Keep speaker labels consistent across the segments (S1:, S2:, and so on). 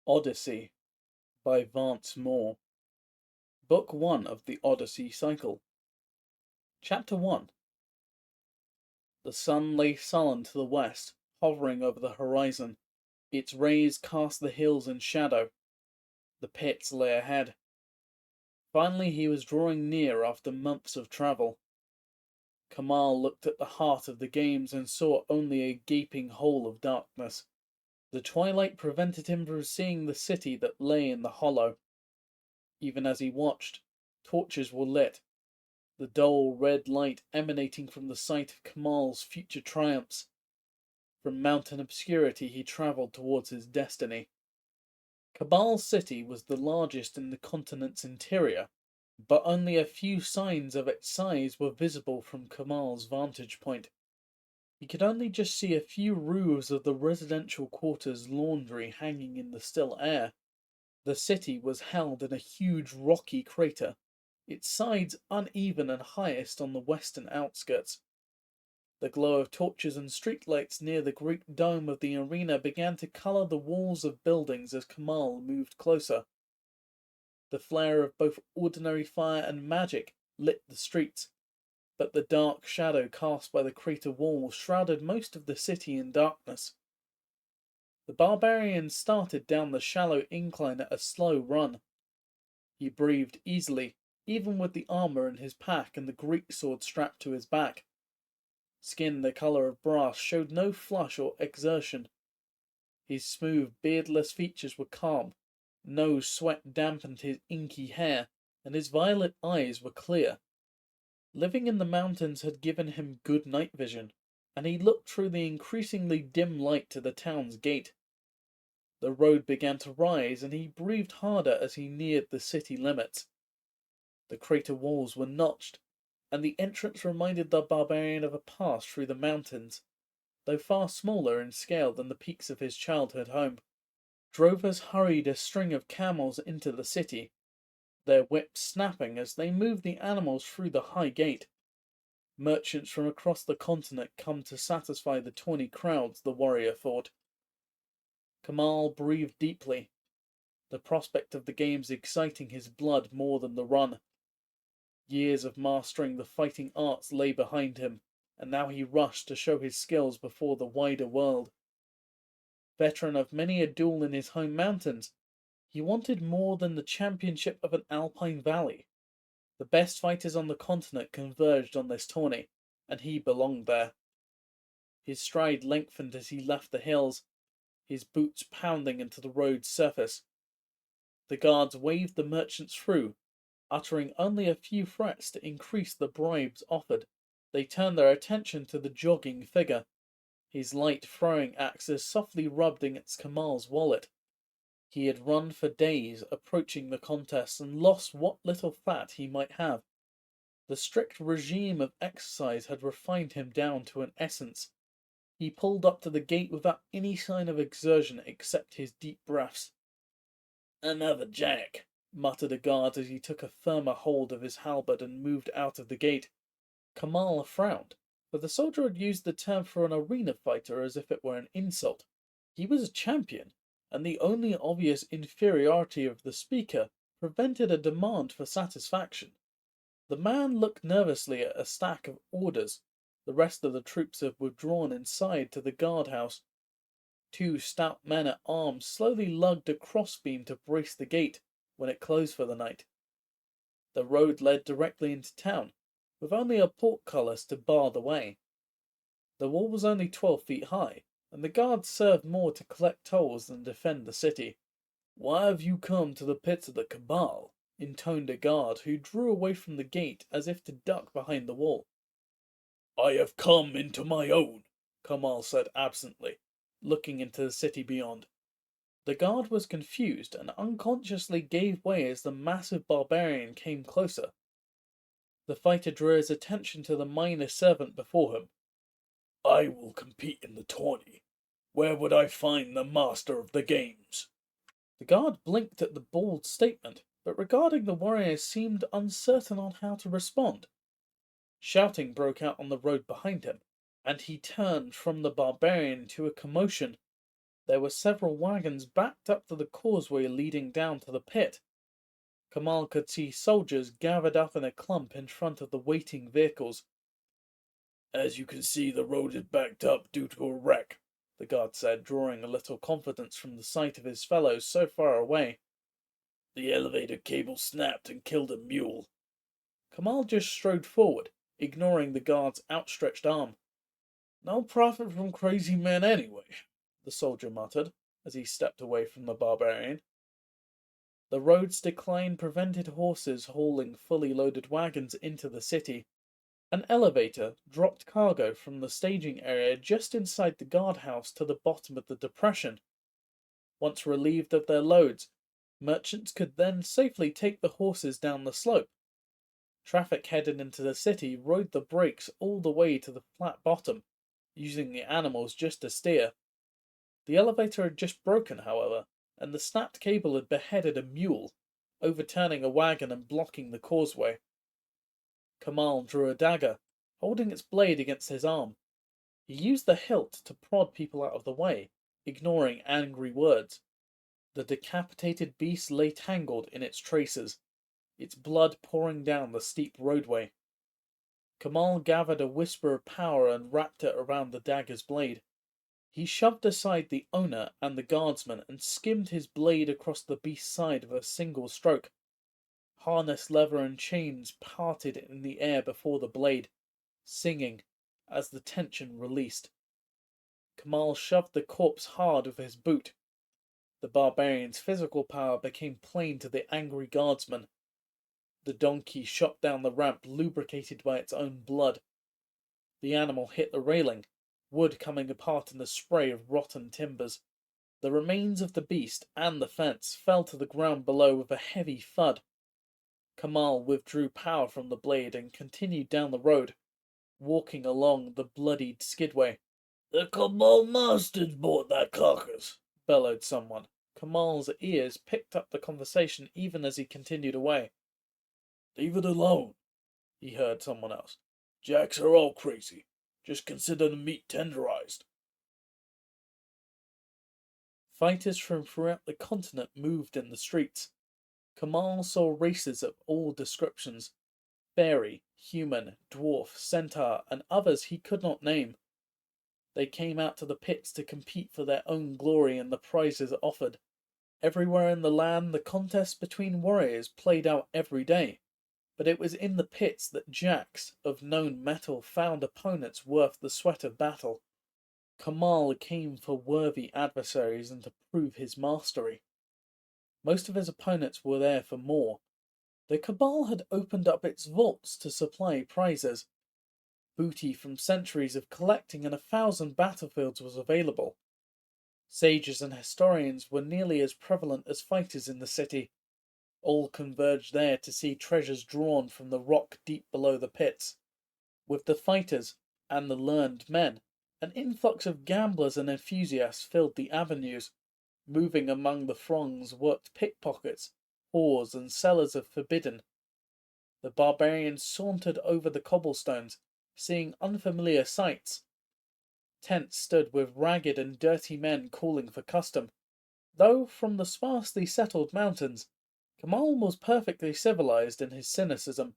S1: Odyssey by Vance Moore. Book 1 of the Odyssey cycle. Chapter 1. The sun lay sullen to the west, hovering over the horizon. Its rays cast the hills in shadow. The pits lay ahead. Finally he was drawing near after months of travel. Kamal looked at the heart of the games and saw only a gaping hole of darkness. The twilight prevented him from seeing the city that lay in the hollow. Even as he watched, torches were lit, the dull red light emanating from the site of Kamal's future triumphs. From mountain obscurity he travelled towards his destiny. Kabul city was the largest in the continent's interior, but only a few signs of its size were visible from Kamal's vantage point. He could only just see a few roofs of the residential quarters' laundry hanging in the still air. The city was held in a huge rocky crater, its sides uneven and highest on the western outskirts. The glow of torches and streetlights near the great dome of the arena began to colour the walls of buildings as Kamal moved closer. The flare of both ordinary fire and magic lit the streets, but the dark shadow cast by the crater walls shrouded most of the city in darkness. The barbarian started down the shallow incline at a slow run. He breathed easily, even with the armour in his pack and the Greek sword strapped to his back. Skin the colour of brass showed no flush or exertion. His smooth, beardless features were calm, no sweat dampened his inky hair, and his violet eyes were clear. Living in the mountains had given him good night vision, and he looked through the increasingly dim light to the town's gate. The road began to rise, and he breathed harder as he neared the city limits. The crater walls were notched, and the entrance reminded the barbarian of a pass through the mountains, though far smaller in scale than the peaks of his childhood home. Drovers hurried a string of camels into the city, their whips snapping as they moved the animals through the high gate. Merchants from across the continent come to satisfy the tawny crowds, the warrior thought. Kamal breathed deeply, the prospect of the games exciting his blood more than the run. Years of mastering the fighting arts lay behind him, and now he rushed to show his skills before the wider world. Veteran of many a duel in his home mountains, he wanted more than the championship of an alpine valley. The best fighters on the continent converged on this tourney, and he belonged there. His stride lengthened as he left the hills, his boots pounding into the road's surface. The guards waved the merchants through, uttering only a few threats to increase the bribes offered. They turned their attention to the jogging figure, his light throwing axes softly rubbed against Kamal's wallet. He had run for days, approaching the contest, and lost what little fat he might have. The strict regime of exercise had refined him down to an essence. He pulled up to the gate without any sign of exertion except his deep breaths. "Another jack," muttered a guard as he took a firmer hold of his halberd and moved out of the gate. Kamal frowned, for the soldier had used the term for an arena fighter as if it were an insult. He was a champion, and the only obvious inferiority of the speaker prevented a demand for satisfaction. The man looked nervously at a stack of orders. The rest of the troops had withdrawn inside to the guardhouse. Two stout men at arms slowly lugged a crossbeam to brace the gate when it closed for the night. The road led directly into town, with only a portcullis to bar the way. The wall was only 12 feet high, and the guards served more to collect tolls than defend the city. "Why have you come to the pits of the Cabal?" intoned a guard, who drew away from the gate as if to duck behind the wall. "I have come into my own," Kamal said absently, looking into the city beyond. The guard was confused and unconsciously gave way as the massive barbarian came closer. The fighter drew his attention to the minor servant before him. "I will compete in the tourney. Where would I find the master of the games?" The guard blinked at the bald statement, but regarding the warrior seemed uncertain on how to respond. Shouting broke out on the road behind him, and he turned from the barbarian to a commotion. There were several wagons backed up to the causeway leading down to the pit. Kamal could see soldiers gathered up in a clump in front of the waiting vehicles. "As you can see, the road is backed up due to a wreck," the guard said, drawing a little confidence from the sight of his fellows so far away. "The elevator cable snapped and killed a mule." Kamal just strode forward, ignoring the guard's outstretched arm. "No profit from crazy men anyway," the soldier muttered, as he stepped away from the barbarian. The road's decline prevented horses hauling fully loaded wagons into the city. An elevator dropped cargo from the staging area just inside the guardhouse to the bottom of the depression. Once relieved of their loads, merchants could then safely take the horses down the slope. Traffic headed into the city rode the brakes all the way to the flat bottom, using the animals just to steer. The elevator had just broken, however, and the snapped cable had beheaded a mule, overturning a wagon and blocking the causeway. Kamal drew a dagger, holding its blade against his arm. He used the hilt to prod people out of the way, ignoring angry words. The decapitated beast lay tangled in its traces, its blood pouring down the steep roadway. Kamal gathered a whisper of power and wrapped it around the dagger's blade. He shoved aside the owner and the guardsman and skimmed his blade across the beast's side with a single stroke. Harness leather and chains parted in the air before the blade, singing as the tension released. Kamal shoved the corpse hard with his boot. The barbarian's physical power became plain to the angry guardsman. The donkey shot down the ramp, lubricated by its own blood. The animal hit the railing, wood coming apart in the spray of rotten timbers. The remains of the beast and the fence fell to the ground below with a heavy thud. Kamal withdrew power from the blade and continued down the road, walking along the bloodied skidway. "The Kamal masters bought that carcass," bellowed someone. Kamal's ears picked up the conversation even as he continued away. "Leave it alone," he heard someone else. "Jacks are all crazy. Just consider the meat tenderized." Fighters from throughout the continent moved in the streets. Kamal saw races of all descriptions: fairy, human, dwarf, centaur, and others he could not name. They came out to the pits to compete for their own glory and the prizes offered. Everywhere in the land, the contests between warriors played out every day. But it was in the pits that Jacks of known metal found opponents worth the sweat of battle. Kamal came for worthy adversaries and to prove his mastery. Most of his opponents were there for more. The Cabal had opened up its vaults to supply prizes. Booty from centuries of collecting in 1,000 battlefields was available. Sages and historians were nearly as prevalent as fighters in the city. All converged there to see treasures drawn from the rock deep below the pits. With the fighters and the learned men, an influx of gamblers and enthusiasts filled the avenues. Moving among the throngs worked pickpockets, whores, and sellers of forbidden. The barbarians sauntered over the cobblestones, seeing unfamiliar sights. Tents stood with ragged and dirty men calling for custom. Though from the sparsely settled mountains, Kamal was perfectly civilized in his cynicism.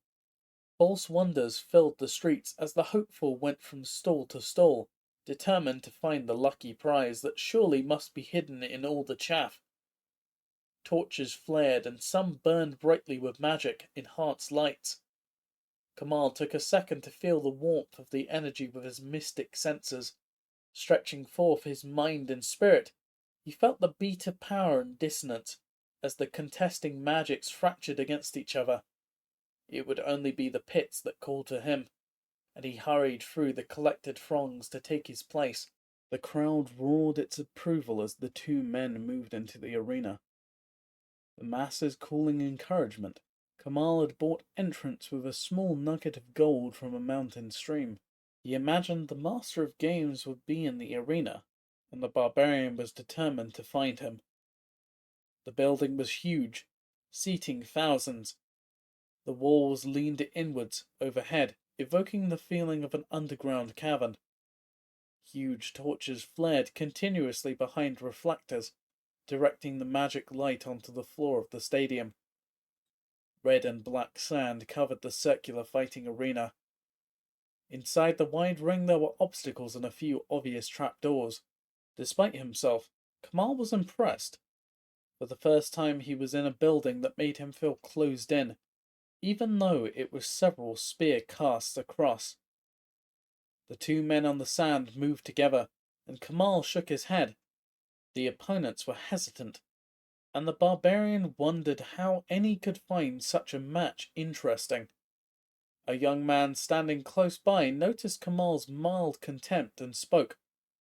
S1: False wonders filled the streets as the hopeful went from stall to stall, determined to find the lucky prize that surely must be hidden in all the chaff. Torches flared, and some burned brightly with magic, enhanced lights. Kamal took a second to feel the warmth of the energy with his mystic senses. Stretching forth his mind and spirit, he felt the beat of power and dissonance, as the contesting magics fractured against each other. It would only be the pits that called to him, and he hurried through the collected throngs to take his place. The crowd roared its approval as the two men moved into the arena. The masses calling encouragement, Kamal had bought entrance with a small nugget of gold from a mountain stream. He imagined the master of games would be in the arena, and the barbarian was determined to find him. The building was huge, seating thousands. The walls leaned inwards, overhead, evoking the feeling of an underground cavern. Huge torches flared continuously behind reflectors, directing the magic light onto the floor of the stadium. Red and black sand covered the circular fighting arena. Inside the wide ring there were obstacles and a few obvious trapdoors. Despite himself, Kamal was impressed. For the first time he was in a building that made him feel closed in, even though it was several spear casts across. The two men on the sand moved together, and Kamal shook his head. The opponents were hesitant, and the barbarian wondered how any could find such a match interesting. A young man standing close by noticed Kamal's mild contempt and spoke.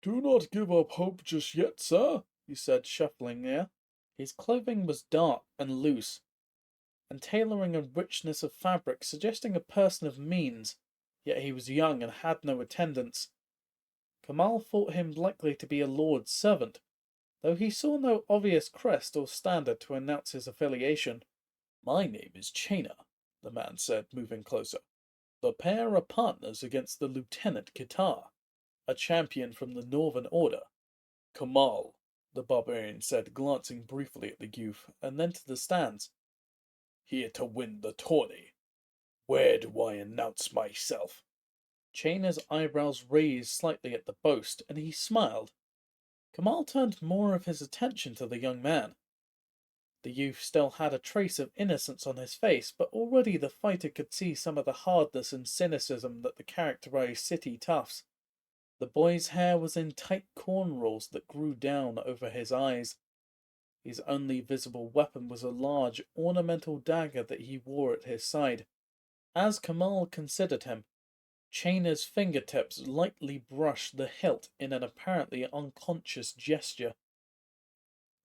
S1: "Do not give up hope just yet, sir," he said, shuffling near. His clothing was dark and loose, and tailoring a richness of fabric suggesting a person of means, yet he was young and had no attendants. Kamal thought him likely to be a lord's servant, though he saw no obvious crest or standard to announce his affiliation. "My name is Chainer," the man said, moving closer. "The pair are partners against the Lieutenant Kitar, a champion from the Northern Order." "Kamal," the barbarian said, glancing briefly at the youth, and then to the stands. "Here to win the tourney. Where do I announce myself?" Chainer's eyebrows raised slightly at the boast, and he smiled. Kamal turned more of his attention to the young man. The youth still had a trace of innocence on his face, but already the fighter could see some of the hardness and cynicism that characterized city toughs. The boy's hair was in tight cornrows that grew down over his eyes. His only visible weapon was a large, ornamental dagger that he wore at his side. As Kamal considered him, Chainer's fingertips lightly brushed the hilt in an apparently unconscious gesture.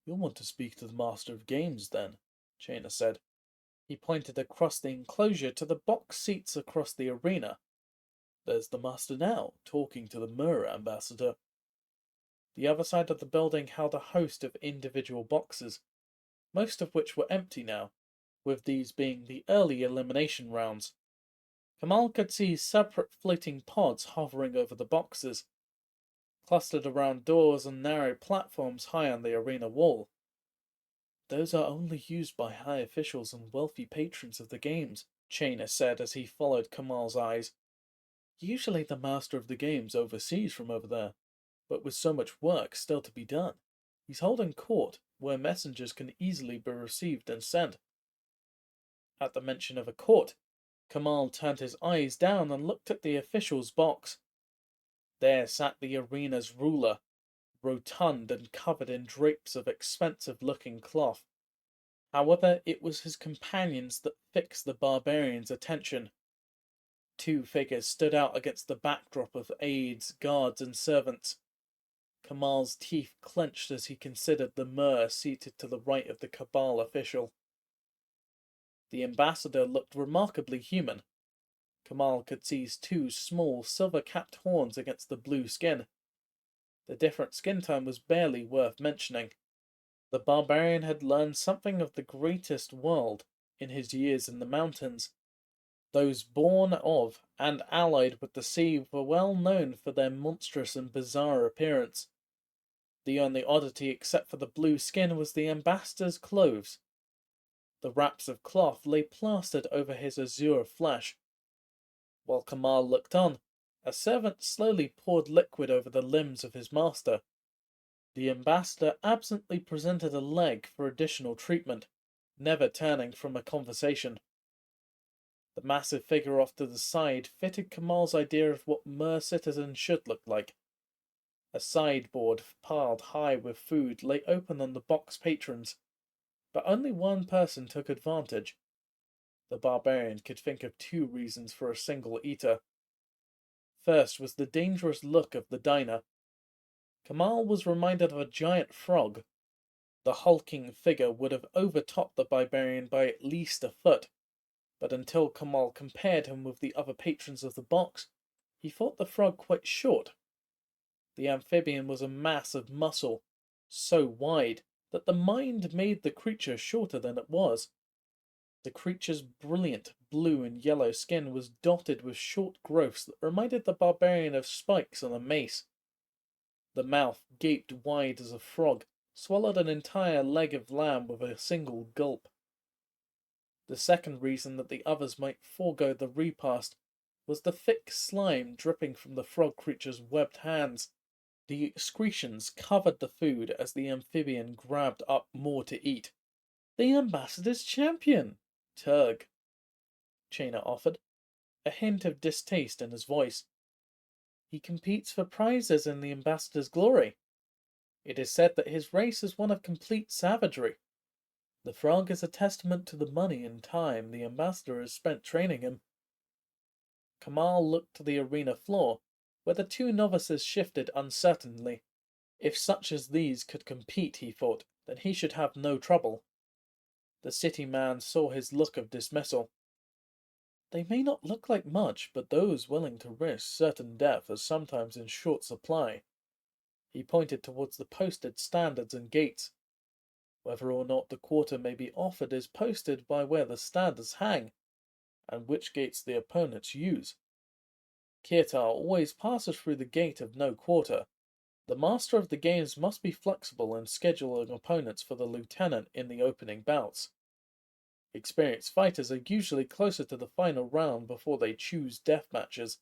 S1: "You'll want to speak to the Master of Games, then," Chainer said. He pointed across the enclosure to the box seats across the arena. "There's the Master now, talking to the Mir ambassador." The other side of the building held a host of individual boxes, most of which were empty now, with these being the early elimination rounds. Kamal could see separate floating pods hovering over the boxes, clustered around doors and narrow platforms high on the arena wall. "Those are only used by high officials and wealthy patrons of the games," Chainer said as he followed Kamal's eyes. "Usually the Master of the Games oversees from over there, but with so much work still to be done, he's holding court where messengers can easily be received and sent." At the mention of a court, Kamal turned his eyes down and looked at the official's box. There sat the arena's ruler, rotund and covered in drapes of expensive-looking cloth. However, it was his companions that fixed the barbarian's attention. Two figures stood out against the backdrop of aides, guards, and servants. Kamal's teeth clenched as he considered the Mir seated to the right of the Cabal official. The ambassador looked remarkably human. Kamal could see his two small, silver-capped horns against the blue skin. The different skin tone was barely worth mentioning. The barbarian had learned something of the greatest world in his years in the mountains. Those born of and allied with the sea were well known for their monstrous and bizarre appearance. The only oddity except for the blue skin was the ambassador's clothes. The wraps of cloth lay plastered over his azure flesh. While Kamal looked on, a servant slowly poured liquid over the limbs of his master. The ambassador absently presented a leg for additional treatment, never turning from a conversation. The massive figure off to the side fitted Kamal's idea of what Mir citizens should look like. A sideboard piled high with food lay open on the box patrons, but only one person took advantage. The barbarian could think of two reasons for a single eater. First was the dangerous look of the diner. Kamal was reminded of a giant frog. The hulking figure would have overtopped the barbarian by at least a foot, but until Kamal compared him with the other patrons of the box, he thought the frog quite short. The amphibian was a mass of muscle, so wide that the mind made the creature shorter than it was. The creature's brilliant blue and yellow skin was dotted with short growths that reminded the barbarian of spikes on a mace. The mouth gaped wide as a frog swallowed an entire leg of lamb with a single gulp. The second reason that the others might forego the repast was the thick slime dripping from the frog creature's webbed hands. The excretions covered the food as the amphibian grabbed up more to eat. "The ambassador's champion, Turg," Chaina offered, a hint of distaste in his voice. "He competes for prizes in the ambassador's glory. It is said that his race is one of complete savagery. The frog is a testament to the money and time the ambassador has spent training him." Kamal looked to the arena floor, where the two novices shifted uncertainly. If such as these could compete, he thought, then he should have no trouble. The city man saw his look of dismissal. "They may not look like much, but those willing to risk certain death are sometimes in short supply." He pointed towards the posted standards and gates. Whether or not the quarter may be offered is posted by where the standards hang, and which gates the opponents use. Kirtar always passes through the gate of no quarter. The master of the games must be flexible in scheduling opponents for the lieutenant in the opening bouts. Experienced fighters are usually closer to the final round before they choose death matches.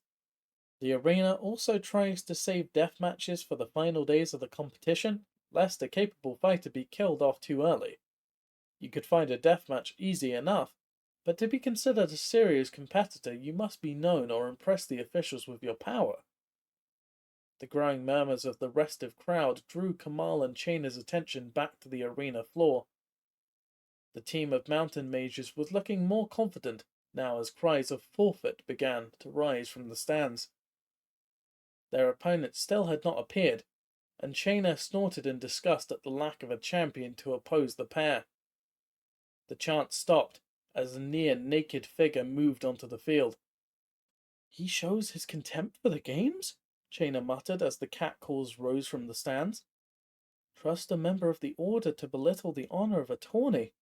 S1: The arena also tries to save death matches for the final days of the competition, lest a capable fighter be killed off too early. You could find a death match easy enough, but to be considered a serious competitor you must be known or impress the officials with your power. The growing murmurs of the restive crowd drew Kamal and Chaina's attention back to the arena floor. The team of mountain mages was looking more confident now as cries of forfeit began to rise from the stands. Their opponents still had not appeared, and Chaina snorted in disgust at the lack of a champion to oppose the pair. The chant stopped as a near-naked figure moved onto the field. "He shows his contempt for the games?" Chaina muttered as the catcalls rose from the stands. "Trust a member of the order to belittle the honor of a tourney."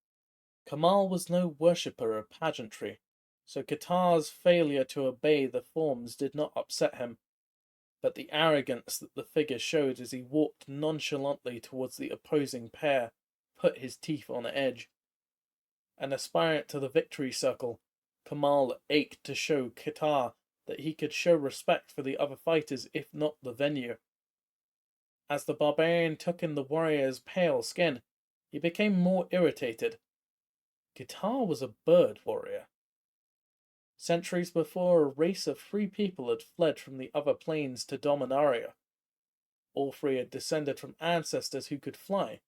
S1: Kamal was no worshipper of pageantry, so Qatar's failure to obey the forms did not upset him. But the arrogance that the figure showed as he walked nonchalantly towards the opposing pair put his teeth on edge. An aspirant to the victory circle, Kamal ached to show Qatar that he could show respect for the other fighters if not the venue. As the barbarian took in the warrior's pale skin, he became more irritated. Qatar was a bird warrior. Centuries before, a race of free people had fled from the other planes to Dominaria. All three had descended from ancestors who could fly,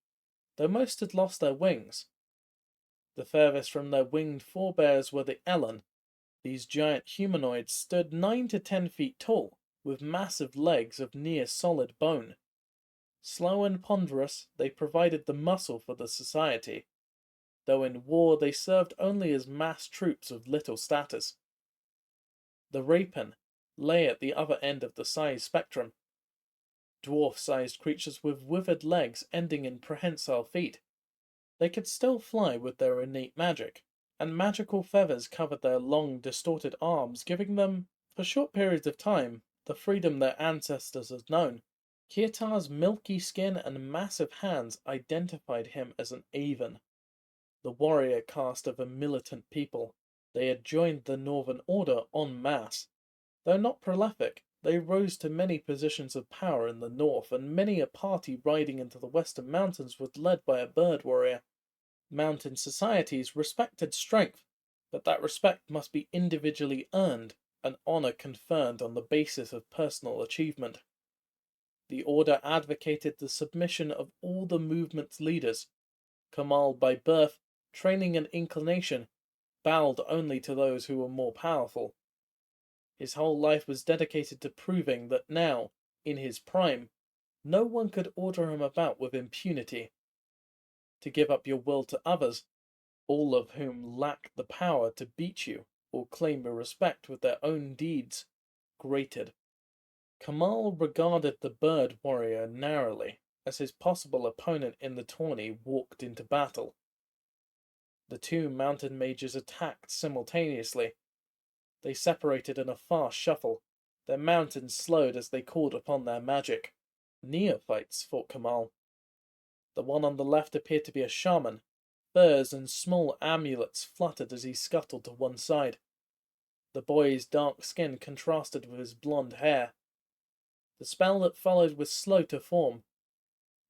S1: though most had lost their wings. The furthest from their winged forebears were the Ellen. These giant humanoids stood 9 to 10 feet tall, with massive legs of near solid bone. Slow and ponderous, they provided the muscle for the society, though in war they served only as mass troops of little status. The Rapin lay at the other end of the size spectrum. Dwarf-sized creatures with withered legs ending in prehensile feet. They could still fly with their innate magic, and magical feathers covered their long, distorted arms, giving them, for short periods of time, the freedom their ancestors had known. Kirtar's milky skin and massive hands identified him as an Avon, the warrior caste of a militant people. They had joined the Northern Order en masse. Though not prolific, they rose to many positions of power in the north, and many a party riding into the western mountains was led by a bird warrior. Mountain societies respected strength, but that respect must be individually earned, an honor conferred on the basis of personal achievement. The order advocated the submission of all the movement's leaders. Kamal, by birth, training and inclination, bowed only to those who were more powerful. His whole life was dedicated to proving that now, in his prime, no one could order him about with impunity. To give up your will to others, all of whom lacked the power to beat you or claim your respect with their own deeds, grated. Kamal regarded the bird warrior narrowly as his possible opponent in the tourney walked into battle. The two mountain mages attacked simultaneously. They separated in a fast shuffle. Their mountains slowed as they called upon their magic. Neophytes, thought Kamal. The one on the left appeared to be a shaman. Furs and small amulets fluttered as he scuttled to one side. The boy's dark skin contrasted with his blonde hair. The spell that followed was slow to form.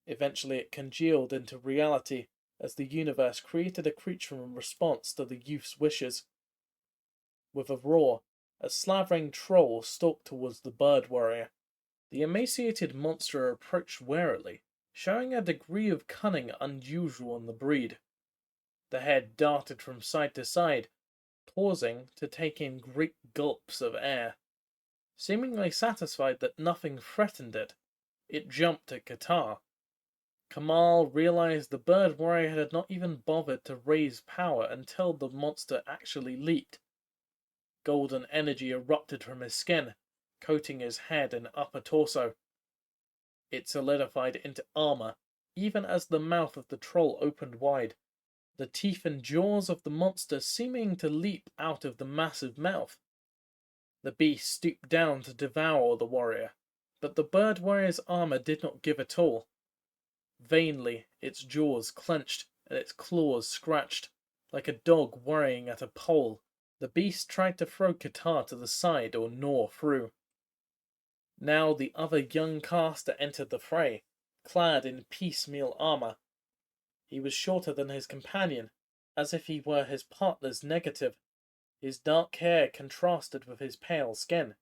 S1: Eventually it congealed into reality as the universe created a creature in response to the youth's wishes. With a roar, a slavering troll stalked towards the bird warrior. The emaciated monster approached warily, showing a degree of cunning unusual in the breed. The head darted from side to side, pausing to take in great gulps of air. Seemingly satisfied that nothing threatened it, it jumped at Qatar. Kamal realized the bird warrior had not even bothered to raise power until the monster actually leaped. Golden energy erupted from his skin, coating his head and upper torso. It solidified into armor, even as the mouth of the troll opened wide, the teeth and jaws of the monster seeming to leap out of the massive mouth. The beast stooped down to devour the warrior, but the bird warrior's armor did not give at all. Vainly, its jaws clenched and its claws scratched, like a dog worrying at a pole. The beast tried to throw Qatar to the side or gnaw through. Now the other young caster entered the fray, clad in piecemeal armor. He was shorter than his companion, as if he were his partner's negative. His dark hair contrasted with his pale skin.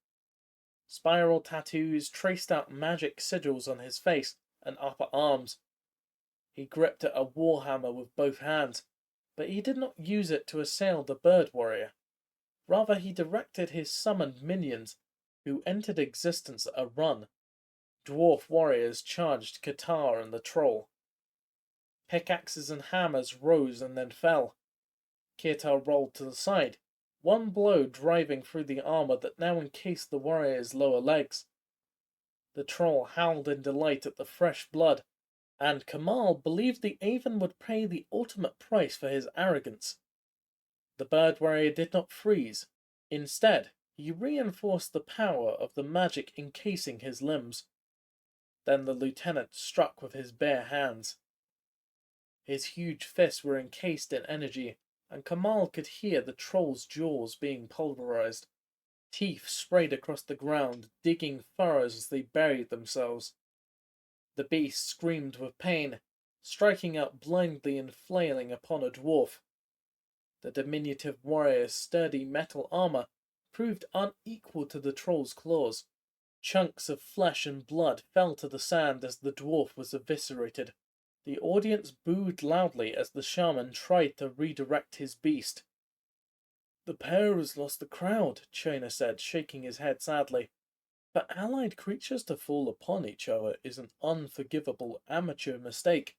S1: Spiral tattoos traced out magic sigils on his face and upper arms. He gripped at a warhammer with both hands, but he did not use it to assail the bird warrior. Rather, he directed his summoned minions, who entered existence at a run. Dwarf warriors charged Qatar and the troll. Pickaxes and hammers rose and then fell. Qatar rolled to the side, one blow driving through the armor that now encased the warrior's lower legs. The troll howled in delight at the fresh blood, and Kamal believed the Avon would pay the ultimate price for his arrogance. The bird warrior did not freeze. Instead, he reinforced the power of the magic encasing his limbs. Then the lieutenant struck with his bare hands. His huge fists were encased in energy, and Kamal could hear the troll's jaws being pulverized. Teeth sprayed across the ground, digging furrows as they buried themselves. The beast screamed with pain, striking out blindly and flailing upon a dwarf. The diminutive warrior's sturdy metal armor proved unequal to the troll's claws. Chunks of flesh and blood fell to the sand as the dwarf was eviscerated. The audience booed loudly as the shaman tried to redirect his beast. "The pair has lost the crowd," Chona said, shaking his head sadly. "For allied creatures to fall upon each other is an unforgivable amateur mistake."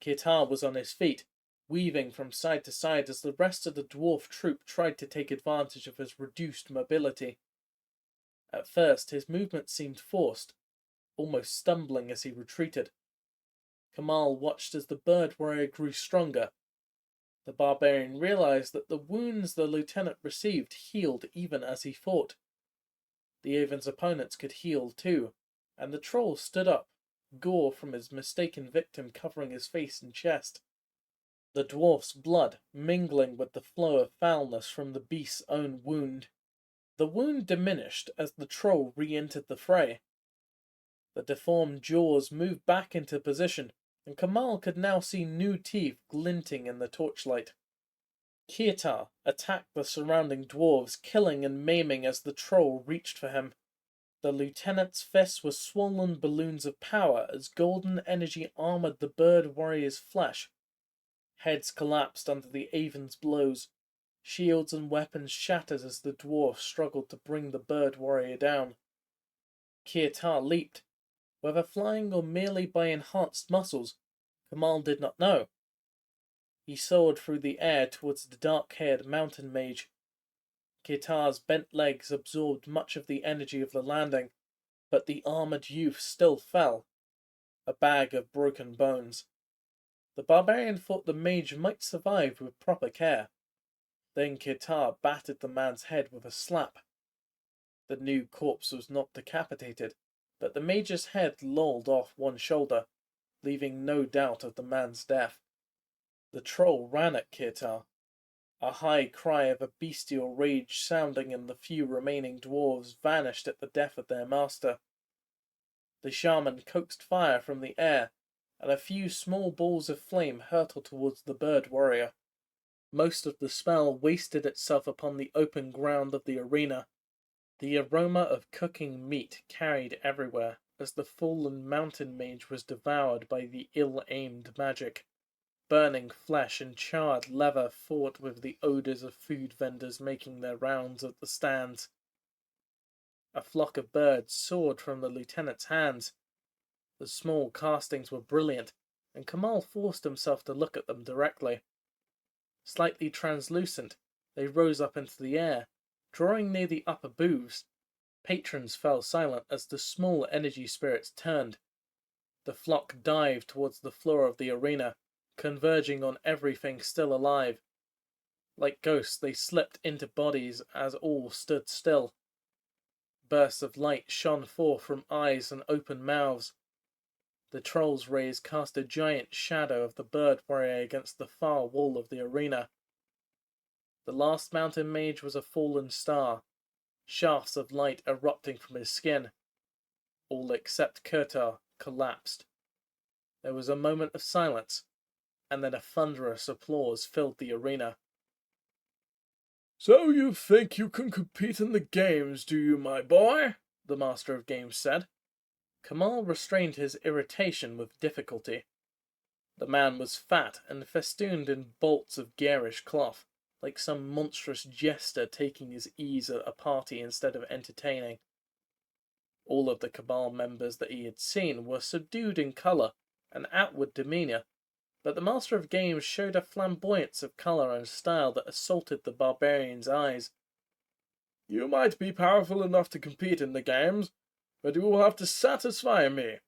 S1: Kitar was on his feet, weaving from side to side as the rest of the dwarf troop tried to take advantage of his reduced mobility. At first his movements seemed forced, almost stumbling as he retreated. Kamal watched as the bird warrior grew stronger. The barbarian realized that the wounds the lieutenant received healed even as he fought. The Avon's opponents could heal too, and the troll stood up, gore from his mistaken victim covering his face and chest. The dwarf's blood mingling with the flow of foulness from the beast's own wound. The wound diminished as the troll re-entered the fray. The deformed jaws moved back into position, and Kamal could now see new teeth glinting in the torchlight. Kirtar attacked the surrounding dwarves, killing and maiming as the troll reached for him. The lieutenant's fists were swollen balloons of power as golden energy armored the bird warrior's flesh. Heads collapsed under the Avon's blows. Shields and weapons shattered as the dwarf struggled to bring the bird warrior down. Kirtar leaped. Whether flying or merely by enhanced muscles, Kamal did not know. He soared through the air towards the dark-haired mountain mage. Kirtar's bent legs absorbed much of the energy of the landing, but the armored youth still fell, a bag of broken bones. The barbarian thought the mage might survive with proper care. Then Kirtar battered the man's head with a slap. The new corpse was not decapitated, but the Major's head lolled off one shoulder, leaving no doubt of the man's death. The troll ran at Kirtar, a high cry of a bestial rage sounding, and the few remaining dwarves vanished at the death of their master. The shaman coaxed fire from the air, and a few small balls of flame hurtled towards the bird warrior. Most of the spell wasted itself upon the open ground of the arena. The aroma of cooking meat carried everywhere, as the fallen mountain mage was devoured by the ill-aimed magic. Burning flesh and charred leather fought with the odours of food vendors making their rounds at the stands. A flock of birds soared from the lieutenant's hands. The small castings were brilliant, and Kamal forced himself to look at them directly. Slightly translucent, they rose up into the air, drawing near the upper booths. Patrons fell silent as the small energy spirits turned. The flock dived towards the floor of the arena, converging on everything still alive. Like ghosts, they slipped into bodies as all stood still. Bursts of light shone forth from eyes and open mouths. The troll's rays cast a giant shadow of the bird warrior against the far wall of the arena. The last mountain mage was a fallen star, shafts of light erupting from his skin. All except Kirtar collapsed. There was a moment of silence, and then a thunderous applause filled the arena.
S2: "So you think you can compete in the games, do you, my boy?" the Master of Games said.
S1: Kamal restrained his irritation with difficulty. The man was fat and festooned in bolts of garish cloth, like some monstrous jester taking his ease at a party instead of entertaining. All of the Cabal members that he had seen were subdued in colour and outward demeanour, but the Master of Games showed a flamboyance of colour and style that assaulted the barbarian's eyes.
S2: "You might be powerful enough to compete in the games, but you will have to satisfy me."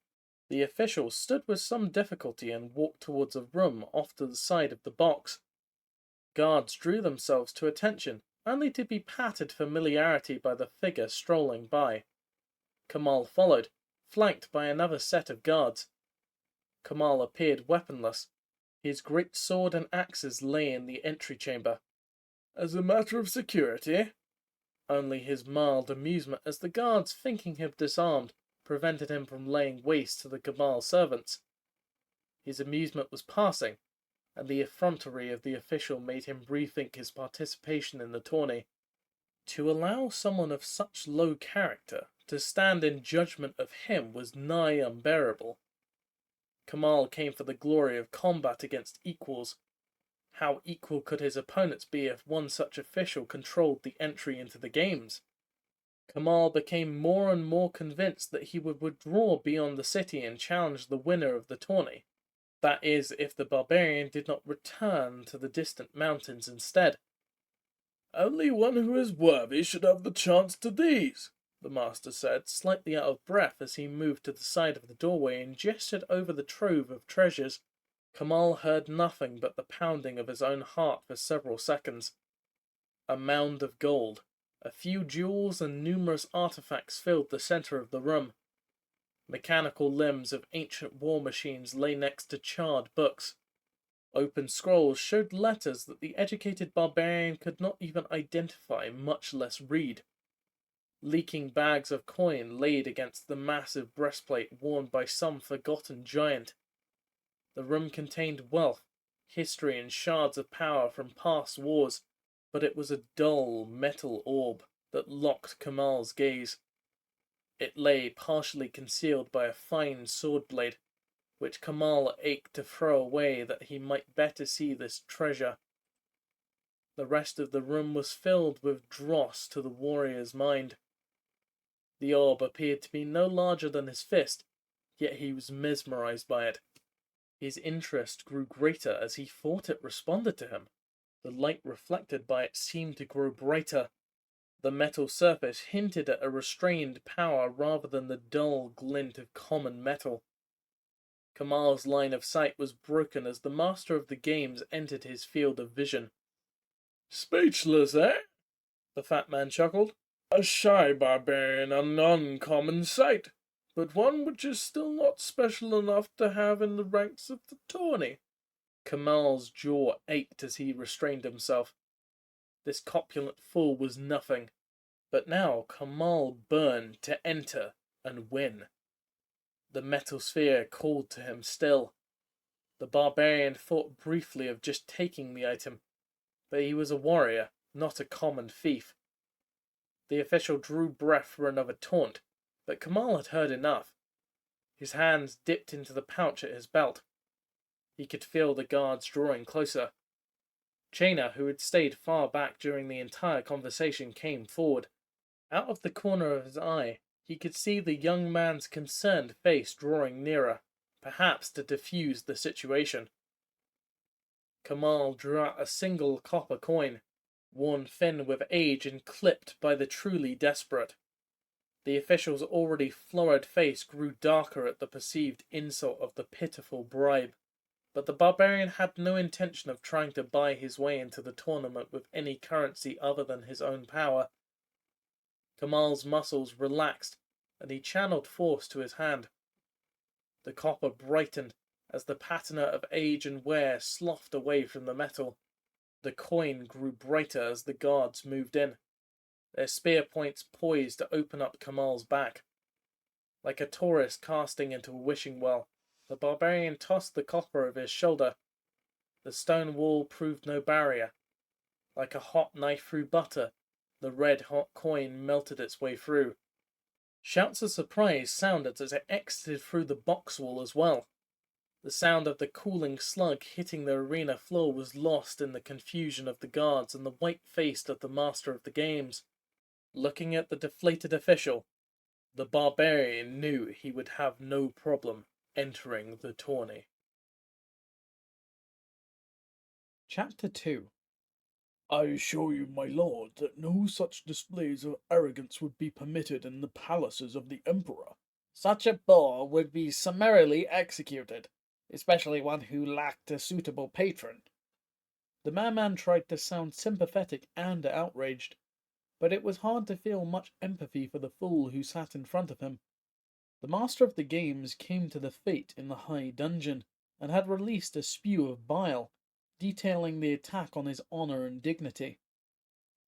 S1: The official stood with some difficulty and walked towards a room off to the side of the box. Guards drew themselves to attention, only to be patted familiarity by the figure strolling by. Kamal followed, flanked by another set of guards. Kamal appeared weaponless. His great sword and axes lay in the entry chamber.
S2: "As a matter of security?"
S1: Only his mild amusement as the guards, thinking him disarmed, prevented him from laying waste to the Cabal servants. His amusement was passing, and the effrontery of the official made him rethink his participation in the tourney. To allow someone of such low character to stand in judgment of him was nigh unbearable. Kamal came for the glory of combat against equals. How equal could his opponents be if one such official controlled the entry into the games? Kamal became more and more convinced that he would withdraw beyond the city and challenge the winner of the tourney. That is, if the barbarian did not return to the distant mountains instead.
S2: "Only one who is worthy should have the chance to these," the master said,
S1: slightly out of breath as he moved to the side of the doorway and gestured over the trove of treasures. Kamal heard nothing but the pounding of his own heart for several seconds. A mound of gold, a few jewels and numerous artifacts filled the center of the room. Mechanical limbs of ancient war machines lay next to charred books. Open scrolls showed letters that the educated barbarian could not even identify, much less read. Leaking bags of coin laid against the massive breastplate worn by some forgotten giant. The room contained wealth, history, and shards of power from past wars, but it was a dull metal orb that locked Kamal's gaze. It lay partially concealed by a fine sword blade, which Kamal ached to throw away that he might better see this treasure. The rest of the room was filled with dross to the warrior's mind. The orb appeared to be no larger than his fist, yet he was mesmerized by it. His interest grew greater as he thought it responded to him. The light reflected by it seemed to grow brighter. The metal surface hinted at a restrained power rather than the dull glint of common metal. Kamal's line of sight was broken as the master of the games entered his field of vision.
S2: "Speechless, eh?"
S1: The fat man chuckled.
S2: "A shy barbarian, an uncommon sight. but one which is still not special enough to have in the ranks of the tourney.
S1: Kamal's jaw ached as he restrained himself. This corpulent fool was nothing, but now Kamal burned to enter and win. The metal sphere called to him still. The barbarian thought briefly of just taking the item, but he was a warrior, not a common thief. The official drew breath for another taunt, but Kamal had heard enough. His hands dipped into the pouch at his belt. He could feel the guards drawing closer. Chaina, who had stayed far back during the entire conversation, came forward. Out of the corner of his eye, he could see the young man's concerned face drawing nearer, perhaps to defuse the situation. Kamal drew out a single copper coin, worn thin with age and clipped by the truly desperate. The official's already florid face grew darker at the perceived insult of the pitiful bribe. But the barbarian had no intention of trying to buy his way into the tournament with any currency other than his own power. Kamal's muscles relaxed, and he channeled force to his hand. The copper brightened as the patina of age and wear sloughed away from the metal. The coin grew brighter as the guards moved in, their spear points poised to open up Kamal's back. Like a tourist casting into a wishing well, the barbarian tossed the copper over his shoulder. The stone wall proved no barrier. Like a hot knife through butter, the red-hot coin melted its way through. Shouts of surprise sounded as it exited through the box wall as well. The sound of the cooling slug hitting the arena floor was lost in the confusion of the guards and the white face of the master of the games. Looking at the deflated official, the barbarian knew he would have no problem entering the tourney. Chapter 2.
S2: I assure you, my lord, that no such displays of arrogance would be permitted in the palaces of the emperor.
S1: Such a boor would be summarily executed, especially one who lacked a suitable patron. The merman tried to sound sympathetic and outraged, but it was hard to feel much empathy for the fool who sat in front of him. The master of the games came to the fete in the high dungeon, and had released a spew of bile, detailing the attack on his honour and dignity.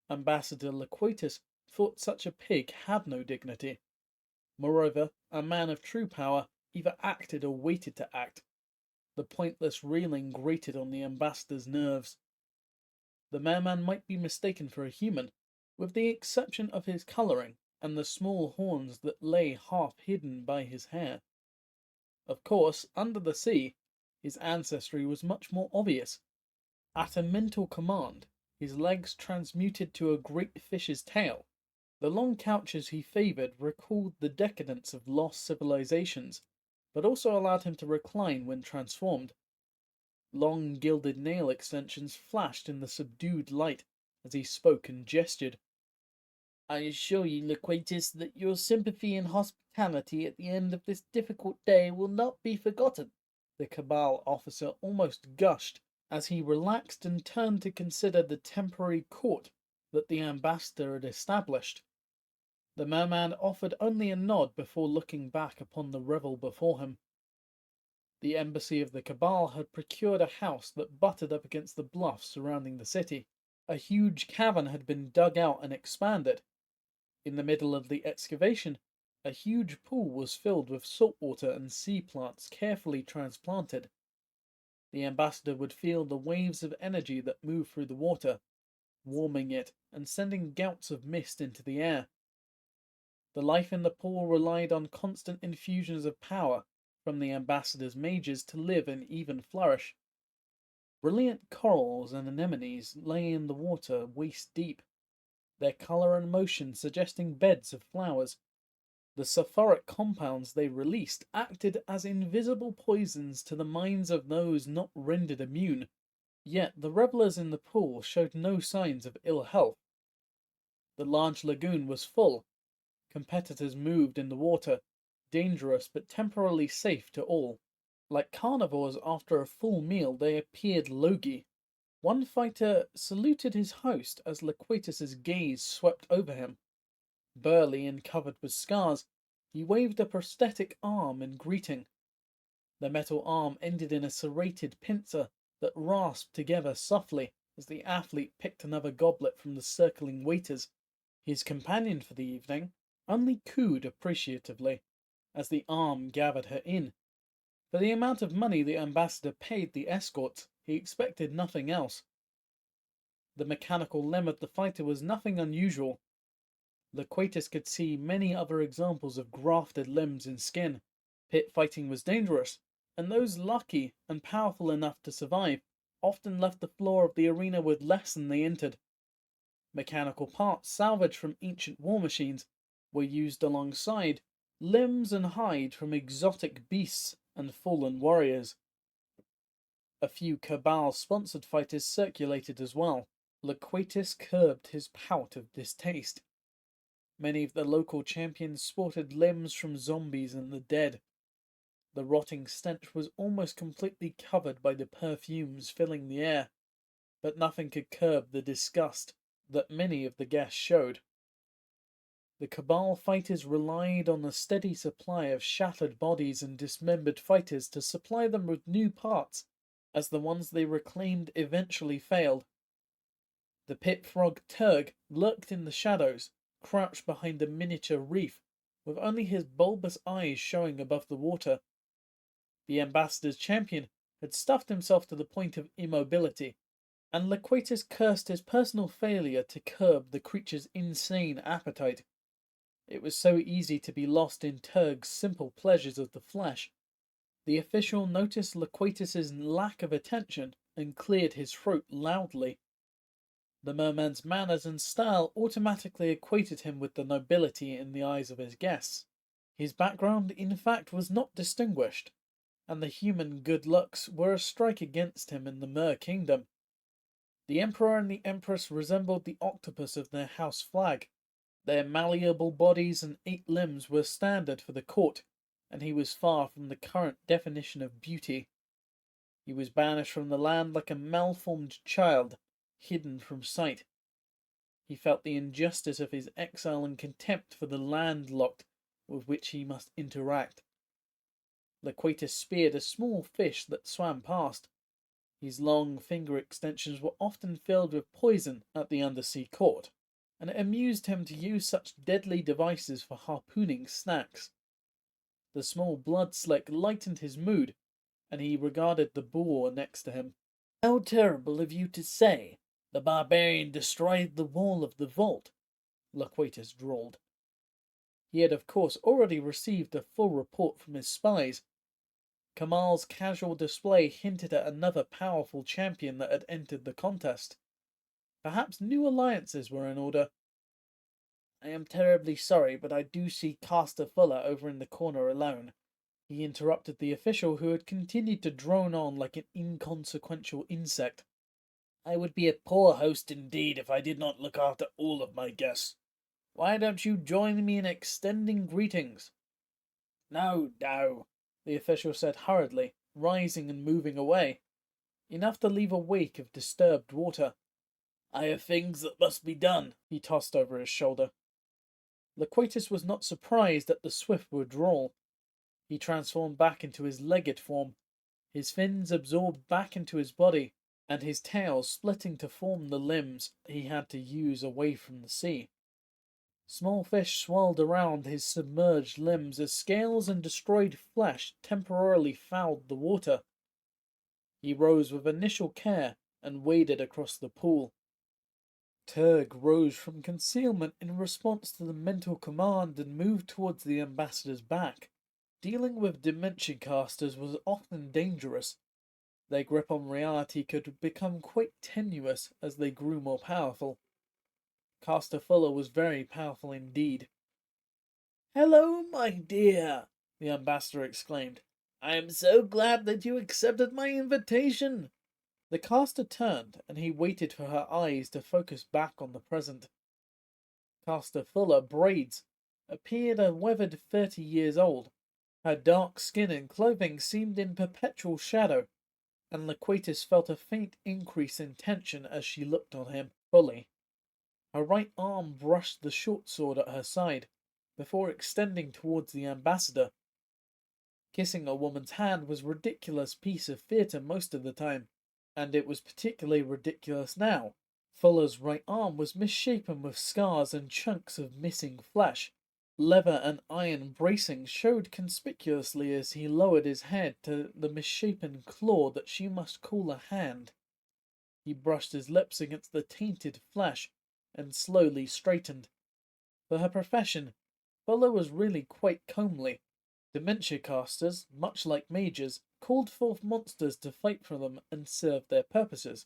S1: Ambassador Loquatus thought such a pig had no dignity. Moreover, a man of true power either acted or waited to act. The pointless reeling grated on the ambassador's nerves. The merman might be mistaken for a human, with the exception of his colouring and the small horns that lay half hidden by his hair. Of course, under the sea, his ancestry was much more obvious. At a mental command, his legs transmuted to a great fish's tail. The long couches he favoured recalled the decadence of lost civilizations, but also allowed him to recline when transformed. Long gilded nail extensions flashed in the subdued light as he spoke and gestured. I assure you, Loquatus, that your sympathy and hospitality at the end of this difficult day will not be forgotten. The Cabal officer almost gushed as he relaxed and turned to consider the temporary court that the ambassador had established. The merman offered only a nod before looking back upon the revel before him. The embassy of the Cabal had procured a house that butted up against the bluffs surrounding the city. A huge cavern had been dug out and expanded. In the middle of the excavation, a huge pool was filled with salt water and sea plants carefully transplanted. The ambassador would feel the waves of energy that moved through the water, warming it and sending gouts of mist into the air. The life in the pool relied on constant infusions of power from the ambassador's mages to live and even flourish. Brilliant corals and anemones lay in the water waist deep, their colour and motion suggesting beds of flowers. The sulphuric compounds they released acted as invisible poisons to the minds of those not rendered immune, yet the revellers in the pool showed no signs of ill health. The large lagoon was full. Competitors moved in the water, dangerous but temporarily safe to all. Like carnivores after a full meal, they appeared logy. One fighter saluted his host as Loquatus's gaze swept over him. Burly and covered with scars, He waved a prosthetic arm in greeting. The metal arm ended in a serrated pincer that rasped together softly as the athlete picked another goblet from the circling waiters. His companion for the evening only cooed appreciatively as the arm gathered her in. For the amount of money the ambassador paid the escorts, he expected nothing else. The mechanical limb of the fighter was nothing unusual. Loquatus could see many other examples of grafted limbs in skin. Pit fighting was dangerous, and those lucky and powerful enough to survive often left the floor of the arena with less than they entered. Mechanical parts salvaged from ancient war machines were used alongside limbs and hide from exotic beasts and fallen warriors. A few Cabal-sponsored fighters circulated as well. Loquatus curbed his pout of distaste. Many of the local champions sported limbs from zombies and the dead. The rotting stench was almost completely covered by the perfumes filling the air, but nothing could curb the disgust that many of the guests showed. The Cabal fighters relied on a steady supply of shattered bodies and dismembered fighters to supply them with new parts, as the ones they reclaimed eventually failed. The pit frog Turg lurked in the shadows, crouched behind a miniature reef, with only his bulbous eyes showing above the water. The ambassador's champion had stuffed himself to the point of immobility, and Loquatus cursed his personal failure to curb the creature's insane appetite. It was so easy to be lost in Turg's simple pleasures of the flesh. The official noticed Loquatus's lack of attention and cleared his throat loudly. The merman's manners and style automatically equated him with the nobility in the eyes of his guests. His background, in fact, was not distinguished, and the human good looks were a strike against him in the Mer Kingdom. The Emperor and the Empress resembled the octopus of their house flag. Their malleable bodies and 8 limbs were standard for the court, and he was far from the current definition of beauty. He was banished from the land like a malformed child, hidden from sight. He felt the injustice of his exile and contempt for the landlocked with which he must interact. Loquatus speared a small fish that swam past. His long finger extensions were often filled with poison at the undersea court, and it amused him to use such deadly devices for harpooning snacks. The small blood slick lightened his mood, and he regarded the boar next to him. "How terrible of you to say! The barbarian destroyed the wall of the vault," Loquatus drawled. He had, of course, already received a full report from his spies. Kamal's casual display hinted at another powerful champion that had entered the contest. Perhaps new alliances were in order. "I am terribly sorry, but I do see Caster Fuller over in the corner alone," he interrupted the official, who had continued to drone on like an inconsequential insect. "I would be a poor host indeed if I did not look after all of my guests. Why don't you join me in extending greetings?" "No, no," the official said hurriedly, rising and moving away, enough to leave a wake of disturbed water. "I have things that must be done," he tossed over his shoulder. Loquatus was not surprised at the swift withdrawal. He transformed back into his legged form, his fins absorbed back into his body, and his tail splitting to form the limbs he had to use away from the sea. Small fish swirled around his submerged limbs as scales and destroyed flesh temporarily fouled the water. He rose with initial care and waded across the pool. Turg rose from concealment in response to the mental command and moved towards the ambassador's back. Dealing with dementia casters was often dangerous. Their grip on reality could become quite tenuous as they grew more powerful. Caster Fuller was very powerful indeed. "Hello, my dear," the ambassador exclaimed. "I am so glad that you accepted my invitation." The caster turned, and he waited for her eyes to focus back on the present. Caster Fuller Braids appeared a weathered 30 years old. Her dark skin and clothing seemed in perpetual shadow, and Loquatus felt a faint increase in tension as she looked on him fully. Her right arm brushed the short sword at her side, before extending towards the ambassador. Kissing a woman's hand was a ridiculous piece of theatre most of the time, and it was particularly ridiculous now. Fuller's right arm was misshapen with scars and chunks of missing flesh. Leather and iron bracing showed conspicuously as he lowered his head to the misshapen claw that she must call a hand. He brushed his lips against the tainted flesh and slowly straightened. For her profession, Fuller was really quite comely. Dementia casters, much like mages, called forth monsters to fight for them and serve their purposes.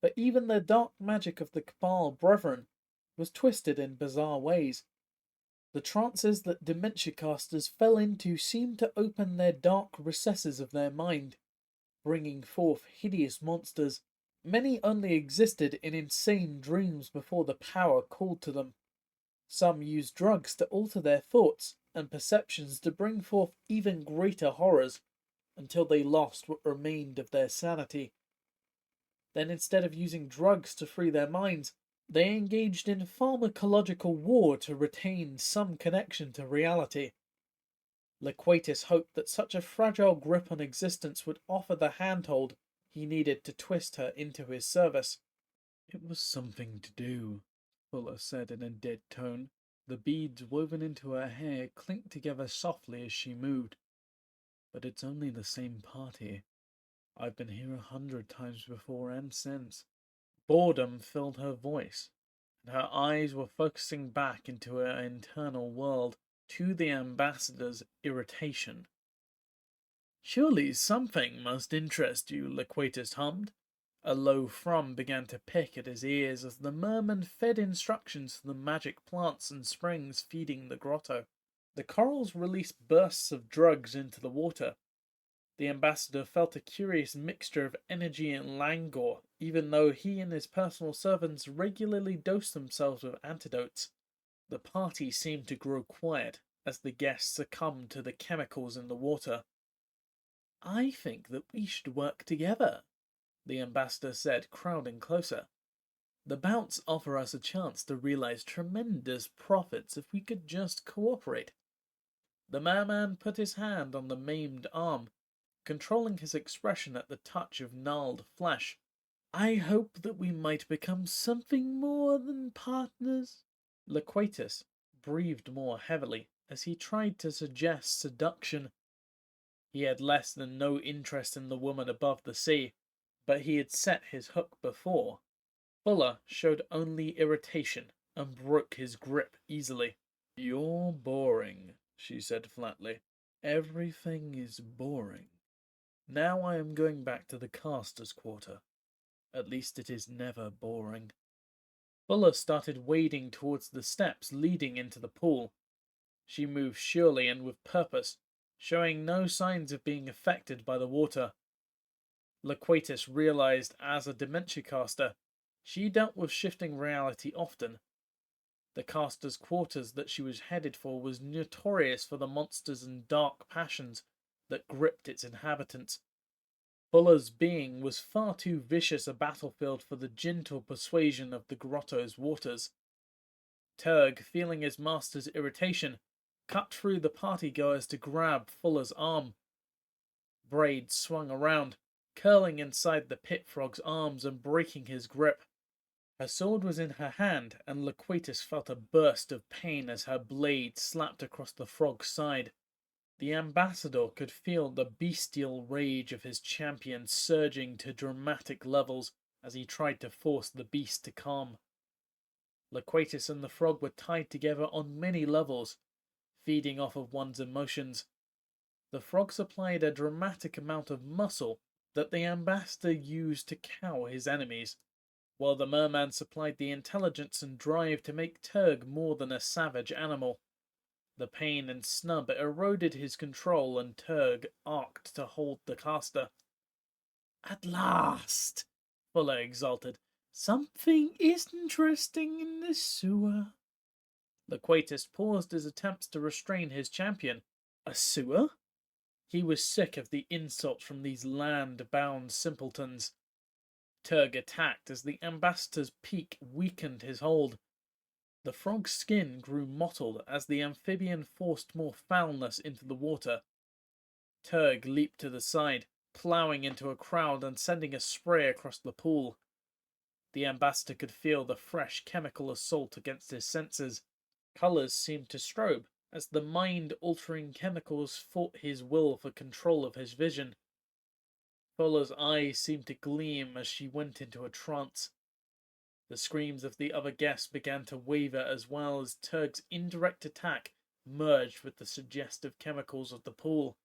S1: But even the dark magic of the Cabal Brethren was twisted in bizarre ways. The trances that dementia casters fell into seemed to open their dark recesses of their mind, bringing forth hideous monsters. Many only existed in insane dreams before the power called to them. Some used drugs to alter their thoughts and perceptions to bring forth even greater horrors, until they lost what remained of their sanity. Then, instead of using drugs to free their minds, they engaged in pharmacological war to retain some connection to reality. Loquatus hoped that such a fragile grip on existence would offer the handhold he needed to twist her into his service.
S2: "It was something to do," Fuller said in a dead tone. The beads woven into her hair clinked together softly as she moved. "But it's only the same party. I've been here 100 times before and since."
S1: Boredom filled her voice, and her eyes were focusing back into her internal world, to the ambassador's irritation. "Surely something must interest you," Loquatus hummed. A low thrum began to pick at his ears as the merman fed instructions to the magic plants and springs feeding the grotto. The corals released bursts of drugs into the water. The ambassador felt a curious mixture of energy and languor, even though he and his personal servants regularly dosed themselves with antidotes. The party seemed to grow quiet as the guests succumbed to the chemicals in the water. "I think that we should work together," the ambassador said, crowding closer. "The bouts offer us a chance to realize tremendous profits if we could just cooperate." The merman put his hand on the maimed arm, controlling his expression at the touch of gnarled flesh. "I hope that we might become something more than partners." Loquatus breathed more heavily as he tried to suggest seduction. He had less than no interest in the woman above the sea, but he had set his hook before. Fuller showed only irritation and broke his grip easily. "You're boring," she said flatly. "Everything is boring. Now I am going back to the caster's quarter. At least it is never boring." Fuller started wading towards the steps leading into the pool. She moved surely and with purpose, showing no signs of being affected by the water. Loquatus realized as a dementia caster, she dealt with shifting reality often. The caster's quarters that she was headed for was notorious for the monsters and dark passions that gripped its inhabitants. Fuller's being was far too vicious a battlefield for the gentle persuasion of the grotto's waters. Turg, feeling his master's irritation, cut through the partygoers to grab Fuller's arm. Braid swung around, curling inside the pit frog's arms and breaking his grip. Her sword was in her hand, and Loquatus felt a burst of pain as her blade slapped across the frog's side. The ambassador could feel the bestial rage of his champion surging to dramatic levels as he tried to force the beast to calm. Loquatus and the frog were tied together on many levels, feeding off of one's emotions. The frog supplied a dramatic amount of muscle that the ambassador used to cow his enemies, while the merman supplied the intelligence and drive to make Turg more than a savage animal. The pain and snub eroded his control, and Turg arced to hold the caster. "At last," Fuller exulted. "Something interesting in this sewer." Loquatus paused his attempts to restrain his champion. A sewer? He was sick of the insults from these land-bound simpletons. Turg attacked as the ambassador's peak weakened his hold.
S2: The frog's skin grew mottled as the amphibian forced more foulness into the water. Turg leaped to the side, ploughing into a crowd and sending a spray across the pool. The ambassador could feel the fresh chemical assault against his senses. Colours seemed to strobe as the mind-altering chemicals fought his will for control of his vision. Fola's eyes seemed to gleam as she went into a trance. The screams of the other guests began to waver as well as Turg's indirect attack merged with the suggestive chemicals of the pool.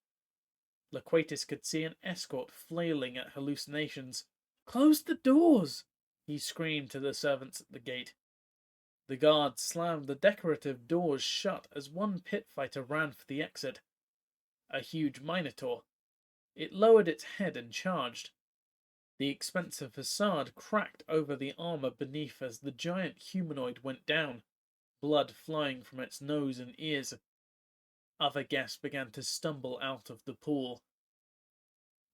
S2: Loquatus could see an escort flailing at hallucinations. "Close the doors!" he screamed to the servants at the gate. The guards slammed the decorative doors shut as one pit fighter ran for the exit. A huge minotaur. It lowered its head and charged. The expensive facade cracked over the armor beneath as the giant humanoid went down, blood flying from its nose and ears. Other guests began to stumble out of the pool.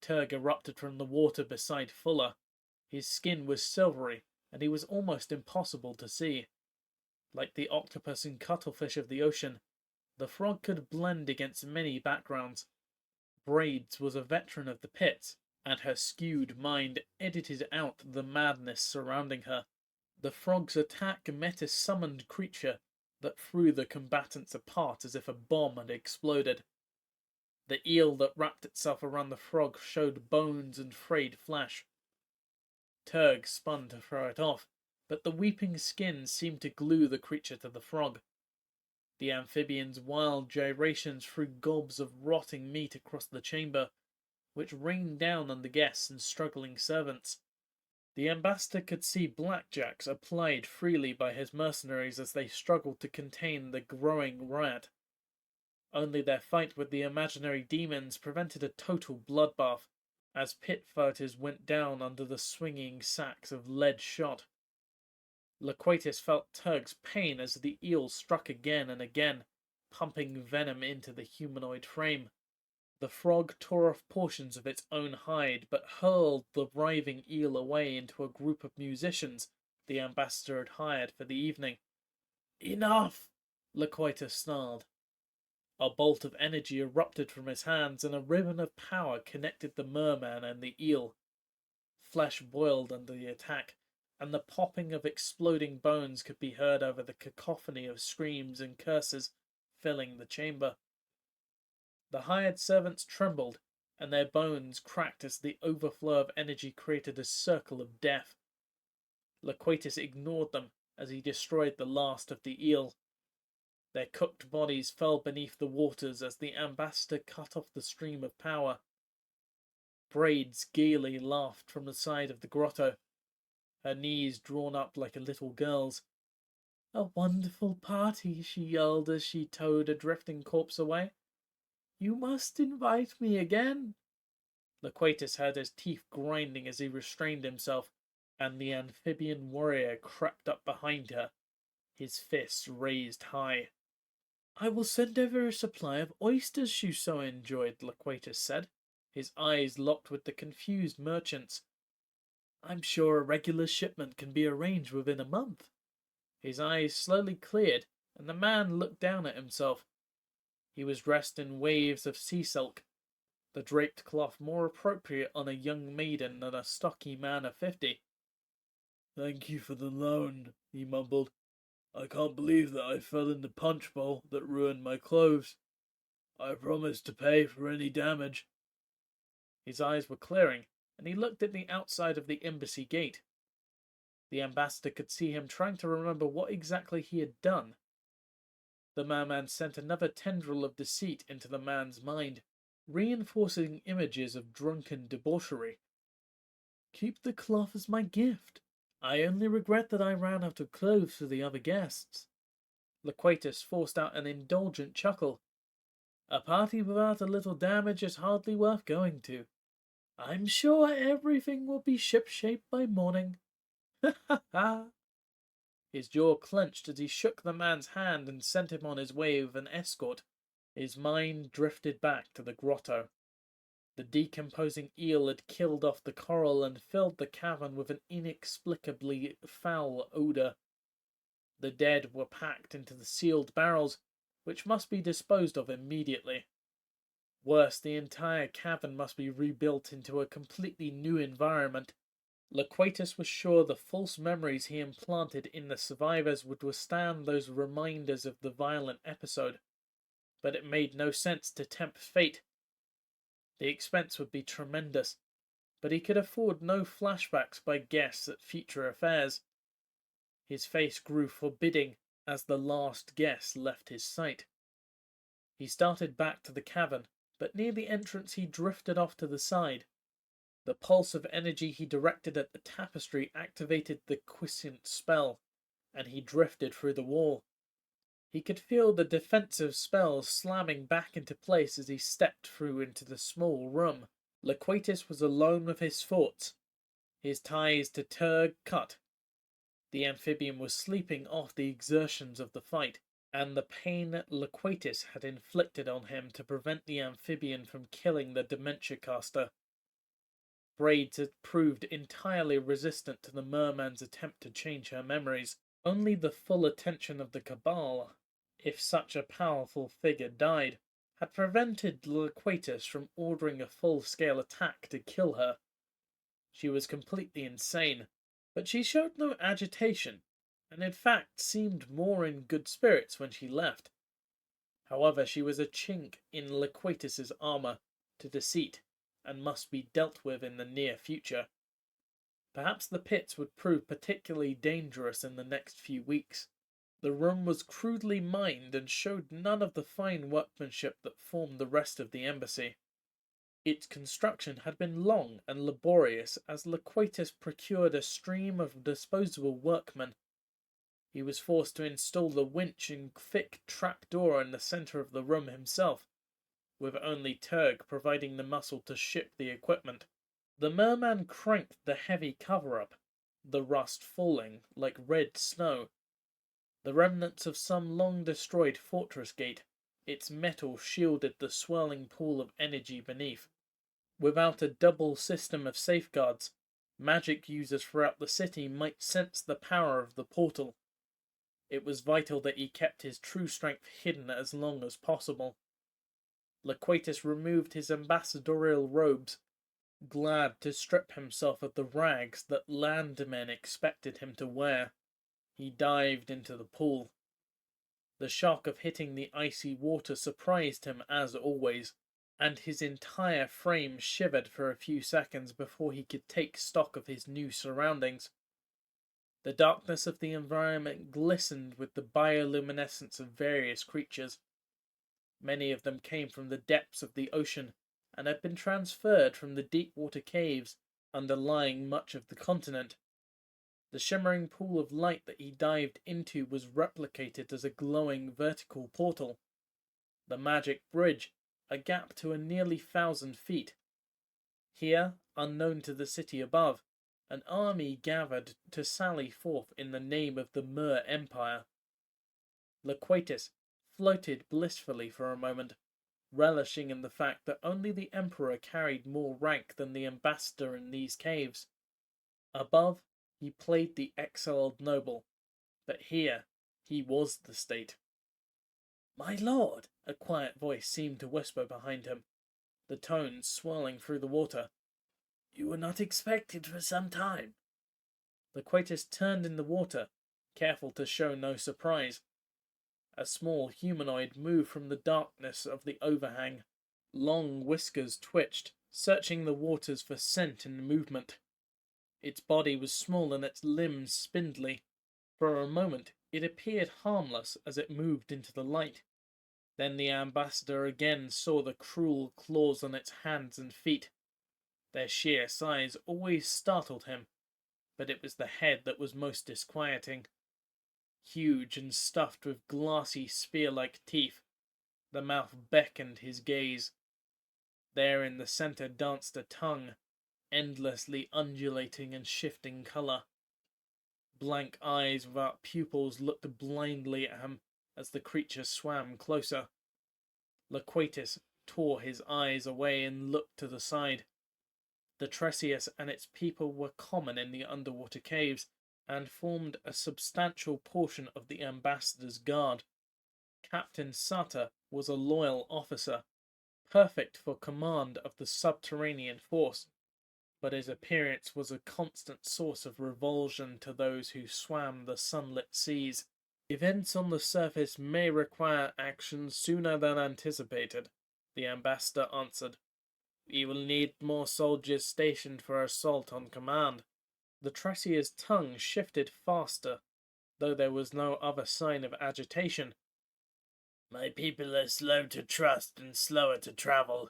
S2: Turg erupted from the water beside Fuller. His skin was silvery, and he was almost impossible to see. Like the octopus and cuttlefish of the ocean, the frog could blend against many backgrounds. Braids was a veteran of the pits, and her skewed mind edited out the madness surrounding her. The frog's attack met a summoned creature that threw the combatants apart as if a bomb had exploded. The eel that wrapped itself around the frog showed bones and frayed flesh. Turg spun to throw it off, but the weeping skin seemed to glue the creature to the frog. The amphibian's wild gyrations threw gobs of rotting meat across the chamber, which rained down on the guests and struggling servants. The ambassador could see blackjacks applied freely by his mercenaries as they struggled to contain the growing riot. Only their fight with the imaginary demons prevented a total bloodbath, as pit fighters went down under the swinging sacks of lead shot. Loquatus felt Turg's pain as the eel struck again and again, pumping venom into the humanoid frame. The frog tore off portions of its own hide, but hurled the writhing eel away into a group of musicians the ambassador had hired for the evening. "Enough!" Loquatus snarled. A bolt of energy erupted from his hands, and a ribbon of power connected the merman and the eel. Flesh boiled under the attack, and the popping of exploding bones could be heard over the cacophony of screams and curses filling the chamber. The hired servants trembled, and their bones cracked as the overflow of energy created a circle of death. Loquatus ignored them as he destroyed the last of the eel. Their cooked bodies fell beneath the waters as the ambassador cut off the stream of power. Braids gaily laughed from the side of the grotto, her knees drawn up like a little girl's. "A wonderful party," she yelled as she towed a drifting corpse away. "You must invite me again." Loquatus heard his teeth grinding as he restrained himself, and the amphibian warrior crept up behind her, his fists raised high. "I will send over a supply of oysters you so enjoyed," Loquatus said, his eyes locked with the confused merchants. "I'm sure a regular shipment can be arranged within a month." His eyes slowly cleared, and the man looked down at himself. He was dressed in waves of sea silk, the draped cloth more appropriate on a young maiden than a stocky man of 50. "Thank you for the loan," he mumbled. "I can't believe that I fell in the punch bowl that ruined my clothes. I promised to pay for any damage." His eyes were clearing, and he looked at the outside of the embassy gate. The ambassador could see him trying to remember what exactly he had done. The merman sent another tendril of deceit into the man's mind, reinforcing images of drunken debauchery. "Keep the cloth as my gift. I only regret that I ran out of clothes for the other guests." Loquatus forced out an indulgent chuckle. "A party without a little damage is hardly worth going to. I'm sure everything will be shipshape by morning." "Ha ha ha!" His jaw clenched as he shook the man's hand and sent him on his way with an escort. His mind drifted back to the grotto. The decomposing eel had killed off the coral and filled the cavern with an inexplicably foul odour. The dead were packed into the sealed barrels, which must be disposed of immediately. Worse, the entire cavern must be rebuilt into a completely new environment. Loquatus was sure the false memories he implanted in the survivors would withstand those reminders of the violent episode, but it made no sense to tempt fate. The expense would be tremendous, but he could afford no flashbacks by guests at future affairs. His face grew forbidding as the last guest left his sight. He started back to the cavern, but near the entrance he drifted off to the side. The pulse of energy he directed at the tapestry activated the quiescent spell, and he drifted through the wall. He could feel the defensive spells slamming back into place as he stepped through into the small room. Loquatus was alone with his thoughts. His ties to Turg cut. The amphibian was sleeping off the exertions of the fight, and the pain Loquatus had inflicted on him to prevent the amphibian from killing the dementia caster. Braids had proved entirely resistant to the merman's attempt to change her memories. Only the full attention of the Cabal, if such a powerful figure died, had prevented Loquatus from ordering a full-scale attack to kill her. She was completely insane, but she showed no agitation, and in fact seemed more in good spirits when she left. However, she was a chink in Loquatus's armor to deceit, and must be dealt with in the near future. Perhaps the pits would prove particularly dangerous in the next few weeks. The room was crudely mined and showed none of the fine workmanship that formed the rest of the embassy. Its construction had been long and laborious as Loquatus procured a stream of disposable workmen. He was forced to install the winch and thick trapdoor in the centre of the room himself, with only Turg providing the muscle to ship the equipment. The merman cranked the heavy cover-up, the rust falling like red snow. The remnants of some long-destroyed fortress gate, its metal shielded the swirling pool of energy beneath. Without a double system of safeguards, magic users throughout the city might sense the power of the portal. It was vital that he kept his true strength hidden as long as possible. Loquatus removed his ambassadorial robes, glad to strip himself of the rags that landmen expected him to wear. He dived into the pool. The shock of hitting the icy water surprised him as always, and his entire frame shivered for a few seconds before he could take stock of his new surroundings. The darkness of the environment glistened with the bioluminescence of various creatures. Many of them came from the depths of the ocean, and had been transferred from the deep-water caves underlying much of the continent. The shimmering pool of light that he dived into was replicated as a glowing vertical portal. The magic bridge, a gap to a nearly 1,000 feet. Here, unknown to the city above, an army gathered to sally forth in the name of the Mer Empire. Loquatus floated blissfully for a moment, relishing in the fact that only the Emperor carried more rank than the ambassador in these caves. Above, he played the exiled noble, but here he was the state. "My lord," a quiet voice seemed to whisper behind him, the tones swirling through the water. "You were not expected for some time." Loquatus turned in the water, careful to show no surprise. A small humanoid moved from the darkness of the overhang. Long whiskers twitched, searching the waters for scent and movement. Its body was small and its limbs spindly. For a moment it appeared harmless as it moved into the light. Then the ambassador again saw the cruel claws on its hands and feet. Their sheer size always startled him, but it was the head that was most disquieting. Huge and stuffed with glassy spear-like teeth, the mouth beckoned his gaze. There in the center danced a tongue, endlessly undulating and shifting color. Blank eyes without pupils looked blindly at him as the creature swam closer. Loquatus tore his eyes away and looked to the side. The Tresius and its people were common in the underwater caves, and formed a substantial portion of the ambassador's guard. Captain Sata was a loyal officer, perfect for command of the subterranean force, but his appearance was a constant source of revulsion to those who swam the sunlit seas. Events on the surface may require action sooner than anticipated, the ambassador answered. We will need more soldiers stationed for assault on command. The Tressier's tongue shifted faster, though there was no other sign of agitation. My people are slow to trust and slower to travel.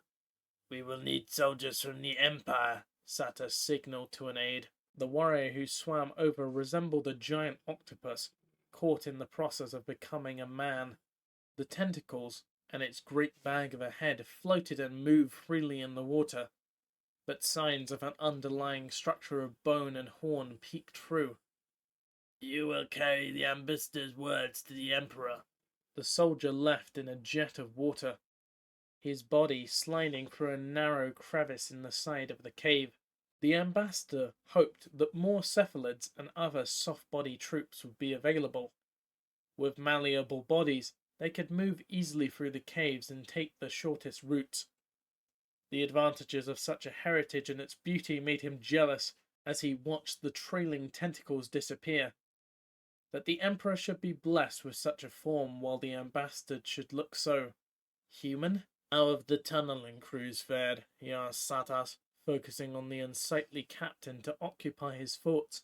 S2: We will need soldiers from the Empire, Sata signaled to an aide. The warrior who swam over resembled a giant octopus, caught in the process of becoming a man. The tentacles and its great bag of a head floated and moved freely in the water, but signs of an underlying structure of bone and horn peeked through. You will carry the ambassador's words to the Emperor. The soldier left in a jet of water, his body sliding through a narrow crevice in the side of the cave. The ambassador hoped that more cephalids and other soft-body troops would be available. With malleable bodies, they could move easily through the caves and take the shortest routes. The advantages of such a heritage and its beauty made him jealous as he watched the trailing tentacles disappear. That the Emperor should be blessed with such a form while the ambassador should look so human? How have the tunneling crews fared? He asked Satas, focusing on the unsightly captain to occupy his thoughts.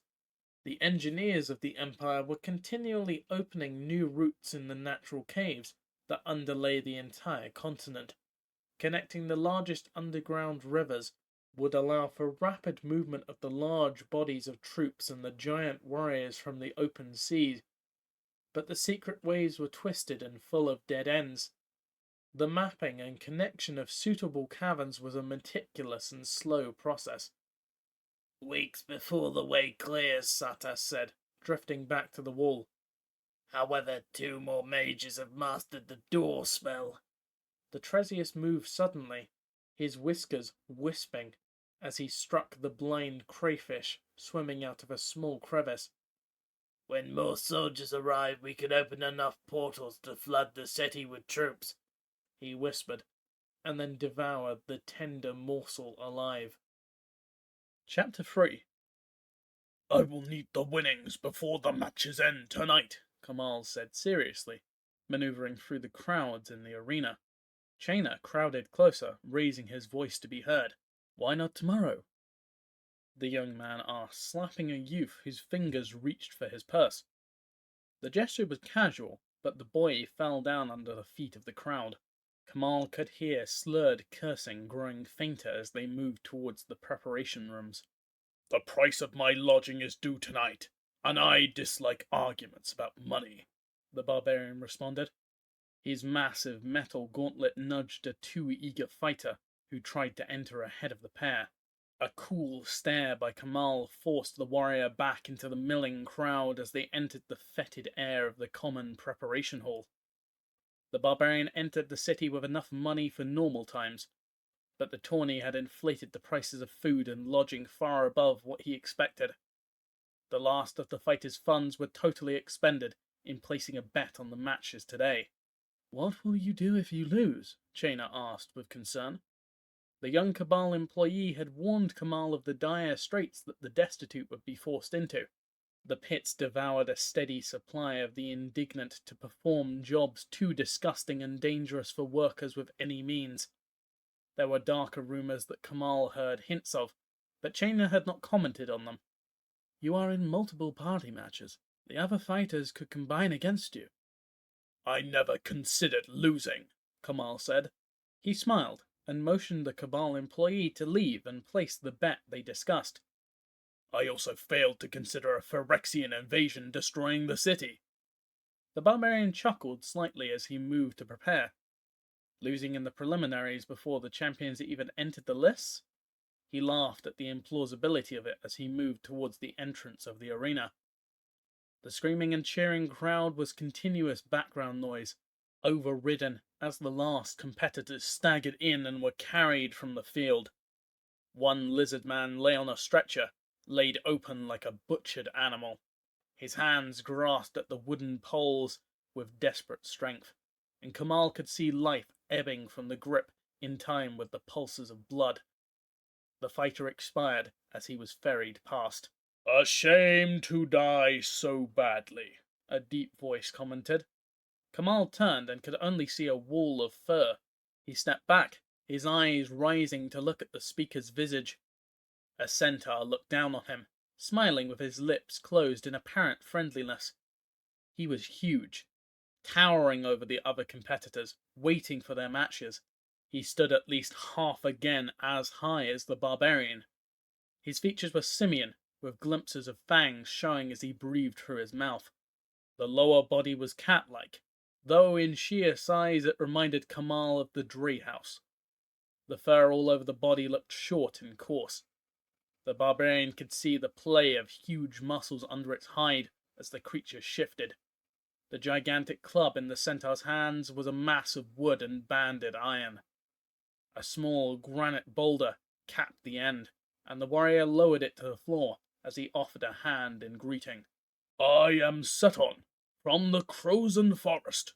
S2: The engineers of the Empire were continually opening new routes in the natural caves that underlay the entire continent. Connecting the largest underground rivers would allow for rapid movement of the large bodies of troops and the giant warriors from the open seas. But the secret ways were twisted and full of dead ends. The mapping and connection of suitable caverns was a meticulous and slow process. Weeks before the way clears, Satas said, drifting back to the wall. However, 2 more mages have mastered the door spell. The Tresius moved suddenly, his whiskers wisping, as he struck the blind crayfish swimming out of a small crevice. When more soldiers arrive, we can open enough portals to flood the city with troops, he whispered, and then devoured the tender morsel alive. Chapter 3. I will need the winnings before the matches end tonight, Kamal said seriously, maneuvering through the crowds in the arena. Chaina crowded closer, raising his voice to be heard. Why not tomorrow? The young man asked, slapping a youth whose fingers reached for his purse. The gesture was casual, but the boy fell down under the feet of the crowd. Kamal could hear slurred cursing growing fainter as they moved towards the preparation rooms. The price of my lodging is due tonight, and I dislike arguments about money, the barbarian responded. His massive metal gauntlet nudged a too-eager fighter who tried to enter ahead of the pair. A cool stare by Kamal forced the warrior back into the milling crowd as they entered the fetid air of the common preparation hall. The barbarian entered the city with enough money for normal times, but the tourney had inflated the prices of food and lodging far above what he expected. The last of the fighter's funds were totally expended in placing a bet on the matches today. What will you do if you lose? Chaina asked with concern. The young Cabal employee had warned Kamal of the dire straits that the destitute would be forced into. The pits devoured a steady supply of the indignant to perform jobs too disgusting and dangerous for workers with any means. There were darker rumors that Kamal heard hints of, but Chaina had not commented on them. You are in multiple party matches. The other fighters could combine against you. I never considered losing, Kamal said. He smiled and motioned the Cabal employee to leave and place the bet they discussed. I also failed to consider a Phyrexian invasion destroying the city. The barbarian chuckled slightly as he moved to prepare. Losing in the preliminaries before the champions even entered the lists? He laughed at the implausibility of it as he moved towards the entrance of the arena. The screaming and cheering crowd was continuous background noise, overridden as the last competitors staggered in and were carried from the field. One lizard man lay on a stretcher, laid open like a butchered animal. His hands grasped at the wooden poles with desperate strength, and Kamal could see life ebbing from the grip in time with the pulses of blood. The fighter expired as he was ferried past. "A shame to die so badly," a deep voice commented. Kamal turned and could only see a wall of fur. He stepped back, his eyes rising to look at the speaker's visage. A centaur looked down on him, smiling with his lips closed in apparent friendliness. He was huge, towering over the other competitors, waiting for their matches. He stood at least half again as high as the barbarian. His features were simian, with glimpses of fangs showing as he breathed through his mouth. The lower body was cat-like, though in sheer size it reminded Kamal of the Dree House. The fur all over the body looked short and coarse. The barbarian could see the play of huge muscles under its hide as the creature shifted. The gigantic club in the centaur's hands was a mass of wood and banded iron. A small granite boulder capped the end, and the warrior lowered it to the floor as he offered a hand in greeting. "I am Seton, from the Crozen Forest."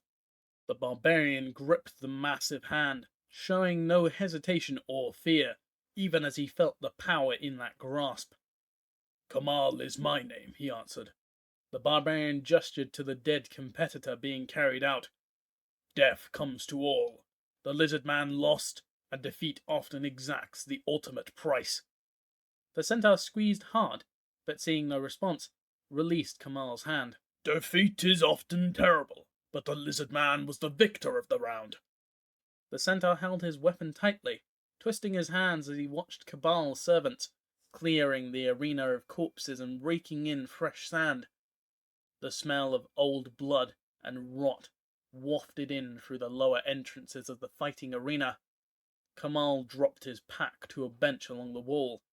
S2: The barbarian gripped the massive hand, showing no hesitation or fear, even as he felt the power in that grasp. "Kamal is my name," he answered. The barbarian gestured to the dead competitor being carried out. "Death comes to all. The lizard man lost, and defeat often exacts the ultimate price." The centaur squeezed hard, but seeing no response, released Kamal's hand. "Defeat is often terrible, but the lizard man was the victor of the round." The centaur held his weapon tightly, twisting his hands as he watched Kabal's servants, clearing the arena of corpses and raking in fresh sand. The smell of old blood and rot wafted in through the lower entrances of the fighting arena. Kamal dropped his pack to a bench along the wall.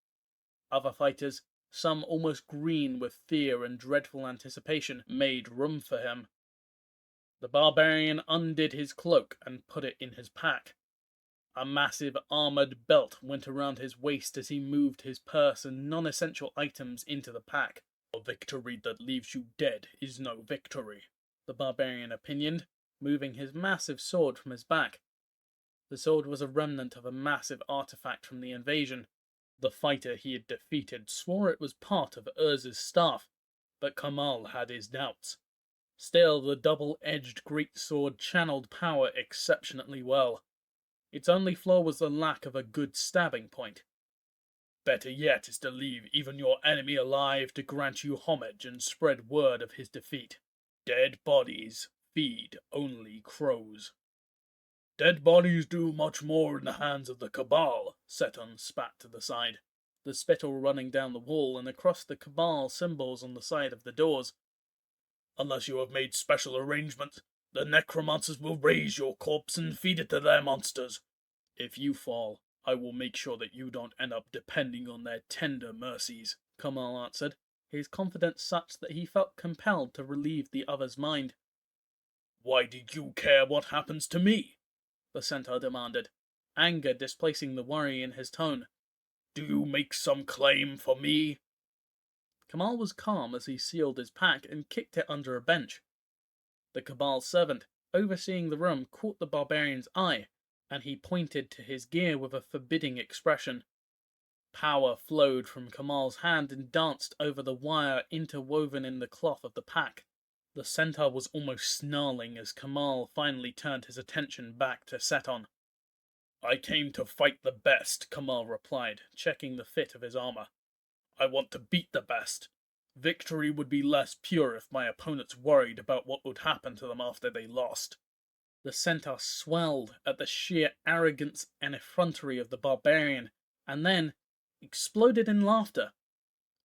S2: Other fighters, some almost green with fear and dreadful anticipation, made room for him. The barbarian undid his cloak and put it in his pack. A massive armored belt went around his waist as he moved his purse and non-essential items into the pack. "A victory that leaves you dead is no victory," the barbarian opinioned, moving his massive sword from his back. The sword was a remnant of a massive artifact from the invasion. The fighter he had defeated swore it was part of Urza's staff, but Kamal had his doubts. Still, the double-edged great sword channeled power exceptionally well. Its only flaw was the lack of a good stabbing point. "Better yet is to leave even your enemy alive to grant you homage and spread word of his defeat. Dead bodies feed only crows." "Dead bodies do much more in the hands of the Cabal," Seton spat to the side, the spittle running down the wall and across the Cabal symbols on the side of the doors. "Unless you have made special arrangements, the necromancers will raise your corpse and feed it to their monsters. If you fall, I will make sure that you don't end up depending on their tender mercies," Kamal answered, his confidence such that he felt compelled to relieve the other's mind. "Why do you care what happens to me?" the centaur demanded, anger displacing the worry in his tone. "Do you make some claim for me?" Kamal was calm as he sealed his pack and kicked it under a bench. The Cabal's servant, overseeing the room, caught the barbarian's eye, and he pointed to his gear with a forbidding expression. Power flowed from Kamal's hand and danced over the wire interwoven in the cloth of the pack. The centaur was almost snarling as Kamal finally turned his attention back to Seton. "I came to fight the best," Kamal replied, checking the fit of his armor. "I want to beat the best. Victory would be less pure if my opponents worried about what would happen to them after they lost." The centaur swelled at the sheer arrogance and effrontery of the barbarian, and then exploded in laughter.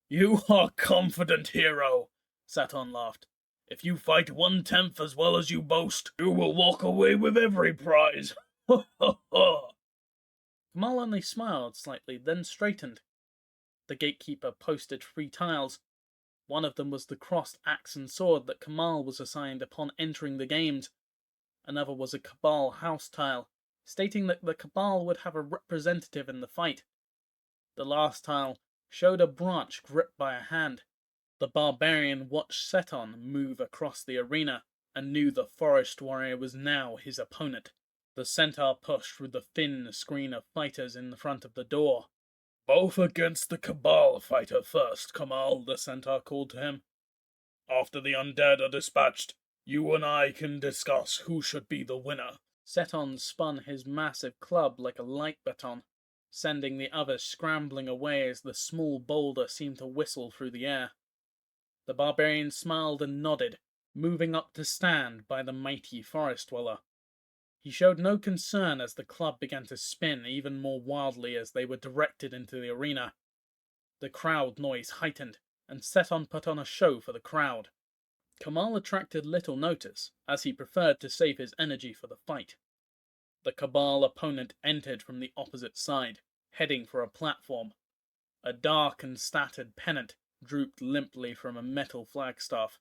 S2: "You are confident, hero," Seton laughed. "If you fight 1/10 as well as you boast, you will walk away with every prize. Ha ha ha!" Kamal only smiled slightly, then straightened. The gatekeeper posted 3 tiles. One of them was the crossed axe and sword that Kamal was assigned upon entering the games. Another was a Cabal house tile, stating that the Cabal would have a representative in the fight. The last tile showed a branch gripped by a hand. The barbarian watched Seton move across the arena, and knew the forest warrior was now his opponent. The centaur pushed through the thin screen of fighters in the front of the door. "Both against the Cabal fighter first, Kamal," the centaur called to him. "After the undead are dispatched, you and I can discuss who should be the winner." Seton spun his massive club like a light baton, sending the others scrambling away as the small boulder seemed to whistle through the air. The barbarian smiled and nodded, moving up to stand by the mighty forest dweller. He showed no concern as the club began to spin even more wildly as they were directed into the arena. The crowd noise heightened, and Seton put on a show for the crowd. Kamal attracted little notice, as he preferred to save his energy for the fight. The Cabal opponent entered from the opposite side, heading for a platform. A dark and stattered pennant drooped limply from a metal flagstaff.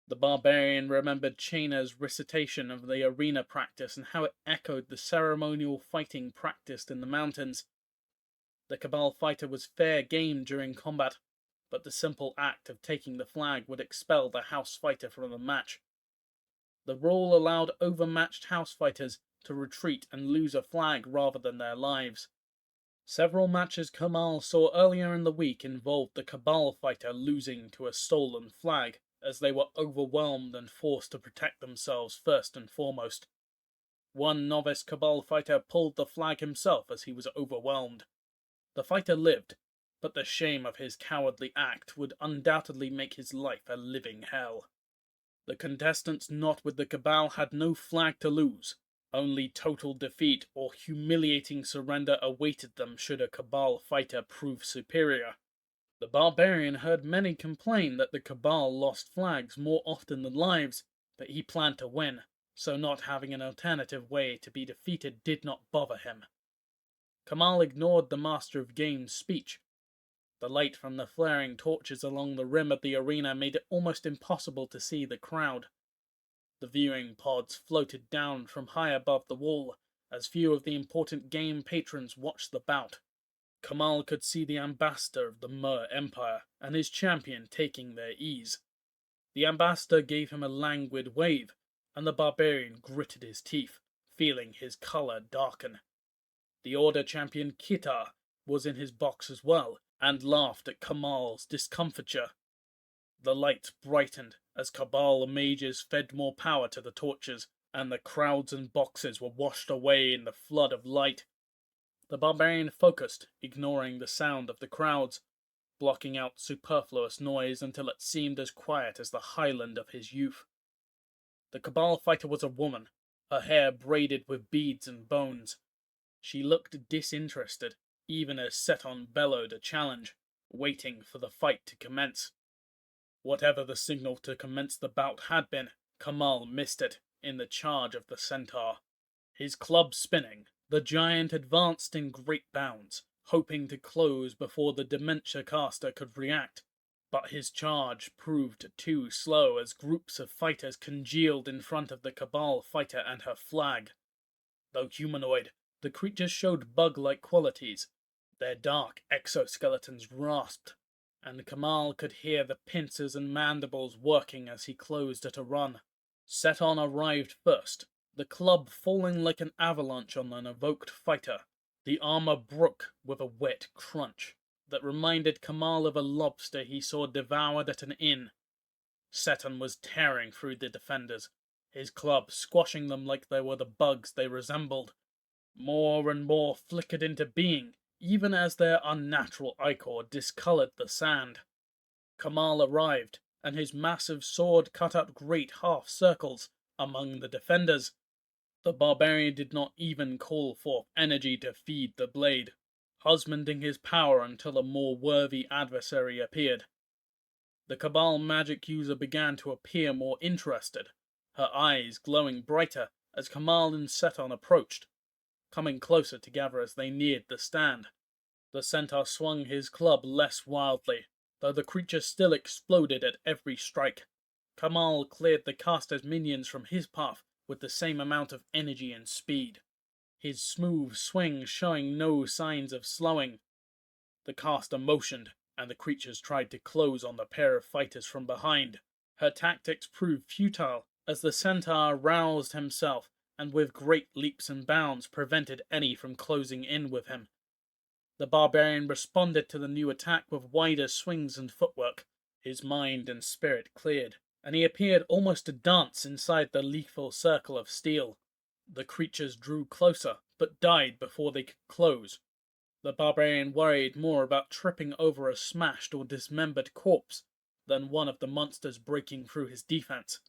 S2: The barbarian remembered Chaina's recitation of the arena practice and how it echoed the ceremonial fighting practiced in the mountains. The Cabal fighter was fair game during combat, but the simple act of taking the flag would expel the house fighter from the match. The rule allowed overmatched house fighters to retreat and lose a flag rather than their lives. Several matches Kamal saw earlier in the week involved the Cabal fighter losing to a stolen flag, as they were overwhelmed and forced to protect themselves first and foremost. One novice Cabal fighter pulled the flag himself as he was overwhelmed. The fighter lived, but the shame of his cowardly act would undoubtedly make his life a living hell. The contestants not with the Cabal had no flag to lose. Only total defeat or humiliating surrender awaited them should a Cabal fighter prove superior. The barbarian heard many complain that the Cabal lost flags more often than lives, but he planned to win, so not having an alternative way to be defeated did not bother him. Kamal ignored the Master of Games' speech. The light from the flaring torches along the rim of the arena made it almost impossible to see the crowd. The viewing pods floated down from high above the wall, as few of the important game patrons watched the bout. Kamal could see the ambassador of the Mer Empire and his champion taking their ease. The ambassador gave him a languid wave, and the barbarian gritted his teeth, feeling his color darken. The Order champion Kitar was in his box as well, and laughed at Kamal's discomfiture. The lights brightened as Cabal mages fed more power to the torches, and the crowds and boxes were washed away in the flood of light. The barbarian focused, ignoring the sound of the crowds, blocking out superfluous noise until it seemed as quiet as the highland of his youth. The Cabal fighter was a woman, her hair braided with beads and bones. She looked disinterested, even as Seton bellowed a challenge, waiting for the fight to commence. Whatever the signal to commence the bout had been, Kamal missed it in the charge of the centaur. His club spinning, the giant advanced in great bounds, hoping to close before the dementia caster could react. But his charge proved too slow as groups of fighters congealed in front of the Cabal fighter and her flag. Though humanoid, the creatures showed bug-like qualities. Their dark exoskeletons rasped, and Kamal could hear the pincers and mandibles working as he closed at a run. Seton arrived first, the club falling like an avalanche on an evoked fighter. The armor broke with a wet crunch that reminded Kamal of a lobster he saw devoured at an inn. Seton was tearing through the defenders, his club squashing them like they were the bugs they resembled. More and more flickered into being, even as their unnatural ichor discolored the sand. Kamal arrived, and his massive sword cut out great half circles among the defenders. The barbarian did not even call forth energy to feed the blade, husbanding his power until a more worthy adversary appeared. The Cabal magic user began to appear more interested, her eyes glowing brighter as Kamal and Seton approached, coming closer together as they neared the stand. The centaur swung his club less wildly, though the creature still exploded at every strike. Kamal cleared the caster's minions from his path with the same amount of energy and speed, his smooth swing showing no signs of slowing. The caster motioned, and the creatures tried to close on the pair of fighters from behind. Her tactics proved futile, as the centaur roused himself and with great leaps and bounds prevented any from closing in with him. The barbarian responded to the new attack with wider swings and footwork. His mind and spirit cleared, and he appeared almost to dance inside the lethal circle of steel. The creatures drew closer, but died before they could close. The barbarian worried more about tripping over a smashed or dismembered corpse than one of the monsters breaking through his defense.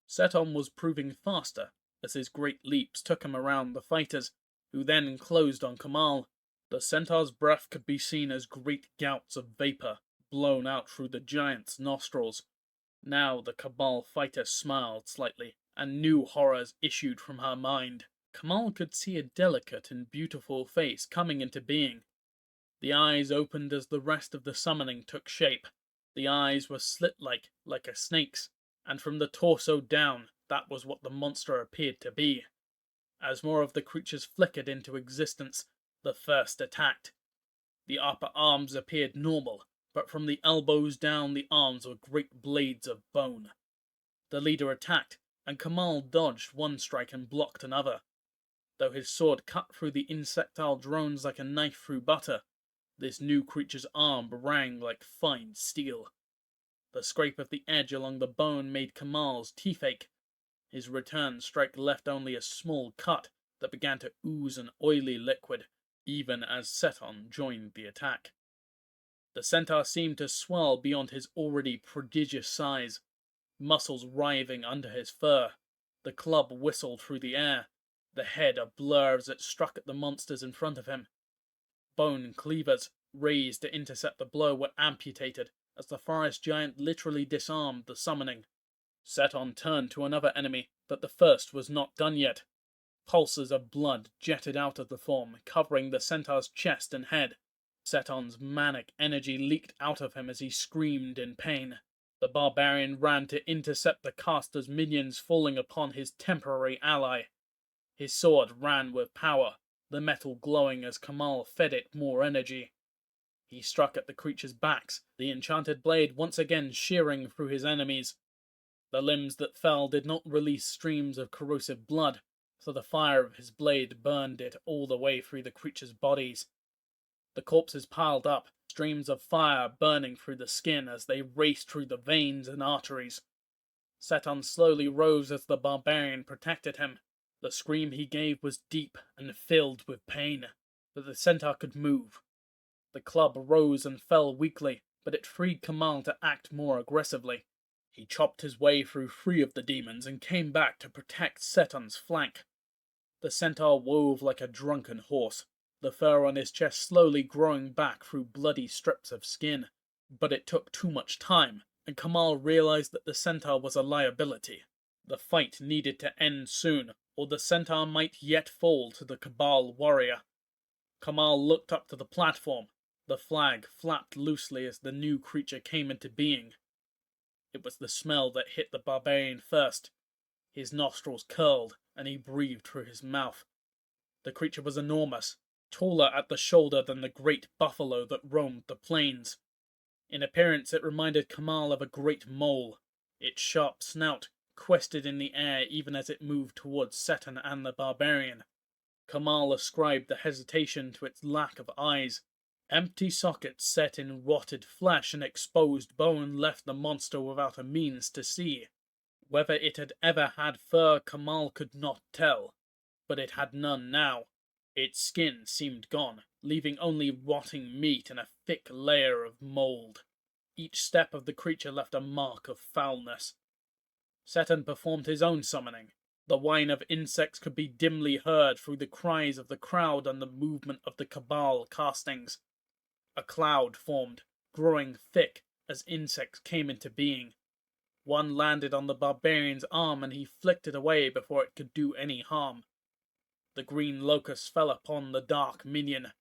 S2: Seton was proving faster, as his great leaps took him around the fighters, who then closed on Kamal. The centaur's breath could be seen as great gouts of vapor blown out through the giant's nostrils. Now the Cabal fighter smiled slightly, and new horrors issued from her mind. Kamal could see a delicate and beautiful face coming into being. The eyes opened as the rest of the summoning took shape. The eyes were slit-like, like a snake's, and from the torso down, that was what the monster appeared to be. As more of the creatures flickered into existence, the first attacked. The upper arms appeared normal, but from the elbows down the arms were great blades of bone. The leader attacked, and Kamal dodged one strike and blocked another. Though his sword cut through the insectile drones like a knife through butter, this new creature's arm rang like fine steel. The scrape of the edge along the bone made Kamal's teeth ache. His return strike left only a small cut that began to ooze an oily liquid, even as Seton joined the attack. The centaur seemed to swell beyond his already prodigious size, muscles writhing under his fur. The club whistled through the air, the head a blur as it struck at the monsters in front of him. Bone cleavers, raised to intercept the blow, were amputated as the forest giant literally disarmed the summoning. Seton turned to another enemy, but the first was not done yet. Pulses of blood jetted out of the form, covering the centaur's chest and head. Seton's manic energy leaked out of him as he screamed in pain. The barbarian ran to intercept the caster's minions falling upon his temporary ally. His sword ran with power, the metal glowing as Kamal fed it more energy. He struck at the creatures' backs, the enchanted blade once again shearing through his enemies. The limbs that fell did not release streams of corrosive blood, so the fire of his blade burned it all the way through the creatures' bodies. The corpses piled up, streams of fire burning through the skin as they raced through the veins and arteries. Seton slowly rose as the barbarian protected him. The scream he gave was deep and filled with pain, but the centaur could move. The club rose and fell weakly, but it freed Kamal to act more aggressively. He chopped his way through 3 of the demons and came back to protect Seton's flank. The centaur wove like a drunken horse, the fur on his chest slowly growing back through bloody strips of skin. But it took too much time, and Kamal realized that the centaur was a liability. The fight needed to end soon, or the centaur might yet fall to the Cabal warrior. Kamal looked up to the platform. The flag flapped loosely as the new creature came into being. It was the smell that hit the barbarian first. His nostrils curled, and he breathed through his mouth. The creature was enormous, taller at the shoulder than the great buffalo that roamed the plains. In appearance it reminded Kamal of a great mole. Its sharp snout quested in the air even as it moved towards Seton and the barbarian. Kamal ascribed the hesitation to its lack of eyes. Empty sockets set in rotted flesh and exposed bone left the monster without a means to see. Whether it had ever had fur, Kamal could not tell, but it had none now. Its skin seemed gone, leaving only rotting meat and a thick layer of mold. Each step of the creature left a mark of foulness. Seton performed his own summoning. The whine of insects could be dimly heard through the cries of the crowd and the movement of the Cabal castings. A cloud formed, growing thick as insects came into being. One landed on the barbarian's arm and he flicked it away before it could do any harm. The green locust fell upon the dark minion.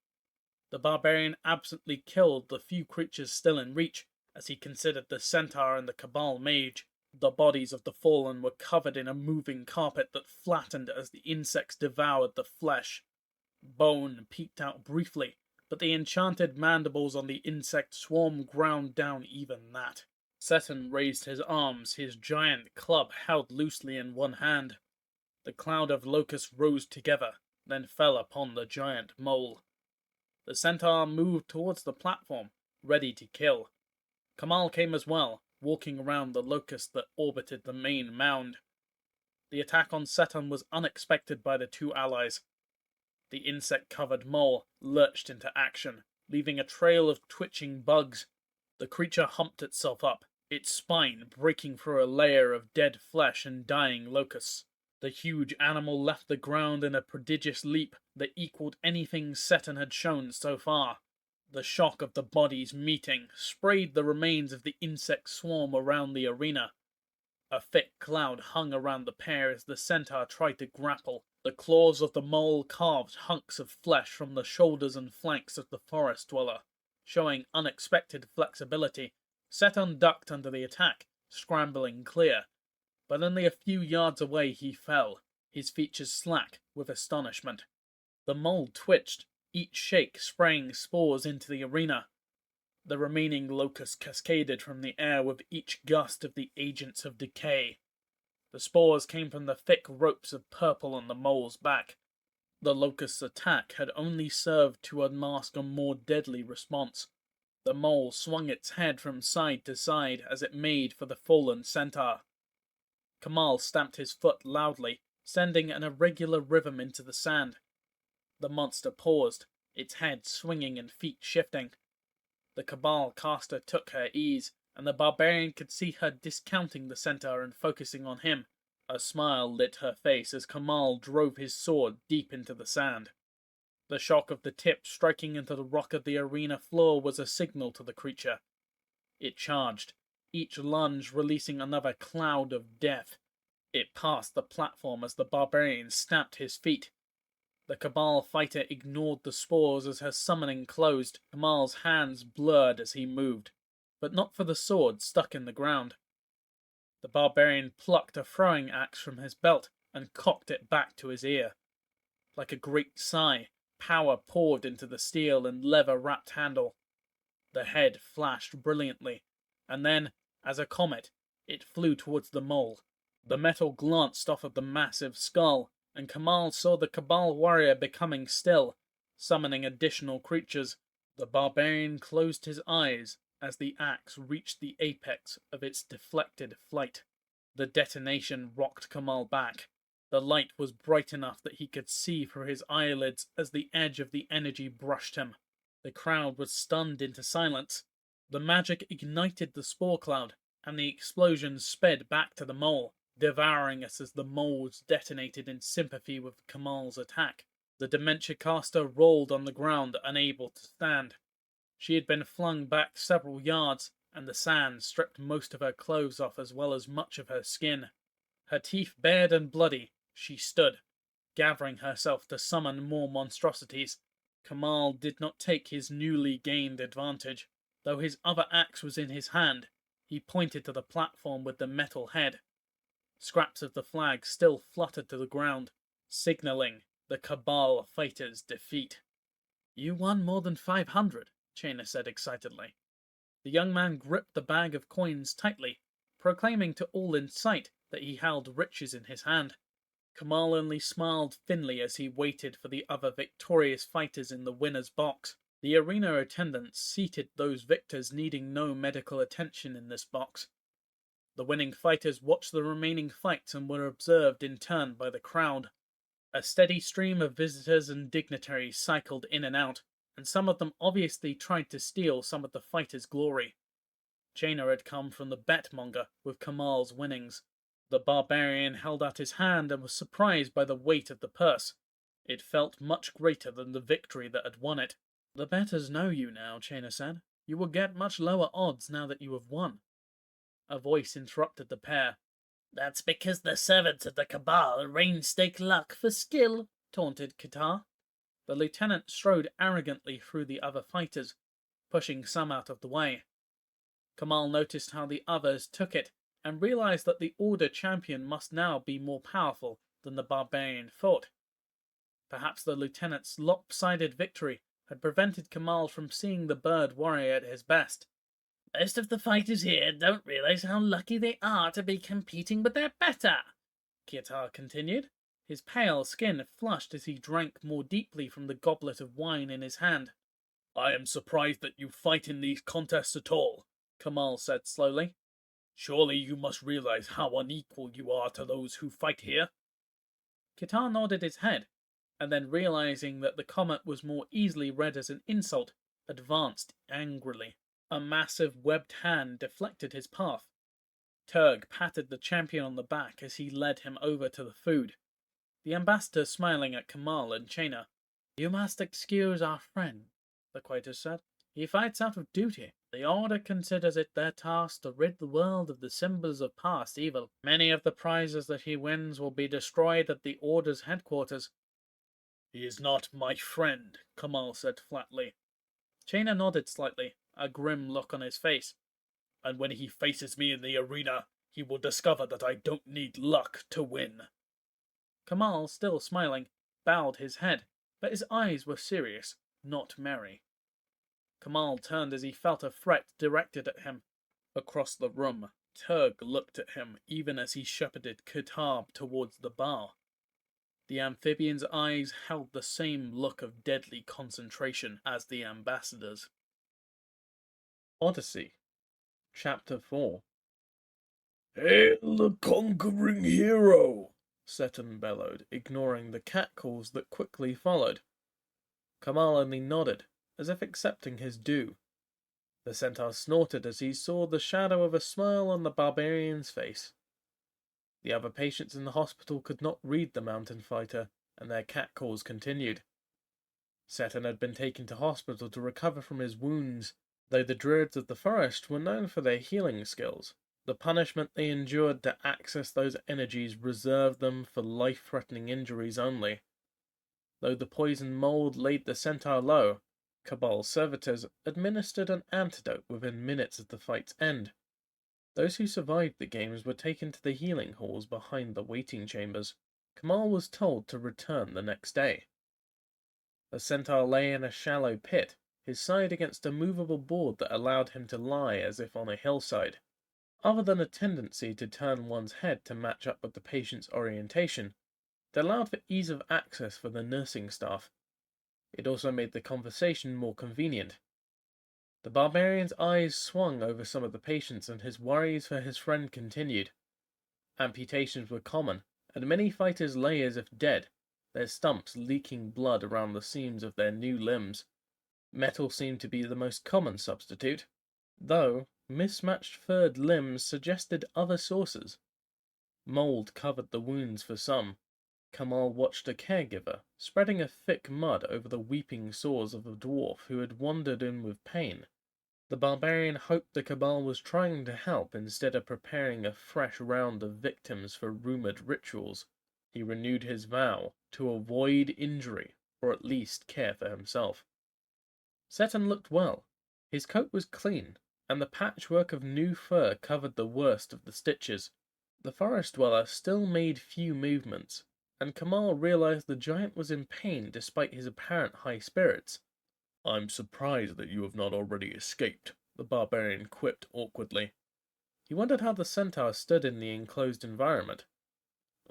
S2: The barbarian absently killed the few creatures still in reach as he considered the centaur and the Cabal mage. The bodies of the fallen were covered in a moving carpet that flattened as the insects devoured the flesh. Bone peeked out briefly, but the enchanted mandibles on the insect swarm ground down even that. Seton raised his arms, his giant club held loosely in one hand. The cloud of locusts rose together, then fell upon the giant mole. The centaur moved towards the platform, ready to kill. Kamal came as well, walking around the locust that orbited the main mound. The attack on Seton was unexpected by the two allies. The insect-covered mole lurched into action, leaving a trail of twitching bugs. The creature humped itself up, its spine breaking through a layer of dead flesh and dying locusts. The huge animal left the ground in a prodigious leap that equaled anything Seton had shown so far. The shock of the bodies meeting sprayed the remains of the insect swarm around the arena. A thick cloud hung around the pair as the centaur tried to grapple. The claws of the mole carved hunks of flesh from the shoulders and flanks of the forest dweller. Showing unexpected flexibility, Seton ducked under the attack, scrambling clear. But only a few yards away he fell, his features slack with astonishment. The mole twitched, each shake spraying spores into the arena. The remaining locusts cascaded from the air with each gust of the agents of decay. The spores came from the thick ropes of purple on the mole's back. The locust's attack had only served to unmask a more deadly response. The mole swung its head from side to side as it made for the fallen centaur. Kamal stamped his foot loudly, sending an irregular rhythm into the sand. The monster paused, its head swinging and feet shifting. The Cabal caster took her ease, and the barbarian could see her discounting the centaur and focusing on him. A smile lit her face as Kamal drove his sword deep into the sand. The shock of the tip striking into the rock of the arena floor was a signal to the creature. It charged, each lunge releasing another cloud of death. It passed the platform as the barbarian stamped his feet. The Cabal fighter ignored the spores as her summoning closed. Kamal's hands blurred as he moved, but not for the sword stuck in the ground. The barbarian plucked a throwing axe from his belt and cocked it back to his ear. Like a great sigh, power poured into the steel and leather-wrapped handle. The head flashed brilliantly, and then, as a comet, it flew towards the mole. The metal glanced off of the massive skull, and Kamal saw the Cabal warrior becoming still, summoning additional creatures. The barbarian closed his eyes as the axe reached the apex of its deflected flight. The detonation rocked Kamal back. The light was bright enough that he could see through his eyelids as the edge of the energy brushed him. The crowd was stunned into silence. The magic ignited the spore cloud, and the explosion sped back to the mole, devouring us as the moles detonated in sympathy with Kamal's attack. The dementia caster rolled on the ground, unable to stand. She had been flung back several yards, and the sand stripped most of her clothes off as well as much of her skin. Her teeth bared and bloody, she stood, gathering herself to summon more monstrosities. Kamal did not take his newly gained advantage. Though his other axe was in his hand, he pointed to the platform with the metal head. Scraps of the flag still fluttered to the ground, signaling the Cabal fighters' defeat. "You won more than 500, Chaina said excitedly. The young man gripped the bag of coins tightly, proclaiming to all in sight that he held riches in his hand. Kamal only smiled thinly as he waited for the other victorious fighters in the winner's box. The arena attendants seated those victors needing no medical attention in this box. The winning fighters watched the remaining fights and were observed in turn by the crowd. A steady stream of visitors and dignitaries cycled in and out, and some of them obviously tried to steal some of the fighters' glory. Chaina had come from the betmonger with Kamal's winnings. The barbarian held out his hand and was surprised by the weight of the purse. It felt much greater than the victory that had won it. "The betters know you now," Chaina said. "You will get much lower odds now that you have won." A voice interrupted the pair. "That's because the servants of the Cabal arrange stake luck for skill," taunted Katar. The lieutenant strode arrogantly through the other fighters, pushing some out of the way. Kamal noticed how the others took it, and realized that the Order champion must now be more powerful than the barbarian thought. Perhaps the lieutenant's lopsided victory had prevented Kamal from seeing the bird warrior at his best. Most of the fighters here don't realize how lucky they are to be competing with their better, Kitar continued, his pale skin flushed as he drank more deeply from the goblet of wine in his hand. I am surprised that you fight in these contests at all, Kamal said slowly. Surely you must realize how unequal you are to those who fight here. Kitar nodded his head, and then realizing that the comment was more easily read as an insult, advanced angrily. A massive webbed hand deflected his path. Turg patted the champion on the back as he led him over to the food. The ambassador smiling at Kamal and Chaina. You must excuse our friend, the Quater said. He fights out of duty. The Order considers it their task to rid the world of the symbols of past evil. Many of the prizes that he wins will be destroyed at the Order's headquarters. He is not my friend, Kamal said flatly. Chaina nodded slightly, a grim look on his face. And when he faces me in the arena, he will discover that I don't need luck to win. Kamal, still smiling, bowed his head, but his eyes were serious, not merry. Kamal turned as he felt a threat directed at him. Across the room, Turg looked at him even as he shepherded Kitab towards the bar. The amphibian's eyes held the same look of deadly concentration as the ambassador's.
S1: Odyssey, Chapter 4.
S2: Hail the conquering hero! Seton bellowed, ignoring the catcalls that quickly followed.
S1: Kamal only nodded, as if accepting his due. The centaur snorted as he saw the shadow of a smile on the barbarian's face. The other patients in the hospital could not read the mountain fighter, and their catcalls continued. Seton had been taken to hospital to recover from his wounds. Though the druids of the forest were known for their healing skills, the punishment they endured to access those energies reserved them for life-threatening injuries only. Though the poison mold laid the centaur low, Cabal's servitors administered an antidote within minutes of the fight's end. Those who survived the games were taken to the healing halls behind the waiting chambers. Kamal was told to return the next day. The centaur lay in a shallow pit, his side against a movable board that allowed him to lie as if on a hillside. Other than a tendency to turn one's head to match up with the patient's orientation, it allowed for ease of access for the nursing staff. It also made the conversation more convenient. The barbarian's eyes swung over some of the patients, and his worries for his friend continued. Amputations were common, and many fighters lay as if dead, their stumps leaking blood around the seams of their new limbs. Metal seemed to be the most common substitute, though mismatched furred limbs suggested other sources. Mold covered the wounds for some. Kamal watched a caregiver spreading a thick mud over the weeping sores of a dwarf who had wandered in with pain. The barbarian hoped the Cabal was trying to help instead of preparing a fresh round of victims for rumored rituals. He renewed his vow to avoid injury, or at least care for himself. Seton looked well. His coat was clean, and the patchwork of new fur covered the worst of the stitches. The forest dweller still made few movements, and Kamal realized the giant was in pain despite his apparent high spirits. I'm surprised that you have not already escaped, the barbarian quipped awkwardly. He wondered how the centaur stood in the enclosed environment.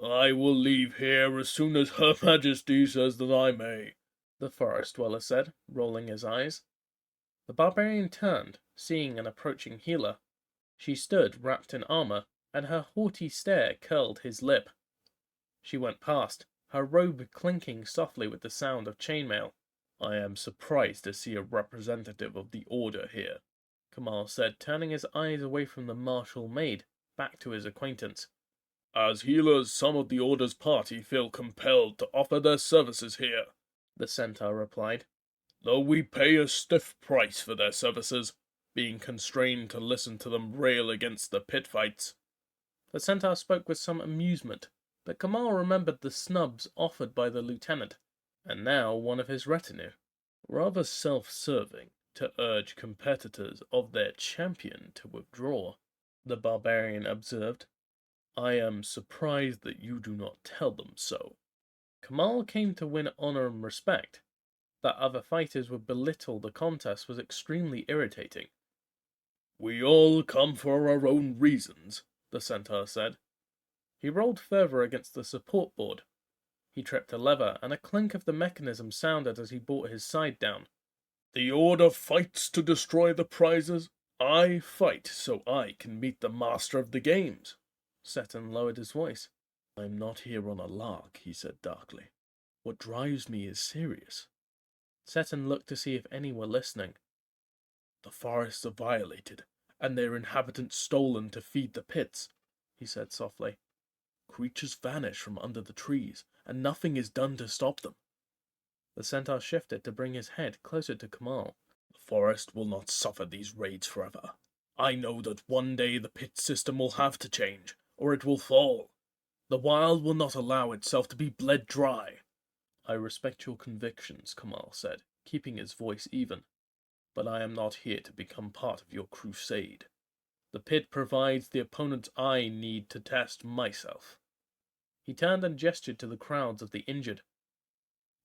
S1: I will leave here as soon as Her Majesty says that I may, the forest dweller said, rolling his eyes. The barbarian turned, seeing an approaching healer. She stood wrapped in armor, and her haughty stare curled his lip. She went past, her robe clinking softly with the sound of chainmail. I am surprised to see a representative of the Order here, Kamal said, turning his eyes away from the martial maid, back to his acquaintance. As healers, some of the Order's party feel compelled to offer their services here, the centaur replied, though we pay a stiff price for their services, being constrained to listen to them rail against the pit fights. The centaur spoke with some amusement, but Kamal remembered the snubs offered by the lieutenant, and now one of his retinue. Rather self-serving to urge competitors of their champion to withdraw, the barbarian observed. I am surprised that you do not tell them so. Kamal came to win honor and respect.
S2: that other fighters would belittle the contest was extremely irritating. "We all come for our own reasons," the centaur said. He rolled further against the support board. He tripped a lever, and a clink of the mechanism sounded as he brought his side down. "The Order fights to destroy the prizes. I fight so I can meet the master of the games." Seton lowered his voice. "I'm not here on a lark," he said darkly. "What drives me is serious." Seton looked to see if any were listening. "The forests are violated, and their inhabitants stolen to feed the pits," he said softly. "Creatures vanish from under the trees, and nothing is done to stop them." The centaur shifted to bring his head closer to Kamal. "The forest will not suffer these raids forever. I know that one day the pit system will have to change, or it will fall. The wild will not allow itself to be bled dry." "I respect your convictions," Kamal said, keeping his voice even. "But I am not here to become part of your crusade. The pit provides the opponents I need to test myself." He turned and gestured to the crowds of the injured.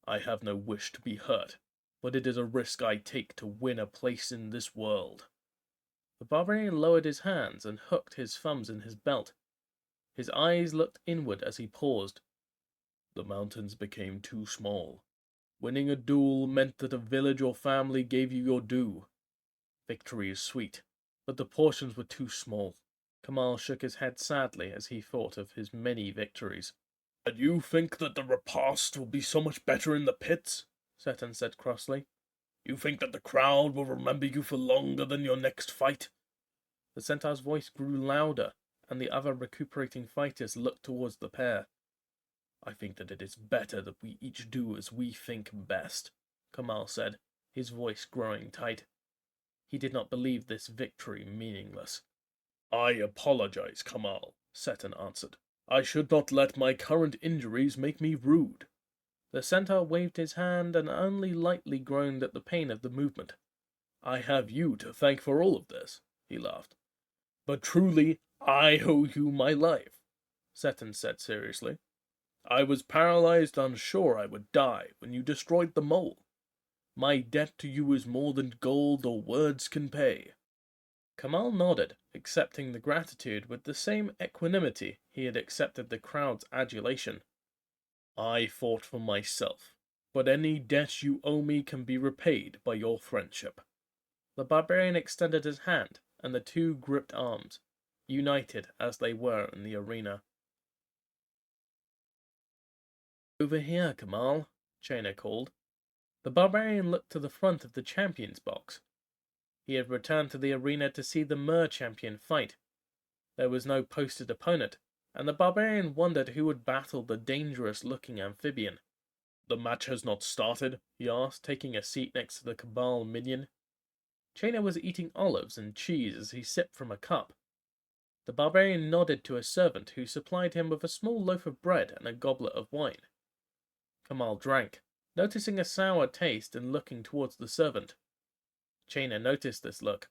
S2: "I have no wish to be hurt, but it is a risk I take to win a place in this world." The barbarian lowered his hands and hooked his thumbs in his belt. His eyes looked inward as he paused. "The mountains became too small. Winning a duel meant that a village or family gave you your due. Victory is sweet, but the portions were too small." Kamal shook his head sadly as he thought of his many victories. "And you think that the repast will be so much better in the pits?" Seton said crossly. "You think that the crowd will remember you for longer than your next fight?" The centaur's voice grew louder, and the other recuperating fighters looked towards the pair. "I think that it is better that we each do as we think best," Kamal said, his voice growing tight. He did not believe this victory meaningless. "I apologize, Kamal," Seton answered. "I should not let my current injuries make me rude." The centaur waved his hand and only lightly groaned at the pain of the movement. "I have you to thank for all of this," he laughed. "But truly, I owe you my life," Seton said seriously. "I was paralyzed, unsure I would die when you destroyed the mole. My debt to you is more than gold or words can pay." Kamal nodded, accepting the gratitude with the same equanimity he had accepted the crowd's adulation. "I fought for myself, but any debt you owe me can be repaid by your friendship." The barbarian extended his hand, and the two gripped arms, united as they were in the arena. "Over here, Kamal," Chaina called. The barbarian looked to the front of the champion's box. He had returned to the arena to see the Mer champion fight. There was no posted opponent, and the barbarian wondered who would battle the dangerous-looking amphibian. "The match has not started?" he asked, taking a seat next to the Cabal minion. Chaina was eating olives and cheese as he sipped from a cup. The barbarian nodded to a servant who supplied him with a small loaf of bread and a goblet of wine. Kamal drank, noticing a sour taste and looking towards the servant. Chaina noticed this look.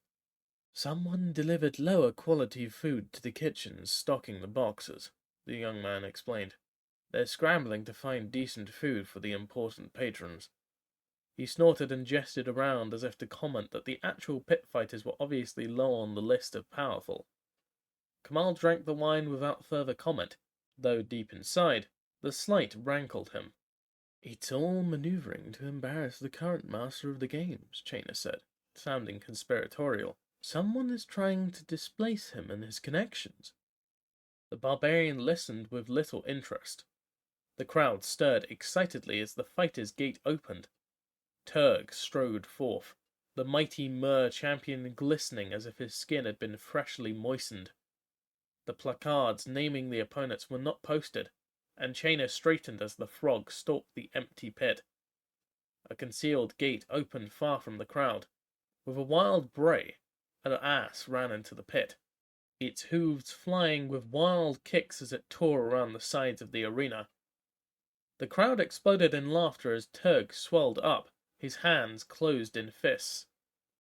S2: "Someone delivered lower quality food to the kitchens stocking the boxes," the young man explained. "They're scrambling to find decent food for the important patrons." He snorted and gestured around as if to comment that the actual pit fighters were obviously low on the list of powerful. Kamal drank the wine without further comment, though deep inside, the slight rankled him. "It's all maneuvering to embarrass the current master of the games," Chaina said, sounding conspiratorial. "Someone is trying to displace him and his connections." The barbarian listened with little interest. The crowd stirred excitedly as the fighter's gate opened. Turg strode forth, the mighty Mer champion glistening as if his skin had been freshly moistened. The placards naming the opponents were not posted, and Chaina straightened as the frog stalked the empty pit. A concealed gate opened far from the crowd. With a wild bray, an ass ran into the pit, its hooves flying with wild kicks as it tore around the sides of the arena. The crowd exploded in laughter as Turg swelled up, his hands closed in fists.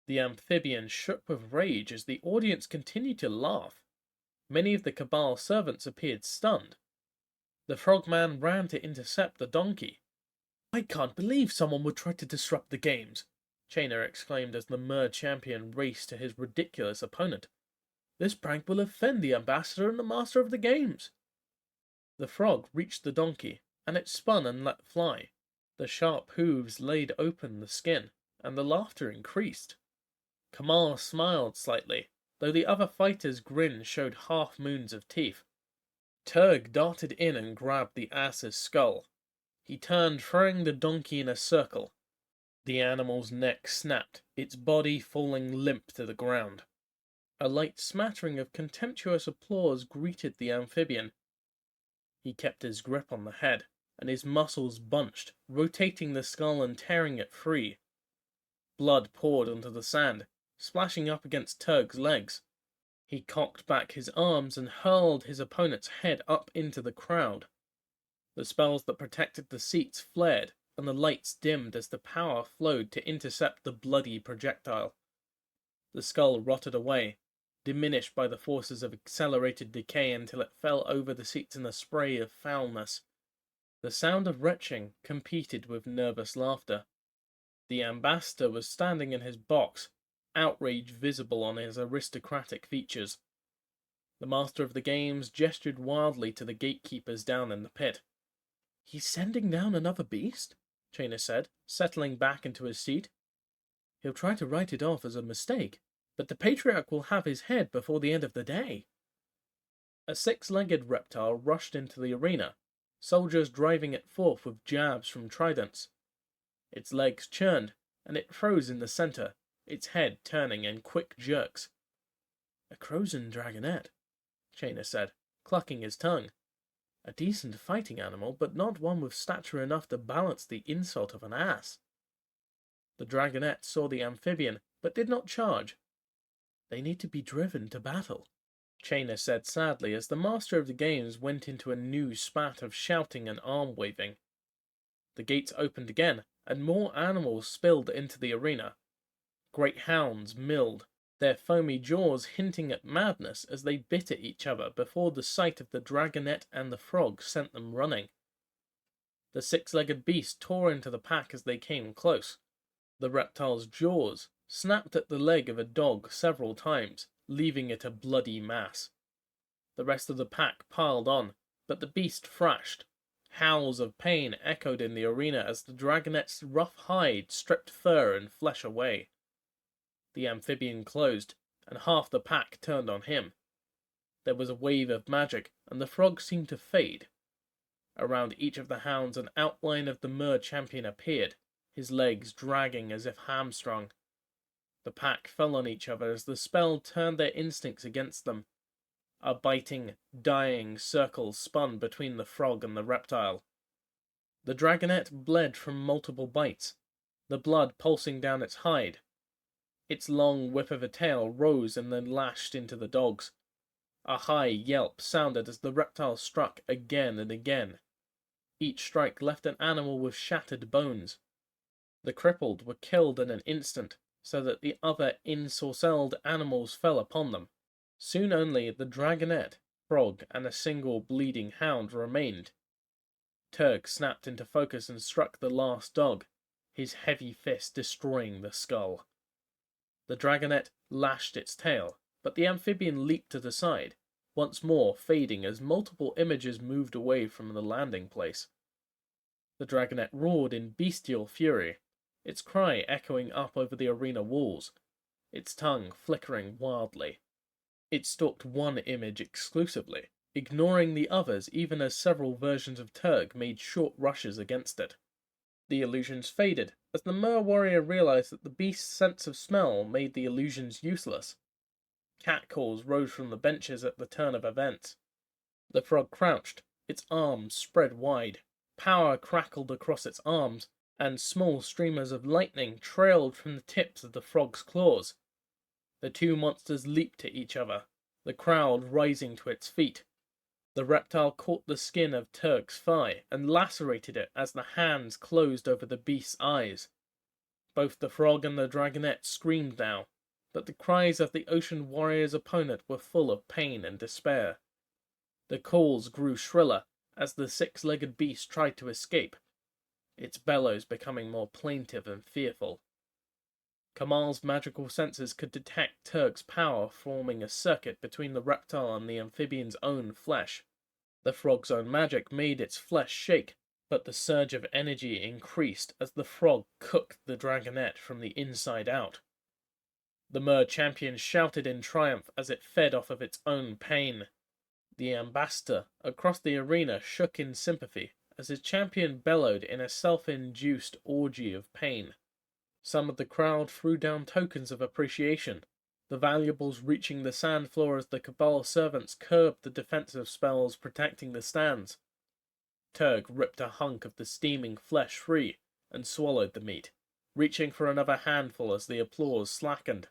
S2: The amphibian shook with rage as the audience continued to laugh. Many of the Cabal servants appeared stunned. The frogman ran to intercept the donkey. I can't believe someone would try to disrupt the games, Chainer exclaimed as the Mer champion raced to his ridiculous opponent. This prank will offend the ambassador and the master of the games. The frog reached the donkey, and it spun and let fly. The sharp hooves laid open the skin, and the laughter increased. Kamal smiled slightly, though the other fighter's grin showed half-moons of teeth. Turg darted in and grabbed the ass's skull. He turned, throwing the donkey in a circle. The animal's neck snapped, its body falling limp to the ground. A light smattering of contemptuous applause greeted the amphibian. He kept his grip on the head, and his muscles bunched, rotating the skull and tearing it free. Blood poured onto the sand, splashing up against Turg's legs. He cocked back his arms and hurled his opponent's head up into the crowd. The spells that protected the seats flared, and the lights dimmed as the power flowed to intercept the bloody projectile. The skull rotted away, diminished by the forces of accelerated decay until it fell over the seats in a spray of foulness. The sound of retching competed with nervous laughter. The ambassador was standing in his box, outrage visible on his aristocratic features. The master of the games gestured wildly to the gatekeepers down in the pit. "He's sending down another beast?" Chainer said, settling back into his seat. "He'll try to write it off as a mistake, but the patriarch will have his head before the end of the day." A six-legged reptile rushed into the arena, soldiers driving it forth with jabs from tridents. Its legs churned, and it froze in the center, its head turning in quick jerks. "A Crozon dragonet," Chainer said, clucking his tongue. "A decent fighting animal, but not one with stature enough to balance the insult of an ass." The dragonet saw the amphibian, but did not charge. "They need to be driven to battle," Chainer said sadly as the master of the games went into a new spat of shouting and arm-waving. The gates opened again, and more animals spilled into the arena. Great hounds milled, their foamy jaws hinting at madness as they bit at each other before the sight of the dragonet and the frog sent them running. The six-legged beast tore into the pack as they came close. The reptile's jaws snapped at the leg of a dog several times, leaving it a bloody mass. The rest of the pack piled on, but the beast thrashed. Howls of pain echoed in the arena as the dragonet's rough hide stripped fur and flesh away. The amphibian closed, and half the pack turned on him. There was a wave of magic, and the frog seemed to fade. Around each of the hounds an outline of the Mer champion appeared, his legs dragging as if hamstrung. The pack fell on each other as the spell turned their instincts against them. A biting, dying circle spun between the frog and the reptile. The dragonet bled from multiple bites, the blood pulsing down its hide. Its long whip of a tail rose and then lashed into the dogs. A high yelp sounded as the reptile struck again and again. Each strike left an animal with shattered bones. The crippled were killed in an instant, so that the other ensorcelled animals fell upon them. Soon only the dragonet, frog, and a single bleeding hound remained. Turg snapped into focus and struck the last dog, his heavy fist destroying the skull. The dragonet lashed its tail, but the amphibian leaped to the side, once more fading as multiple images moved away from the landing place. The dragonet roared in bestial fury, its cry echoing up over the arena walls, its tongue flickering wildly. It stalked one image exclusively, ignoring the others even as several versions of Turg made short rushes against it. The illusions faded, as the Mer warrior realized that the beast's sense of smell made the illusions useless. Catcalls rose from the benches at the turn of events. The frog crouched, its arms spread wide. Power crackled across its arms, and small streamers of lightning trailed from the tips of the frog's claws. The two monsters leaped at each other, the crowd rising to its feet. The reptile caught the skin of Turg's thigh and lacerated it as the hands closed over the beast's eyes. Both the frog and the dragonet screamed now, but the cries of the ocean warrior's opponent were full of pain and despair. The calls grew shriller as the six-legged beast tried to escape.
S3: its bellows becoming more plaintive and fearful. Kamal's magical senses could detect Turg's power forming a circuit between the reptile and the amphibian's own flesh. The frog's own magic made its flesh shake, but the surge of energy increased as the frog cooked the dragonette from the inside out. The mer champion shouted in triumph as it fed off of its own pain. The ambassador across the arena shook in sympathy as his champion bellowed in a self-induced orgy of pain. Some of the crowd threw down tokens of appreciation, the valuables reaching the sand floor as the Cabal servants curbed the defensive spells protecting the stands. Turg ripped a hunk of the steaming flesh free and swallowed the meat, reaching for another handful as the applause slackened.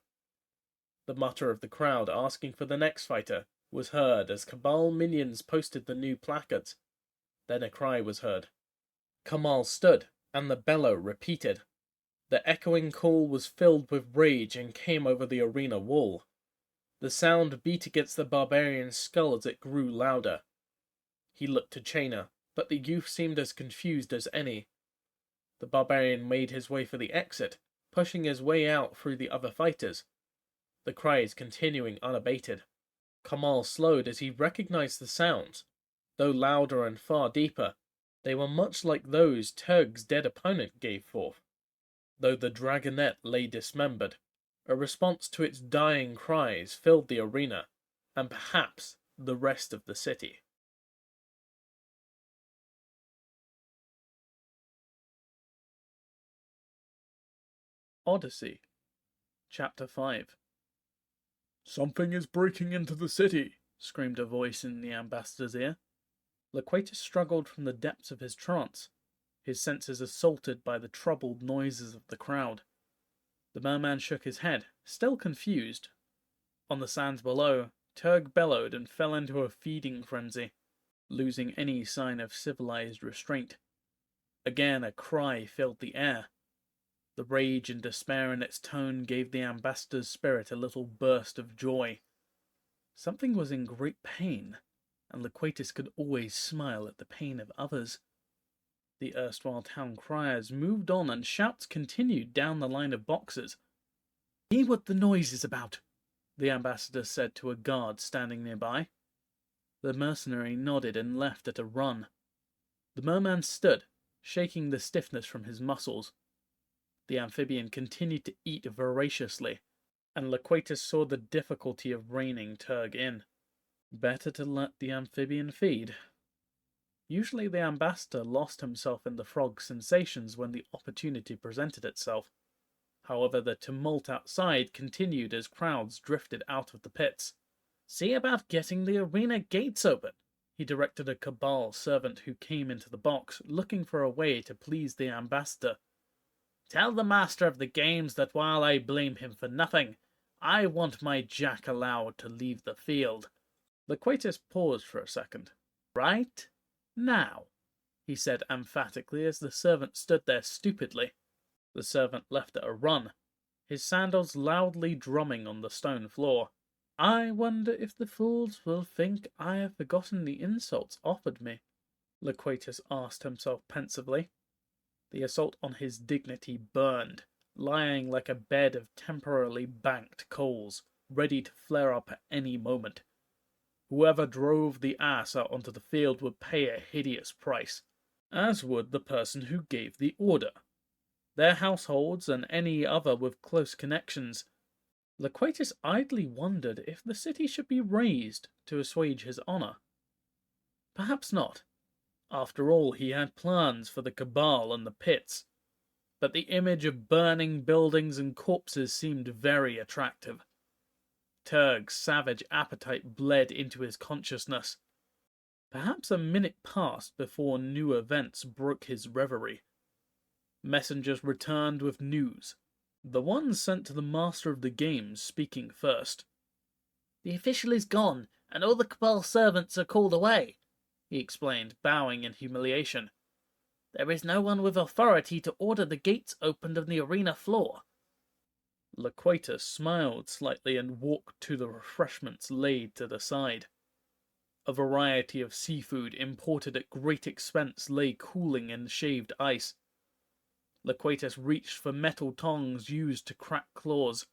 S3: The mutter of the crowd asking for the next fighter was heard as Cabal minions posted the new placards. Then a cry was heard. Kamal stood, and the bellow repeated. The echoing call was filled with rage and came over the arena wall. The sound beat against the barbarian's skull as it grew louder. He looked to Chaina, but the youth seemed as confused as any. The barbarian made his way for the exit, pushing his way out through the other fighters, the cries continuing unabated. Kamal slowed as he recognized the sounds. Though louder and far deeper, they were much like those Turg's dead opponent gave forth. Though the dragonette lay dismembered, a response to its dying cries filled the arena, and perhaps the rest of the city.
S2: Odyssey, Chapter 5. "Something is breaking into the city," screamed a voice in the ambassador's ear. Loquatus struggled from the depths of his trance, his senses assaulted by the troubled noises of the crowd. The merman shook his head, still confused. On the sands below, Turg bellowed and fell into a feeding frenzy, losing any sign of civilized restraint. Again a cry filled the air. The rage and despair in its tone gave the ambassador's spirit a little burst of joy. Something was in great pain, and Loquatus could always smile at the pain of others. The erstwhile town criers moved on, and shouts continued down the line of boxes. "Hear what the noise is about," the ambassador said to a guard standing nearby. The mercenary nodded and left at a run. The merman stood, shaking the stiffness from his muscles. The amphibian continued to eat voraciously, and Loquatus saw the difficulty of reining Turg in. Better to let the amphibian feed. Usually the ambassador lost himself in the frog's sensations when the opportunity presented itself. However, the tumult outside continued as crowds drifted out of the pits. "See about getting the arena gates open," he directed a Cabal servant who came into the box, looking for a way to please the ambassador. "Tell the master of the games that while I blame him for nothing, I want my jack allowed to leave the field." Loquatus paused for a second. "Right now," he said emphatically as the servant stood there stupidly. The servant left at a run, his sandals loudly drumming on the stone floor. "I wonder if the fools will think I have forgotten the insults offered me," Loquatus asked himself pensively. The assault on his dignity burned, lying like a bed of temporarily banked coals, ready to flare up at any moment. Whoever drove the ass out onto the field would pay a hideous price, as would the person who gave the order, their households, and any other with close connections. Loquatus idly wondered if the city should be razed to assuage his honor. Perhaps not. After all, he had plans for the Cabal and the pits. But the image of burning buildings and corpses seemed very attractive. Turg's savage appetite bled into his consciousness. Perhaps a minute passed before new events broke his reverie. Messengers returned with news. The one sent to the master of the games speaking first. "The official is gone, and all the Cabal servants are called away," he explained, bowing in humiliation. "There is no one with authority to order the gates opened on the arena floor." Loquatus smiled slightly and walked to the refreshments laid to the side. A variety of seafood imported at great expense lay cooling in shaved ice.
S3: Loquatus reached for metal tongs used to crack claws.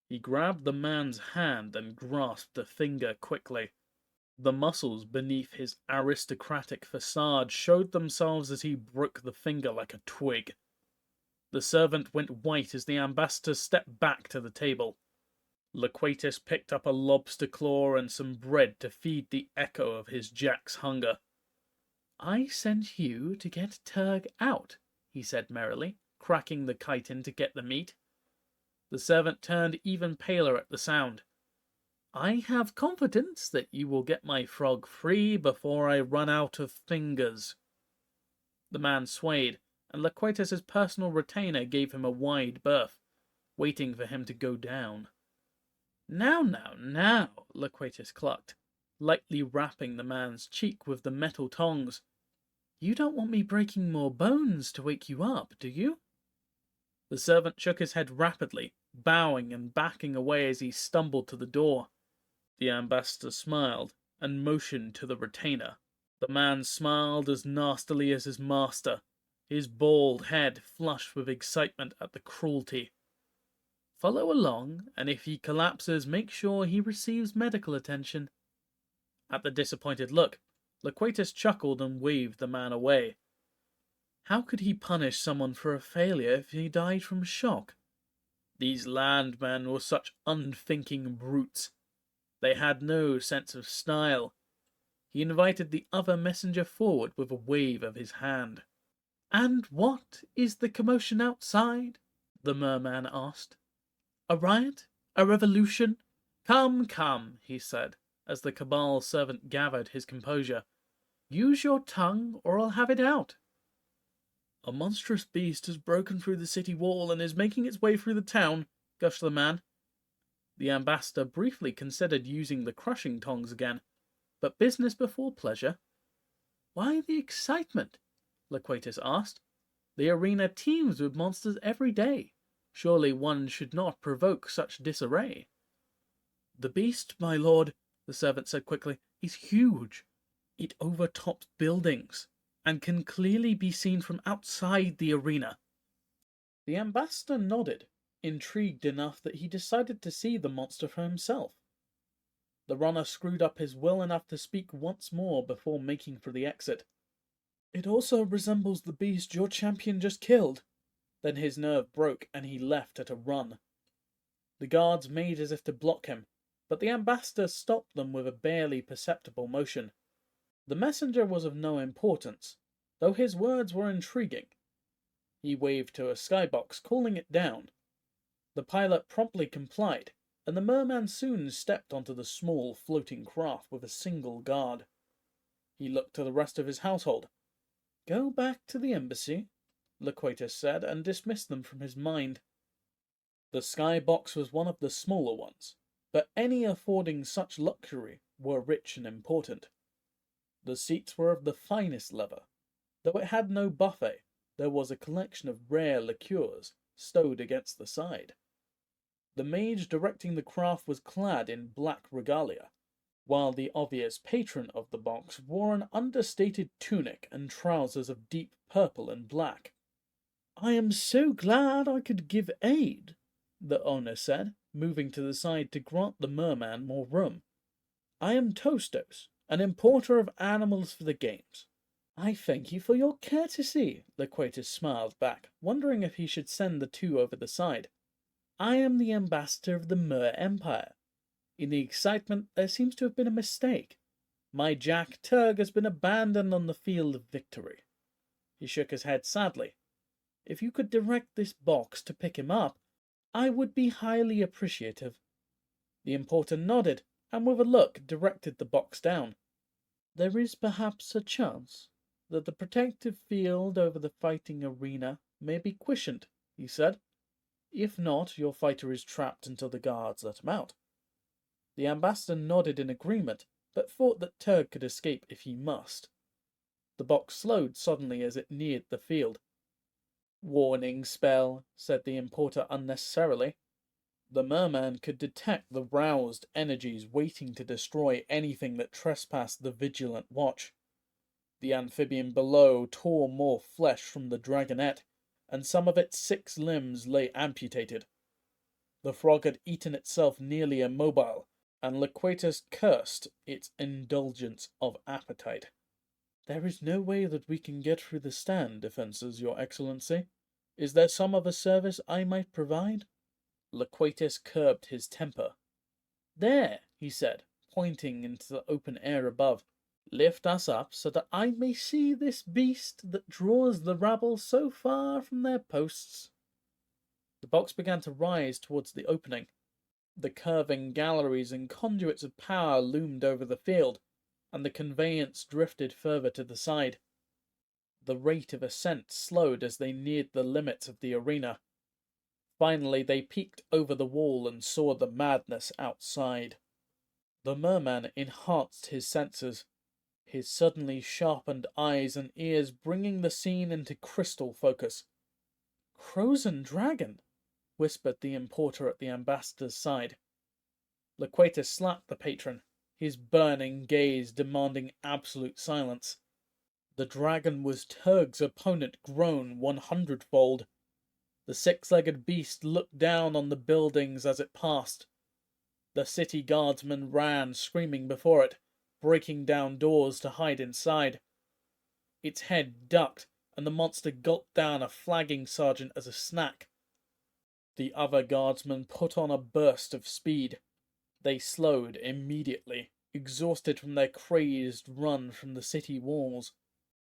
S3: He grabbed the man's hand and grasped the finger quickly. The muscles beneath his aristocratic facade showed themselves as he broke the finger like a twig. The servant went white as the ambassador stepped back to the table. Loquatus picked up a lobster claw and some bread to feed the echo of his jack's hunger. "I sent you to get Turg out," he said merrily, cracking the chitin to get the meat. The servant turned even paler at the sound. "I have confidence that you will get my frog free before I run out of fingers." The man swayed, and Loquatus's personal retainer gave him a wide berth, waiting for him to go down. Now, Loquatus clucked, lightly rapping the man's cheek with the metal tongs. "You don't want me breaking more bones to wake you up, do you?" The servant shook his head rapidly, bowing and backing away as he stumbled to the door. The ambassador smiled and motioned to the retainer. The man smiled as nastily as his master, his bald head flushed with excitement at the cruelty. "Follow along, and if he collapses, make sure he receives medical attention." At the disappointed look, Loquatus chuckled and waved the man away. How could he punish someone for a failure if he died from shock? These landmen were such unthinking brutes. They had no sense of style. He invited the other messenger forward with a wave of his hand. "And what is the commotion outside?" the merman asked. "A riot? A revolution? Come, he said, as the Cabal servant gathered his composure. "Use your tongue, or I'll have it out." "A monstrous beast has broken through the city wall and is making its way through the town," gushed the man. The ambassador briefly considered using the crushing tongs again, but business before pleasure. "Why the excitement?" Loquatus asked. "The arena teems with monsters every day. Surely one should not provoke such disarray." "The beast, my lord," the servant said quickly, "is huge. It overtops buildings, and can clearly be seen from outside the arena." The ambassador nodded, intrigued enough that he decided to see the monster for himself. The runner screwed up his will enough to speak once more before making for the exit. "It also resembles the beast your champion just killed." Then his nerve broke and he left at a run. The guards made as if to block him, but the ambassador stopped them with a barely perceptible motion. The messenger was of no importance, though his words were intriguing. He waved to a skybox, calling it down. The pilot promptly complied, and the merman soon stepped onto the small floating craft with a single guard. He looked to the rest of his household. "Go back to the embassy," Loquatus said, and dismissed them from his mind. The skybox was one of the smaller ones, but any affording such luxury were rich and important. The seats were of the finest leather. Though it had no buffet, there was a collection of rare liqueurs stowed against the side. The mage directing the craft was clad in black regalia, while the obvious patron of the box wore an understated tunic and trousers of deep purple and black. "I am so glad I could give aid," the owner said, moving to the side to grant the merman more room. "I am Tostos, an importer of animals for the games." "I thank you for your courtesy," Loquatus smiled back, wondering if he should send the two over the side. "I am the ambassador of the Mer Empire. In the excitement, there seems to have been a mistake. My Jack Turg has been abandoned on the field of victory." He shook his head sadly. "If you could direct this box to pick him up, I would be highly appreciative." The importer nodded, and with a look directed the box down. "There is perhaps a chance that the protective field over the fighting arena may be quiescent," he said. "If not, your fighter is trapped until the guards let him out." The ambassador nodded in agreement, but thought that Turg could escape if he must. The box slowed suddenly as it neared the field. "Warning spell," said the importer unnecessarily. The merman could detect the roused energies waiting to destroy anything that trespassed the vigilant watch. The amphibian below tore more flesh from the dragonette,
S1: and some of its 6 limbs lay amputated. The frog had eaten itself nearly immobile, and Loquatus cursed its indulgence of appetite. "There is no way that we can get through the stand defences, Your Excellency. Is there some other service I might provide?" Loquatus curbed his temper. "There," he said, pointing into the open air above. "Lift us up so that I may see this beast that draws the rabble so far from their posts." The box began to rise towards the opening. The curving galleries and conduits of power loomed over the field, and the conveyance drifted further to the side. The rate of ascent slowed as they neared the limits of the arena. Finally, they peeked over the wall and saw the madness outside. The merman enhanced his senses, his suddenly sharpened eyes and ears bringing the scene into crystal focus. "Crows and dragon," whispered the importer at the ambassador's side. Loquatus slapped the patron, his burning gaze demanding absolute silence. The dragon was Turg's opponent grown 100-fold. The 6-legged beast looked down on the buildings as it passed. The city guardsmen ran screaming before it, breaking down doors to hide inside. Its head ducked, and the monster gulped down a flagging sergeant as a snack. The other guardsmen put on a burst of speed. They slowed immediately, exhausted from their crazed run from the city walls.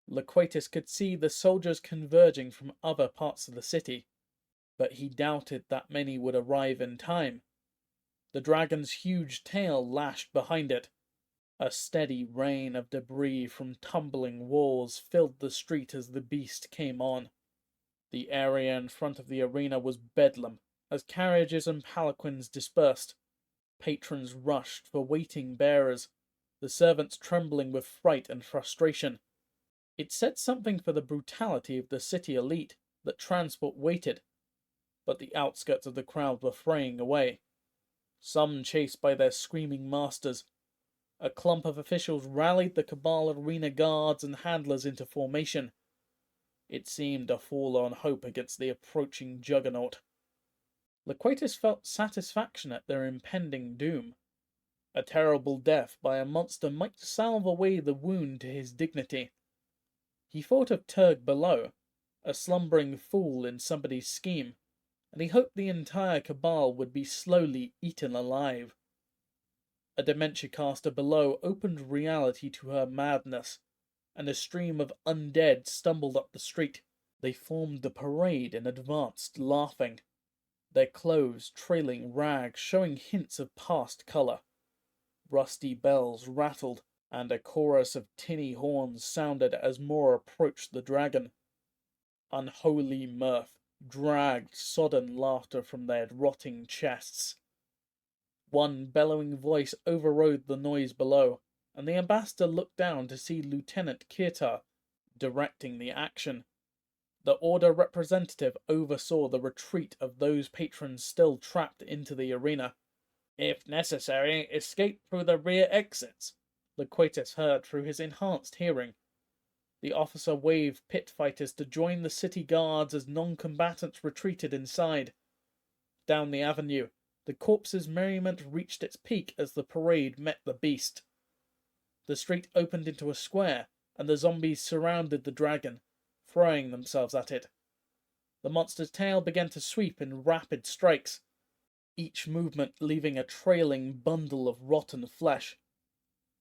S1: Loquatus could see the soldiers converging from other parts of the city, but he doubted that many would arrive in time. The dragon's huge tail lashed behind it. A steady rain of debris from tumbling walls filled the street as the beast came on. The area in front of the arena was bedlam as carriages and palanquins dispersed. Patrons rushed for waiting bearers, the servants trembling with fright and frustration. It said something for the brutality of the city elite that transport waited, but the outskirts of the crowd were fraying away, some chased by their screaming masters. A clump of officials rallied the Cabal arena guards and handlers into formation. It seemed a forlorn hope against the approaching juggernaut. Loquatus felt satisfaction at their impending doom. A terrible death by a monster might salve away the wound to his dignity. He thought of Turg below, a slumbering fool in somebody's scheme, and he hoped the entire Cabal would be slowly eaten alive. A dementia caster below opened reality to her madness, and a stream of undead stumbled up the street. They formed the parade and advanced, laughing, their clothes trailing rags showing hints of past colour. Rusty bells rattled, and a chorus of tinny horns sounded as more approached the dragon. Unholy mirth dragged sodden laughter from their rotting chests. One bellowing voice overrode the noise below, and the ambassador looked down to see Lieutenant Kirtar directing the action. The Order representative oversaw the retreat of those patrons still trapped into the arena. "If necessary, escape through the rear exits," Loquatus heard through his enhanced hearing. The officer waved pit fighters to join the city guards as non-combatants retreated inside. Down the avenue, the corpse's merriment reached its peak as the parade met the beast. The street opened into a square, and the zombies surrounded the dragon, throwing themselves at it. The monster's tail began to sweep in rapid strikes, each movement leaving a trailing bundle of rotten flesh.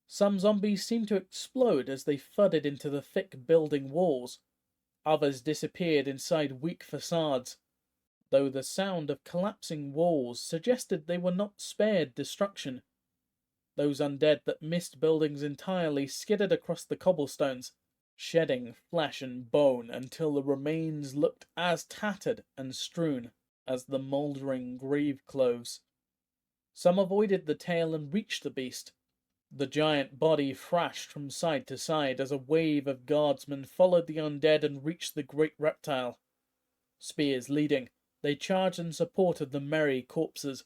S1: Some zombies seemed to explode as they thudded into the thick building walls. Others disappeared inside weak facades, though the sound of collapsing walls suggested they were not spared destruction. Those undead that missed buildings entirely skidded across the cobblestones, shedding flesh and bone until the remains looked as tattered and strewn as the mouldering grave clothes. Some avoided the tail and reached the beast. The giant body thrashed from side to side as a wave of guardsmen followed the undead and reached the great reptile. Spears leading, they charged in support of the merry corpses.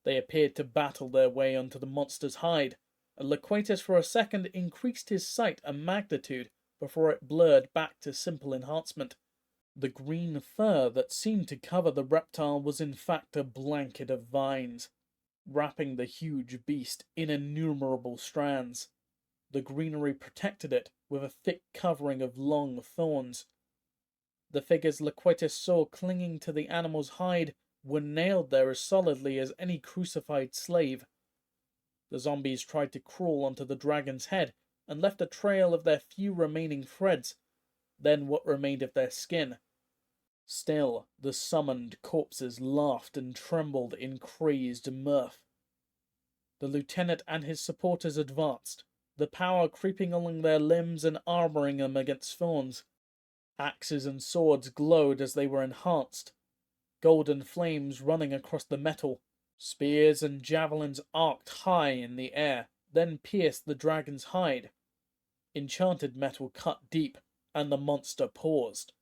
S1: They appeared to battle their way onto the monster's hide, and Loquatus for a second increased his sight a magnitude before it blurred back to simple enhancement.
S2: The green fur that seemed to cover the reptile was in fact a blanket of vines, wrapping the huge beast in innumerable strands. The greenery protected it with a thick covering of long thorns. The figures Loquatus saw clinging to the animal's hide were nailed there as solidly as any crucified slave. The zombies tried to crawl onto the dragon's head and left a trail of their few remaining threads, then what remained of their skin. Still, the summoned corpses laughed and trembled in crazed mirth. The lieutenant and his supporters advanced, the power creeping along their limbs and armoring them against thorns. Axes and swords glowed as they were enhanced, golden flames running across the metal. Spears and javelins arced high in the air, then pierced the dragon's hide. Enchanted metal cut deep, and the monster paused.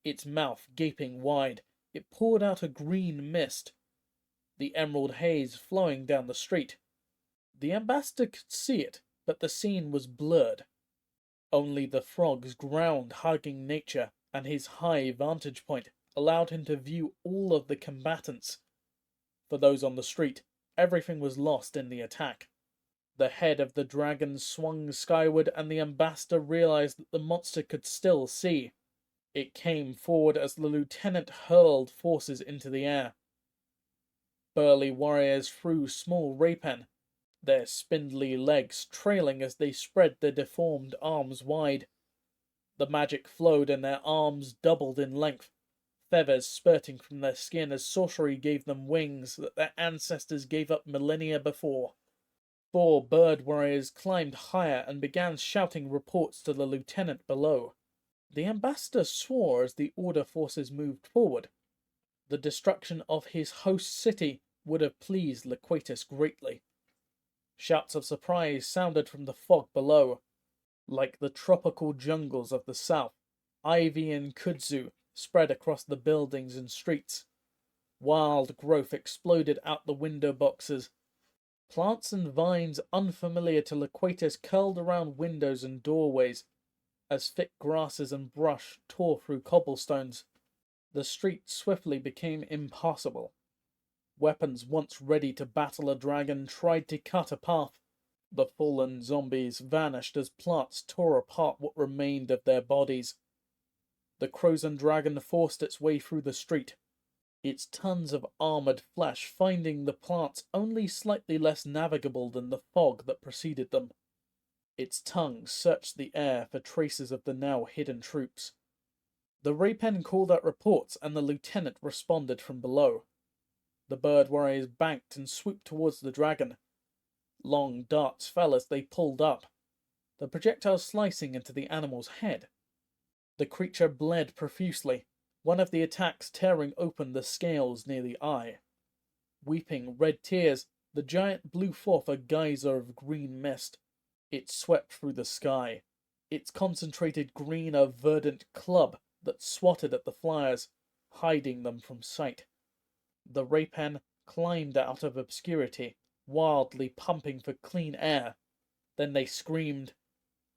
S2: Its mouth gaping wide, it poured out a green mist, the emerald haze flowing down the street. The ambassador could see it, but the scene was blurred. Only the frog's ground hugging nature and his high vantage point allowed him to view all of the combatants. For those on the street, everything was lost in the attack. The head of the dragon swung skyward, and the ambassador realized that the monster could still see. It came forward as the lieutenant hurled forces into the air. Burly warriors threw small rapier, their spindly legs trailing as they spread their deformed arms wide. The magic flowed and their arms doubled in length, feathers spurting from their skin as sorcery gave them wings that their ancestors gave up millennia before. 4 bird warriors climbed higher and began shouting reports to the lieutenant below. The ambassador swore as the Order forces moved forward. The destruction of his host city would have pleased Loquatus greatly. Shouts of surprise sounded from the fog below. Like the tropical jungles of the south, ivy and kudzu spread across the buildings and streets. Wild growth exploded out the window boxes. Plants and vines unfamiliar to Loquatus curled around windows and doorways, as thick grasses and brush tore through cobblestones. The street swiftly became impassable. Weapons once ready to battle a dragon tried to cut a path. The fallen zombies vanished as plants tore apart what remained of their bodies. The Crozen dragon forced its way through the street, its tons of armored flesh finding the plants only slightly less navigable than the fog that preceded them. Its tongue searched the air for traces of the now hidden troops. The rapen called out reports, and the lieutenant responded from below. The bird warriors banked and swooped towards the dragon. Long darts fell as they pulled up, the projectile slicing into the animal's head. The creature bled profusely, one of the attacks tearing open the scales near the eye. Weeping red tears, the giant blew forth a geyser of green mist. It swept through the sky, its concentrated green a verdant club that swatted at the flyers, hiding them from sight. The rapen climbed out of obscurity, wildly pumping for clean air. Then they screamed,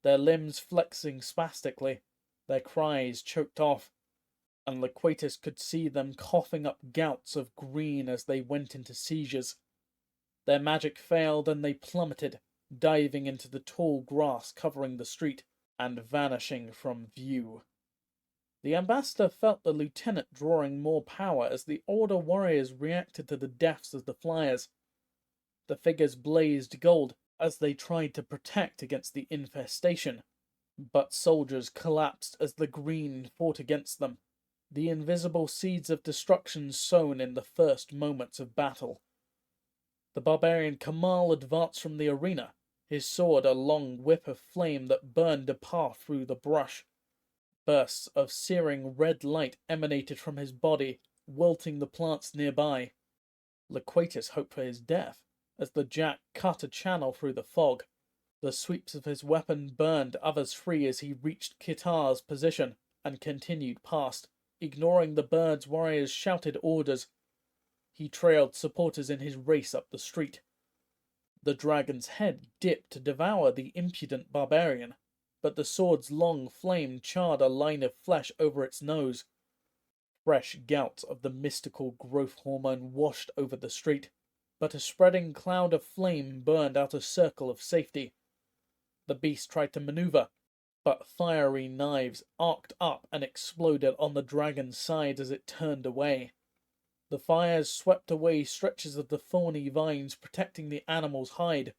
S2: their limbs flexing spastically, their cries choked off, and Loquatus could see them coughing up gouts of green as they went into seizures. Their magic failed and they plummeted, diving into the tall grass covering the street and vanishing from view. The ambassador felt the lieutenant drawing more power as the Order warriors reacted to the deaths of the flyers. The figures blazed gold as they tried to protect against the infestation, but soldiers collapsed as the green fought against them, the invisible seeds of destruction sown in the first moments of battle. The barbarian Kamal advanced from the arena, his sword a long whip of flame that burned a path through the brush. Bursts of searing red light emanated from his body, wilting the plants nearby. Loquatus hoped for his death, as the jack cut a channel through the fog. The sweeps of his weapon burned others free as he reached Kitar's position and continued past, ignoring the birds' warriors' shouted orders. He trailed supporters in his race up the street. The dragon's head dipped to devour the impudent barbarian.
S1: but the sword's long flame charred a line of flesh over its nose. Fresh gouts of the mystical growth hormone washed over the street, but a spreading cloud of flame burned out a circle of safety. The beast tried to maneuver, but fiery knives arced up and exploded on the dragon's side as it turned away. The fires swept away stretches of the thorny vines protecting the animal's hide.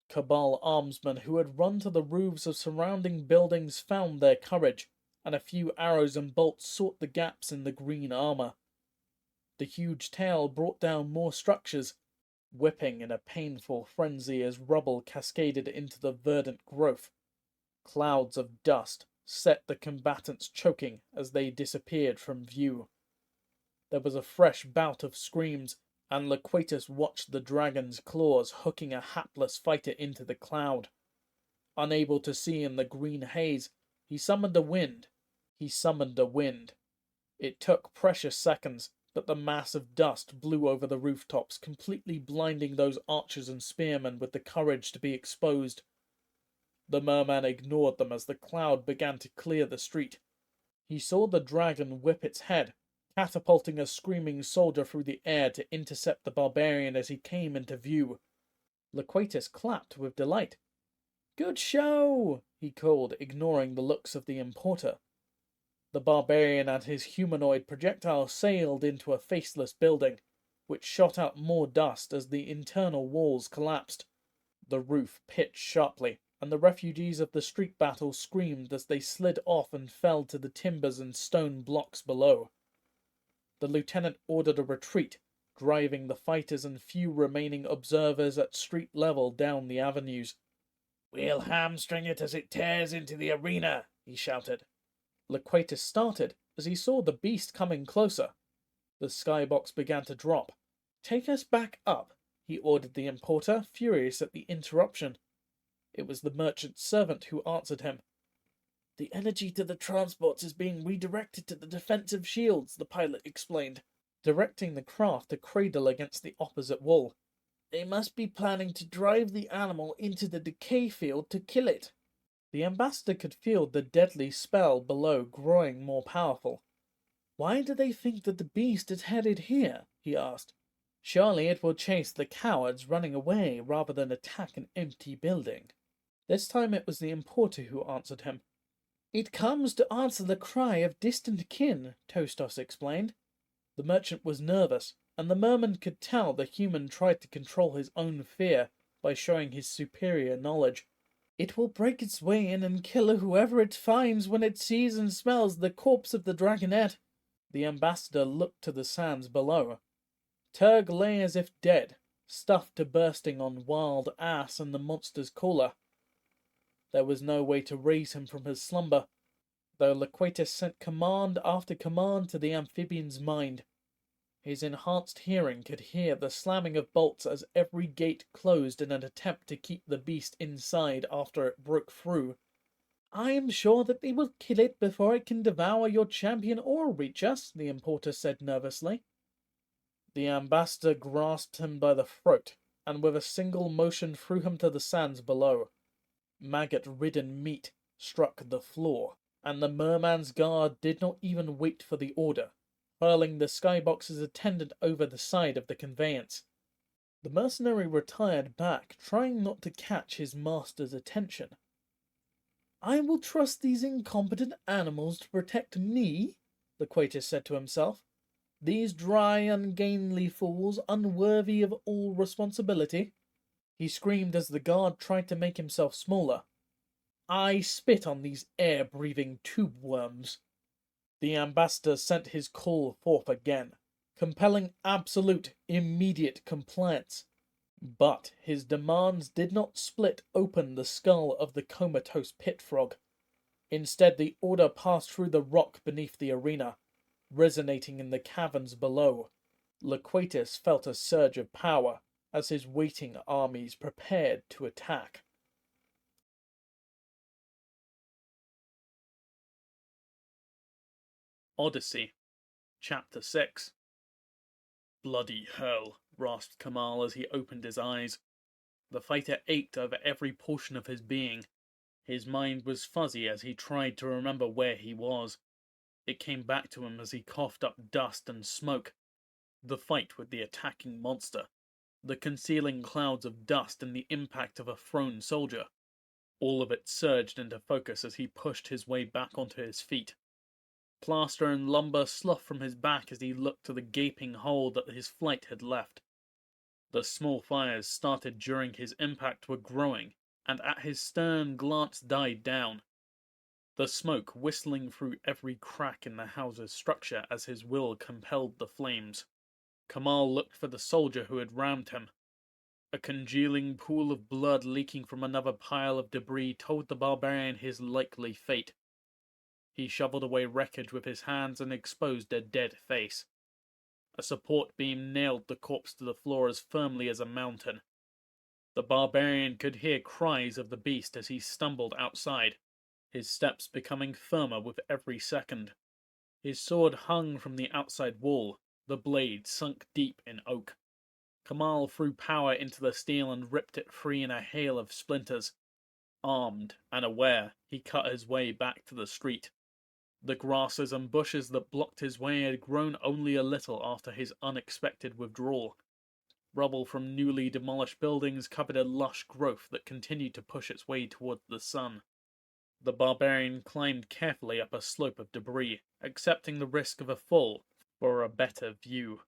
S1: Cabal armsmen who had run to the roofs of surrounding buildings found their courage, and a few arrows and bolts sought the gaps in the green armor. The huge tail brought down more structures, whipping in a painful frenzy as rubble cascaded into the verdant growth. Clouds of dust set the combatants choking as they disappeared from view. There was a fresh bout of screams, and Loquatus watched the dragon's claws hooking a hapless fighter into the cloud. Unable to see in the green haze, he summoned a wind. It took precious seconds, but the mass of dust blew over the rooftops, completely blinding those archers and spearmen with the courage to be exposed. The merman ignored them as the cloud began to clear the street. He saw the dragon whip its head, catapulting a screaming soldier through the air to intercept the barbarian as he came into view. Loquatus clapped with delight. "Good show!" he called, ignoring the looks of the importer. The barbarian and his humanoid projectile sailed into a faceless building, which shot out more dust as the internal walls collapsed. The roof pitched sharply, and the refugees of the street battle screamed as they slid off and fell to the timbers and stone blocks below. The lieutenant ordered a retreat, driving the fighters and few remaining observers at street level down the avenues. "We'll hamstring it as it tears into the arena," he shouted. Loquatus started as he saw the beast coming closer. The skybox began to drop. "Take us back up," he ordered the importer, furious at the interruption. It was the merchant's servant who answered him. "The energy to the transports is being redirected to the defensive shields," the pilot explained, directing the craft to cradle against the opposite wall. "They must be planning to drive the animal into the decay field to kill it." The ambassador could feel the deadly spell below growing more powerful. "Why do they think that the beast is headed here?" he asked. "Surely it will chase the cowards running away rather than attack an empty building." This time it was the importer who answered him. "It comes to answer the cry of distant kin," Tostos explained. The merchant was nervous, and the merman could tell the human tried to control his own fear by showing his superior knowledge. "It will break its way in and kill whoever it finds when it sees and smells the corpse of the dragonette." The ambassador looked to the sands below. Turg lay as if dead, stuffed to bursting on wild ass and the monster's collar. There was no way to raise him from his slumber, though Loquatus sent command after command to the amphibian's mind. His enhanced hearing could hear the slamming of bolts as every gate closed in an attempt to keep the beast inside after it broke through. "I am sure that they will kill it before it can devour your champion or reach us," the importer said nervously. The ambassador grasped him by the throat, and with a single motion threw him to the sands below. Maggot-ridden meat struck the floor, and the merman's guard did not even wait for the order, hurling the skybox's attendant over the side of the conveyance. The mercenary retired back, trying not to catch his master's attention. "I will trust these incompetent animals to protect me," Loquatus said to himself. "These dry, ungainly fools, unworthy of all responsibility." He screamed as the guard tried to make himself smaller. "I spit on these air-breathing tube-worms." The ambassador sent his call forth again, compelling absolute, immediate compliance. But his demands did not split open the skull of the comatose pit frog. Instead, the order passed through the rock beneath the arena, resonating in the caverns below. Loquatus felt a surge of power as his waiting armies prepared to attack.
S3: Odyssey, Chapter 6. "Bloody hell," rasped Kamal as he opened his eyes. The fighter ached over every portion of his being.
S2: His mind was fuzzy as he tried to remember where he was. It came back to him as he coughed up dust and smoke. The fight with the attacking monster, the concealing clouds of dust and the impact of a thrown soldier. All of it surged into focus as he pushed his way back onto his feet. Plaster and lumber sloughed from his back as he looked to the gaping hole that his flight had left. The small fires started during his impact were growing, and at his stern glance died down. The smoke whistling through every crack in the house's structure as his will compelled the flames. Kamal looked for the soldier who had rammed him. A congealing pool of blood leaking from another pile of debris told the barbarian his likely fate. He shoveled away wreckage with his hands and exposed a dead face. A support beam nailed the corpse to the floor as firmly as a mountain. The barbarian could hear cries of the beast as he stumbled outside, his steps becoming firmer with every second. His sword hung from the outside wall, the blade sunk deep in oak. Kamal threw power into the steel and ripped it free in a hail of splinters. Armed and aware, he cut his way back to the street. The grasses and bushes that blocked his way had grown only a little after his unexpected withdrawal. Rubble from newly demolished buildings covered a lush growth that continued to push its way toward the sun. The barbarian climbed carefully up a slope of debris, accepting the risk of a fall for a better view.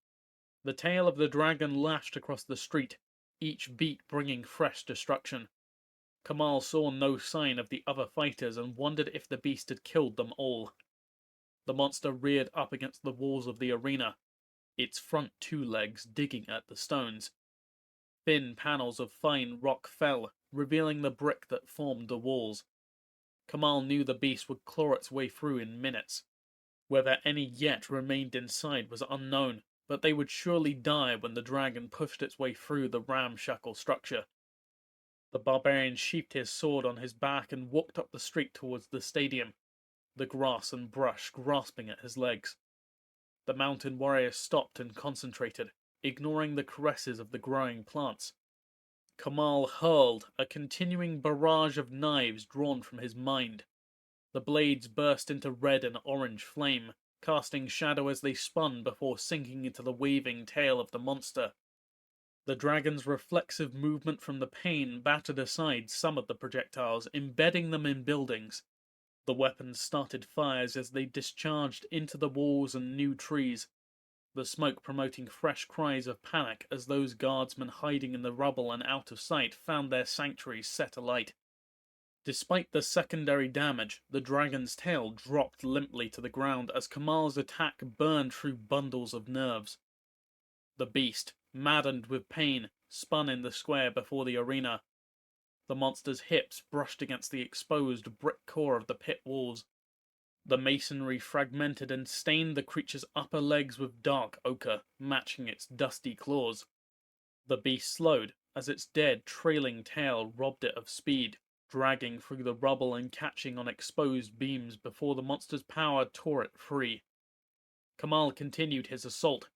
S2: The tail of the dragon lashed across the street, each beat bringing fresh destruction. Kamal saw no sign of the other fighters and wondered if the beast had killed them all. The monster reared up against the walls of the arena, its front two legs digging at the stones. Thin panels of fine rock fell, revealing the brick that formed the walls. Kamal knew the beast would claw its way through in minutes. Whether any yet remained inside was unknown, but they would surely die when the dragon pushed its way through the ramshackle structure. The barbarian sheathed his sword on his back and walked up the street towards the stadium, the grass and brush grasping at his legs. The mountain warrior stopped and concentrated, ignoring the caresses of the growing plants. Kamal hurled a continuing barrage of knives drawn from his mind. The blades burst into red and orange flame, casting shadow as they spun before sinking into the waving tail of the monster. The dragon's reflexive movement from the pain battered aside some of the projectiles, embedding them in buildings. The weapons started fires as they discharged into the walls and new trees, the smoke promoting fresh cries of panic as those guardsmen hiding in the rubble and out of sight found their sanctuaries set alight. Despite the secondary damage, the dragon's tail dropped limply to the ground as Kamal's attack burned through bundles of nerves. The beast, maddened with pain, spun in the square before the arena. The monster's hips brushed against the exposed brick core of the pit walls. The masonry fragmented and stained the creature's upper legs with dark ochre, matching its dusty claws. The beast slowed as its dead, trailing tail robbed it of speed, dragging through the rubble and catching on exposed beams before the monster's power tore it free. Kamal continued his assault.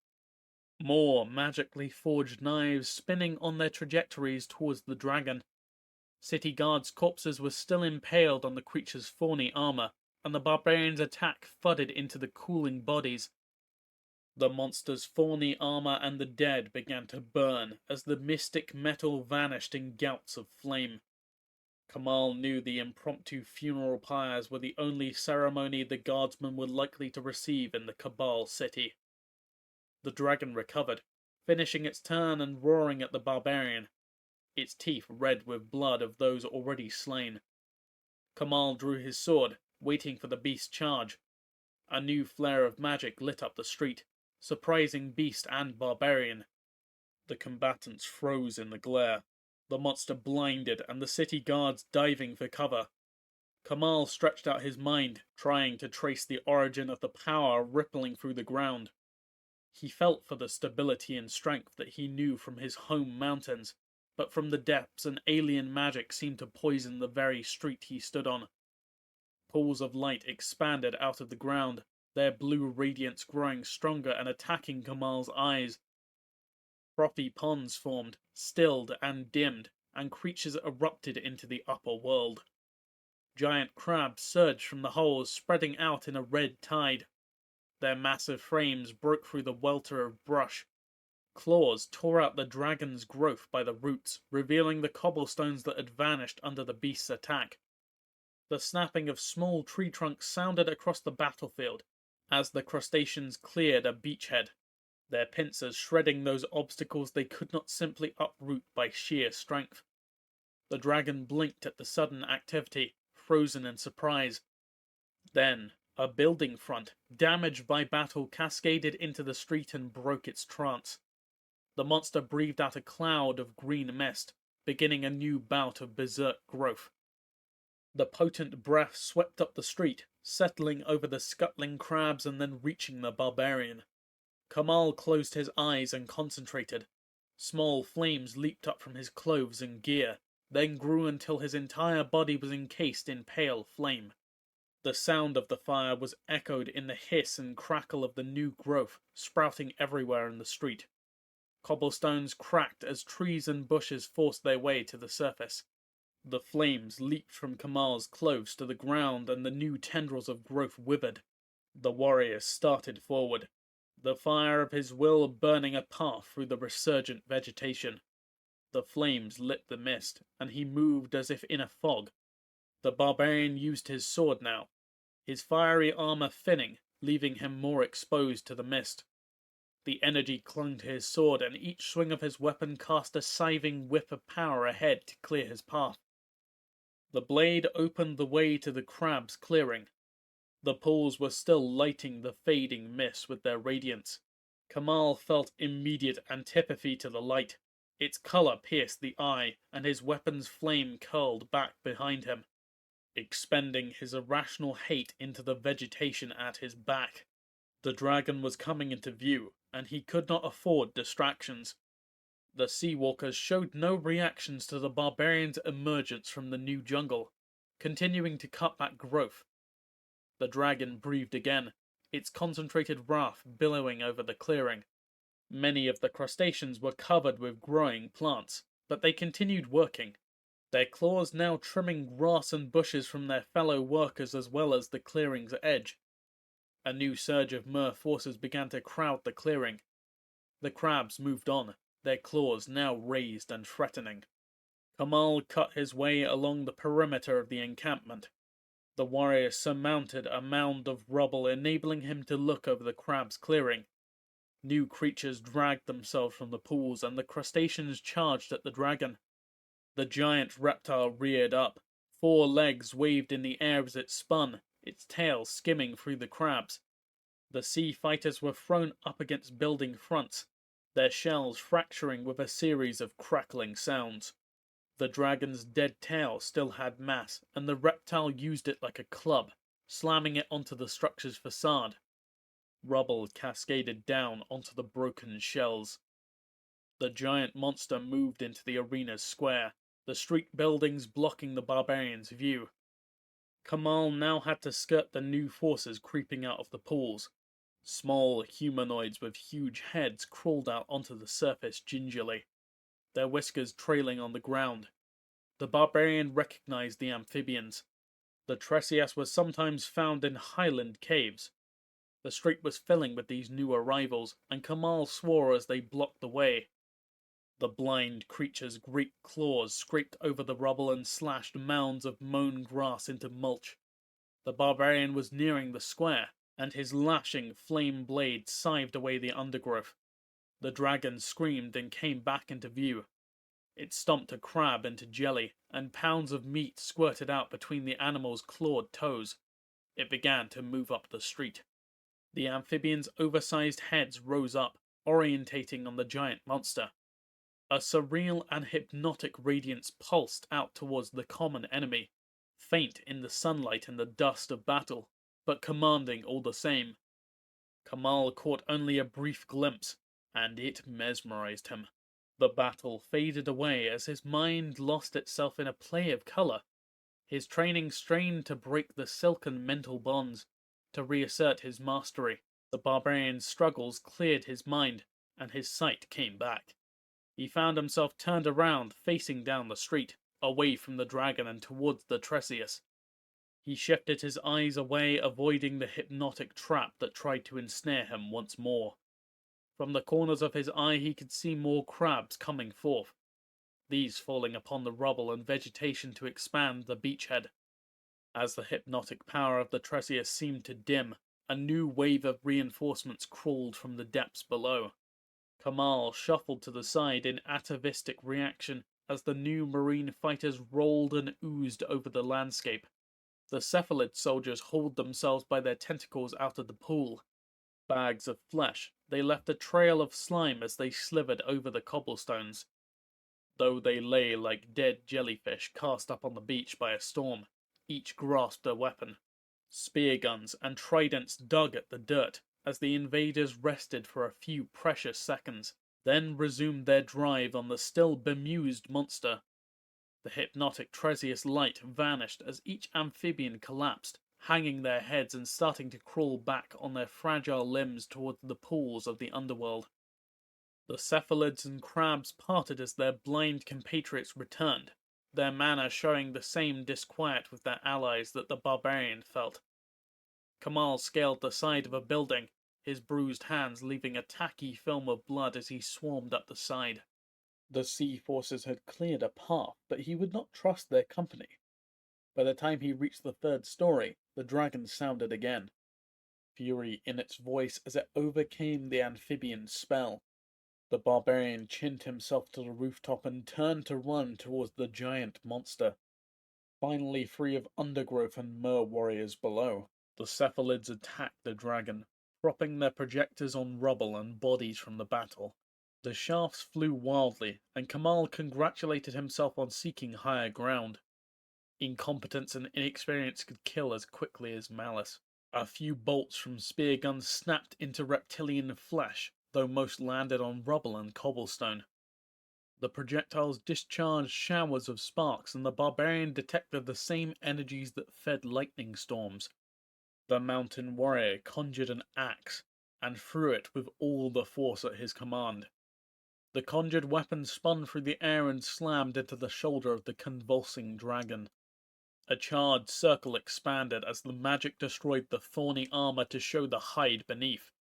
S2: More magically forged knives spinning on their trajectories towards the dragon. City guards' corpses were still impaled on the creature's thorny armor, and the barbarian's attack thudded into the cooling bodies. The monster's thorny armor and the dead began to burn as the mystic metal vanished in gouts of flame. Kamal knew the impromptu funeral pyres were the only ceremony the guardsmen were likely to receive in the Cabal city. The dragon recovered, finishing its turn and roaring at the barbarian, its teeth red with blood of those already slain. Kamal drew his sword, waiting for the beast's charge. A new flare of magic lit up the street, surprising beast and barbarian. The combatants froze in the glare, the monster blinded and the city guards diving for cover. Kamal stretched out his mind, trying to trace the origin of the power rippling through the ground. He felt for the stability and strength that he knew from his home mountains, but from the depths an alien magic seemed to poison the very street he stood on. Pools of light expanded out of the ground, their blue radiance growing stronger and attacking Kamal's eyes. Frothy ponds formed, stilled and dimmed, and creatures erupted into the upper world. Giant crabs surged from the holes, spreading out in a red tide. Their massive frames broke through the welter of brush. Claws tore out the dragon's growth by the roots, revealing the cobblestones that had vanished under the beast's attack. The snapping of small tree trunks sounded across the battlefield as the crustaceans cleared a beachhead, their pincers shredding those obstacles they could not simply uproot by sheer strength. The dragon blinked at the sudden activity, frozen in surprise. Then, a building front, damaged by battle, cascaded into the street and broke its trance. The monster breathed out a cloud of green mist, beginning a new bout of berserk growth. The potent breath swept up the street, settling over the scuttling crabs and then reaching the barbarian. Kamal closed his eyes and concentrated. Small flames leaped up from his clothes and gear, then grew until his entire body was encased in pale flame. The sound of the fire was echoed in the hiss and crackle of the new growth sprouting everywhere in the street. Cobblestones cracked as trees and bushes forced their way to the surface. The flames leaped from Kamal's clothes to the ground and the new tendrils of growth withered. The warrior started forward, the fire of his will burning a path through the resurgent vegetation. The flames lit the mist, and he moved as if in a fog. The barbarian used his sword now, his fiery armor thinning, leaving him more exposed to the mist. The energy clung to his sword, and each swing of his weapon cast a scything whip of power ahead to clear his path. The blade opened the way to the crab's clearing. The pools were still lighting the fading mist with their radiance. Kamal felt immediate antipathy to the light. Its color pierced the eye, and his weapon's flame curled back behind him, expending his irrational hate into the vegetation at his back. The dragon was coming into view, and he could not afford distractions. The Seawalkers showed no reactions to the barbarian's emergence from the new jungle, continuing to cut back growth. The dragon breathed again, its concentrated wrath billowing over the clearing. Many of the crustaceans were covered with growing plants, but they continued working, their claws now trimming grass and bushes from their fellow workers as well as the clearing's edge. A new surge of mer forces began to crowd the clearing. The crabs moved on, their claws now raised and threatening. Kamal cut his way along the perimeter of the encampment. The warrior surmounted a mound of rubble, enabling him to look over the crab's clearing. New creatures dragged themselves from the pools, and the crustaceans charged at the dragon. The giant reptile reared up. 4 legs waved in the air as it spun, its tail skimming through the crabs. The sea fighters were thrown up against building fronts, their shells fracturing with a series of crackling sounds. The dragon's dead tail still had mass, and the reptile used it like a club, slamming it onto the structure's facade. Rubble cascaded down onto the broken shells. The giant monster moved into the arena's square, the street buildings blocking the barbarian's view. Kamal now had to skirt the new forces creeping out of the pools. Small humanoids with huge heads crawled out onto the surface gingerly, their whiskers trailing on the ground. The barbarian recognized the amphibians. The Tresias was sometimes found in highland caves. The street was filling with these new arrivals, and Kamal swore as they blocked the way. The blind creature's great claws scraped over the rubble and slashed mounds of mown grass into mulch. The barbarian was nearing the square, and his lashing flame blade scythed away the undergrowth. The dragon screamed and came back into view. It stomped a crab into jelly, and pounds of meat squirted out between the animal's clawed toes. It began to move up the street. The amphibian's oversized heads rose up, orientating on the giant monster. A surreal and hypnotic radiance pulsed out towards the common enemy, faint in the sunlight and the dust of battle, but commanding all the same. Kamal caught only a brief glimpse, and it mesmerized him. The battle faded away as his mind lost itself in a play of color. His training strained to break the silken mental bonds, to reassert his mastery. The barbarian's struggles cleared his mind, and his sight came back. He found himself turned around, facing down the street, away from the dragon and towards the Tresias. He shifted his eyes away, avoiding the hypnotic trap that tried to ensnare him once more. From the corners of his eye he could see more crabs coming forth, these falling upon the rubble and vegetation to expand the beachhead. As the hypnotic power of the Tresius seemed to dim, a new wave of reinforcements crawled from the depths below. Kamal shuffled to the side in atavistic reaction as the new marine fighters rolled and oozed over the landscape. The cephalid soldiers hauled themselves by their tentacles out of the pool. Bags of flesh, they left a trail of slime as they slithered over the cobblestones. Though they lay like dead jellyfish cast up on the beach by a storm, each grasped a weapon. Spear guns and tridents dug at the dirt as the invaders rested for a few precious seconds, then resumed their drive on the still bemused monster. The hypnotic Tresius light vanished as each amphibian collapsed, hanging their heads and starting to crawl back on their fragile limbs towards the pools of the underworld. The cephalids and crabs parted as their blind compatriots returned, their manner showing the same disquiet with their allies that the barbarian felt. Kamal scaled the side of a building, his bruised hands leaving a tacky film of blood as he swarmed up the side. The sea forces had cleared a path, but he would not trust their company. By the time he reached the third story, the dragon sounded again, fury in its voice as it overcame the amphibian's spell. The barbarian chinned himself to the rooftop and turned to run towards the giant monster, finally free of undergrowth and mer warriors below. The cephalids attacked the dragon, propping their projectors on rubble and bodies from the battle. The shafts flew wildly, and Kamal congratulated himself on seeking higher ground. Incompetence and inexperience could kill as quickly as malice. A few bolts from spear guns snapped into reptilian flesh, though most landed on rubble and cobblestone. The projectiles discharged showers of sparks, and the barbarian detected the same energies that fed lightning storms. The mountain warrior conjured an axe, and threw it with all the force at his command. The conjured weapon spun through the air and slammed into the shoulder of the convulsing dragon. A charred circle expanded as the magic destroyed the thorny armor to show the hide beneath.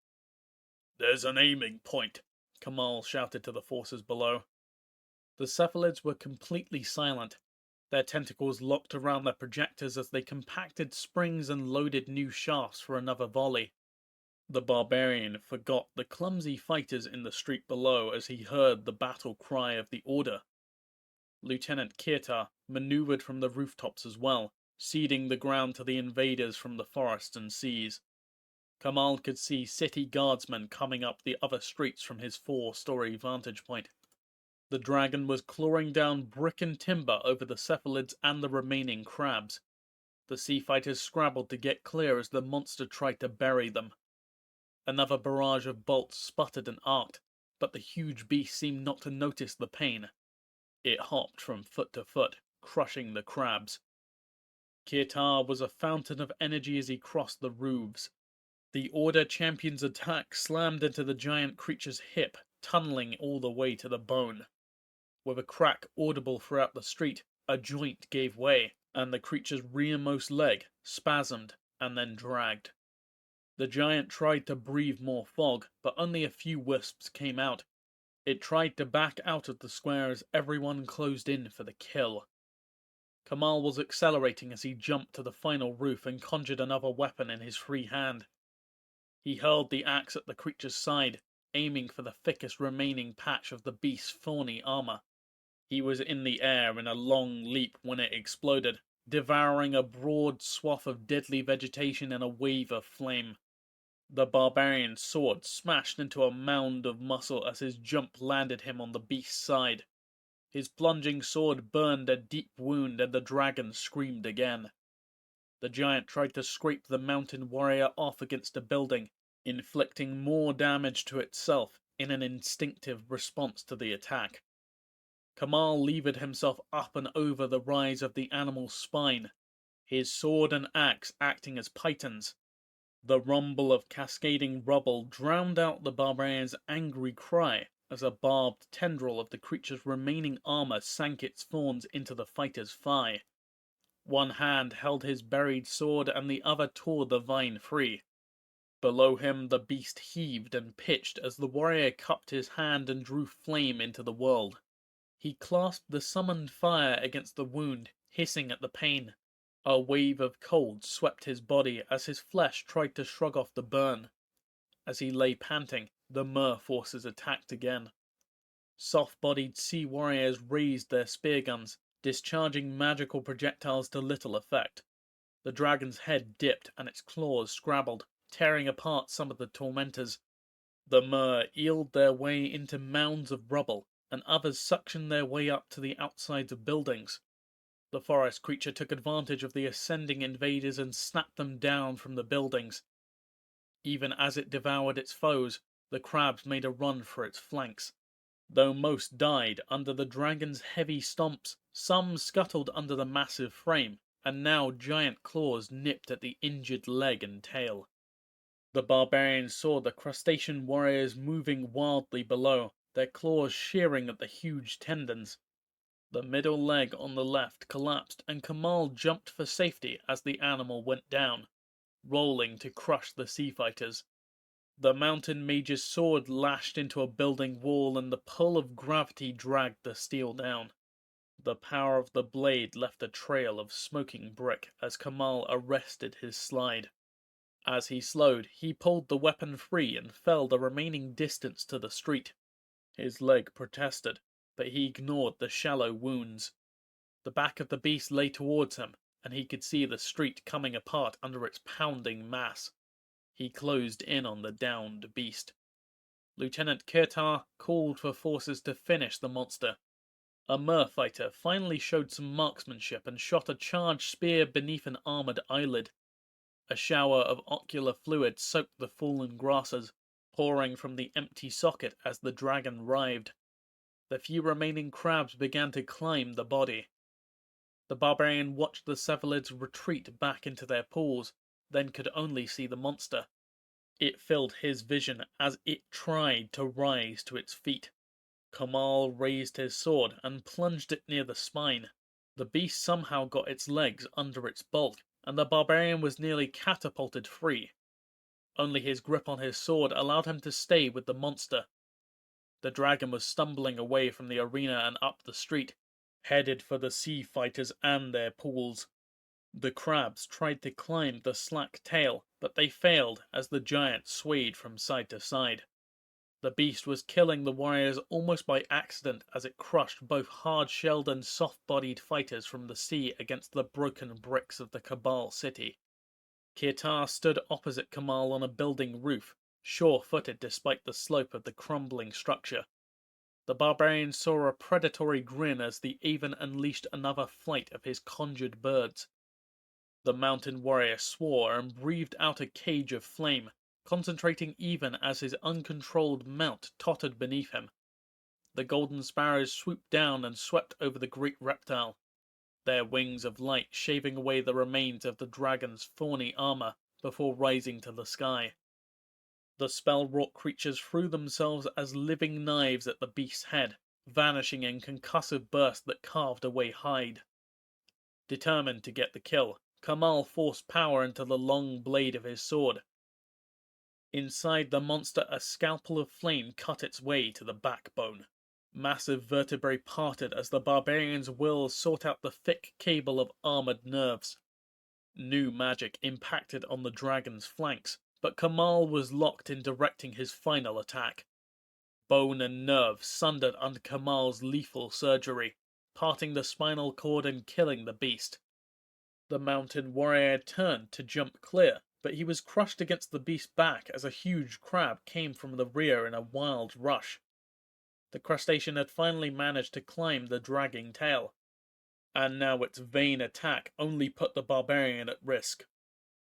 S2: "There's an aiming point," Kamal shouted to the forces below. The cephalids were completely silent, their tentacles locked around their projectors as they compacted springs and loaded new shafts for another volley. The barbarian forgot the clumsy fighters in the street below as he heard the battle cry of the order. Lieutenant Kirtar maneuvered from the rooftops as well, ceding the ground to the invaders from the forests and seas. Kamal could see city guardsmen coming up the other streets from his 4-story vantage point. The dragon was clawing down brick and timber over the cephalids and the remaining crabs. The sea fighters scrabbled to get clear as the monster tried to bury them. Another barrage of bolts sputtered and arced, but the huge beast seemed not to notice the pain. It hopped from foot to foot, crushing the crabs. Kirtar was a fountain of energy as he crossed the roofs. The Order champion's attack slammed into the giant creature's hip, tunneling all the way to the bone. With a crack audible throughout the street, a joint gave way, and the creature's rearmost leg spasmed and then dragged. The giant tried to breathe more fog, but only a few wisps came out. It tried to back out of the square as everyone closed in for the kill. Kamal was accelerating as he jumped to the final roof and conjured another weapon in his free hand. He hurled the axe at the creature's side, aiming for the thickest remaining patch of the beast's thorny armor. He was in the air in a long leap when it exploded, devouring a broad swath of deadly vegetation in a wave of flame. The barbarian's sword smashed into a mound of muscle as his jump landed him on the beast's side. His plunging sword burned a deep wound and the dragon screamed again. The giant tried to scrape the mountain warrior off against a building, inflicting more damage to itself in an instinctive response to the attack. Kamal levered himself up and over the rise of the animal's spine, his sword and axe acting as pythons. The rumble of cascading rubble drowned out the barbarian's angry cry as a barbed tendril of the creature's remaining armor sank its thorns into the fighter's thigh.
S3: One hand held his buried sword and the other tore the vine free. Below him the beast heaved and pitched as the warrior cupped his hand and drew flame into the world. He clasped the summoned fire against the wound, hissing at the pain. A wave of cold swept his body as his flesh tried to shrug off the burn. As he lay panting, the mer forces attacked again. Soft-bodied sea warriors raised their spear guns, discharging magical projectiles to little effect. The dragon's head dipped and its claws scrabbled, tearing apart some of the tormentors. The mer eeled their way into mounds of rubble, and others suctioned their way up to the outsides of buildings. The forest creature took advantage of the ascending invaders and snapped them down from the buildings. Even as it devoured its foes, the crabs made a run for its flanks. Though most died under the dragon's heavy stomps, some scuttled under the massive frame, and now giant claws nipped at the injured leg and tail. The barbarians saw the crustacean warriors moving wildly below, their claws shearing at the huge tendons. The middle leg on the left collapsed, and Kamal jumped for safety as the animal went down, rolling to crush the sea fighters. The mountain mage's sword lashed into a building wall, and the pull of gravity dragged the steel down. The power of the blade left a trail of smoking brick as Kamal arrested his slide. As he slowed, he pulled the weapon free and fell the remaining distance to the street. His leg protested, but he ignored the shallow wounds. The back of the beast lay towards him, and he could see the street coming apart under its pounding mass. He closed in on the downed beast. Lieutenant Kirtar called for forces to finish the monster. A mer fighter finally showed some marksmanship and shot a charged spear beneath an armored eyelid. A shower of ocular fluid soaked the fallen grasses, pouring from the empty socket as the dragon writhed. The few remaining crabs began to climb the body. The barbarian watched the cephalids retreat back into their pools, then could only see the monster. It filled his vision as it tried to rise to its feet. Kamal raised his sword and plunged it near the spine. The beast somehow got its legs under its bulk, and the barbarian was nearly catapulted free. Only his grip on his sword allowed him to stay with the monster. The dragon was stumbling away from the arena and up the street, headed for the sea fighters and their pools. The crabs tried to climb the slack tail, but they failed as the giant swayed from side to side. The beast was killing the warriors almost by accident as it crushed both hard-shelled and soft-bodied fighters from the sea against the broken bricks of the Cabal city. Kirtar stood opposite Kamal on a building roof, sure-footed despite the slope of the crumbling structure. The barbarian saw a predatory grin as the Avon unleashed another flight of his conjured birds. The mountain warrior swore and breathed out a cage of flame, concentrating even as his uncontrolled mount tottered beneath him. The golden sparrows swooped down and swept over the great reptile, their wings of light shaving away the remains of the dragon's thorny armor before rising to the sky. The spell-wrought creatures threw themselves as living knives at the beast's head, vanishing in concussive bursts that carved away hide. Determined to get the kill, Kamal forced power into the long blade of his sword. Inside the monster, a scalpel of flame cut its way to the backbone. Massive vertebrae parted as the barbarian's will sought out the thick cable of armored nerves. New magic impacted on the dragon's flanks, but Kamal was locked in directing his final attack. Bone and nerve sundered under Kamal's lethal surgery, parting the spinal cord and killing the beast. The mountain warrior turned to jump clear, but he was crushed against the beast's back as a huge crab came from the rear in a wild rush. The crustacean had finally managed to climb the dragging tail, and now its vain attack only put the barbarian at risk.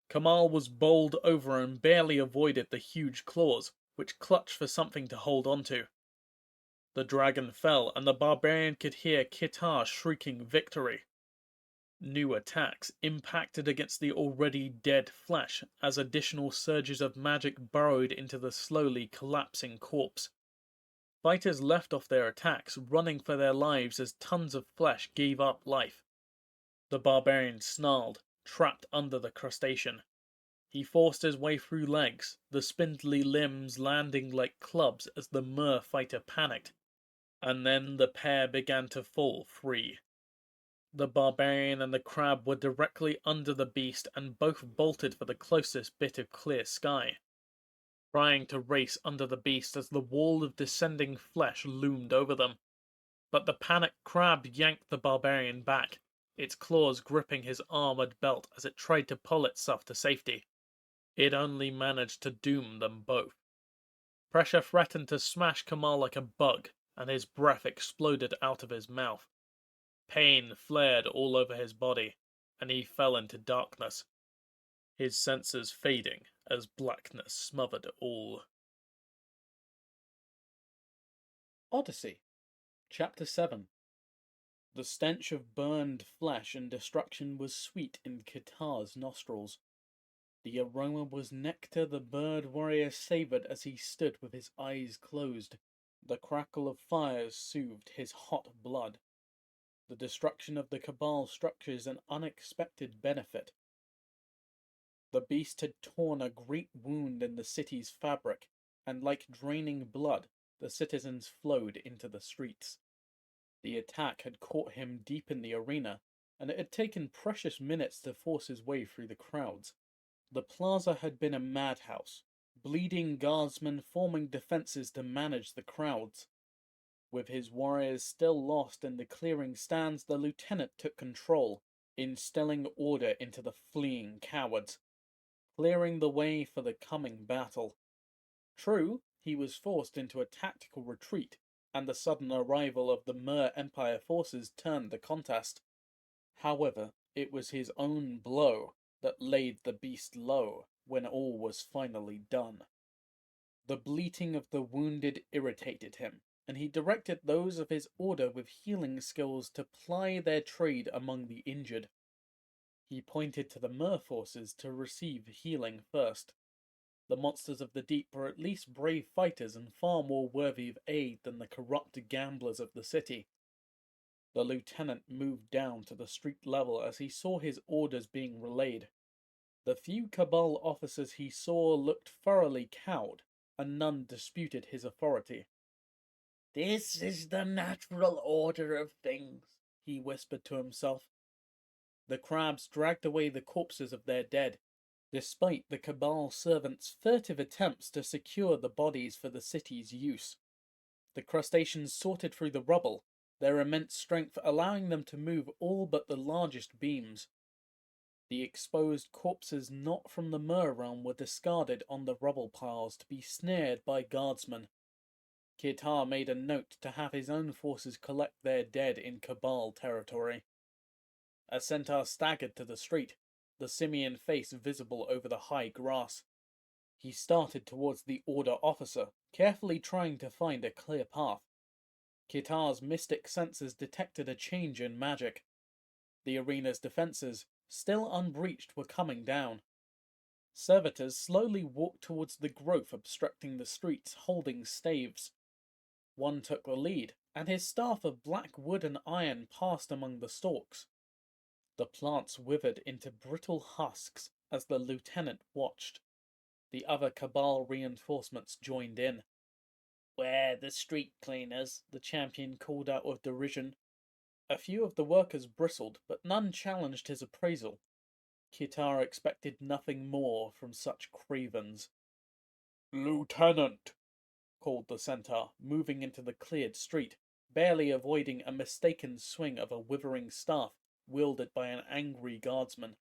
S3: Kamal was bowled over and barely avoided the huge claws, which clutched for something to hold onto. The dragon fell, and the barbarian could hear Kirtar shrieking victory. New attacks impacted against the already dead flesh as additional surges of magic burrowed into the slowly collapsing corpse. Fighters left off their attacks, running for their lives as tons of flesh gave up life. The barbarian snarled, trapped under the crustacean. He forced his way through legs, the spindly limbs landing like clubs as the mer fighter panicked, and then the pair began to fall free. The barbarian and the crab were directly under the beast and both bolted for the closest bit of clear sky, trying to race under the beast as the wall of descending flesh loomed over them. But the panicked crab yanked the barbarian back, its claws gripping his armored belt as it tried to pull itself to safety. It only managed to doom them both. Pressure threatened to smash Kamal like a bug, and his breath exploded out of his mouth. Pain flared all over his body, and he fell into darkness, his senses fading as blackness smothered all.
S1: Odyssey, Chapter 7. The stench of burned flesh and destruction was sweet in Kitar's nostrils. The aroma was nectar the bird warrior savoured as he stood with his eyes closed. The crackle of fires soothed his hot blood. The destruction of the Cabal structures an unexpected benefit. The beast had torn a great wound in the city's fabric, and like draining blood, the citizens flowed into the streets. The attack had caught him deep in the arena, and it had taken precious minutes to force his way through the crowds. The plaza had been a madhouse, bleeding guardsmen forming defenses to manage the crowds. With his warriors still lost in the clearing stands, the lieutenant took control, instilling order into the fleeing cowards, clearing the way for the coming battle. True, he was forced into a tactical retreat, and the sudden arrival of the Mer Empire forces turned the contest. However, it was his own blow that laid the beast low when all was finally done. The bleating of the wounded irritated him, and he directed those of his order with healing skills to ply their trade among the injured. He pointed to the Mer forces to receive healing first. The monsters of the deep were at least brave fighters and far more worthy of aid than the corrupt gamblers of the city. The lieutenant moved down to the street level as he saw his orders being relayed. The few Cabal officers he saw looked thoroughly cowed, and none disputed his authority. "This is the natural order of things," he whispered to himself. The crabs dragged away the corpses of their dead, despite the Cabal servants' furtive attempts to secure the bodies for the city's use. The crustaceans sorted through the rubble, their immense strength allowing them to move all but the largest beams. The exposed corpses not from the Mer realm were discarded on the rubble piles to be snared by guardsmen. Kitar made a note to have his own forces collect their dead in Cabal territory. A centaur staggered to the street, the simian face visible over the high grass. He started towards the order officer, carefully trying to find a clear path. Kitar's mystic senses detected a change in magic. The arena's defenses, still unbreached, were coming down. Servitors slowly walked towards the growth obstructing the streets, holding staves. One took the lead, and his staff of black wood and iron passed among the stalks. The plants withered into brittle husks as the lieutenant watched. The other Cabal reinforcements joined in. "We're the street cleaners," the champion called out with derision. A few of the workers bristled, but none challenged his appraisal. Kitar expected nothing more from such cravens. "Lieutenant!" called the centaur, moving into the cleared street, barely avoiding a mistaken swing of a withering staff wielded by an angry guardsman.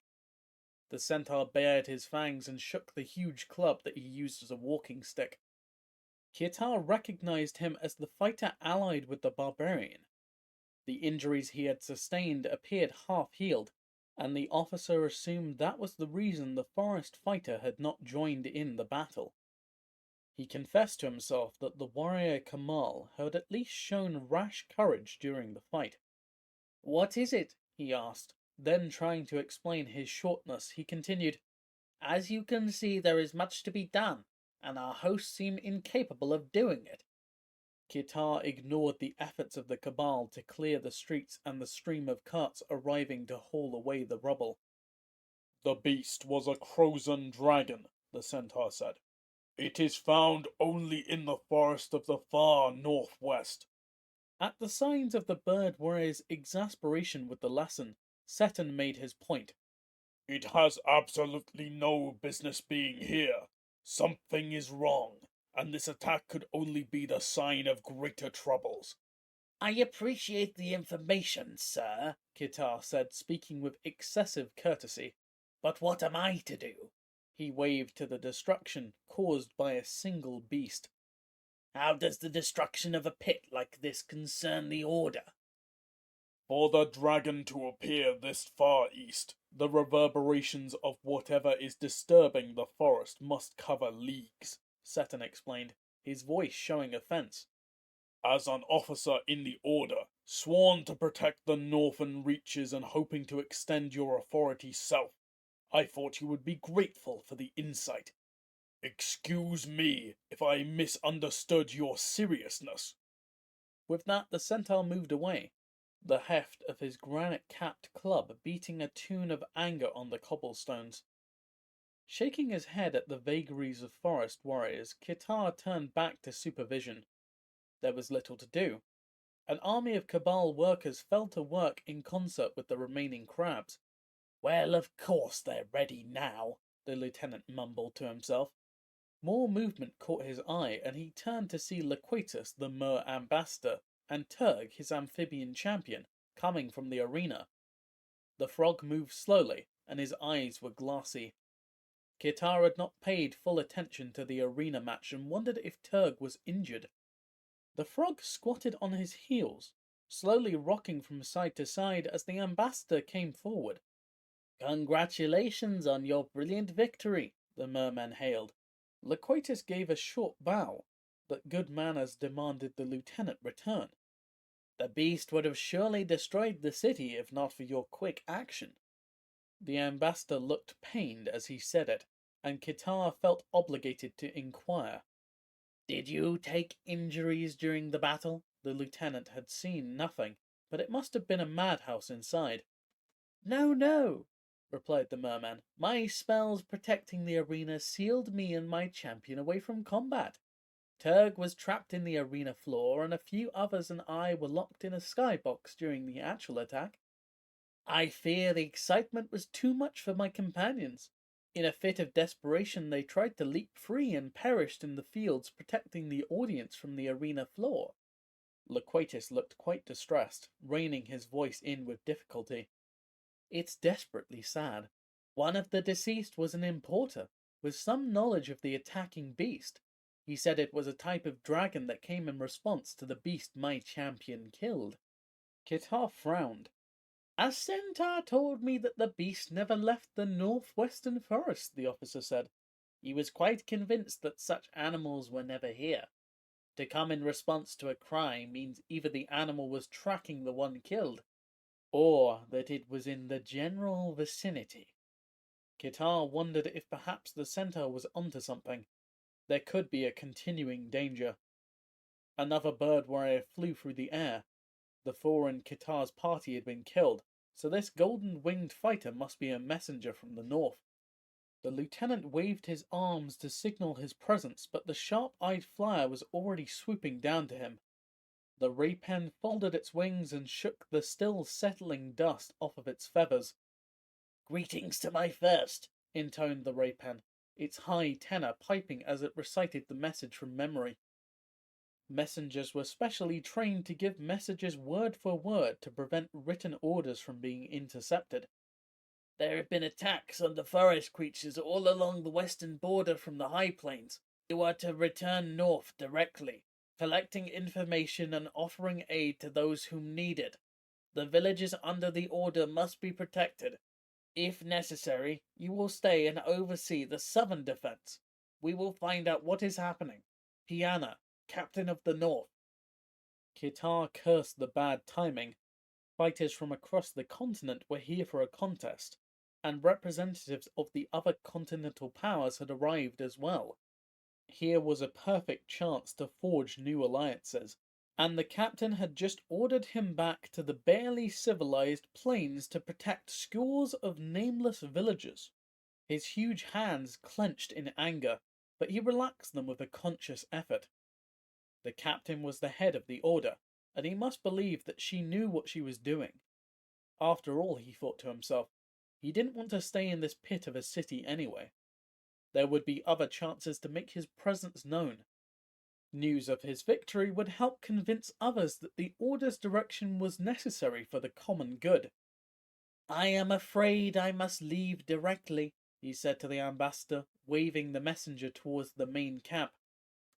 S1: The centaur bared his fangs and shook the huge club that he used as a walking stick. Kitar recognized him as the fighter allied with the barbarian. The injuries he had sustained appeared half-healed, and the officer assumed that was the reason the forest fighter had not joined in the battle. He confessed to himself that the warrior Kamal had at least shown rash courage during the fight. "What is it?" he asked. Then, trying to explain his shortness, he continued, "As you can see, there is much to be done, and our hosts seem incapable of doing it. Kitar ignored the efforts of the Cabal to clear the streets and the stream of carts arriving to haul away the rubble.
S4: The beast was a Crozon dragon, the centaur said. It is found only in the forest of the far northwest.
S1: At the signs of the bird warrior's exasperation with the lesson, Seton made his point.
S4: It has absolutely no business being here. Something is wrong, and this attack could only be the sign of greater troubles.
S1: I appreciate the information, sir, Kitar said, speaking with excessive courtesy. But what am I to do? He waved to the destruction caused by a single beast. How does the destruction of a pit like this concern the Order?
S4: For the dragon to appear this far east, the reverberations of whatever is disturbing the forest must cover leagues,
S1: Seton explained, his voice showing offense.
S4: As an officer in the Order, sworn to protect the northern reaches and hoping to extend your authority south, I thought you would be grateful for the insight. Excuse me if I misunderstood your seriousness.
S1: With that, the centaur moved away, the heft of his granite-capped club beating a tune of anger on the cobblestones. Shaking his head at the vagaries of forest warriors, Kitar turned back to supervision. There was little to do. An army of Cabal workers fell to work in concert with the remaining crabs. Well, of course they're ready now, the lieutenant mumbled to himself. More movement caught his eye, and he turned to see Loquatus, the Mer ambassador, and Turg, his amphibian champion, coming from the arena. The frog moved slowly, and his eyes were glassy. Kitar had not paid full attention to the arena match and wondered if Turg was injured. The frog squatted on his heels, slowly rocking from side to side as the ambassador came forward. Congratulations on your brilliant victory, the merman hailed. Loquatus gave a short bow, but good manners demanded the lieutenant return. The beast would have surely destroyed the city if not for your quick action. The ambassador looked pained as he said it, and Kitar felt obligated to inquire. Did you take injuries during the battle? The lieutenant had seen nothing, but it must have been a madhouse inside. No, replied the merman. My spells protecting the arena sealed me and my champion away from combat. Turg was trapped in the arena floor, and a few others and I were locked in a skybox during the actual attack. I fear the excitement was too much for my companions. In a fit of desperation, they tried to leap free and perished in the fields protecting the audience from the arena floor. Loquatus looked quite distressed, reining his voice in with difficulty. It's desperately sad. One of the deceased was an importer, with some knowledge of the attacking beast. He said it was a type of dragon that came in response to the beast my champion killed. Kitar frowned. A centaur told me that the beast never left the northwestern forest, the officer said. He was quite convinced that such animals were never here. To come in response to a cry means either the animal was tracking the one killed, or that it was in the general vicinity. Kitar wondered if perhaps the centaur was onto something. There could be a continuing danger. Another bird warrior flew through the air. The four in Kitar's party had been killed, so this golden-winged fighter must be a messenger from the north. The lieutenant waved his arms to signal his presence, but the sharp-eyed flyer was already swooping down to him. The rapen folded its wings and shook the still settling dust off of its feathers. Greetings to my first, intoned the rapen, its high tenor piping as it recited the message from memory. Messengers were specially trained to give messages word for word to prevent written orders from being intercepted. There have been attacks on the forest creatures all along the western border from the high plains. You are to return north directly, collecting information and offering aid to those whom need it. The villages under the order must be protected. If necessary, you will stay and oversee the southern defense. We will find out what is happening. Piana, Captain of the North. Kitar cursed the bad timing. Fighters from across the continent were here for a contest, and representatives of the other continental powers had arrived as well. Here was a perfect chance to forge new alliances, and the captain had just ordered him back to the barely civilized plains to protect scores of nameless villagers. His huge hands clenched in anger, but he relaxed them with a conscious effort. The captain was the head of the order, and he must believe that she knew what she was doing. After all, he thought to himself, he didn't want to stay in this pit of a city anyway. There would be other chances to make his presence known. News of his victory would help convince others that the order's direction was necessary for the common good. "I am afraid I must leave directly," he said to the ambassador, waving the messenger towards the main camp.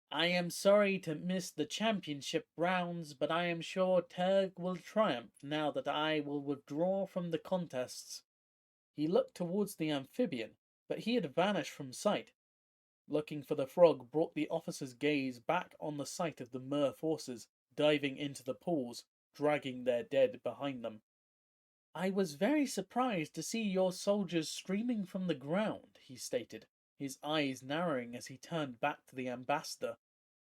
S1: "I am sorry to miss the championship rounds, but I am sure Turg will triumph now that I will withdraw from the contests." He looked towards the amphibian, but he had vanished from sight. Looking for the frog brought the officer's gaze back on the sight of the Mer forces diving into the pools, dragging their dead behind them. "I was very surprised to see your soldiers streaming from the ground," he stated, his eyes narrowing as he turned back to the ambassador.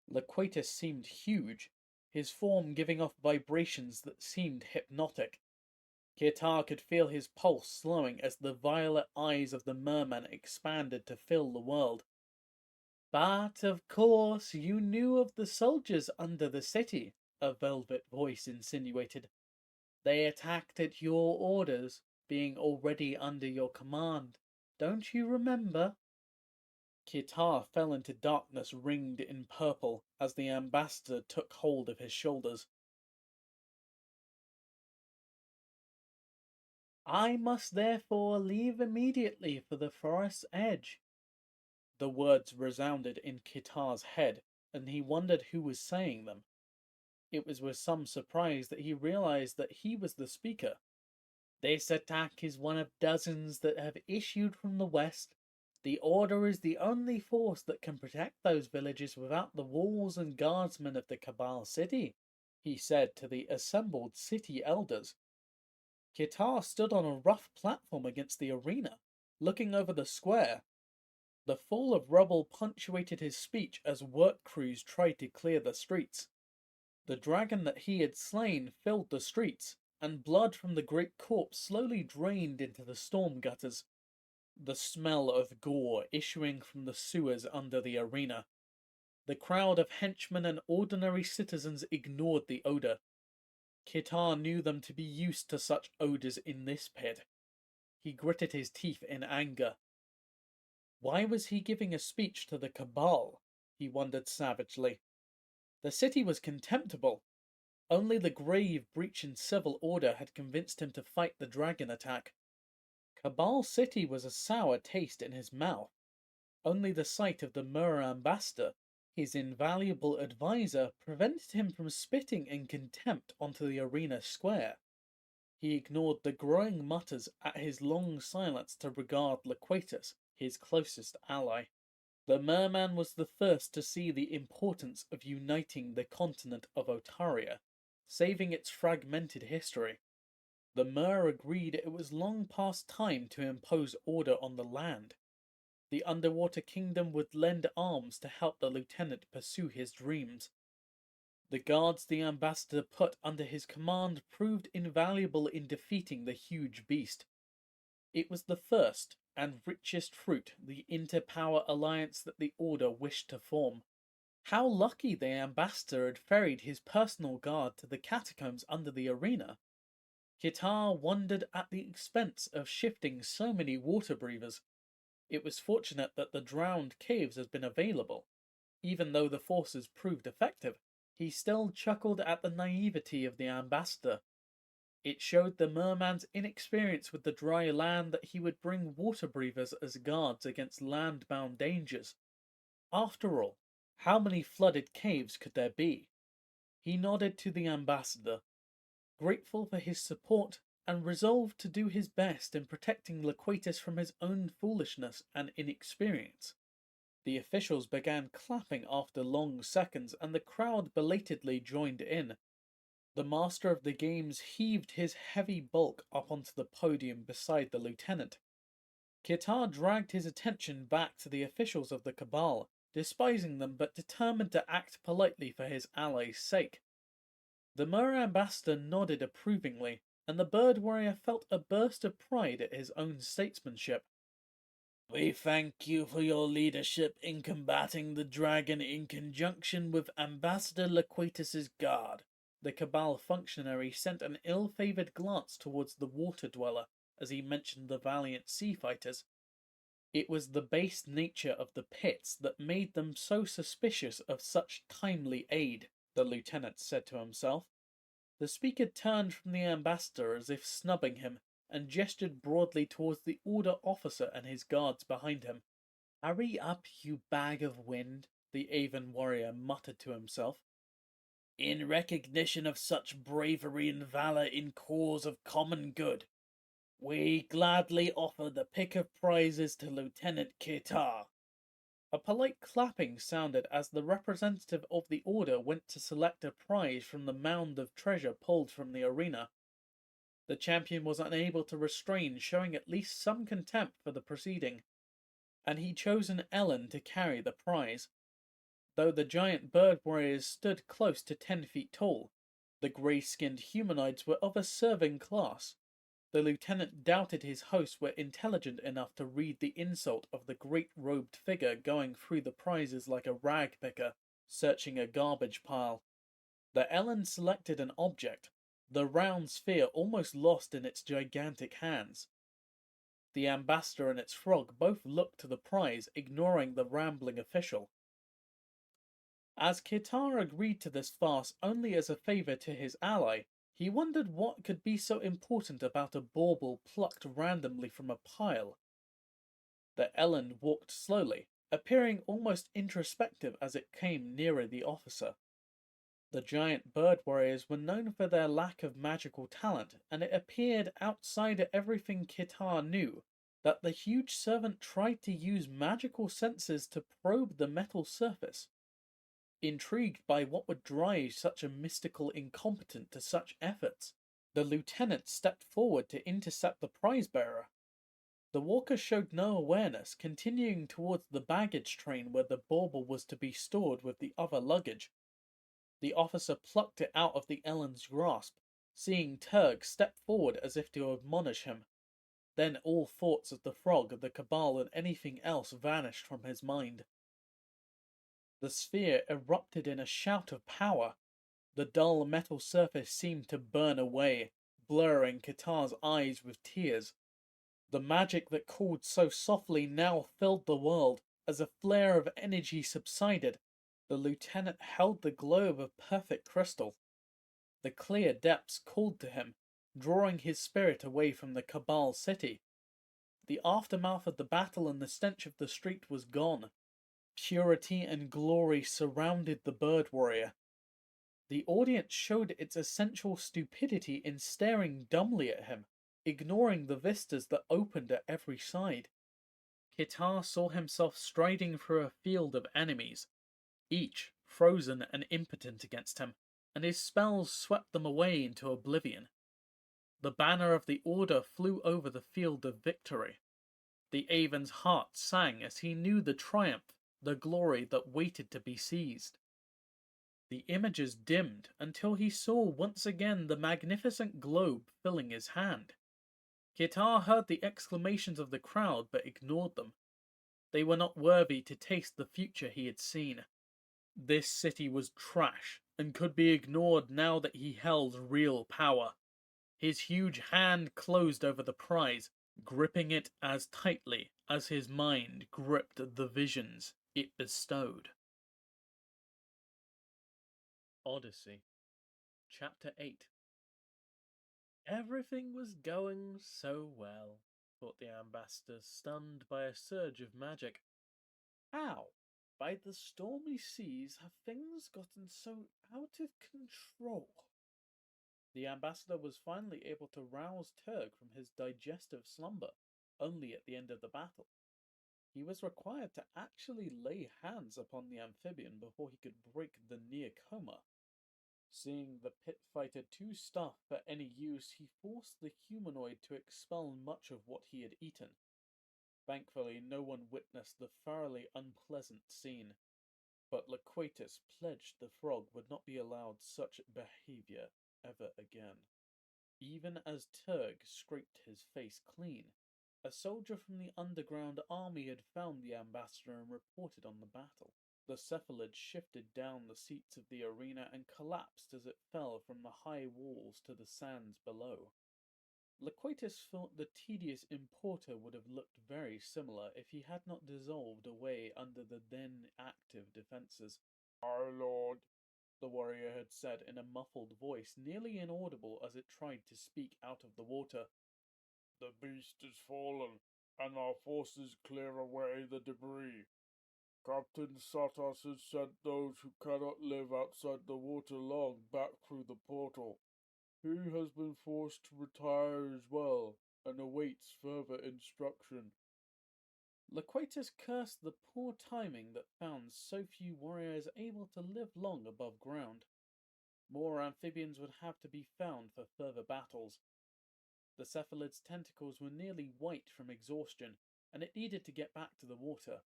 S1: Loquatus seemed huge, his form giving off vibrations that seemed hypnotic. Kitar could feel his pulse slowing as the violet eyes of the merman expanded to fill the world. "But, of course, you knew of the soldiers under the city," a velvet voice insinuated. "They attacked at your orders, being already under your command. Don't you remember?" Kitar fell into darkness ringed in purple as the ambassador took hold of his shoulders. "I must therefore leave immediately for the forest's edge." The words resounded in Kitar's head, and he wondered who was saying them. It was with some surprise that he realized that he was the speaker. "This attack is one of dozens that have issued from the west. The Order is the only force that can protect those villages without the walls and guardsmen of the Cabal city," he said to the assembled city elders. Kitar stood on a rough platform against the arena, looking over the square. The fall of rubble punctuated his speech as work crews tried to clear the streets. The dragon that he had slain filled the streets, and blood from the great corpse slowly drained into the storm gutters, the smell of gore issuing from the sewers under the arena. The crowd of henchmen and ordinary citizens ignored the odor. Kitar knew them to be used to such odors in this pit. He gritted his teeth in anger. Why was he giving a speech to the Cabal? He wondered savagely. The city was contemptible. Only the grave breach in civil order had convinced him to fight the dragon attack. Cabal City was a sour taste in his mouth. Only the sight of the Mer ambassador, his invaluable advisor, prevented him from spitting in contempt onto the arena square. He ignored the growing mutters at his long silence to regard Loquatus, his closest ally. The merman was the first to see the importance of uniting the continent of Otaria, saving its fragmented history. The Mer agreed it was long past time to impose order on the land. The underwater kingdom would lend arms to help the lieutenant pursue his dreams. The guards the ambassador put under his command proved invaluable in defeating the huge beast. It was the first and richest fruit, the interpower alliance that the Order wished to form. How lucky the ambassador had ferried his personal guard to the catacombs under the arena. Kitar wondered at the expense of shifting so many water breathers. It was fortunate that the drowned caves had been available. Even though the forces proved effective, he still chuckled at the naivety of the ambassador. It showed the merman's inexperience with the dry land that he would bring water breathers as guards against land-bound dangers. After all, how many flooded caves could there be? He nodded to the ambassador, grateful for his support and resolved to do his best in protecting Loquatus from his own foolishness and inexperience. The officials began clapping after long seconds, and the crowd belatedly joined in. The master of the games heaved his heavy bulk up onto the podium beside the lieutenant. Kitar dragged his attention back to the officials of the Cabal, despising them but determined to act politely for his ally's sake. The Mer ambassador nodded approvingly, and the bird warrior felt a burst of pride at his own statesmanship. "We thank you for your leadership in combating the dragon in conjunction with Ambassador Laquatus's guard." The Cabal functionary sent an ill-favoured glance towards the water dweller as he mentioned the valiant sea fighters. It was the base nature of the pits that made them so suspicious of such timely aid, the lieutenant said to himself. The speaker turned from the ambassador as if snubbing him, and gestured broadly towards the order officer and his guards behind him. "Hurry up, you bag of wind," the Avon warrior muttered to himself. "In recognition of such bravery and valor in cause of common good, we gladly offer the pick of prizes to Lieutenant Kitar." A polite clapping sounded as the representative of the order went to select a prize from the mound of treasure pulled from the arena. The champion was unable to restrain showing at least some contempt for the proceeding, and he chose an Ellen to carry the prize. Though the giant bird warriors stood close to 10 feet tall, the grey-skinned humanoids were of a serving class. The lieutenant doubted his hosts were intelligent enough to read the insult of the great-robed figure going through the prizes like a rag-picker, searching a garbage pile. The Ellen selected an object, the round sphere almost lost in its gigantic hands. The ambassador and its frog both looked to the prize, ignoring the rambling official. As Kitar agreed to this farce only as a favour to his ally, he wondered what could be so important about a bauble plucked randomly from a pile. The Ellen walked slowly, appearing almost introspective as it came nearer the officer. The giant bird warriors were known for their lack of magical talent, and it appeared outside of everything Kitar knew that the huge servant tried to use magical senses to probe the metal surface. Intrigued by what would drive such a mystical incompetent to such efforts, the lieutenant stepped forward to intercept the prize-bearer. The walker showed no awareness, continuing towards the baggage train where the bauble was to be stored with the other luggage. The officer plucked it out of the Ellen's grasp, seeing Turg step forward as if to admonish him. Then all thoughts of the frog, the Cabal, and anything else vanished from his mind. The sphere erupted in a shout of power. The dull metal surface seemed to burn away, blurring Kitar's eyes with tears. The magic that cooled so softly now filled the world. As a flare of energy subsided, the lieutenant held the globe of perfect crystal. The clear depths called to him, drawing his spirit away from the Cabal city. The aftermath of the battle and the stench of the street was gone. Purity and glory surrounded the bird warrior. The audience showed its essential stupidity in staring dumbly at him, ignoring the vistas that opened at every side. Kitar saw himself striding through a field of enemies, each frozen and impotent against him, and his spells swept them away into oblivion. The banner of the Order flew over the field of victory. The Avon's heart sang as he knew the triumph, the glory that waited to be seized. The images dimmed until he saw once again the magnificent globe filling his hand. Kitar heard the exclamations of the crowd but ignored them. They were not worthy to taste the future he had seen. This city was trash and could be ignored now that he held real power. His huge hand closed over the prize, gripping it as tightly as his mind gripped the visions it bestowed. Odyssey, Chapter 8. Everything was going so well, thought the ambassador, stunned by a surge of magic. How, by the stormy seas, have things gotten so out of control? The ambassador was finally able to rouse Turg from his digestive slumber, only at the end of the battle. He was required to actually lay hands upon the amphibian before he could break the near coma. Seeing the pit fighter too stuffed for any use, he forced the humanoid to expel much of what he had eaten. Thankfully, no one witnessed the thoroughly unpleasant scene, but Loquatus pledged the frog would not be allowed such behavior ever again. Even as Turg scraped his face clean, a soldier from the underground army had found the ambassador and reported on the battle. The cephalid shifted down the seats of the arena and collapsed as it fell from the high walls to the sands below. Loquatus thought the tedious importer would have looked very similar if he had not dissolved away under the then active defences.
S4: "My lord,"
S1: The warrior had said in a muffled voice, nearly inaudible as it tried to speak out of the water,
S4: "the beast is fallen, and our forces clear away the debris. Captain Satas has sent those who cannot live outside the water long back through the portal. He has been forced to retire as well, and awaits further instruction."
S1: Loquatus cursed the poor timing that found so few warriors able to live long above ground. More amphibians would have to be found for further battles. The cephalid's tentacles were nearly white from exhaustion, and it needed to get back to the water.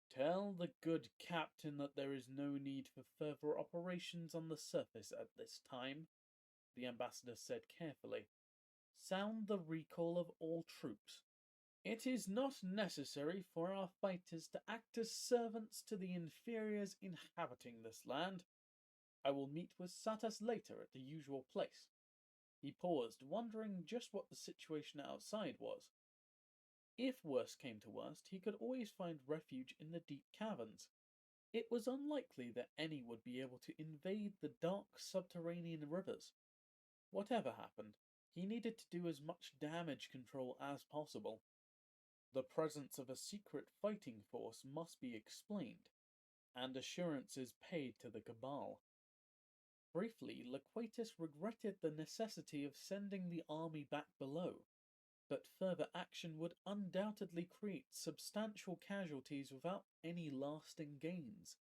S1: "Tell the good captain that there is no need for further operations on the surface at this time," the ambassador said carefully. "Sound the recall of all troops. It is not necessary for our fighters to act as servants to the inferiors inhabiting this land. I will meet with Satas later at the usual place." He paused, wondering just what the situation outside was. If worst came to worst, he could always find refuge in the deep caverns. It was unlikely that any would be able to invade the dark subterranean rivers. Whatever happened, he needed to do as much damage control as possible. The presence of a secret fighting force must be explained, and assurances paid to the Cabal. Briefly, Loquatus regretted the necessity of sending the army back below, but further action would undoubtedly create substantial casualties without any lasting gains.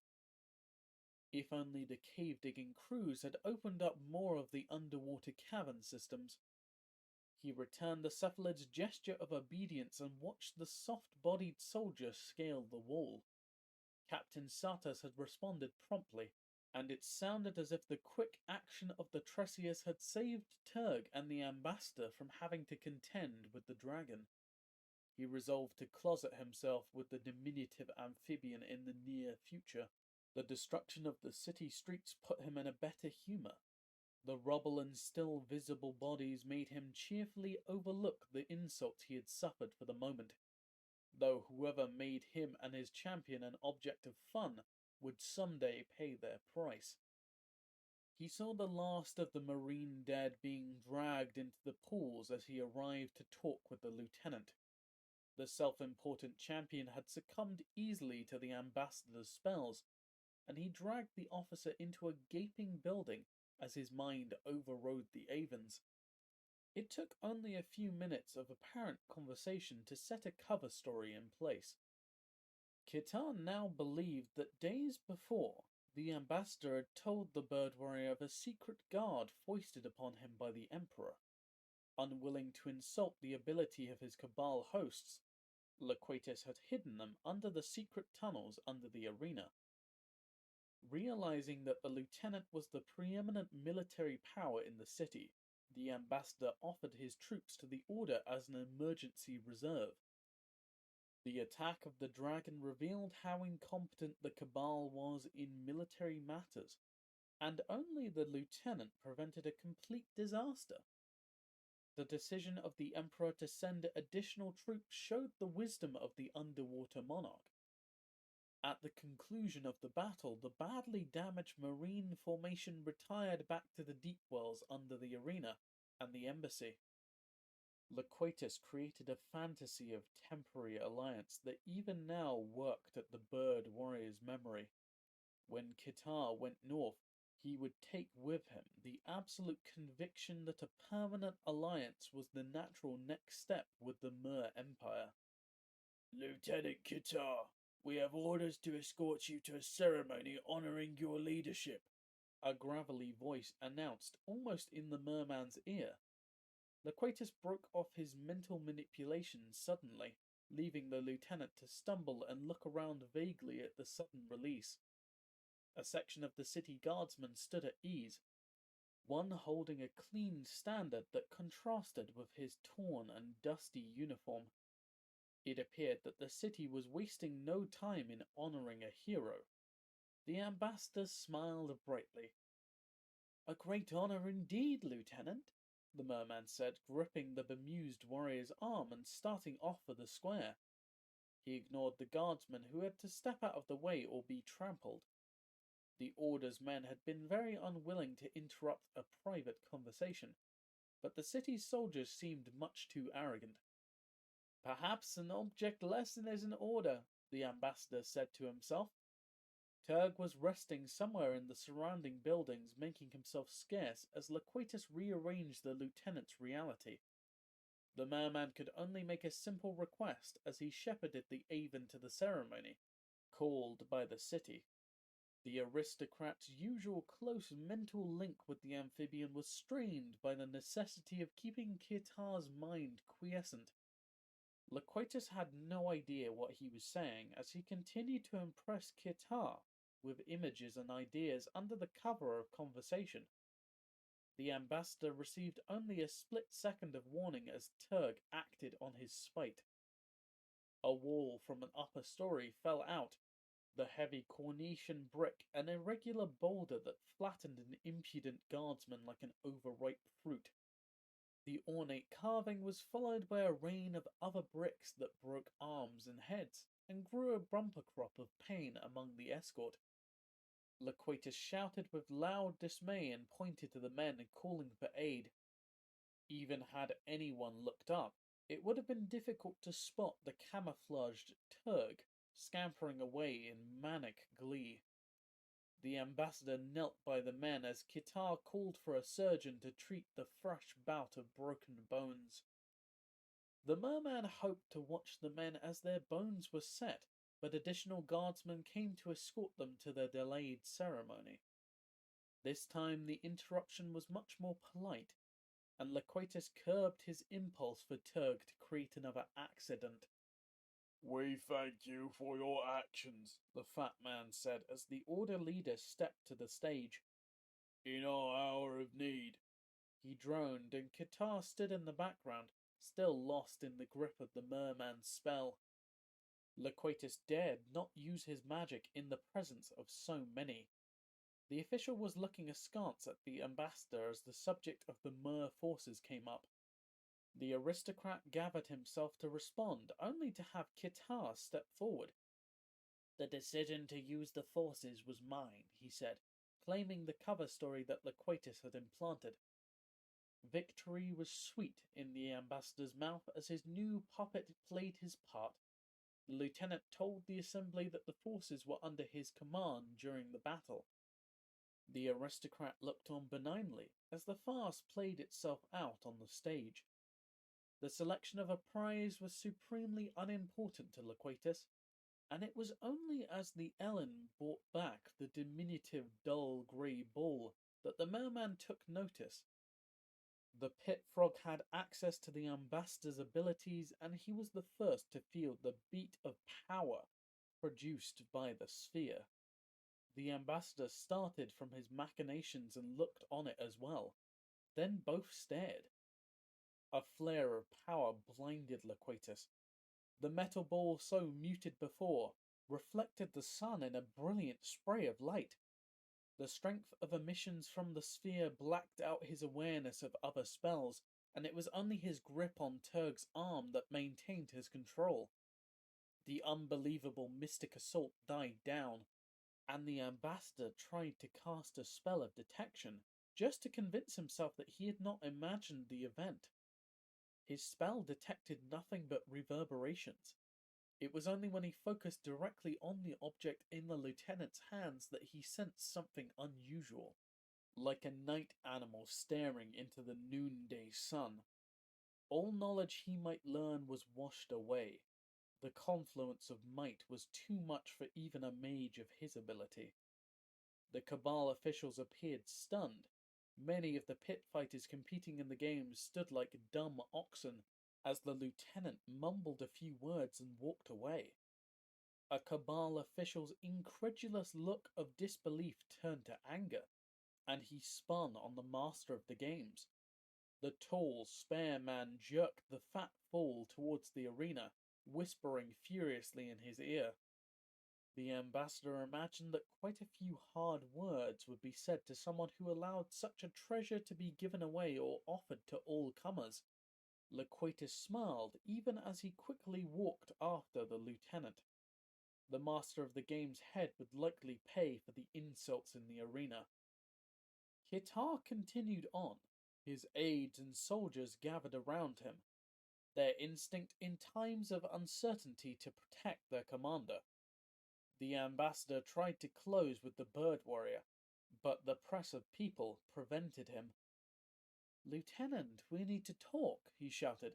S1: If only the cave-digging crews had opened up more of the underwater cavern systems. He returned the cephalid's gesture of obedience and watched the soft-bodied soldier scale the wall. Captain Satas had responded promptly, and it sounded as if the quick action of the Tresius had saved Turg and the ambassador from having to contend with the dragon. He resolved to closet himself with the diminutive amphibian in the near future. The destruction of the city streets put him in a better humour. The rubble and still visible bodies made him cheerfully overlook the insult he had suffered for the moment, though whoever made him and his champion an object of fun would someday pay their price. He saw the last of the marine dead being dragged into the pools as he arrived to talk with the lieutenant. The self-important champion had succumbed easily to the ambassador's spells, and he dragged the officer into a gaping building as his mind overrode the Avens. It took only a few minutes of apparent conversation to set a cover story in place. Kitar now believed that days before, the ambassador had told the bird warrior of a secret guard foisted upon him by the emperor. Unwilling to insult the ability of his Cabal hosts, Loquatus had hidden them under the secret tunnels under the arena. Realizing that the lieutenant was the preeminent military power in the city, the ambassador offered his troops to the order as an emergency reserve. The attack of the dragon revealed how incompetent the Cabal was in military matters, and only the lieutenant prevented a complete disaster. The decision of the emperor to send additional troops showed the wisdom of the underwater monarch. At the conclusion of the battle, the badly damaged marine formation retired back to the deep wells under the arena and the embassy. Loquatus created a fantasy of temporary alliance that even now worked at the bird warrior's memory. When Kitar went north, he would take with him the absolute conviction that a permanent alliance was the natural next step with the Mer Empire.
S4: "Lieutenant Kitar, we have orders to escort you to a ceremony honoring your leadership,"
S1: a gravelly voice announced almost in the merman's ear. Loquatus broke off his mental manipulations suddenly. leaving the lieutenant to stumble and look around vaguely at the sudden release. A section of the city guardsmen stood at ease, one holding a clean standard that contrasted with his torn and dusty uniform. It appeared that the city was wasting no time in honoring a hero. The ambassador smiled brightly. "A great honor indeed, Lieutenant," the merman said, gripping the bemused warrior's arm and starting off for the square. He ignored the guardsmen who had to step out of the way or be trampled. The Order's men had been very unwilling to interrupt a private conversation, but the city's soldiers seemed much too arrogant. "Perhaps an object lesson is in order," the ambassador said to himself. Turg was resting somewhere in the surrounding buildings, making himself scarce as Loquatus rearranged the lieutenant's reality. The merman could only make a simple request as he shepherded the Avon to the ceremony, called by the city. The aristocrat's usual close mental link with the amphibian was strained by the necessity of keeping Kirtar's mind quiescent. Loquatus had no idea what he was saying as he continued to impress Kirtar with images and ideas under the cover of conversation. The ambassador received only a split second of warning as Turg acted on his spite. A wall from an upper story fell out, the heavy Cornetian brick an irregular boulder that flattened an impudent guardsman like an overripe fruit. The ornate carving was followed by a rain of other bricks that broke arms and heads and grew a bumper crop of pain among the escort. Loquatus shouted with loud dismay and pointed to the men, calling for aid. Even had anyone looked up, it would have been difficult to spot the camouflaged Turg scampering away in manic glee. The ambassador knelt by the men as Kirtar called for a surgeon to treat the fresh bout of broken bones. The merman hoped to watch the men as their bones were set, but additional guardsmen came to escort them to the delayed ceremony. This time the interruption was much more polite, and Loquatus curbed his impulse for Turg to create another accident.
S4: "We thank you for your actions," the fat man said as the Order leader stepped to the stage. "In our hour of need."
S1: He droned, and Kirtar stood in the background, still lost in the grip of the merman's spell. Loquatus dared not use his magic in the presence of so many. The official was looking askance at the ambassador as the subject of the Mer forces came up. The aristocrat gathered himself to respond, only to have Kirtar step forward. "The decision to use the forces was mine," he said, claiming the cover story that Loquatus had implanted. Victory was sweet in the ambassador's mouth as his new puppet played his part. The lieutenant told the assembly that the forces were under his command during the battle. The aristocrat looked on benignly as the farce played itself out on the stage. The selection of a prize was supremely unimportant to Loquatus, and it was only as the Ellen brought back the diminutive dull grey ball that the merman took notice. The pit frog had access to the ambassador's abilities, and he was the first to feel the beat of power produced by the sphere. The ambassador started from his machinations and looked on it as well. Then both stared. A flare of power blinded Loquatus. The metal ball, so muted before, reflected the sun in a brilliant spray of light. The strength of emissions from the sphere blacked out his awareness of other spells, and it was only his grip on Turg's arm that maintained his control. The unbelievable mystic assault died down, and the ambassador tried to cast a spell of detection, just to convince himself that he had not imagined the event. His spell detected nothing but reverberations. It was only when he focused directly on the object in the lieutenant's hands that he sensed something unusual. Like a night animal staring into the noonday sun, all knowledge he might learn was washed away. The confluence of might was too much for even a mage of his ability. The Cabal officials appeared stunned. Many of the pit fighters competing in the games stood like dumb oxen. as the lieutenant mumbled a few words and walked away. A Cabal official's incredulous look of disbelief turned to anger, and he spun on the master of the games. The tall, spare man jerked the fat fool towards the arena, whispering furiously in his ear. The ambassador imagined that quite a few hard words would be said to someone who allowed such a treasure to be given away or offered to all comers. Loquatus smiled even as he quickly walked after the lieutenant. The master of the game's head would likely pay for the insults in the arena. Kitar continued on. His aides and soldiers gathered around him, their instinct in times of uncertainty to protect their commander. The ambassador tried to close with the bird warrior, but the press of people prevented him. "Lieutenant, we need to talk," he shouted,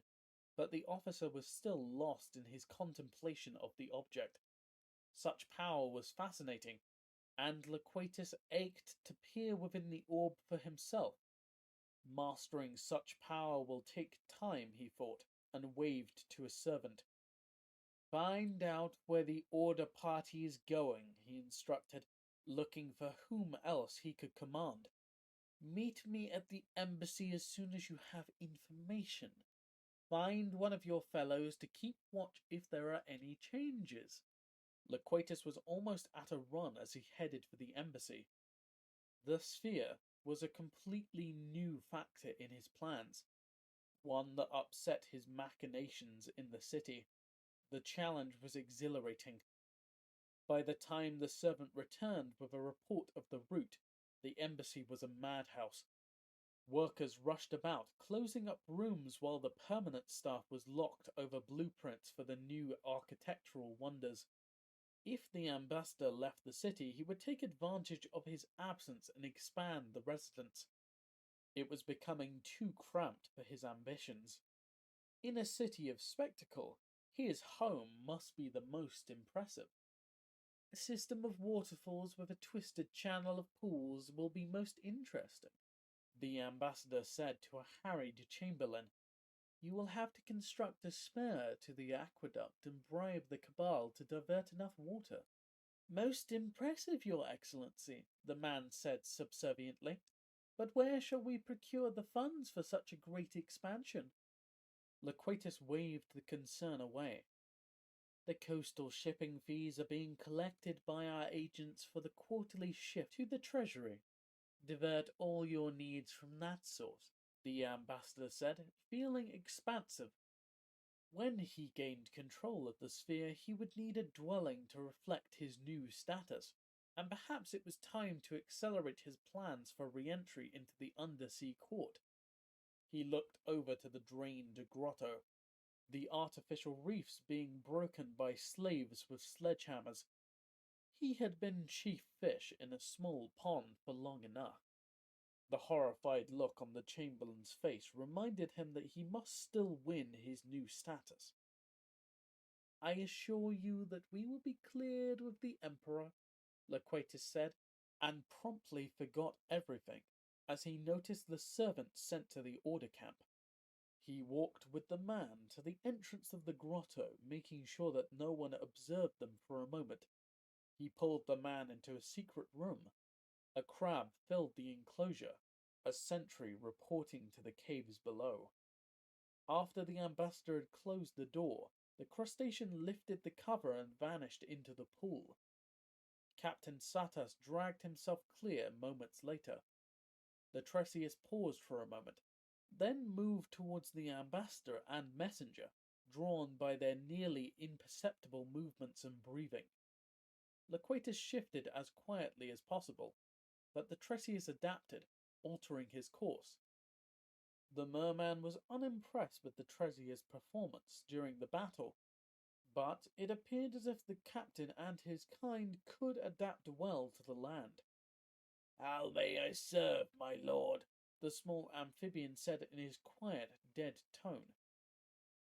S1: but the officer was still lost in his contemplation of the object. Such power was fascinating, and Loquatus ached to peer within the orb for himself. Mastering such power will take time, he thought, and waved to a servant. "Find out where the order party is going," he instructed, looking for whom else he could command. "Meet me at the embassy as soon as you have information. Find one of your fellows to keep watch if there are any changes." Loquatus was almost at a run as he headed for the embassy. The sphere was a completely new factor in his plans, one that upset his machinations in the city. The challenge was exhilarating. By the time the servant returned with a report of the route, the embassy was a madhouse. Workers rushed about, closing up rooms while the permanent staff was locked over blueprints for the new architectural wonders. If the ambassador left the city, he would take advantage of his absence and expand the residence. It was becoming too cramped for his ambitions. In a city of spectacle, his home must be the most impressive. A system of waterfalls with a twisted channel of pools will be most interesting, the ambassador said to a harried chamberlain. "You will have to construct a spur to the aqueduct and bribe the Cabal to divert enough water." "Most impressive, your excellency," the man said subserviently. "But where shall we procure the funds for such a great expansion?" Loquatus waved the concern away. "The coastal shipping fees are being collected by our agents for the quarterly ship to the treasury. Divert all your needs from that source," the ambassador said, feeling expansive. When he gained control of the sphere, he would need a dwelling to reflect his new status, and perhaps it was time to accelerate his plans for re-entry into the undersea court. He looked over to the drained grotto, the artificial reefs being broken by slaves with sledgehammers. He had been chief fish in a small pond for long enough. The horrified look on the chamberlain's face reminded him that he must still win his new status. "I assure you that we will be cleared with the Emperor," Loquatus said, and promptly forgot everything as he noticed the servant sent to the order camp. He walked with the man to the entrance of the grotto, making sure that no one observed them for a moment. He pulled the man into a secret room. A crab filled the enclosure, a sentry reporting to the caves below. After the ambassador had closed the door, the crustacean lifted the cover and vanished into the pool. Captain Satas dragged himself clear moments later. The Tresius paused for a moment, then moved towards the ambassador and messenger, drawn by their nearly imperceptible movements and breathing. Loquatus shifted as quietly as possible, but the Tresius adapted, altering his course. The merman was unimpressed with the Tresius' performance during the battle, but it appeared as if the captain and his kind could adapt well to the land. "How may I serve, my lord?" the small amphibian said in his quiet, dead tone.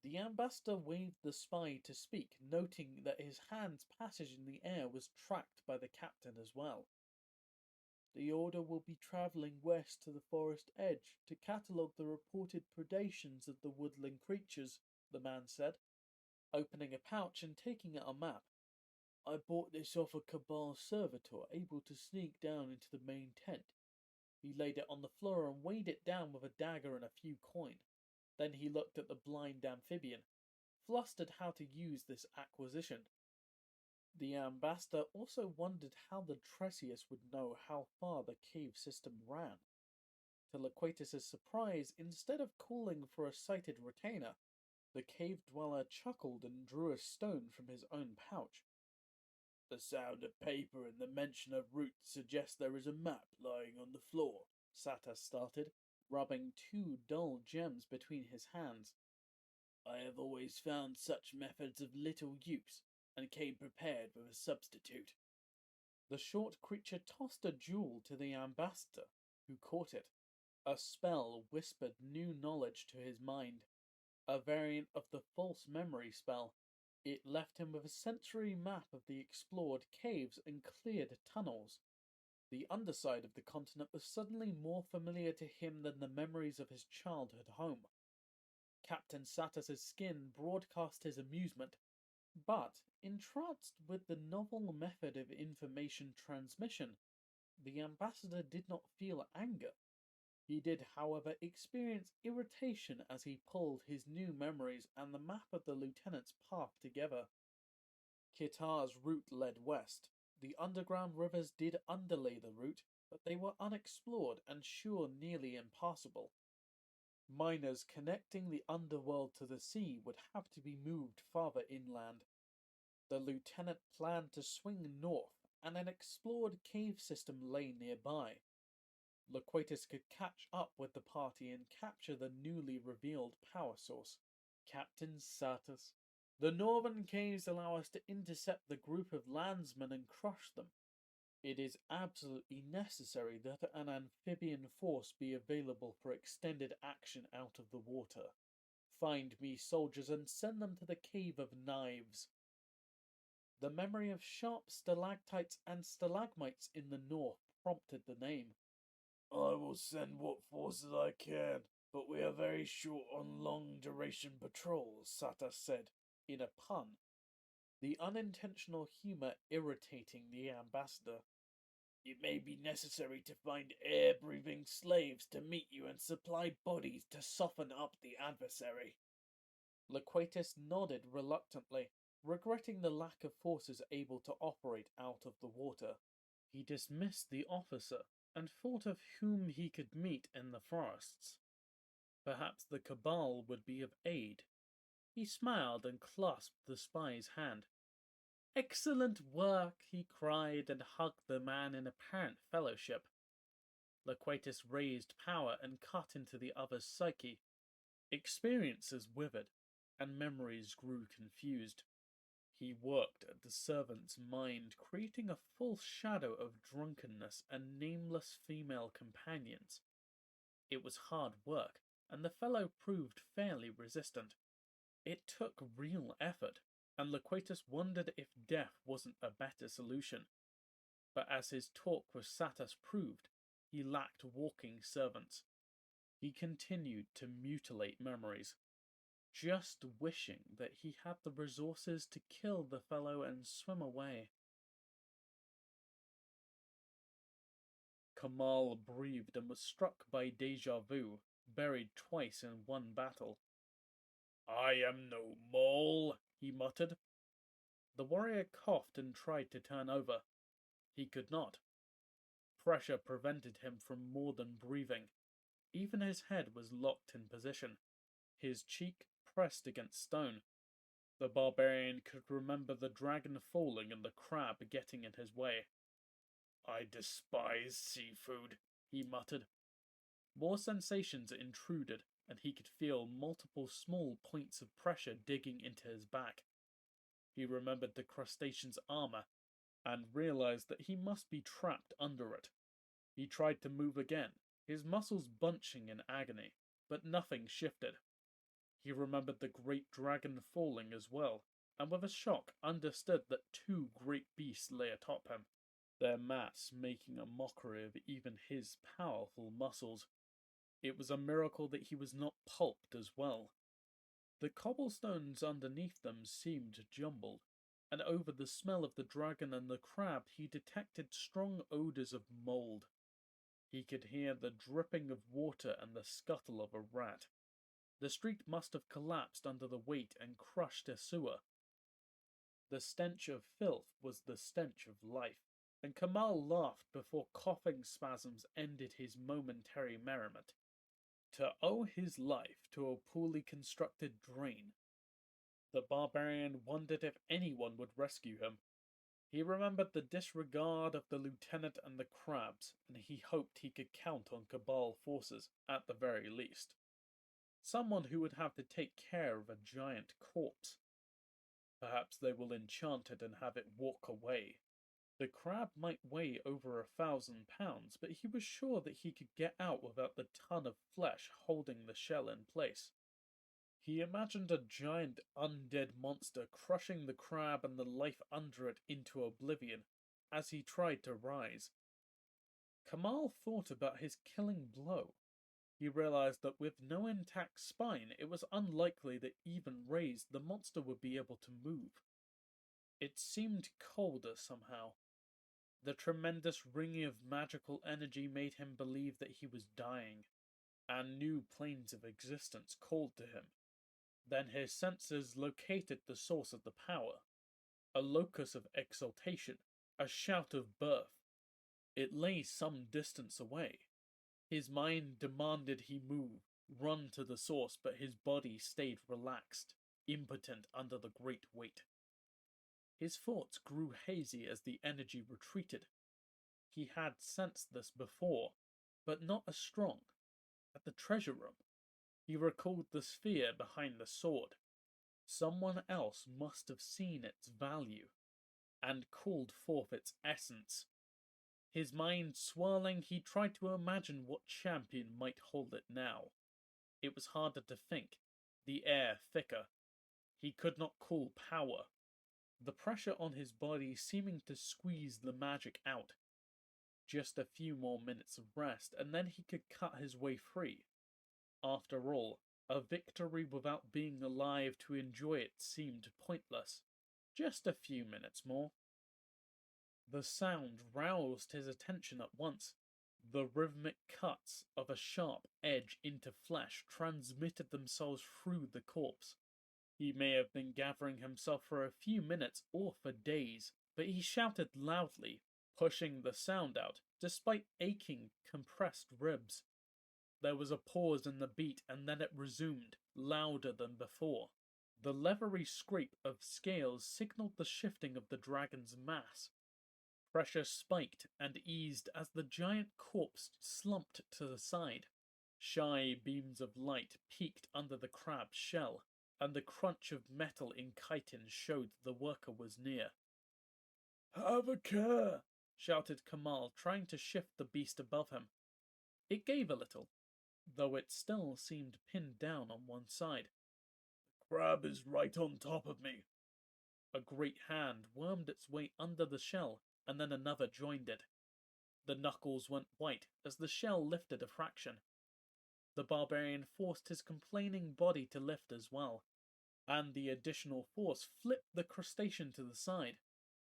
S1: The ambassador waved the spy to speak, noting that his hand's passage in the air was tracked by the captain as well. "The order will be travelling west to the forest edge to catalogue the reported predations of the woodland creatures," the man said, opening a pouch and taking out a map. I bought this off a Cabal servitor able to sneak down into the main tent. He laid it on the floor and weighed it down with a dagger and a few coin. Then he looked at the blind amphibian, flustered how to use this acquisition. The ambassador also wondered how the Tresius would know how far the cave system ran. To Loquatus's surprise, instead of calling for a sighted retainer, the cave dweller chuckled and drew a stone from his own pouch. The sound of paper and the mention of routes suggest there is a map lying on the floor, Satas started, rubbing two dull gems between his hands. I have always found such methods of little use, and came prepared with a substitute. The short creature tossed a jewel to the ambassador, who caught it. A spell whispered new knowledge to his mind, a variant of the false memory spell. It left him with a sensory map of the explored caves and cleared tunnels. The underside of the continent was suddenly more familiar to him than the memories of his childhood home. Captain Satus's skin broadcast his amusement, but, entranced with the novel method of information transmission, the ambassador did not feel anger. He did, however, experience irritation as he pulled his new memories and the map of the lieutenant's path together. Kitar's route led west. The underground rivers did underlay the route, but they were unexplored and sure nearly impassable. Miners connecting the underworld to the sea would have to be moved farther inland. The lieutenant planned to swing north, and an explored cave system lay nearby. Loquatus could catch up with the party and capture the newly revealed power source. Captain Satus, the northern caves allow us to intercept the group of landsmen and crush them. It is absolutely necessary that an amphibian force be available for extended action out of the water. Find me soldiers and send them to the Cave of Knives. The memory of sharp stalactites and stalagmites in the north prompted the name.
S4: I will send what forces I can, but we are very short on long-duration patrols, Satas said,
S1: in a pun, the unintentional humour irritating the ambassador.
S4: It may be necessary to find air-breathing slaves to meet you and supply bodies to soften up the adversary.
S1: Loquatus nodded reluctantly, regretting the lack of forces able to operate out of the water. He dismissed the officer and thought of whom he could meet in the forests. Perhaps the Cabal would be of aid. He smiled and clasped the spy's hand. Excellent work, he cried and hugged the man in apparent fellowship. Loquatus raised power and cut into the other's psyche. Experiences withered, and memories grew confused. He worked at the servant's mind, creating a false shadow of drunkenness and nameless female companions. It was hard work, and the fellow proved fairly resistant. It took real effort, and Loquatus wondered if death wasn't a better solution. But as his talk with Satas proved, he lacked walking servants. He continued to mutilate memories, just wishing that he had the resources to kill the fellow and swim away. Kamal breathed and was struck by déjà vu, buried twice in one battle.
S4: I am no mole, he muttered.
S1: The warrior coughed and tried to turn over. He could not. Pressure prevented him from more than breathing. Even his head was locked in position, his cheek pressed against stone. The barbarian could remember the dragon falling and the crab getting in his way.
S4: I despise seafood,
S1: he muttered. More sensations intruded, and he could feel multiple small points of pressure digging into his back. He remembered the crustacean's armor, and realized that he must be trapped under it. He tried to move again, his muscles bunching in agony, but nothing shifted. He remembered the great dragon falling as well, and with a shock understood that two great beasts lay atop him, their mass making a mockery of even his powerful muscles. It was a miracle that he was not pulped as well.
S2: The cobblestones underneath them seemed jumbled, and over the smell of the dragon and the crab he detected strong odours of mould. He could hear the dripping of water and the scuttle of a rat. The street must have collapsed under the weight and crushed a sewer. The stench of filth was the stench of life, and Kamal laughed before coughing spasms ended his momentary merriment. To owe his life to a poorly constructed drain. The barbarian wondered if anyone would rescue him. He remembered the disregard of the lieutenant and the crabs, and he hoped he could count on Cabal forces, at the very least. Someone who would have to take care of a giant corpse. Perhaps they will enchant it and have it walk away. The crab might weigh over 1,000 pounds, but he was sure that he could get out without the ton of flesh holding the shell in place. He imagined a giant undead monster crushing the crab and the life under it into oblivion as he tried to rise. Kamal thought about his killing blow. He realized that with no intact spine, it was unlikely that even raised the monster would be able to move. It seemed colder somehow. The tremendous ringing of magical energy made him believe that he was dying, and new planes of existence called to him. Then his senses located the source of the power, a locus of exaltation, a shout of birth. It lay some distance away. His mind demanded he move, run to the source, but his body stayed relaxed, impotent under the great weight. His thoughts grew hazy as the energy retreated. He had sensed this before, but not as strong. At the treasure room, he recalled the sphere behind the sword. Someone else must have seen its value, and called forth its essence. His mind swirling, he tried to imagine what champion might hold it now. It was harder to think, the air thicker. He could not call power. The pressure on his body seeming to squeeze the magic out. Just a few more minutes of rest, and then he could cut his way free. After all, a victory without being alive to enjoy it seemed pointless. Just a few minutes more. The sound roused his attention at once. The rhythmic cuts of a sharp edge into flesh transmitted themselves through the corpse. He may have been gathering himself for a few minutes or for days, but he shouted loudly, pushing the sound out, despite aching, compressed ribs. There was a pause in the beat, and then it resumed, louder than before. The leathery scrape of scales signaled the shifting of the dragon's mass. Pressure spiked and eased as the giant corpse slumped to the side. Shy beams of light peeked under the crab's shell, and the crunch of metal in chitin showed the worker was near. "Have a care!" shouted Kamal, trying to shift the beast above him. It gave a little, though it still seemed pinned down on one side. "The crab is right on top of me." A great hand wormed its way under the shell, and then another joined it. The knuckles went white as the shell lifted a fraction. The barbarian forced his complaining body to lift as well, and the additional force flipped the crustacean to the side.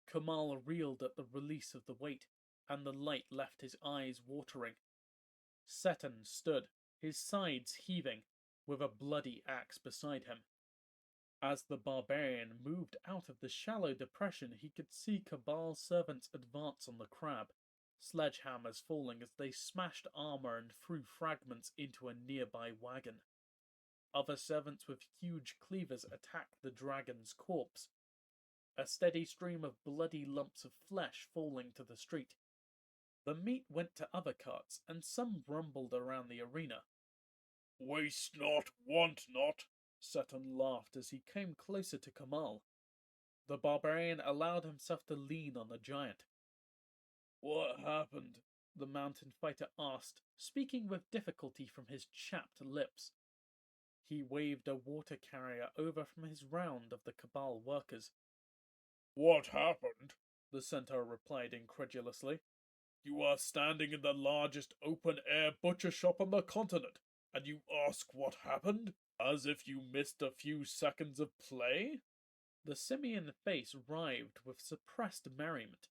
S2: Kamal reeled at the release of the weight, and the light left his eyes watering. Seton stood, his sides heaving, with a bloody axe beside him. As the barbarian moved out of the shallow depression, he could see Cabal's servants advance on the crab, sledgehammers falling as they smashed armor and threw fragments into a nearby wagon. Other servants with huge cleavers attacked the dragon's corpse, a steady stream of bloody lumps of flesh falling to the street. The meat went to other carts, and some rumbled around the arena.
S4: "Waste not, want not,"
S2: Seton laughed as he came closer to Kamal. The barbarian allowed himself to lean on the giant.
S4: "What happened?"
S2: the mountain fighter asked, speaking with difficulty from his chapped lips. He waved a water carrier over from his round of the Cabal workers.
S4: "What happened?"
S2: the centaur replied incredulously.
S4: "You are standing in the largest open-air butcher shop on the continent, and you ask what happened? As if you missed a few seconds of play?
S3: The simian face writhed with suppressed merriment.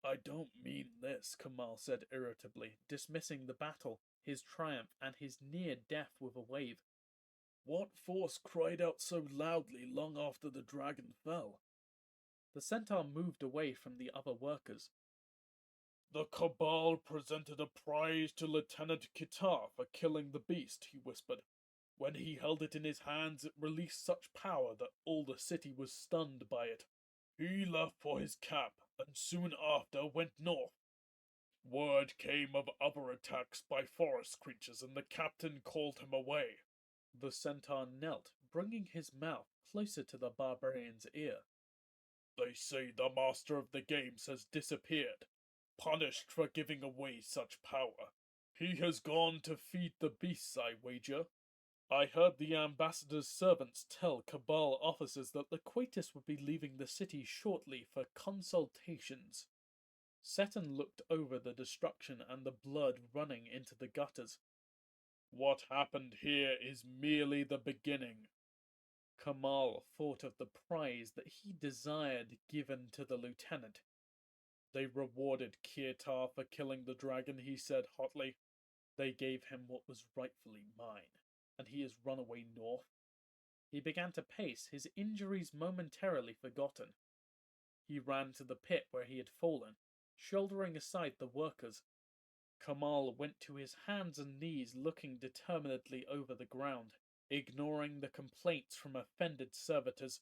S4: I don't mean this,
S3: Kamal said irritably, dismissing the battle, his triumph, and his near death with a wave.
S4: What force cried out so loudly long after the dragon fell?
S3: The centaur moved away from the other workers.
S4: The Cabal presented a prize to Lieutenant Kitar for killing the beast, he whispered. When he held it in his hands, it released such power that all the city was stunned by it. He left for his camp, and soon after went north. Word came of other attacks by forest creatures, and the captain called him away.
S3: The centaur knelt, bringing his mouth closer to the barbarian's ear.
S4: They say the master of the games has disappeared, punished for giving away such power. He has gone to feed the beasts, I wager. I heard the ambassador's servants tell Cabal officers that the Quatus would be leaving the city shortly for consultations. Seton looked over the destruction and the blood running into the gutters. What happened here is merely the beginning.
S3: Kamal thought of the prize that he desired given to the lieutenant.
S4: They rewarded Kirtar for killing the dragon, he said hotly.
S3: They gave him what was rightfully mine, and he has run away north. He began to pace, his injuries momentarily forgotten. He ran to the pit where he had fallen, shouldering aside the workers. Kamal went to his hands and knees, looking determinedly over the ground, ignoring the complaints from offended servitors.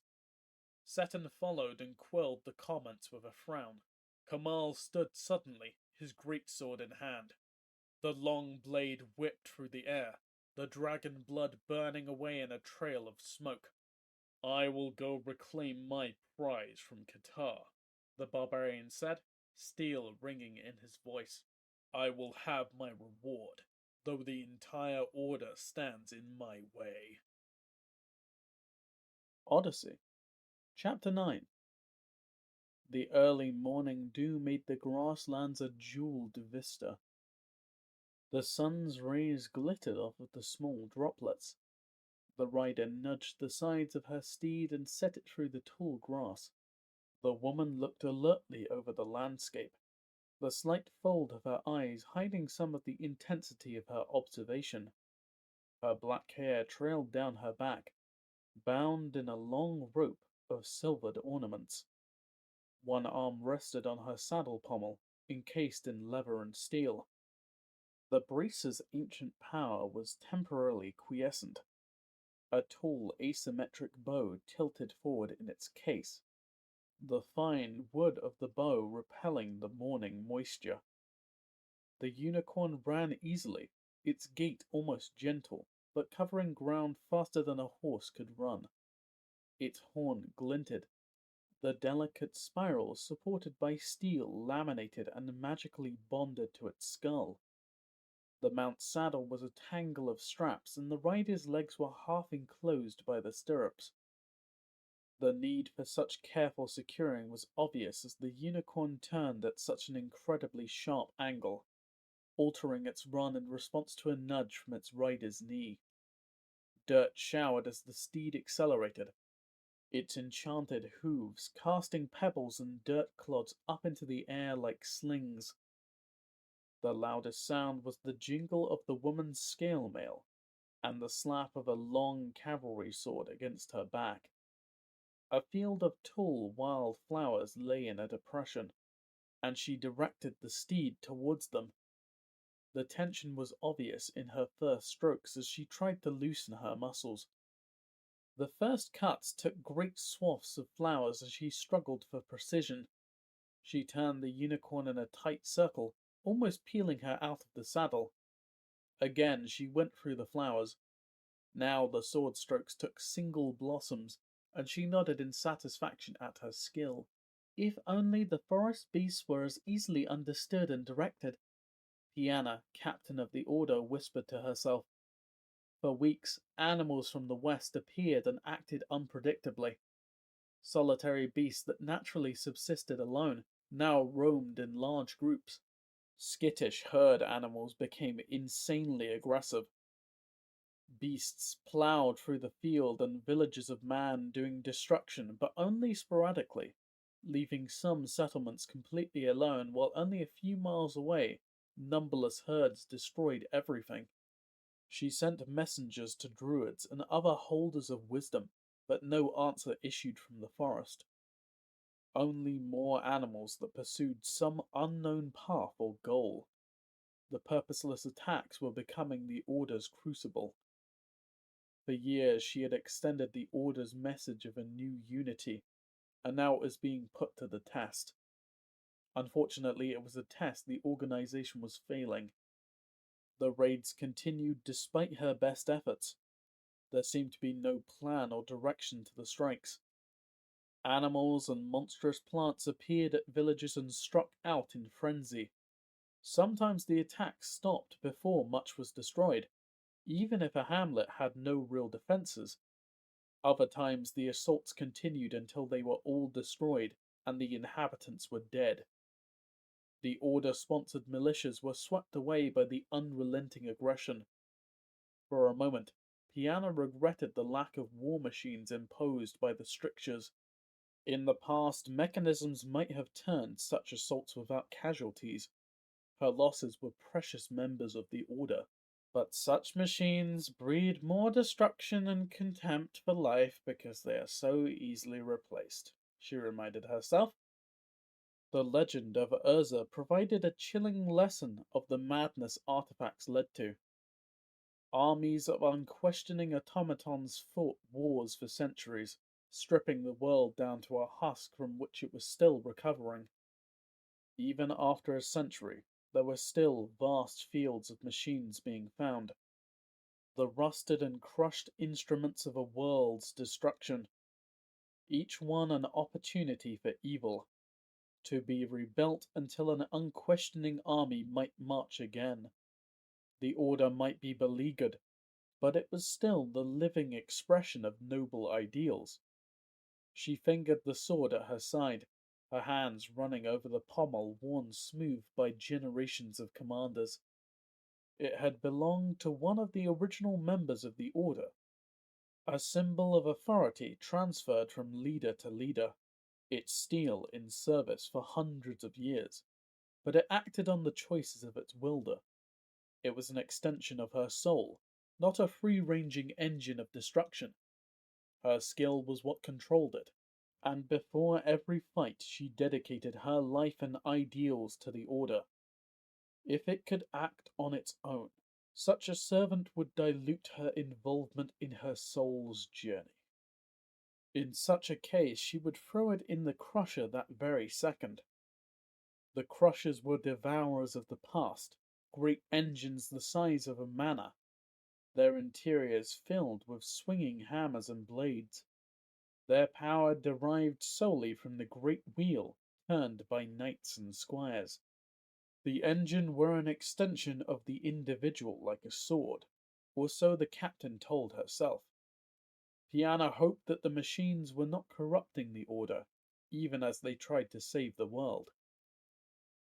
S3: Seton followed and quelled the comments with a frown. Kamal stood suddenly, his greatsword in hand. The long blade whipped through the air, the dragon blood burning away in a trail of smoke.
S4: I will go reclaim my prize from Qatar,
S3: the barbarian said, steel ringing in his voice.
S4: I will have my reward, though the entire order stands in my way.
S1: Odyssey, Chapter 9. The early morning dew made the grasslands a jeweled vista. The sun's rays glittered off of the small droplets. The rider nudged the sides of her steed and set it through the tall grass. The woman looked alertly over the landscape, the slight fold of her eyes hiding some of the intensity of her observation. Her black hair trailed down her back, bound in a long rope of silvered ornaments. One arm rested on her saddle pommel, encased in leather and steel. The brace's ancient power was temporarily quiescent. A tall, asymmetric bow tilted forward in its case, the fine wood of the bow repelling the morning moisture. The unicorn ran easily, its gait almost gentle, but covering ground faster than a horse could run. Its horn glinted, the delicate spirals supported by steel laminated and magically bonded to its skull. The mount's saddle was a tangle of straps, and the rider's legs were half enclosed by the stirrups. The need for such careful securing was obvious as the unicorn turned at such an incredibly sharp angle, altering its run in response to a nudge from its rider's knee. Dirt showered as the steed accelerated, its enchanted hooves casting pebbles and dirt clods up into the air like slings. The loudest sound was the jingle of the woman's scale mail, and the slap of a long cavalry sword against her back. A field of tall wild flowers lay in a depression, and she directed the steed towards them. The tension was obvious in her first strokes as she tried to loosen her muscles. The first cuts took great swaths of flowers as she struggled for precision. She turned the unicorn in a tight circle, almost peeling her out of the saddle. Again she went through the flowers. Now the sword strokes took single blossoms, and she nodded in satisfaction at her skill. If only the forest beasts were as easily understood and directed, Tiana, captain of the order, whispered to herself. For weeks, animals from the west appeared and acted unpredictably. Solitary beasts that naturally subsisted alone now roamed in large groups. Skittish herd animals became insanely aggressive. Beasts ploughed through the field and villages of man doing destruction, but only sporadically, leaving some settlements completely alone, while only a few miles away, numberless herds destroyed everything. She sent messengers to druids and other holders of wisdom, but no answer issued from the forest. Only more animals that pursued some unknown path or goal. The purposeless attacks were becoming the Order's crucible. For years she had extended the Order's message of a new unity, and now it was being put to the test. Unfortunately, it was a test the organization was failing. The raids continued despite her best efforts. There seemed to be no plan or direction to the strikes. Animals and monstrous plants appeared at villages and struck out in frenzy. Sometimes the attacks stopped before much was destroyed, even if a hamlet had no real defences. Other times the assaults continued until they were all destroyed and the inhabitants were dead. The Order-sponsored militias were swept away by the unrelenting aggression. For a moment, Piana regretted the lack of war machines imposed by the strictures. In the past, mechanisms might have turned such assaults without casualties. Her losses were precious members of the Order. But such machines breed more destruction and contempt for life because they are so easily replaced, she reminded herself. The legend of Urza provided a chilling lesson of the madness artifacts led to. Armies of unquestioning automatons fought wars for centuries, stripping the world down to a husk from which it was still recovering. Even after a century, there were still vast fields of machines being found. The rusted and crushed instruments of a world's destruction. Each one an opportunity for evil, to be rebuilt until an unquestioning army might march again. The Order might be beleaguered, but it was still the living expression of noble ideals. She fingered the sword at her side, her hands running over the pommel worn smooth by generations of commanders. It had belonged to one of the original members of the Order, a symbol of authority transferred from leader to leader, its steel in service for hundreds of years, but it acted on the choices of its wielder. It was an extension of her soul, not a free-ranging engine of destruction. Her skill was what controlled it, and before every fight she dedicated her life and ideals to the Order. If it could act on its own, such a servant would dilute her involvement in her soul's journey. In such a case, she would throw it in the crusher that very second. The crushers were devourers of the past, great engines the size of a manor, their interiors filled with swinging hammers and blades. Their power derived solely from the great wheel turned by knights and squires. The engine were an extension of the individual like a sword, or so the captain told herself. Piana hoped that the machines were not corrupting the Order, even as they tried to save the world.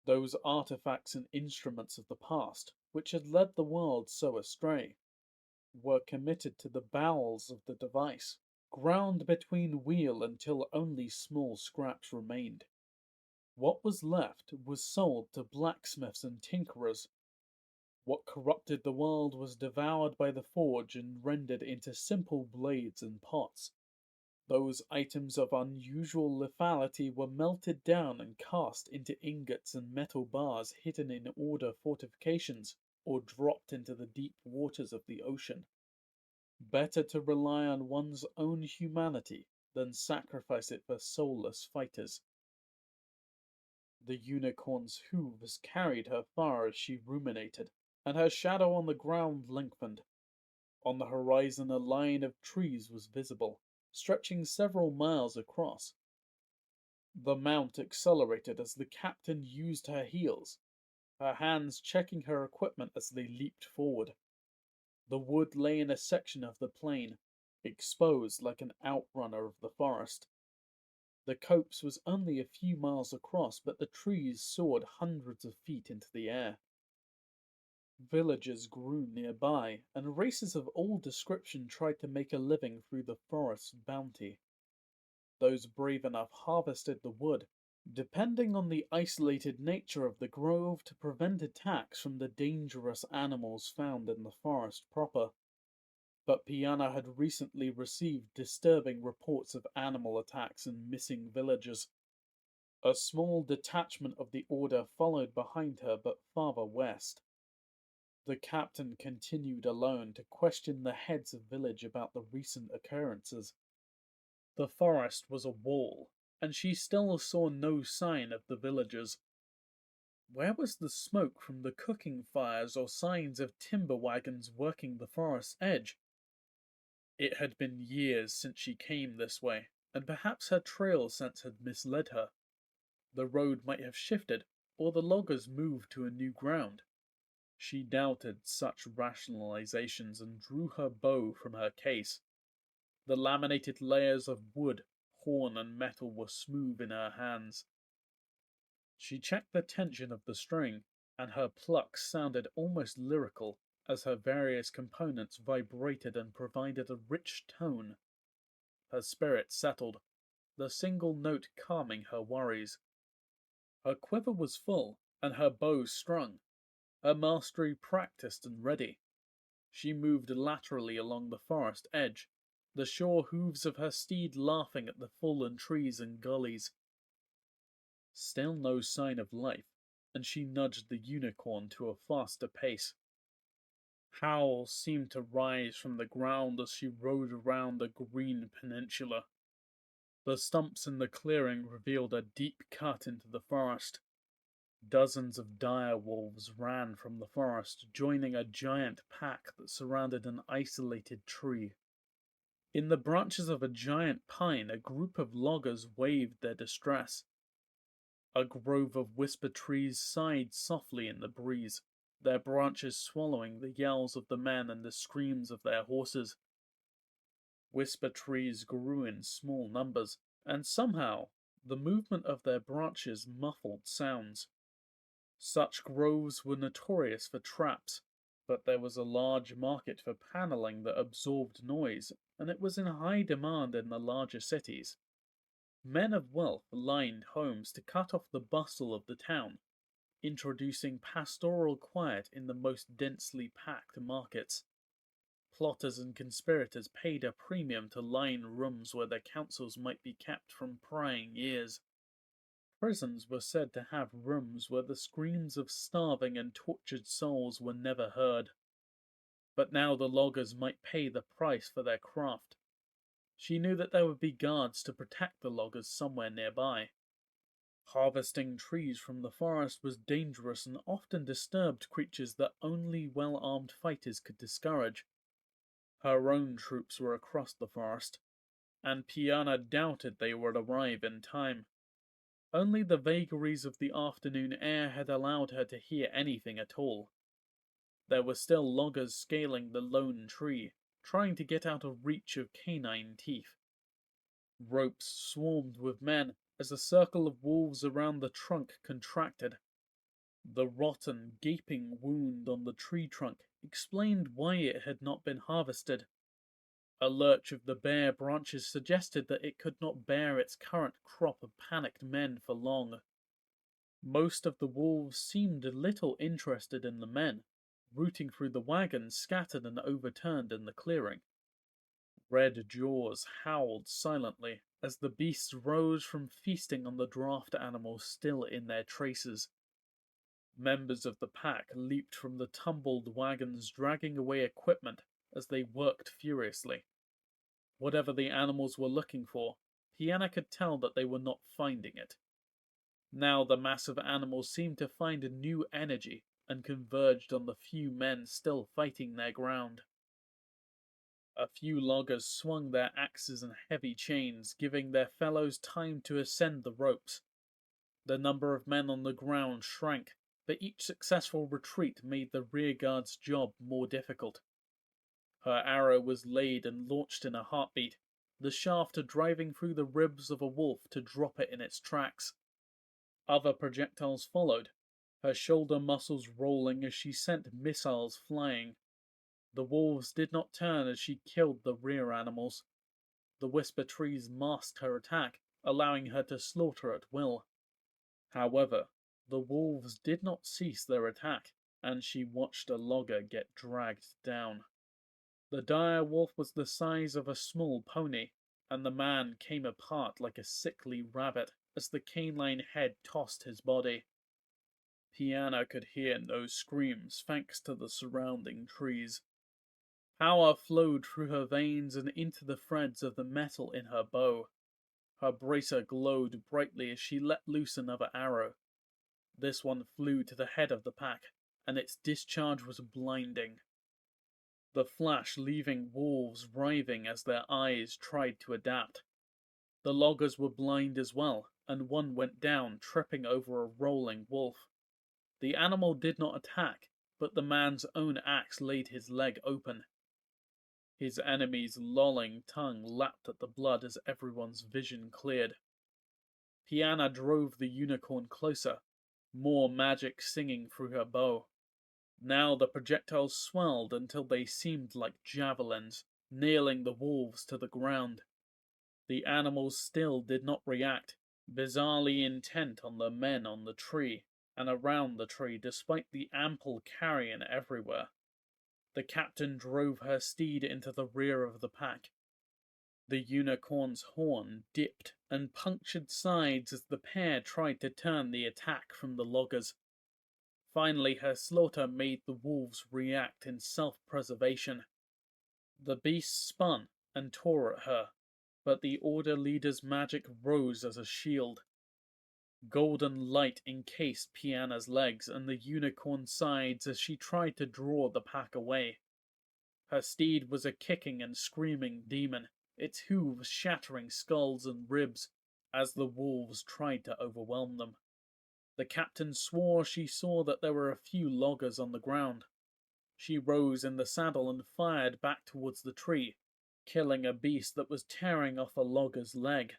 S1: Those artifacts and instruments of the past, which had led the world so astray, were committed to the bowels of the device, ground between wheel until only small scraps remained. What was left was sold to blacksmiths and tinkerers. What corrupted the world was devoured by the forge and rendered into simple blades and pots. Those items of unusual lethality were melted down and cast into ingots and metal bars hidden in Order fortifications or dropped into the deep waters of the ocean. Better to rely on one's own humanity than sacrifice it for soulless fighters. The unicorn's hooves carried her far as she ruminated, and her shadow on the ground lengthened. On the horizon a line of trees was visible, stretching several miles across. The mount accelerated as the captain used her heels, her hands checking her equipment as they leaped forward. The wood lay in a section of the plain, exposed like an outrunner of the forest. The copse was only a few miles across, but the trees soared hundreds of feet into the air. Villages grew nearby, and races of all description tried to make a living through the forest's bounty. Those brave enough harvested the wood, depending on the isolated nature of the grove to prevent attacks from the dangerous animals found in the forest proper. But Piana had recently received disturbing reports of animal attacks and missing villagers. A small detachment of the order followed behind her, but farther west. The captain continued alone to question the heads of village about the recent occurrences. The forest was a wall, and she still saw no sign of the villagers. Where was the smoke from the cooking fires or signs of timber wagons working the forest's edge? It had been years since she came this way, and perhaps her trail sense had misled her. The road might have shifted, or the loggers moved to a new ground. She doubted such rationalizations and drew her bow from her case. The laminated layers of wood, horn, and metal were smooth in her hands. She checked the tension of the string, and her pluck sounded almost lyrical as her various components vibrated and provided a rich tone. Her spirit settled, the single note calming her worries. Her quiver was full, and her bow strung, her mastery practiced and ready. She moved laterally along the forest edge, the sure hooves of her steed laughing at the fallen trees and gullies. Still no sign of life, and she nudged the unicorn to a faster pace. Howls seemed to rise from the ground as she rode around the green peninsula. The stumps in the clearing revealed a deep cut into the forest. Dozens of dire wolves ran from the forest, joining a giant pack that surrounded an isolated tree. In the branches of a giant pine, a group of loggers waved their distress. A grove of whisper trees sighed softly in the breeze, their branches swallowing the yells of the men and the screams of their horses. Whisper trees grew in small numbers, and somehow the movement of their branches muffled sounds. Such groves were notorious for traps, but there was a large market for paneling that absorbed noise, and it was in high demand in the larger cities. Men of wealth lined homes to cut off the bustle of the town, introducing pastoral quiet in the most densely packed markets. Plotters and conspirators paid a premium to line rooms where their counsels might be kept from prying ears. Prisons were said to have rooms where the screams of starving and tortured souls were never heard. But now the loggers might pay the price for their craft. She knew that there would be guards to protect the loggers somewhere nearby. Harvesting trees from the forest was dangerous and often disturbed creatures that only well-armed fighters could discourage. Her own troops were across the forest, and Piana doubted they would arrive in time. Only the vagaries of the afternoon air had allowed her to hear anything at all. There were still loggers scaling the lone tree, trying to get out of reach of canine teeth. Ropes swarmed with men as a circle of wolves around the trunk contracted. The rotten, gaping wound on the tree trunk explained why it had not been harvested. A lurch of the bare branches suggested that it could not bear its current crop of panicked men for long. Most of the wolves seemed little interested in the men, rooting through the wagons scattered and overturned in the clearing. Red jaws howled silently as the beasts rose from feasting on the draft animals still in their traces. Members of the pack leaped from the tumbled wagons, dragging away equipment as they worked furiously. Whatever the animals were looking for, Piana could tell that they were not finding it. Now the mass of animals seemed to find a new energy and converged on the few men still fighting their ground. A few loggers swung their axes and heavy chains, giving their fellows time to ascend the ropes. The number of men on the ground shrank, but each successful retreat made the rearguard's job more difficult. Her arrow was laid and launched in a heartbeat, the shaft driving through the ribs of a wolf to drop it in its tracks. Other projectiles followed,
S2: her shoulder muscles rolling as she sent missiles flying. The wolves did not turn as she killed the rear animals. The whisper trees masked her attack, allowing her to slaughter at will. However, the wolves did not cease their attack, and she watched a logger get dragged down. The dire wolf was the size of a small pony, and the man came apart like a sickly rabbit as the canine head tossed his body. Piana could hear no screams thanks to the surrounding trees. Power flowed through her veins and into the threads of the metal in her bow. Her bracer glowed brightly as she let loose another arrow. This one flew to the head of the pack, and its discharge was blinding. The flash leaving wolves writhing as their eyes tried to adapt. The loggers were blind as well, and one went down, tripping over a rolling wolf. The animal did not attack, but the man's own axe laid his leg open. His enemy's lolling tongue lapped at the blood as everyone's vision cleared. Piana drove the unicorn closer, more magic singing through her bow. Now the projectiles swelled until they seemed like javelins, nailing the wolves to the ground. The animals still did not react, bizarrely intent on the men on the tree and around the tree despite the ample carrion everywhere. The captain drove her steed into the rear of the pack. The unicorn's horn dipped and punctured sides as the pair tried to turn the attack from the loggers. Finally, her slaughter made the wolves react in self-preservation. The beast spun and tore at her, but the Order leader's magic rose as a shield. Golden light encased Piana's legs and the unicorn's sides as she tried to draw the pack away. Her steed was a kicking and screaming demon, its hooves shattering skulls and ribs as the wolves tried to overwhelm them. The captain swore she saw that there were a few loggers on the ground. She rose in the saddle and fired back towards the tree, killing a beast that was tearing off a logger's leg.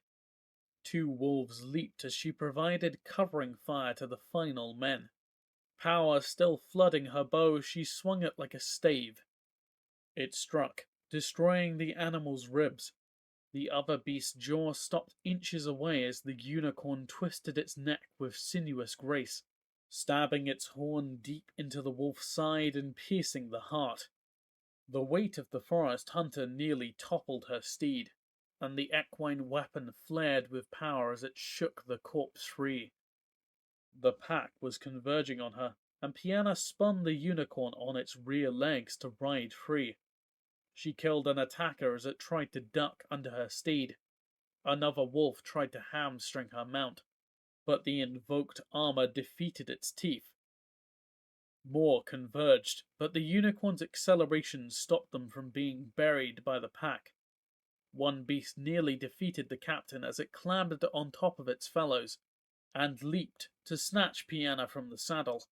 S2: 2 wolves leaped as she provided covering fire to the final men. Power still flooding her bow, she swung it like a stave. It struck, destroying the animal's ribs. The other beast's jaw stopped inches away as the unicorn twisted its neck with sinuous grace, stabbing its horn deep into the wolf's side and piercing the heart. The weight of the forest hunter nearly toppled her steed, and the equine weapon flared with power as it shook the corpse free. The pack was converging on her, and Piana spun the unicorn on its rear legs to ride free. She killed an attacker as it tried to duck under her steed. Another wolf tried to hamstring her mount, but the invoked armor defeated its teeth. More converged, but the unicorn's acceleration stopped them from being buried by the pack. One beast nearly defeated the captain as it clambered on top of its fellows, and leaped to snatch Piana from the saddle.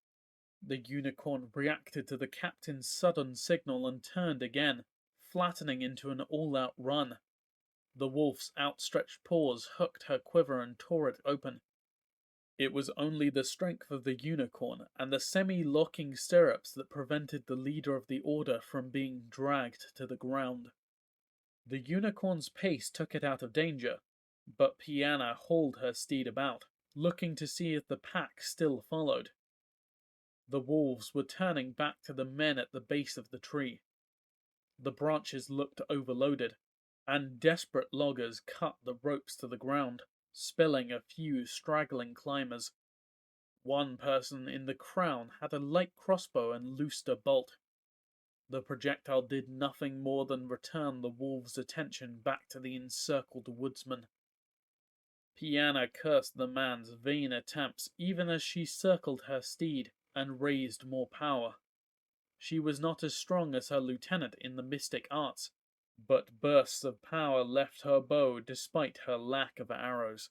S2: The unicorn reacted to the captain's sudden signal and turned again, flattening into an all-out run. The wolf's outstretched paws hooked her quiver and tore it open. It was only the strength of the unicorn and the semi-locking stirrups that prevented the leader of the Order from being dragged to the ground. The unicorn's pace took it out of danger, but Piana hauled her steed about, looking to see if the pack still followed. The wolves were turning back to the men at the base of the tree. The branches looked overloaded, and desperate loggers cut the ropes to the ground, spilling a few straggling climbers. One person in the crown had a light crossbow and loosed a bolt. The projectile did nothing more than return the wolves' attention back to the encircled woodsman. Piana cursed the man's vain attempts even as she circled her steed and raised more power. She was not as strong as her lieutenant in the mystic arts, but bursts of power left her bow despite her lack of arrows.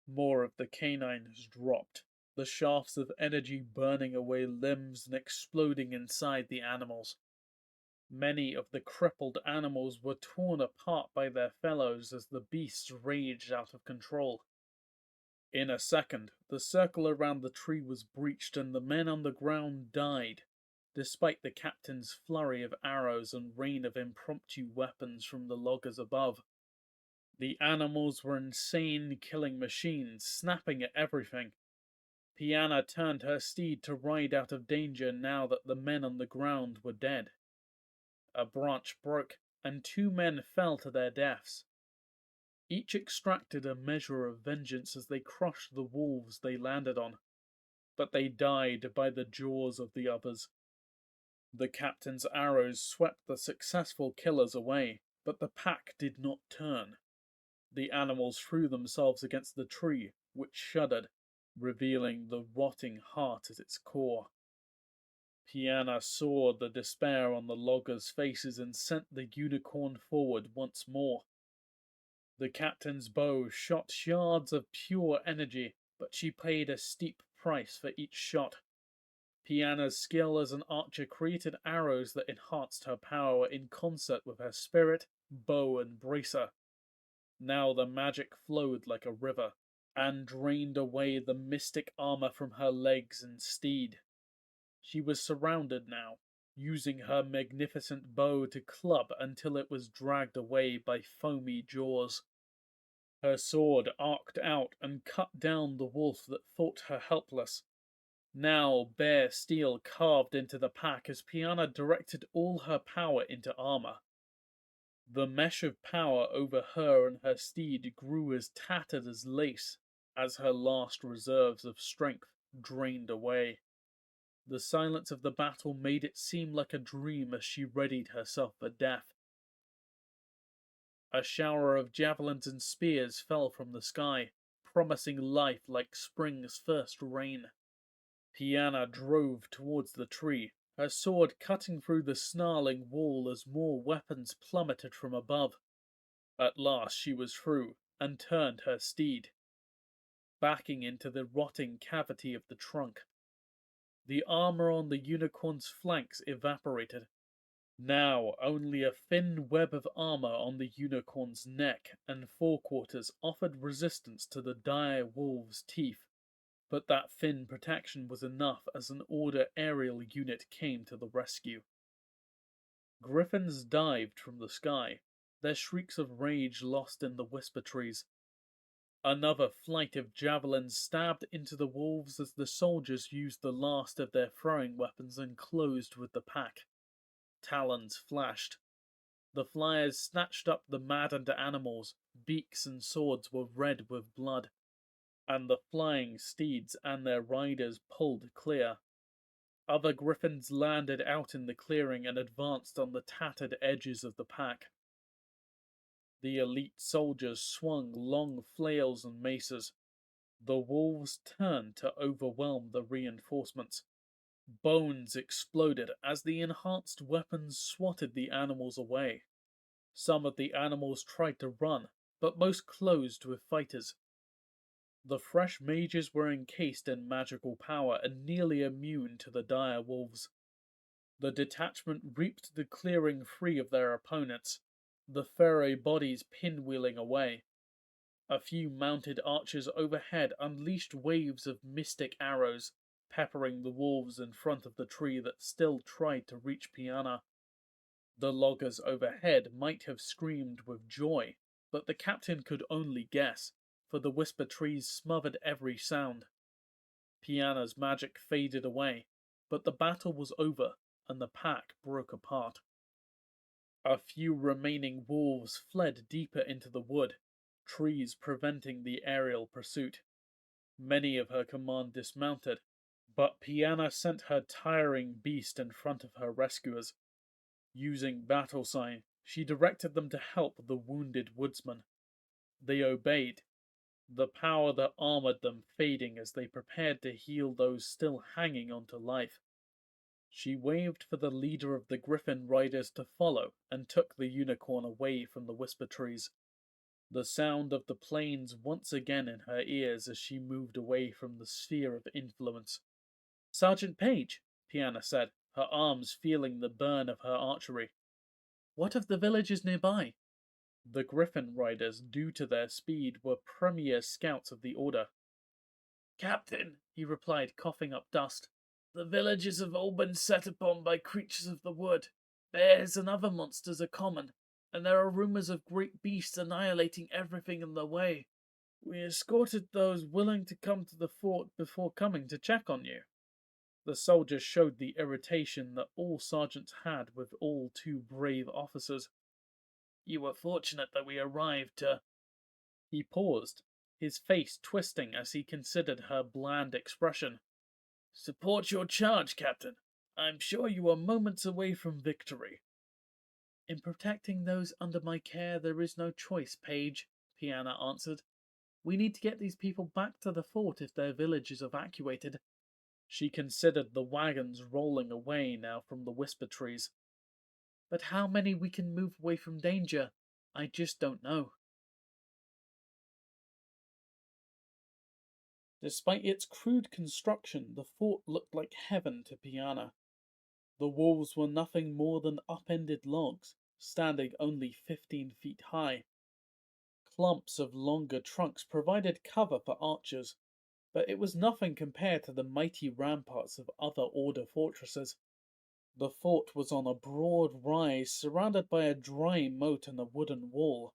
S2: More of the canines dropped, the shafts of energy burning away limbs and exploding inside the animals. Many of the crippled animals were torn apart by their fellows as the beasts raged out of control. In a second, the circle around the tree was breached and the men on the ground died, despite the captain's flurry of arrows and rain of impromptu weapons from the loggers above. The animals were insane killing machines, snapping at everything. Piana turned her steed to ride out of danger now that the men on the ground were dead. A branch broke, and 2 men fell to their deaths. Each extracted a measure of vengeance as they crushed the wolves they landed on, but they died by the jaws of the others. The captain's arrows swept the successful killers away, but the pack did not turn. The animals threw themselves against the tree, which shuddered, revealing the rotting heart at its core. Piana saw the despair on the loggers' faces and sent the unicorn forward once more. The captain's bow shot shards of pure energy, but she paid a steep price for each shot. Piana's skill as an archer created arrows that enhanced her power in concert with her spirit, bow, and bracer. Now the magic flowed like a river, and drained away the mystic armor from her legs and steed. She was surrounded now, using her magnificent bow to club until it was dragged away by foamy jaws. Her sword arced out and cut down the wolf that thought her helpless. Now bare steel carved into the pack as Piana directed all her power into armor. The mesh of power over her and her steed grew as tattered as lace as her last reserves of strength drained away. The silence of the battle made it seem like a dream as she readied herself for death. A shower of javelins and spears fell from the sky, promising life like spring's first rain. Piana drove towards the tree, her sword cutting through the snarling wall as more weapons plummeted from above. At last she was through, and turned her steed, backing into the rotting cavity of the trunk. The armor on the unicorn's flanks evaporated. Now only a thin web of armor on the unicorn's neck and forequarters offered resistance to the dire wolf's teeth, but that thin protection was enough as an Order aerial unit came to the rescue. Griffins dived from the sky, their shrieks of rage lost in the whisper trees. Another flight of javelins stabbed into the wolves as the soldiers used the last of their throwing weapons and closed with the pack. Talons flashed. The flyers snatched up the maddened animals, beaks and swords were red with blood, and the flying steeds and their riders pulled clear. Other griffins landed out in the clearing and advanced on the tattered edges of the pack. The elite soldiers swung long flails and maces. The wolves turned to overwhelm the reinforcements. Bones exploded as the enhanced weapons swatted the animals away. Some of the animals tried to run, but most closed with fighters. The fresh mages were encased in magical power and nearly immune to the dire wolves. The detachment reaped the clearing free of their opponents, the furry bodies pinwheeling away. A few mounted archers overhead unleashed waves of mystic arrows, peppering the wolves in front of the tree that still tried to reach Piana. The loggers overhead might have screamed with joy, but the captain could only guess, for the whisper trees smothered every sound. Piana's magic faded away, but the battle was over and the pack broke apart. A few remaining wolves fled deeper into the wood, trees preventing the aerial pursuit. Many of her command dismounted, but Piana sent her tiring beast in front of her rescuers. Using battle sign, she directed them to help the wounded woodsman. They obeyed, the power that armored them fading as they prepared to heal those still hanging on to life. She waved for the leader of the griffin riders to follow and took the unicorn away from the whisper trees. The sound of the plains once again in her ears as she moved away from the sphere of influence. "Sergeant Page," Piana said, her arms feeling the burn of her archery. "What of the villages nearby?" The griffin riders, due to their speed, were premier scouts of the Order.
S3: Captain, he replied, coughing up dust, the villages have all been set upon by creatures of the wood. Bears and other monsters are common, and there are rumors of great beasts annihilating everything in their way. We escorted those willing to come to the fort before coming to check on you. The soldiers showed the irritation that all sergeants had with all too brave officers. You were fortunate that we arrived to... He paused, his face twisting as he considered her bland expression. Support your charge, Captain. I'm sure you are moments away from victory. In protecting those under my care, there is no choice, Page, Piana answered. We need to get these people back to the fort if their village is evacuated. She considered the wagons rolling away now from the whisper trees. But how many we can move away from danger, I just don't know.
S1: Despite its crude construction, the fort looked like heaven to Piana. The walls were nothing more than upended logs, standing only 15 feet high. Clumps of longer trunks provided cover for archers, but it was nothing compared to the mighty ramparts of other Order fortresses. The fort was on a broad rise surrounded by a dry moat and a wooden wall.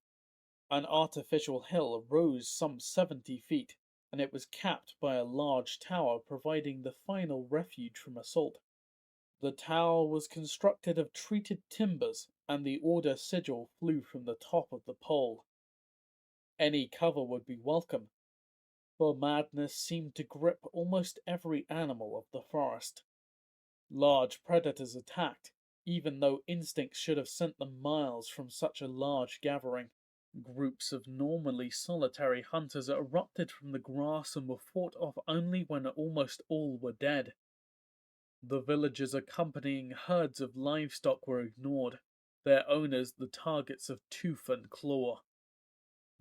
S1: An artificial hill rose some 70 feet, and it was capped by a large tower providing the final refuge from assault. The tower was constructed of treated timbers, and the Order sigil flew from the top of the pole. Any cover would be welcome, for madness seemed to grip almost every animal of the forest. Large predators attacked, even though instincts should have sent them miles from such a large gathering. Groups of normally solitary hunters erupted from the grass and were fought off only when almost all were dead. The villagers accompanying herds of livestock were ignored, their owners the targets of tooth and claw.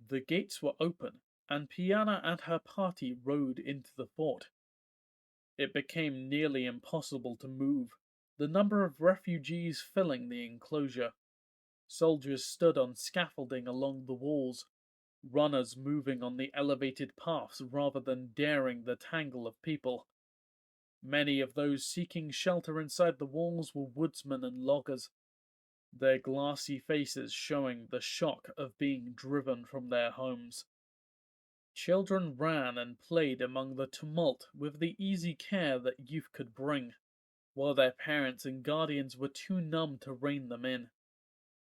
S1: The gates were open, and Piana and her party rode into the fort. It became nearly impossible to move, the number of refugees filling the enclosure. Soldiers stood on scaffolding along the walls, runners moving on the elevated paths rather than daring the tangle of people. Many of those seeking shelter inside the walls were woodsmen and loggers, their glassy faces showing the shock of being driven from their homes. Children ran and played among the tumult with the easy care that youth could bring, while their parents and guardians were too numb to rein them in.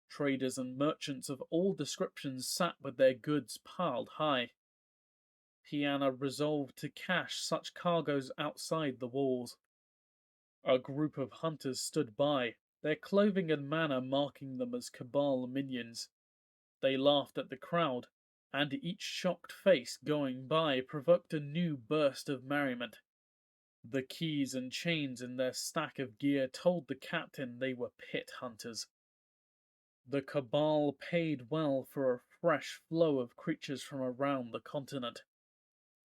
S1: Traders and merchants of all descriptions sat with their goods piled high. Piana resolved to cache such cargoes outside the walls. A group of hunters stood by, their clothing and manner marking them as Cabal minions. They laughed at the crowd, and each shocked face going by provoked a new burst of merriment. The keys and chains in their stack of gear told the captain they were pit hunters. The Cabal paid well for a fresh flow of creatures from around the continent.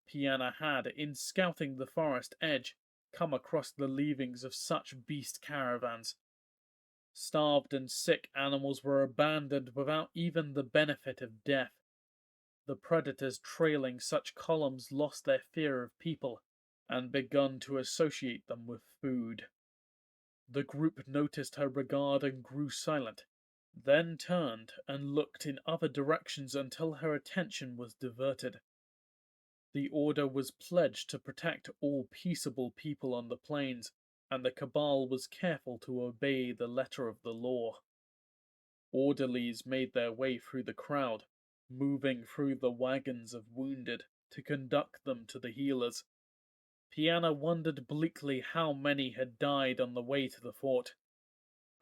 S1: Piana had, in scouting the forest edge, come across the leavings of such beast caravans. Starved and sick animals were abandoned without even the benefit of death. The predators trailing such columns lost their fear of people and begun to associate them with food. The group noticed her regard and grew silent, then turned and looked in other directions until her attention was diverted. The Order was pledged to protect all peaceable people on the plains, and the Cabal was careful to obey the letter of the law. Orderlies made their way through the crowd, moving through the wagons of wounded to conduct them to the healers. Piana wondered bleakly how many had died on the way to the fort.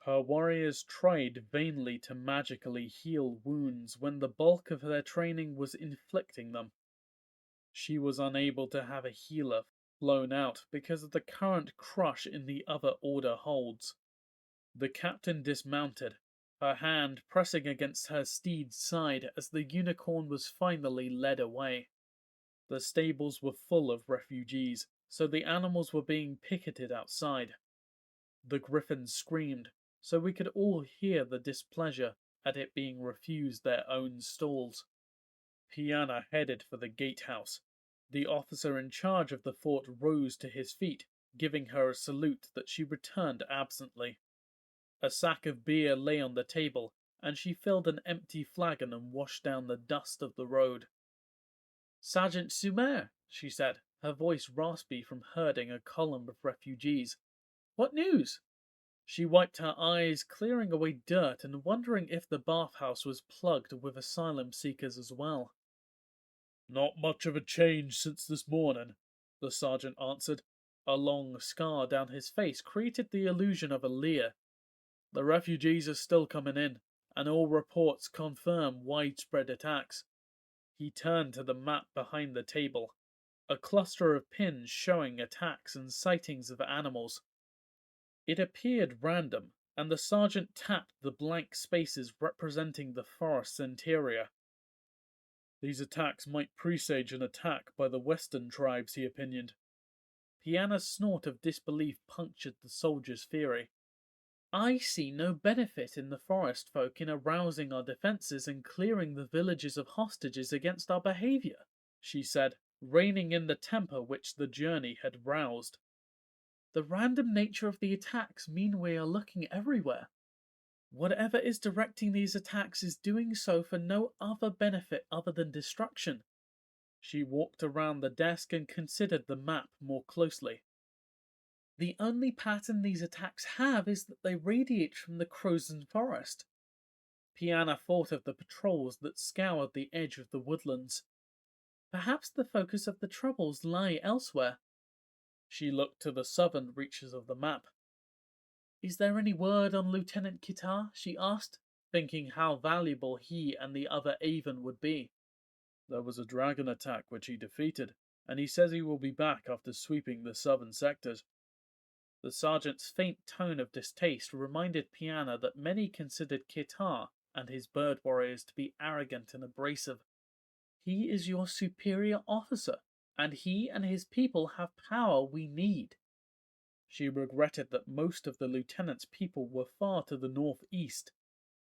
S1: Her warriors tried vainly to magically heal wounds when the bulk of their training was inflicting them. She was unable to have a healer flown out because of the current crush in the other Order holds. The captain dismounted, her hand pressing against her steed's side as the unicorn was finally led away. The stables were full of refugees, so the animals were being picketed outside. The griffins screamed, so we could all hear the displeasure at it being refused their own stalls. Piana headed for the gatehouse,
S3: The officer in charge of the fort rose to his feet, giving her a salute that she returned absently. A sack of beer lay on the table, and she filled an empty flagon and washed down the dust of the road. "Sergeant Sumer," she said, her voice raspy from herding a column of refugees. "What news?" She wiped her eyes, clearing away dirt and wondering if the bathhouse was plugged with asylum seekers as well.
S4: "Not much of a change since this morning,"
S3: the sergeant answered. A long scar down his face created the illusion of a leer. "The refugees are still coming in, and all reports confirm widespread attacks." He turned to the map behind the table, a cluster of pins showing attacks and sightings of animals. It appeared random, and the sergeant tapped the blank spaces representing the forest's interior.
S4: "These attacks might presage an attack by the western tribes," he opinioned.
S3: Piana's snort of disbelief punctured the soldier's fury. "I see no benefit in the forest folk in arousing our defenses and clearing the villages of hostages against our behavior," she said, reining in the temper which the journey had roused. "The random nature of the attacks mean we are looking everywhere. Whatever is directing these attacks is doing so for no other benefit other than destruction." She walked around the desk and considered the map more closely. "The only pattern these attacks have is that they radiate from the Crozen Forest." Piana thought of the patrols that scoured the edge of the woodlands. Perhaps the focus of the troubles lie elsewhere. She looked to the southern reaches of the map. "Is there any word on Lieutenant Kitar?" she asked, thinking how valuable he and the other Avon would be.
S4: "There was a dragon attack which he defeated, and he says he will be back after sweeping the southern sectors."
S3: The sergeant's faint tone of distaste reminded Piana that many considered Kitar and his bird warriors to be arrogant and abrasive. "He is your superior officer, and he and his people have power we need." She regretted that most of the lieutenant's people were far to the northeast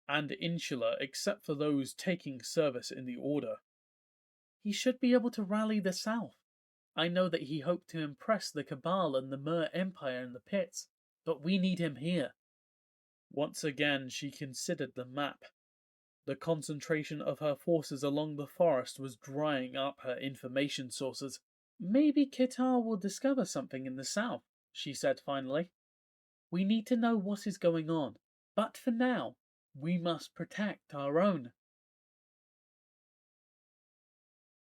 S3: and insular except for those taking service in the order. "He should be able to rally the south. I know that he hoped to impress the Cabal and the Mer Empire in the pits, but we need him here." Once again she considered the map. The concentration of her forces along the forest was drying up her information sources. "Maybe Kitar will discover something in the south," she said finally. "We need to know what is going on, but for now, we must protect our own."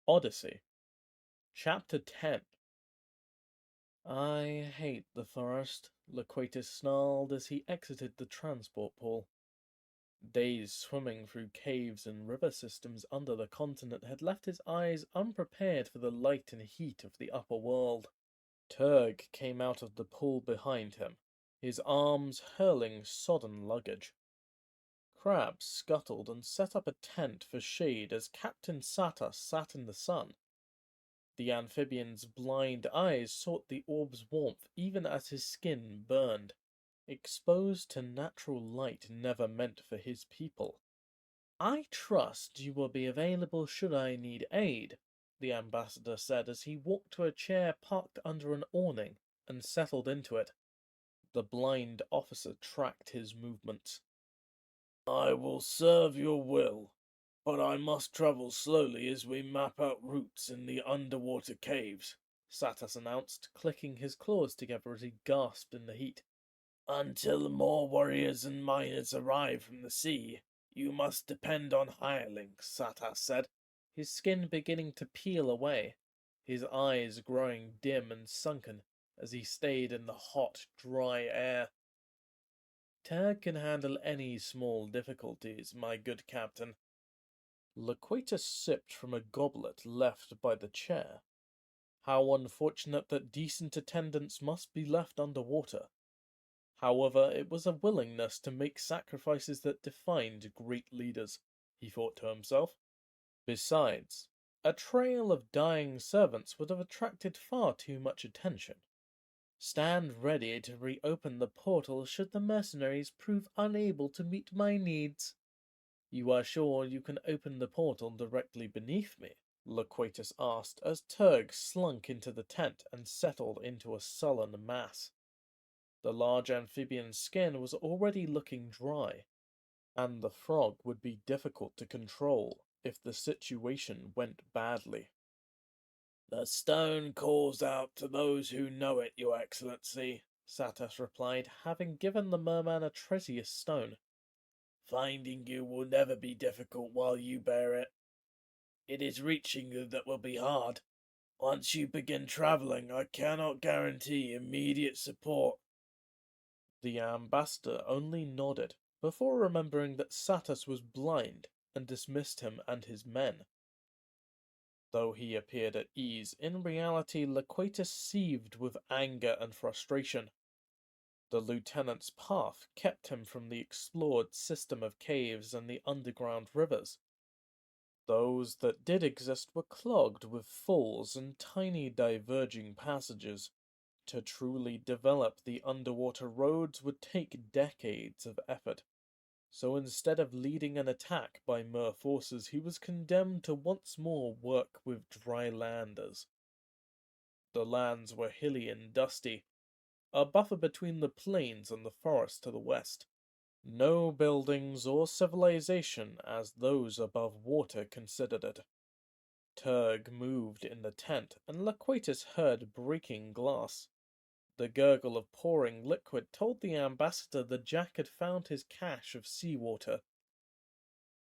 S1: Odyssey, Chapter 10. "I hate the forest," Loquatus snarled as he exited the transport pool. Days swimming through caves and river systems under the continent had left his eyes unprepared for the light and heat of the upper world. Turg came out of the pool behind him, his arms hurling sodden luggage. Crabs scuttled and set up a tent for shade as Captain Sata sat in the sun. The amphibian's blind eyes sought the orb's warmth even as his skin burned, exposed to natural light never meant for his people. "I trust you will be available should I need aid," the ambassador said as he walked to a chair parked under an awning and settled into it. The blind officer tracked his movements. "I will serve your will, but I must travel slowly as we map out routes in the underwater caves," Satas announced, clicking his claws together as he gasped in the heat. "Until more warriors and miners arrive from the sea, you must depend on hirelings," Satas said, his skin beginning to peel away, his eyes growing dim and sunken as he stayed in the hot, dry air. "Turg can handle any small difficulties, my good captain." Loquatus sipped from a goblet left by the chair. How unfortunate that decent attendants must be left underwater. However, it was a willingness to make sacrifices that defined great leaders, he thought to himself. Besides, a trail of dying servants would have attracted far too much attention. Stand ready to reopen the portal should the mercenaries prove unable to meet my needs. "You are sure you can open the portal directly beneath me?"
S3: Loquatus asked as Turg slunk into the tent and settled into a sullen mass. The large amphibian's skin was already looking dry, and the frog would be difficult to control if the situation went badly.
S4: "The stone calls out to those who know it, Your Excellency,"
S3: Satas replied, having given the merman a treasure stone.
S4: "Finding you will never be difficult while you bear it. It is reaching you that will be hard. Once you begin traveling, I cannot guarantee immediate support."
S3: The ambassador only nodded, before remembering that Satas was blind and dismissed him and his men. Though he appeared at ease, in reality Loquatus seethed with anger and frustration. The lieutenant's path kept him from the explored system of caves and the underground rivers. Those that did exist were clogged with falls and tiny diverging passages. To truly develop the underwater roads would take decades of effort. So instead of leading an attack by mere forces, he was condemned to once more work with dry landers. The lands were hilly and dusty, a buffer between the plains and the forest to the west. No buildings or civilization as those above water considered it. Turg moved in the tent, and Loquatus heard breaking glass. The gurgle of pouring liquid told the ambassador that Jack had found his cache of seawater.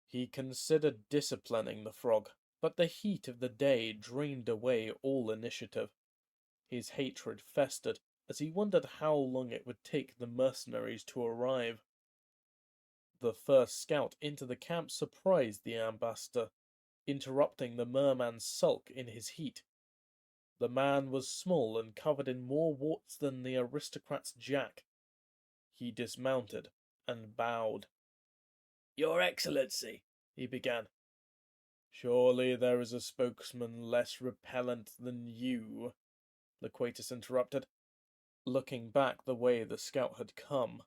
S3: He considered disciplining the frog, but the heat of the day drained away all initiative. His hatred festered as he wondered how long it would take the mercenaries to arrive. The first scout into the camp surprised the ambassador, interrupting the merman's sulk in his heat. The man was small and covered in more warts than the aristocrat's jack. He dismounted and bowed.
S4: "Your Excellency,"
S3: he began. "Surely there is a spokesman less repellent than you," Loquatus interrupted, looking back the way the scout had come.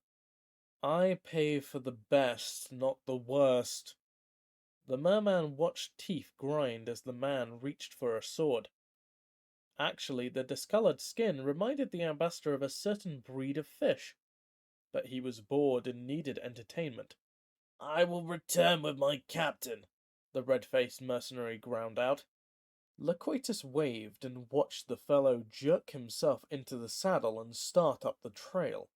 S3: "I pay for the best, not the worst." The merman watched teeth grind as the man reached for a sword. Actually, the discolored skin reminded the ambassador of a certain breed of fish, but he was bored and needed entertainment.
S4: "I will return with my captain,"
S3: the red-faced mercenary ground out. Loquatus waved and watched the fellow jerk himself into the saddle and start up the trail.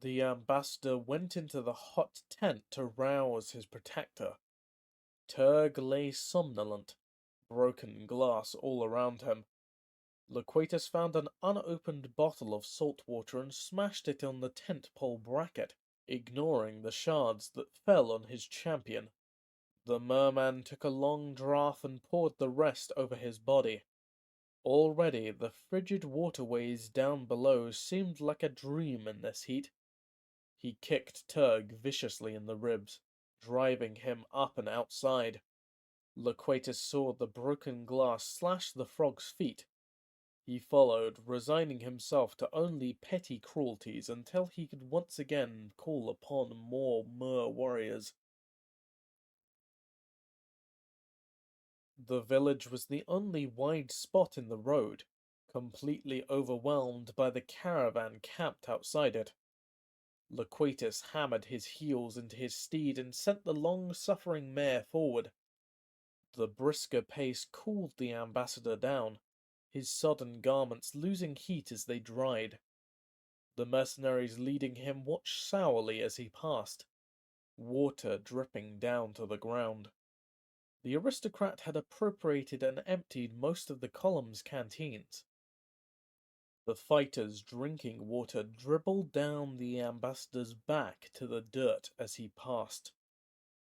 S3: The ambassador went into the hot tent to rouse his protector. Turg lay somnolent, broken glass all around him. Loquatus found an unopened bottle of salt water and smashed it on the tent pole bracket, ignoring the shards that fell on his champion. The merman took a long draught and poured the rest over his body. Already the frigid waterways down below seemed like a dream in this heat. He kicked Turg viciously in the ribs, driving him up and outside. Loquatus saw the broken glass slash the frog's feet. He followed, resigning himself to only petty cruelties until he could once again call upon more mer warriors. The village was the only wide spot in the road, completely overwhelmed by the caravan camped outside it. Loquatus hammered his heels into his steed and sent the long-suffering mare forward. The brisker pace cooled the ambassador down, his sodden garments losing heat as they dried. The mercenaries leading him watched sourly as he passed, water dripping down to the ground. The aristocrat had appropriated and emptied most of the column's canteens. The fighters' drinking water dribbled down the ambassador's back to the dirt as he passed.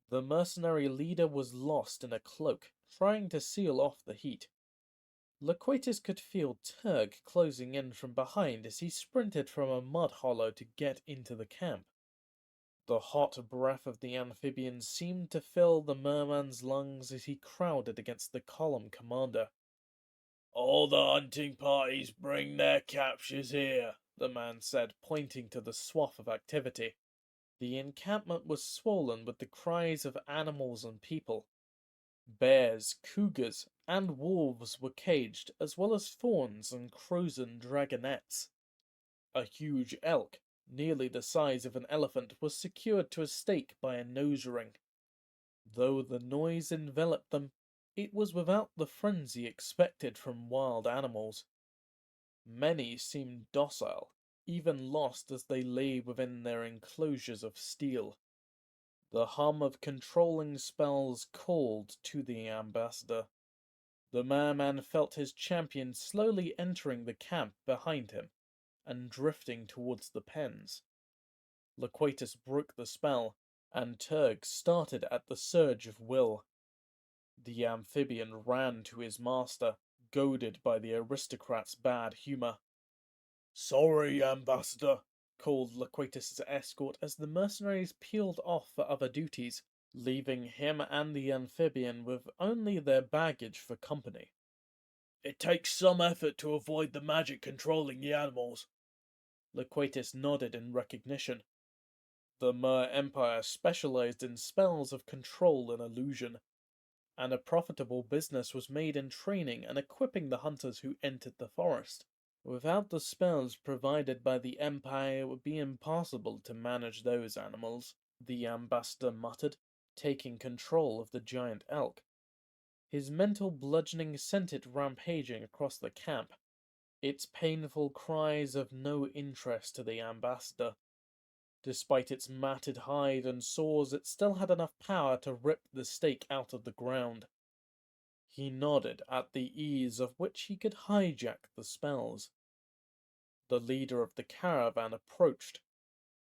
S3: The mercenary leader was lost in a cloak, trying to seal off the heat. Loquatus could feel Turg closing in from behind as he sprinted from a mud hollow to get into the camp. The hot breath of the amphibian seemed to fill the merman's lungs as he crowded against the column commander.
S4: "All the hunting parties bring their captures here,"
S3: the man said, pointing to the swath of activity. The encampment was swollen with the cries of animals and people.
S1: Bears, cougars, and wolves were caged, as well as fawns and crows and dragonettes. A huge elk, nearly the size of an elephant, was secured to a stake by a nose ring. Though the noise enveloped them, it was without the frenzy expected from wild animals. Many seemed docile, even lost as they lay within their enclosures of steel. The hum of controlling spells called to the ambassador. The merman felt his champion slowly entering the camp behind him and drifting towards the pens. Loquatus broke the spell, and Turg started at the surge of will. The amphibian ran to his master, goaded by the aristocrat's bad humor.
S4: Sorry, Ambassador,
S1: called Loquatus's escort as the mercenaries peeled off for other duties, leaving him and the amphibian with only their baggage for company.
S4: It takes some effort to avoid the magic controlling the animals.
S1: Loquatus nodded in recognition. The Mer Empire specialized in spells of control and illusion, and a profitable business was made in training and equipping the hunters who entered the forest. Without the spells provided by the Empire, it would be impossible to manage those animals, the ambassador muttered, taking control of the giant elk. His mental bludgeoning sent it rampaging across the camp, its painful cries of no interest to the ambassador. Despite its matted hide and sores, it still had enough power to rip the stake out of the ground. He nodded at the ease of which he could hijack the spells. The leader of the caravan approached.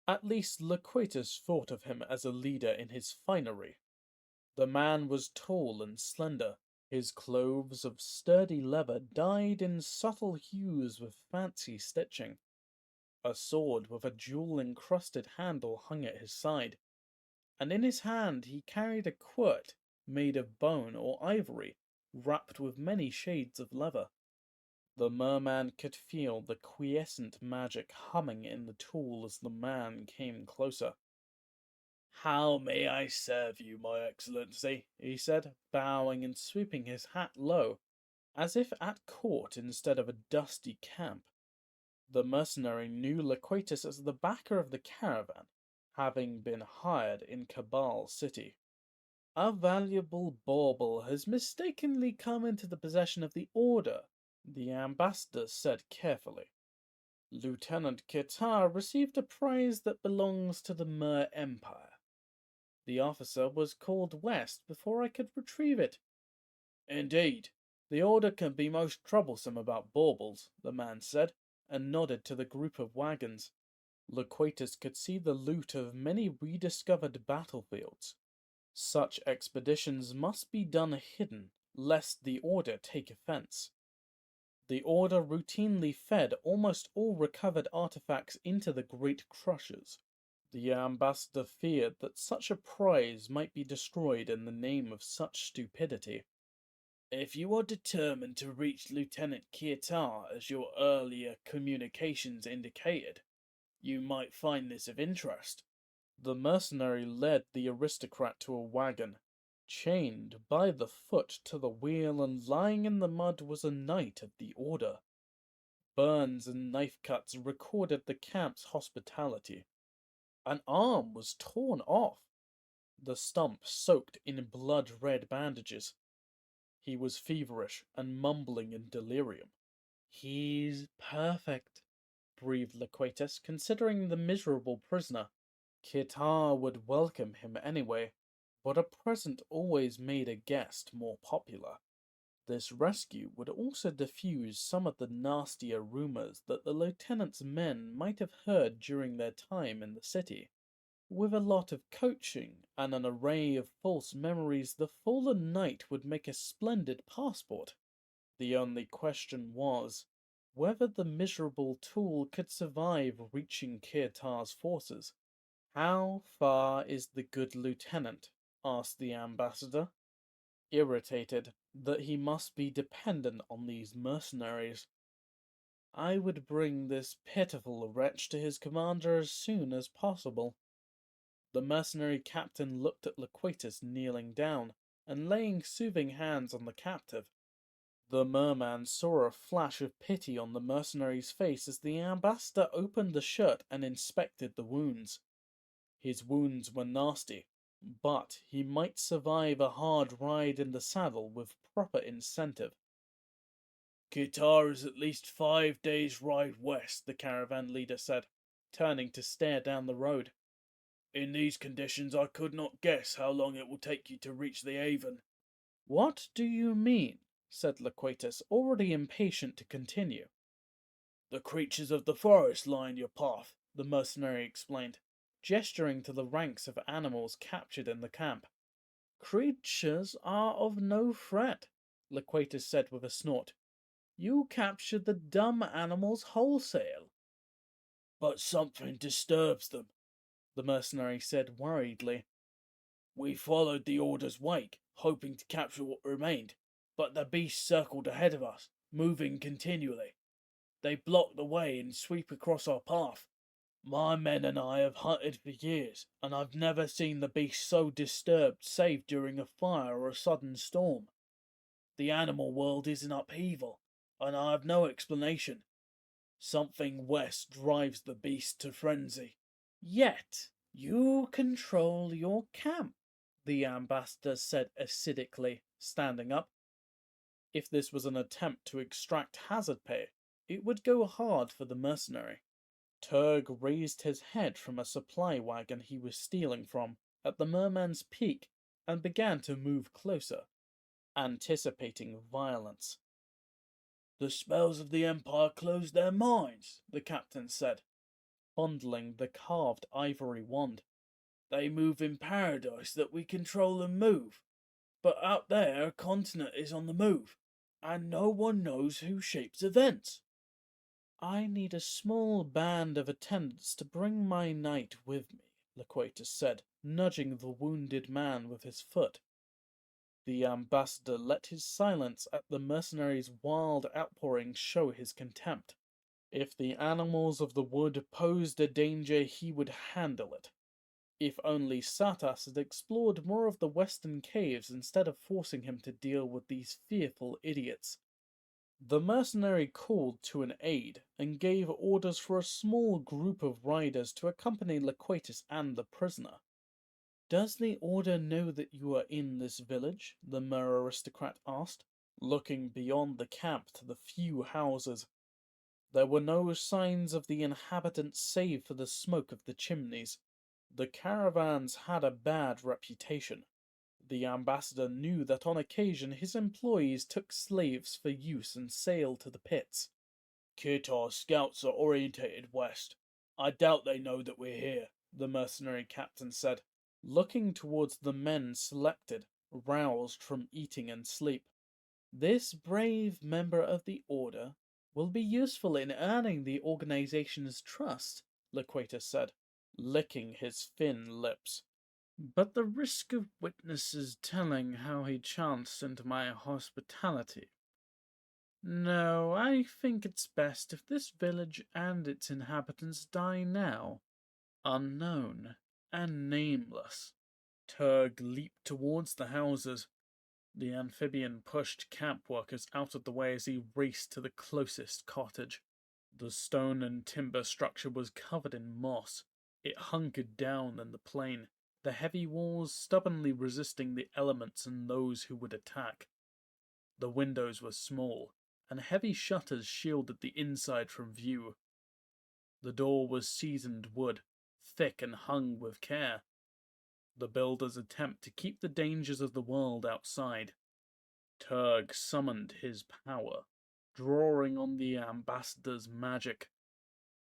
S1: At least Loquatus thought of him as a leader in his finery. The man was tall and slender, his clothes of sturdy leather dyed in subtle hues with fancy stitching. A sword with a jewel-encrusted handle hung at his side, and in his hand he carried a quirt made of bone or ivory, wrapped with many shades of leather. The merman could feel the quiescent magic humming in the tool as the man came closer.
S4: How may I serve you, my excellency?
S1: He said, bowing and sweeping his hat low, as if at court instead of a dusty camp. The mercenary knew Loquatus as the backer of the caravan, having been hired in Cabal City. A valuable bauble has mistakenly come into the possession of the Order, the ambassador said carefully. Lieutenant Kitar received a prize that belongs to the Mer Empire. The officer was called west before I could retrieve it.
S4: Indeed,
S1: the Order can be most troublesome about baubles, the man said, and nodded to the group of wagons. Loquatus could see the loot of many rediscovered battlefields. Such expeditions must be done hidden, lest the Order take offense. The Order routinely fed almost all recovered artifacts into the Great Crushers. The ambassador feared that such a prize might be destroyed in the name of such stupidity.
S4: If you are determined to reach Lieutenant Kitar as your earlier communications indicated, you might find this of interest.
S1: The mercenary led the aristocrat to a wagon. Chained by the foot to the wheel and lying in the mud was a knight of the Order. Burns and knife cuts recorded the camp's hospitality. An arm was torn off, the stump soaked in blood-red bandages. He was feverish and mumbling in delirium. He's perfect, breathed Loquatus, considering the miserable prisoner. Kitar would welcome him anyway, but a present always made a guest more popular. This rescue would also diffuse some of the nastier rumors that the lieutenant's men might have heard during their time in the city. With a lot of coaching and an array of false memories, the fallen knight would make a splendid passport. The only question was whether the miserable tool could survive reaching Kirtar's forces. How far is the good lieutenant? Asked the ambassador, irritated that he must be dependent on these mercenaries. I would bring this pitiful wretch to his commander as soon as possible. The mercenary captain looked at Loquatus kneeling down. and laying soothing hands on the captive. The merman saw a flash of pity on the mercenary's face as the ambassador opened the shirt and inspected the wounds. His wounds were nasty, but he might survive a hard ride in the saddle with proper incentive.
S4: Qatar is at least 5 days' ride west, the caravan leader said,
S1: turning to stare down the road.
S4: In these conditions, I could not guess how long it will take you to reach the haven.
S1: What do you mean? Said Loquatus, already impatient to continue.
S4: The creatures of the forest line your path,
S1: the mercenary explained, gesturing to the ranks of animals captured in the camp. Creatures are of no threat, Loquatus said with a snort. You captured the dumb animals wholesale.
S4: But something disturbs them,
S1: the mercenary said worriedly.
S4: We followed the order's wake, hoping to capture what remained, but the beasts circled ahead of us, moving continually. They block the way and sweep across our path. My men and I have hunted for years, and I've never seen the beasts so disturbed save during a fire or a sudden storm. The animal world is in upheaval, and I have no explanation. Something west drives the beast to frenzy.
S1: Yet you control your camp, the ambassador said acidically, standing up. If this was an attempt to extract hazard pay, it would go hard for the mercenary. Turg raised his head from a supply wagon he was stealing from at the merman's peak and began to move closer, anticipating violence.
S4: The spells of the Empire closed their minds, the captain said,
S1: fondling the carved ivory wand.
S4: They move in paradise that we control and move, but out there a continent is on the move, and no one knows who shapes events.
S1: I need a small band of attendants to bring my knight with me, Loquatus said, nudging the wounded man with his foot. The ambassador let his silence at the mercenary's wild outpouring show his contempt. If the animals of the wood posed a danger, he would handle it. If only Satas had explored more of the western caves instead of forcing him to deal with these fearful idiots. The mercenary called to an aide and gave orders for a small group of riders to accompany Loquatus and the prisoner. Does the order know that you are in this village? The mer aristocrat asked, looking beyond the camp to the few houses. There were no signs of the inhabitants save for the smoke of the chimneys. The caravans had a bad reputation. The ambassador knew that on occasion his employees took slaves for use and sailed to the pits.
S4: Qatar's scouts are orientated west. I doubt they know that we're here,
S1: the mercenary captain said, looking towards the men selected, roused from eating and sleep. This brave member of the order will be useful in earning the organization's trust, Loquatus said, licking his thin lips. But the risk of witnesses telling how he chanced into my hospitality. No, I think it's best if this village and its inhabitants die now, unknown and nameless. Turg leaped towards the houses. The amphibian pushed camp workers out of the way as he raced to the closest cottage. The stone and timber structure was covered in moss. It hunkered down in the plain, the heavy walls stubbornly resisting the elements and those who would attack. The windows were small, and heavy shutters shielded the inside from view. The door was seasoned wood, thick and hung with care. The builder's attempt to keep the dangers of the world outside. Turg summoned his power, drawing on the ambassador's magic.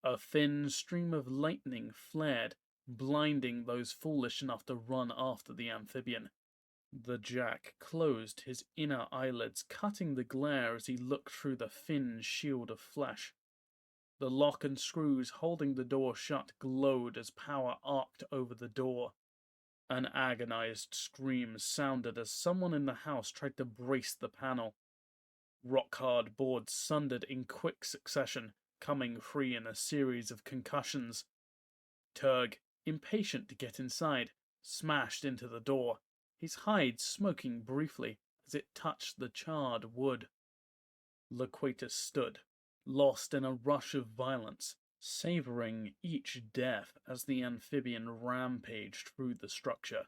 S1: A thin stream of lightning flared, blinding those foolish enough to run after the amphibian. The Jack closed his inner eyelids, cutting the glare as he looked through the thin shield of flesh. The lock and screws holding the door shut glowed as power arced over the door. An agonized scream sounded as someone in the house tried to brace the panel. Rock-hard boards sundered in quick succession, coming free in a series of concussions. Turg, impatient to get inside, smashed into the door,
S2: his hide smoking briefly as it touched the charred wood. Loquatus stood, lost in a rush of violence, savoring each death as the amphibian rampaged through the structure.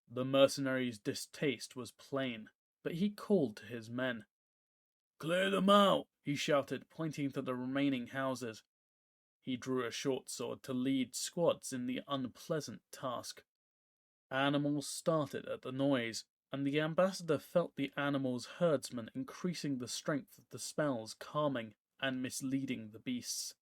S2: The mercenary's distaste was plain, but he called to his men. "Clear them out," he shouted, pointing to the remaining houses. He drew a short sword to lead squads in the unpleasant task. Animals started at the noise, and the ambassador felt the animals' herdsmen increasing the strength of the spells, calming and misleading the beasts.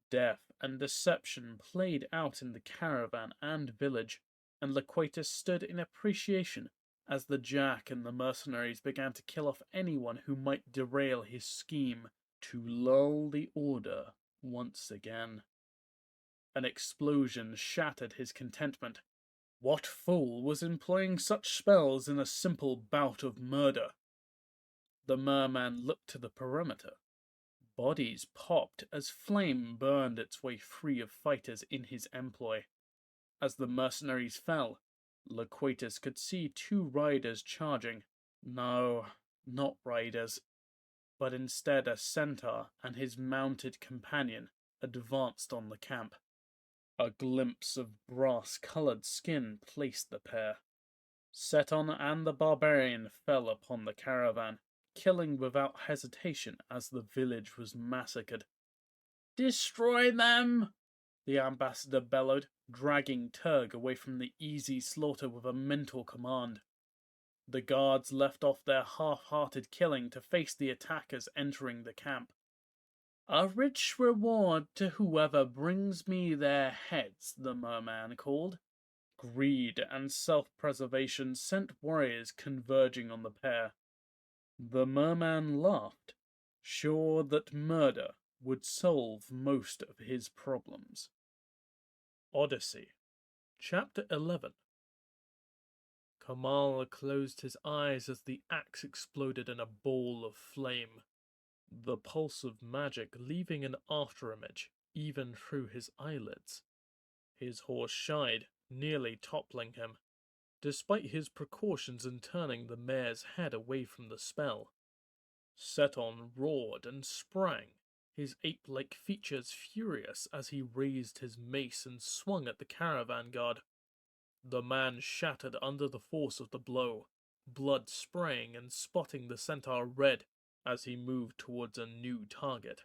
S2: Death and deception played out in the caravan and village, and Loquatus stood in appreciation as the Jack and the mercenaries began to kill off anyone who might derail his scheme to lull the order once again. An explosion shattered his contentment. What fool was employing such spells in a simple bout of murder? The merman looked to the perimeter. Bodies popped as flame burned its way free of fighters in his employ. As the mercenaries fell, Loquatus could see 2 riders charging. No, not riders, but instead a centaur and his mounted companion advanced on the camp. A glimpse of brass-coloured skin placed the pair. Seton and the barbarian fell upon the caravan, killing without hesitation as the village was massacred. "Destroy them!" the ambassador bellowed, dragging Turg away from the easy slaughter with a mental command. The guards left off their half-hearted killing to face the attackers entering the camp. "A rich reward to whoever brings me their heads," the merman called. Greed and self-preservation sent warriors converging on the pair. The merman laughed, sure that murder would solve most of his problems. Odyssey, Chapter 11. Kamal closed his eyes as the axe exploded in a ball of flame, the pulse of magic leaving an afterimage even through his eyelids. His horse shied, nearly toppling him, despite his precautions in turning the mare's head away from the spell. Seton roared and sprang, his ape-like features furious as he raised his mace and swung at the caravan guard. The man shattered under the force of the blow, blood spraying and spotting the centaur red as he moved towards a new target.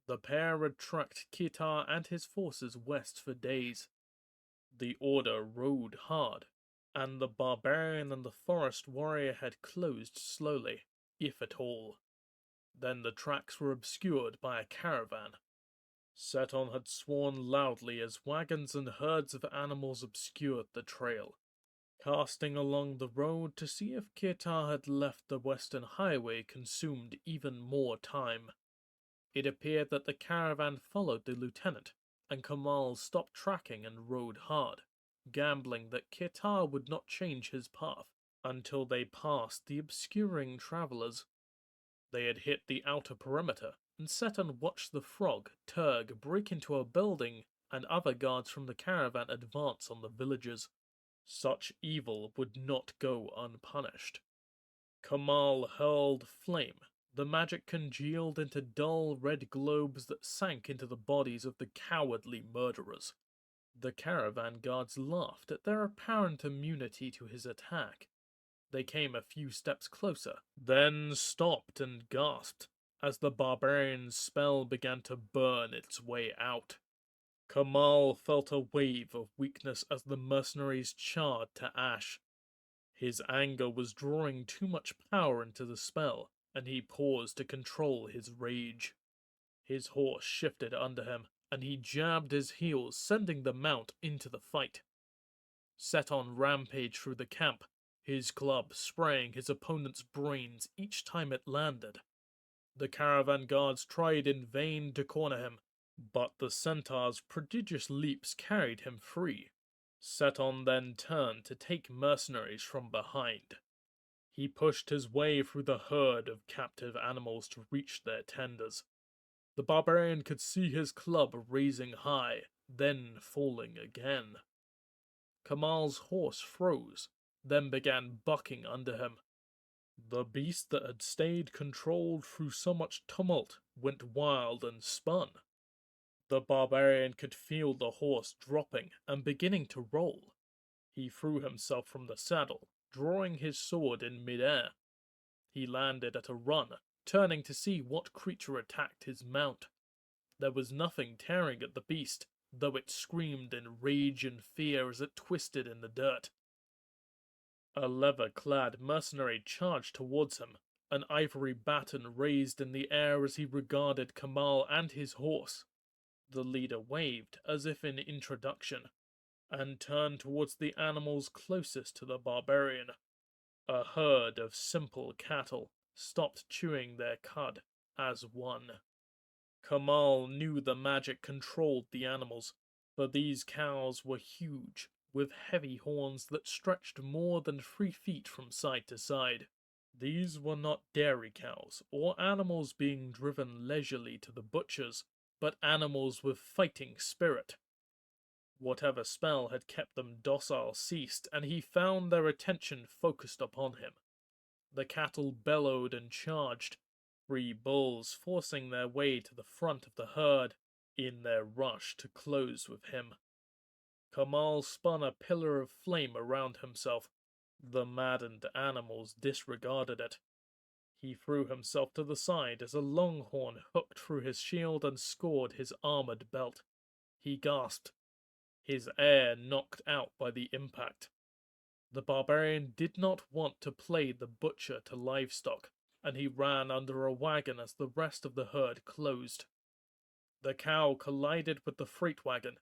S2: The pair had tracked Kitar and his forces west for days. The order rode hard, and the barbarian and the forest warrior had closed slowly, if at all. Then the tracks were obscured by a caravan. Seton had sworn loudly as wagons and herds of animals obscured the trail. Casting along the road to see if Kitar had left the western highway consumed even more time. It appeared that the caravan followed the lieutenant, and Kamal stopped tracking and rode hard, gambling that Kitar would not change his path until they passed the obscuring travelers. They had hit the outer perimeter, and Seton watched the frog, Turg, break into a building and other guards from the caravan advance on the villagers. Such evil would not go unpunished. Kamal hurled flame. The magic congealed into dull red globes that sank into the bodies of the cowardly murderers. The caravan guards laughed at their apparent immunity to his attack. They came a few steps closer, then stopped and gasped as the barbarian's spell began to burn its way out. Kamal felt a wave of weakness as the mercenaries charred to ash. His anger was drawing too much power into the spell, and he paused to control his rage. His horse shifted under him, and he jabbed his heels, sending the mount into the fight. Seton rampaged through the camp, his club spraying his opponent's brains each time it landed. The caravan guards tried in vain to corner him, but the centaur's prodigious leaps carried him free. Seton then turned to take mercenaries from behind. He pushed his way through the herd of captive animals to reach their tenders. The barbarian could see his club raising high, then falling again. Kamal's horse froze,
S3: then began bucking under him. The beast that had stayed controlled through so much tumult went wild and spun. The barbarian could feel the horse dropping and beginning to roll. He threw himself from the saddle, drawing his sword in midair. He landed at a run, turning to see what creature attacked his mount. There was nothing tearing at the beast, though it screamed in rage and fear as it twisted in the dirt. A leather-clad mercenary charged towards him, an ivory baton raised in the air as he regarded Kamal and his horse. The leader waved as if in introduction, and turned towards the animals closest to the barbarian. A herd of simple cattle stopped chewing their cud as one. Kamal knew the magic controlled the animals, but these cows were huge, with heavy horns that stretched more than 3 feet from side to side. These were not dairy cows, or animals being driven leisurely to the butchers, but animals with fighting spirit. Whatever spell had kept them docile ceased, and he found their attention focused upon him. The cattle bellowed and charged, 3 bulls forcing their way to the front of the herd in their rush to close with him. Kamal spun a pillar of flame around himself. The maddened animals disregarded it. He threw himself to the side as a longhorn hooked through his shield and scored his armored belt. He gasped, his air knocked out by the impact. The barbarian did not want to play the butcher to livestock, and he ran under a wagon as the rest of the herd closed. The cow collided with the freight wagon,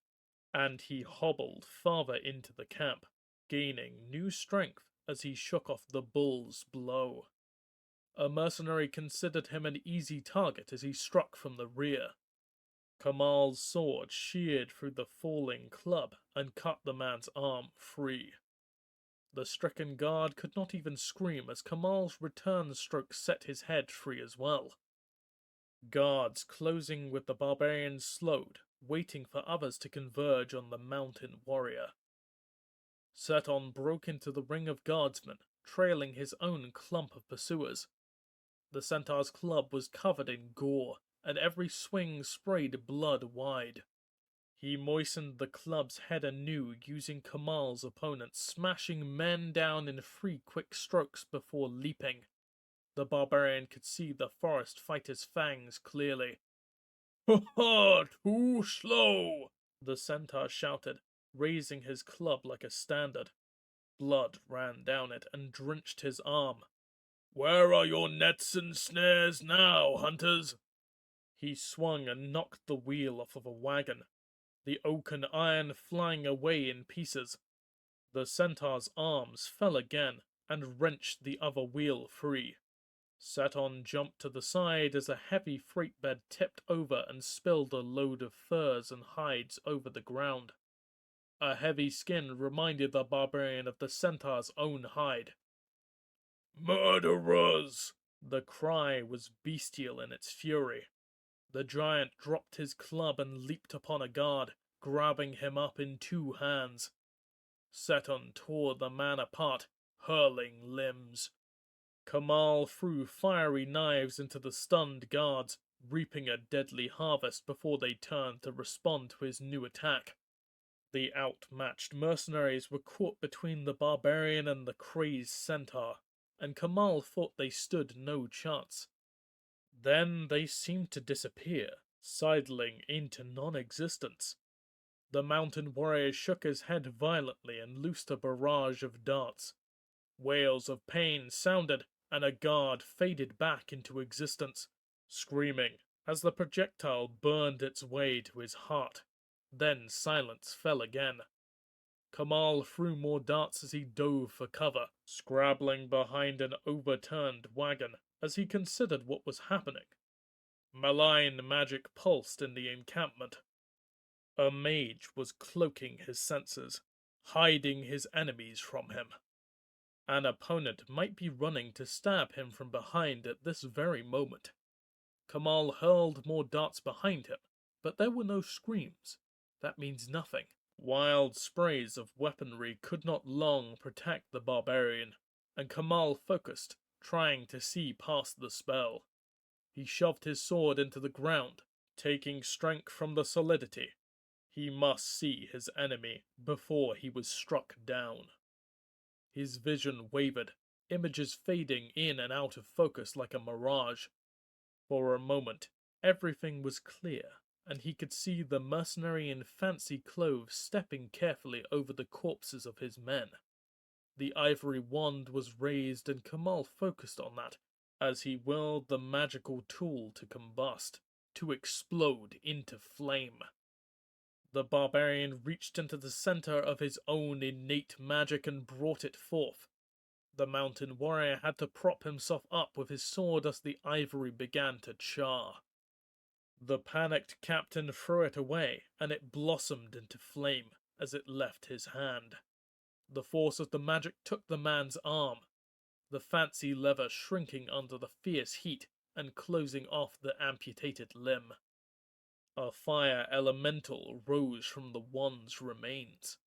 S3: and he hobbled farther into the camp, gaining new strength as he shook off the bull's blow. A mercenary considered him an easy target as he struck from the rear. Kamal's sword sheared through the falling club and cut the man's arm free. The stricken guard could not even scream as Kamal's return stroke set his head free as well. Guards closing with the barbarian slowed, waiting for others to converge on the mountain warrior. Seton broke into the ring of guardsmen, trailing his own clump of pursuers. The centaur's club was covered in gore, and every swing sprayed blood wide. He moistened the club's head anew, using Kamal's opponents, smashing men down in 3 quick strokes before leaping. The barbarian could see the forest fighter's fangs clearly. "Ha ha! Too slow!" the centaur shouted, raising his club like a standard. Blood ran down it and drenched his arm. "Where are your nets and snares now, hunters?" He swung and knocked the wheel off of a wagon, the oaken iron flying away in pieces. The centaur's arms fell again and wrenched the other wheel free. Seton jumped to the side as a heavy freight bed tipped over and spilled a load of furs and hides over the ground. A heavy skin reminded the barbarian of the centaur's own hide. "Murderers!" The cry was bestial in its fury. The giant dropped his club and leaped upon a guard, grabbing him up in 2 hands. Seton tore the man apart, hurling limbs. Kamal threw fiery knives into the stunned guards, reaping a deadly harvest before they turned to respond to his new attack. The outmatched mercenaries were caught between the barbarian and the crazed centaur, and Kamal thought they stood no chance. Then they seemed to disappear, sidling into non-existence. The mountain warrior shook his head violently and loosed a barrage of darts. Wails of pain sounded, and a guard faded back into existence, screaming as the projectile burned its way to his heart. Then silence fell again. Kamal threw more darts as he dove for cover, scrabbling behind an overturned wagon as he considered what was happening. Malign magic pulsed in the encampment. A mage was cloaking his senses, hiding his enemies from him. An opponent might be running to stab him from behind at this very moment. Kamal hurled more darts behind him, but there were no screams. That means nothing. Wild sprays of weaponry could not long protect the barbarian, and Kamal focused, trying to see past the spell. He shoved his sword into the ground, taking strength from the solidity. He must see his enemy before he was struck down. His vision wavered, images fading in and out of focus like a mirage. For a moment, everything was clear, and he could see the mercenary in fancy clothes stepping carefully over the corpses of his men. The ivory wand was raised, and Kamal focused on that as he willed the magical tool to combust, to explode into flame. The barbarian reached into the center of his own innate magic and brought it forth. The mountain warrior had to prop himself up with his sword as the ivory began to char. The panicked captain threw it away, and it blossomed into flame as it left his hand. The force of the magic took the man's arm, the fancy lever shrinking under the fierce heat and closing off the amputated limb. A fire elemental rose from the wand's remains.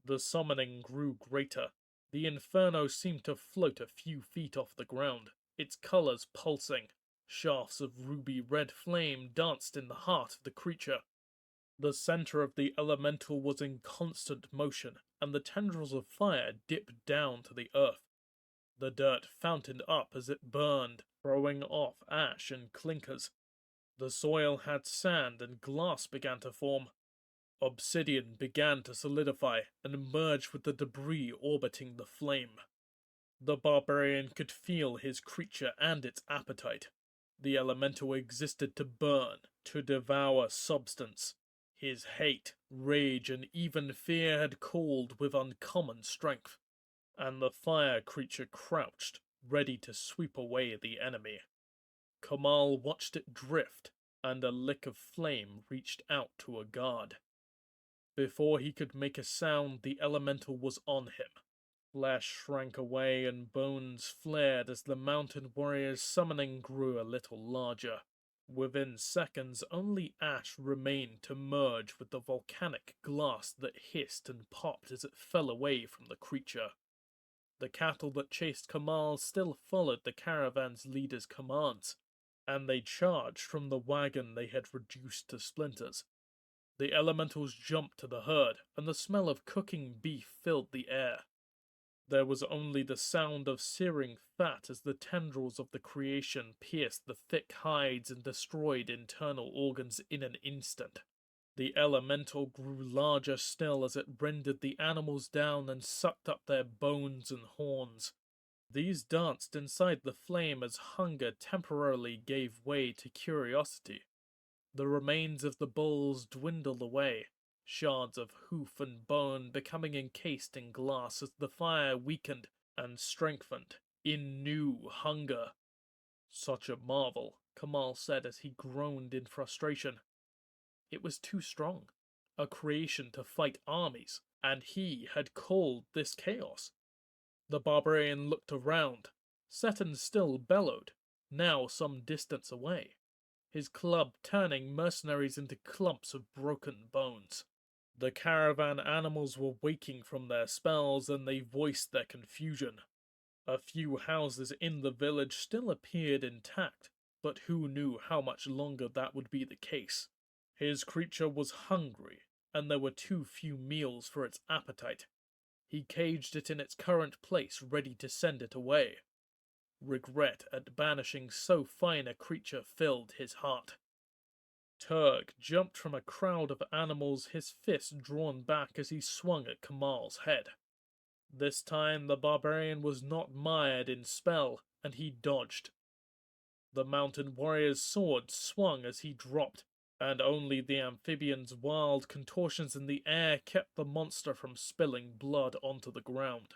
S3: The summoning grew greater. The inferno seemed to float a few feet off the ground, its colors pulsing. Shafts of ruby red flame danced in the heart of the creature. The center of the elemental was in constant motion, and the tendrils of fire dipped down to the earth. The dirt fountained up as it burned, throwing off ash and clinkers. The soil had sand, and glass began to form. Obsidian began to solidify and merge with the debris orbiting the flame. The barbarian could feel his creature and its appetite. The elemental existed to burn, to devour substance. His hate, rage, and even fear had called with uncommon strength, and the fire creature crouched, ready to sweep away the enemy. Kamal watched it drift, and a lick of flame reached out to a guard. Before he could make a sound, the elemental was on him. Flesh shrank away and bones flared as the mountain warrior's summoning grew a little larger. Within seconds, only ash remained to merge with the volcanic glass that hissed and popped as it fell away from the creature. The cattle that chased Kamal still followed the caravan's leader's commands, and they charged from the wagon they had reduced to splinters. The elementals jumped to the herd, and the smell of cooking beef filled the air. There was only the sound of searing fat as the tendrils of the creation pierced the thick hides and destroyed internal organs in an instant. The elemental grew larger still as it rendered the animals down and sucked up their bones and horns. These danced inside the flame as hunger temporarily gave way to curiosity. The remains of the bulls dwindled away, shards of hoof and bone becoming encased in glass as the fire weakened and strengthened in new hunger. Such a marvel, Kamal said as he groaned in frustration. It was too strong, a creation to fight armies, and he had called this chaos. The barbarian looked around. Seton still bellowed, now some distance away, his club turning mercenaries into clumps of broken bones. The caravan animals were waking from their spells, and they voiced their confusion. A few houses in the village still appeared intact, but who knew how much longer that would be the case? His creature was hungry, and there were too few meals for its appetite. He caged it in its current place, ready to send it away. Regret at banishing so fine a creature filled his heart. Turg jumped from a crowd of animals, his fist drawn back as he swung at Kamal's head. This time the barbarian was not mired in spell, and he dodged. The mountain warrior's sword swung as he dropped, and only the amphibian's wild contortions in the air kept the monster from spilling blood onto the ground.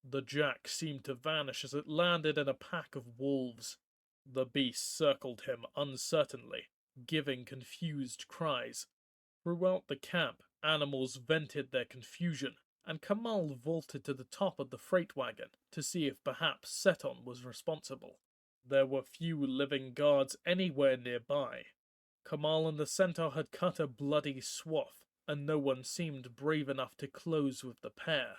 S3: The jack seemed to vanish as it landed in a pack of wolves. The beast circled him uncertainly, giving confused cries. Throughout the camp, animals vented their confusion, and Kamal vaulted to the top of the freight wagon to see if perhaps Seton was responsible. There were few living guards anywhere nearby. Kamal and the centaur had cut a bloody swath, and no one seemed brave enough to close with the pair.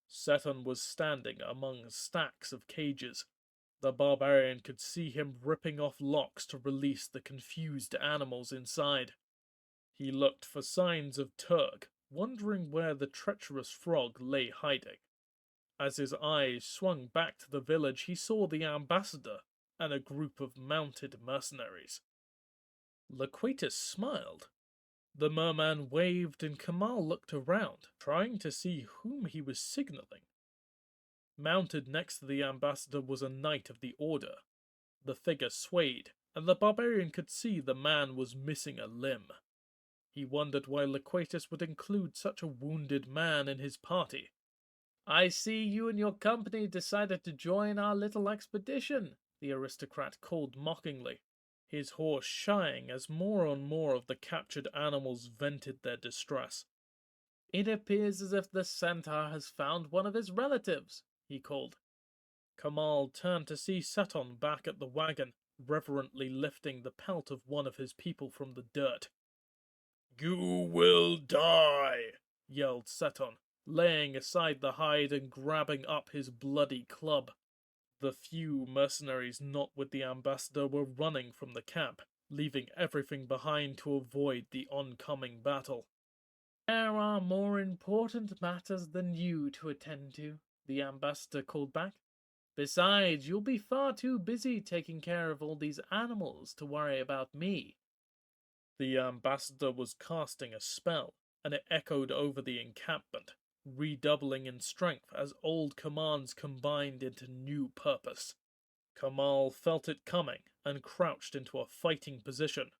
S3: Seton was standing among stacks of cages. The barbarian could see him ripping off locks to release the confused animals inside. He looked for signs of Turk, wondering where the treacherous frog lay hiding. As his eyes swung back to the village, he saw the ambassador and a group of mounted mercenaries. Loquatus smiled. The merman waved and Kamal looked around, trying to see whom he was signaling. Mounted next to the ambassador was a knight of the order. The figure swayed, and the barbarian could see the man was missing a limb. He wondered why Loquatus would include such a wounded man in his party. "I see you and your company decided to join our little expedition," the aristocrat called mockingly, his horse shying as more and more of the captured animals vented their distress. "It appears as if the centaur has found one of his relatives," he called. Kamal turned to see Seton back at the wagon, reverently lifting the pelt of one of his people from the dirt.
S4: "You will die,"
S3: yelled Seton, laying aside the hide and grabbing up his bloody club. The few mercenaries not with the ambassador were running from the camp, leaving everything behind to avoid the oncoming battle. "There are more important matters than you to attend to," the ambassador called back. "Besides, you'll be far too busy taking care of all these animals to worry about me." The ambassador was casting a spell, and it echoed over the encampment, redoubling in strength as old commands combined into new purpose. Kamal felt it coming and crouched into a fighting position.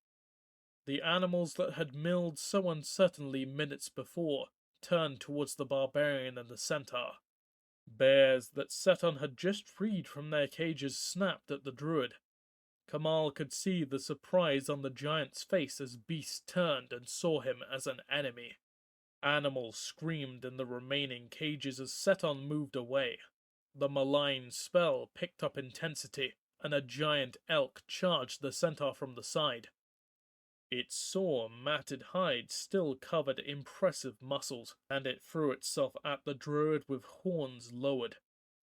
S3: The animals that had milled so uncertainly minutes before turned towards the barbarian and the centaur. Bears that Seton had just freed from their cages snapped at the druid. Kamal could see the surprise on the giant's face as beasts turned and saw him as an enemy. Animals screamed in the remaining cages as Seton moved away. The malign spell picked up intensity, and a giant elk charged the centaur from the side. Its sore, matted hide still covered impressive muscles, and it threw itself at the druid with horns lowered.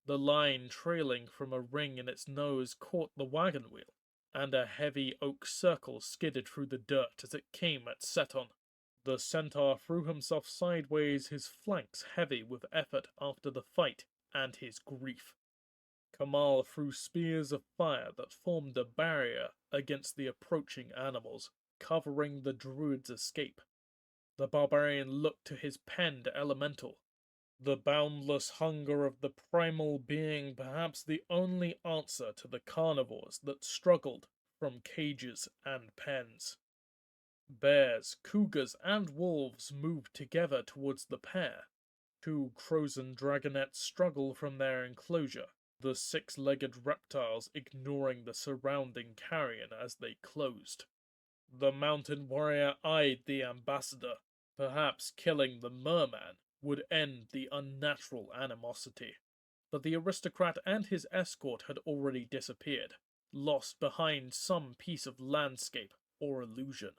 S3: The line trailing from a ring in its nose caught the wagon wheel, and a heavy oak circle skidded through the dirt as it came at Seton. The centaur threw himself sideways, his flanks heavy with effort after the fight and his grief. Kamal threw spears of fire that formed a barrier against the approaching animals, covering the druid's escape. The barbarian looked to his penned elemental. The boundless hunger of the primal being, perhaps the only answer to the carnivores that struggled from cages and pens. Bears, cougars, and wolves moved together towards the pair. Two Crozon dragonets struggle from their enclosure, the six-legged reptiles ignoring the surrounding carrion as they closed. The mountain warrior eyed the ambassador. Perhaps killing the merman would end the unnatural animosity. But the aristocrat and his escort had already disappeared, lost behind some piece of landscape or illusion.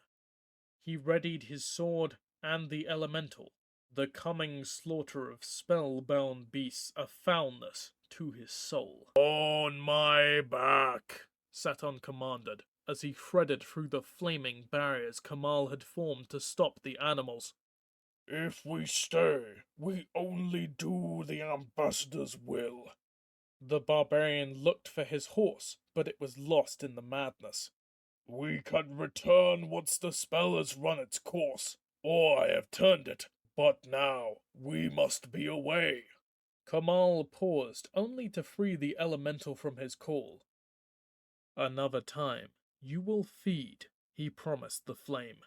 S3: He readied his sword and the elemental, the coming slaughter of spellbound beasts a foulness to his soul.
S4: "On my back,"
S3: Seton commanded, as he threaded through the flaming barriers Kamal had formed to stop the animals.
S4: "If we stay, we only do the ambassador's will."
S3: The barbarian looked for his horse, but it was lost in the madness.
S4: "We can return once the spell has run its course, or I have turned it, but now we must be away."
S3: Kamal paused only to free the elemental from his call. "Another time, you will feed," he promised the flame.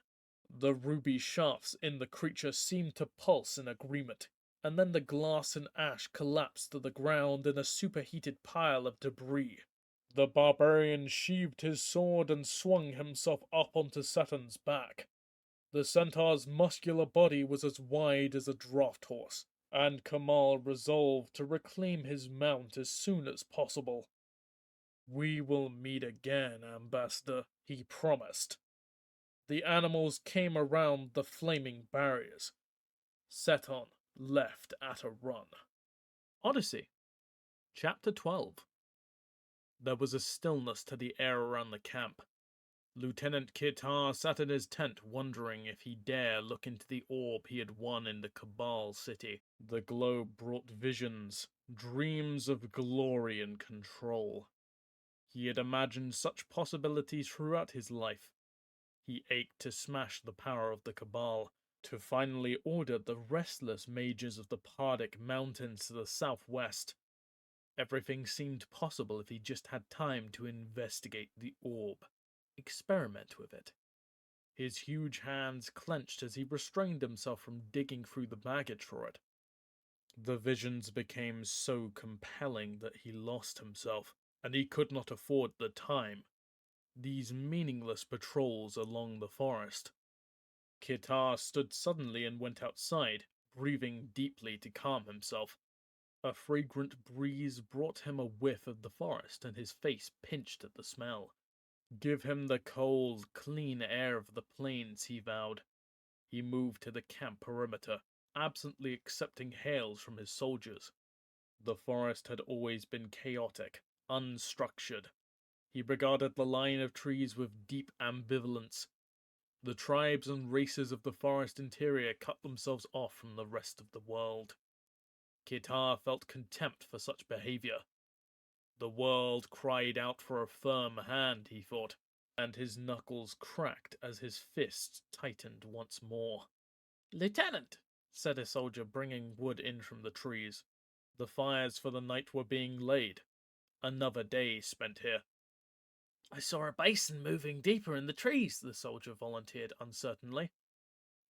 S3: The ruby shafts in the creature seemed to pulse in agreement, and then the glass and ash collapsed to the ground in a superheated pile of debris. The barbarian sheathed his sword and swung himself up onto Seton's back. The centaur's muscular body was as wide as a draught horse, and Kamal resolved to reclaim his mount as soon as possible. "We will meet again, Ambassador," he promised. The animals came around the flaming barriers. Seton left at a run.
S2: Odyssey, Chapter 12. There was a stillness to the air around the camp. Lieutenant Kitar sat in his tent wondering if he dare look into the orb he had won in the Cabal city. The globe brought visions, dreams of glory and control. He had imagined such possibilities throughout his life. He ached to smash the power of the Cabal, to finally order the restless mages of the Pardic Mountains to the southwest. Everything seemed possible if he just had time to investigate the orb, experiment with it. His huge hands clenched as he restrained himself from digging through the baggage for it. The visions became so compelling that he lost himself, and he could not afford the time. These meaningless patrols along the forest. Kitar stood suddenly and went outside, breathing deeply to calm himself. A fragrant breeze brought him a whiff of the forest, and his face pinched at the smell. Give him the cold, clean air of the plains, he vowed. He moved to the camp perimeter, absently accepting hails from his soldiers. The forest had always been chaotic, unstructured. He regarded the line of trees with deep ambivalence. The tribes and races of the forest interior cut themselves off from the rest of the world. Kitar felt contempt for such behavior. The world cried out for a firm hand, he thought, and his knuckles cracked as his fists tightened once more. "Lieutenant," said a soldier bringing wood in from the trees. The fires for the night were being laid. Another day spent here. "I saw a bison moving deeper in the trees," the soldier volunteered uncertainly,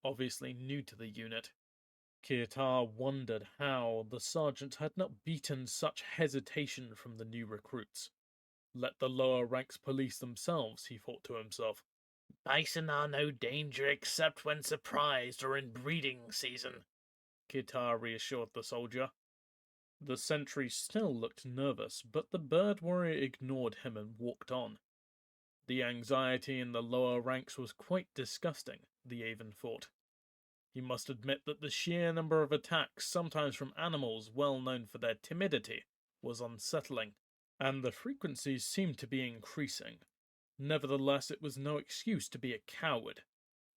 S2: obviously new to the unit. Kitar wondered how the sergeant had not beaten such hesitation from the new recruits. Let the lower ranks police themselves, he thought to himself. "Bison are no danger except when surprised or in breeding season," Kitar reassured the soldier. The sentry still looked nervous, but the bird warrior ignored him and walked on. The anxiety in the lower ranks was quite disgusting, the Aven thought. He must admit that the sheer number of attacks, sometimes from animals well known for their timidity, was unsettling, and the frequencies seemed to be increasing. Nevertheless, it was no excuse to be a coward.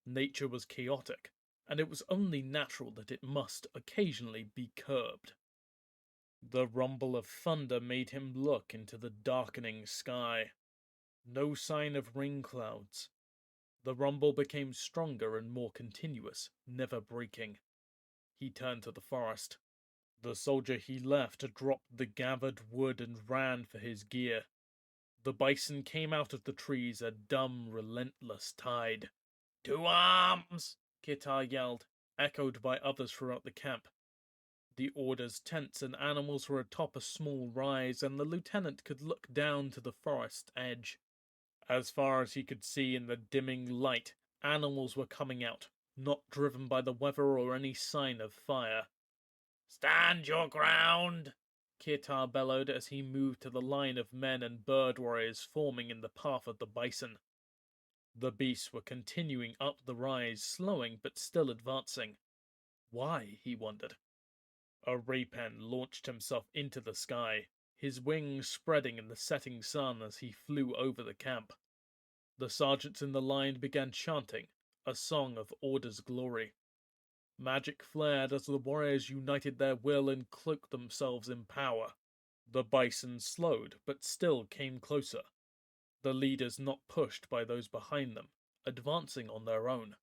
S2: Nature was chaotic, and it was only natural that it must occasionally be curbed. The rumble of thunder made him look into the darkening sky. No sign of rain clouds. The rumble became stronger and more continuous, never breaking. He turned to the forest. The soldier he left dropped the gathered wood and ran for his gear. The bison came out of the trees, a dumb, relentless tide. "To arms!" Kitar yelled, echoed by others throughout the camp. The order's tents and animals were atop a small rise, and the lieutenant could look down to the forest edge. As far as he could see in the dimming light, animals were coming out, not driven by the weather or any sign of fire. "Stand your ground!" Kitar bellowed as he moved to the line of men and bird warriors forming in the path of the bison. The beasts were continuing up the rise, slowing but still advancing. Why, he wondered. A rapen launched himself into the sky, his wings spreading in the setting sun as he flew over the camp. The sergeants in the line began chanting, a song of order's glory. Magic flared as the warriors united their will and cloaked themselves in power. The bison slowed, but still came closer. The leaders not pushed by those behind them, advancing on their own.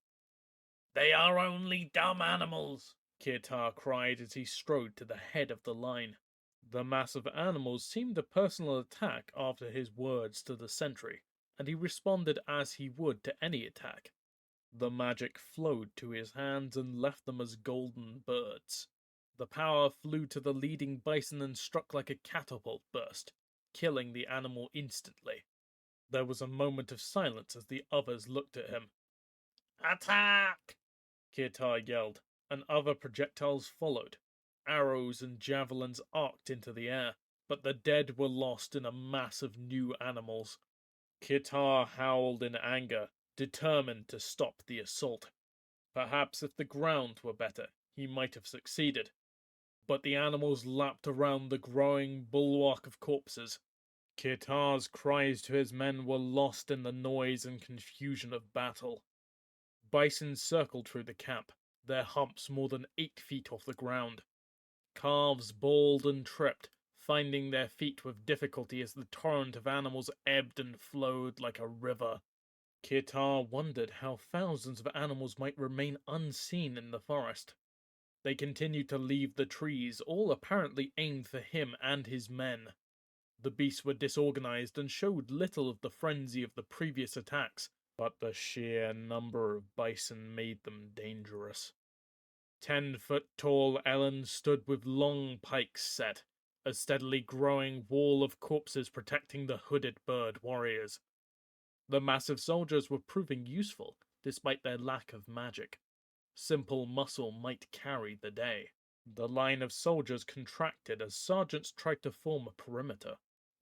S2: "They are only dumb animals," Kitar cried as he strode to the head of the line. The mass of animals seemed a personal attack after his words to the sentry, and he responded as he would to any attack. The magic flowed to his hands and left them as golden birds. The power flew to the leading bison and struck like a catapult burst, killing the animal instantly. There was a moment of silence as the others looked at him. "Attack!" Kitar yelled, and other projectiles followed. Arrows and javelins arced into the air, but the dead were lost in a mass of new animals. Kitar howled in anger,
S3: determined to stop the assault. Perhaps if the ground were better, he might have succeeded. But the animals lapped around the growing bulwark of corpses. Kirtar's cries to his men were lost in the noise and confusion of battle. Bison circled through the camp, their humps more than 8 feet off the ground. Calves bawled and tripped, finding their feet with difficulty as the torrent of animals ebbed and flowed like a river. Kirtar wondered how thousands of animals might remain unseen in the forest. They continued to leave the trees, all apparently aimed for him and his men. The beasts were disorganized and showed little of the frenzy of the previous attacks, but the sheer number of bison made them dangerous. 10-foot-tall Ellen stood with long pikes set, a steadily growing wall of corpses protecting the hooded bird warriors. The massive soldiers were proving useful, despite their lack of magic. Simple muscle might carry the day. The line of soldiers contracted as sergeants tried to form a perimeter.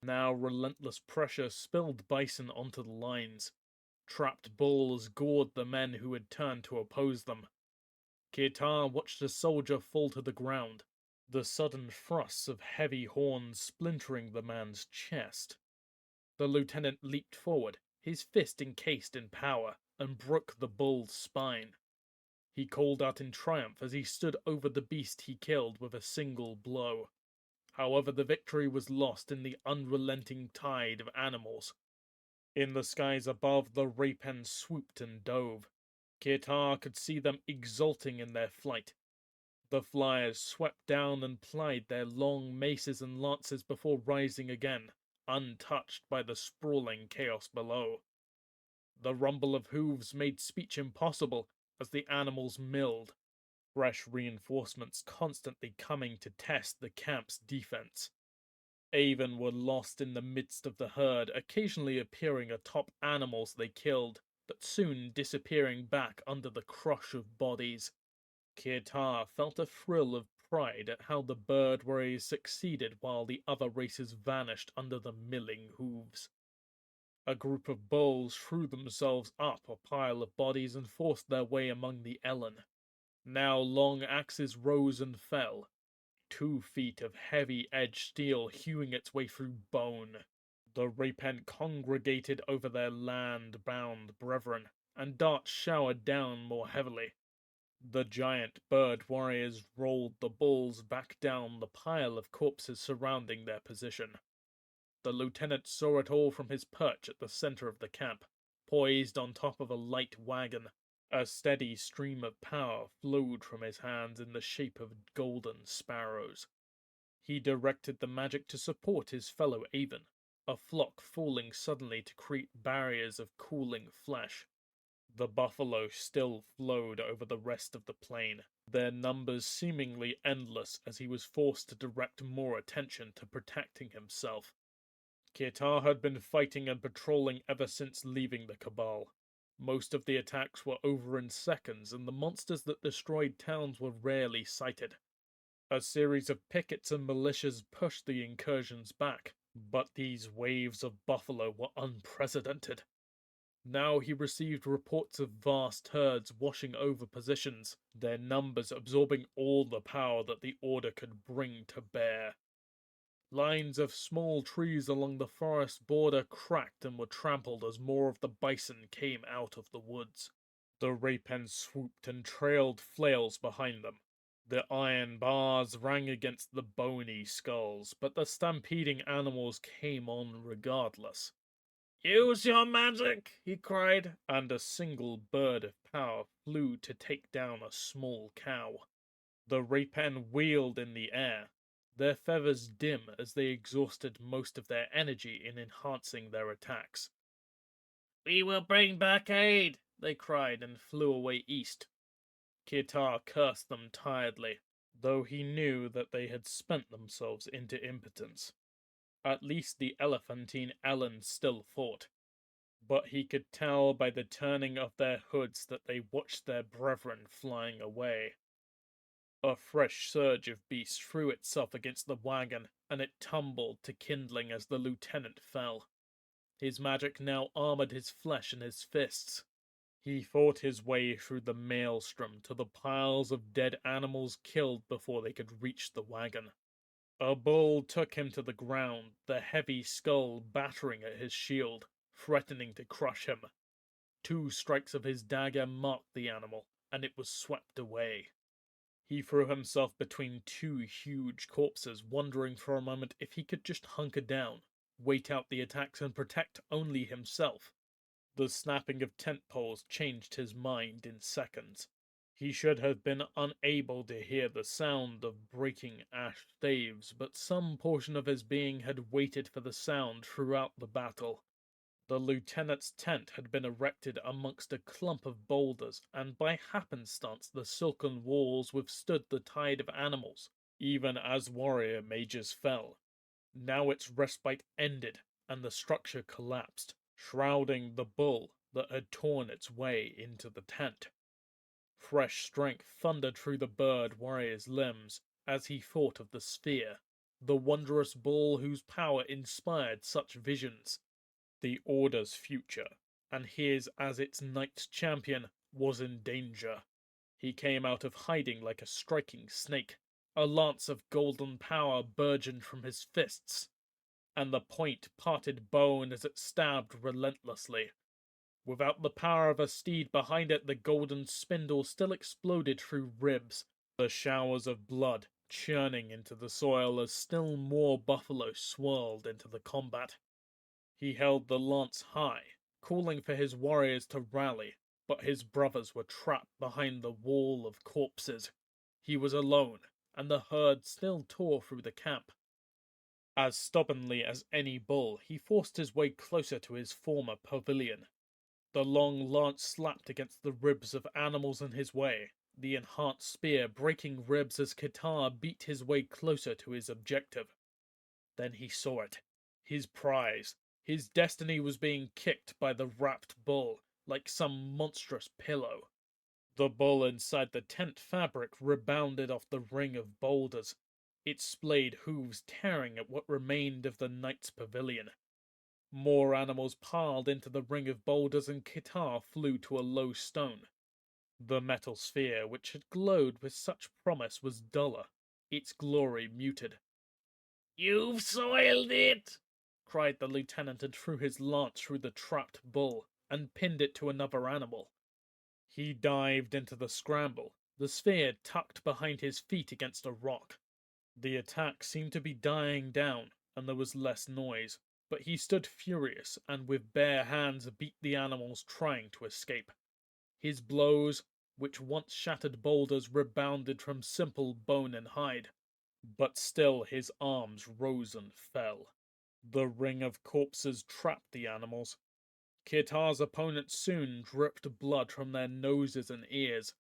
S3: Now relentless pressure spilled bison onto the lines. Trapped bulls gored the men who had turned to oppose them. Kirtar watched a soldier fall to the ground, the sudden thrusts of heavy horns splintering the man's chest. The lieutenant leaped forward, his fist encased in power, and broke the bull's spine. He called out in triumph as he stood over the beast he killed with a single blow. However, the victory was lost in the unrelenting tide of animals. In the skies above, the rapen swooped and dove. Kirtar could see them exulting in their flight. The flyers swept down and plied their long maces and lances before rising again, untouched by the sprawling chaos below. The rumble of hooves made speech impossible as the animals milled, fresh reinforcements constantly coming to test the camp's defense. Avon were lost in the midst of the herd, occasionally appearing atop animals they killed, but soon disappearing back under the crush of bodies. Kirtar felt a thrill of pride at how the bird warriors succeeded while the other races vanished under the milling hooves. A group of bulls threw themselves up a pile of bodies and forced their way among the Ellen. Now long axes rose and fell, 2 feet of heavy-edged steel hewing its way through bone. The rapen congregated over their land-bound brethren, and darts showered down more heavily. The giant bird warriors rolled the bulls back down the pile of corpses surrounding their position. The lieutenant saw it all from his perch at the center of the camp, poised on top of a light wagon. A steady stream of power flowed from his hands in the shape of golden sparrows. He directed the magic to support his fellow Avon, a flock falling suddenly to create barriers of cooling flesh. The buffalo still flowed over the rest of the plain, their numbers seemingly endless as he was forced to direct more attention to protecting himself. Kirtar had been fighting and patrolling ever since leaving the Cabal. Most of the attacks were over in seconds, and the monsters that destroyed towns were rarely sighted. A series of pickets and militias pushed the incursions back, but these waves of buffalo were unprecedented. Now he received reports of vast herds washing over positions, their numbers absorbing all the power that the Order could bring to bear. Lines of small trees along the forest border cracked and were trampled as more of the bison came out of the woods. The rapen swooped and trailed flails behind them. The iron bars rang against the bony skulls, but the stampeding animals came on regardless. "Use your magic!" he cried, and a single bird of power flew to take down a small cow. The rapen wheeled in the air, their feathers dim as they exhausted most of their energy in enhancing their attacks. "We will bring back aid!" they cried and flew away east. Kirtar cursed them tiredly, though he knew that they had spent themselves into impotence. At least the elephantine Ellen still fought, but he could tell by the turning of their hoods that they watched their brethren flying away. A fresh surge of beasts threw itself against the wagon, and it tumbled to kindling as the lieutenant fell. His magic now armored his flesh and his fists. He fought his way through the maelstrom to the piles of dead animals killed before they could reach the wagon. A bull took him to the ground, the heavy skull battering at his shield, threatening to crush him. 2 strikes of his dagger marked the animal, and it was swept away. He threw himself between 2 huge corpses, wondering for a moment if he could just hunker down, wait out the attacks, and protect only himself. The snapping of tent poles changed his mind in seconds. He should have been unable to hear the sound of breaking ash staves, but some portion of his being had waited for the sound throughout the battle. The lieutenant's tent had been erected amongst a clump of boulders, and by happenstance the silken walls withstood the tide of animals, even as warrior mages fell. Now its respite ended, and the structure collapsed, shrouding the bull that had torn its way into the tent. Fresh strength thundered through the bird warrior's limbs as he thought of the sphere, the wondrous bull whose power inspired such visions. The Order's future, and his as its Knights Champion, was in danger. He came out of hiding like a striking snake. A lance of golden power burgeoned from his fists, and the point parted bone as it stabbed relentlessly. Without the power of a steed behind it, the golden spindle still exploded through ribs, the showers of blood churning into the soil as still more buffalo swirled into the combat. He held the lance high, calling for his warriors to rally, but his brothers were trapped behind the wall of corpses. He was alone, and the herd still tore through the camp. As stubbornly as any bull, he forced his way closer to his former pavilion. The long lance slapped against the ribs of animals in his way, the enhanced spear breaking ribs as Kitar beat his way closer to his objective. Then he saw it, his prize. His destiny was being kicked by the wrapped bull, like some monstrous pillow. The bull inside the tent fabric rebounded off the ring of boulders, its splayed hooves tearing at what remained of the knight's pavilion. More animals piled into the ring of boulders, and Kitar flew to a low stone. The metal sphere, which had glowed with such promise, was duller, its glory muted. "You've soiled it!" cried the lieutenant, and threw his lance through the trapped bull, and pinned it to another animal. He dived into the scramble, the sphere tucked behind his feet against a rock. The attack seemed to be dying down, and there was less noise, but he stood furious, and with bare hands beat the animals trying to escape. His blows, which once shattered boulders, rebounded from simple bone and hide, but still his arms rose and fell. The ring of corpses trapped the animals. Kitar's opponents soon dripped blood from their noses and ears.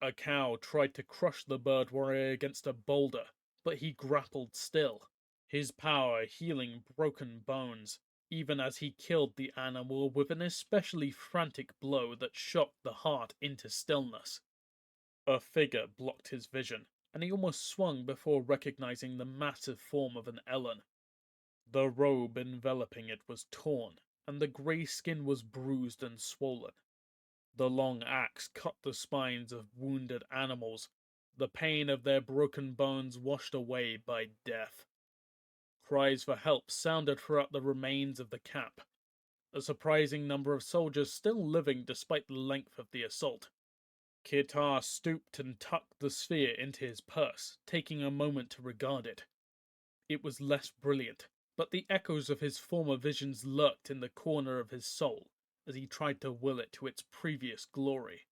S3: A cow tried to crush the bird warrior against a boulder, but he grappled still, his power healing broken bones, even as he killed the animal with an especially frantic blow that shocked the heart into stillness. A figure blocked his vision, and he almost swung before recognizing the massive form of an Ellen. The robe enveloping it was torn, and the grey skin was bruised and swollen. The long axe cut the spines of wounded animals, the pain of their broken bones washed away by death. Cries for help sounded throughout the remains of the camp, a surprising number of soldiers still living despite the length of the assault. Kitar stooped and tucked the sphere into his purse, taking a moment to regard it. It was less brilliant, but the echoes of his former visions lurked in the corner of his soul as he tried to will it to its previous glory.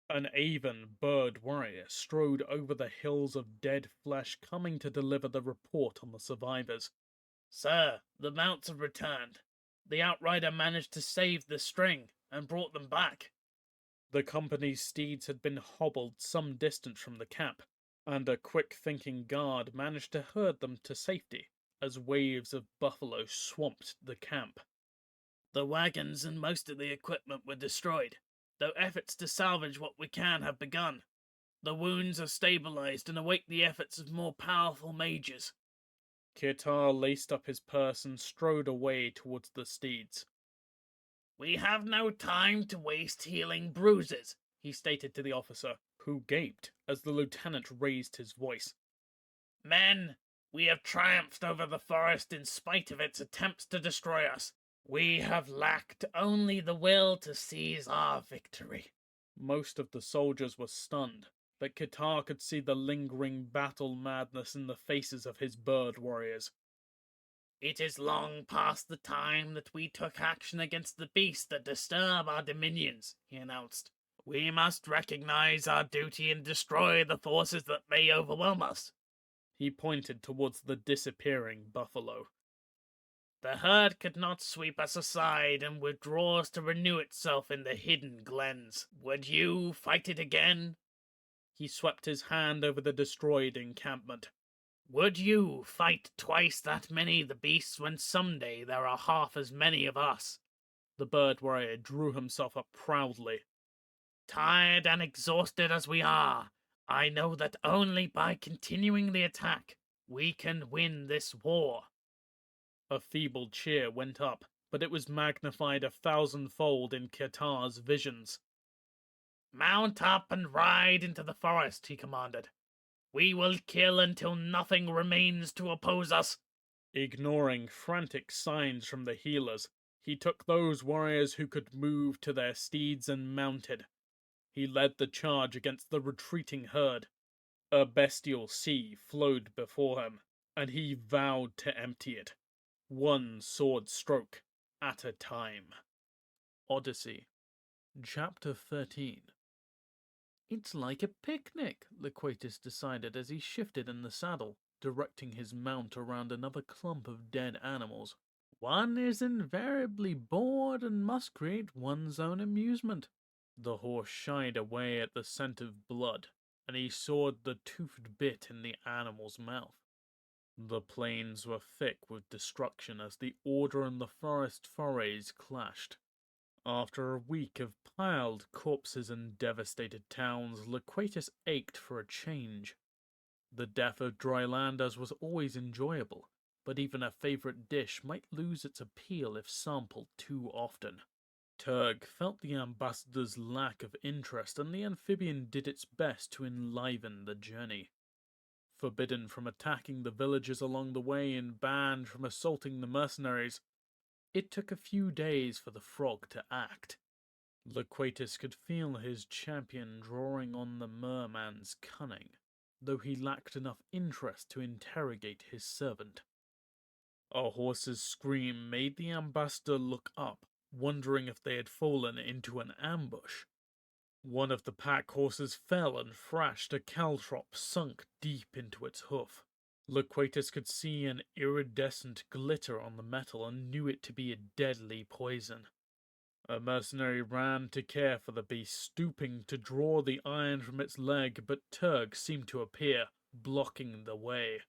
S3: An Avon bird warrior strode over the hills of dead flesh, coming to deliver the report on the survivors.
S5: "Sir, the mounts have returned. The outrider managed to save the string and brought them back."
S3: The company's steeds had been hobbled some distance from the camp, and a quick-thinking guard managed to herd them to safety as waves of buffalo swamped the camp.
S5: "The wagons and most of the equipment were destroyed, though efforts to salvage what we can have begun. The wounds are stabilized and await the efforts of more powerful mages."
S3: Kitar laced up his purse and strode away towards the steeds.
S5: We have no time to waste healing bruises, he stated to the officer,
S3: who gaped as the lieutenant raised his voice.
S5: Men, we have triumphed over the forest in spite of its attempts to destroy us. We have lacked only the will to seize our victory.
S3: Most of the soldiers were stunned, but Qatar could see the lingering battle madness in the faces of his bird warriors.
S5: It is long past the time that we took action against the beasts that disturb our dominions, he announced. We must recognize our duty and destroy the forces that may overwhelm us.
S3: He pointed towards the disappearing buffalo.
S5: The herd could not sweep us aside and withdraws to renew itself in the hidden glens. Would you fight it again?
S3: He swept his hand over the destroyed encampment.
S5: Would you fight twice that many of the beasts when someday there are half as many of us?
S3: The bird warrior drew himself up proudly.
S5: Tired and exhausted as we are, I know that only by continuing the attack we can win this war.
S3: A feeble cheer went up, but it was magnified 1,000-fold in Qatar's visions.
S5: Mount up and ride into the forest, he commanded. We will kill until nothing remains to oppose us.
S3: Ignoring frantic signs from the healers, he took those warriors who could move to their steeds and mounted. He led the charge against the retreating herd. A bestial sea flowed before him, and he vowed to empty it, one sword stroke at a time.
S2: Odyssey, Chapter 13. It's like a picnic, Loquatus decided as he shifted in the saddle, directing his mount around another clump of dead animals. One is invariably bored and must create one's own amusement.
S3: The horse shied away at the scent of blood, and he sawed the toothed bit in the animal's mouth. The plains were thick with destruction as the order and the forest forays clashed. After a week of piled corpses and devastated towns, Loquatus ached for a change. The death of drylanders was always enjoyable, but even a favorite dish might lose its appeal if sampled too often. Turg felt the ambassador's lack of interest, and the amphibian did its best to enliven the journey. Forbidden from attacking the villagers along the way and banned from assaulting the mercenaries, it took a few days for the frog to act. Loquatus could feel his champion drawing on the merman's cunning, though he lacked enough interest to interrogate his servant. A horse's scream made the ambassador look up, wondering if they had fallen into an ambush. One of the pack horses fell and thrashed, a caltrop sunk deep into its hoof. Loquatus could see an iridescent glitter on the metal and knew it to be a deadly poison. A mercenary ran to care for the beast, stooping to draw the iron from its leg, but Turg seemed to appear, blocking the way.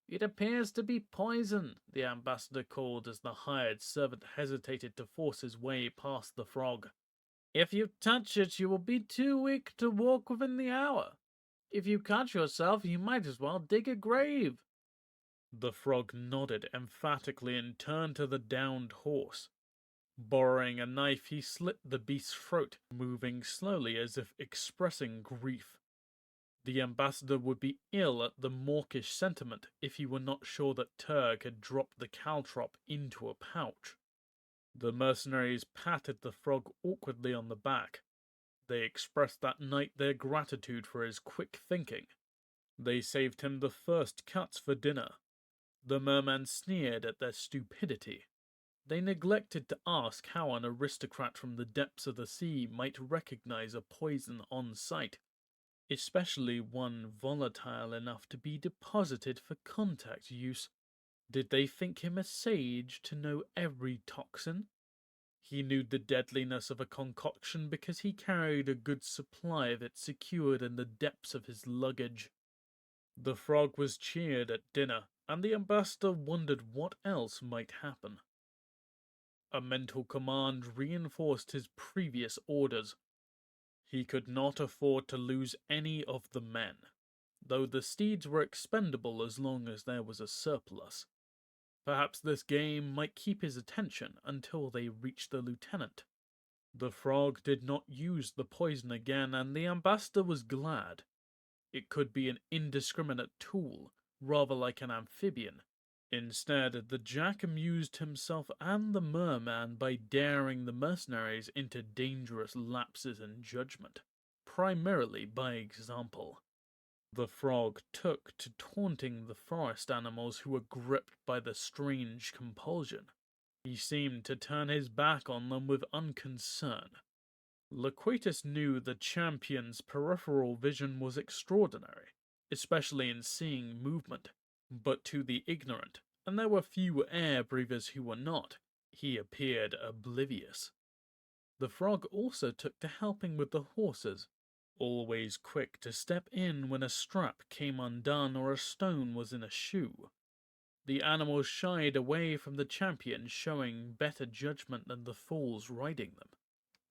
S2: It appears to be poison, the ambassador called as the hired servant hesitated to force his way past the frog. If you touch it, you will be too weak to walk within the hour. If you cut yourself, you might as well dig a grave.
S3: The frog nodded emphatically and turned to the downed horse. Borrowing a knife, he slit the beast's throat, moving slowly as if expressing grief. The ambassador would be ill at the mawkish sentiment if he were not sure that Turg had dropped the caltrop into a pouch. The mercenaries patted the frog awkwardly on the back. They expressed that night their gratitude for his quick thinking. They saved him the first cuts for dinner. The merman sneered at their stupidity. They neglected to ask how an aristocrat from the depths of the sea might recognize a poison on sight, especially one volatile enough to be deposited for contact use. Did they think him a sage to know every toxin? He knew the deadliness of a concoction because he carried a good supply of it secured in the depths of his luggage. The frog was cheered at dinner, and the ambassador wondered what else might happen. A mental command reinforced his previous orders. He could not afford to lose any of the men, though the steeds were expendable as long as there was a surplus.
S2: Perhaps this game might keep his attention until they reached the lieutenant. The frog did not use the poison again, and the ambassador was glad. It could be an indiscriminate tool, rather like an amphibian. Instead, the Jack amused himself and the merman by daring the mercenaries into dangerous lapses in judgment, primarily by example. The frog took to taunting the forest animals who were gripped by the strange compulsion. He seemed to turn his back on them with unconcern. Loquatus knew the champion's peripheral vision was extraordinary, especially in seeing movement, but to the ignorant, and there were few air breathers who were not, he appeared oblivious. The frog also took to helping with the horses, always quick to step in when a strap came undone or a stone was in a shoe. The animals shied away from the champion, showing better judgment than the fools riding them.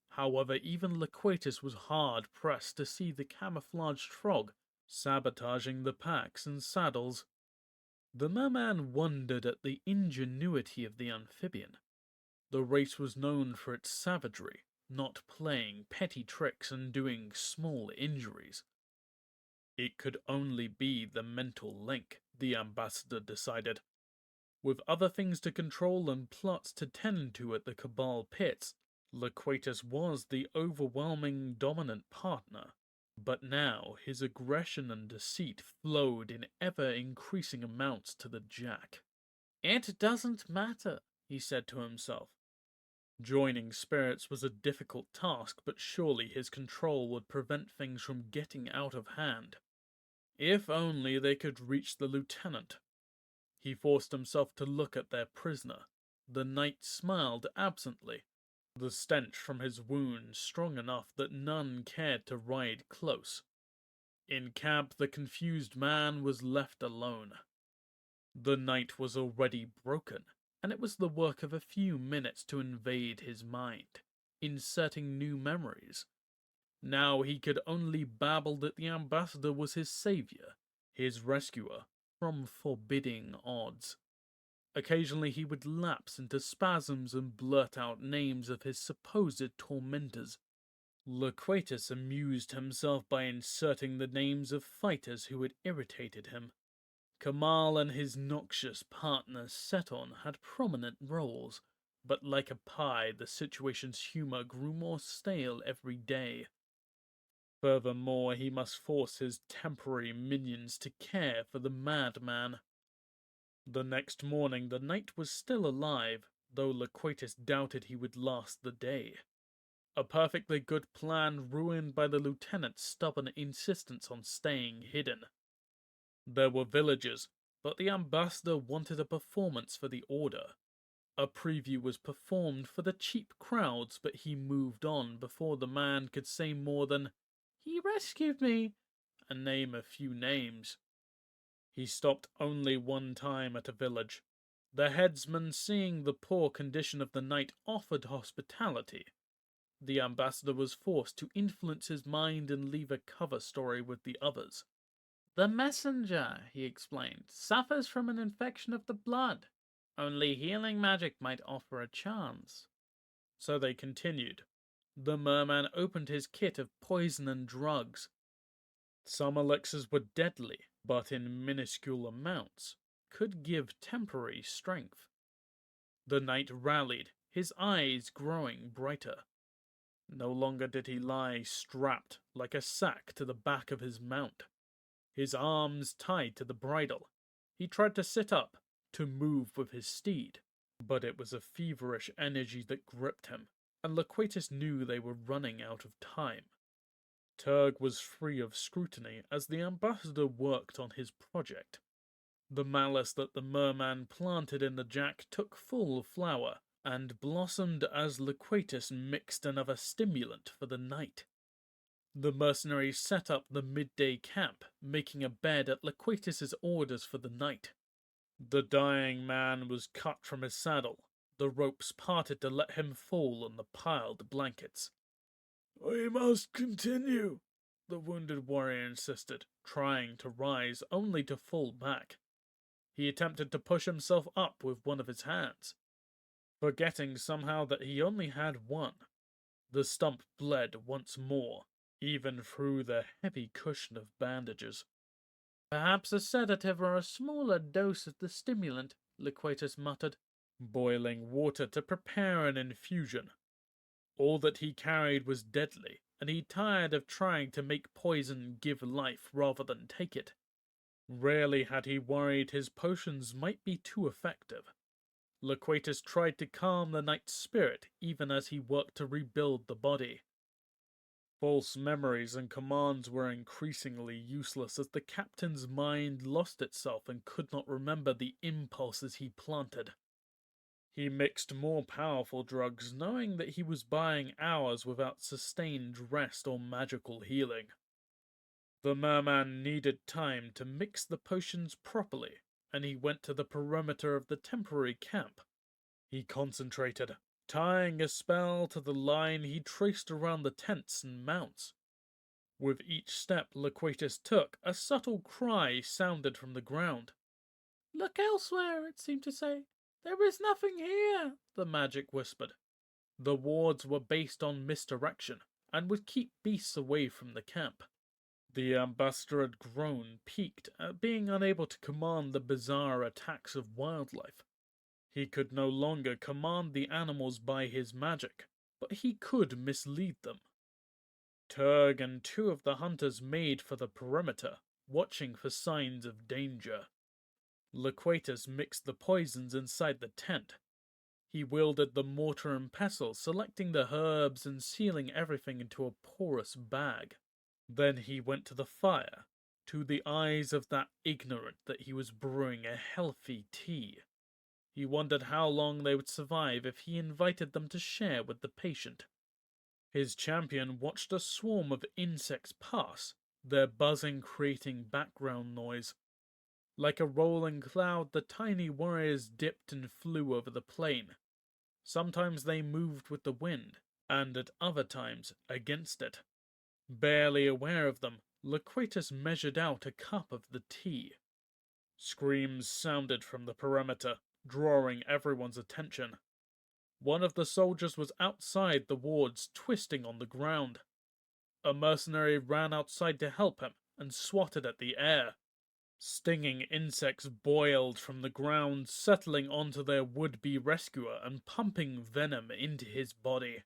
S2: However, even Loquatus was hard-pressed to see the camouflaged frog sabotaging the packs and saddles. The merman wondered at the ingenuity of the amphibian. The race was known for its savagery, not playing petty tricks and doing small injuries. It could only be the mental link, the ambassador decided. With other things to control and plots to tend to at the Cabal pits, Loquatus was the overwhelming dominant partner. But now his aggression and deceit flowed in ever-increasing amounts to the Jack.
S5: "It doesn't matter," he said to himself.
S2: Joining spirits was a difficult task, but surely his control would prevent things from getting out of hand. If only they could reach the lieutenant. He forced himself to look at their prisoner. The knight smiled absently, the stench from his wounds strong enough that none cared to ride close. In camp, the confused man was left alone. The knight was already broken, and it was the work of a few minutes to invade his mind, inserting new memories. Now he could only babble that the ambassador was his savior, his rescuer from forbidding odds. Occasionally he would lapse into spasms and blurt out names of his supposed tormentors. Loquatus amused himself by inserting the names of fighters who had irritated him. Kamal and his noxious partner Seton had prominent roles, but like a pie, the situation's humor grew more stale every day. Furthermore, he must force his temporary minions to care for the madman. The next morning, the knight was still alive, though Loquatus doubted he would last the day. A perfectly good plan ruined by the lieutenant's stubborn insistence on staying hidden. There were villagers, but the ambassador wanted a performance for the order. A preview was performed for the cheap crowds, but he moved on before the man could say more than, "He rescued me," and name a few names. He stopped only one time at a village. The headsman, seeing the poor condition of the knight, offered hospitality. The ambassador was forced to influence his mind and leave a cover story with the others.
S5: "The messenger," he explained, "suffers from an infection of the blood. Only healing magic might offer a chance."
S2: So they continued. The merman opened his kit of poison and drugs. Some elixirs were deadly, but in minuscule amounts could give temporary strength. The knight rallied, his eyes growing brighter. No longer did he lie strapped like a sack to the back of his mount, his arms tied to the bridle. He tried to sit up, to move with his steed, but it was a feverish energy that gripped him, and Loquatus knew they were running out of time. Turg was free of scrutiny as the ambassador worked on his project. The malice that the merman planted in the Jack took full flower, and blossomed as Loquatus mixed another stimulant for the night. The mercenaries set up the midday camp, making a bed at Loquatus's orders for the night. The dying man was cut from his saddle, the ropes parted to let him fall on the piled blankets. "We must continue," the wounded warrior insisted, trying to rise only to fall back.
S3: He attempted to push himself up with one of his hands, forgetting somehow that he only had one. The stump bled once more, even through the heavy cushion of bandages.
S2: Perhaps a sedative or a smaller dose of the stimulant, Liquatus muttered.
S3: Boiling water to prepare an infusion. All that he carried was deadly, and he tired of trying to make poison give life rather than take it. Rarely had he worried his potions might be too effective. Liquatus tried to calm the knight's spirit even as he worked to rebuild the body. False memories and commands were increasingly useless as the captain's mind lost itself and could not remember the impulses he planted. He mixed more powerful drugs, knowing that he was buying hours without sustained rest or magical healing. The merman needed time to mix the potions properly, and he went to the perimeter of the temporary camp. He concentrated, tying a spell to the line he traced around the tents and mounts. With each step Liquatus took, a subtle cry sounded from the ground.
S2: "Look elsewhere," it seemed to say. "There is nothing here," the magic whispered.
S3: The wards were based on misdirection, and would keep beasts away from the camp. The ambassador had grown, piqued at being unable to command the bizarre attacks of wildlife. He could no longer command the animals by his magic, but he could mislead them. Turg and two of the hunters made for the perimeter, watching for signs of danger. Liquatus mixed the poisons inside the tent. He wielded the mortar and pestle, selecting the herbs and sealing everything into a porous bag. Then he went to the fire, to the eyes of that ignorant that he was brewing a healthy tea. He wondered how long they would survive if he invited them to share with the patient. His champion watched a swarm of insects pass, their buzzing creating background noise. Like a rolling cloud, the tiny warriors dipped and flew over the plain. Sometimes they moved with the wind, and at other times against it. Barely aware of them, Liquatus measured out a cup of the tea. Screams sounded from the perimeter, drawing everyone's attention. One of the soldiers was outside the wards, twisting on the ground. A mercenary ran outside to help him and swatted at the air. Stinging insects boiled from the ground, settling onto their would-be rescuer and pumping venom into his body.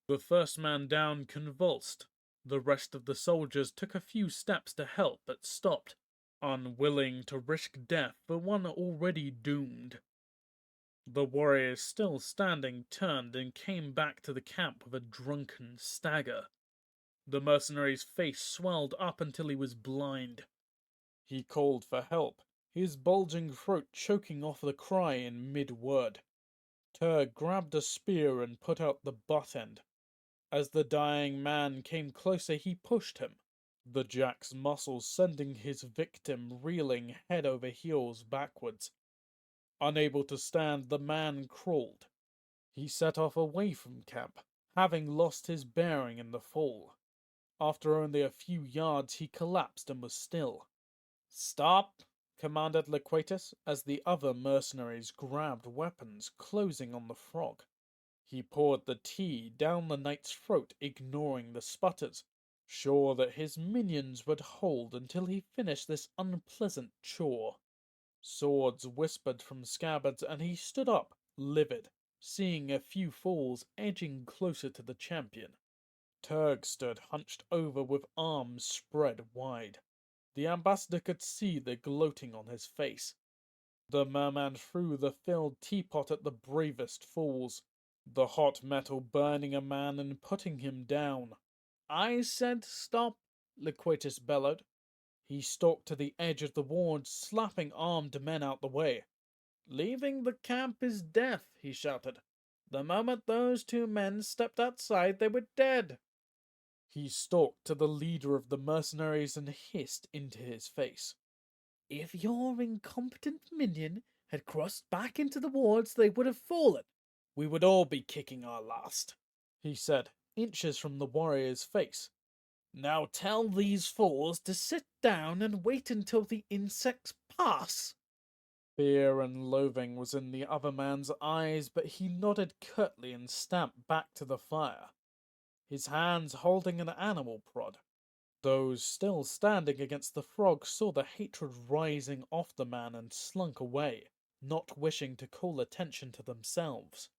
S3: The first man down convulsed. The rest of the soldiers took a few steps to help but stopped, unwilling to risk death for one already doomed. The warriors still standing turned and came back to the camp with a drunken stagger. The mercenary's face swelled up until he was blind. He called for help, his bulging throat choking off the cry in mid-word. Turg grabbed a spear and put out the butt end. As the dying man came closer, he pushed him, the jack's muscles sending his victim reeling head over heels backwards. Unable to stand, the man crawled. He set off away from camp, having lost his bearing in the fall. After only a few yards, he collapsed and was still. "Stop!" commanded Liquatus, as the other mercenaries grabbed weapons, closing on the frog. He poured the tea down the knight's throat, ignoring the sputters, sure that his minions would hold until he finished this unpleasant chore. Swords whispered from scabbards, and he stood up, livid, seeing a few fools edging closer to the champion. Turg stood hunched over with arms spread wide. The ambassador could see the gloating on his face. The merman threw the filled teapot at the bravest fools, the hot metal burning a man and putting him down. "I said stop," Liquatus bellowed. He stalked to the edge of the ward, slapping armed men out the way. "Leaving the camp is death," he shouted. "The moment those two men stepped outside, they were dead." He stalked to the leader of the mercenaries and hissed into his face. "If your incompetent minion had crossed back into the wards, they would have fallen. We would all be kicking our last," he said, inches from the warrior's face. "Now tell these fools to sit down and wait until the insects pass."
S2: Fear and loathing was in the other man's eyes, but he nodded curtly and stamped back to the fire, his hands holding an animal prod. Those still standing against the frog saw the hatred rising off the man and slunk away, not wishing to call attention to themselves.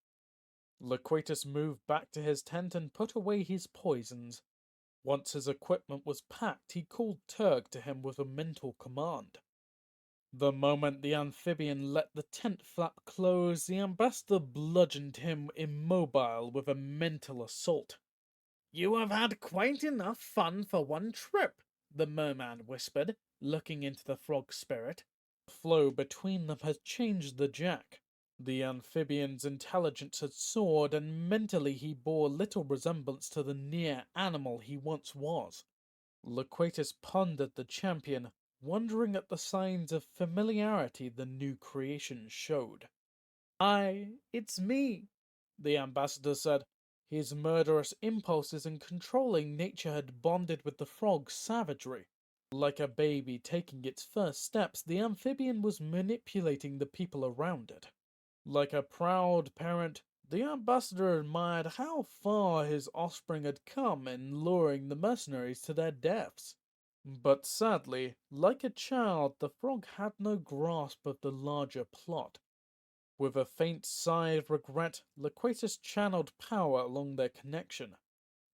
S2: Loquatus moved back to his tent and put away his poisons. Once his equipment was packed, he called Turg to him with a mental command. The moment the amphibian let the tent flap close, the ambassador bludgeoned him immobile with a mental assault.
S5: "You have had quite enough fun for one trip," the merman whispered, looking into the frog spirit.
S2: The flow between them had changed the jack. The amphibian's intelligence had soared, and mentally he bore little resemblance to the near animal he once was. Loquatus pondered the champion, wondering at the signs of familiarity the new creation showed.
S5: "Aye, it's me,"
S2: the ambassador said. His murderous impulses and controlling nature had bonded with the frog's savagery. Like a baby taking its first steps, the amphibian was manipulating the people around it. Like a proud parent, the ambassador admired how far his offspring had come in luring the mercenaries to their deaths. But sadly, like a child, the frog had no grasp of the larger plot. With a faint sigh of regret, Loquatus channeled power along their connection.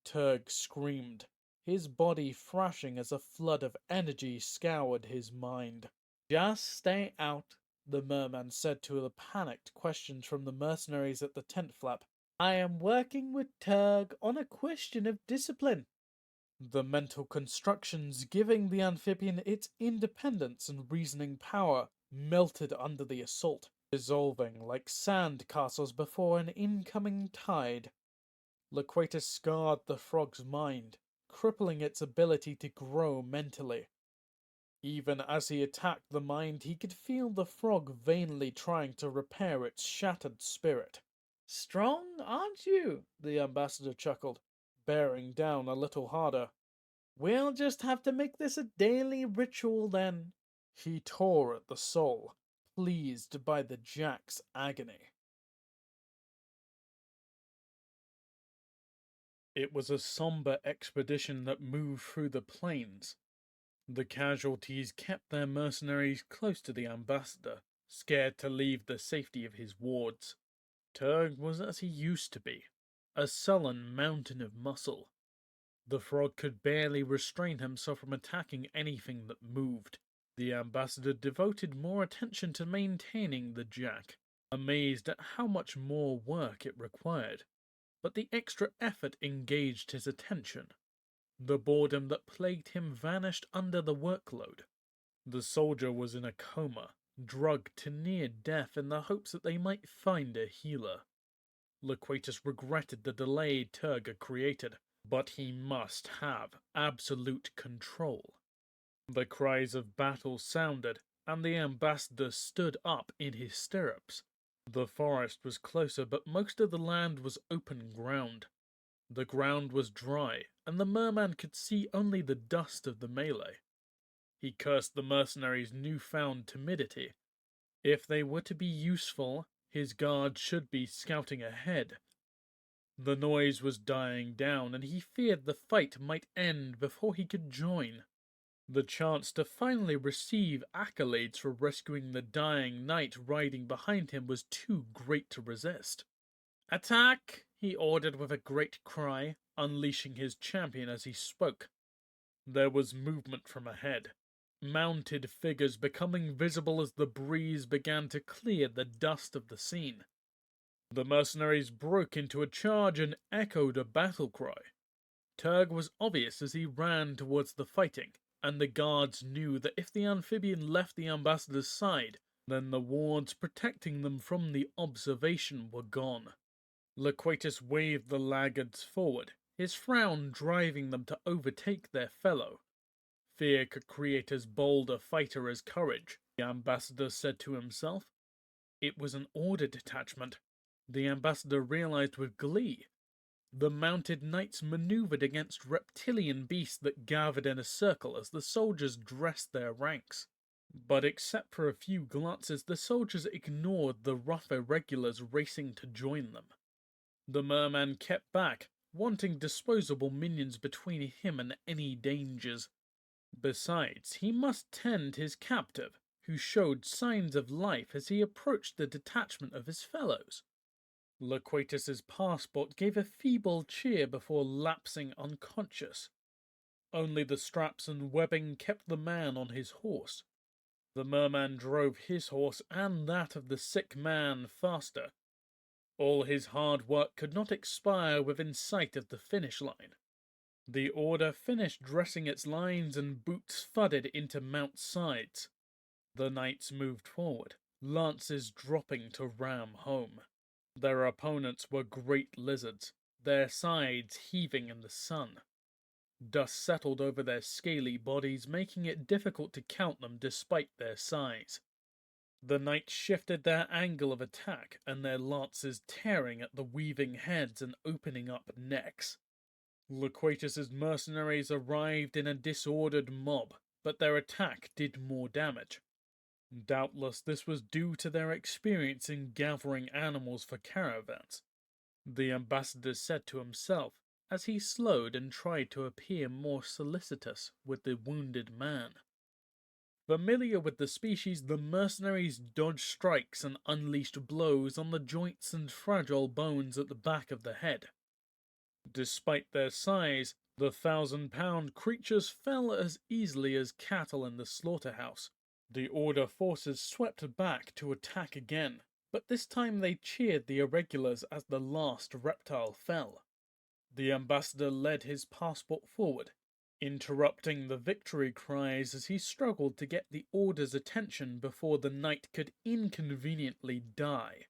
S2: Turg screamed, his body thrashing as a flood of energy scoured his mind.
S5: "Just stay out,"
S2: the merman said to the panicked questions from the mercenaries at the tent flap.
S5: "I am working with Turg on a question of discipline."
S2: The mental constructions giving the amphibian its independence and reasoning power melted under the assault, dissolving like sand castles before an incoming tide. Loquatus scarred the frog's mind, crippling its ability to grow mentally. Even as he attacked the mind, he could feel the frog vainly trying to repair its shattered spirit.
S5: "Strong, aren't you?"
S2: the ambassador chuckled, bearing down a little harder.
S5: "We'll just have to make this a daily ritual then."
S2: He tore at the soul, pleased by the jack's agony. It was a somber expedition that moved through the plains. The casualties kept their mercenaries close to the ambassador, scared to leave the safety of his wards. Turg was as he used to be, a sullen mountain of muscle. The frog could barely restrain himself from attacking anything that moved. The ambassador devoted more attention to maintaining the jack, amazed at how much more work it required. But the extra effort engaged his attention. The boredom that plagued him vanished under the workload. The soldier was in a coma, drugged to near death in the hopes that they might find a healer. Loquatus regretted the delay Turg had created, but he must have absolute control. The cries of battle sounded, and the ambassador stood up in his stirrups. The forest was closer, but most of the land was open ground. The ground was dry, and the merman could see only the dust of the melee. He cursed the mercenaries' newfound timidity. If they were to be useful, his guards should be scouting ahead. The noise was dying down, and he feared the fight might end before he could join. The chance to finally receive accolades for rescuing the dying knight riding behind him was too great to resist. "Attack!" he ordered with a great cry, unleashing his champion as he spoke. There was movement from ahead, mounted figures becoming visible as the breeze began to clear the dust of the scene. The mercenaries broke into a charge and echoed a battle cry. Turg was obvious as he ran towards the fighting, and the guards knew that if the amphibian left the ambassador's side, then the wards protecting them from the observation were gone. Loquatus waved the laggards forward, his frown driving them to overtake their fellow. Fear could create as bold a fighter as courage, the ambassador said to himself. It was an order detachment, the ambassador realized with glee. The mounted knights maneuvered against reptilian beasts that gathered in a circle as the soldiers dressed their ranks. But except for a few glances, the soldiers ignored the rough irregulars racing to join them. The merman kept back, wanting disposable minions between him and any dangers. Besides, he must tend his captive, who showed signs of life as he approached the detachment of his fellows. Loquatus's passport gave a feeble cheer before lapsing unconscious. Only the straps and webbing kept the man on his horse. The merman drove his horse and that of the sick man faster. All his hard work could not expire within sight of the finish line. The order finished dressing its lines and boots thudded into Mount's sides. The knights moved forward, lances dropping to ram home. Their opponents were great lizards, their sides heaving in the sun. Dust settled over their scaly bodies, making it difficult to count them despite their size. The knights shifted their angle of attack, and their lances tearing at the weaving heads and opening up necks. Loquatus's mercenaries arrived in a disordered mob, but their attack did more damage. Doubtless this was due to their experience in gathering animals for caravans. The ambassador said to himself, as he slowed and tried to appear more solicitous with the wounded man. Familiar with the species, the mercenaries dodged strikes and unleashed blows on the joints and fragile bones at the back of the head. Despite their size, the 1,000-pound creatures fell as easily as cattle in the slaughterhouse. The Order forces swept back to attack again, but this time they cheered the irregulars as the last reptile fell. The ambassador led his passport forward, interrupting the victory cries as he struggled to get the Order's attention before the knight could inconveniently die.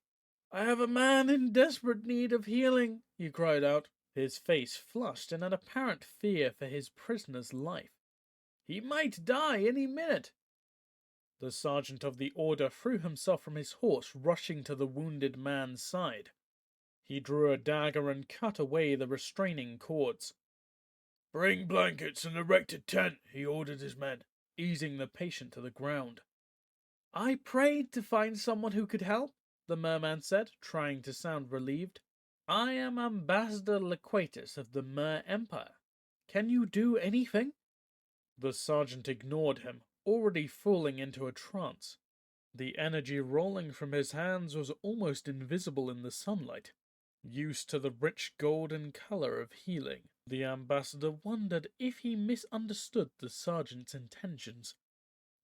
S2: "I have a man in desperate need of healing," he cried out, his face flushed in an apparent fear for his prisoner's life. "He might die any minute." The sergeant of the Order threw himself from his horse, rushing to the wounded man's side. He drew a dagger and cut away the restraining cords.
S4: "Bring blankets and erect a tent," he ordered his men,
S2: easing the patient to the ground.
S5: "I prayed to find someone who could help," the merman said, trying to sound relieved. "I am Ambassador Loquatus of the Mer Empire. Can you do anything?"
S2: The sergeant ignored him, already falling into a trance. The energy rolling from his hands was almost invisible in the sunlight. Used to the rich golden color of healing, the ambassador wondered if he misunderstood the sergeant's intentions.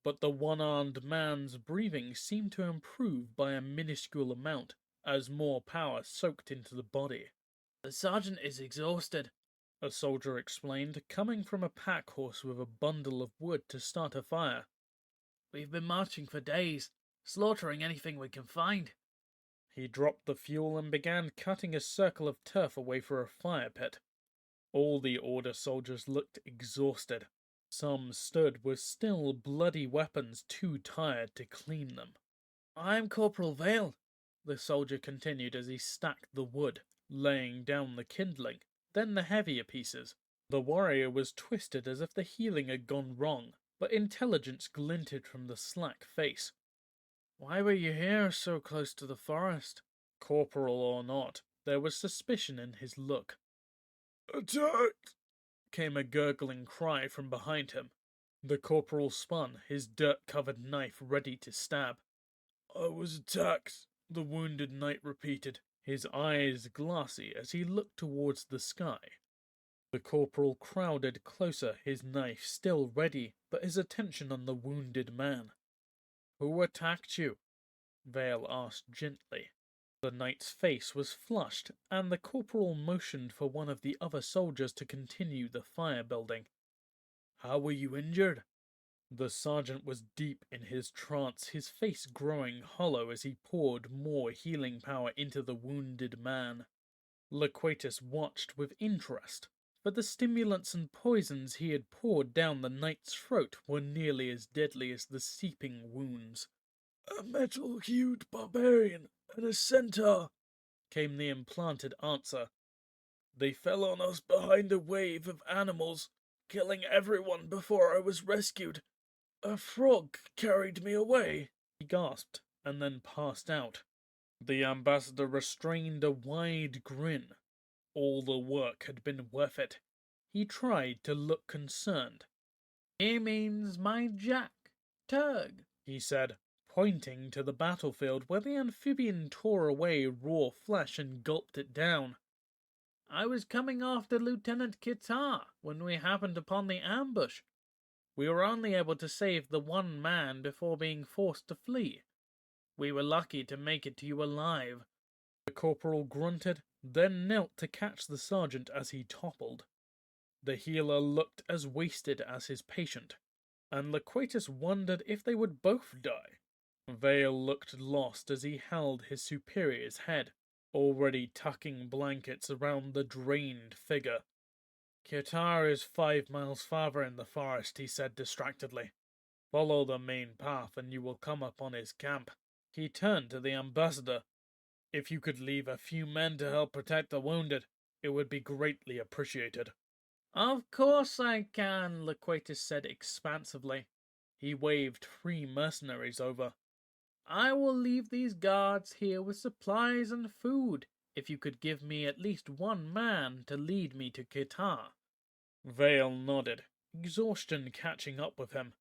S2: But the one-armed man's breathing seemed to improve by a minuscule amount as more power soaked into the body.
S5: "The sergeant is exhausted,"
S2: a soldier explained, coming from a pack horse with a bundle of wood to start a fire.
S5: "We've been marching for days, slaughtering anything we can find."
S2: He dropped the fuel and began cutting a circle of turf away for a fire pit. All the Order soldiers looked exhausted. Some stood with still bloody weapons, too tired to clean them.
S5: "I'm Corporal Vale,"
S2: the soldier continued as he stacked the wood, laying down the kindling, then the heavier pieces. The warrior was twisted as if the healing had gone wrong, but intelligence glinted from the slack face.
S5: "Why were you here, so close to the forest?"
S2: Corporal or not, there was suspicion in his look.
S4: "Attacked!"
S2: came a gurgling cry from behind him. The corporal spun, his dirt-covered knife ready to stab.
S4: "I was attacked," the wounded knight repeated,
S2: his eyes glassy as he looked towards the sky. The corporal crowded closer, his knife still ready, but his attention on the wounded man. "Who attacked you?" Vale asked gently. The knight's face was flushed, and the corporal motioned for one of the other soldiers to continue the fire building.
S4: "How were you injured?"
S2: The sergeant was deep in his trance, his face growing hollow as he poured more healing power into the wounded man. Loquatus watched with interest, for the stimulants and poisons he had poured down the knight's throat were nearly as deadly as the seeping wounds.
S4: "A metal-hued barbarian and a centaur,"
S2: came the implanted answer.
S4: "They fell on us behind a wave of animals, killing everyone before I was rescued.
S3: A frog carried me away, he gasped, and then passed out. The ambassador restrained a wide grin. All the work had been worth it. He tried to look concerned.
S5: He means my Jack, Turg,
S3: he said, pointing to the battlefield where the amphibian tore away raw flesh and gulped it down.
S5: I was coming after Lieutenant Kitar when we happened upon the ambush. We were only able to save the one man before being forced to flee. We were lucky to make it to you alive.
S3: The corporal grunted, then knelt to catch the sergeant as he toppled. The healer looked as wasted as his patient, and Loquatus wondered if they would both die. Vale looked lost as he held his superior's head, already tucking blankets around the drained figure. Kitar is 5 miles farther in the forest, he said distractedly. Follow the main path and you will come upon his camp. He turned to the ambassador. If you could leave a few men to help protect the wounded, it would be greatly appreciated.
S5: Of course I can, Loquatus said expansively.
S3: He waved 3 mercenaries over.
S5: I will leave these guards here with supplies and food, if you could give me at least one man to lead me to Kitar.
S3: Vale nodded, exhaustion catching up with him.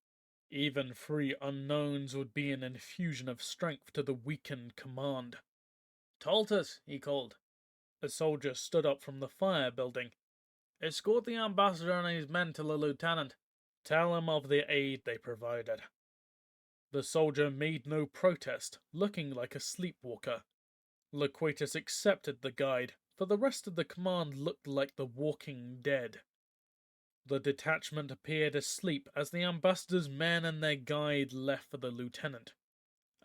S3: Even 3 unknowns would be an infusion of strength to the weakened command.
S5: Toltus, he called.
S3: A soldier stood up from the fire building.
S5: Escort the ambassador and his men to the lieutenant.
S3: Tell him of the aid they provided. The soldier made no protest, looking like a sleepwalker. Loquatus accepted the guide, for the rest of the command looked like the walking dead. The detachment appeared asleep as the ambassador's men and their guide left for the lieutenant.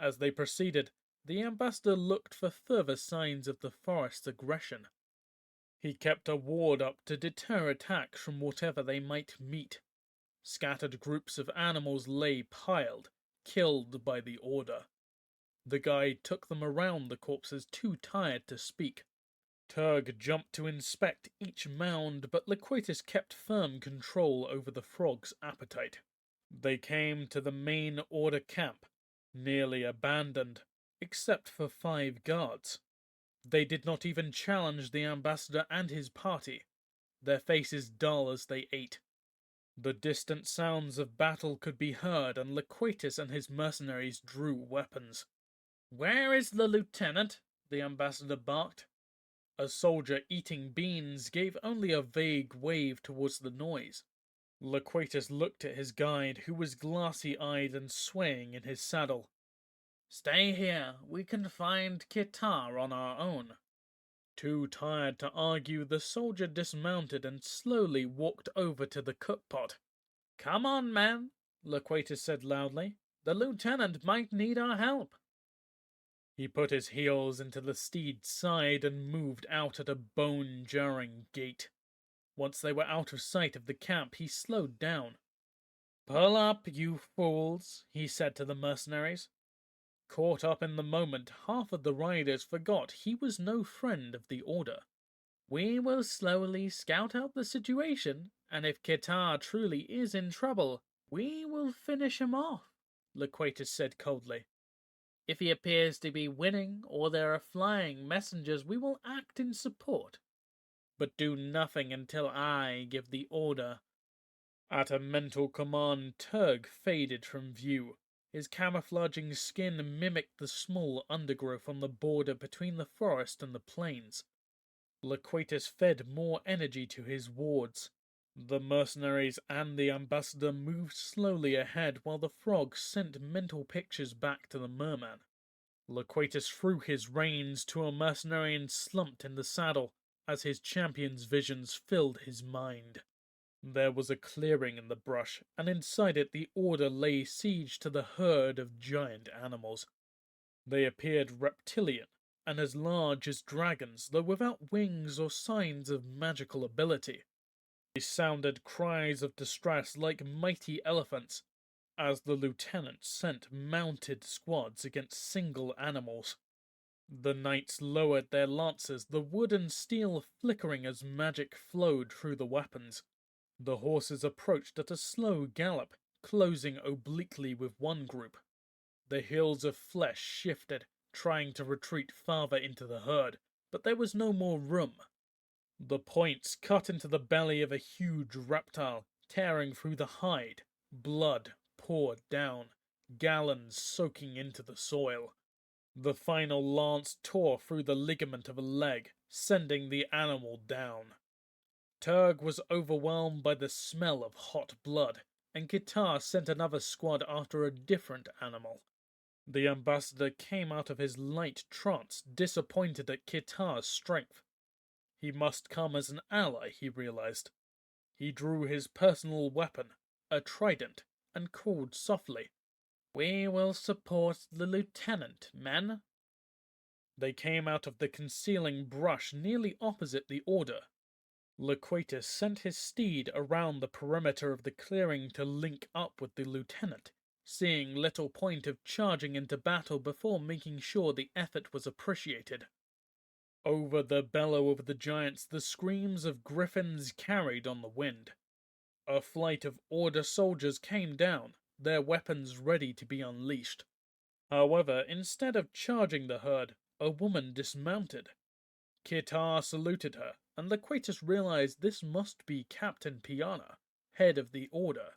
S3: As they proceeded, the ambassador looked for further signs of the forest's aggression. He kept a ward up to deter attacks from whatever they might meet. Scattered groups of animals lay piled, killed by the order. The guide took them around the corpses, too tired to speak. Turg jumped to inspect each mound, but Loquatus kept firm control over the frog's appetite. They came to the main order camp, nearly abandoned, except for 5 guards. They did not even challenge the ambassador and his party, their faces dull as they ate. The distant sounds of battle could be heard, and Loquatus and his mercenaries drew weapons.
S5: "Where is the lieutenant?" the ambassador barked.
S3: A soldier eating beans gave only a vague wave towards the noise. Loquatus looked at his guide, who was glassy-eyed and swaying in his saddle.
S5: "Stay here. We can find Kitar on our own."
S3: Too tired to argue, the soldier dismounted and slowly walked over to the cookpot.
S5: "Come on, man," Loquatus said loudly. "The lieutenant might need our help."
S3: He put his heels into the steed's side and moved out at a bone-jarring gait. Once they were out of sight of the camp, he slowed down. "Pull up, you fools," he said to the mercenaries. Caught up in the moment, half of the riders forgot he was no friend of the order.
S5: "We will slowly scout out the situation, and if Kitar truly is in trouble, we will finish him off," Loquatus said coldly. "If he appears to be winning, or there are flying messengers, we will act in support. But do nothing until I give the order."
S3: At a mental command, Turg faded from view. His camouflaging skin mimicked the small undergrowth on the border between the forest and the plains. Loquatus fed more energy to his wards. The mercenaries and the ambassador moved slowly ahead while the frog sent mental pictures back to the merman. Loquatus threw his reins to a mercenary and slumped in the saddle as his champion's visions filled his mind. There was a clearing in the brush, and inside it the order lay siege to the herd of giant animals. They appeared reptilian, and as large as dragons, though without wings or signs of magical ability. They sounded cries of distress like mighty elephants, as the lieutenant sent mounted squads against single animals. The knights lowered their lances, the wood and steel flickering as magic flowed through the weapons. The horses approached at a slow gallop, closing obliquely with one group. The hills of flesh shifted, trying to retreat farther into the herd, but there was no more room. The points cut into the belly of a huge reptile, tearing through the hide. Blood poured down, gallons soaking into the soil. The final lance tore through the ligament of a leg, sending the animal down. Turg was overwhelmed by the smell of hot blood, and Kitar sent another squad after a different animal. The ambassador came out of his light trance, disappointed at Kitar's strength. He must come as an ally, he realized. He drew his personal weapon, a trident, and called softly, "We will support the lieutenant, men." They came out of the concealing brush nearly opposite the order. Loquatus sent his steed around the perimeter of the clearing to link up with the lieutenant, seeing little point of charging into battle before making sure the effort was appreciated. Over the bellow of the giants, the screams of griffins carried on the wind. A flight of order soldiers came down, their weapons ready to be unleashed. However, instead of charging the herd, a woman dismounted. Kitar saluted her, and Loquatus realized this must be Captain Piana, head of the order.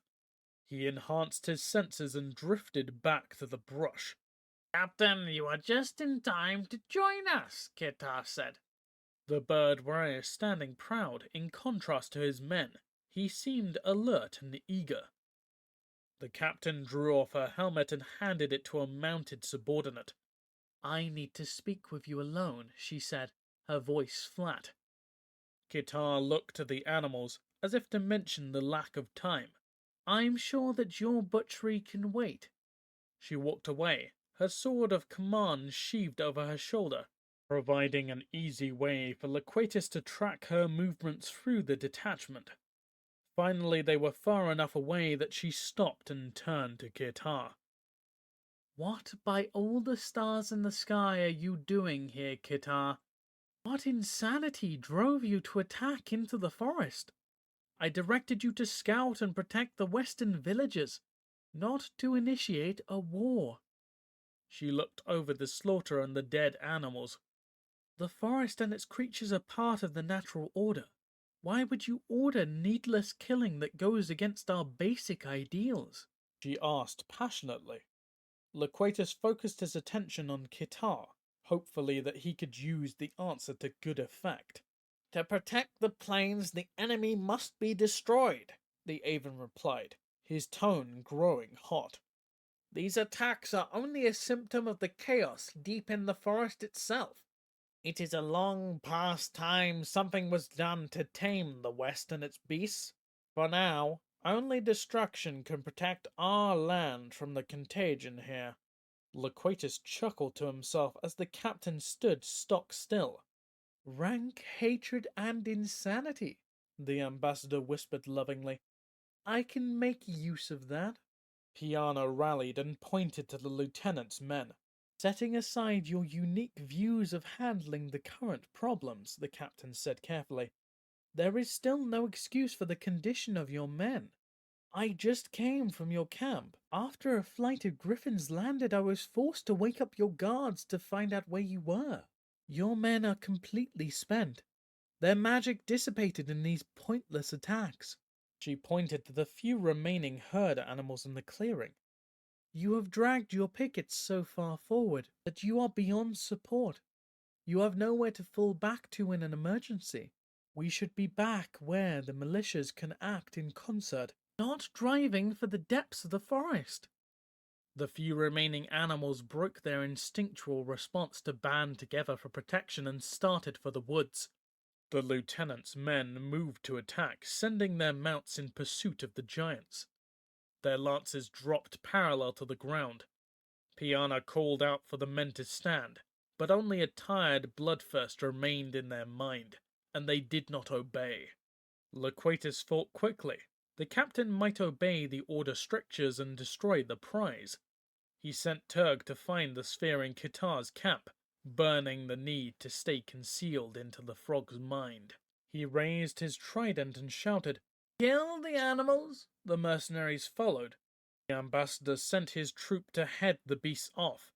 S3: He enhanced his senses and drifted back to the brush.
S5: "Captain, you are just in time to join us," Kitar said.
S3: The bird warrior standing proud, in contrast to his men. He seemed alert and eager. The captain drew off her helmet and handed it to a mounted subordinate.
S2: "I need to speak with you alone," she said, her voice flat.
S3: Kitar looked to the animals, as if to mention the lack of time.
S2: "I'm sure that your butchery can wait."
S3: She walked away, her sword of command sheathed over her shoulder, providing an easy way for Loquatus to track her movements through the detachment. Finally, they were far enough away that she stopped and turned to Kitar.
S2: "What by all the stars in the sky are you doing here, Kitar? What insanity drove you to attack into the forest? I directed you to scout and protect the western villages, not to initiate a war."
S3: She looked over the slaughter and the dead animals.
S2: "The forest and its creatures are part of the natural order. Why would you order needless killing that goes against our basic ideals?"
S3: She asked passionately. Loquatus focused his attention on Kitar, hopefully that he could use the answer to good effect.
S5: "To protect the plains, the enemy must be destroyed,"
S3: the Avon replied, his tone growing hot.
S5: "These attacks are only a symptom of the chaos deep in the forest itself. It is a long past time something was done to tame the West and its beasts. For now, only destruction can protect our land from the contagion here."
S3: Loquatus chuckled to himself as the captain stood stock still.
S2: "Rank hatred and insanity,"
S3: the ambassador whispered lovingly.
S2: "I can make use of that."
S3: Piana rallied and pointed to the lieutenant's men.
S2: "Setting aside your unique views of handling the current problems," the captain said carefully, "there is still no excuse for the condition of your men. I just came from your camp. After a flight of griffins landed, I was forced to wake up your guards to find out where you were. Your men are completely spent. Their magic dissipated in these pointless attacks."
S3: She pointed to the few remaining herd animals in the clearing.
S2: "You have dragged your pickets so far forward that you are beyond support. You have nowhere to fall back to in an emergency. We should be back where the militias can act in concert, not driving for the depths of the forest."
S3: The few remaining animals broke their instinctual response to band together for protection and started for the woods. The lieutenant's men moved to attack, sending their mounts in pursuit of the giants. Their lances dropped parallel to the ground. Piana called out for the men to stand, but only a tired bloodthirst remained in their mind, and they did not obey. Loquatus fought quickly. The captain might obey the order strictures and destroy the prize. He sent Turg to find the sphere in Kitar's camp, burning the need to stay concealed into the frog's mind. He raised his trident and shouted,
S5: "Kill the animals!"
S3: The mercenaries followed, The ambassador sent his troop to head the beasts off.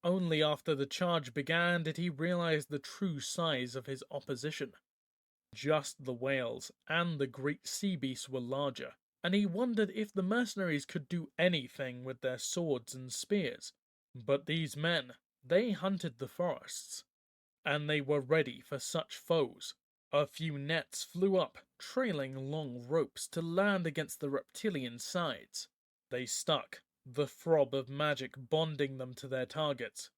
S3: Only after the charge began did he realize the true size of his opposition. Just the whales and the great sea beasts were larger, and he wondered if the mercenaries could do anything with their swords and spears. But these men, they hunted the forests, and they were ready for such foes. A few nets flew up, trailing long ropes to land against the reptilian sides. They stuck, the throb of magic bonding them to their targets.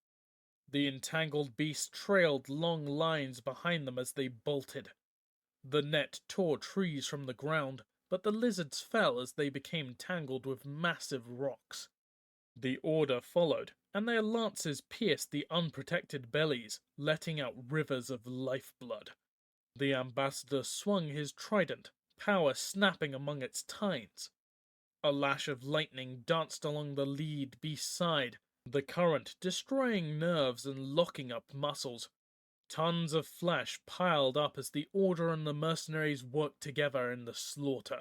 S3: The entangled beasts trailed long lines behind them as they bolted. The net tore trees from the ground, but the lizards fell as they became tangled with massive rocks. The order followed, and their lances pierced the unprotected bellies, letting out rivers of lifeblood. The ambassador swung his trident, power snapping among its tines. A lash of lightning danced along the lead beast's side, the current destroying nerves and locking up muscles. Tons of flesh piled up as the Order and the mercenaries worked together in the slaughter.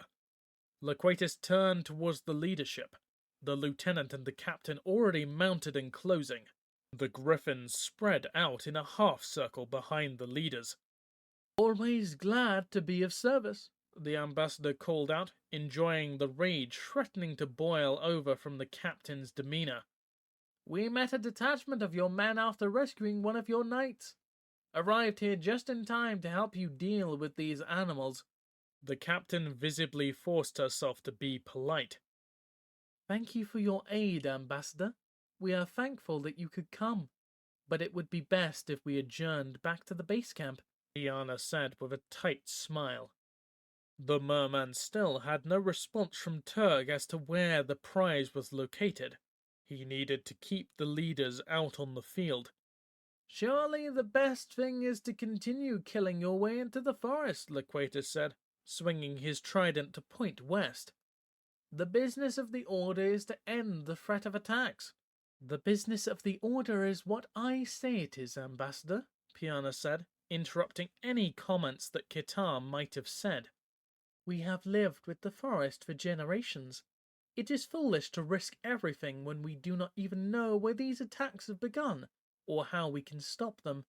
S3: Loquatus turned towards the leadership, the lieutenant and the captain already mounted and closing. The griffins spread out in a half-circle behind the leaders.
S2: "Always glad to be of service,"
S3: the ambassador called out, enjoying the rage threatening to boil over from the captain's demeanor.
S2: "We met a detachment of your men after rescuing one of your knights. Arrived here just in time to help you deal with these animals."
S3: The captain visibly forced herself to be polite.
S2: "Thank you for your aid, Ambassador. We are thankful that you could come, but it would be best if we adjourned back to the base camp,"
S3: Iana said with a tight smile. The merman still had no response from Turg as to where the prize was located. He needed to keep the leaders out on the field.
S2: "Surely the best thing is to continue killing your way into the forest," Loquatus said, swinging his trident to point west. "The business of the Order is to end the threat of attacks." "The business of the Order is what I say it is, Ambassador," Piana said, interrupting any comments that Kitar might have said. "We have lived with the forest for generations. It is foolish to risk everything when we do not even know where these attacks have begun, or how we can stop them.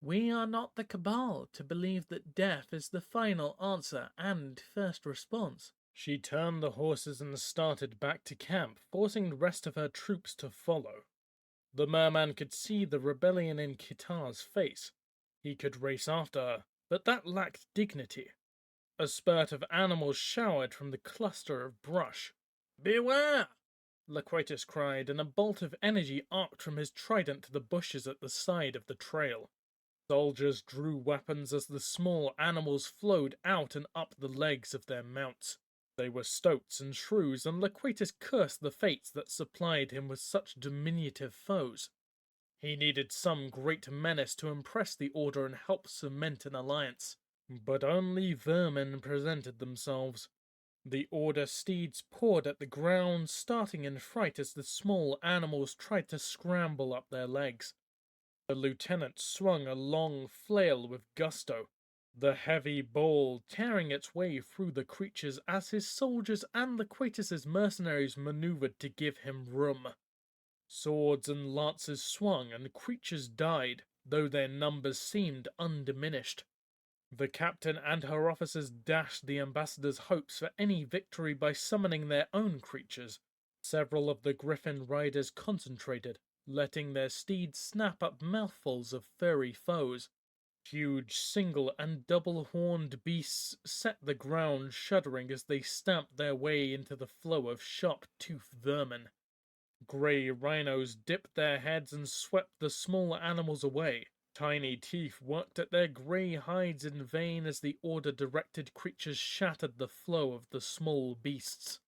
S2: We are not the Cabal to believe that death is the final answer and first response."
S3: She turned the horses and started back to camp, forcing the rest of her troops to follow. The merman could see the rebellion in Kitar's face. He could race after her, but that lacked dignity. A spurt of animals showered from the cluster of brush. "Beware!" Loquatus cried, and a bolt of energy arced from his trident to the bushes at the side of the trail. Soldiers drew weapons as the small animals flowed out and up the legs of their mounts. They were stoats and shrews, and Loquatus cursed the fates that supplied him with such diminutive foes. He needed some great menace to impress the Order and help cement an alliance. But only vermin presented themselves. The Order steeds pawed at the ground, starting in fright as the small animals tried to scramble up their legs. The lieutenant swung a long flail with gusto, the heavy bowl tearing its way through the creatures as his soldiers and Loquatus's mercenaries maneuvered to give him room. Swords and lances swung and creatures died, though their numbers seemed undiminished. The captain and her officers dashed the ambassador's hopes for any victory by summoning their own creatures. Several of the griffin riders concentrated, letting their steeds snap up mouthfuls of furry foes. Huge single and double-horned beasts set the ground shuddering as they stamped their way into the flow of sharp-toothed vermin. Grey rhinos dipped their heads and swept the small animals away. Tiny teeth worked at their grey hides in vain as the Order-directed creatures shattered the flow of the small beasts.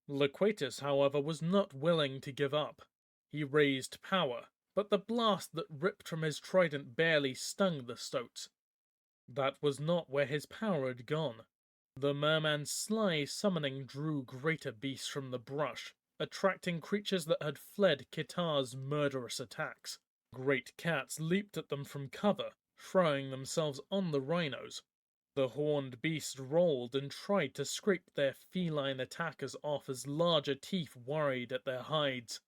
S3: Loquatus, however, was not willing to give up. He raised power, but the blast that ripped from his trident barely stung the stoats. That was not where his power had gone. The merman's sly summoning drew greater beasts from the brush, attracting creatures that had fled Kitar's murderous attacks. Great cats leaped at them from cover, throwing themselves on the rhinos. The horned beasts rolled and tried to scrape their feline attackers off as larger teeth worried at their hides.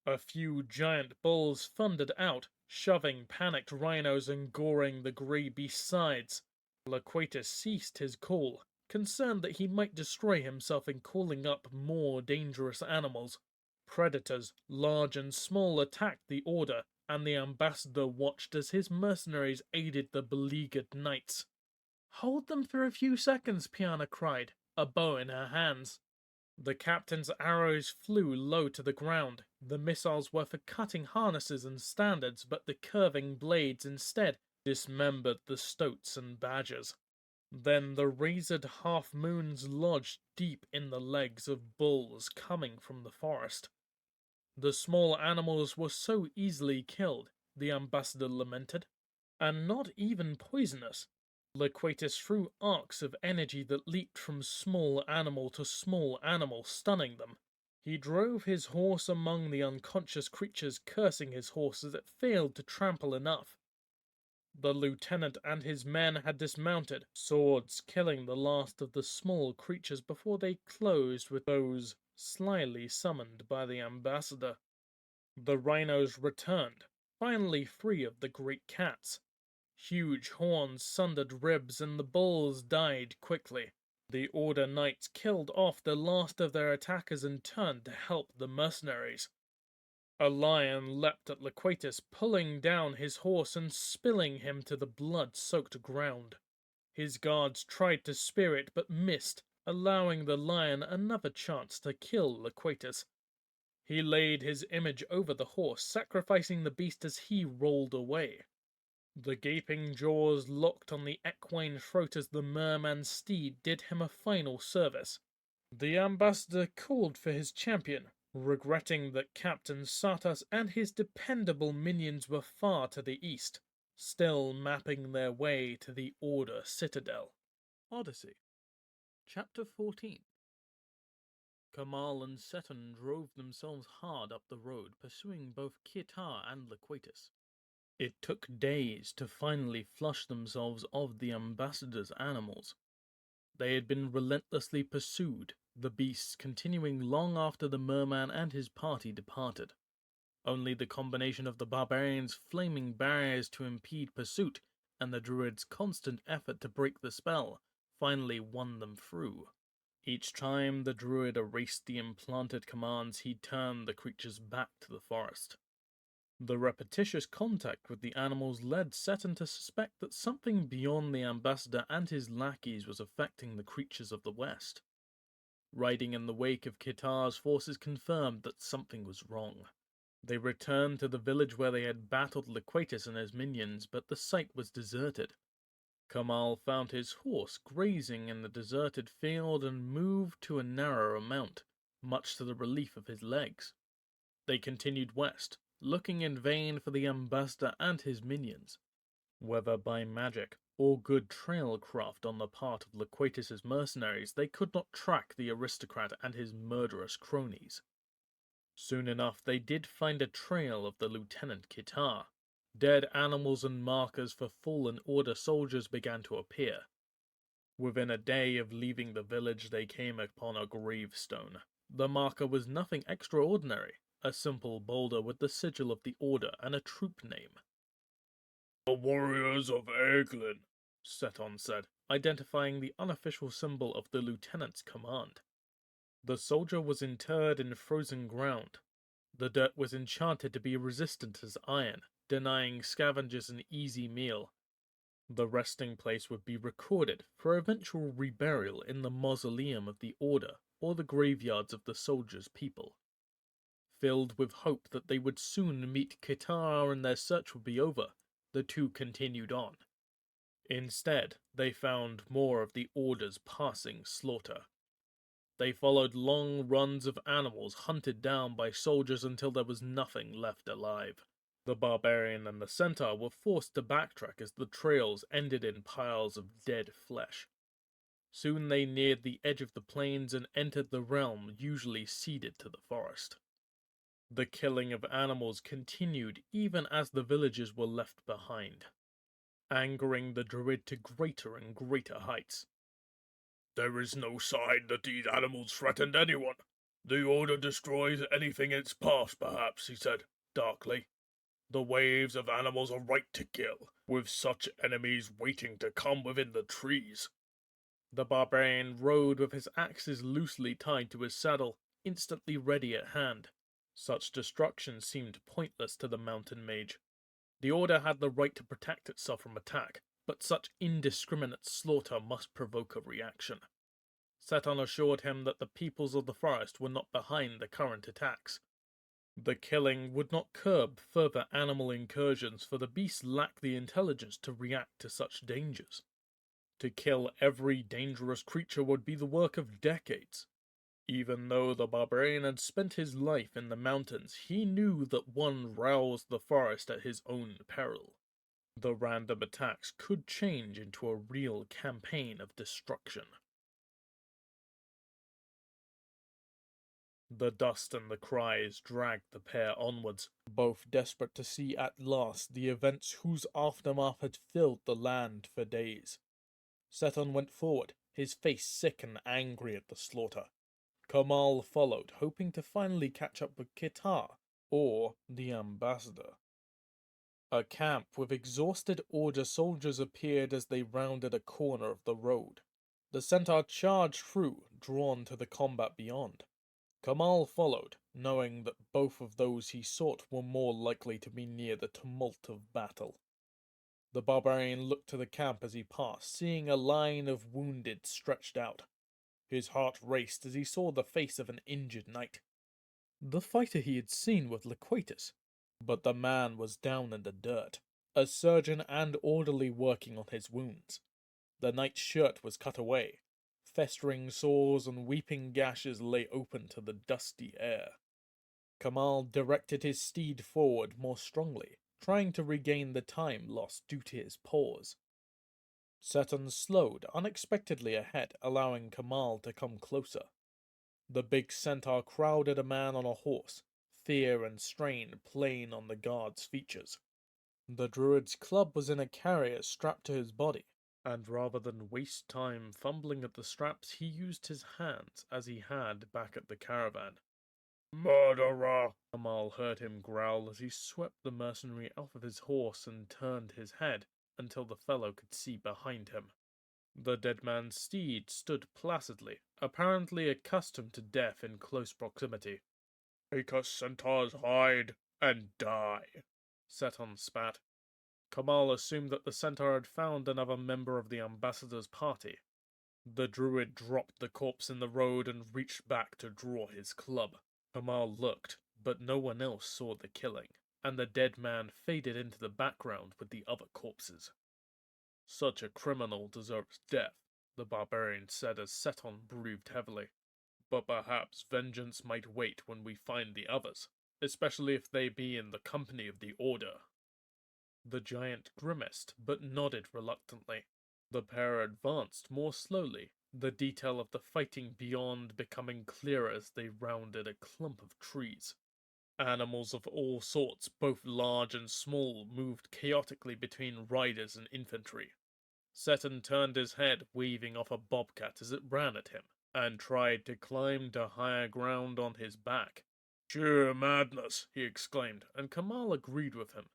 S3: A few giant bulls thundered out, shoving panicked rhinos and goring the grey beast's sides. Loquatus ceased his call, concerned that he might destroy himself in calling up more dangerous animals. Predators, large and small, attacked the Order, and the ambassador watched as his mercenaries aided the beleaguered knights. "Hold them for a few seconds," Piana cried, a bow in her hands. The captain's arrows flew low to the ground. The missiles were for cutting harnesses and standards, but the curving blades instead dismembered the stoats and badgers. Then the razored half-moons lodged deep in the legs of bulls coming from the forest. The small animals were so easily killed, the ambassador lamented, and not even poisonous. Loquatus threw arcs of energy that leaped from small animal to small animal, stunning them. He drove his horse among the unconscious creatures, cursing his horse as it failed to trample enough. The lieutenant and his men had dismounted, swords killing the last of the small creatures before they closed with those slyly summoned by the ambassador. The rhinos returned, finally free of the great cats. Huge horns sundered ribs, and the bulls died quickly. The Order knights killed off the last of their attackers and turned to help the mercenaries. A lion leapt at Loquatus, pulling down his horse and spilling him to the blood-soaked ground. His guards tried to spear it, but missed, allowing the lion another chance to kill Loquatus. He laid his image over the horse, sacrificing the beast as he rolled away. The gaping jaws locked on the equine throat as the merman's steed did him a final service. The ambassador called for his champion, regretting that Captain Satas and his dependable minions were far to the east, still mapping their way to the Order citadel.
S2: Odyssey, Chapter 14. Kamal and Seton drove themselves hard up the road, pursuing both Kitar and Loquatus. It took days to finally flush themselves of the ambassador's animals. They had been relentlessly pursued, the beasts continuing long after the merman and his party departed. Only the combination of the barbarians' flaming barriers to impede pursuit and the druid's constant effort to break the spell finally won them through. Each time the druid erased the implanted commands, he turned the creatures back to the forest. The repetitious contact with the animals led Seton to suspect that something beyond the ambassador and his lackeys was affecting the creatures of the west. Riding in the wake of Kitar's forces confirmed that something was wrong. They returned to the village where they had battled Loquatus and his minions, but the site was deserted. Kamal found his horse grazing in the deserted field and moved to a narrower mount, much to the relief of his legs. They continued west, looking in vain for the ambassador and his minions. Whether by magic or good trailcraft on the part of Loquatus's mercenaries, they could not track the aristocrat and his murderous cronies. Soon enough they did find a trail of the Lieutenant Kitar. Dead animals and markers for fallen Order soldiers began to appear. Within a day of leaving the village they came upon a gravestone. The marker was nothing extraordinary, a simple boulder with the sigil of the Order and a troop name.
S4: "The warriors of Eglin,"
S3: Seton said, identifying the unofficial symbol of the lieutenant's command. The soldier was interred in frozen ground. The dirt was enchanted to be resistant as iron, denying scavengers an easy meal. The resting place would be recorded for eventual reburial in the mausoleum of the Order or the graveyards of the soldiers' people. Filled with hope that they would soon meet Kitar and their search would be over, the two continued on. Instead, they found more of the Order's passing slaughter. They followed long runs of animals hunted down by soldiers until there was nothing left alive. The barbarian and the centaur were forced to backtrack as the trails ended in piles of dead flesh. Soon they neared the edge of the plains and entered the realm usually ceded to the forest. The killing of animals continued even as the villages were left behind. angering the druid to greater and greater heights.
S4: There is no sign that these animals threatened anyone. The Order destroys anything in its path, perhaps, he said, darkly. The waves of animals are right to kill, with such enemies waiting to come within the trees.
S3: The barbarian rode with his axes loosely tied to his saddle, instantly ready at hand. Such destruction seemed pointless to the mountain mage. The Order had the right to protect itself from attack, but such indiscriminate slaughter must provoke a reaction. Seton assured him that the peoples of the forest were not behind the current attacks. The killing would not curb further animal incursions, for the beasts lack the intelligence to react to such dangers. To kill every dangerous creature would be the work of decades. Even though the barbarian had spent his life in the mountains, he knew that one roused the forest at his own peril. The random attacks could change into a real campaign of destruction. The dust and the cries dragged the pair onwards, both desperate to see at last the events whose aftermath had filled the land for days. Seton went forward, his face sick and angry at the slaughter. Kamal followed, hoping to finally catch up with Kitar, or the ambassador. A camp with exhausted Order soldiers appeared as they rounded a corner of the road. The centaur charged through, drawn to the combat beyond. Kamal followed, knowing that both of those he sought were more likely to be near the tumult of battle. The barbarian looked to the camp as he passed, seeing a line of wounded stretched out. His heart raced as he saw the face of an injured knight. The fighter he had seen with Loquatus, but the man was down in the dirt, a surgeon and orderly working on his wounds. The knight's shirt was cut away. Festering sores and weeping gashes lay open to the dusty air. Kamal directed his steed forward more strongly, trying to regain the time lost due to his pause. Seton slowed unexpectedly ahead, allowing Kamal to come closer. The big centaur crowded a man on a horse, fear and strain plain on the guard's features. The druid's club was in a carrier strapped to his body, and rather than waste time fumbling at the straps, he used his hands as he had back at the caravan.
S4: Murderer!
S3: Kamal heard him growl as he swept the mercenary off of his horse and turned his head until the fellow could see behind him. The dead man's steed stood placidly, apparently accustomed to death in close proximity.
S4: Take a centaur's hide and die,
S3: Seton spat. Kamal assumed that the centaur had found another member of the ambassador's party. The druid dropped the corpse in the road and reached back to draw his club. Kamal looked, but no one else saw the killing, and the dead man faded into the background with the other corpses. Such a criminal deserves death, the barbarian said as Seton breathed heavily. But perhaps vengeance might wait when we find the others, especially if they be in the company of the Order. The giant grimaced, but nodded reluctantly. The pair advanced more slowly, the detail of the fighting beyond becoming clearer as they rounded a clump of trees. Animals of all sorts, both large and small, moved chaotically between riders and infantry. Seton turned his head, waving off a bobcat as it ran at him, and tried to climb to higher ground on his back.
S4: Sheer madness,
S3: he exclaimed, and Kamal agreed with him,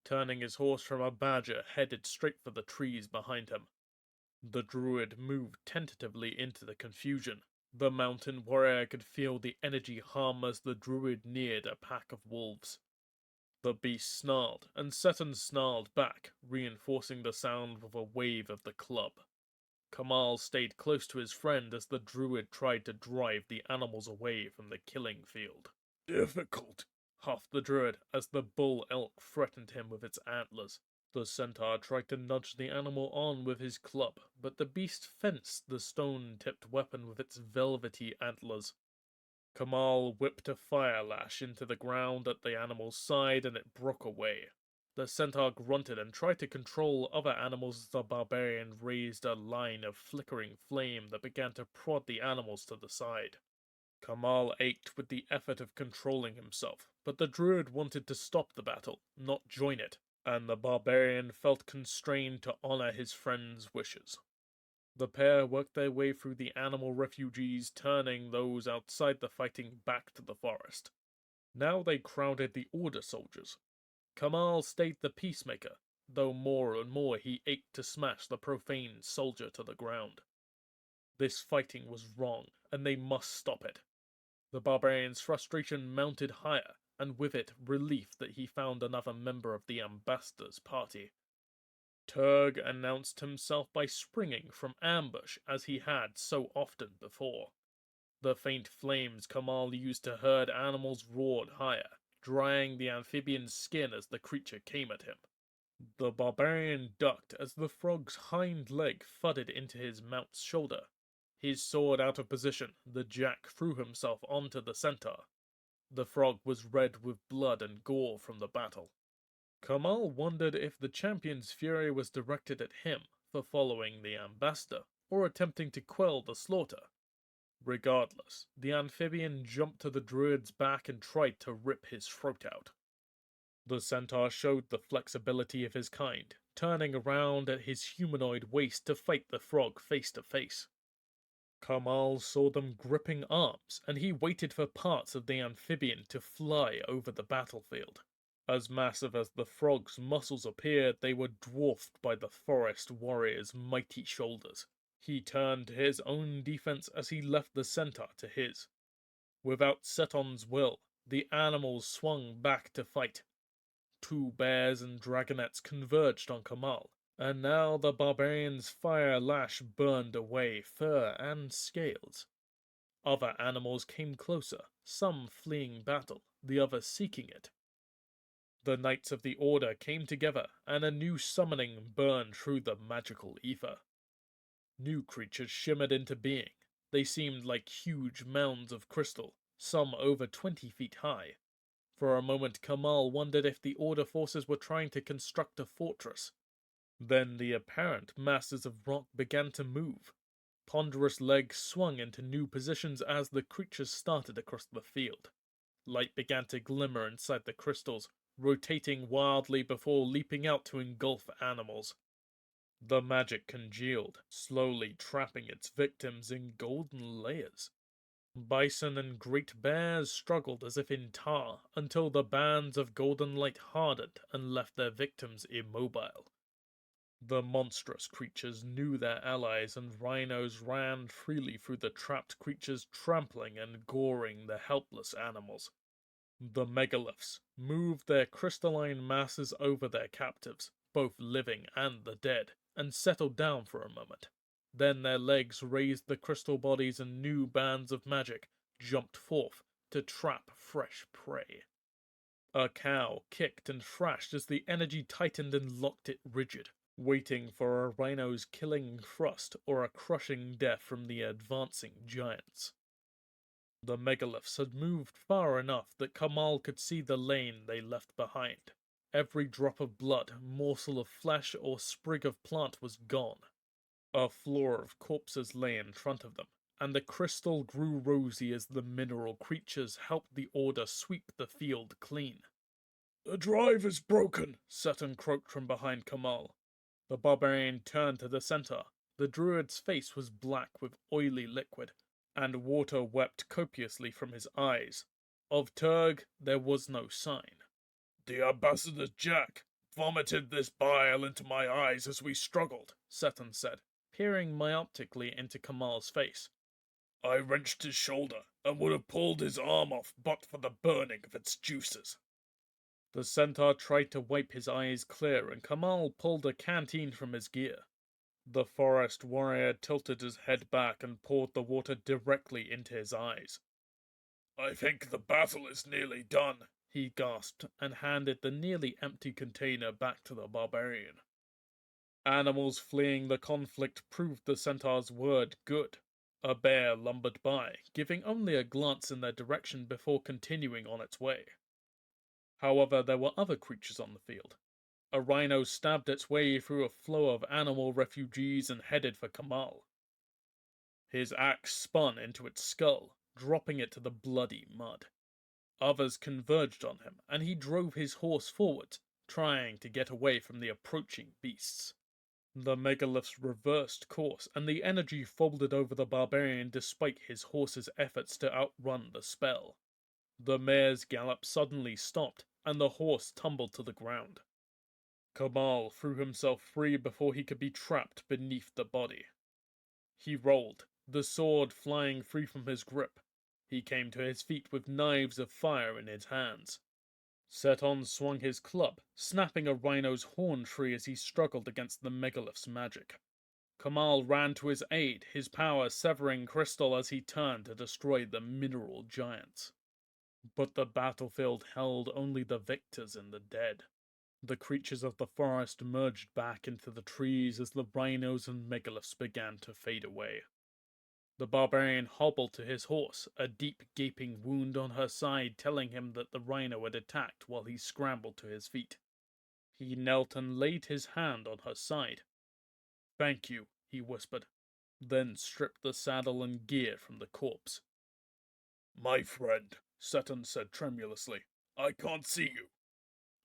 S3: turning his horse from a badger headed straight for the trees behind him. The druid moved tentatively into the confusion. The mountain warrior could feel the energy hum as the druid neared a pack of wolves. The beast snarled, and Seton snarled back, reinforcing the sound with a wave of the club. Kamal stayed close to his friend as the druid tried to drive the animals away from the killing field.
S4: Difficult,
S3: huffed the druid as the bull elk threatened him with its antlers. The centaur tried to nudge the animal on with his club, but the beast fenced the stone-tipped weapon with its velvety antlers. Kamal whipped a fire lash into the ground at the animal's side and it broke away. The centaur grunted and tried to control other animals as the barbarian raised a line of flickering flame that began to prod the animals to the side. Kamal ached with the effort of controlling himself, but the druid wanted to stop the battle, not join it. and the barbarian felt constrained to honor his friend's wishes. The pair worked their way through the animal refugees, turning those outside the fighting back to the forest. Now they crowded the Order soldiers. Kamal stayed the peacemaker, though more and more he ached to smash the profane soldier to the ground. This fighting was wrong, and they must stop it. The barbarian's frustration mounted higher, and with it relief that he found another member of the ambassador's party. Turg announced himself by springing from ambush as he had so often before. The faint flames Kamal used to herd animals roared higher, drying the amphibian's skin as the creature came at him. The barbarian ducked as the frog's hind leg thudded into his mount's shoulder. His sword out of position, the jack threw himself onto the centaur. The frog was red with blood and gore from the battle. Kamal wondered if the champion's fury was directed at him for following the ambassador, or attempting to quell the slaughter. Regardless, the amphibian jumped to the druid's back and tried to rip his throat out. The centaur showed the flexibility of his kind, turning around at his humanoid waist to fight the frog face to face. Kamal saw them gripping arms, and he waited for parts of the amphibian to fly over the battlefield. As massive as the frog's muscles appeared, they were dwarfed by the forest warrior's mighty shoulders. He turned to his own defense as he left the centaur to his. Without Seton's will, the animals swung back to fight. Two bears and dragonets converged on Kamal, and now the barbarian's fire lash burned away fur and scales. Other animals came closer, some fleeing battle, the others seeking it. The Knights of the Order came together, and a new summoning burned through the magical ether. New creatures shimmered into being. They seemed like huge mounds of crystal, some over 20 feet high. For a moment Kamal wondered if the Order forces were trying to construct a fortress. Then the apparent masses of rock began to move. Ponderous legs swung into new positions as the creatures started across the field. Light began to glimmer inside the crystals, rotating wildly before leaping out to engulf animals. The magic congealed, slowly trapping its victims in golden layers. Bison and great bears struggled as if in tar until the bands of golden light hardened and left their victims immobile. The monstrous creatures knew their allies, and rhinos ran freely through the trapped creatures, trampling and goring the helpless animals. The megaliths moved their crystalline masses over their captives, both living and the dead, and settled down for a moment. Then their legs raised the crystal bodies, and new bands of magic jumped forth to trap fresh prey. A cow kicked and thrashed as the energy tightened and locked it rigid, waiting for a rhino's killing thrust or a crushing death from the advancing giants. The megaliths had moved far enough that Kamal could see the lane they left behind. Every drop of blood, morsel of flesh, or sprig of plant was gone. A floor of corpses lay in front of them, and the crystal grew rosy as the mineral creatures helped the Order sweep the field clean.
S4: "The drive is broken,"
S3: Sutton croaked from behind Kamal. The barbarian turned to the centaur. The druid's face was black with oily liquid, and water wept copiously from his eyes. Of Turg there was no sign.
S4: "The ambassador's jack vomited this bile into my eyes as we struggled,"
S3: Sutton said, peering myopically into Kamal's face.
S4: "I wrenched his shoulder and would have pulled his arm off but for the burning of its juices."
S3: The centaur tried to wipe his eyes clear, and Kamal pulled a canteen from his gear. The forest warrior tilted his head back and poured the water directly into his eyes.
S4: "I think the battle is nearly done,"
S3: he gasped, and handed the nearly empty container back to the barbarian. Animals fleeing the conflict proved the centaur's word good. A bear lumbered by, giving only a glance in their direction before continuing on its way. However, there were other creatures on the field. A rhino stabbed its way through a flow of animal refugees and headed for Kamal. His axe spun into its skull, dropping it to the bloody mud. Others converged on him, and he drove his horse forward, trying to get away from the approaching beasts. The megaliths reversed course, and the energy folded over the barbarian despite his horse's efforts to outrun the spell. The mare's gallop suddenly stopped, and the horse tumbled to the ground. Kamal threw himself free before he could be trapped beneath the body. He rolled, the sword flying free from his grip. He came to his feet with knives of fire in his hands. Seton swung his club, snapping a rhino's horn free as he struggled against the megalith's magic. Kamal ran to his aid, his power severing crystal as he turned to destroy the mineral giants. But the battlefield held only the victors and the dead. The creatures of the forest merged back into the trees as the rhinos and megaliths began to fade away. The barbarian hobbled to his horse, a deep gaping wound on her side telling him that the rhino had attacked while he scrambled to his feet. He knelt and laid his hand on her side. "Thank you," he whispered, then stripped the saddle and gear from the corpse.
S4: "My friend," Seton said tremulously, "I can't see you."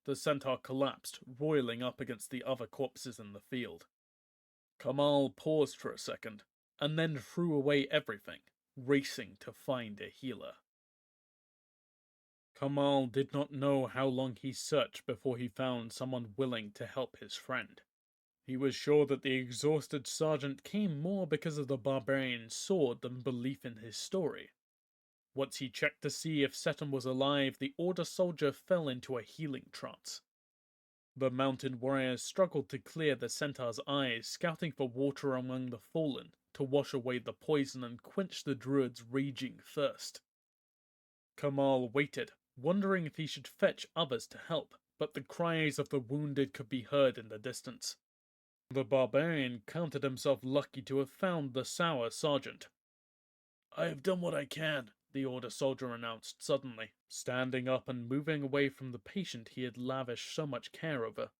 S3: The centaur collapsed, roiling up against the other corpses in the field. Kamal paused for a second, and then threw away everything, racing to find a healer. Kamal did not know how long he searched before he found someone willing to help his friend. He was sure that the exhausted sergeant came more because of the barbarian's sword than belief in his story. Once he checked to see if Seton was alive, the Order soldier fell into a healing trance. The mountain warriors struggled to clear the centaur's eyes, scouting for water among the fallen to wash away the poison and quench the druid's raging thirst. Kamal waited, wondering if he should fetch others to help, but the cries of the wounded could be heard in the distance. The barbarian counted himself lucky to have found the sour sergeant. "I have done what I can," the Order soldier announced suddenly, standing up and moving away from the patient he had lavished so much care over.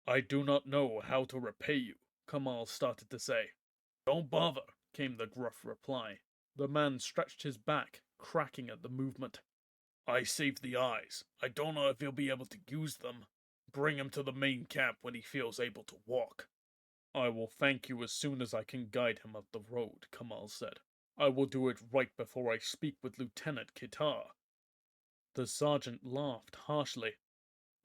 S3: "I do not know how to repay you," Kamal started to say. "Don't bother," came the gruff reply. The man stretched his back, cracking at the movement. "I saved the eyes. I don't know if he'll be able to use them. Bring him to the main camp when he feels able to walk." "I will thank you as soon as I can guide him up the road," Kamal said. "I will do it right before I speak with Lieutenant Kitar." The sergeant laughed harshly.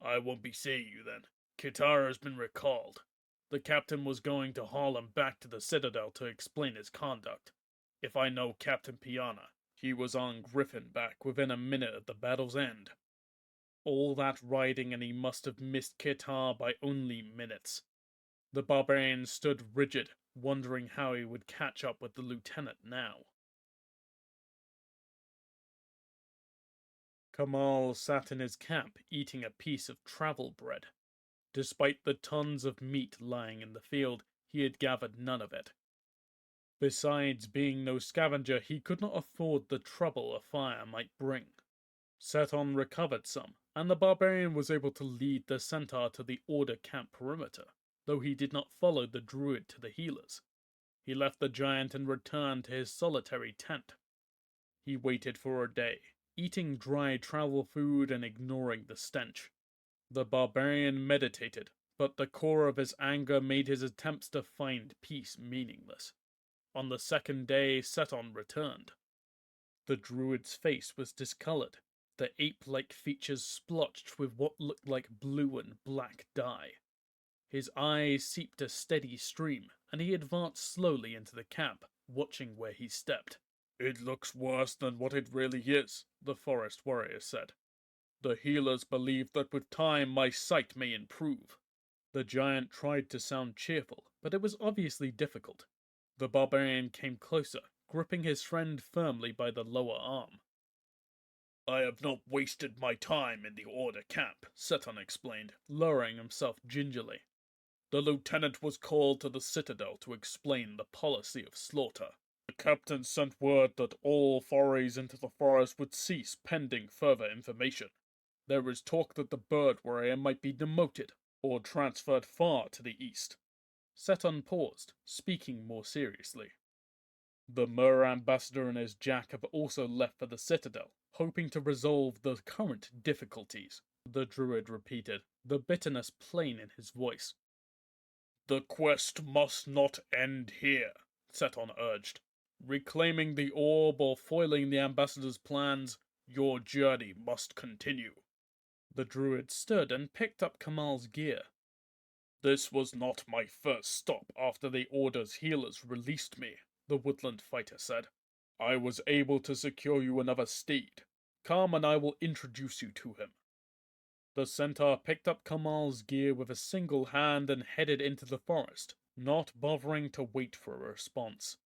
S3: "I won't be seeing you then. Kitar has been recalled. The captain was going to haul him back to the Citadel to explain his conduct. If I know Captain Piana, he was on Griffinback within a minute of the battle's end. All that riding and he must have missed Kitar by only minutes." The barbarian stood rigid, wondering how he would catch up with the lieutenant now. Kamal sat in his camp eating a piece of travel bread. Despite the tons of meat lying in the field, he had gathered none of it. Besides being no scavenger, he could not afford the trouble a fire might bring. Seton recovered some, and the barbarian was able to lead the centaur to the Order camp perimeter, though he did not follow the druid to the healers. He left the giant and returned to his solitary tent. He waited for a day, eating dry travel food and ignoring the stench. The barbarian meditated, but the core of his anger made his attempts to find peace meaningless. On the second day, Seton returned. The druid's face was discolored, the ape-like features splotched with what looked like blue and black dye. His eyes seeped a steady stream, and he advanced slowly into the camp, watching where he stepped.
S4: "It looks worse than what it really is," the forest warrior said. "The healers believe that with time my sight may improve."
S3: The giant tried to sound cheerful, but it was obviously difficult. The barbarian came closer, gripping his friend firmly by the lower arm.
S4: "I have not wasted my time in the Order camp," Seton explained,
S3: lowering himself gingerly.
S4: "The lieutenant was called to the Citadel to explain the policy of slaughter. The captain sent word that all forays into the forest would cease pending further information. There is talk that the bird warrior might be demoted or transferred far to the east."
S3: Seton paused, speaking more seriously.
S4: "The Mer ambassador and his jack have also left for the Citadel, hoping to resolve the current difficulties.
S3: the druid repeated, the bitterness plain in his voice.
S4: The quest must not end here, Seton urged. Reclaiming the orb or foiling the ambassador's plans, your journey must continue.
S3: The druid stood and picked up Kamal's gear.
S4: This was not my first stop after the Order's healers released me, the woodland fighter said. I was able to secure you another steed. Come and I will introduce you to him.
S3: The centaur picked up Kamal's gear with a single hand and headed into the forest, not bothering to wait for a response.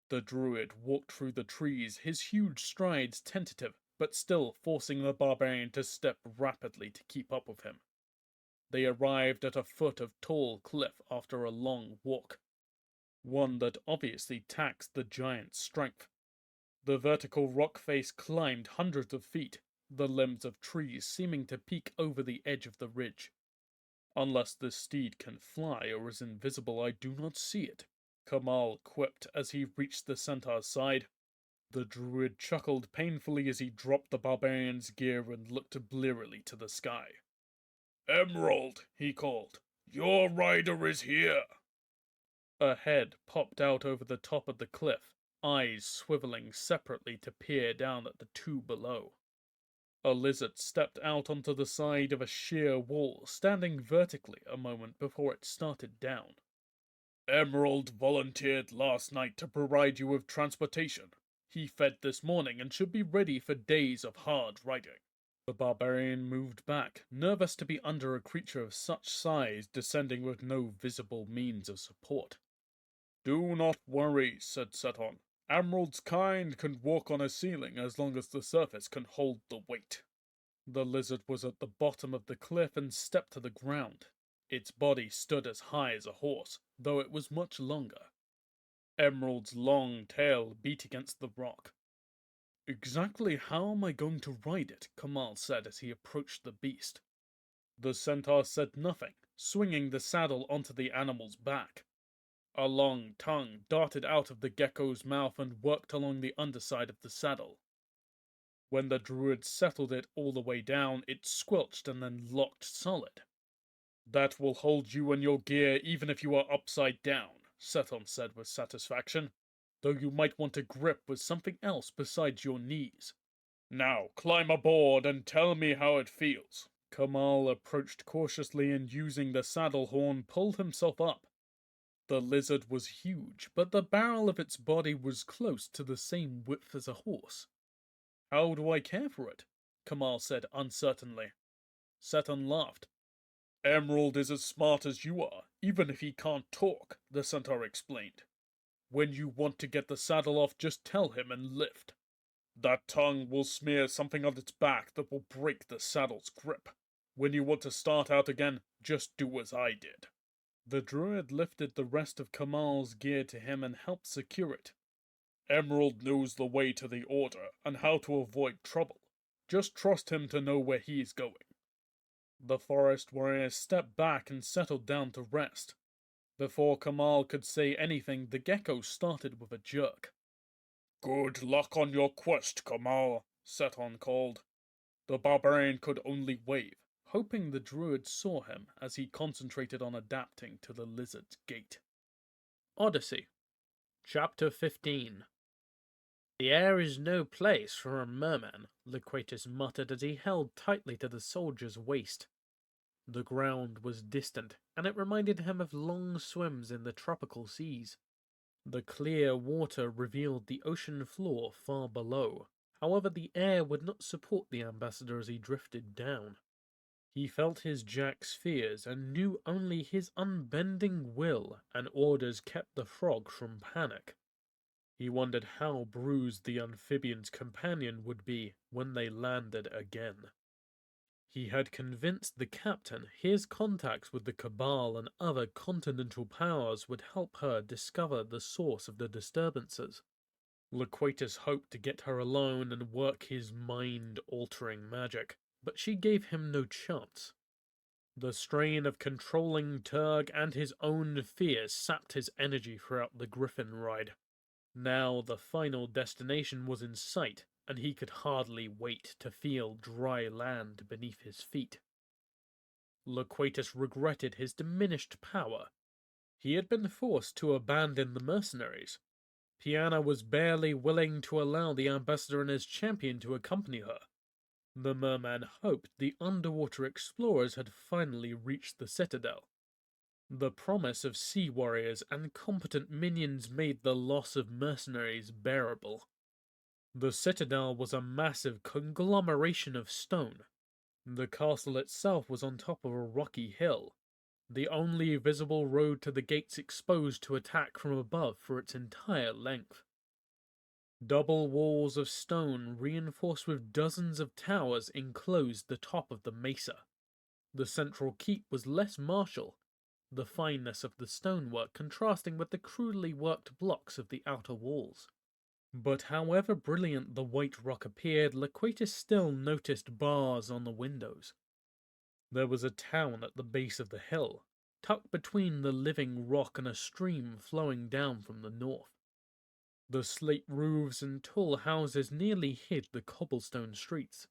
S3: The druid walked through the trees, his huge strides tentative, but still forcing the barbarian to step rapidly to keep up with him. They arrived at a foot of tall cliff after a long walk, one that obviously taxed the giant's strength. The vertical rock face climbed hundreds of feet, the limbs of trees seeming to peek over the edge of the ridge. Unless this steed can fly or is invisible, I do not see it, Kamal quipped as he reached the centaur's side. The druid chuckled painfully as he dropped the barbarian's gear and looked blearily to the sky.
S4: Emerald, he called. Your rider is here.
S3: A head popped out over the top of the cliff, eyes swiveling separately to peer down at the two below. A lizard stepped out onto the side of a sheer wall, standing vertically a moment before it started down.
S4: Emerald volunteered last night to provide you with transportation. He fed this morning and should be ready for days of hard riding.
S3: The barbarian moved back, nervous to be under a creature of such size descending with no visible means of support.
S4: Do not worry, said Seton. Emerald's kind can walk on a ceiling as long as the surface can hold the weight.
S3: The lizard was at the bottom of the cliff and stepped to the ground. Its body stood as high as a horse, though it was much longer. Emerald's long tail beat against the rock. Exactly how am I going to ride it? Kamal said as he approached the beast. The centaur said nothing, swinging the saddle onto the animal's back. A long tongue darted out of the gecko's mouth and worked along the underside of the saddle. When the druid settled it all the way down, it squelched and then locked solid.
S4: That will hold you and your gear even if you are upside down, Seton said with satisfaction,
S3: though you might want to grip with something else besides your knees.
S4: Now climb aboard and tell me how it feels.
S3: Kamal approached cautiously and using the saddle horn pulled himself up. The lizard was huge, but the barrel of its body was close to the same width as a horse. How do I care for it? Kamal said uncertainly. Seton laughed.
S4: Emerald is as smart as you are, even if he can't talk, the centaur explained.
S3: When you want to get the saddle off, just tell him and lift.
S4: That tongue will smear something on its back that will break the saddle's grip. When you want to start out again, just do as I did.
S3: The druid lifted the rest of Kamal's gear to him and helped secure it.
S4: Emerald knows the way to the Order and how to avoid trouble. Just trust him to know where he is going.
S3: The forest warrior stepped back and settled down to rest. Before Kamal could say anything, the gecko started with a jerk.
S4: Good luck on your quest, Kamal, Seton called. The barbarian could only wave,
S3: hoping the druid saw him as he concentrated on adapting to the lizard's gait.
S2: Odyssey, Chapter 15. The air is no place for a merman, Loquatus muttered as he held tightly to the soldier's waist. The ground was distant, and it reminded him of long swims in the tropical seas. The clear water revealed the ocean floor far below. However, the air would not support the ambassador as he drifted down. He felt his jack's fears and knew only his unbending will and orders kept the frog from panic. He wondered how bruised the amphibian's companion would be when they landed again. He had convinced the captain his contacts with the Cabal and other continental powers would help her discover the source of the disturbances. Loquatus hoped to get her alone and work his mind-altering magic, but she gave him no chance. The strain of controlling Turg and his own fears sapped his energy throughout the griffin ride. Now the final destination was in sight,
S3: and he could hardly wait to feel dry land beneath his feet. Loquatus regretted his diminished power. He had been forced to abandon the mercenaries. Piana was barely willing to allow the ambassador and his champion to accompany her. The merman hoped the underwater explorers had finally reached the citadel. The promise of sea warriors and competent minions made the loss of mercenaries bearable. The citadel was a massive conglomeration of stone. The castle itself was on top of a rocky hill, the only visible road to the gates exposed to attack from above for its entire length. Double walls of stone reinforced with dozens of towers enclosed the top of the mesa. The central keep was less martial, the fineness of the stonework contrasting with the crudely worked blocks of the outer walls. But however brilliant the white rock appeared, Loquatus still noticed bars on the windows. There was a town at the base of the hill, tucked between the living rock and a stream flowing down from the north. The slate roofs and tall houses nearly hid the cobblestone streets.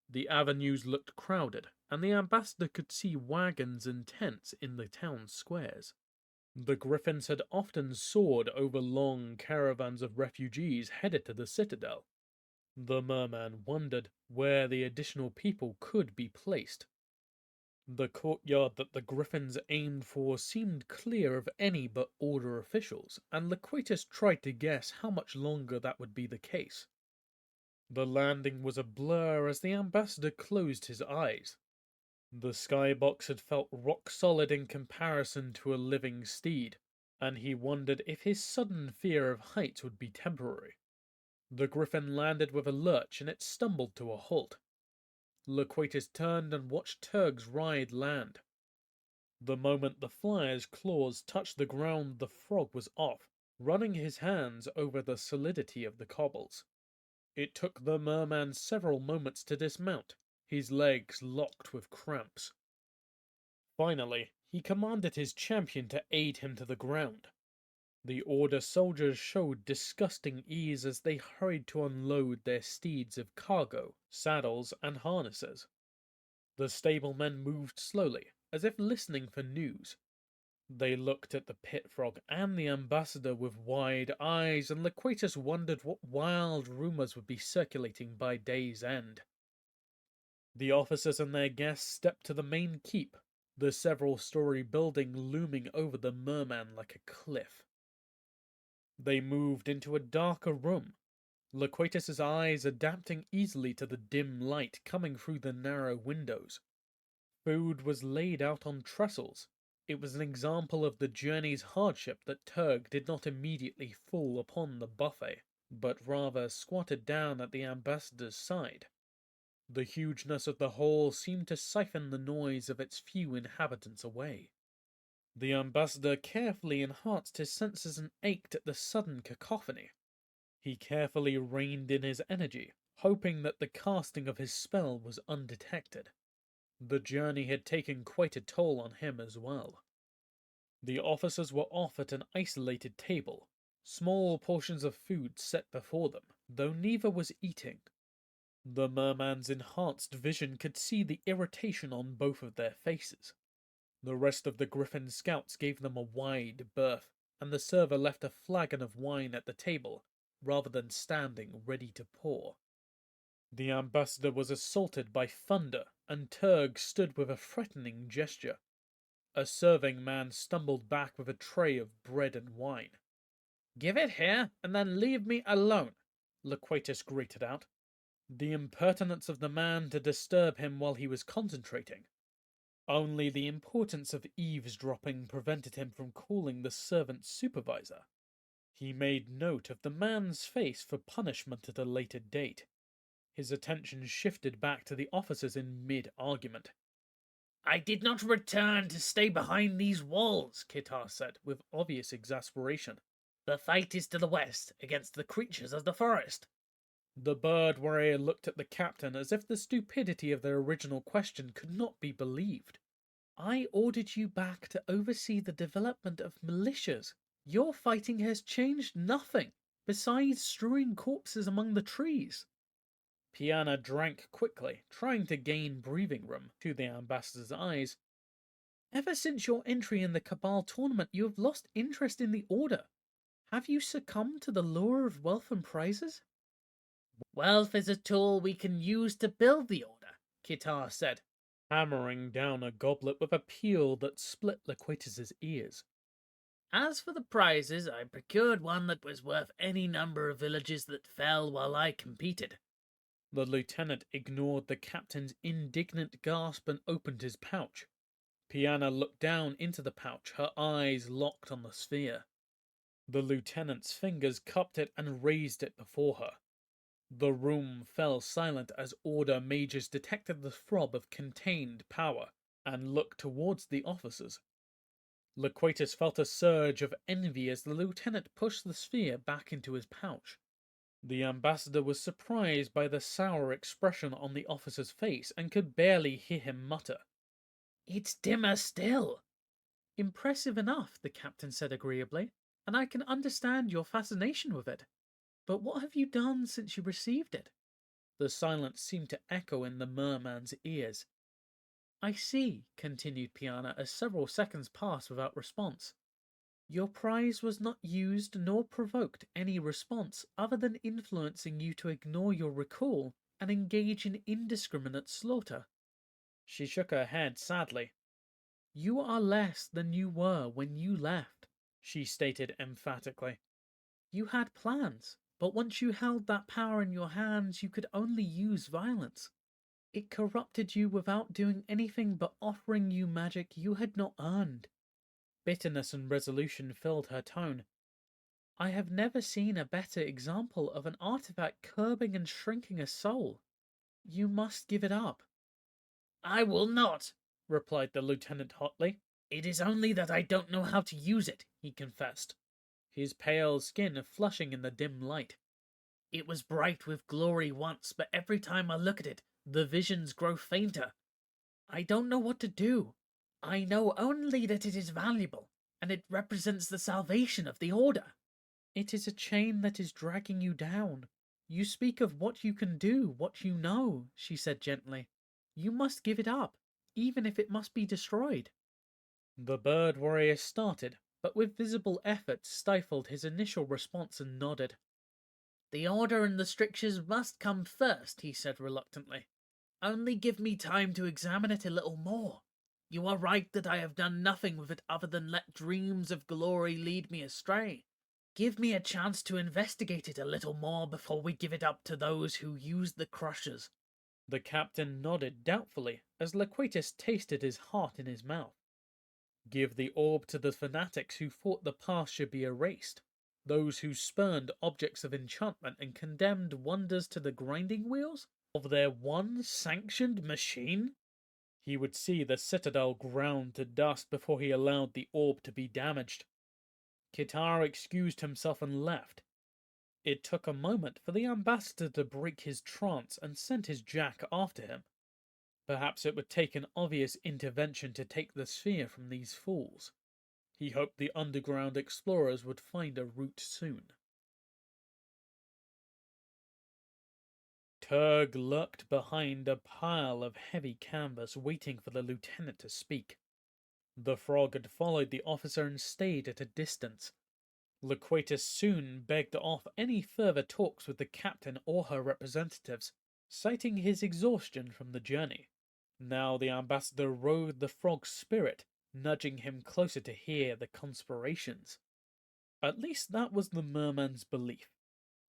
S3: The avenues looked crowded, and the ambassador could see wagons and tents in the town squares. The griffins had often soared over long caravans of refugees headed to the citadel. The merman wondered where the additional people could be placed. The courtyard that the griffins aimed for seemed clear of any but order officials, and Loquatus tried to guess how much longer that would be the case. The landing was a blur as the ambassador closed his eyes. The skybox had felt rock-solid in comparison to a living steed, and he wondered if his sudden fear of heights would be temporary. The griffin landed with a lurch, and it stumbled to a halt. Loquatus turned and watched Turg's ride land. The moment the flyer's claws touched the ground, the frog was off, running his hands over the solidity of the cobbles. It took the merman several moments to dismount, his legs locked with cramps. Finally, he commanded his champion to aid him to the ground. The Order soldiers showed disgusting ease as they hurried to unload their steeds of cargo, saddles, and harnesses. The stablemen moved slowly, as if listening for news. They looked at the pit frog and the ambassador with wide eyes, and Loquatus wondered what wild rumors would be circulating by day's end. The officers and their guests stepped to the main keep, the several-story building looming over the merman like a cliff. They moved into a darker room, Loquatus's eyes adapting easily to the dim light coming through the narrow windows. Food was laid out on trestles. It was an example of the journey's hardship that Turg did not immediately fall upon the buffet, but rather squatted down at the ambassador's side. The hugeness of the hall seemed to siphon the noise of its few inhabitants away. The ambassador carefully enhanced his senses and ached at the sudden cacophony. He carefully reined in his energy, hoping that the casting of his spell was undetected. The journey had taken quite a toll on him as well. The officers were off at an isolated table, small portions of food set before them, though neither was eating. The merman's enhanced vision could see the irritation on both of their faces. The rest of the Griffin scouts gave them a wide berth, and the server left a flagon of wine at the table, rather than standing ready to pour. The ambassador was assaulted by thunder, and Turg stood with a threatening gesture. A serving man stumbled back with a tray of bread and wine.
S5: "Give it here, and then leave me alone,"
S3: Loquatus grated out. The impertinence of the man to disturb him while he was concentrating. Only the importance of eavesdropping prevented him from calling the servant supervisor. He made note of the man's face for punishment at a later date. His attention shifted back to the officers in mid-argument.
S5: "I did not return to stay behind these walls,"
S3: Kitar said, with obvious exasperation.
S5: "The fight is to the west, against the creatures of the forest."
S3: The bird warrior looked at the captain as if the stupidity of their original question could not be believed.
S2: "I ordered you back to oversee the development of militias. Your fighting has changed nothing, besides strewing corpses among the trees."
S3: Piana drank quickly, trying to gain breathing room to the ambassador's eyes.
S2: Ever since your entry in the Cabal tournament, you have lost interest in the Order. Have you succumbed to the lure of wealth and prizes?
S5: Wealth is a tool we can use to build the Order, Kitar said,
S3: hammering down a goblet with a peal that split Loquatus's ears.
S5: As for the prizes, I procured one that was worth any number of villages that fell while I competed.
S3: The lieutenant ignored the captain's indignant gasp and opened his pouch. Piana looked down into the pouch, her eyes locked on the sphere. The lieutenant's fingers cupped it and raised it before her. The room fell silent as Order mages detected the throb of contained power and looked towards the officers. Loquatus felt a surge of envy as the lieutenant pushed the sphere back into his pouch. The ambassador was surprised by the sour expression on the officer's face and could barely hear him mutter.
S5: It's dimmer still.
S2: Impressive enough, the captain said agreeably, and I can understand your fascination with it. But what have you done since you received it?
S3: The silence seemed to echo in the merman's ears.
S2: I see, continued Piana as several seconds passed without response. Your prize was not used nor provoked any response other than influencing you to ignore your recall and engage in indiscriminate slaughter.
S3: She shook her head sadly.
S2: You are less than you were when you left,
S3: she stated emphatically.
S2: You had plans, but once you held that power in your hands, you could only use violence. It corrupted you without doing anything but offering you magic you had not earned.
S3: Bitterness and resolution filled her tone.
S2: I have never seen a better example of an artifact curbing and shrinking a soul. You must give it up.
S5: I will not,
S3: replied the lieutenant hotly.
S5: It is only that I don't know how to use it, he confessed,
S3: his pale skin flushing in the dim light.
S5: It was bright with glory once, but every time I look at it, the visions grow fainter. I don't know what to do. I know only that it is valuable, and it represents the salvation of the Order.
S2: It is a chain that is dragging you down. You speak of what you can do, what you know, she said gently. You must give it up, even if it must be destroyed.
S3: The bird warrior started, but with visible effort stifled his initial response and nodded.
S5: The Order and the strictures must come first, he said reluctantly. Only give me time to examine it a little more. You are right that I have done nothing with it other than let dreams of glory lead me astray. Give me a chance to investigate it a little more before we give it up to those who use the crushers.
S3: The captain nodded doubtfully as Loquatus tasted his heart in his mouth. Give the orb to the fanatics who thought the past should be erased, those who spurned objects of enchantment and condemned wonders to the grinding wheels of their one sanctioned machine? He would see the citadel ground to dust before he allowed the orb to be damaged. Kitar excused himself and left. It took a moment for the ambassador to break his trance and sent his jack after him. Perhaps it would take an obvious intervention to take the sphere from these fools. He hoped the underground explorers would find a route soon. Turg lurked behind a pile of heavy canvas, waiting for the lieutenant to speak. The frog had followed the officer and stayed at a distance. Loquatus soon begged off any further talks with the captain or her representatives, citing his exhaustion from the journey. Now the ambassador rode the frog's spirit, nudging him closer to hear the conspirations. At least that was the merman's belief.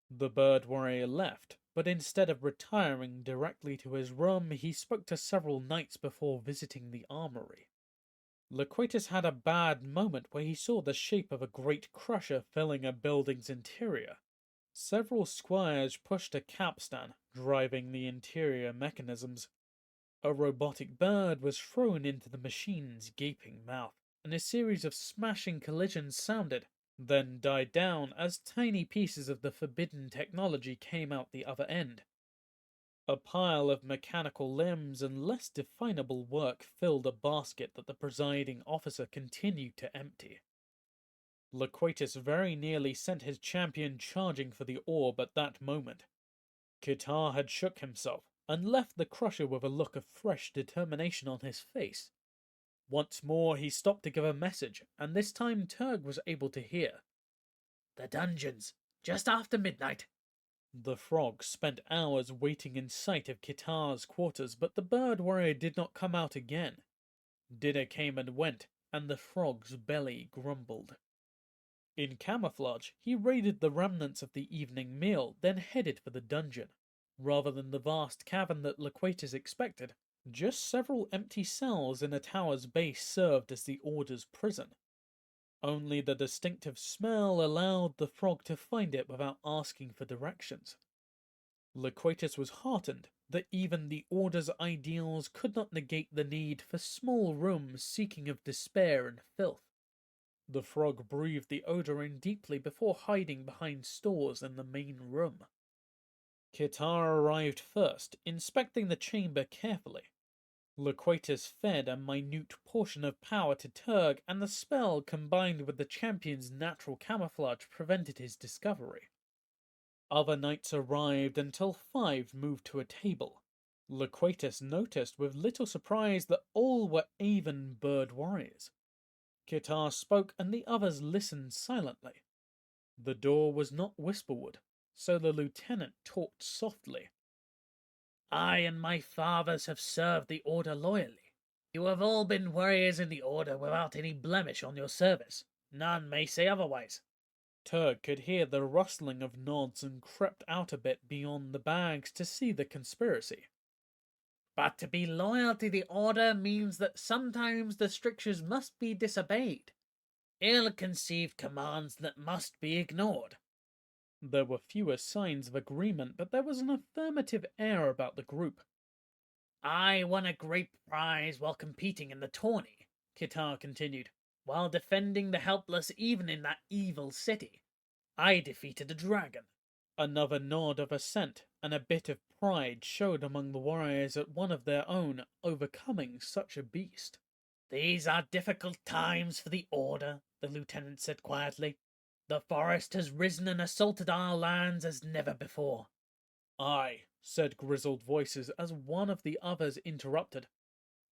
S3: The bird warrior left, but instead of retiring directly to his room, he spoke to several knights before visiting the armory. Loquatus had a bad moment where he saw the shape of a great crusher filling a building's interior. Several squires pushed a capstan, driving the interior mechanisms. A robotic bird was thrown into the machine's gaping mouth, and a series of smashing collisions sounded, then died down as tiny pieces of the forbidden technology came out the other end. A pile of mechanical limbs and less definable work filled a basket that the presiding officer continued to empty. Loquatus very nearly sent his champion charging for the orb at that moment.
S2: Kitar had shook himself and left the crusher with a look of fresh determination on his face. Once more he stopped to give a message, and this time Turg was able to hear.
S5: The dungeons, just after midnight.
S2: The frog spent hours waiting in sight of Kitar's quarters, but the bird warrior did not come out again. Dinner came and went, and the frog's belly grumbled. In camouflage, he raided the remnants of the evening meal, then headed for the dungeon. Rather than the vast cavern that Loquatus expected, just several empty cells in a tower's base served as the Order's prison. Only the distinctive smell allowed the frog to find it without asking for directions. Loquatus was heartened that even the Order's ideals could not negate the need for small rooms seeking of despair and filth. The frog breathed the odor in deeply before hiding behind stores in the main room. Kitar arrived first, inspecting the chamber carefully. Loquatus fed a minute portion of power to Turg, and the spell combined with the champion's natural camouflage prevented his discovery. Other knights arrived until 5 moved to a table. Loquatus noticed with little surprise that all were Avon bird warriors. Kitar spoke and the others listened silently. The door was not whisperwood, so the lieutenant talked softly.
S5: I and my fathers have served the Order loyally. You have all been warriors in the Order without any blemish on your service. None may say otherwise.
S2: Turg could hear the rustling of nods and crept out a bit beyond the bags to see the conspiracy.
S5: But to be loyal to the Order means that sometimes the strictures must be disobeyed. Ill-conceived commands that must be ignored.
S2: There were fewer signs of agreement, but there was an affirmative air about the group.
S5: I won a great prize while competing in the tourney, Kitar continued, while defending the helpless even in that evil city. I defeated a dragon.
S2: Another nod of assent, and a bit of pride showed among the warriors at one of their own overcoming such a beast.
S5: These are difficult times for the Order, the lieutenant said quietly. The forest has risen and assaulted our lands as never before.
S2: Aye, said grizzled voices as one of the others interrupted.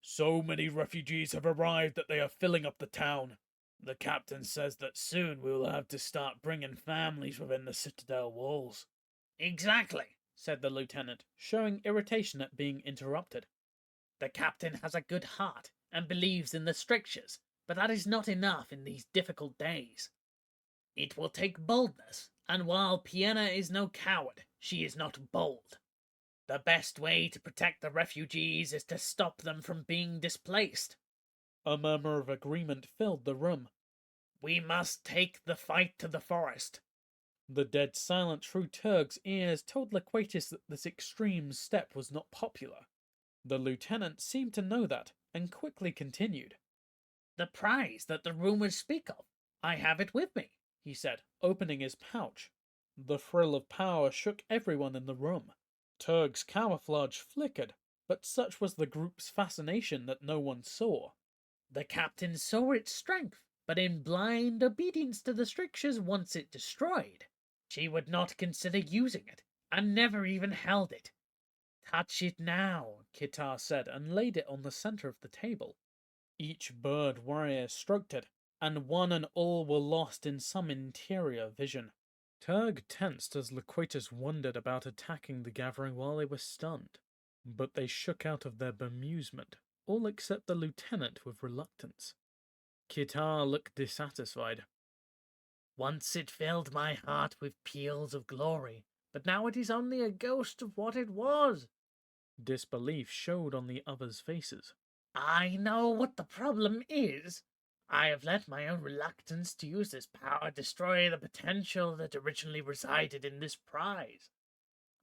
S4: So many refugees have arrived that they are filling up the town. The captain says that soon we will have to start bringing families within the citadel walls.
S5: Exactly,
S2: said the lieutenant, showing irritation at being interrupted.
S5: The captain has a good heart and believes in the strictures, but that is not enough in these difficult days. It will take boldness, and while Piena is no coward, she is not bold. The best way to protect the refugees is to stop them from being displaced.
S2: A murmur of agreement filled the room.
S5: We must take the fight to the forest.
S2: The dead silence through Turg's ears told Loquatus that this extreme step was not popular. The lieutenant seemed to know that, and quickly continued.
S5: The prize that the rumors speak of, I have it with me, he said,
S2: opening his pouch. The thrill of power shook everyone in the room. Turg's camouflage flickered, but such was the group's fascination that no one saw.
S5: The captain saw its strength, but in blind obedience to the strictures wants it destroyed. She would not consider using it, and never even held it. Touch it now, Kitar said, and laid it on the center of the table.
S2: Each bird warrior stroked it, and one and all were lost in some interior vision. Turg tensed as Loquatus wondered about attacking the gathering while they were stunned, but they shook out of their bemusement, all except the lieutenant with reluctance. Kitar looked dissatisfied.
S5: Once it filled my heart with peals of glory, but now it is only a ghost of what it was.
S2: Disbelief showed on the others' faces.
S5: I know what the problem is. I have let my own reluctance to use this power destroy the potential that originally resided in this prize.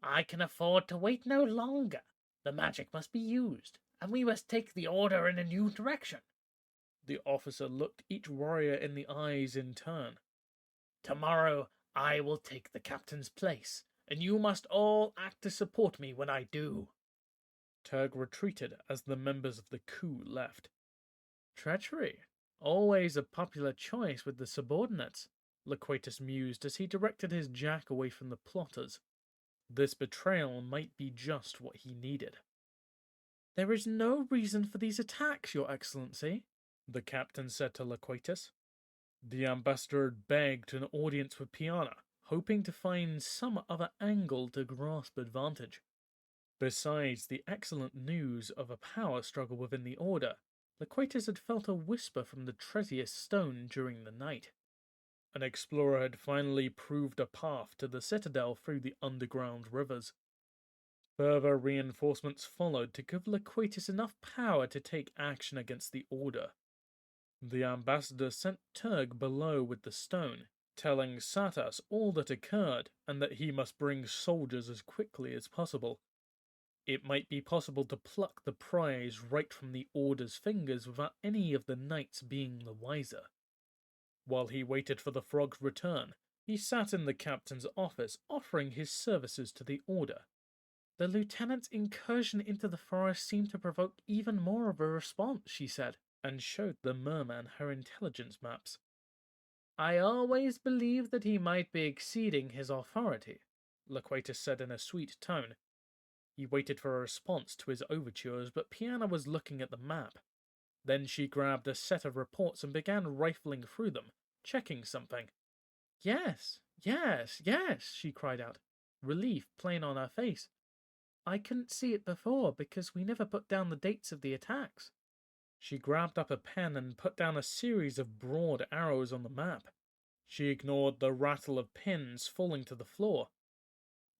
S5: I can afford to wait no longer. The magic must be used, and we must take the Order in a new direction.
S2: The officer looked each warrior in the eyes in turn.
S5: Tomorrow I will take the captain's place, and you must all act to support me when I do.
S2: Turg retreated as the members of the coup left. Treachery. Always a popular choice with the subordinates, Loquatus mused as he directed his jack away from the plotters.
S3: This betrayal might be just what he needed. "There is no reason for these attacks, Your Excellency," the captain said to Loquatus. The ambassador had begged an audience with Piana, hoping to find some other angle to grasp advantage. Besides the excellent news of a power struggle within the Order, Loquatus had felt a whisper from the Treasiest Stone during the night. An explorer had finally proved a path to the citadel through the underground rivers. Further reinforcements followed to give Loquatus enough power to take action against the Order. The ambassador sent Turg below with the stone, telling Satas all that occurred and that he must bring soldiers as quickly as possible. It might be possible to pluck the prize right from the Order's fingers without any of the knights being the wiser. While he waited for the frog's return, he sat in the captain's office offering his services to the Order. "The lieutenant's incursion into the forest seemed to provoke even more of a response," she said, and showed the merman her intelligence maps. "I always believed that he might be exceeding his authority," Loquatus said in a sweet tone. He waited for a response to his overtures, but Piana was looking at the map. Then she grabbed a set of reports and began rifling through them, checking something. Yes, she cried out, relief plain on her face. "I couldn't see it before because we never put down the dates of the attacks." She grabbed up a pen and put down a series of broad arrows on the map. She ignored the rattle of pins falling to the floor.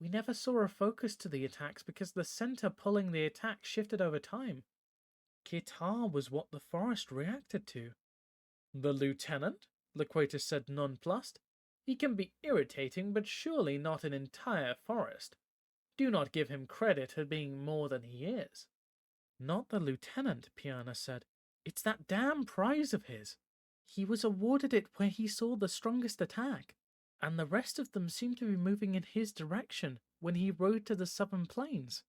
S3: "We never saw a focus to the attacks because the center pulling the attack shifted over time. Kitar was what the forest reacted to." "The lieutenant?" Loquatus said nonplussed. "He can be irritating, but surely not an entire forest. Do not give him credit for being more than he is." "Not the lieutenant," Piana said. "It's that damn prize of his. He was awarded it where he saw the strongest attack, and the rest of them seem to be moving in his direction when he rode to the southern plains.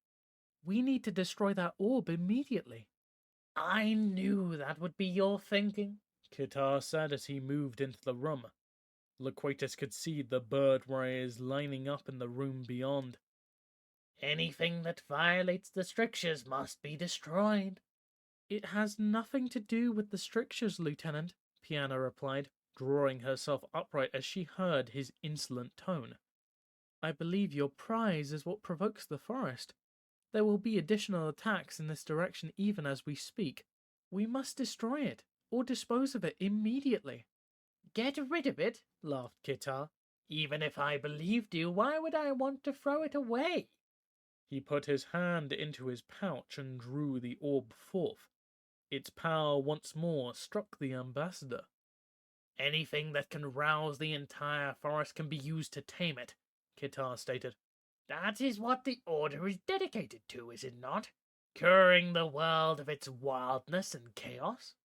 S3: We need to destroy that orb immediately."
S5: "I knew that would be your thinking,"
S3: Kitar said as he moved into the room. Loquatus could see the bird warriors lining up in the room beyond.
S5: "Anything that violates the strictures must be destroyed."
S2: "It has nothing to do with the strictures, Lieutenant," Piana replied, drawing herself upright as she heard his insolent tone. "I believe your prize is what provokes the forest. There will be additional attacks in this direction even as we speak. We must destroy it, or dispose of it immediately."
S5: "Get rid of it?" laughed Kitar. "Even if I believed you, why would I want to throw it away?"
S3: He put his hand into his pouch and drew the orb forth. Its power once more struck the ambassador.
S5: "Anything that can rouse the entire forest can be used to tame it," Kitar stated. "That is what the Order is dedicated to, is it not? Curing the world of its wildness and chaos?"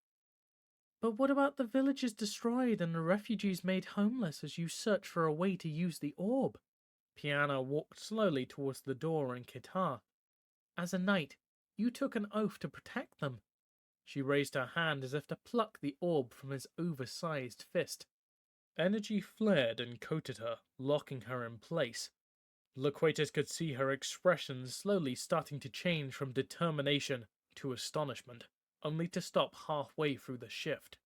S2: "But what about the villages destroyed and the refugees made homeless as you search for a way to use the orb?"
S3: Piana walked slowly towards the door in Kitar.
S2: "As a knight, you took an oath to protect them."
S3: She raised her hand as if to pluck the orb from his oversized fist. Energy flared and coated her, locking her in place. Loquatus could see her expression slowly starting to change from determination to astonishment, only to stop halfway through the shift.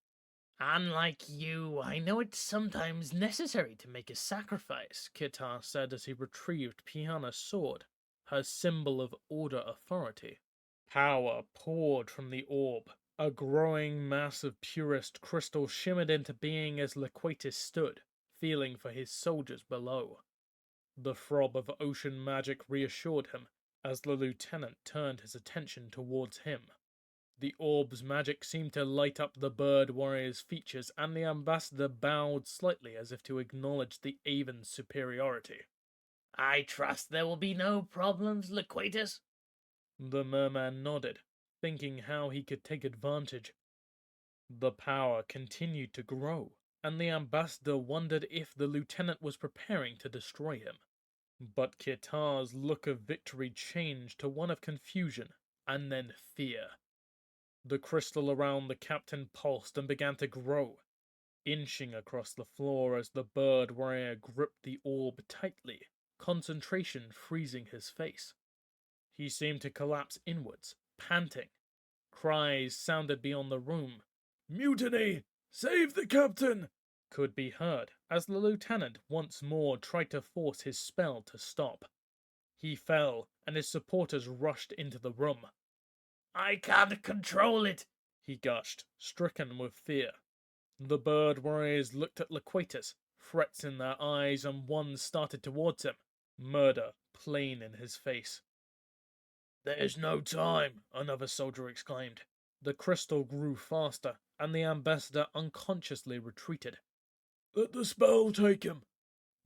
S5: "Unlike you, I know it's sometimes necessary to make a sacrifice,"
S3: Kitar said as he retrieved Piana's sword, her symbol of Order authority. Power poured from the orb. A growing mass of purest crystal shimmered into being as Loquatus stood, feeling for his soldiers below. The throb of ocean magic reassured him as the lieutenant turned his attention towards him. The orb's magic seemed to light up the bird warrior's features, and the ambassador bowed slightly as if to acknowledge the Avon's superiority.
S5: "I trust there will be no problems, Loquatus?"
S3: The merman nodded, thinking how he could take advantage. The power continued to grow, and the ambassador wondered if the lieutenant was preparing to destroy him. But Kitar's look of victory changed to one of confusion, and then fear. The crystal around the captain pulsed and began to grow, inching across the floor as the bird warrior gripped the orb tightly, concentration freezing his face. He seemed to collapse inwards, panting. Cries sounded beyond the room. "Mutiny! Save the captain!" could be heard as the lieutenant once more tried to force his spell to stop. He fell, and his supporters rushed into the room.
S5: "I can't control it,"
S3: he gushed, stricken with fear. The bird warriors looked at Loquatus, threats in their eyes, and one started towards him, murder plain in his face. "There's no time," another soldier exclaimed. The crystal grew faster, and the ambassador unconsciously retreated. "Let the spell take him."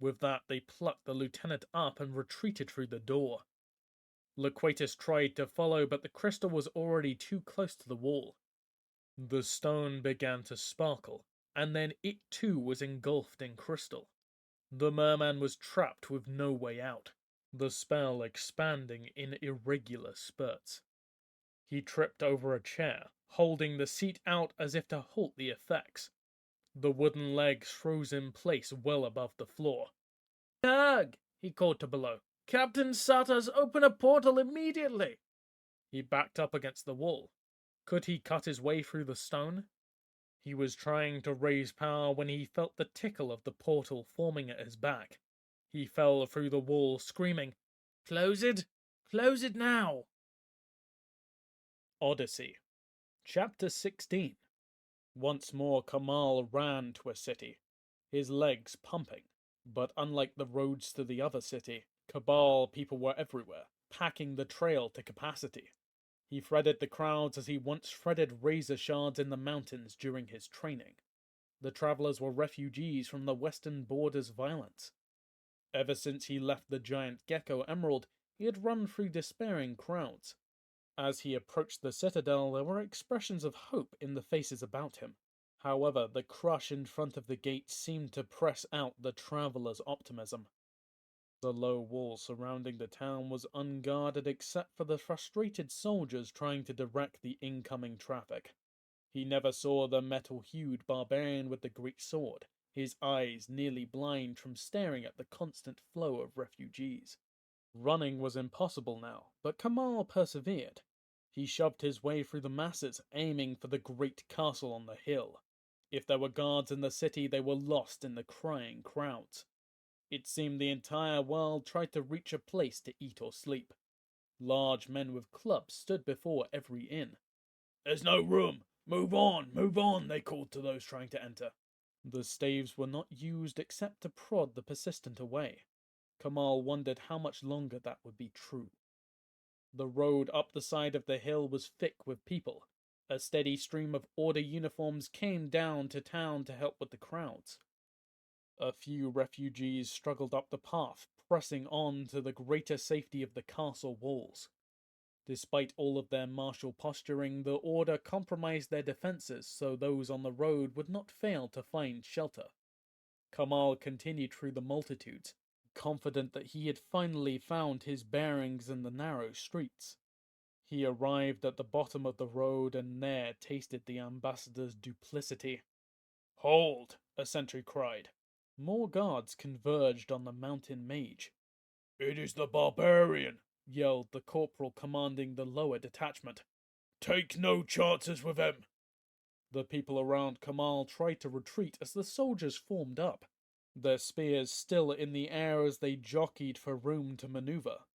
S3: With that, they plucked the lieutenant up and retreated through the door. Loquatus tried to follow, but the crystal was already too close to the wall. The stone began to sparkle, and then it too was engulfed in crystal. The merman was trapped with no way out, the spell expanding in irregular spurts. He tripped over a chair, holding the seat out as if to halt the effects. The wooden legs froze in place well above the floor. "Tug!" he called to below. "Captain Satas, open a portal immediately!" He backed up against the wall. Could he cut his way through the stone? He was trying to raise power when he felt the tickle of the portal forming at his back. He fell through the wall, screaming, "Close it! Close it now!" Odyssey. Chapter 16. Once more Kamal ran to a city, his legs pumping. But unlike the roads to the other city, Cabal people were everywhere, packing the trail to capacity. He threaded the crowds as he once threaded razor shards in the mountains during his training. The travelers were refugees from the western border's violence. Ever since he left the giant gecko emerald, he had run through despairing crowds. As he approached the citadel, there were expressions of hope in the faces about him. However, the crush in front of the gate seemed to press out the traveler's optimism. The low wall surrounding the town was unguarded except for the frustrated soldiers trying to direct the incoming traffic. He never saw the metal-hued barbarian with the great sword, his eyes nearly blind from staring at the constant flow of refugees. Running was impossible now, but Kamal persevered. He shoved his way through the masses, aiming for the great castle on the hill. If there were guards in the city, they were lost in the crying crowds. It seemed the entire world tried to reach a place to eat or sleep. Large men with clubs stood before every inn. "There's no room! Move on, they called to those trying to enter. The staves were not used except to prod the persistent away. Kamal wondered how much longer that would be true. The road up the side of the hill was thick with people. A steady stream of order uniforms came down to town to help with the crowds. A few refugees struggled up the path, pressing on to the greater safety of the castle walls. Despite all of their martial posturing, the order compromised their defenses so those on the road would not fail to find shelter. Kamal continued through the multitudes, confident that he had finally found his bearings in the narrow streets. He arrived at the bottom of the road and there tasted the ambassador's duplicity. "Hold!" a sentry cried. More guards converged on the mountain mage. "It is the barbarian!" yelled the corporal commanding the lower detachment. "Take no chances with him!" The people around Kamal tried to retreat as the soldiers formed up, their spears still in the air as they jockeyed for room to maneuver.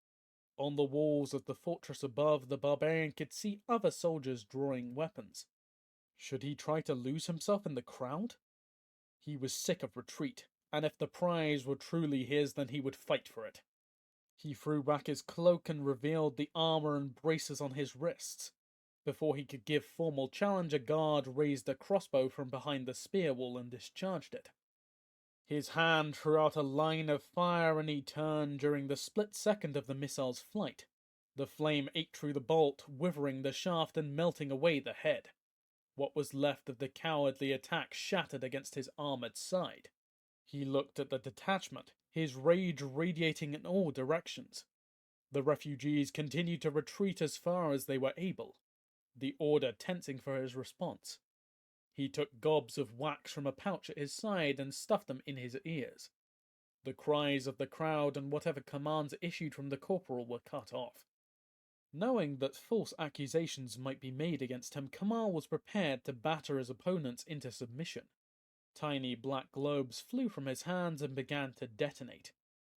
S3: On the walls of the fortress above, the barbarian could see other soldiers drawing weapons. Should he try to lose himself in the crowd? He was sick of retreat, and if the prize were truly his, then he would fight for it. He threw back his cloak and revealed the armor and braces on his wrists. Before he could give formal challenge, a guard raised a crossbow from behind the spear wall and discharged it. His hand threw out a line of fire and he turned during the split second of the missile's flight. The flame ate through the bolt, withering the shaft and melting away the head. What was left of the cowardly attack shattered against his armored side. He looked at the detachment, his rage radiating in all directions. The refugees continued to retreat as far as they were able, the order tensing for his response. He took gobs of wax from a pouch at his side and stuffed them in his ears.
S2: The cries of the crowd and whatever commands issued from the corporal were cut off. Knowing that false accusations might be made against him, Kamal was prepared to batter his opponents into submission. Tiny black globes flew from his hands and began to detonate.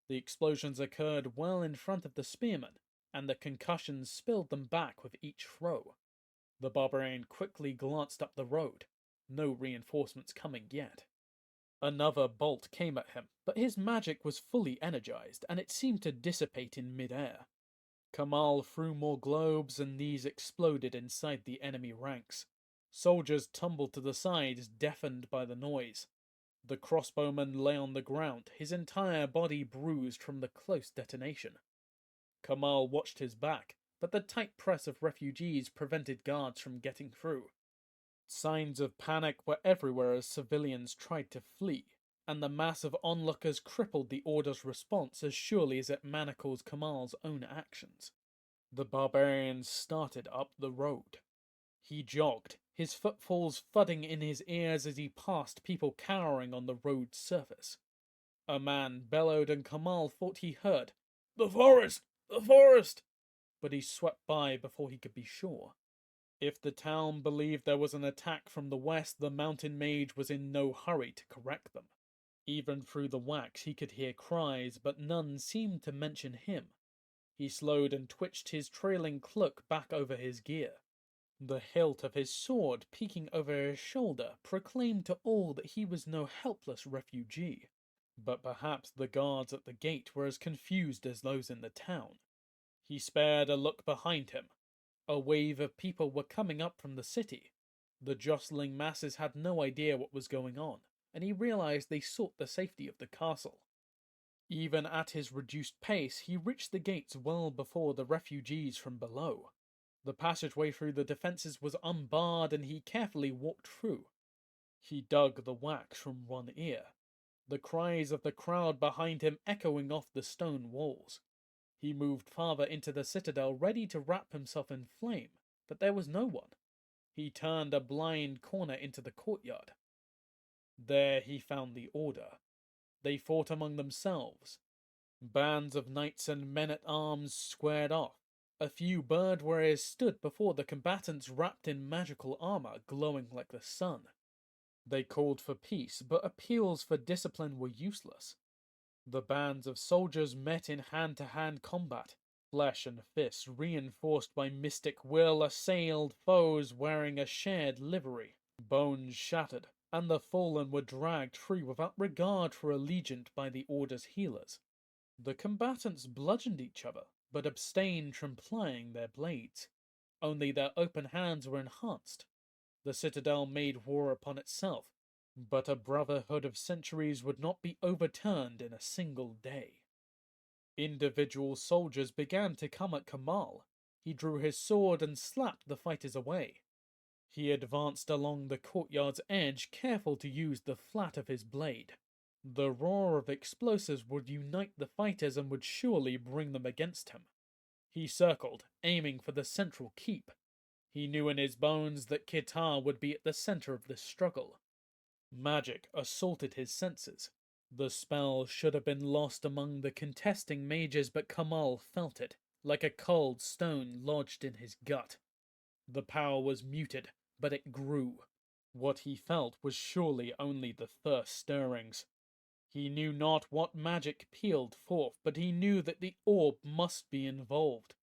S2: The explosions occurred well in front of the spearmen, and the concussions spilled them back with each throw. The barbarian quickly glanced up the road. No reinforcements coming yet. Another bolt came at him, but his magic was fully energized, and it seemed to dissipate in mid-air. Kamal threw more globes, and these exploded inside the enemy ranks. Soldiers tumbled to the sides, deafened by the noise. The crossbowman lay on the ground, his entire body bruised from the close detonation. Kamal watched his back, but the tight press of refugees prevented guards from getting through. Signs of panic were everywhere as civilians tried to flee, and the mass of onlookers crippled the Order's response as surely as it manacles Kamal's own actions. The barbarian started up the road. He jogged, his footfalls thudding in his ears as he passed people cowering on the road's surface. A man bellowed and Kamal thought he heard, "The forest! The forest!" but he swept by before he could be sure. If the town believed there was an attack from the west, the mountain mage was in no hurry to correct them. Even through the wax he could hear cries, but none seemed to mention him. He slowed and twitched his trailing cloak back over his gear. The hilt of his sword peeking over his shoulder proclaimed to all that he was no helpless refugee. But perhaps the guards at the gate were as confused as those in the town. He spared a look behind him. A wave of people were coming up from the city. The jostling masses had no idea what was going on, and he realized they sought the safety of the castle. Even at his reduced pace, he reached the gates well before the refugees from below. The passageway through the defences was unbarred, and he carefully walked through. He dug the wax from one ear, the cries of the crowd behind him echoing off the stone walls. He moved farther into the citadel, ready to wrap himself in flame, but there was no one. He turned a blind corner into the courtyard. There he found the Order. They fought among themselves. Bands of knights and men-at-arms squared off. A few bird warriors stood before the combatants wrapped in magical armor, glowing like the sun. They called for peace, but appeals for discipline were useless. The bands of soldiers met in hand-to-hand combat. Flesh and fists, reinforced by mystic will, assailed foes wearing a shared livery. Bones shattered, and the fallen were dragged free without regard for allegiance by the Order's healers. The combatants bludgeoned each other, but abstained from plying their blades. Only their open hands were enhanced. The citadel made war upon itself, but a brotherhood of centuries would not be overturned in a single day. Individual soldiers began to come at Kamal. He drew his sword and slapped the fighters away. He advanced along the courtyard's edge, careful to use the flat of his blade. The roar of explosives would unite the fighters and would surely bring them against him. He circled, aiming for the central keep. He knew in his bones that Kitar would be at the center of this struggle. Magic assaulted his senses. The spell should have been lost among the contesting mages, but Kamal felt it, like a cold stone lodged in his gut. The power was muted, but it grew. What he felt was surely only the first stirrings. He knew not what magic pealed forth, but he knew that the orb must be involved.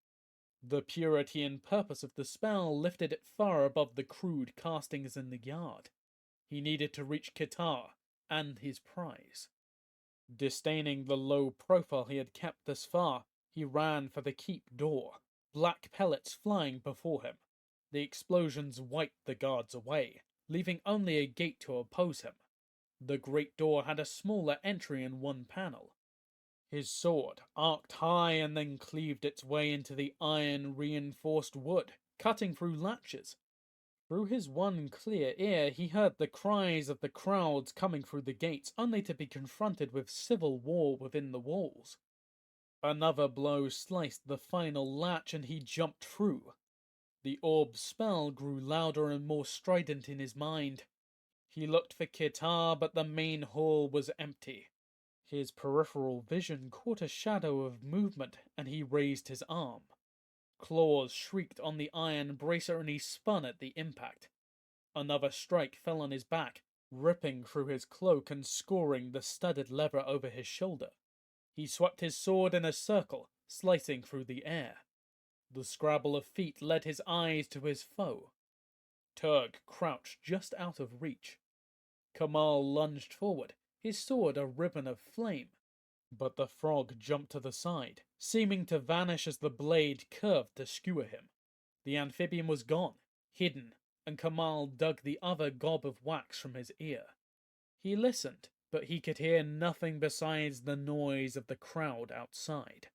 S2: The purity and purpose of the spell lifted it far above the crude castings in the yard. He needed to reach Kitar and his prize. Disdaining the low profile he had kept thus far, he ran for the keep door, black pellets flying before him. The explosions wiped the guards away, leaving only a gate to oppose him. The great door had a smaller entry in one panel. His sword arced high and then cleaved its way into the iron-reinforced wood, cutting through latches. Through his one clear ear, he heard the cries of the crowds coming through the gates, only to be confronted with civil war within the walls. Another blow sliced the final latch, and he jumped through. The orb's spell grew louder and more strident in his mind. He looked for Kitar, but the main hall was empty. His peripheral vision caught a shadow of movement, and he raised his arm. Claws shrieked on the iron bracer, and he spun at the impact. Another strike fell on his back, ripping through his cloak and scoring the studded leather over his shoulder. He swept his sword in a circle, slicing through the air. The scrabble of feet led his eyes to his foe. Turg crouched just out of reach. Kamal lunged forward, his sword a ribbon of flame. But the frog jumped to the side, seeming to vanish as the blade curved to skewer him. The amphibian was gone, hidden, and Kamal dug the other gob of wax from his ear. He listened, but he could hear nothing besides the noise of the crowd outside.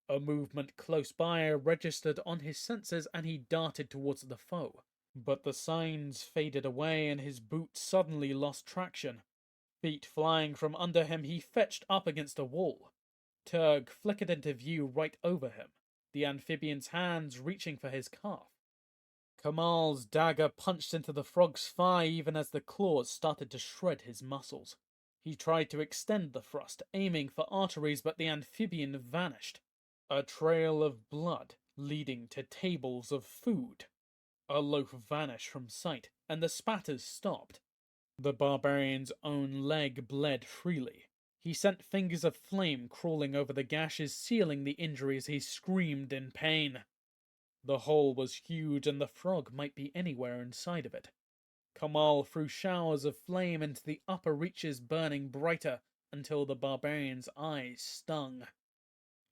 S2: A movement close by registered on his senses, and he darted towards the foe. But the signs faded away, and his boots suddenly lost traction. Feet flying from under him, he fetched up against a wall. Turg flickered into view right over him, the amphibian's hands reaching for his calf. Kamal's dagger punched into the frog's thigh even as the claws started to shred his muscles. He tried to extend the thrust, aiming for arteries, but the amphibian vanished. A trail of blood leading to tables of food. A loaf vanished from sight, and the spatters stopped. The barbarian's own leg bled freely. He sent fingers of flame crawling over the gashes, sealing the injury as he screamed in pain. The hole was huge, and the frog might be anywhere inside of it. Kamal threw showers of flame into the upper reaches, burning brighter until the barbarian's eyes stung.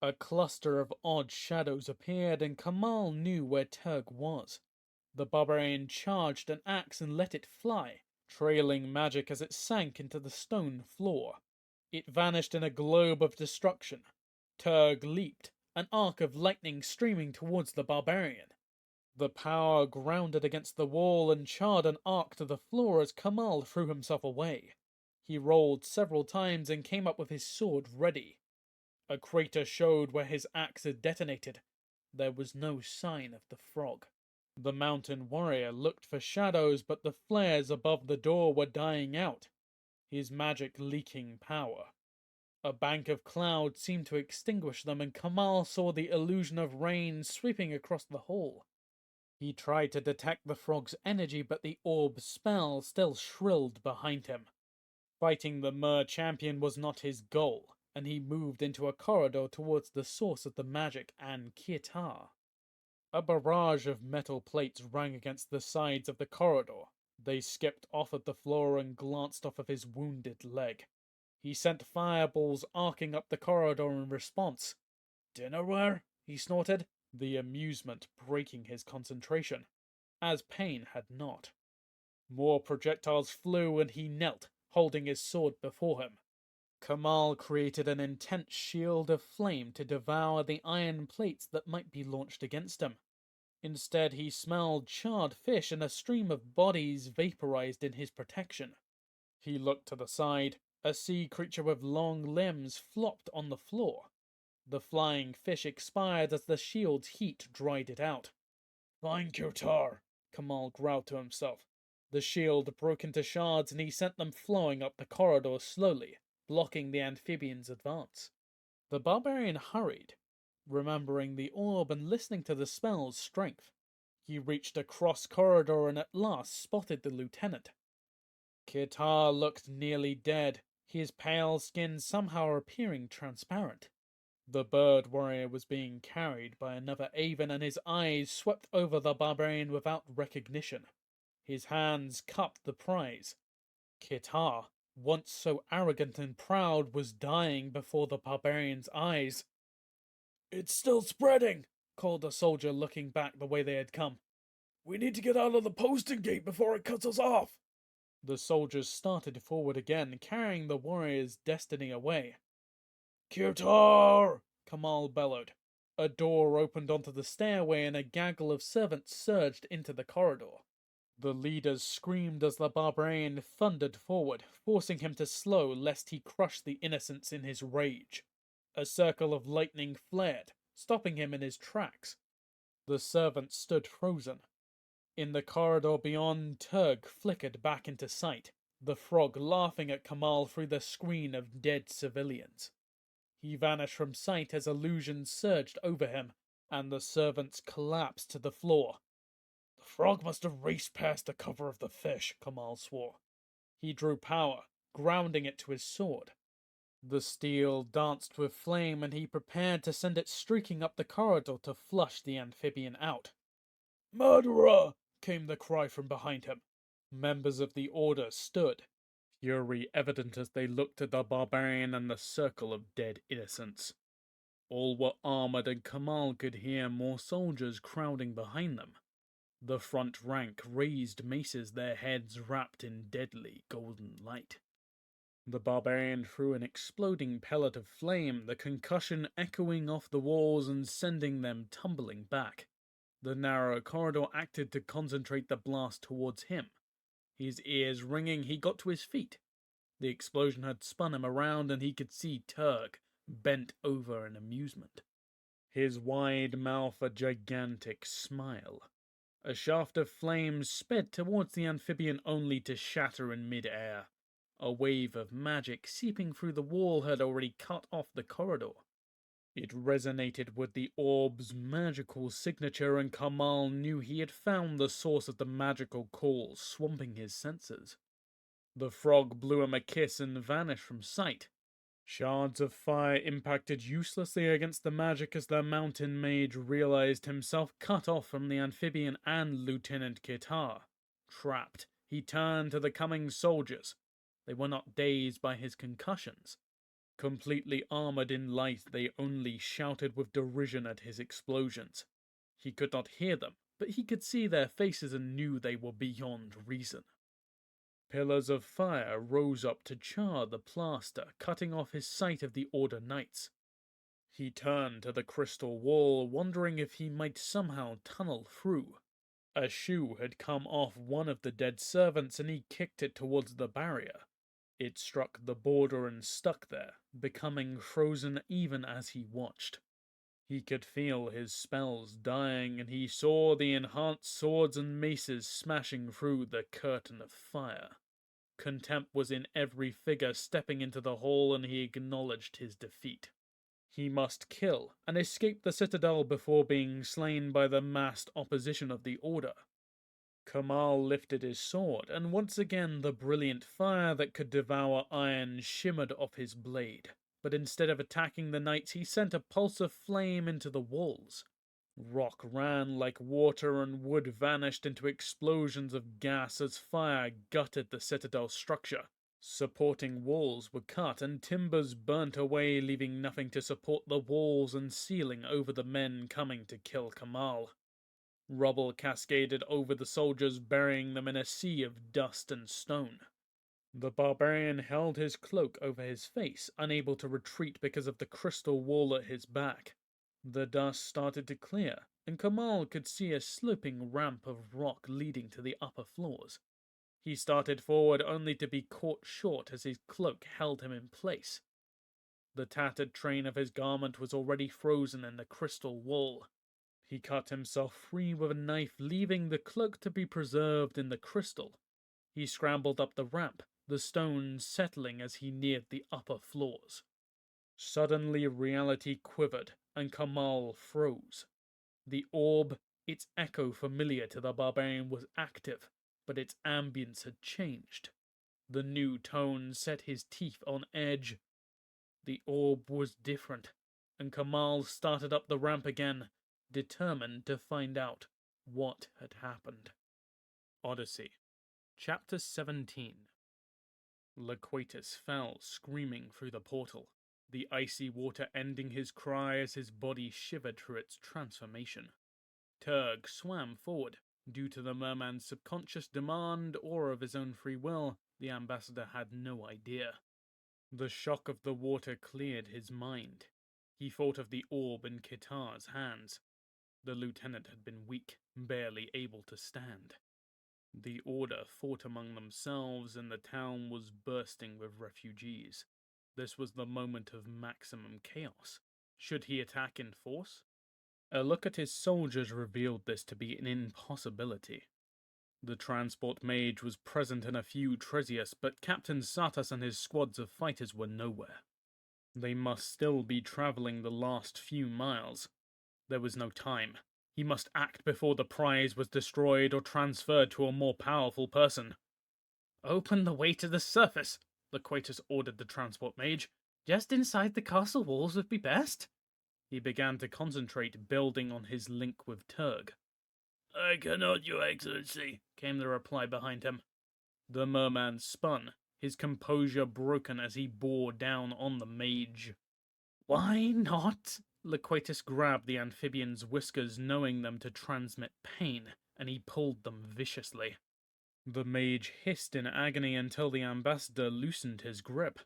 S2: A cluster of odd shadows appeared, and Kamal knew where Turg was. The barbarian charged an axe and let it fly, trailing magic as it sank into the stone floor. It vanished in a globe of destruction. Turg leaped, an arc of lightning streaming towards the barbarian. The power grounded against the wall and charred an arc to the floor as Kamal threw himself away. He rolled several times and came up with his sword ready. A crater showed where his axe had detonated. There was no sign of the frog. The mountain warrior looked for shadows, but the flares above the door were dying out, his magic leaking power. A bank of clouds seemed to extinguish them, and Kamal saw the illusion of rain sweeping across the hall. He tried to detect the frog's energy, but the orb's spell still shrilled behind him. Fighting the Mer champion was not his goal, and he moved into a corridor towards the source of the magic and Kirtar. A barrage of metal plates rang against the sides of the corridor. They skipped off at the floor and glanced off of his wounded leg. He sent fireballs arcing up the corridor in response. "Dinnerware?" he snorted, the amusement breaking his concentration, as pain had not. More projectiles flew, and he knelt, holding his sword before him. Kamal created an intense shield of flame to devour the iron plates that might be launched against him. Instead, he smelled charred fish, and a stream of bodies vaporized in his protection. He looked to the side. A sea creature with long limbs flopped on the floor. The flying fish expired as the shield's heat dried it out. "Fine, Kirtar," Kamal growled to himself. The shield broke into shards, and he sent them flowing up the corridor slowly, blocking the amphibian's advance. The barbarian hurried, remembering the orb and listening to the spell's strength. He reached a cross corridor and at last spotted the lieutenant. Kirtar looked nearly dead, his pale skin somehow appearing transparent. The bird warrior was being carried by another Avon, and his eyes swept over the barbarian without recognition. His hands cupped the prize. Kirtar, once so arrogant and proud, was dying before the barbarian's eyes. "It's still spreading," called a soldier, looking back the way they had come. "We need to get out of the posting gate before it cuts us off." The soldiers started forward again, carrying the warrior's destiny away. "Kirtar!" Kamal bellowed. A door opened onto the stairway, and a gaggle of servants surged into the corridor. The leaders screamed as the barbarian thundered forward, forcing him to slow lest he crush the innocents in his rage. A circle of lightning flared, stopping him in his tracks. The servants stood frozen. In the corridor beyond, Turg flickered back into sight, the frog laughing at Kamal through the screen of dead civilians. He vanished from sight as illusions surged over him, and the servants collapsed to the floor.
S4: The frog must have raced past the cover of the fish, Kamal swore.
S2: He drew power, grounding it to his sword. The steel danced with flame, and he prepared to send it streaking up the corridor to flush the amphibian out.
S4: "Murderer!" came the cry from behind him.
S2: Members of the Order stood, fury evident as they looked at the barbarian and the circle of dead innocents. All were armored, and Kamal could hear more soldiers crowding behind them. The front rank raised maces, their heads wrapped in deadly golden light. The barbarian threw an exploding pellet of flame, the concussion echoing off the walls and sending them tumbling back. The narrow corridor acted to concentrate the blast towards him. His ears ringing, he got to his feet. The explosion had spun him around, and he could see Turg, bent over in amusement. His wide mouth a gigantic smile. A shaft of flame sped towards the amphibian only to shatter in mid-air. A wave of magic seeping through the wall had already cut off the corridor. It resonated with the orb's magical signature, and Kamal knew he had found the source of the magical call swamping his senses. The frog blew him a kiss and vanished from sight. Shards of fire impacted uselessly against the magic as the mountain mage realized himself cut off from the amphibian and Lieutenant Kitar. Trapped, he turned to the coming soldiers. They were not dazed by his concussions. Completely armored in light, they only shouted with derision at his explosions. He could not hear them, but he could see their faces and knew they were beyond reason. Pillars of fire rose up to char the plaster, cutting off his sight of the Order Knights. He turned to the crystal wall, wondering if he might somehow tunnel through. A shoe had come off one of the dead servants, and he kicked it towards the barrier. It struck the border and stuck there, becoming frozen even as he watched. He could feel his spells dying, and he saw the enhanced swords and maces smashing through the curtain of fire. Contempt was in every figure stepping into the hall, and he acknowledged his defeat. He must kill and escape the citadel before being slain by the massed opposition of the Order. Kamal lifted his sword, and once again the brilliant fire that could devour iron shimmered off his blade. But instead of attacking the knights, he sent a pulse of flame into the walls. Rock ran like water, and wood vanished into explosions of gas as fire gutted the citadel structure. Supporting walls were cut, and timbers burnt away, leaving nothing to support the walls and ceiling over the men coming to kill Kamal. Rubble cascaded over the soldiers, burying them in a sea of dust and stone. The barbarian held his cloak over his face, unable to retreat because of the crystal wall at his back. The dust started to clear, and Kamal could see a sloping ramp of rock leading to the upper floors. He started forward only to be caught short as his cloak held him in place. The tattered train of his garment was already frozen in the crystal wall. He cut himself free with a knife, leaving the cloak to be preserved in the crystal. He scrambled up the ramp, the stones settling as he neared the upper floors. Suddenly reality quivered, and Kamal froze. The orb, its echo familiar to the barbarian, was active, but its ambience had changed. The new tone set his teeth on edge. The orb was different, and Kamal started up the ramp again, determined to find out what had happened. Odyssey, Chapter 17. Loquatus fell screaming through the portal, the icy water ending his cry as his body shivered through its transformation. Turg swam forward. Due to the merman's subconscious demand or of his own free will, the ambassador had no idea. The shock of the water cleared his mind. He thought of the orb in Kitar's hands. The lieutenant had been weak, barely able to stand. The Order fought among themselves, and the town was bursting with refugees. This was the moment of maximum chaos. Should he attack in force? A look at his soldiers revealed this to be an impossibility. The transport mage was present in a few Trezius, but Captain Satas and his squads of fighters were nowhere. They must still be traveling the last few miles. There was no time. He must act before the prize was destroyed or transferred to a more powerful person.
S5: Open the way to the surface, Loquatus ordered the transport mage. Just inside the castle walls would be best.
S2: He began to concentrate, building on his link with Turg.
S5: I cannot, your excellency, came the reply behind him.
S2: The merman spun, his composure broken as he bore down on the mage.
S5: Why not?
S2: Loquatus grabbed the amphibian's whiskers, knowing them to transmit pain, and he pulled them viciously. The mage hissed in agony until the ambassador loosened his grip.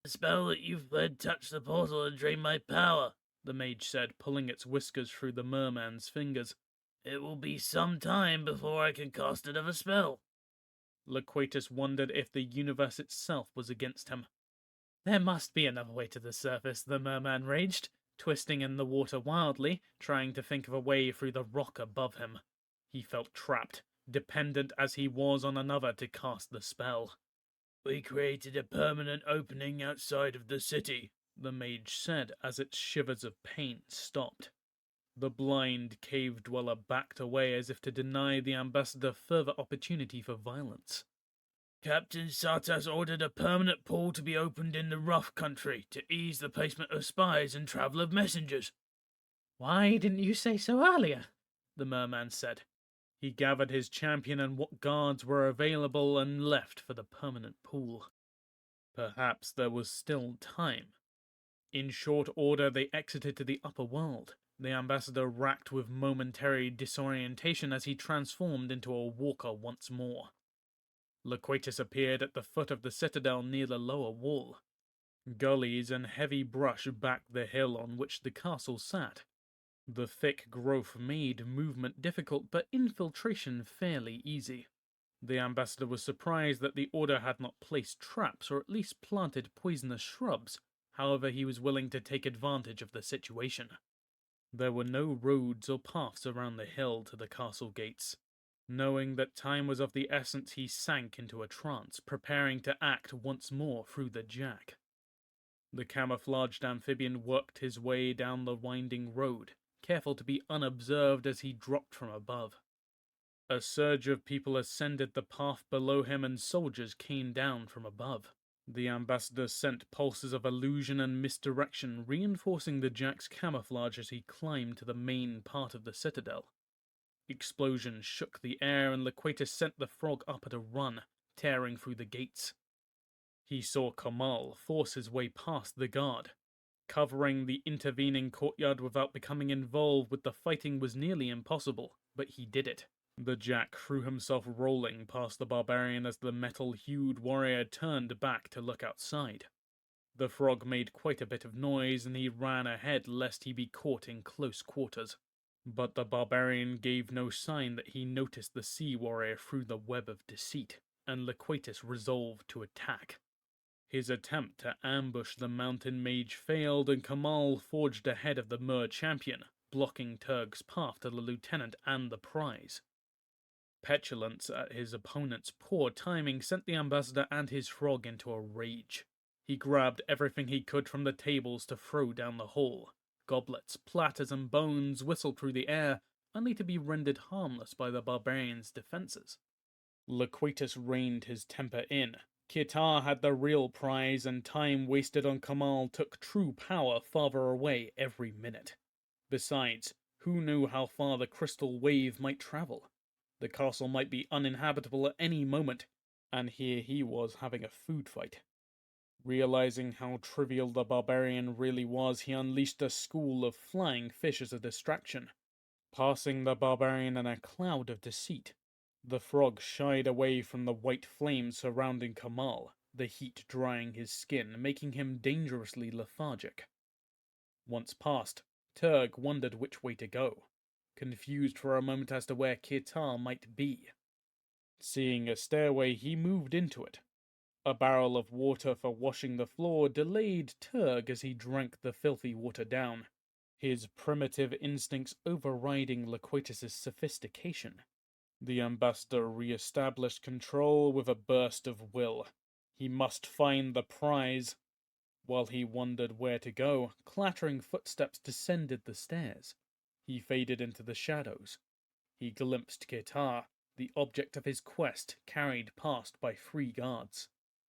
S5: The spell that you've led touched the portal and drained my power,
S2: the mage said, pulling its whiskers through the merman's fingers.
S5: It will be some time before I can cast another spell.
S2: Loquatus wondered if the universe itself was against him.
S5: There must be another way to the surface, the merman raged, twisting in the water wildly, trying to think of a way through the rock above him.
S2: He felt trapped, dependent as he was on another to cast the spell.
S5: We created a permanent opening outside of the city,
S2: the mage said as its shivers of pain stopped. The blind cave dweller backed away as if to deny the ambassador further opportunity for violence.
S5: Captain Satas ordered a permanent pool to be opened in the rough country to ease the placement of spies and travel of messengers. Why didn't you say so earlier? The merman said.
S2: He gathered his champion and what guards were available and left for the permanent pool. Perhaps there was still time. In short order, they exited to the upper world, the ambassador racked with momentary disorientation as he transformed into a walker once more. Loquatus appeared at the foot of the citadel near the lower wall. Gullies and heavy brush backed the hill on which the castle sat. The thick growth made movement difficult, but infiltration fairly easy. The ambassador was surprised that the order had not placed traps or at least planted poisonous shrubs. However, he was willing to take advantage of the situation. There were no roads or paths around the hill to the castle gates. Knowing that time was of the essence, he sank into a trance, preparing to act once more through the jack. The camouflaged amphibian worked his way down the winding road, careful to be unobserved as he dropped from above. A surge of people ascended the path below him and soldiers came down from above. The ambassador sent pulses of illusion and misdirection, reinforcing the jack's camouflage as he climbed to the main part of the citadel. Explosions shook the air and Loquatus sent the frog up at a run, tearing through the gates. He saw Kamal force his way past the guard. Covering the intervening courtyard without becoming involved with the fighting was nearly impossible, but he did it. The jack threw himself rolling past the barbarian as the metal-hued warrior turned back to look outside. The frog made quite a bit of noise and he ran ahead lest he be caught in close quarters. But the barbarian gave no sign that he noticed the sea warrior through the web of deceit, and Loquatus resolved to attack. His attempt to ambush the mountain mage failed and Kamal forged ahead of the Mer champion, blocking Turg's path to the lieutenant and the prize. Petulance at his opponent's poor timing sent the ambassador and his frog into a rage. He grabbed everything he could from the tables to throw down the hall. Goblets, platters, and bones whistled through the air, only to be rendered harmless by the barbarian's defenses. Loquatus reined his temper in. Kitar had the real prize, and time wasted on Kamal took true power farther away every minute. Besides, who knew how far the crystal wave might travel? The castle might be uninhabitable at any moment, and here he was having a food fight. Realizing how trivial the barbarian really was, he unleashed a school of flying fish as a distraction, passing the barbarian in a cloud of deceit. The frog shied away from the white flames surrounding Kamal, the heat drying his skin, making him dangerously lethargic. Once past, Turg wondered which way to go, confused for a moment as to where Kitar might be. Seeing a stairway, he moved into it. A barrel of water for washing the floor delayed Turg as he drank the filthy water down, his primitive instincts overriding Loquatus's sophistication.
S4: The ambassador re-established control with a burst of will. He must find the prize. While he wondered where to go, clattering footsteps descended the stairs. He faded into the shadows. He glimpsed Kitar, the object of his quest, carried past by 3 guards.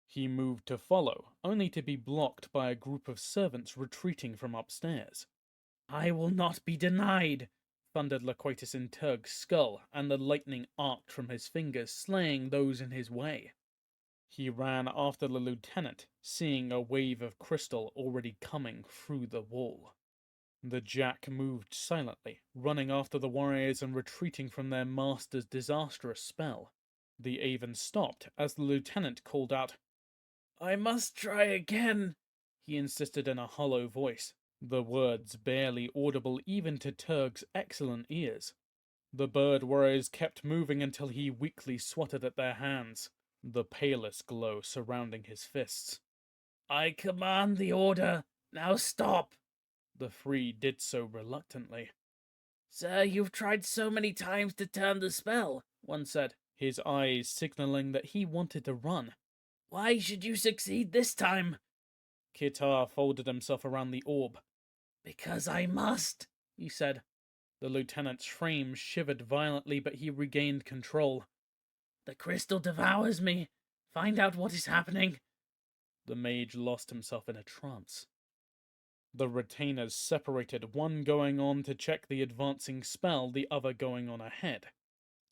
S4: He moved to follow, only to be blocked by a group of servants retreating from upstairs.
S5: "I will not be denied,"
S4: thundered Loquatus in Turg's skull, and the lightning arced from his fingers, slaying those in his way. He ran after the lieutenant, seeing a wave of crystal already coming through the wall. The Jack moved silently, running after the warriors and retreating from their master's disastrous spell. The Avon stopped as the lieutenant called out,
S5: "I must try again,"
S4: he insisted in a hollow voice, the words barely audible even to Turg's excellent ears. The bird warriors kept moving until he weakly swatted at their hands, the palest glow surrounding his fists.
S5: "I command the order. Now stop."
S4: The 3 did so reluctantly.
S5: "Sir, you've tried so many times to turn the spell," one said,
S4: his eyes signaling that he wanted to run.
S5: "Why should you succeed this time?"
S4: Kitar folded himself around the orb.
S5: "Because I must," he said.
S4: The lieutenant's frame shivered violently, but he regained control.
S5: "The crystal devours me. Find out what is happening."
S4: The mage lost himself in a trance. The retainers separated, one going on to check the advancing spell, the other going on ahead.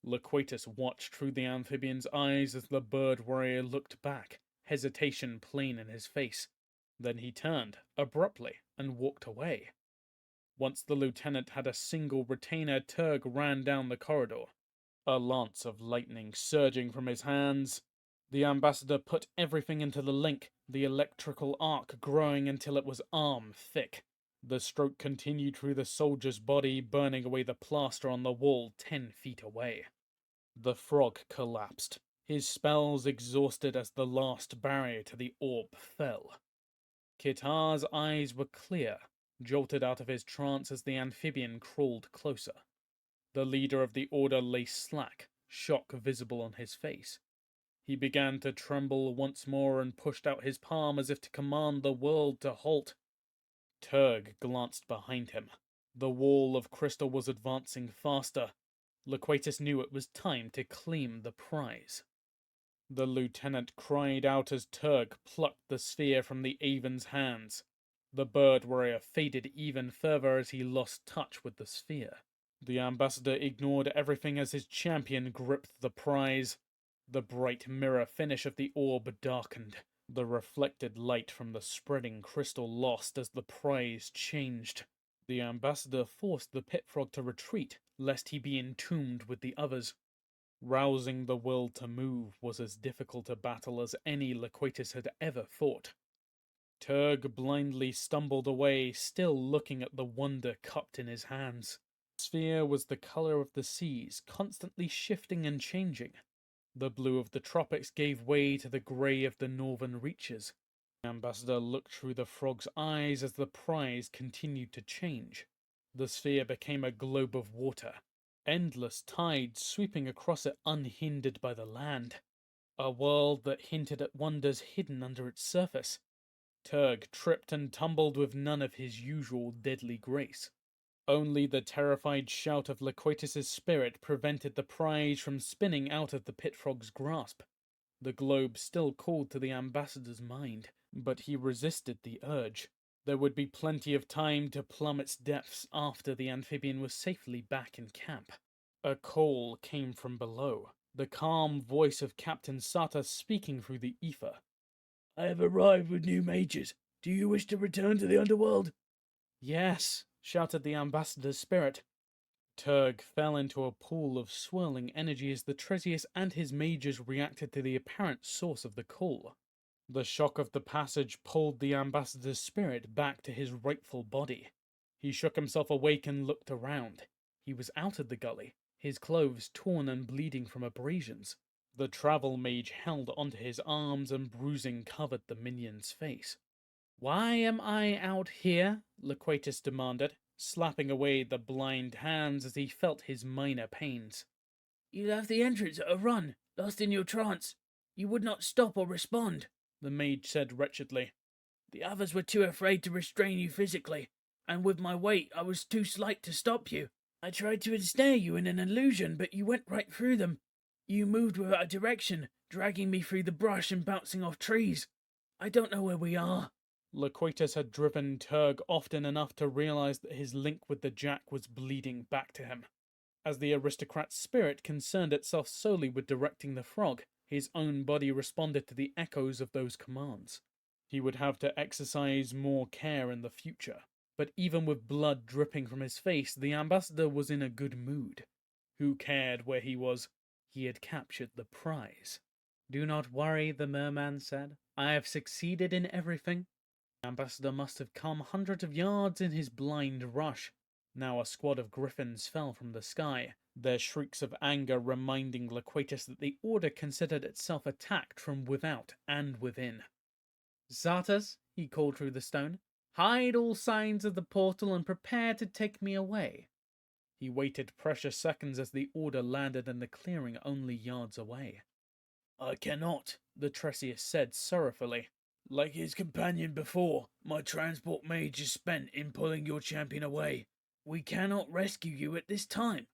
S4: Loquatus watched through the amphibian's eyes as the bird warrior looked back, hesitation plain in his face. Then he turned, abruptly, and walked away. Once the lieutenant had a single retainer, Turg ran down the corridor, a lance of lightning surging from his hands. The ambassador put everything into the link, the electrical arc growing until it was arm thick. The stroke continued through the soldier's body, burning away the plaster on the wall 10 feet away. The frog collapsed, his spells exhausted as the last barrier to the orb fell. Kitar's eyes were clear, jolted out of his trance as the amphibian crawled closer. The leader of the order lay slack, shock visible on his face. He began to tremble once more and pushed out his palm as if to command the world to halt. Turg glanced behind him. The wall of crystal was advancing faster. Loquatus knew it was time to claim the prize. The lieutenant cried out as Turg plucked the sphere from the Avon's hands. The bird warrior faded even further as he lost touch with the sphere. The ambassador ignored everything as his champion gripped the prize. The bright mirror finish of the orb darkened. The reflected light from the spreading crystal lost as the prize changed. The ambassador forced the pit frog to retreat, lest he be entombed with the others. Rousing the will to move was as difficult a battle as any Loquatus had ever fought. Turg blindly stumbled away, still looking at the wonder cupped in his hands. The sphere was the color of the seas, constantly shifting and changing. The blue of the tropics gave way to the grey of the northern reaches. The ambassador looked through the frog's eyes as the prize continued to change. The sphere became a globe of water, endless tides sweeping across it unhindered by the land. A world that hinted at wonders hidden under its surface. Turg tripped and tumbled with none of his usual deadly grace. Only the terrified shout of Loquatus's spirit prevented the prize from spinning out of the pit frog's grasp. The globe still called to the ambassador's mind, but he resisted the urge. There would be plenty of time to plumb its depths after the amphibian was safely back in camp. A call came from below, the calm voice of Captain Sata speaking through the ether.
S5: "I have arrived with new mages. Do you wish to return to the underworld?"
S4: "Yes," shouted the ambassador's spirit. Turg fell into a pool of swirling energy as the Tresius and his mages reacted to the apparent source of the call. The shock of the passage pulled the ambassador's spirit back to his rightful body. He shook himself awake and looked around. He was out of the gully, his clothes torn and bleeding from abrasions. The travel mage held onto his arms and bruising covered the minion's face. "Why am I out here?" Loquatus demanded, slapping away the blind hands as he felt his minor pains.
S5: You left the entrance at a run, lost in your trance. You would not stop or respond, the mage said wretchedly. The others were too afraid to restrain you physically, and with my weight I was too slight to stop you. I tried to ensnare you in an illusion, but you went right through them. You moved without a direction, dragging me through the brush and bouncing off trees. I don't know where we are.
S3: Loquatus had driven Turg often enough to realize that his link with the Jack was bleeding back to him. As the aristocrat's spirit concerned itself solely with directing the frog, his own body responded to the echoes of those commands. He would have to exercise more care in the future. But even with blood dripping from his face, the ambassador was in a good mood. Who cared where he was? He had captured the prize.
S2: Do not worry, the merman said. I have succeeded in everything. The ambassador must have come hundreds of yards in his blind rush.
S3: Now a squad of griffins fell from the sky, their shrieks of anger reminding Loquatus that the order considered itself attacked from without and within.
S2: Zartas, he called through the stone, hide all signs of the portal and prepare to take me away.
S3: He waited precious seconds as the order landed in the clearing only yards away.
S4: I cannot, the Tresius said sorrowfully. Like his companion before, my transport mage is spent in pulling your champion away. We cannot rescue you at this time.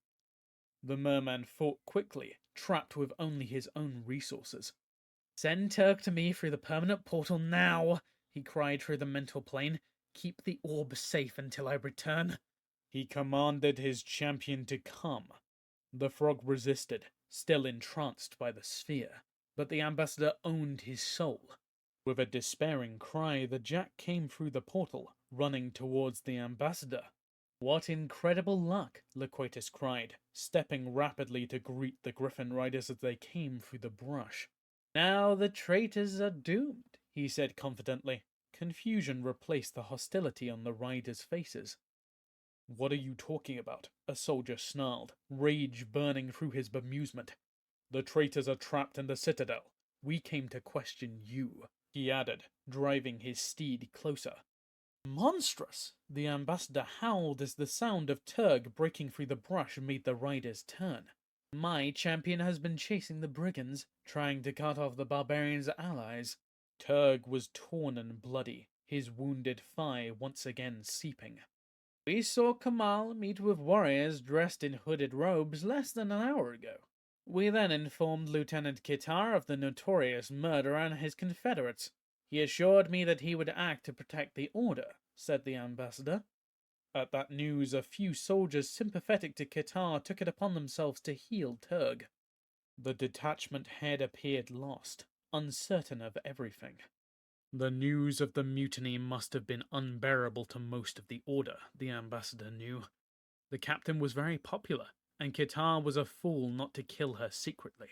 S3: The merman fought quickly, trapped with only his own resources.
S2: Send Turk to me through the permanent portal now, he cried through the mental plane. Keep the orb safe until I return.
S3: He commanded his champion to come. The frog resisted, still entranced by the sphere, but the ambassador owned his soul. With a despairing cry, the Jack came through the portal, running towards the ambassador.
S2: What incredible luck,
S3: Loquatus cried, stepping rapidly to greet the griffin riders as they came through the brush.
S2: Now the traitors are doomed,
S3: he said confidently. Confusion replaced the hostility on the riders' faces. What are you talking about? A soldier snarled, rage burning through his bemusement. The traitors are trapped in the citadel. We came to question you, he added, driving his steed closer.
S2: Monstrous!
S3: The ambassador howled as the sound of Turg breaking through the brush made the riders turn.
S2: My champion has been chasing the brigands, trying to cut off the barbarians' allies.
S3: Turg was torn and bloody, his wounded thigh once again seeping.
S2: We saw Kamal meet with warriors dressed in hooded robes less than an hour ago. We then informed Lieutenant Kitar of the notorious murderer and his confederates. He assured me that he would act to protect the order, said the ambassador.
S3: At that news, a few soldiers sympathetic to Kitar took it upon themselves to heal Turg. The detachment head appeared lost, uncertain of everything. The news of the mutiny must have been unbearable to most of the order, the ambassador knew. The captain was very popular, and Kitar was a fool not to kill her secretly.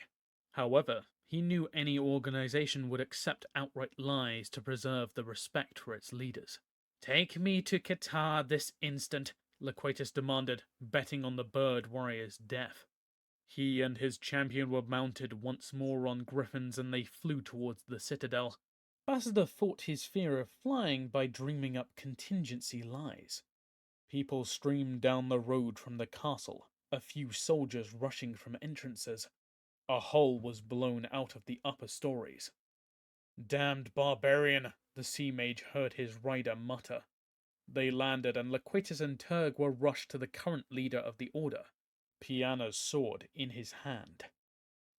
S3: However, he knew any organization would accept outright lies to preserve the respect for its leaders.
S2: Take me to Kitar this instant,
S3: Loquatus demanded, betting on the bird warrior's death. He and his champion were mounted once more on griffins and they flew towards the citadel. Ambassador fought his fear of flying by dreaming up contingency lies. People streamed down the road from the castle, a few soldiers rushing from entrances. A hole was blown out of the upper stories. Damned barbarian, the sea mage heard his rider mutter. They landed and Loquatus and Turg were rushed to the current leader of the order, Piana's sword in his hand.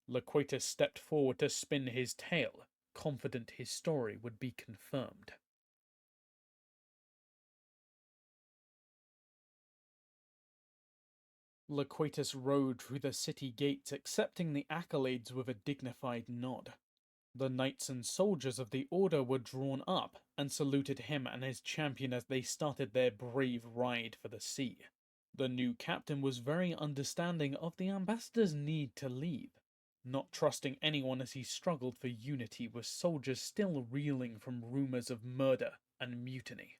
S3: Loquatus stepped forward to spin his tail, confident his story would be confirmed. Loquatus rode through the city gates, accepting the accolades with a dignified nod. The knights and soldiers of the order were drawn up and saluted him and his champion as they started their brave ride for the sea. The new captain was very understanding of the ambassador's need to leave, not trusting anyone as he struggled for unity with soldiers still reeling from rumors of murder and mutiny.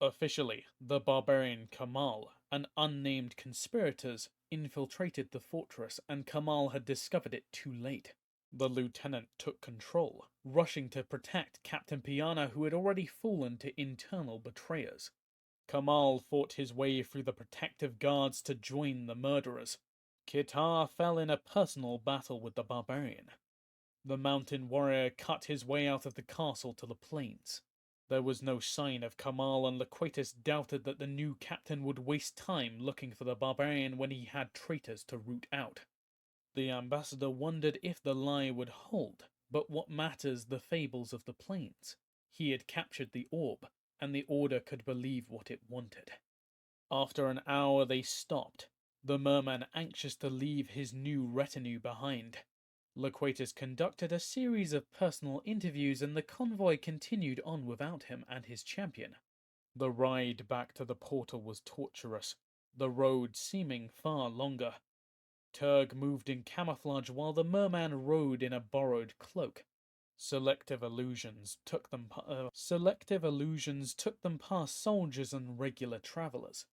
S3: Officially, the barbarian Kamal and unnamed conspirators infiltrated the fortress, and Kamal had discovered it too late. The lieutenant took control, rushing to protect Captain Piana, who had already fallen to internal betrayers. Kamal fought his way through the protective guards to join the murderers.
S2: Kitar fell in a personal battle with the barbarian. The mountain warrior cut his way out of the castle to the plains. There was no sign of Kamal, and Loquatus doubted that the new captain would waste time looking for the barbarian when he had traitors to root out. The ambassador wondered if the lie would hold, but what matters the fables of the plains? He had captured the orb, and the order could believe what it wanted. After an hour they stopped, the merman anxious to leave his new retinue behind. Loquatus conducted a series of personal interviews, and the convoy continued on without him and his champion. The ride back to the portal was torturous, the road seeming far longer. Turg moved in camouflage while the merman rode in a borrowed cloak. Selective illusions took them past soldiers and regular travelers.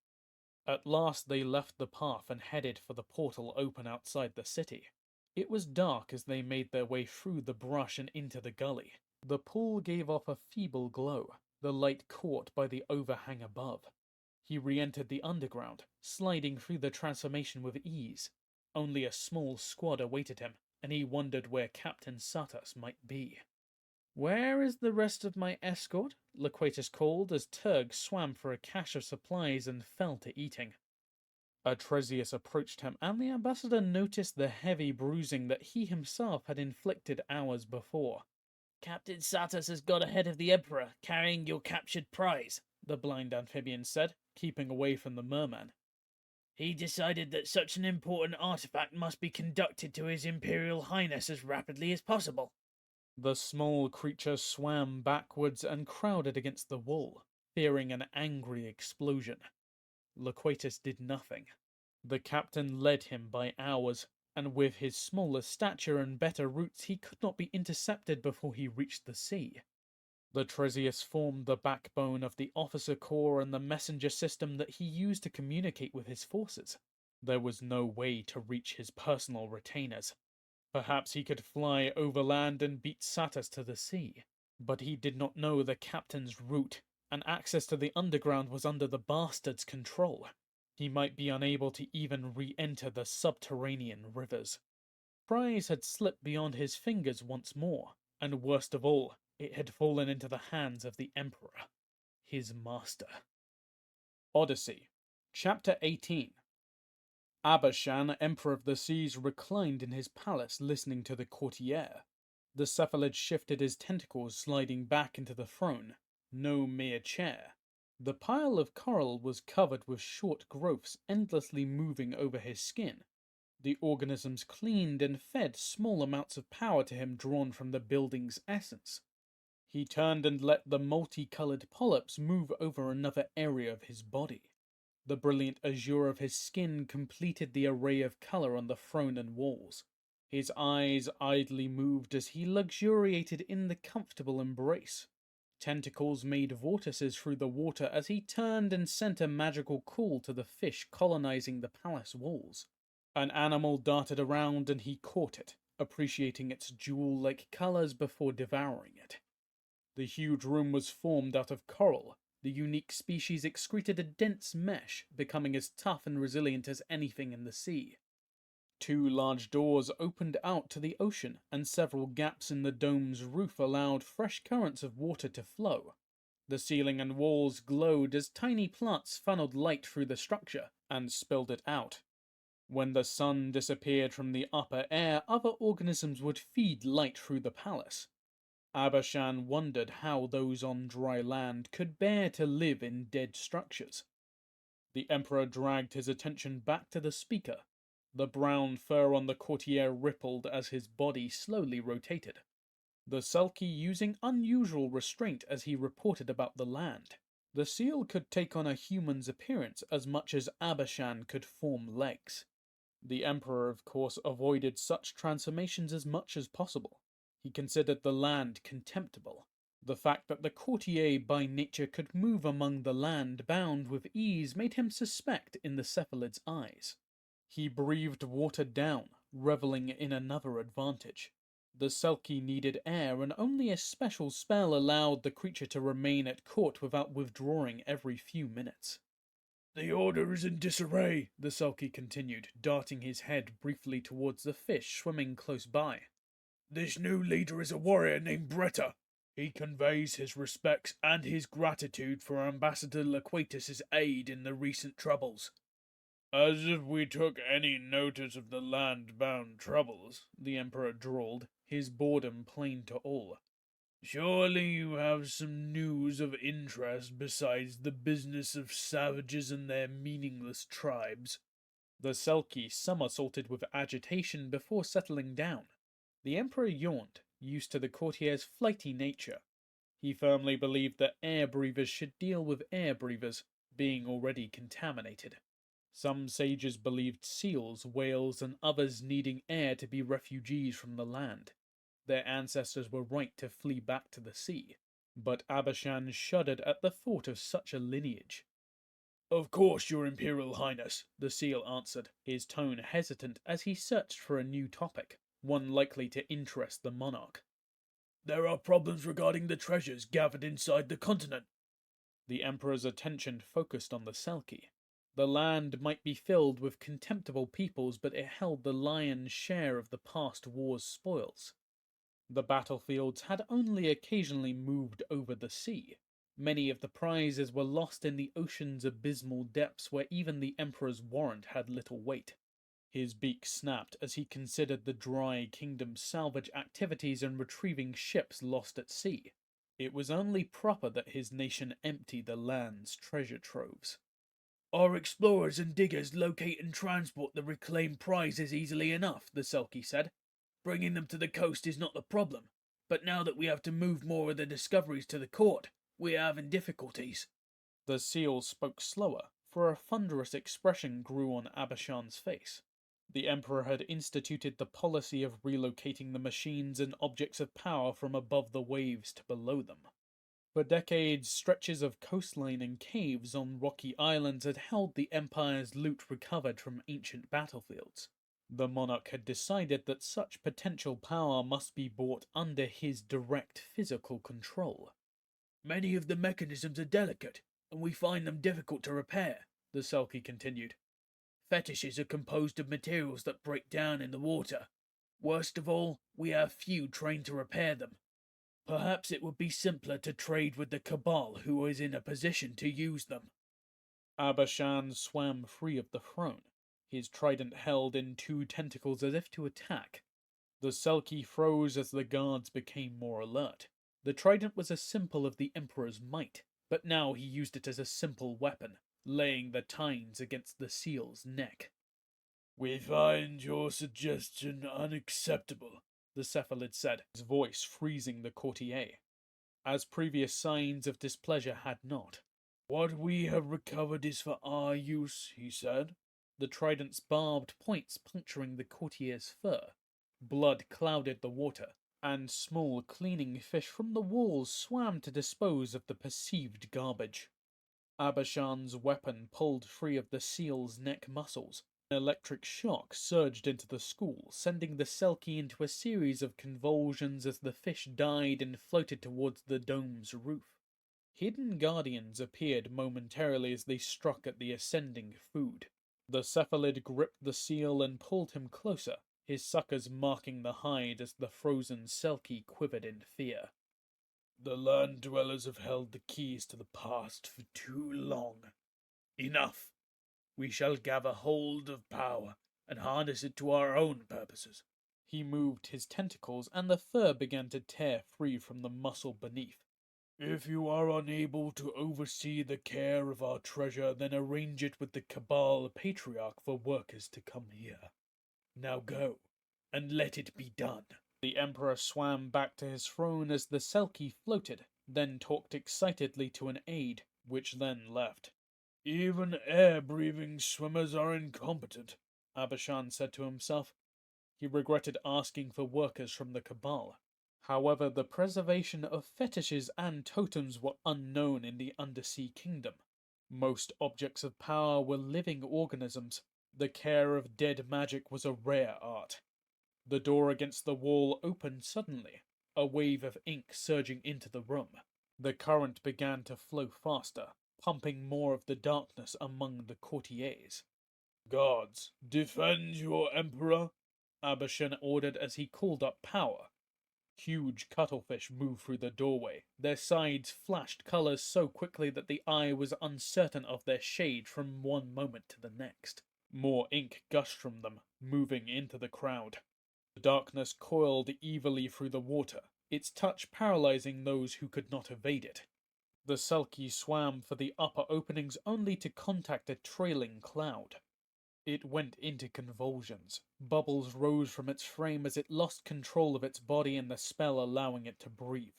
S2: At last they left the path and headed for the portal open outside the city. It was dark as they made their way through the brush and into the gully. The pool gave off a feeble glow, the light caught by the overhang above. He re-entered the underground, sliding through the transformation with ease. Only a small squad awaited him, and he wondered where Captain Satas might be. "Where is the rest of my escort?" Loquatus called as Turg swam for a cache of supplies and fell to eating. Atresius approached him, and the ambassador noticed the heavy bruising that he himself had inflicted hours before.
S5: "Captain Satas has got ahead of the Emperor, carrying your captured prize," the blind amphibian said, keeping away from the merman. "He decided that such an important artifact must be conducted to His Imperial Highness as rapidly as possible."
S2: The small creature swam backwards and crowded against the wall, fearing an angry explosion. Loquatus did nothing. The captain led him by hours, and with his smaller stature and better routes he could not be intercepted before he reached the sea. The Tresius formed the backbone of the officer corps and the messenger system that he used to communicate with his forces. There was no way to reach his personal retainers. Perhaps he could fly overland and beat Satas to the sea, but he did not know the captain's route, and access to the underground was under the bastard's control. He might be unable to even re-enter the subterranean rivers. Prize had slipped beyond his fingers once more, and worst of all, it had fallen into the hands of the Emperor, his master. Odyssey, Chapter 18. Abashan, Emperor of the Seas, reclined in his palace listening to the courtier. The cephalid shifted his tentacles, sliding back into the throne. No mere chair. The pile of coral was covered with short growths endlessly moving over his skin. The organisms cleaned and fed small amounts of power to him drawn from the building's essence. He turned and let the multicolored polyps move over another area of his body. The brilliant azure of his skin completed the array of color on the throne and walls. His eyes idly moved as he luxuriated in the comfortable embrace. Tentacles made vortices through the water as he turned and sent a magical call to the fish colonizing the palace walls. An animal darted around and he caught it, appreciating its jewel-like colors before devouring it. The huge room was formed out of coral. The unique species excreted a dense mesh, becoming as tough and resilient as anything in the sea. 2 large doors opened out to the ocean, and several gaps in the dome's roof allowed fresh currents of water to flow. The ceiling and walls glowed as tiny plants funneled light through the structure and spilled it out. When the sun disappeared from the upper air, other organisms would feed light through the palace. Abashan wondered how those on dry land could bear to live in dead structures. The Emperor dragged his attention back to the speaker. The brown fur on the courtier rippled as his body slowly rotated. The Selkie using unusual restraint as he reported about the land. The seal could take on a human's appearance as much as Abashan could form legs. The Emperor, of course, avoided such transformations as much as possible. He considered the land contemptible. The fact that the courtier by nature could move among the land bound with ease made him suspect in the cephalid's eyes. He breathed water down, reveling in another advantage. The Selkie needed air, and only a special spell allowed the creature to remain at court without withdrawing every few minutes.
S4: The order is in disarray, the Selkie continued, darting his head briefly towards the fish swimming close by. This new leader is a warrior named Bretta. He conveys his respects and his gratitude for Ambassador Laquatus's aid in the recent troubles. As if we took any notice of the land-bound troubles, the Emperor drawled, his boredom plain to all. Surely you have some news of interest besides the business of savages and their meaningless tribes.
S2: The Selkie somersaulted with agitation before settling down. The Emperor yawned, used to the courtier's flighty nature. He firmly believed that air breathers should deal with air breathers, being already contaminated. Some sages believed seals, whales, and others needing air to be refugees from the land. Their ancestors were right to flee back to the sea, but Abashan shuddered at the thought of such a lineage.
S4: Of course, Your Imperial Highness,
S2: the seal answered, his tone hesitant as he searched for a new topic, one likely to interest the monarch.
S4: There are problems regarding the treasures gathered inside the continent.
S2: The Emperor's attention focused on the Selkie. The land might be filled with contemptible peoples, but it held the lion's share of the past war's spoils. The battlefields had only occasionally moved over the sea. Many of the prizes were lost in the ocean's abysmal depths where even the Emperor's warrant had little weight. His beak snapped as he considered the dry kingdom's salvage activities and retrieving ships lost at sea. It was only proper that his nation empty the land's treasure troves.
S4: Our explorers and diggers locate and transport the reclaimed prizes easily enough, the Selkie said. Bringing them to the coast is not the problem, but now that we have to move more of the discoveries to the court, we are having difficulties.
S2: The seal spoke slower, for a thunderous expression grew on Abashan's face. The Emperor had instituted the policy of relocating the machines and objects of power from above the waves to below them. For decades, stretches of coastline and caves on rocky islands had held the Empire's loot recovered from ancient battlefields. The monarch had decided that such potential power must be brought under his direct physical control.
S4: Many of the mechanisms are delicate, and we find them difficult to repair, the Selkie continued. Fetishes are composed of materials that break down in the water. Worst of all, we have few trained to repair them. Perhaps it would be simpler to trade with the Cabal who is in a position to use them.
S2: Abashan swam free of the throne, his trident held in two tentacles as if to attack. The Selkie froze as the guards became more alert. The trident was a symbol of the Emperor's might, but now he used it as a simple weapon, laying the tines against the seal's neck.
S4: We find your suggestion unacceptable,
S2: the cephalid said, his voice freezing the courtier, as previous signs of displeasure had not.
S4: What we have recovered is for our use, he said.
S2: The trident's barbed points puncturing the courtier's fur. Blood clouded the water, and small cleaning fish from the walls swam to dispose of the perceived garbage. Abashan's weapon pulled free of the seal's neck muscles. An electric shock surged into the school, sending the Selkie into a series of convulsions as the fish died and floated towards the dome's roof. Hidden guardians appeared momentarily as they struck at the ascending food. The cephalid gripped the seal and pulled him closer, his suckers marking the hide as the frozen Selkie quivered in fear.
S4: The land dwellers have held the keys to the past for too long. Enough. We shall gather hold of power and harness it to our own purposes.
S2: He moved his tentacles, and the fur began to tear free from the muscle beneath.
S4: If you are unable to oversee the care of our treasure, then arrange it with the Cabal Patriarch for workers to come here. Now go, and let it be done.
S2: The Emperor swam back to his throne as the Selkie floated, then talked excitedly to an aide, which then left.
S4: Even air-breathing swimmers are incompetent,
S2: Abashan said to himself. He regretted asking for workers from the Cabal. However, the preservation of fetishes and totems were unknown in the Undersea Kingdom. Most objects of power were living organisms. The care of dead magic was a rare art. The door against the wall opened suddenly, a wave of ink surging into the room. The current began to flow faster. pumping more of the darkness among the courtiers.
S4: "Guards, defend your emperor!"
S2: Abishan ordered as he called up power. Huge cuttlefish moved through the doorway. Their sides flashed colors so quickly that the eye was uncertain of their shade from one moment to the next. More ink gushed from them, moving into the crowd. The darkness coiled evilly through the water, its touch paralyzing those who could not evade it. The Selkie swam for the upper openings only to contact a trailing cloud. It went into convulsions. Bubbles rose from its frame as it lost control of its body and the spell allowing it to breathe.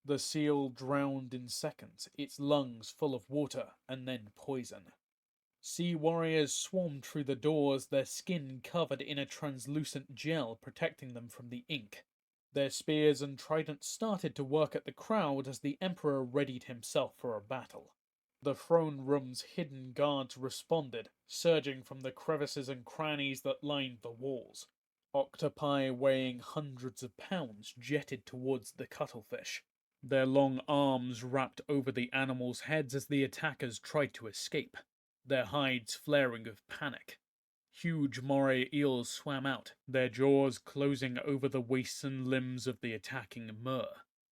S2: The seal drowned in seconds, its lungs full of water and then poison. Sea warriors swarmed through the doors, their skin covered in a translucent gel protecting them from the ink. Their spears and tridents started to work at the crowd as the Emperor readied himself for a battle. The throne room's hidden guards responded, surging from the crevices and crannies that lined the walls. Octopi weighing hundreds of pounds jetted towards the cuttlefish, their long arms wrapped over the animals' heads as the attackers tried to escape, their hides flaring with panic. Huge moray eels swam out, their jaws closing over the waists and limbs of the attacking Mer.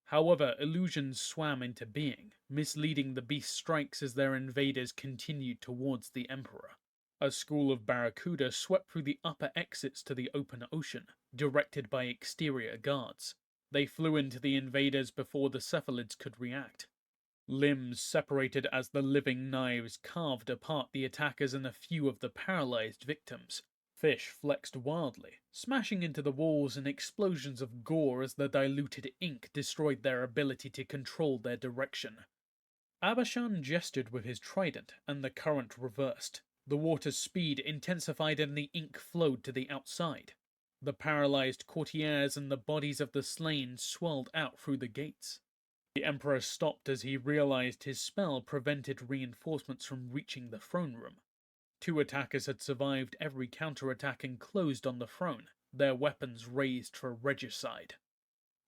S2: However, illusions swam into being, misleading the beast's strikes as their invaders continued towards the Emperor. A school of barracuda swept through the upper exits to the open ocean, directed by exterior guards. They flew into the invaders before the cephalids could react. Limbs separated as the living knives carved apart the attackers and a few of the paralyzed victims. Fish flexed wildly, smashing into the walls in explosions of gore as the diluted ink destroyed their ability to control their direction. Abishan gestured with his trident, and the current reversed. The water's speed intensified and the ink flowed to the outside. The paralyzed courtiers and the bodies of the slain swirled out through the gates. The Emperor stopped as he realized his spell prevented reinforcements from reaching the throne room. 2 attackers had survived every counterattack and closed on the throne, their weapons raised for regicide.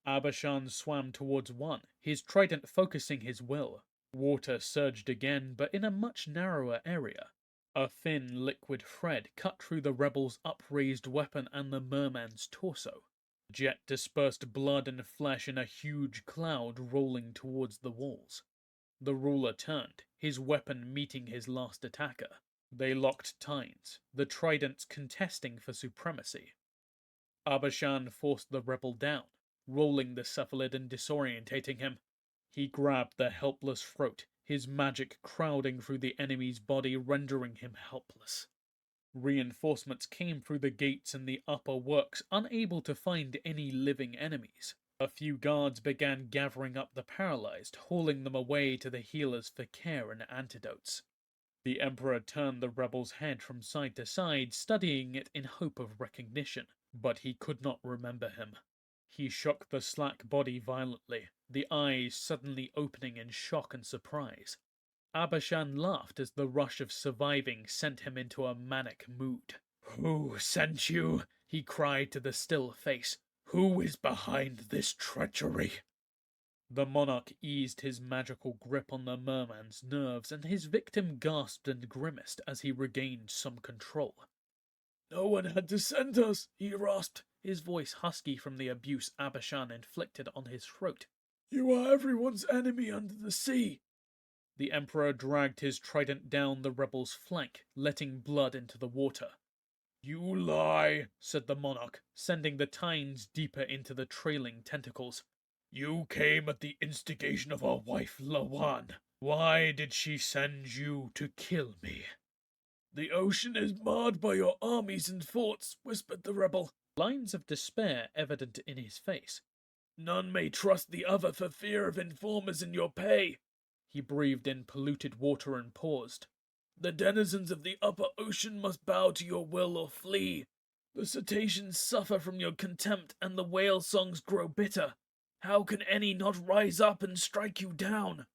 S2: Abishan swam towards one, his trident focusing his will. Water surged again, but in a much narrower area. A thin, liquid thread cut through the rebel's upraised weapon and the merman's torso. The jet dispersed blood and flesh in a huge cloud rolling towards the walls. The ruler turned, his weapon meeting his last attacker. They locked tines, the tridents contesting for supremacy. Abishan forced the rebel down, rolling the cephalid and disorientating him. He grabbed the helpless throat, his magic crowding through the enemy's body, rendering him helpless. Reinforcements came through the gates in the upper works, unable to find any living enemies. A few guards began gathering up the paralyzed, hauling them away to the healers for care and antidotes. The Emperor turned the rebel's head from side to side, studying it in hope of recognition, but he could not remember him. He shook the slack body violently, the eyes suddenly opening in shock and surprise. Abishan laughed as the rush of surviving sent him into a manic mood. "Who sent you?" he cried to the still face. "Who is behind this treachery?" The monarch eased his magical grip on the merman's nerves, and his victim gasped and grimaced as he regained some control. "No one had to send us," he rasped, his voice husky from the abuse Abishan inflicted on his throat. "You are everyone's enemy under the sea." The Emperor dragged his trident down the rebel's flank, letting blood into the water. "You lie," said the monarch, sending the tines deeper into the trailing tentacles. "You came at the instigation of our wife, Lawan. Why did she send you to kill me?" "The ocean is marred by your armies and forts," whispered the rebel, lines of despair evident in his face. "None may trust the other for fear of informers in your pay." He breathed in polluted water and paused. "The denizens of the upper ocean must bow to your will or flee. The cetaceans suffer from your contempt, and the whale songs grow bitter. How can any not rise up and strike you down?"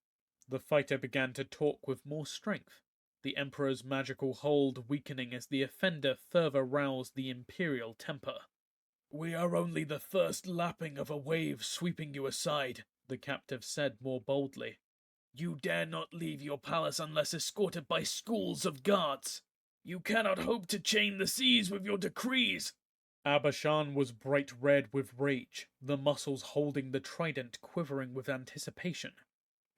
S2: The fighter began to talk with more strength, the Emperor's magical hold weakening as the offender further roused the imperial temper. "We are only the first lapping of a wave sweeping you aside," the captive said more boldly.
S5: You dare not leave your palace unless escorted by schools of guards. You cannot hope to chain the seas with your decrees.
S2: Abashan was bright red with rage, the muscles holding the trident quivering with anticipation.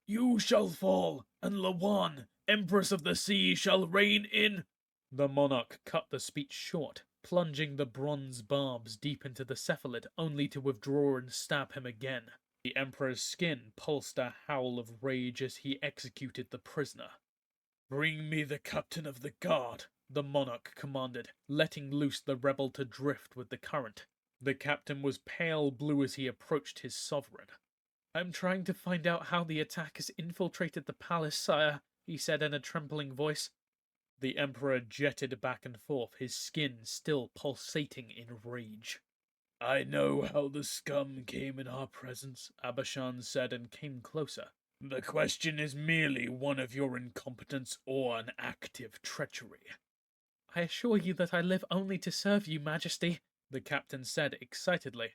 S5: You shall fall, and Lawan, Empress of the Sea, shall reign in...
S2: The monarch cut the speech short, plunging the bronze barbs deep into the cephalid only to withdraw and stab him again. The Emperor's skin pulsed a howl of rage as he executed the prisoner.
S5: Bring me the captain of the guard,
S2: the monarch commanded, letting loose the rebel to drift with the current. The captain was pale blue as he approached his sovereign.
S3: I'm trying to find out how the attack has infiltrated the palace, sire, he said in a trembling voice.
S2: The Emperor jetted back and forth, his skin still pulsating in rage.
S5: I know how the scum came in our presence,
S2: Abashan said and came closer.
S5: The question is merely one of your incompetence or an active treachery.
S3: I assure you that I live only to serve you, Majesty,
S2: the captain said excitedly.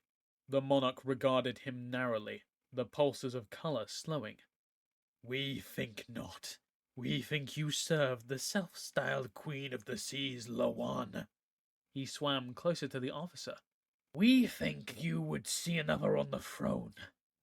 S2: The monarch regarded him narrowly, the pulses of colour slowing.
S5: We think not. We think you serve the self-styled Queen of the Seas, Lawan.
S2: He swam closer to the officer.
S5: We think you would see another on the throne,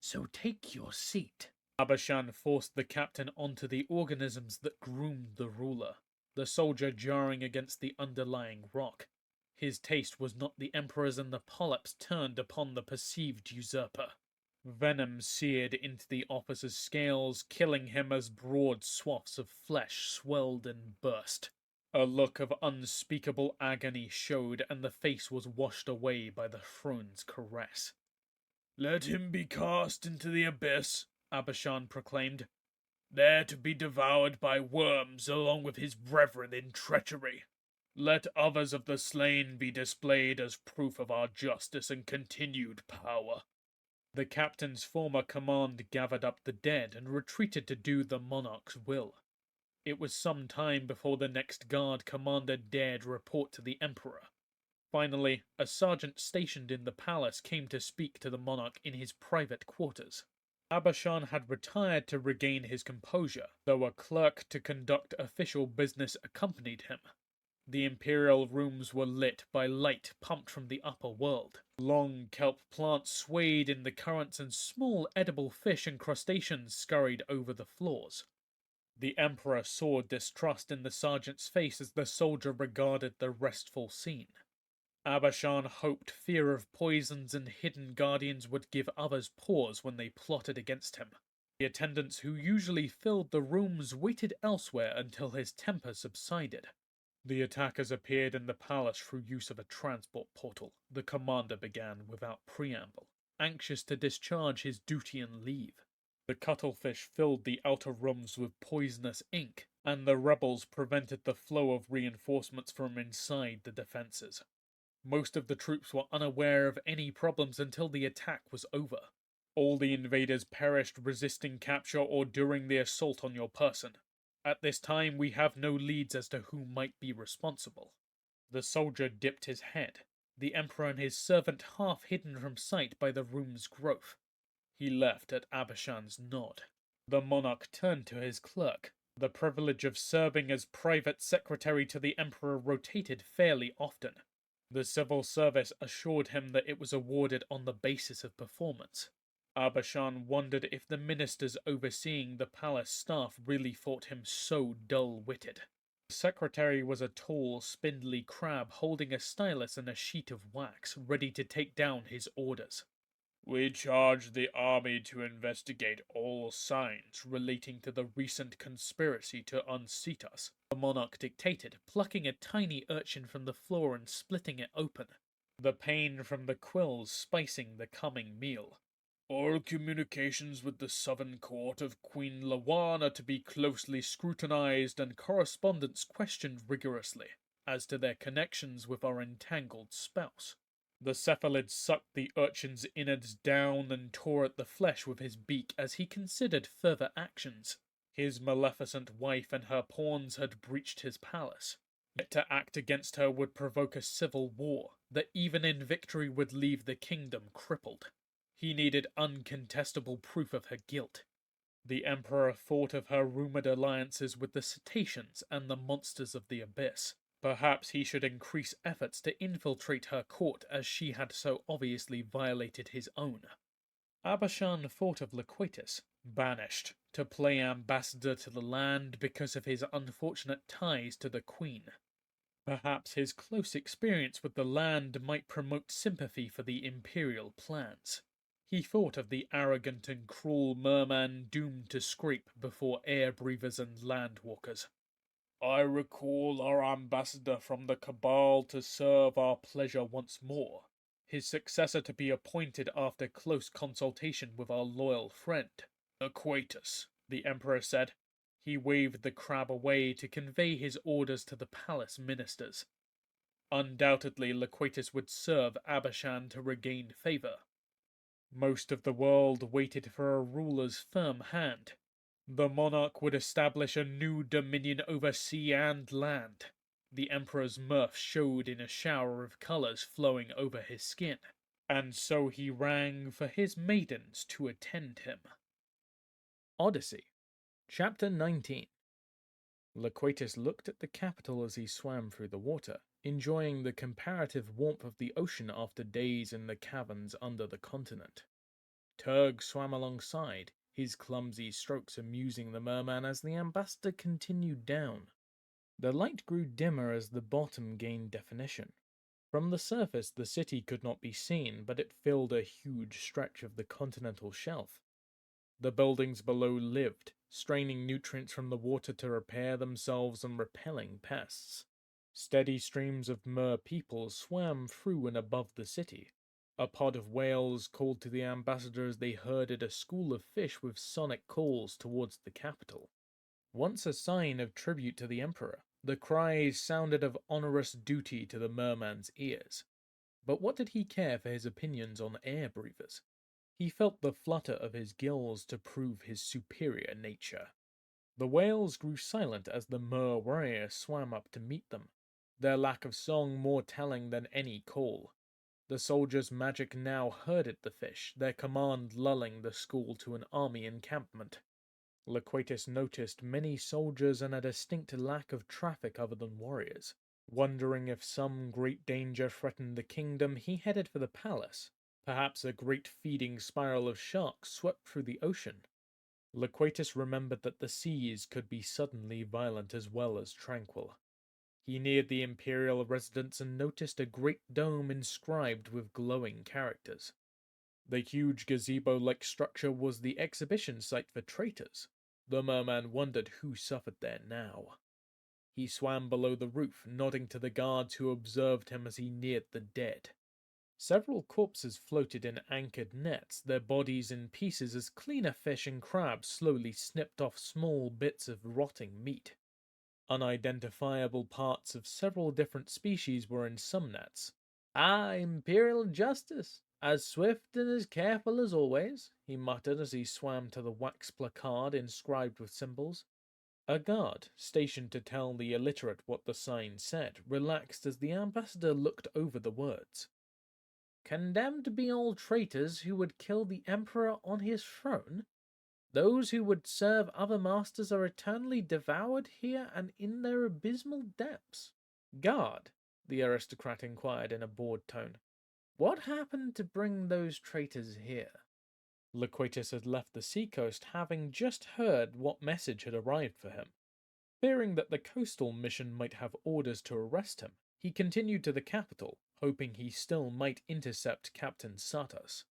S5: so take your seat.
S2: Abashan forced the captain onto the organisms that groomed the ruler, the soldier jarring against the underlying rock. His taste was not the Emperor's, and the polyps turned upon the perceived usurper. Venom seared into the officer's scales, killing him as broad swaths of flesh swelled and burst. A look of unspeakable agony showed, and the face was washed away by the throne's caress.
S5: Let him be cast into the abyss, Abashan proclaimed, there to be devoured by worms along with his brethren in treachery. Let others of the slain be displayed as proof of our justice and continued power.
S2: The captain's former command gathered up the dead and retreated to do the monarch's will. It was some time before the next guard commander dared report to the Emperor. Finally, a sergeant stationed in the palace came to speak to the monarch in his private quarters. Abashan had retired to regain his composure, though a clerk to conduct official business accompanied him. The imperial rooms were lit by light pumped from the upper world. Long kelp plants swayed in the currents, and small edible fish and crustaceans scurried over the floors. The Emperor saw distrust in the sergeant's face as the soldier regarded the restful scene. Abashan hoped fear of poisons and hidden guardians would give others pause when they plotted against him. The attendants who usually filled the rooms waited elsewhere until his temper subsided. The attackers appeared in the palace through use of a transport portal, the commander began without preamble, anxious to discharge his duty and leave. The cuttlefish filled the outer rooms with poisonous ink, and the rebels prevented the flow of reinforcements from inside the defences. Most of the troops were unaware of any problems until the attack was over. All the invaders perished resisting capture or during the assault on your person. At this time, we have no leads as to who might be responsible. The soldier dipped his head, the Emperor and his servant half hidden from sight by the room's growth. He left at Abashan's nod. The monarch turned to his clerk. The privilege of serving as private secretary to the Emperor rotated fairly often. The civil service assured him that it was awarded on the basis of performance. Abashan wondered if the ministers overseeing the palace staff really thought him so dull-witted. The secretary was a tall, spindly crab holding a stylus and a sheet of wax, ready to take down his orders.
S5: We charge the army to investigate all signs relating to the recent conspiracy to unseat us,
S2: the monarch dictated, plucking a tiny urchin from the floor and splitting it open, the pain from the quills spicing the coming meal.
S5: All communications with the southern court of Queen Lawan are to be closely scrutinized and correspondence questioned rigorously
S2: as to their connections with our entangled spouse. The cephalid sucked the urchin's innards down and tore at the flesh with his beak as he considered further actions. His maleficent wife and her pawns had breached his palace. Yet to act against her would provoke a civil war that even in victory would leave the kingdom crippled. He needed uncontestable proof of her guilt.
S3: The Emperor thought of her rumoured alliances with the cetaceans and the monsters of the abyss. Perhaps he should increase efforts to infiltrate her court as she had so obviously violated his own. Abashan thought of Loquatus, banished, to play ambassador to the land because of his unfortunate ties to the Queen. Perhaps his close experience with the land might promote sympathy for the imperial plans. He thought of the arrogant and cruel merman doomed to scrape before air breathers and landwalkers.
S4: I recall our ambassador from the Cabal to serve our pleasure once more,
S3: his successor to be appointed after close consultation with our loyal friend.
S4: Loquatus,
S3: the Emperor said. He waved the crab away to convey his orders to the palace ministers. Undoubtedly, Loquatus would serve Abashan to regain favour. Most of the world waited for a ruler's firm hand. The monarch would establish a new dominion over sea and land. The Emperor's mirth showed in a shower of colours flowing over his skin, and so he rang for his maidens to attend him. Odyssey, Chapter 19. Loquatus looked at the capital as he swam through the water, enjoying the comparative warmth of the ocean after days in the caverns under the continent. Turg swam alongside, his clumsy strokes amusing the merman as the ambassador continued down. The light grew dimmer as the bottom gained definition. From the surface the city could not be seen, but it filled a huge stretch of the continental shelf. The buildings below lived, straining nutrients from the water to repair themselves and repelling pests. Steady streams of mer people swam through and above the city. A pod of whales called to the ambassador as they herded a school of fish with sonic calls towards the capital. Once a sign of tribute to the Emperor, the cries sounded of onerous duty to the merman's ears. But what did he care for his opinions on air breathers? He felt the flutter of his gills to prove his superior nature. The whales grew silent as the mer warrior swam up to meet them, their lack of song more telling than any call. The soldiers' magic now herded the fish, their command lulling the school to an army encampment. Loquatus noticed many soldiers and a distinct lack of traffic other than warriors. Wondering if some great danger threatened the kingdom, he headed for the palace. Perhaps a great feeding spiral of sharks swept through the ocean. Loquatus remembered that the seas could be suddenly violent as well as tranquil. He neared the imperial residence and noticed a great dome inscribed with glowing characters. The huge gazebo-like structure was the exhibition site for traitors. The merman wondered who suffered there now. He swam below the roof, nodding to the guards who observed him as he neared the dead. Several corpses floated in anchored nets, their bodies in pieces as cleaner fish and crabs slowly snipped off small bits of rotting meat. Unidentifiable parts of several different species were in some nets.
S5: "Ah, Imperial Justice, as swift and as careful as always," he muttered as he swam to the wax placard inscribed with symbols.
S3: A guard, stationed to tell the illiterate what the sign said, relaxed as the ambassador looked over the words.
S5: "Condemned be all traitors who would kill the Emperor on his throne. Those who would serve other masters are eternally devoured here and in their abysmal depths."
S3: "Guard," the aristocrat inquired in a bored tone,
S5: "what happened to bring those traitors here?"
S3: Loquatus had left the seacoast, having just heard what message had arrived for him. Fearing that the coastal mission might have orders to arrest him, he continued to the capital, hoping he still might intercept Captain Satas.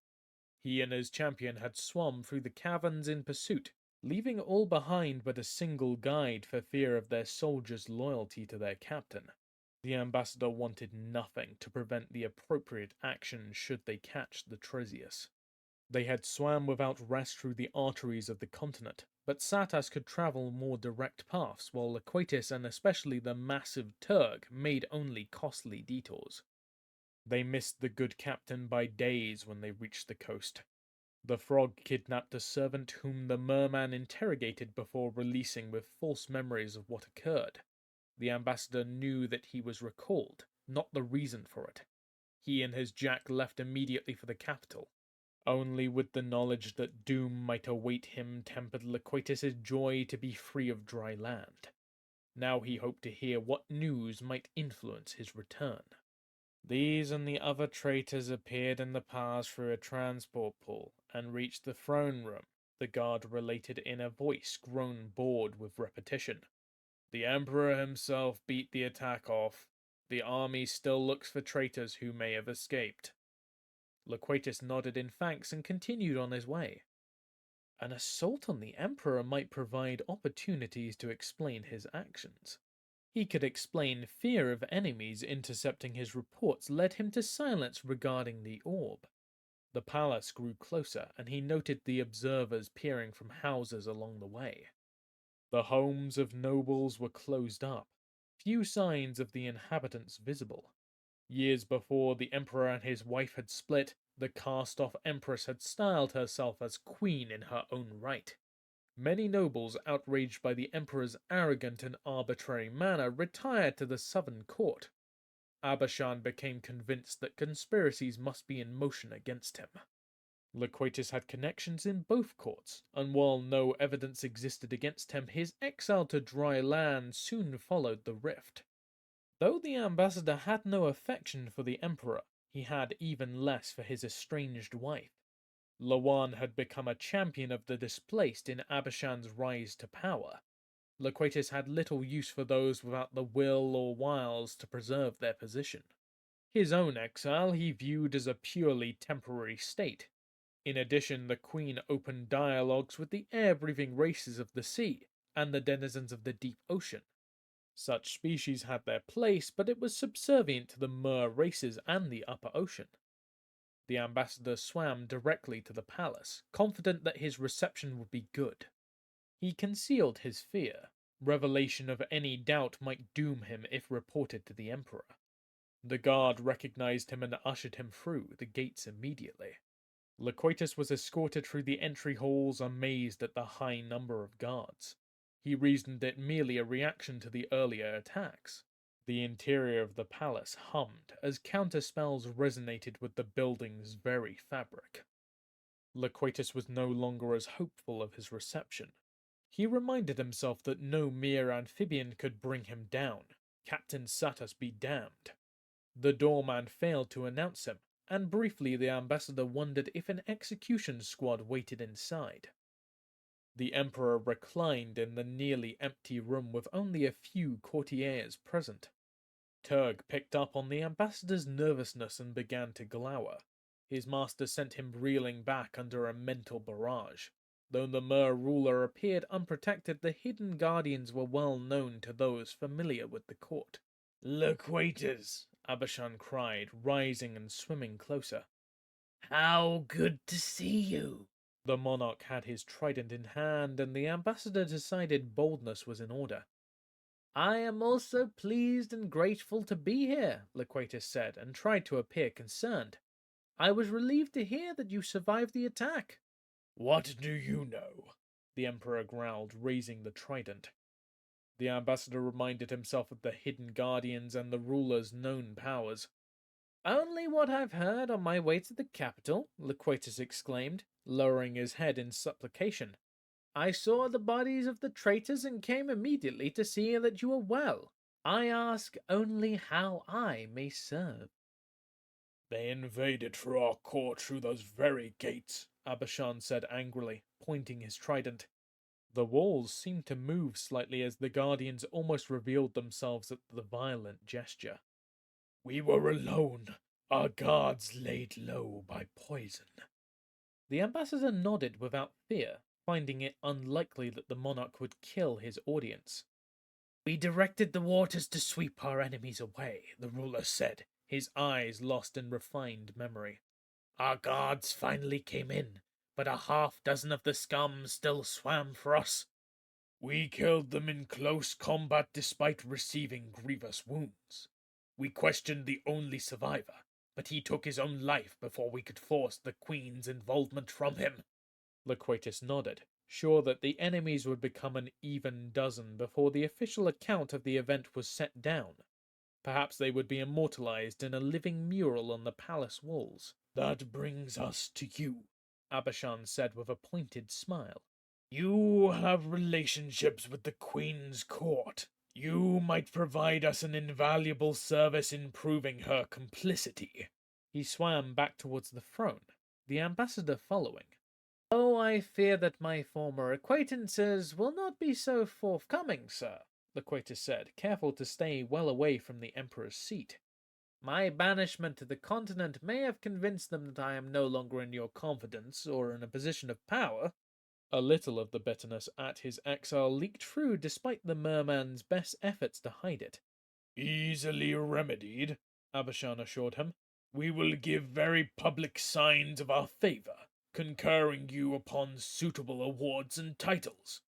S3: He and his champion had swum through the caverns in pursuit, leaving all behind but a single guide for fear of their soldiers' loyalty to their captain. The ambassador wanted nothing to prevent the appropriate action should they catch the Tresius. They had swam without rest through the arteries of the continent, but Satas could travel more direct paths, while Loquatus and especially the massive Turg made only costly detours. They missed the good captain by days when they reached the coast. The frog kidnapped a servant whom the merman interrogated before releasing with false memories of what occurred. The ambassador knew that he was recalled, not the reason for it. He and his jack left immediately for the capital. Only with the knowledge that doom might await him tempered Loquatus's joy to be free of dry land. Now he hoped to hear what news might influence his return. These and the other traitors appeared in the pass through a transport pool and reached the throne room, the guard related in a voice grown bored with repetition. The Emperor himself beat the attack off. The army still looks for traitors who may have escaped. Loquatus nodded in thanks and continued on his way. An assault on the Emperor might provide opportunities to explain his actions. He could explain fear of enemies intercepting his reports led him to silence regarding the orb. The palace grew closer, and he noted the observers peering from houses along the way. The homes of nobles were closed up, few signs of the inhabitants visible. Years before the Emperor and his wife had split, the cast-off Empress had styled herself as queen in her own right. Many nobles, outraged by the Emperor's arrogant and arbitrary manner, retired to the southern court. Abashan became convinced that conspiracies must be in motion against him. Loquatus had connections in both courts, and while no evidence existed against him, his exile to dry land soon followed the rift. Though the ambassador had no affection for the Emperor, he had even less for his estranged wife. Lawan had become a champion of the displaced in Abashan's rise to power. Loquatus had little use for those without the will or wiles to preserve their position. His own exile he viewed as a purely temporary state. In addition, the Queen opened dialogues with the air-breathing races of the sea and the denizens of the deep ocean. Such species had their place, but it was subservient to the mer races and the upper ocean. The ambassador swam directly to the palace, confident that his reception would be good. He concealed his fear. Revelation of any doubt might doom him if reported to the Emperor. The guard recognized him and ushered him through the gates immediately. Loquatus was escorted through the entry halls, amazed at the high number of guards. He reasoned it merely a reaction to the earlier attacks. The interior of the palace hummed as counterspells resonated with the building's very fabric. Loquatus was no longer as hopeful of his reception. He reminded himself that no mere amphibian could bring him down. Captain Satus be damned. The doorman failed to announce him, and briefly the ambassador wondered if an execution squad waited inside. The Emperor reclined in the nearly empty room with only a few courtiers present. Turg picked up on the ambassador's nervousness and began to glower. His master sent him reeling back under a mental barrage. Though the Mer ruler appeared unprotected, the hidden guardians were well known to those familiar with the court.
S5: "Loquatus,"
S3: Abashan cried, rising and swimming closer.
S5: "How good to see you."
S3: The monarch had his trident in hand, and the ambassador decided boldness was in order.
S5: "I am also pleased and grateful to be here," Loquatus said, and tried to appear concerned. "I was relieved to hear that you survived the attack."
S4: "What do you know?"
S3: the Emperor growled, raising the trident. The ambassador reminded himself of the hidden guardians and the ruler's known powers.
S5: "Only what I've heard on my way to the capital," Loquatus exclaimed, lowering his head in supplication. "I saw the bodies of the traitors and came immediately to see that you were well. I ask only how I may serve."
S4: "They invaded through our court through those very gates,"
S3: Abashan said angrily, pointing his trident. The walls seemed to move slightly as the guardians almost revealed themselves at the violent gesture.
S4: "We were alone. Our guards laid low by poison."
S3: The ambassador nodded without fear, finding it unlikely that the monarch would kill his audience.
S5: "We directed the waters to sweep our enemies away," the ruler said,
S3: his eyes lost in refined memory.
S5: "Our guards finally came in, but a half-dozen of the scum still swam for us.
S4: We killed them in close combat despite receiving grievous wounds. We questioned the only survivor, but he took his own life before we could force the Queen's involvement from him."
S3: Loquatus nodded, sure that the enemies would become an even dozen before the official account of the event was set down. Perhaps they would be immortalized in a living mural on the palace walls.
S4: "That brings us to you,"
S3: Abishan said with a pointed smile.
S4: You have relationships with the Queen's court. You might provide us an invaluable service in proving her complicity.
S3: He swam back towards the throne, the ambassador following. Oh, I fear that my former acquaintances will not be so forthcoming, sir, Loquatus said, careful to stay well away from the Emperor's seat. My banishment to the continent may have convinced them that I am no longer in your confidence or in a position of power. A little of the bitterness at his exile leaked through despite the merman's best efforts to hide it.
S4: Easily remedied, Abishan assured him. We will give very public signs of our favor, conferring you upon suitable awards and titles.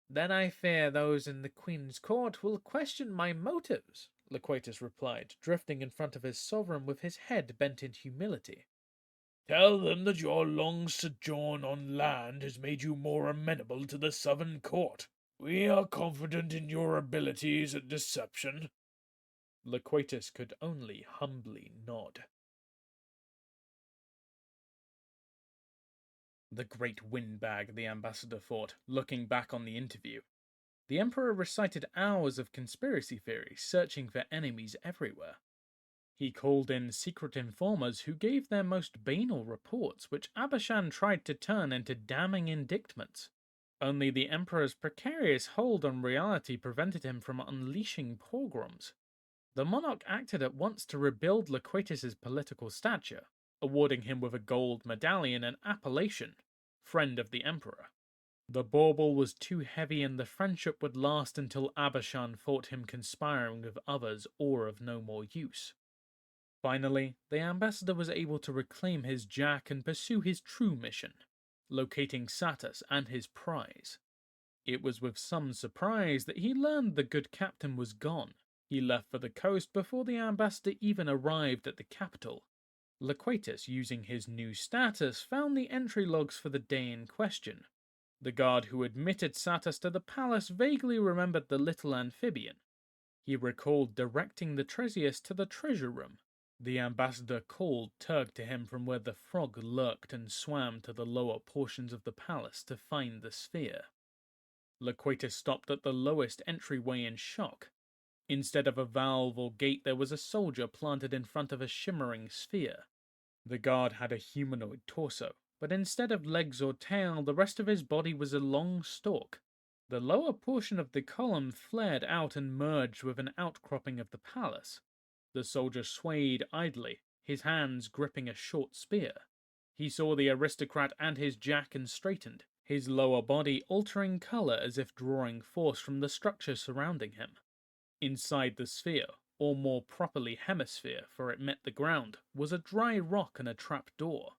S3: Then I fear those in the Queen's court will question my motives, Loquatus replied, drifting in front of his sovereign with his head bent in humility.
S4: Tell them that your long sojourn on land has made you more amenable to the southern court. We are confident in your abilities at deception.
S3: Loquatus could only humbly nod. The great windbag, the ambassador thought, looking back on the interview. The Emperor recited hours of conspiracy theories, searching for enemies everywhere. He called in secret informers who gave their most banal reports, which Abishan tried to turn into damning indictments. Only the Emperor's precarious hold on reality prevented him from unleashing pogroms. The monarch acted at once to rebuild Loquatus's political stature, awarding him with a gold medallion and appellation, Friend of the Emperor. The bauble was too heavy and the friendship would last until Abishan thought him conspiring with others or of no more use. Finally, the ambassador was able to reclaim his jack and pursue his true mission, locating Satus and his prize. It was with some surprise that he learned the good captain was gone. He left for the coast before the ambassador even arrived at the capital. Loquatus, using his new status, found the entry logs for the day in question. The guard who admitted Satus to the palace vaguely remembered the little amphibian. He recalled directing the Treasius to the treasure room. The ambassador called Turg to him from where the frog lurked and swam to the lower portions of the palace to find the sphere. Loquatus stopped at the lowest entryway in shock. Instead of a valve or gate, there was a soldier planted in front of a shimmering sphere. The guard had a humanoid torso, but instead of legs or tail, the rest of his body was a long stalk. The lower portion of the column flared out and merged with an outcropping of the palace. The soldier swayed idly, his hands gripping a short spear. He saw the aristocrat and his jack and straightened, his lower body altering color as if drawing force from the structure surrounding him. Inside the sphere, or more properly hemisphere, for it met the ground, was a dry rock and a trap door.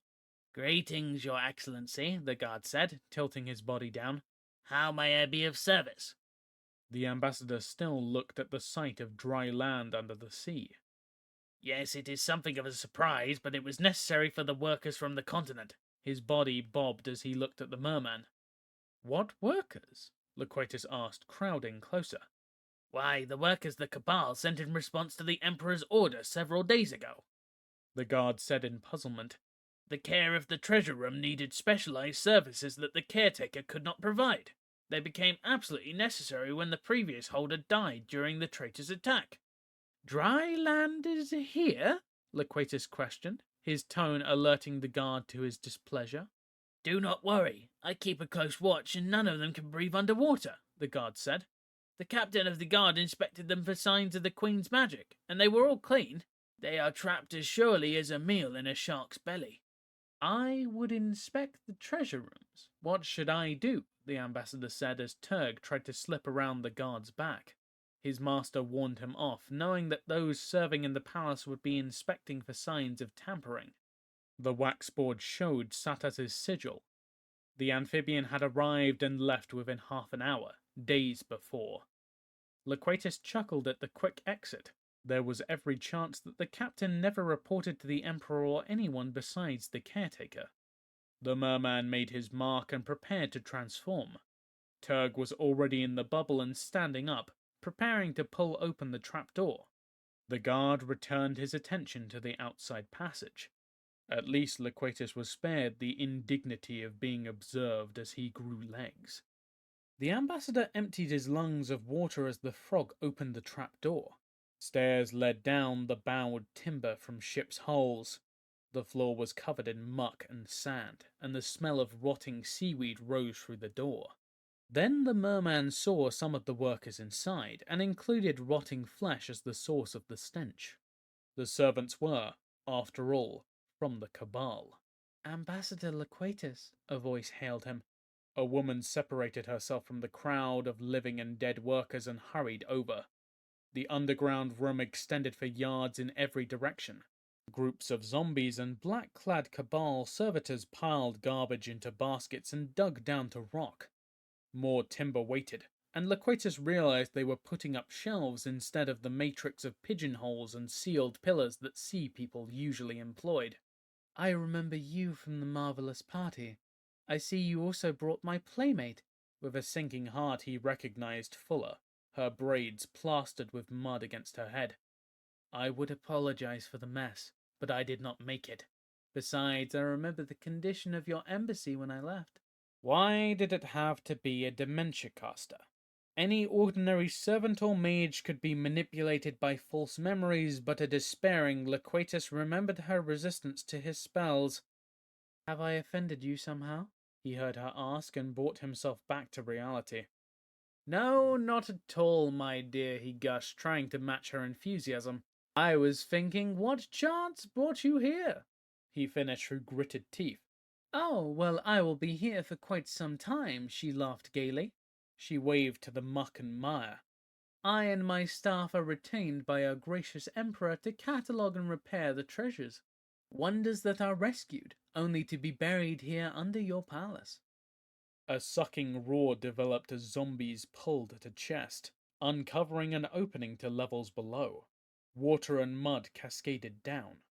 S5: Greetings, Your Excellency, the guard said, tilting his body down. How may I be of service?
S3: The ambassador still looked at the sight of dry land under the sea.
S5: Yes, it is something of a surprise, but it was necessary for the workers from the continent.
S3: His body bobbed as he looked at the merman. What workers? Loquatus asked, crowding closer.
S5: Why, the workers the Cabal sent in response to the Emperor's order several days ago.
S3: The guard said in puzzlement.
S5: The care of the treasure room needed specialized services that the caretaker could not provide. They became absolutely necessary when the previous holder died during the traitor's attack.
S3: Dry land is here? Loquatus questioned, his tone alerting the guard to his displeasure.
S5: Do not worry. I keep a close watch and none of them can breathe underwater, the guard said. The captain of the guard inspected them for signs of the Queen's magic, and they were all clean. They are trapped as surely as a meal in a shark's belly.
S3: I would inspect the treasure rooms. What should I do? The ambassador said as Turg tried to slip around the guard's back. His master warned him off, knowing that those serving in the palace would be inspecting for signs of tampering. The waxboard showed Satas's sigil. The amphibian had arrived and left within half an hour, days before. Loquatus chuckled at the quick exit. There was every chance that the captain never reported to the Emperor or anyone besides the caretaker. The merman made his mark and prepared to transform. Turg was already in the bubble and standing up, preparing to pull open the trapdoor. The guard returned his attention to the outside passage.
S2: At least Loquatus was spared the indignity of being observed as he grew legs. The ambassador emptied his lungs of water as the frog opened the trap door. Stairs led down the bowed timber from ship's hulls. The floor was covered in muck and sand, and the smell of rotting seaweed rose through the door. Then the merman saw some of the workers inside, and included rotting flesh as the source of the stench. The servants were, after all, from the Cabal. "Ambassador Loquatus," a voice hailed him. A woman separated herself from the crowd of living and dead workers and hurried over. The underground room extended for yards in every direction. Groups of zombies and black-clad Cabal servitors piled garbage into baskets and dug down to rock. More timber waited, and Loquatus realized they were putting up shelves instead of the matrix of pigeonholes and sealed pillars that sea people usually employed. "I remember you from the marvelous party. I see you also brought my playmate." With a sinking heart he recognized Fuller, her braids plastered with mud against her head. "I would apologize for the mess, but I did not make it. Besides, I remember the condition of your embassy when I left." Why did it have to be a dementia caster? Any ordinary servant or mage could be manipulated by false memories, but a despairing Loquatus remembered her resistance to his spells.
S1: "Have I offended you somehow?" he heard her ask, and brought himself back to reality. "No, not at all, my dear," he gushed, trying to match her enthusiasm. "I was thinking, what chance brought you here?" he finished through gritted teeth. "Oh, well, I will be here for quite some time," she laughed gaily. She waved to the muck and mire. "I and my staff are retained by our gracious emperor to catalogue and repair the treasures. Wonders that are rescued, only to be buried here under your palace."
S2: A sucking roar developed as zombies pulled at a chest, uncovering an opening to levels below. Water and mud cascaded down.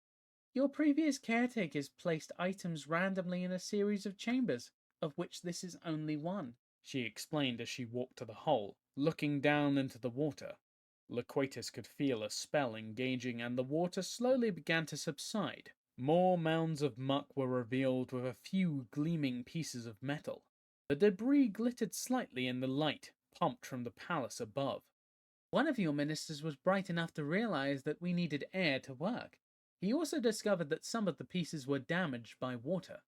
S1: "Your previous caretakers placed items randomly in a series of chambers, of which this is only one,"
S2: she explained as she walked to the hole, looking down into the water. Loquatus could feel a spell engaging, and the water slowly began to subside. More mounds of muck were revealed with a few gleaming pieces of metal. The debris glittered slightly in the light, pumped from the palace above.
S1: "One of your ministers was bright enough to realize that we needed air to work. He also discovered that some of the pieces were damaged by water,"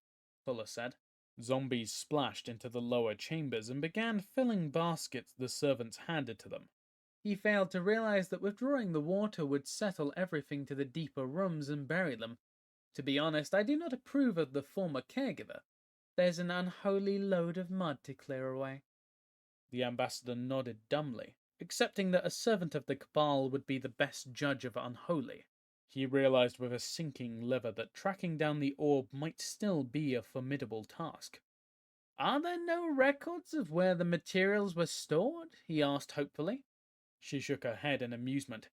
S1: Fuller said.
S2: Zombies splashed into the lower chambers and began filling baskets the servants handed to them.
S1: "He failed to realize that withdrawing the water would settle everything to the deeper rooms and bury them. To be honest, I do not approve of the former caregiver. There's an unholy load of mud to clear away."
S2: The ambassador nodded dumbly, accepting that a servant of the Cabal would be the best judge of unholy. He realized with a sinking liver that tracking down the orb might still be a formidable task.
S1: "Are there no records of where the materials were stored?" he asked hopefully.
S2: She shook her head in amusement.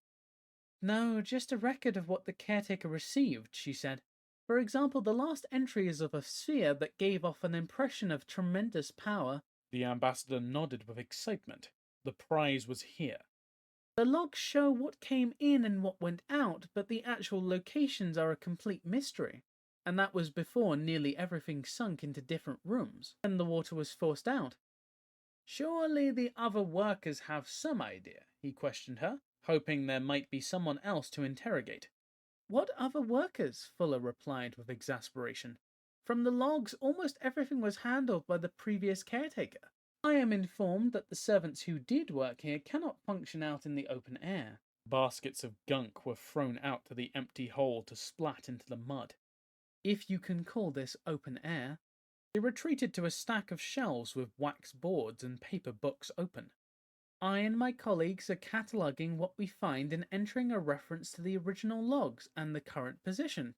S1: "No, just a record of what the caretaker received," she said. "For example, the last entry is of a sphere that gave off an impression of tremendous power."
S2: The ambassador nodded with excitement. The prize was here.
S1: "The logs show what came in and what went out, but the actual locations are a complete mystery. And that was before nearly everything sunk into different rooms, and the water was forced out." "Surely the other workers have some idea?" he questioned her, hoping there might be someone else to interrogate. "What other workers?" Fuller replied with exasperation. "From the logs, almost everything was handled by the previous caretaker. I am informed that the servants who did work here cannot function out in the open air."
S2: Baskets of gunk were thrown out to the empty hole to splat into the mud.
S1: "If you can call this open air." He retreated to a stack of shelves with wax boards and paper books open. "I and my colleagues are cataloguing what we find and entering a reference to the original logs and the current position."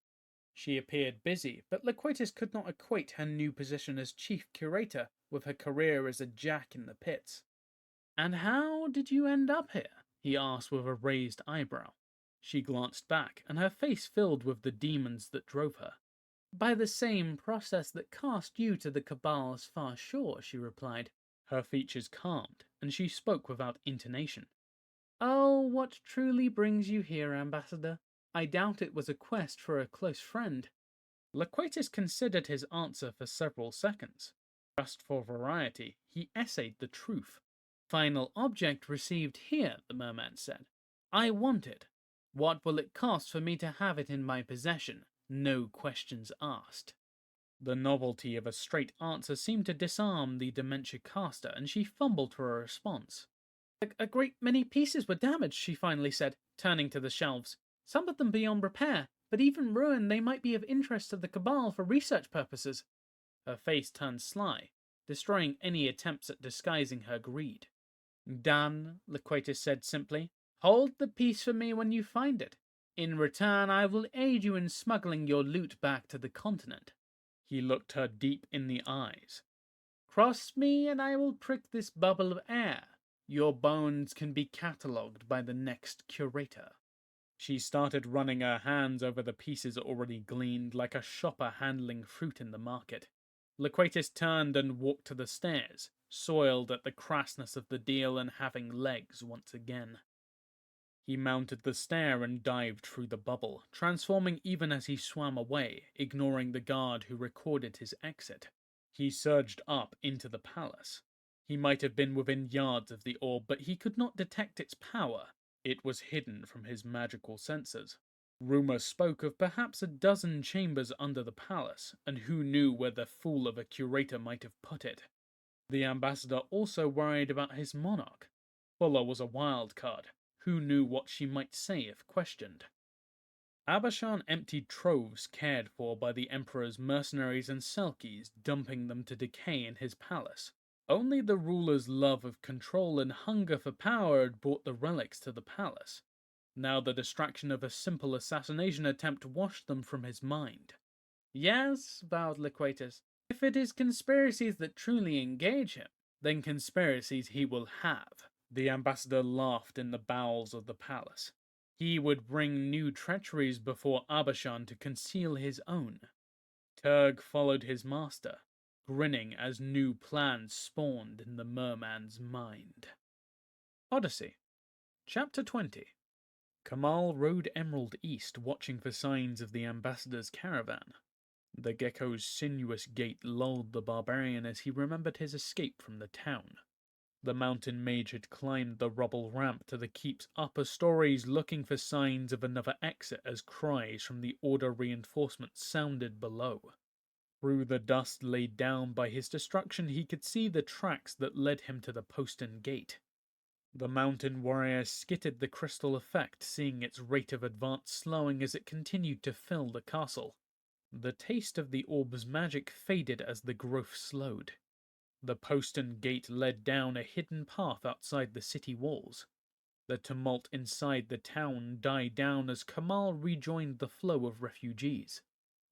S2: She appeared busy, but Loquatus could not equate her new position as chief curator with her career as a jack in the pits.
S1: "And how did you end up here?" he asked with a raised eyebrow.
S2: She glanced back, and her face filled with the demons that drove her.
S1: "By the same process that cast you to the Cabal's far shore," she replied.
S2: Her features calmed, and she spoke without intonation.
S1: "Oh, what truly brings you here, Ambassador? I doubt it was a quest for a close friend."
S3: Loquatus considered his answer for several seconds. Just for variety, he essayed the truth. Final object received here, the merman said. I want it. What will it cost for me to have it in my possession? No questions asked. The novelty of a straight answer seemed to disarm the dementia caster, and she fumbled for a response. A great many pieces were damaged, she finally said, turning to the shelves. Some of them beyond repair, but even ruined they might be of interest to the Cabal for research purposes. Her face turned sly, destroying any attempts at disguising her greed. Done, Loquatus said simply. Hold the piece for me when you find it. In return, I will aid you in smuggling your loot back to the continent. He looked her deep in the eyes. Cross me and I will prick this bubble of air. Your bones can be catalogued by the next curator. She started running her hands over the pieces already gleaned like a shopper handling fruit in the market. Loquatus turned and walked to the stairs, soiled at the crassness of the deal and having legs once again. He mounted the stair and dived through the bubble, transforming even as he swam away, ignoring the guard who recorded his exit. He surged up into the palace. He might have been within yards of the orb, but he could not detect its power. It was hidden from his magical senses. Rumor spoke of perhaps a dozen chambers under the palace, and who knew where the fool of a curator might have put it. The ambassador also worried about his monarch. Fuller was a wild card. Who knew what she might say if questioned? Abashan emptied troves cared for by the Emperor's mercenaries and Selkies, dumping them to decay in his palace. Only the ruler's love of control and hunger for power had brought the relics to the palace. Now the distraction of a simple assassination attempt washed them from his mind. Yes, bowed Loquatus. If it is conspiracies that truly engage him, then conspiracies he will have. The ambassador laughed in the bowels of the palace. He would bring new treacheries before Abashan to conceal his own. Turg followed his master, grinning as new plans spawned in the merman's mind. Odyssey, Chapter 20. Kamal rode Emerald east, watching for signs of the ambassador's caravan. The gecko's sinuous gait lulled the barbarian as he remembered his escape from the town. The mountain mage had climbed the rubble ramp to the keep's upper stories looking for signs of another exit as cries from the Order reinforcements sounded below. Through the dust laid down by his destruction he could see the tracks that led him to the postern gate. The mountain warrior skittered the crystal effect, seeing its rate of advance slowing as it continued to fill the castle. The taste of the orb's magic faded as the growth slowed. The postern gate led down a hidden path outside the city walls. The tumult inside the town died down as Kamal rejoined the flow of refugees.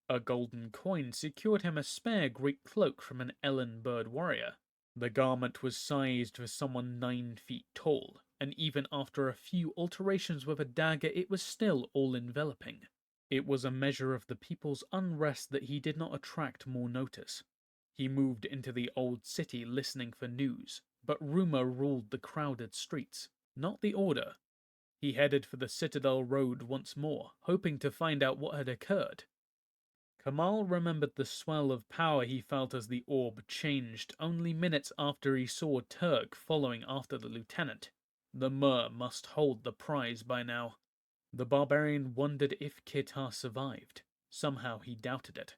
S3: A golden coin secured him a spare great cloak from an Ellen bird warrior. The garment was sized for someone 9 feet tall, and even after a few alterations with a dagger it was still all-enveloping. It was a measure of the people's unrest that he did not attract more notice. He moved into the old city listening for news, but rumor ruled the crowded streets, not the Order. He headed for the Citadel Road once more, hoping to find out what had occurred. Kamal remembered the swell of power he felt as the orb changed only minutes after he saw Turk following after the lieutenant. The Mer must hold the prize by now. The barbarian wondered if Kitar survived. Somehow he doubted it.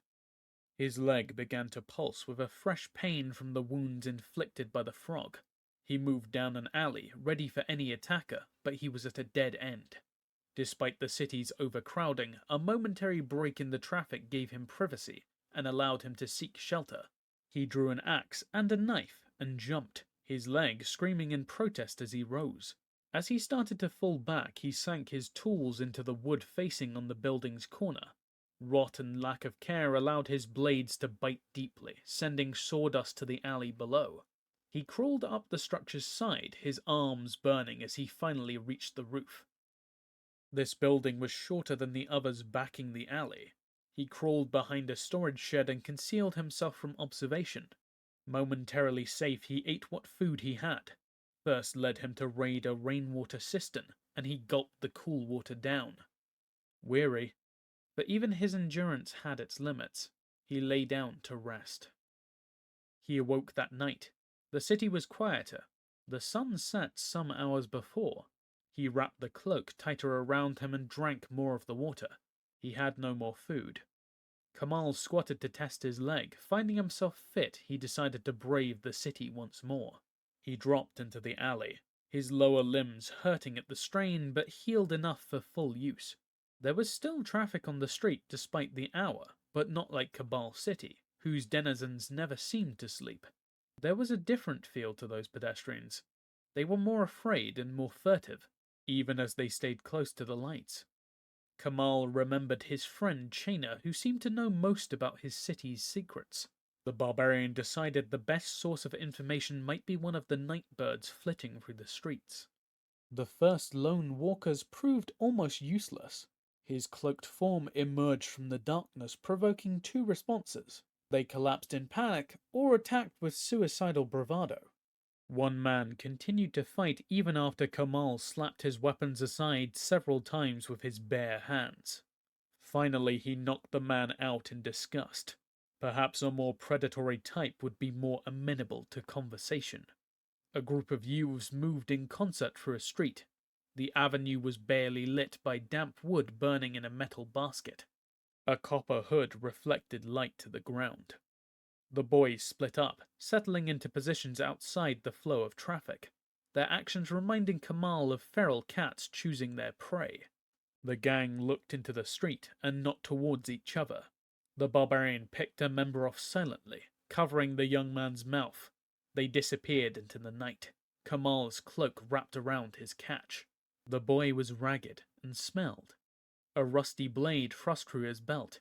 S3: His leg began to pulse with a fresh pain from the wounds inflicted by the frog. He moved down an alley, ready for any attacker, but he was at a dead end. Despite the city's overcrowding, a momentary break in the traffic gave him privacy and allowed him to seek shelter. He drew an axe and a knife and jumped, his leg screaming in protest as he rose. As he started to fall back, he sank his tools into the wood facing on the building's corner. Rot and lack of care allowed his blades to bite deeply, sending sawdust to the alley below. He crawled up the structure's side, his arms burning as he finally reached the roof. This building was shorter than the others backing the alley. He crawled behind a storage shed and concealed himself from observation. Momentarily safe, he ate what food he had. Thirst led him to raid a rainwater cistern, and he gulped the cool water down. Weary,
S2: but even his endurance had its limits. He lay down to rest. He awoke that night. The city was quieter. The sun set some hours before. He wrapped the cloak tighter around him and drank more of the water. He had no more food. Kamal squatted to test his leg. Finding himself fit, he decided to brave the city once more. He dropped into the alley, his lower limbs hurting at the strain, but healed enough for full use. There was still traffic on the street despite the hour, but not like Cabal City, whose denizens never seemed to sleep. There was a different feel to those pedestrians. They were more afraid and more furtive, even as they stayed close to the lights. Kamal remembered his friend Chaina, who seemed to know most about his city's secrets. The barbarian decided the best source of information might be one of the night birds flitting through the streets. The first lone walkers proved almost useless. His cloaked form emerged from the darkness, provoking two responses. They collapsed in panic or attacked with suicidal bravado. One man continued to fight even after Kamal slapped his weapons aside several times with his bare hands. Finally, he knocked the man out in disgust. Perhaps a more predatory type would be more amenable to conversation. A group of youths moved in concert through a street. The avenue was barely lit by damp wood burning in a metal basket. A copper hood reflected light to the ground. The boys split up, settling into positions outside the flow of traffic, their actions reminding Kamal of feral cats choosing their prey. The gang looked into the street and not towards each other. The barbarian picked a member off silently, covering the young man's mouth. They disappeared into the night, Kamal's cloak wrapped around his catch. The boy was ragged and smelled. A rusty blade thrust through his belt.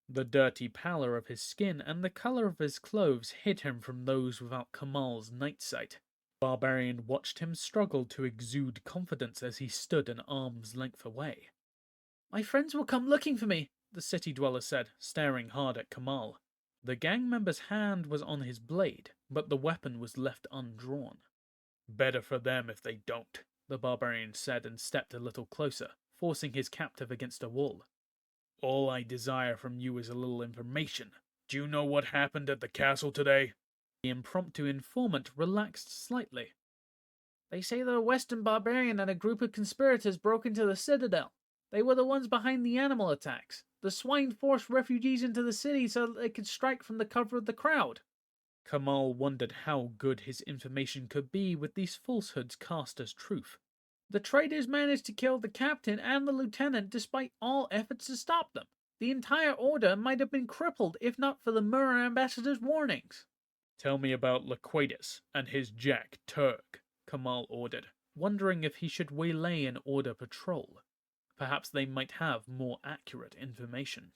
S2: The dirty pallor of his skin and the color of his clothes hid him from those without Kamal's night sight. Barbarian watched him struggle to exude confidence as he stood an arm's length away. "My friends will come looking for me," the city dweller said, staring hard at Kamal. The gang member's hand was on his blade, but the weapon was left undrawn. "Better for them if they don't," the barbarian said and stepped a little closer, forcing his captive against a wall. "All I desire from you is a little information. Do you know what happened at the castle today?" The impromptu informant relaxed slightly. "They say the Western barbarian and a group of conspirators broke into the citadel. They were the ones behind the animal attacks. The swine forced refugees into the city so that they could strike from the cover of the crowd." Kamal wondered how good his information could be with these falsehoods cast as truth. "The traitors managed to kill the captain and the lieutenant despite all efforts to stop them. The entire order might have been crippled if not for the Mur ambassador's warnings." "Tell me about Loquatus and his jack Turg," Kamal ordered, wondering if he should waylay an order patrol. Perhaps they might have more accurate information.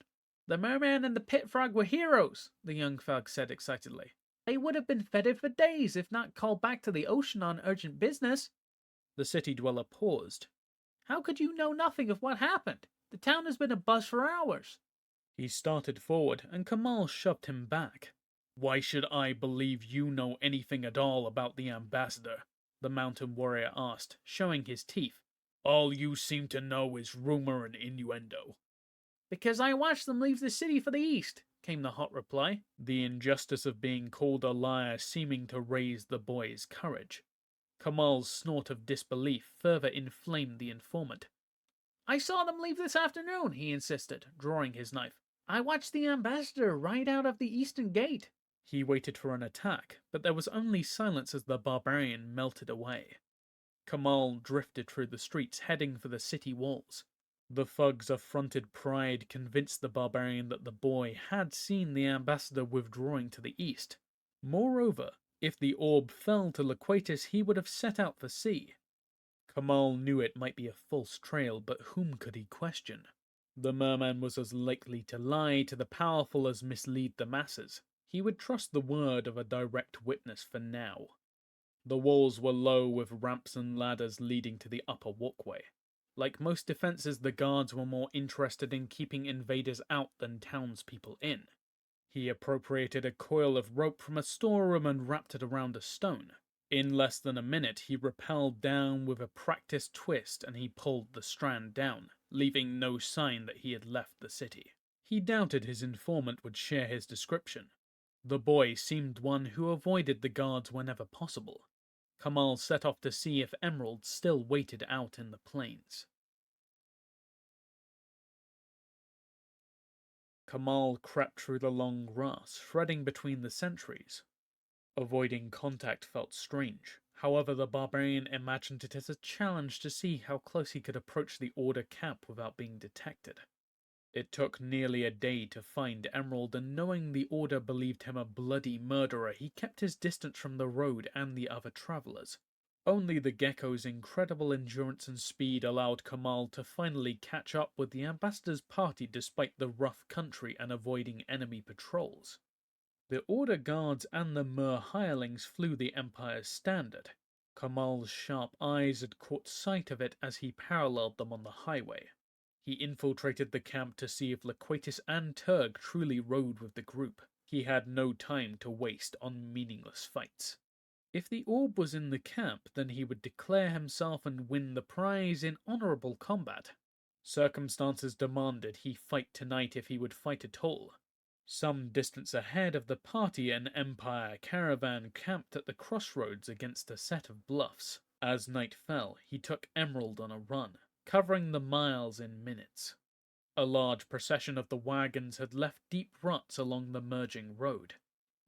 S2: "The merman and the pit frog were heroes," the young thug said excitedly. "They would have been feted for days if not called back to the ocean on urgent business." The city dweller paused. "How could you know nothing of what happened? The town has been abuzz for hours." He started forward, and Kamal shoved him back. "Why should I believe you know anything at all about the ambassador?" the mountain warrior asked, showing his teeth. "All you seem to know is rumor and innuendo." "Because I watched them leave the city for the east," came the hot reply, the injustice of being called a liar seeming to raise the boy's courage. Kamal's snort of disbelief further inflamed the informant. "I saw them leave this afternoon," he insisted, drawing his knife. "I watched the ambassador ride out of the eastern gate." He waited for an attack, but there was only silence as the barbarian melted away. Kamal drifted through the streets, heading for the city walls. The thug's affronted pride convinced the barbarian that the boy had seen the ambassador withdrawing to the east. Moreover, if the orb fell to Loquatus, he would have set out for sea. Kamal knew it might be a false trail, but whom could he question? The merman was as likely to lie to the powerful as mislead the masses. He would trust the word of a direct witness for now. The walls were low with ramps and ladders leading to the upper walkway. Like most defenses, the guards were more interested in keeping invaders out than townspeople in. He appropriated a coil of rope from a storeroom and wrapped it around a stone. In less than a minute, he rappelled down with a practiced twist and he pulled the strand down,
S3: leaving no sign that he had left the city. He doubted his informant would share his description. The boy seemed one who avoided the guards whenever possible. Kamal set off to see if Emerald still waited out in the plains. Kamal crept through the long grass, threading between the sentries. Avoiding contact felt strange. However, the barbarian imagined it as a challenge to see how close he could approach the Order camp without being detected. It took nearly a day to find Emerald, and knowing the Order believed him a bloody murderer, he kept his distance from the road and the other travelers. Only the gecko's incredible endurance and speed allowed Kamal to finally catch up with the ambassador's party despite the rough country and avoiding enemy patrols. The Order guards and the Mer hirelings flew the Empire's standard. Kamal's sharp eyes had caught sight of it as he paralleled them on the highway. He infiltrated the camp to see if Loquatus and Turg truly rode with the group. He had no time to waste on meaningless fights. If the orb was in the camp, then he would declare himself and win the prize in honorable combat. Circumstances demanded he fight tonight if he would fight at all. Some distance ahead of the party, an Empire caravan camped at the crossroads against a set of bluffs. As night fell, he took Emerald on a run, covering the miles in minutes. A large procession of the wagons had left deep ruts along the merging road.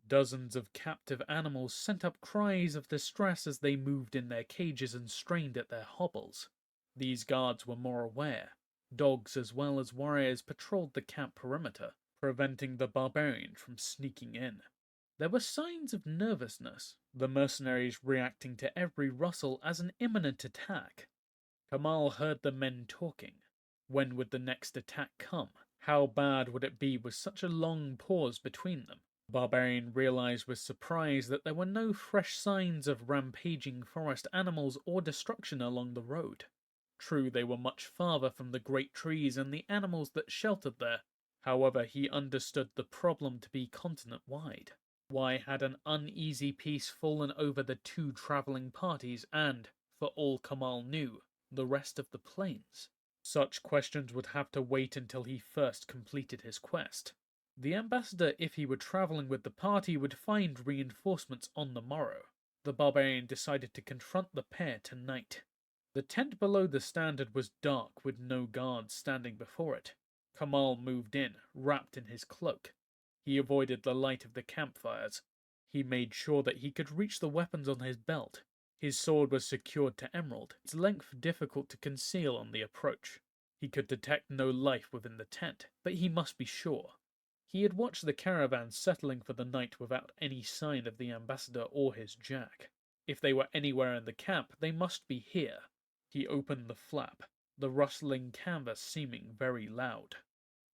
S3: Dozens of captive animals sent up cries of distress as they moved in their cages and strained at their hobbles. These guards were more aware. Dogs as well as warriors patrolled the camp perimeter, preventing the barbarian from sneaking in. There were signs of nervousness, the mercenaries reacting to every rustle as an imminent attack. Kamal heard the men talking. When would the next attack come? How bad would it be with such a long pause between them? The barbarian realized with surprise that there were no fresh signs of rampaging forest animals or destruction along the road. True, they were much farther from the great trees and the animals that sheltered there. However, he understood the problem to be continent-wide. Why had an uneasy peace fallen over the two travelling parties and, for all Kamal knew, the rest of the plains? Such questions would have to wait until he first completed his quest. The ambassador, if he were travelling with the party, would find reinforcements on the morrow. The barbarian decided to confront the pair tonight. The tent below the standard was dark, with no guards standing before it. Kamal moved in, wrapped in his cloak. He avoided the light of the campfires. He made sure that he could reach the weapons on his belt. His sword was secured to Emerald, its length difficult to conceal on the approach. He could detect no life within the tent, but he must be sure. He had watched the caravan settling for the night without any sign of the ambassador or his jack. If they were anywhere in the camp, they must be here. He opened the flap, the rustling canvas seeming very loud.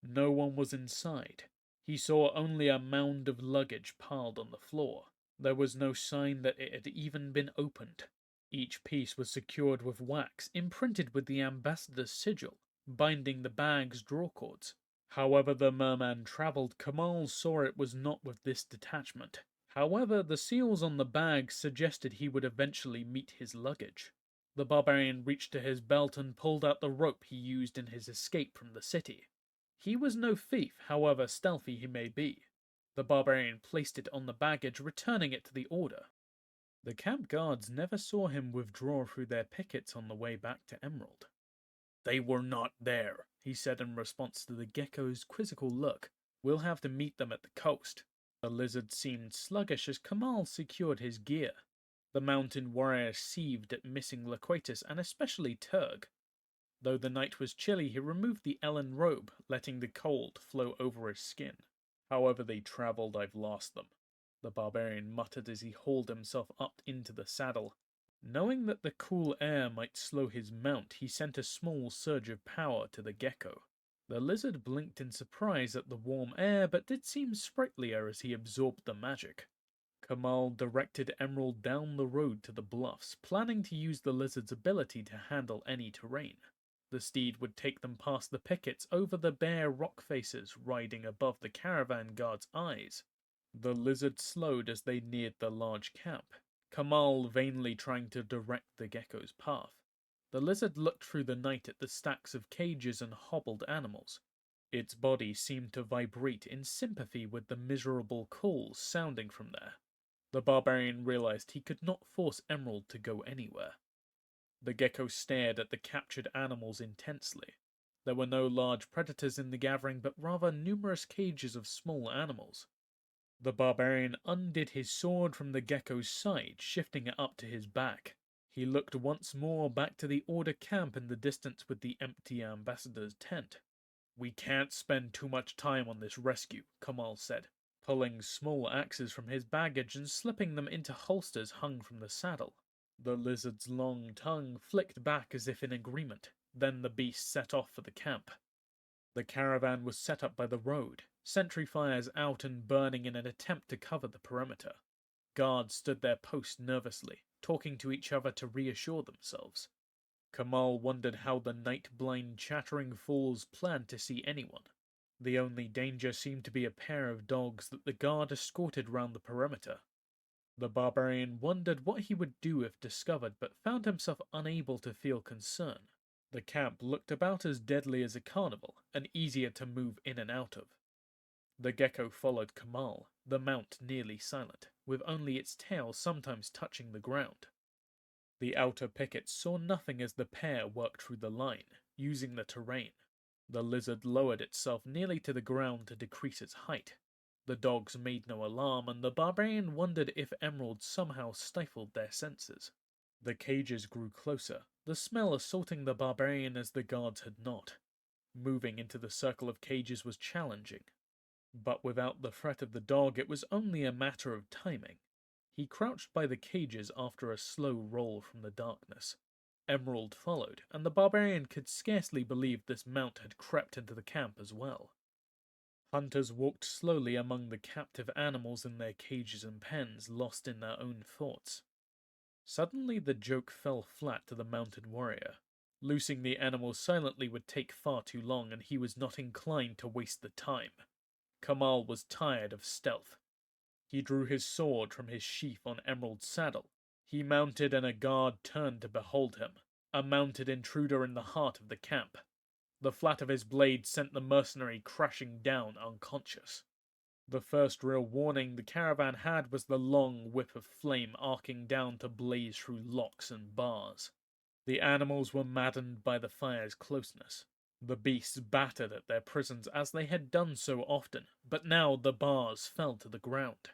S3: No one was inside. He saw only a mound of luggage piled on the floor. There was no sign that it had even been opened. Each piece was secured with wax imprinted with the ambassador's sigil, binding the bag's drawcords. However the merman travelled, Kamal saw it was not with this detachment. However, the seals on the bag suggested he would eventually meet his luggage. The barbarian reached to his belt and pulled out the rope he used in his escape from the city. He was no thief, however stealthy he may be. The barbarian placed it on the baggage, returning it to the Order. The camp guards never saw him withdraw through their pickets on the way back to Emerald. "They were not there," he said in response to the gecko's quizzical look. "We'll have to meet them at the coast." The lizard seemed sluggish as Kamal secured his gear. The mountain warrior seethed at missing Loquatus and especially Turg. Though the night was chilly, he removed the Ellen robe, letting the cold flow over his skin. "However they travelled, I've lost them," the barbarian muttered as he hauled himself up into the saddle. Knowing that the cool air might slow his mount, he sent a small surge of power to the gecko. The lizard blinked in surprise at the warm air, but did seem sprightlier as he absorbed the magic. Kamal directed Emerald down the road to the bluffs, planning to use the lizard's ability to handle any terrain. The steed would take them past the pickets over the bare rock faces, riding above the caravan guard's eyes. The lizard slowed as they neared the large camp, Kamal vainly trying to direct the gecko's path.
S2: The lizard looked through the night at the stacks of cages and hobbled animals. Its body seemed to vibrate in sympathy with the miserable calls sounding from there. The barbarian realized he could not force Emerald to go anywhere. The gecko stared at the captured animals intensely. There were no large predators in the gathering, but rather numerous cages of small animals. The barbarian undid his sword from the gecko's side, shifting it up to his back. He looked once more back to the Order camp in the distance with the empty ambassador's tent. "We can't spend too much time on this rescue," Kamal said, pulling small axes from his baggage and slipping them into holsters hung from the saddle. The lizard's long tongue flicked back as if in agreement. Then the beast set off for the camp. The caravan was set up by the road, sentry fires out and burning in an attempt to cover the perimeter. Guards stood their post nervously, talking to each other to reassure themselves. Kamal wondered how the night-blind chattering fools planned to see anyone. The only danger seemed to be a pair of dogs that the guard escorted round the perimeter. The barbarian wondered what he would do if discovered, but found himself unable to feel concern. The camp looked about as deadly as a carnival, and easier to move in and out of. The gecko followed Kamal, the mount nearly silent, with only its tail sometimes touching the ground. The outer pickets saw nothing as the pair worked through the line, using the terrain. The lizard lowered itself nearly to the ground to decrease its height. The dogs made no alarm, and the barbarian wondered if Emerald somehow stifled their senses. The cages grew closer, the smell assaulting the barbarian as the guards had not. Moving into the circle of cages was challenging. But without the threat of the dog, it was only a matter of timing. He crouched by the cages after a slow roll from the darkness. Emerald followed, and the barbarian could scarcely believe this mount had crept into the camp as well. Hunters walked slowly among the captive animals in their cages and pens, lost in their own thoughts. Suddenly the joke fell flat to the mounted warrior. Loosing the animals silently would take far too long, and he was not inclined to waste the time. Kamal was tired of stealth. He drew his sword from his sheath on Emerald's saddle. He mounted, and a guard turned to behold him, a mounted intruder in the heart of the camp. The flat of his blade sent the mercenary crashing down unconscious. The first real warning the caravan had was the long whip of flame arcing down to blaze through locks and bars. The animals were maddened by the fire's closeness. The beasts battered at their prisons as they had done so often, but now the bars fell to the ground.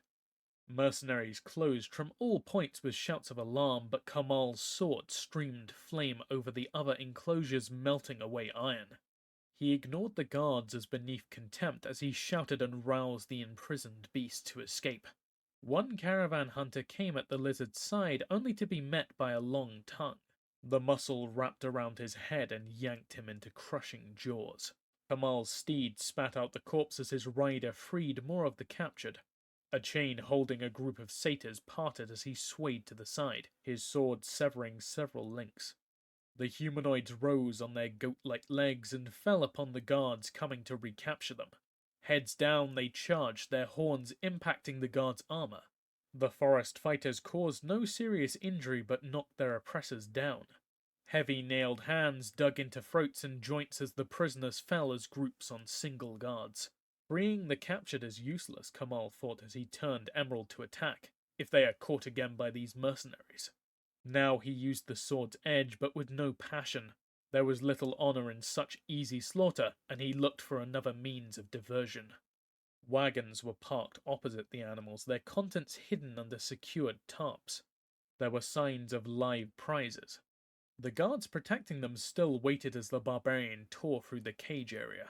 S2: Mercenaries closed from all points with shouts of alarm, but Kamal's sword streamed flame over the other enclosures, melting away iron. He ignored the guards as beneath contempt as he shouted and roused the imprisoned beast to escape. One caravan hunter came at the lizard's side only to be met by a long tongue. The muscle wrapped around his head and yanked him into crushing jaws. Kamal's steed spat out the corpse as his rider freed more of the captured. A chain holding a group of satyrs parted as he swayed to the side, his sword severing several links. The humanoids rose on their goat-like legs and fell upon the guards coming to recapture them. Heads down, they charged, their horns impacting the guards' armor. The forest fighters caused no serious injury but knocked their oppressors down. Heavy nailed hands dug into throats and joints as the prisoners fell as groups on single guards. Freeing the captured is useless, Kamal thought as he turned Emerald to attack, if they are caught again by these mercenaries. Now he used the sword's edge, but with no passion. There was little honor in such easy slaughter, and he looked for another means of diversion. Wagons were parked opposite the animals, their contents hidden under secured tarps. There were signs of live prizes. The guards protecting them still waited as the barbarian tore through the cage area.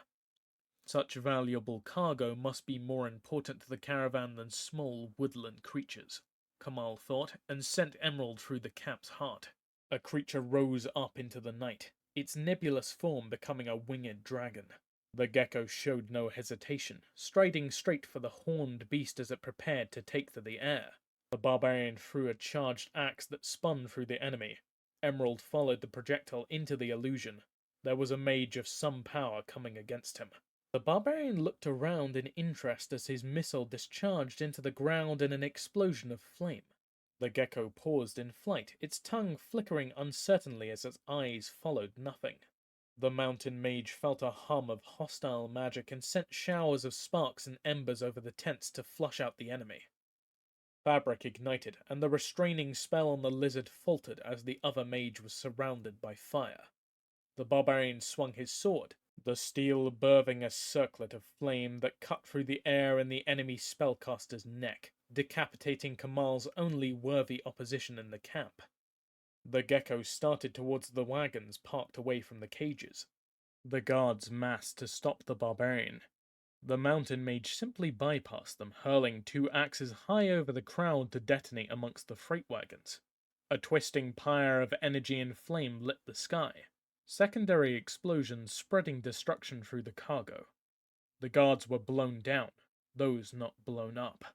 S2: Such valuable cargo must be more important to the caravan than small woodland creatures, Kamal thought, and sent Emerald through the camp's heart. A creature rose up into the night, its nebulous form becoming a winged dragon. The gecko showed no hesitation, striding straight for the horned beast as it prepared to take to the air. The barbarian threw a charged axe that spun through the enemy. Emerald followed the projectile into the illusion. There was a mage of some power coming against him. The barbarian looked around in interest as his missile discharged into the ground in an explosion of flame.
S3: The gecko paused in flight, its tongue flickering uncertainly as its eyes followed nothing. The mountain mage felt a hum of hostile magic and sent showers of sparks and embers over the tents to flush out the enemy. Fabric ignited, and the restraining spell on the lizard faltered as the other mage was surrounded by fire. The barbarian swung his sword, the steel birthing a circlet of flame that cut through the air in the enemy spellcaster's neck, decapitating Kamal's only worthy opposition in the camp. The gecko started towards the wagons parked away from the cages. The guards massed to stop the barbarian. The mountain mage simply bypassed them, hurling 2 axes high over the crowd to detonate amongst the freight wagons. A twisting pyre of energy and flame lit the sky, secondary explosions spreading destruction through the cargo. The guards were blown down, those not blown up.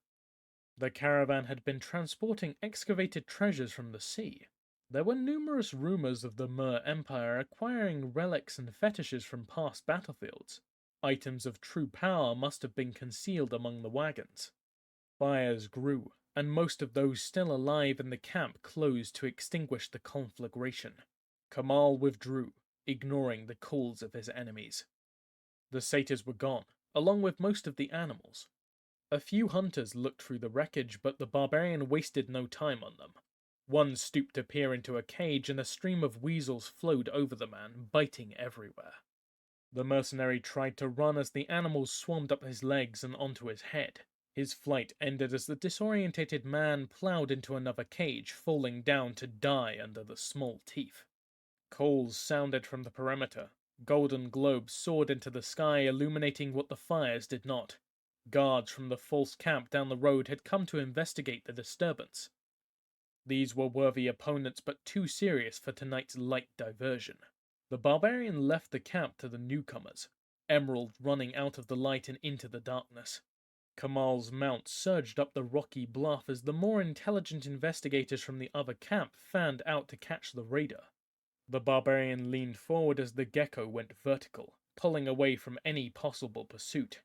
S3: The caravan had been transporting excavated treasures from the sea. There were numerous rumors of the Mer Empire acquiring relics and fetishes from past battlefields. Items of true power must have been concealed among the wagons. Fires grew, and most of those still alive in the camp closed to extinguish the conflagration. Kamal withdrew, ignoring the calls of his enemies. The satyrs were gone, along with most of the animals. A few hunters looked through the wreckage, but the barbarian wasted no time on them. One stooped to peer into a cage, and a stream of weasels flowed over the man, biting everywhere. The mercenary tried to run as the animals swarmed up his legs and onto his head. His flight ended as the disorientated man plowed into another cage, falling down to die under the small teeth. Calls sounded from the perimeter. Golden globes soared into the sky, illuminating what the fires did not. Guards from the false camp down the road had come to investigate the disturbance. These were worthy opponents, but too serious for tonight's light diversion. The barbarian left the camp to the newcomers, Emerald running out of the light and into the darkness. Kamal's mount surged up the rocky bluff as the more intelligent investigators from the other camp fanned out to catch the raider. The barbarian leaned forward as the gecko went vertical, pulling away from any possible pursuit.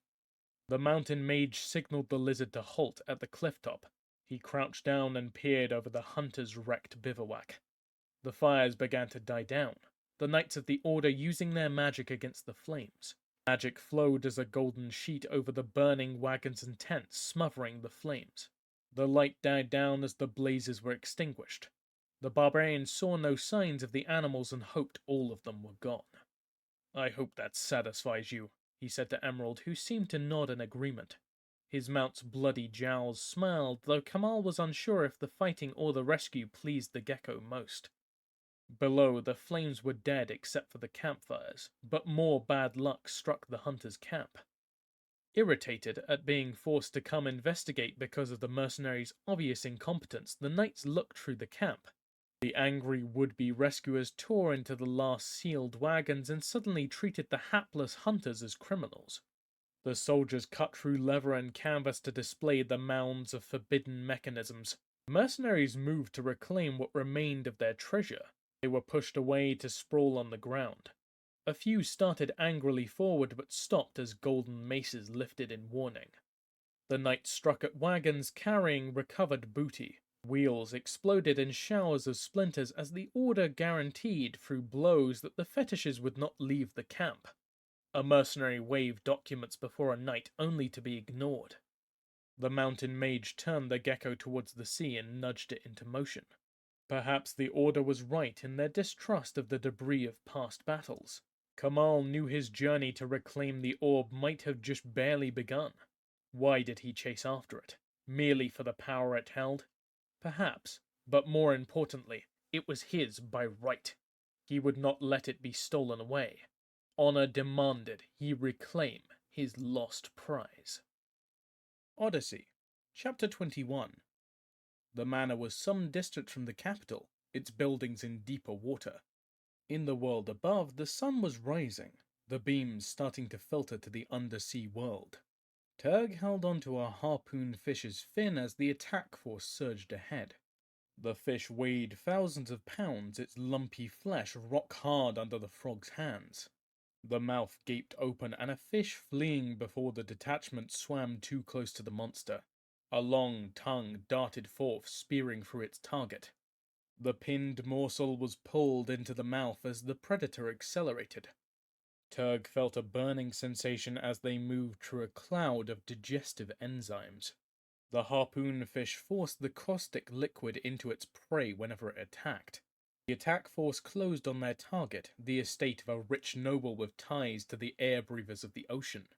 S3: The mountain mage signaled the lizard to halt at the cliff top. He crouched down and peered over the hunter's wrecked bivouac. The fires began to die down, the Knights of the Order using their magic against the flames. Magic flowed as a golden sheet over the burning wagons and tents, smothering the flames. The light died down as the blazes were extinguished. The barbarian saw no signs of the animals and hoped all of them were gone. "I hope that satisfies you," he said to Emerald, who seemed to nod in agreement. His mount's bloody jowls smiled, though Kamal was unsure if the fighting or the rescue pleased the gecko most. Below, the flames were dead except for the campfires, but more bad luck struck the hunters' camp. Irritated at being forced to come investigate because of the mercenaries' obvious incompetence, the knights looked through the camp. The angry would-be rescuers tore into the last sealed wagons and suddenly treated the hapless hunters as criminals. The soldiers cut through leather and canvas to display the mounds of forbidden mechanisms. The mercenaries moved to reclaim what remained of their treasure. They were pushed away to sprawl on the ground. A few started angrily forward but stopped as golden maces lifted in warning. The knights struck at wagons carrying recovered booty. Wheels exploded in showers of splinters as the Order guaranteed through blows that the fetishes would not leave the camp. A mercenary waved documents before a knight only to be ignored. The mountain mage turned the gecko towards the sea and nudged it into motion. Perhaps the Order was right in their distrust of the debris of past battles. Kamal knew his journey to reclaim the orb might have just barely begun. Why did he chase after it? Merely for the power it held? Perhaps, but more importantly, it was his by right. He would not let it be stolen away. Honor demanded he reclaim his lost prize.
S1: Odyssey, Chapter 21. The manor was some distance from the capital, its buildings in deeper water. In the world above, the sun was rising, the beams starting to filter to the undersea world. Turg held onto a harpooned fish's fin as the attack force surged ahead. The fish weighed thousands of pounds, its lumpy flesh rock hard under the frog's hands. The mouth gaped open, and a fish fleeing before the detachment swam too close to the monster.
S3: A long tongue darted forth, spearing through its target. The pinned morsel was pulled into the mouth as the predator accelerated. Turg felt a burning sensation as they moved through a cloud of digestive enzymes. The harpoon fish forced the caustic liquid into its prey whenever it attacked. The attack force closed on their target, the estate of a rich noble with ties to the air breathers of the ocean.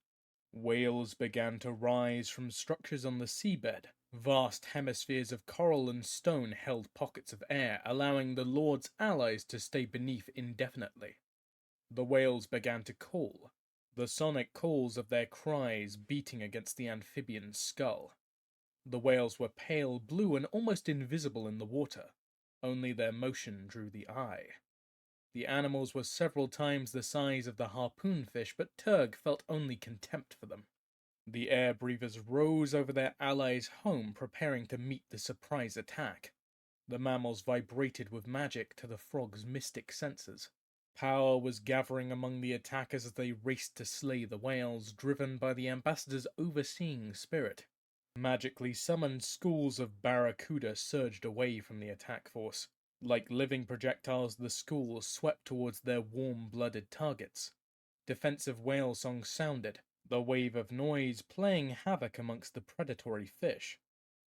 S3: Whales began to rise from structures on the seabed. Vast hemispheres of coral and stone held pockets of air, allowing the Lord's allies to stay beneath indefinitely. The whales began to call, the sonic calls of their cries beating against the amphibian's skull. The whales were pale blue and almost invisible in the water. Only their motion drew the eye. The animals were several times the size of the harpoon fish, but Turg felt only contempt for them. The air breathers rose over their allies' home, preparing to meet the surprise attack. The mammals vibrated with magic to the frog's mystic senses. Power was gathering among the attackers as they raced to slay the whales, driven by the ambassador's overseeing spirit. Magically summoned schools of barracuda surged away from the attack force. Like living projectiles, the schools swept towards their warm-blooded targets. Defensive whale songs sounded, the wave of noise playing havoc amongst the predatory fish.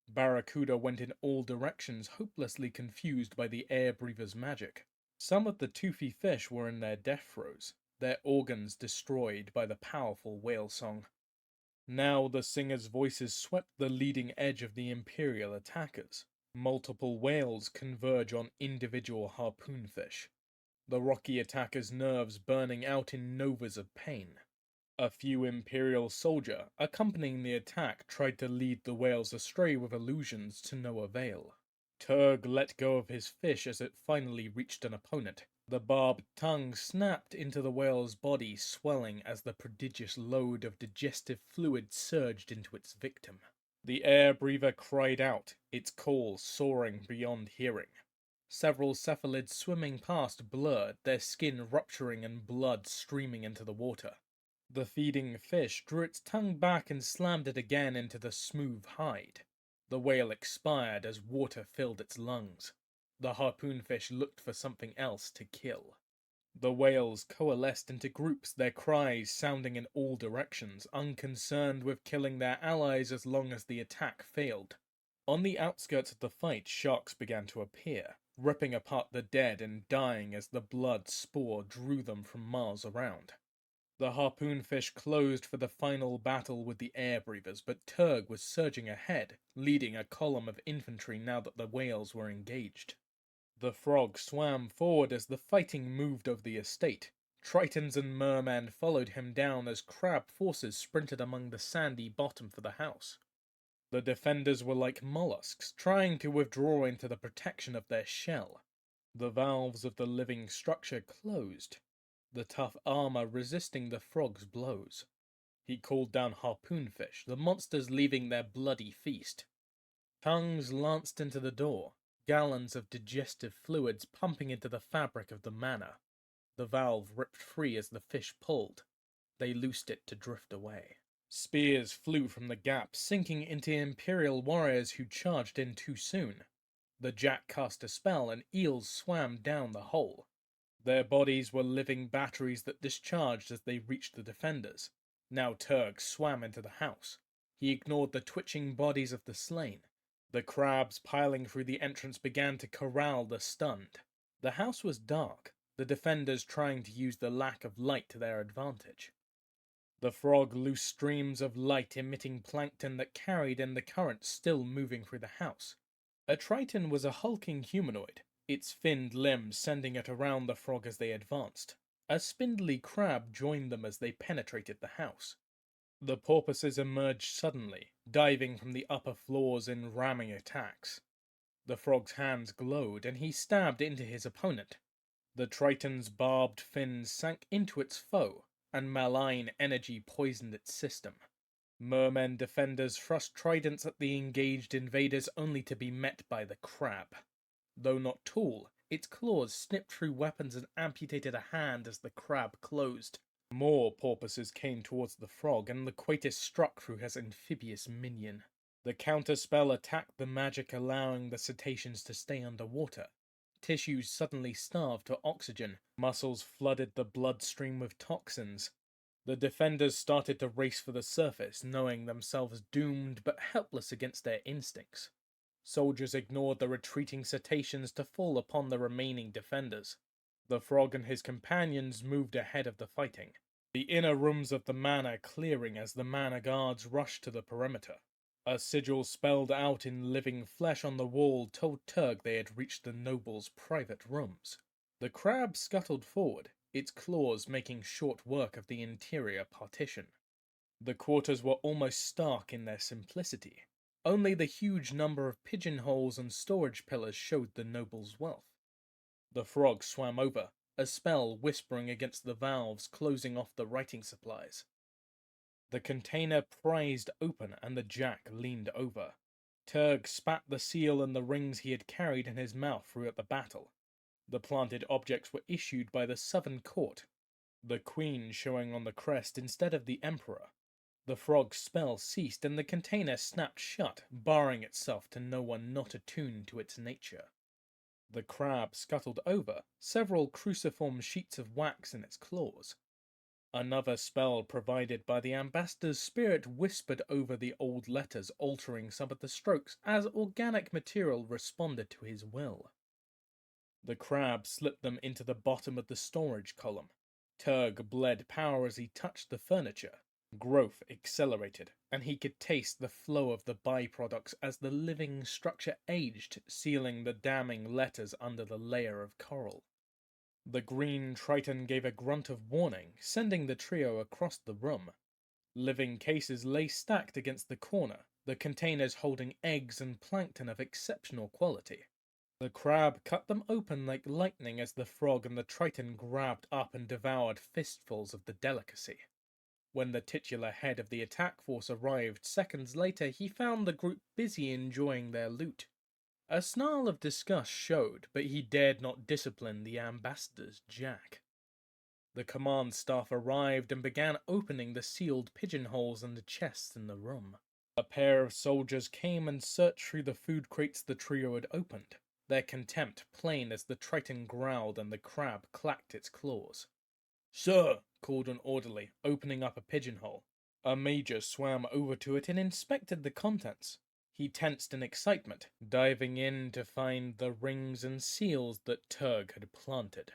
S3: Barracuda went in all directions, hopelessly confused by the air breather's magic. Some of the toothy fish were in their death throes, their organs destroyed by the powerful whale song. Now the singers' voices swept the leading edge of the imperial attackers. Multiple whales converge on individual harpoonfish. The rocky attackers' nerves burning out in novas of pain. A few imperial soldier, accompanying the attack, tried to lead the whales astray with illusions to no avail. Turg let go of his fish as it finally reached an opponent. The barbed tongue snapped into the whale's body, swelling as the prodigious load of digestive fluid surged into its victim. The air breather cried out, its call soaring beyond hearing. Several cephalids swimming past blurred, their skin rupturing and blood streaming into the water. The feeding fish drew its tongue back and slammed it again into the smooth hide. The whale expired as water filled its lungs. The harpoonfish looked for something else to kill. The whales coalesced into groups, their cries sounding in all directions, unconcerned with killing their allies as long as the attack failed. On the outskirts of the fight, sharks began to appear, ripping apart the dead and dying as the blood spore drew them from miles around. The harpoonfish closed for the final battle with the air breathers, but Turg was surging ahead, leading a column of infantry now that the whales were engaged. The frog swam forward as the fighting moved over the estate. Tritons and mermen followed him down as crab forces sprinted among the sandy bottom for the house. The defenders were like mollusks, trying to withdraw into the protection of their shell. The valves of the living structure closed, the tough armor resisting the frog's blows. He called down harpoonfish, the monsters leaving their bloody feast. Tongues lanced into the door, gallons of digestive fluids pumping into the fabric of the manor. The valve ripped free as the fish pulled. They loosed it to drift away. Spears flew from the gap, sinking into imperial warriors who charged in too soon. The jack cast a spell, and eels swam down the hole. Their bodies were living batteries that discharged as they reached the defenders. Now Turg swam into the house. He ignored the twitching bodies of the slain. The crabs piling through the entrance began to corral the stunned. The house was dark, the defenders trying to use the lack of light to their advantage. The frog loosed streams of light emitting plankton that carried in the current still moving through the house. A triton was a hulking humanoid, its finned limbs sending it around the frog as they advanced. A spindly crab joined them as they penetrated the house. The porpoises emerged suddenly, diving from the upper floors in ramming attacks. The frog's hands glowed, and he stabbed into his opponent. The triton's barbed fins sank into its foe, and malign energy poisoned its system. Mermen defenders thrust tridents at the engaged invaders only to be met by the crab. Though not tall, its claws snipped through weapons and amputated a hand as the crab closed. More porpoises came towards the frog, and the Quatus struck through his amphibious minion. The counterspell attacked the magic, allowing the cetaceans to stay underwater. Tissues suddenly starved for oxygen, muscles flooded the bloodstream with toxins. The defenders started to race for the surface, knowing themselves doomed but helpless against their instincts. Soldiers ignored the retreating cetaceans to fall upon the remaining defenders. The frog and his companions moved ahead of the fighting, the inner rooms of the manor clearing as the manor guards rushed to the perimeter. A sigil spelled out in living flesh on the wall told Turg they had reached the noble's private rooms. The crab scuttled forward, its claws making short work of the interior partition. The quarters were almost stark in their simplicity. Only the huge number of pigeonholes and storage pillars showed the noble's wealth. The frog swam over, a spell whispering against the valves closing off the writing supplies. The container prized open and the jack leaned over. Turg spat the seal and the rings he had carried in his mouth throughout the battle. The planted objects were issued by the southern court, the queen showing on the crest instead of the emperor. The frog's spell ceased and the container snapped shut, barring itself to no one not attuned to its nature. The crab scuttled over, several cruciform sheets of wax in its claws. Another spell provided by the ambassador's spirit whispered over the old letters, altering some of the strokes as organic material responded to his will. The crab slipped them into the bottom of the storage column. Turg bled power as he touched the furniture. Growth accelerated, and he could taste the flow of the byproducts as the living structure aged, sealing the damning letters under the layer of coral. The green triton gave a grunt of warning, sending the trio across the room. Living cases lay stacked against the corner, the containers holding eggs and plankton of exceptional quality. The crab cut them open like lightning as the frog and the triton grabbed up and devoured fistfuls of the delicacy. When the titular head of the attack force arrived seconds later, he found the group busy enjoying their loot. A snarl of disgust showed, but he dared not discipline the ambassador's jack. The command staff arrived and began opening the sealed pigeonholes and the chests in the room. A pair of soldiers came and searched through the food crates the trio had opened, their contempt plain as the triton growled and the crab clacked its claws. "Sir," called an orderly, opening up a pigeonhole. A major swam over to it and inspected the contents. He tensed in excitement, diving in to find the rings and seals that Turg had planted.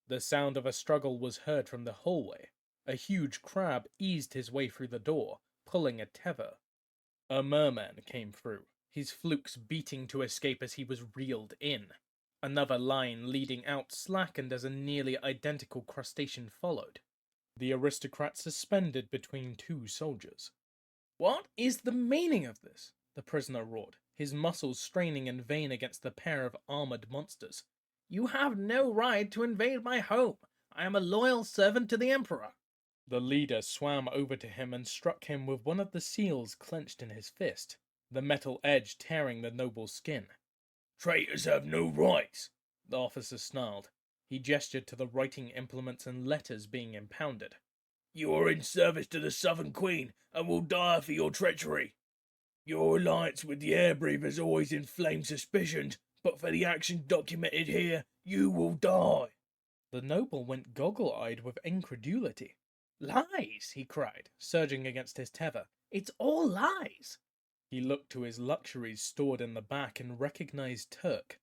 S3: The sound of a struggle was heard from the hallway. A huge crab eased his way through the door, pulling a tether. A merman came through, his flukes beating to escape as he was reeled in. Another line leading out slackened as a nearly identical crustacean followed. The aristocrat suspended between two soldiers. "What is the meaning of this?" the prisoner roared, his muscles straining in vain against the pair of armored monsters. "You have no right to invade my home. I am a loyal servant to the emperor." The leader swam over to him and struck him with one of the seals clenched in his fist, the metal edge tearing the noble's skin. "Traitors have no rights," the officer snarled. He gestured to the writing implements and letters being impounded. "You are in service to the Southern Queen and will die for your treachery. Your alliance with the air breathers always inflamed suspicions, but for the action documented here, you will die." The noble went goggle-eyed with incredulity. "Lies!" he cried, surging against his tether. "It's all lies!" He looked to his luxuries stored in the back and recognized Turk.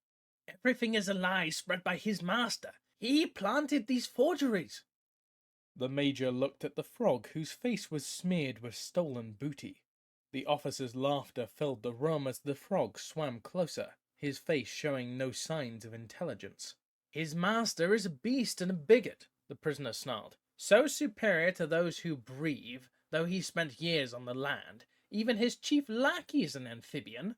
S3: "Everything is a lie spread by his master. He planted these forgeries." The major looked at the frog, whose face was smeared with stolen booty. The officer's laughter filled the room as the frog swam closer, his face showing no signs of intelligence. "His master is a beast and a bigot," the prisoner snarled. "So superior to those who breathe, though he spent years on the land. Even his chief lackey is an amphibian."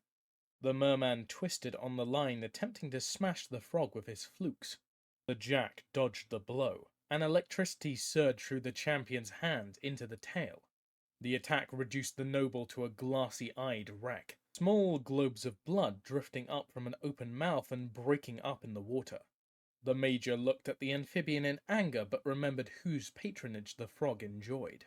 S3: The merman twisted on the line, attempting to smash the frog with his flukes. The jack dodged the blow, and electricity surged through the champion's hand into the tail. The attack reduced the noble to a glassy-eyed wreck, small globes of blood drifting up from an open mouth and breaking up in the water. The major looked at the amphibian in anger, but remembered whose patronage the frog enjoyed.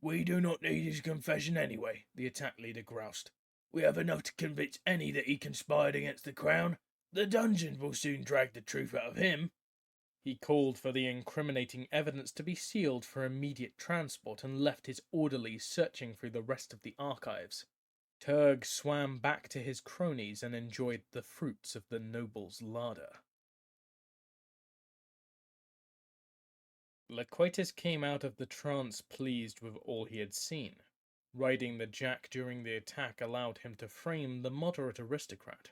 S3: "We do not need his confession anyway," the attack leader groused.
S5: We have enough to convince any that he conspired against the crown. The dungeon will soon drag the truth out of him.
S3: He called for the incriminating evidence to be sealed for immediate transport and left his orderlies searching through the rest of the archives. Turg swam back to his cronies and enjoyed the fruits of the noble's larder. Loquatus came out of the trance pleased with all he had seen. Riding the jack during the attack allowed him to frame the moderate aristocrat.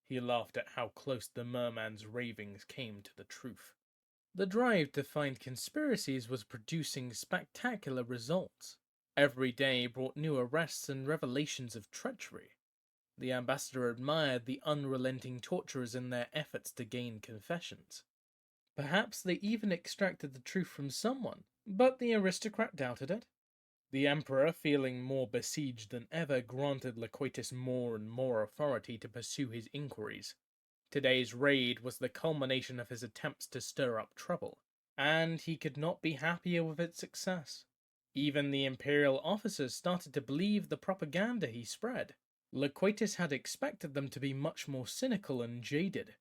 S3: He laughed at how close the merman's ravings came to the truth. The drive to find conspiracies was producing spectacular results. Every day brought new arrests and revelations of treachery. The ambassador admired the unrelenting torturers in their efforts to gain confessions. Perhaps they even extracted the truth from someone, but the aristocrat doubted it. The emperor, feeling more besieged than ever, granted Loquatus more and more authority to pursue his inquiries. Today's raid was the culmination of his attempts to stir up trouble, and he could not be happier with its success. Even the imperial officers started to believe the propaganda he spread. Loquatus had expected them to be much more cynical and jaded.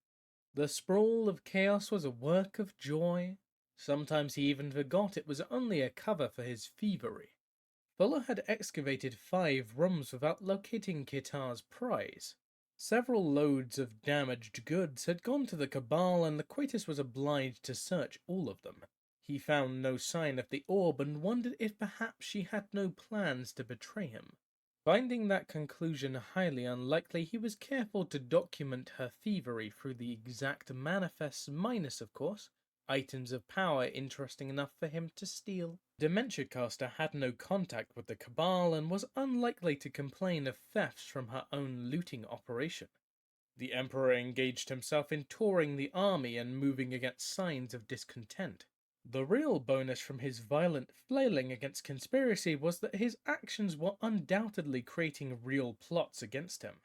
S3: The sprawl of chaos was a work of joy. Sometimes he even forgot it was only a cover for his thievery. Fuller had excavated 5 rooms without locating Kitar's prize. Several loads of damaged goods had gone to the Cabal, and Loquatus was obliged to search all of them. He found no sign of the orb and wondered if perhaps she had no plans to betray him. Finding that conclusion highly unlikely, he was careful to document her thievery through the exact manifests minus, of course, items of power interesting enough for him to steal. Dementia Caster had no contact with the Cabal and was unlikely to complain of thefts from her own looting operation. The Emperor engaged himself in touring the army and moving against signs of discontent. The real bonus from his violent flailing against conspiracy was that his actions were undoubtedly creating real plots against him.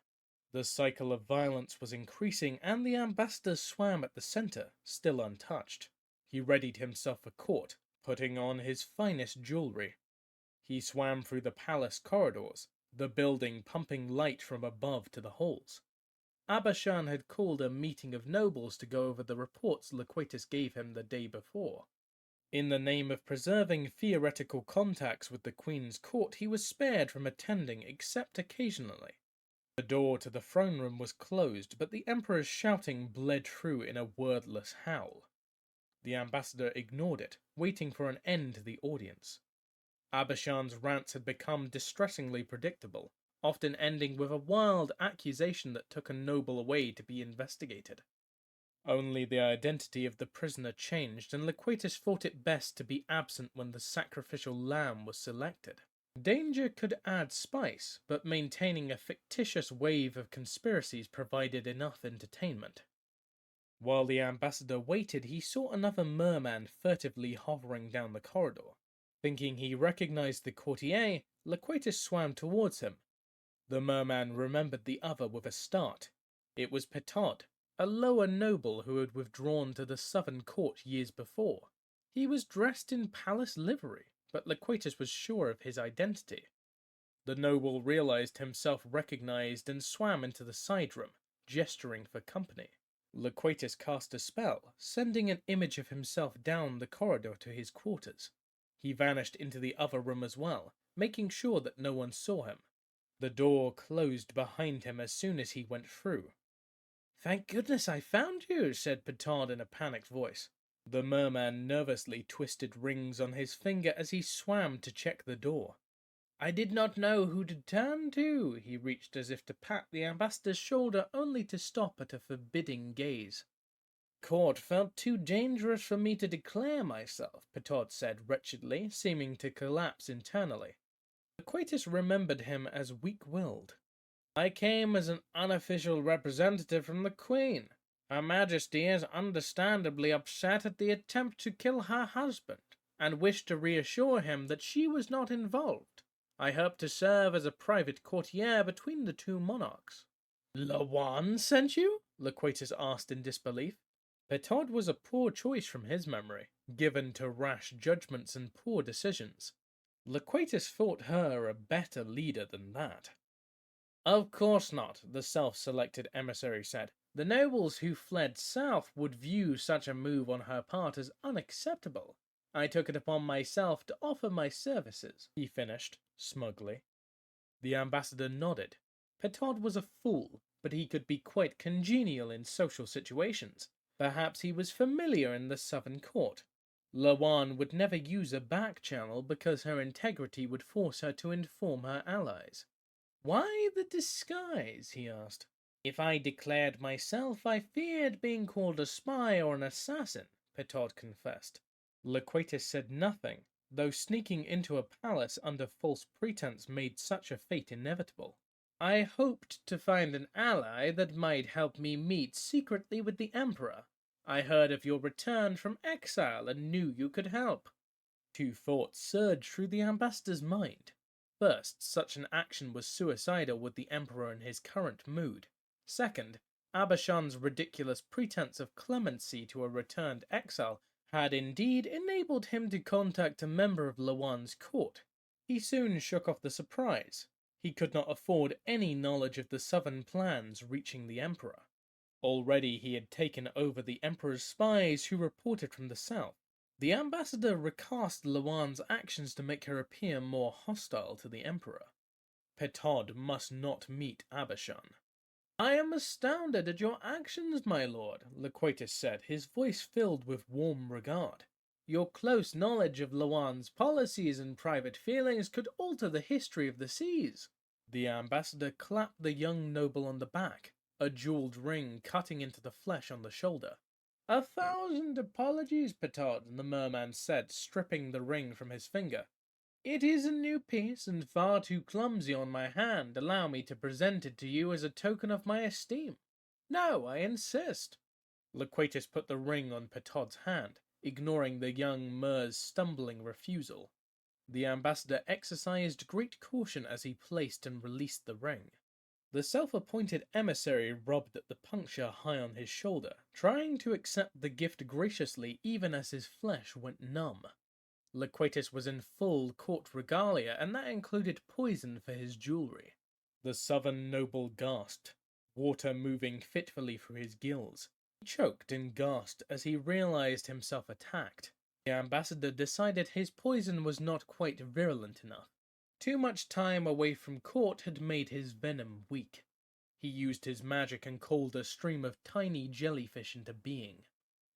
S3: The cycle of violence was increasing, and the ambassador swam at the center, still untouched. He readied himself for court, putting on his finest jewelry. He swam through the palace corridors, the building pumping light from above to the halls. Abashan had called a meeting of nobles to go over the reports Loquatus gave him the day before. In the name of preserving theoretical contacts with the Queen's court, he was spared from attending except occasionally. The door to the throne room was closed, but the Emperor's shouting bled through in a wordless howl. The ambassador ignored it, waiting for an end to the audience. Abashan's rants had become distressingly predictable, often ending with a wild accusation that took a noble away to be investigated. Only the identity of the prisoner changed, and Loquatus thought it best to be absent when the sacrificial lamb was selected. Danger could add spice, but maintaining a fictitious wave of conspiracies provided enough entertainment. While the ambassador waited, he saw another merman furtively hovering down the corridor. Thinking he recognized the courtier, Loquatus swam towards him. The merman remembered the other with a start. It was Petard, a lower noble who had withdrawn to the southern court years before. He was dressed in palace livery, but Loquatus was sure of his identity. The noble realized himself recognized and swam into the side room, gesturing for company. Loquatus cast a spell, sending an image of himself down the corridor to his quarters. He vanished into the other room as well, making sure that no one saw him. The door closed behind him as soon as he went through. "Thank goodness I found you," said Petard in a panicked voice. The merman nervously twisted rings on his finger as he swam to check the door. "I did not know who to turn to." He reached as if to pat the ambassador's shoulder, only to stop at a forbidding gaze. "Court felt too dangerous for me to declare myself," Petard said wretchedly, seeming to collapse internally. Loquatus remembered him as weak-willed. "I came as an unofficial representative from the Queen. Her Majesty is understandably upset at the attempt to kill her husband, and wished to reassure him that she was not involved. I hope to serve as a private courtier between the two monarchs." "Lawan sent you?" Loquatus asked in disbelief. Petard was a poor choice from his memory, given to rash judgments and poor decisions. Loquatus thought her a better leader than that. Of course not, the self-selected emissary said. The nobles who fled south would view such a move on her part as unacceptable. I took it upon myself to offer my services, he finished, smugly. The ambassador nodded. Petard was a fool, but he could be quite congenial in social situations. Perhaps he was familiar in the southern court. Lawan would never use a back channel because her integrity would force her to inform her allies. Why the disguise? He asked. If I declared myself, I feared being called a spy or an assassin, Petard confessed. Loquatus said nothing, though sneaking into a palace under false pretense made such a fate inevitable. I hoped to find an ally that might help me meet secretly with the Emperor. I heard of your return from exile and knew you could help. Two thoughts surged through the ambassador's mind. First, such an action was suicidal with the Emperor in his current mood. Second, Abashan's ridiculous pretense of clemency to a returned exile had indeed enabled him to contact a member of Lawan's court. He soon shook off the surprise. He could not afford any knowledge of the southern plans reaching the Emperor. Already he had taken over the Emperor's spies who reported from the south. The ambassador recast Lawan's actions to make her appear more hostile to the Emperor. Petard must not meet Abashan. I am astounded at your actions, my lord, Loquatus said, his voice filled with warm regard. Your close knowledge of Lawan's policies and private feelings could alter the history of the seas. The ambassador clapped the young noble on the back, a jeweled ring cutting into the flesh on the shoulder. 1,000 apologies, Petard, the merman said, stripping the ring from his finger. It is a new piece and far too clumsy on my hand. Allow me to present it to you as a token of my esteem. No, I insist. Loquatus put the ring on Petard's hand, ignoring the young mer's stumbling refusal. The ambassador exercised great caution as he placed and released the ring. The self-appointed emissary rubbed at the puncture high on his shoulder, trying to accept the gift graciously even as his flesh went numb. Loquatus was in full court regalia, and that included poison for his jewelry. The southern noble gasped, water moving fitfully through his gills. He choked and gasped as he realized himself attacked. The ambassador decided his poison was not quite virulent enough. Too much time away from court had made his venom weak. He used his magic and called a stream of tiny jellyfish into being.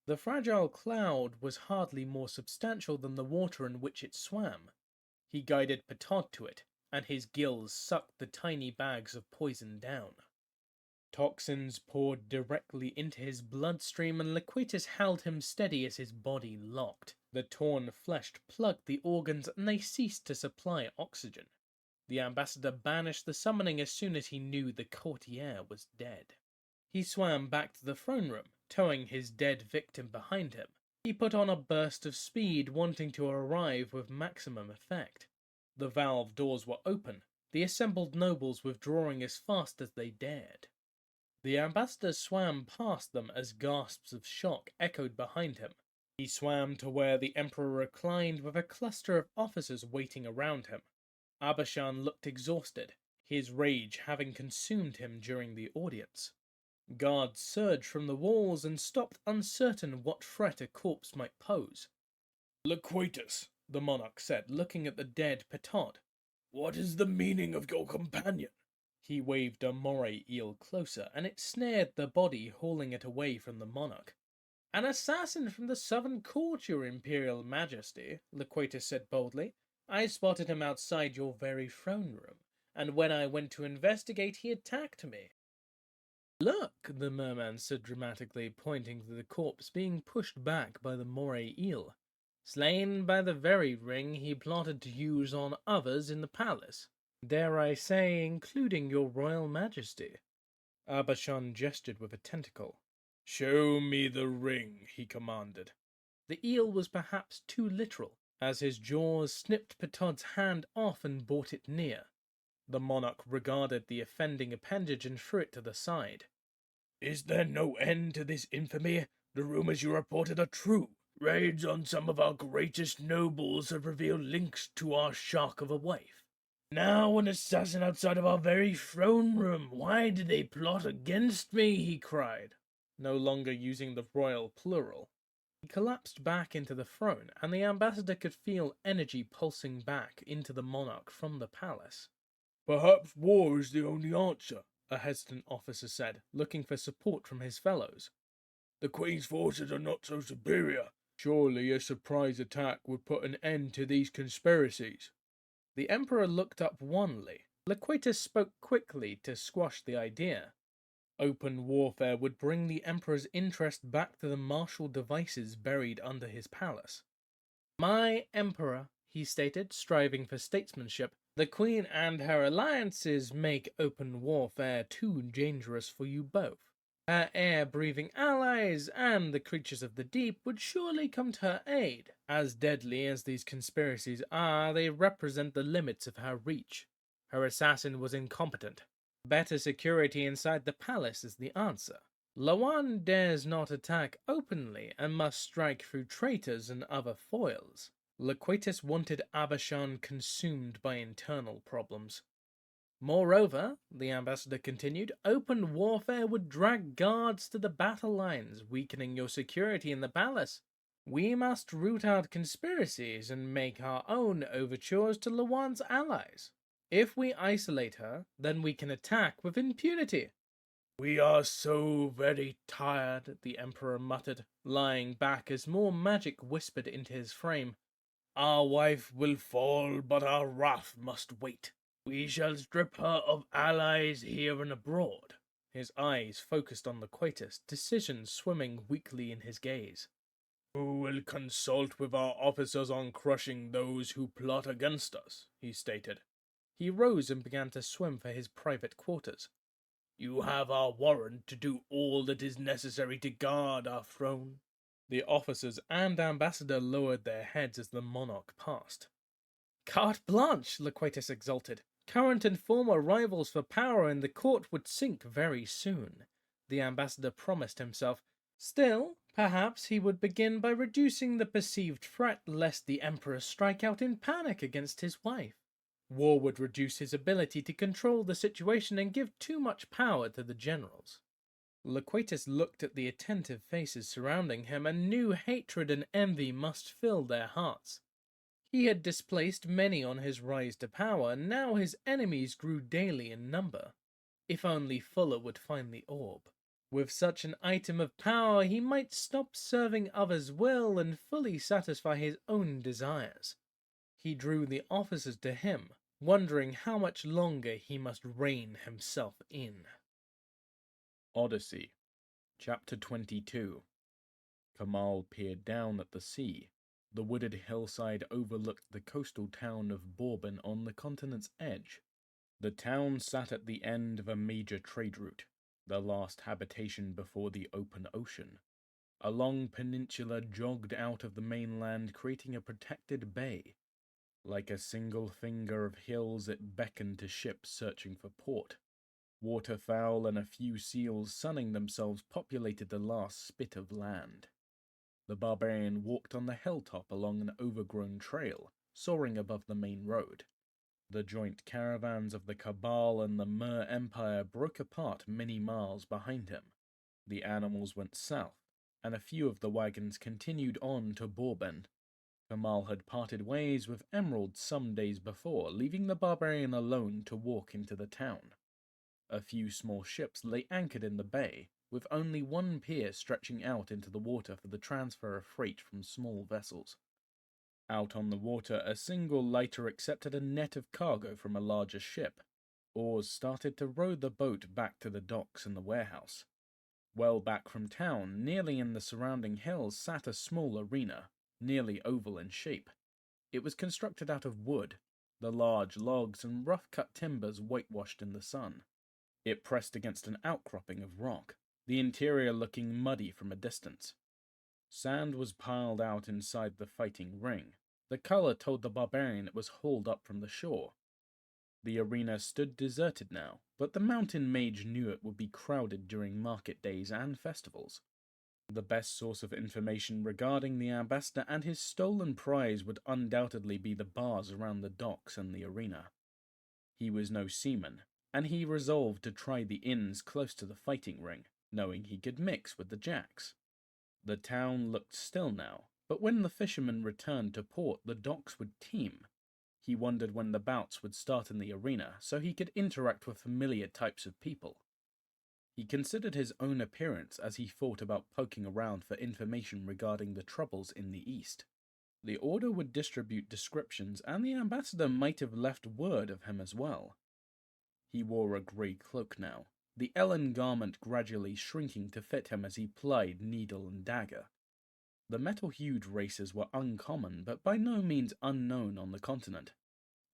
S3: The fragile cloud was hardly more substantial than the water in which it swam. He guided Petard to it, and his gills sucked the tiny bags of poison down. Toxins poured directly into his bloodstream, and Loquatus held him steady as his body locked. The torn flesh plugged the organs, and they ceased to supply oxygen. The ambassador banished the summoning as soon as he knew the courtier was dead. He swam back to the throne room, towing his dead victim behind him. He put on a burst of speed, wanting to arrive with maximum effect. The valve doors were open, the assembled nobles withdrawing as fast as they dared. The ambassador swam past them as gasps of shock echoed behind him. He swam to where the emperor reclined with a cluster of officers waiting around him. Abashan looked exhausted, his rage having consumed him during the audience. Guards surged from the walls and stopped, uncertain what threat a corpse might pose.
S4: Loquatus, the monarch said, looking at the dead Petard. What is the meaning of your companion?
S3: He waved a moray eel closer, and it snared the body, hauling it away from the monarch. An assassin from the southern court, your imperial majesty, Loquatus said boldly. I spotted him outside your very throne room, and when I went to investigate, he attacked me. Look, the merman said dramatically, pointing to the corpse being pushed back by the moray eel. Slain by the very ring he plotted to use on others in the palace. Dare I say, including your royal majesty. Abashan gestured with a tentacle.
S4: Show me the ring, he commanded.
S3: The eel was perhaps too literal, as his jaws snipped Petard's hand off and brought it near. The monarch regarded the offending appendage and threw it to the side.
S4: Is there no end to this infamy? The rumors you reported are true. Raids on some of our greatest nobles have revealed links to our shark of a wife.
S3: Now an assassin outside of our very throne room. Why did they plot against me? He cried, no longer using the royal plural. He collapsed back into the throne, and the ambassador could feel energy pulsing back into the monarch from the palace.
S4: Perhaps war is the only answer,
S3: A hesitant officer said, looking for support from his fellows.
S4: the Queen's forces are not so superior. Surely a surprise attack would put an end to these conspiracies.
S3: The emperor looked up wanly. Loquatus spoke quickly to squash the idea. Open warfare would bring the emperor's interest back to the martial devices buried under his palace. My emperor, he stated, striving for statesmanship, the queen and her alliances make open warfare too dangerous for you both. Her air-breathing allies and the creatures of the deep would surely come to her aid. As deadly as these conspiracies are, they represent the limits of her reach. Her assassin was incompetent. Better security inside the palace is the answer. Lawan dares not attack openly and must strike through traitors and other foils. Loquatus wanted Abashan consumed by internal problems. Moreover, the ambassador continued, open warfare would drag guards to the battle lines, weakening your security in the palace. We must root out conspiracies and make our own overtures to Lawan's allies. If we isolate her, then we can attack with impunity.
S4: We are so very
S3: Tired, the emperor muttered, lying back as more magic whispered into his frame.
S4: Our wife will fall, but our wrath must wait.
S5: We shall strip her of allies here and abroad.
S3: His eyes focused on Loquatus, decision swimming weakly in his gaze.
S4: Who will consult with our officers on crushing those who plot against us, he stated.
S3: He rose and began to swim for his private quarters.
S4: You have our warrant to do all that is necessary to guard our throne.
S3: The officers and ambassador lowered their heads as the monarch passed. Carte blanche, Loquatus exulted. Current and former rivals for power in the court would sink very soon. The ambassador promised himself. Still, perhaps he would begin by reducing the perceived threat lest the emperor strike out in panic against his wife. War would reduce his ability to control the situation and give too much power to the generals. Loquatus looked at the attentive faces surrounding him and knew hatred and envy must fill their hearts. He had displaced many on his rise to power, and now his enemies grew daily in number. If only Fuller would find the orb. With such an item of power, he might stop serving others' will and fully satisfy his own desires. He drew the officers to him, wondering how much longer he must rein himself in.
S2: Odyssey, Chapter 22. Kamal peered down at the sea. The wooded hillside overlooked the coastal town of Bourbon on the continent's edge. The town sat at the end of a major trade route, the last habitation before the open ocean. A long peninsula jogged out of the mainland, creating a protected bay. Like a single finger of hills, it beckoned to ships searching for port. Waterfowl and a few seals sunning themselves populated the last spit of land. The barbarian walked on the hilltop along an overgrown trail, soaring above the main road. The joint caravans of the Cabal and the Mer Empire broke apart many miles behind him. The animals went south, and a few of the wagons continued on to Bourbon. Kamal had parted ways with Emerald some days before, leaving the barbarian alone to walk into the town. A few small ships lay anchored in the bay, with only one pier stretching out into the water for the transfer of freight from small vessels. Out on the water, a single lighter accepted a net of cargo from a larger ship. Oars started to row the boat back to the docks and the warehouse. Well back from town, nearly in the surrounding hills, sat a small arena, nearly oval in shape. It was constructed out of wood, the large logs and rough-cut timbers whitewashed in the sun. It pressed against an outcropping of rock, the interior looking muddy from a distance. Sand was piled out inside the fighting ring. The color told the barbarian it was hauled up from the shore. The arena stood deserted now, but the mountain mage knew it would be crowded during market days and festivals. The best source of information regarding the ambassador and his stolen prize would undoubtedly be the bars around the docks and the arena.
S3: He was no seaman, and he resolved to try the inns close to the fighting ring, knowing he could mix with the jacks. The town looked still now, but when the fishermen returned to port, the docks would teem. He wondered when the bouts would start in the arena, so he could interact with familiar types of people. He considered his own appearance as he thought about poking around for information regarding the troubles in the East. The Order would distribute descriptions, and the ambassador might have left word of him as well. He wore a grey cloak now, the Ellen garment gradually shrinking to fit him as he plied needle and dagger. The metal-hued races were uncommon, but by no means unknown on the continent.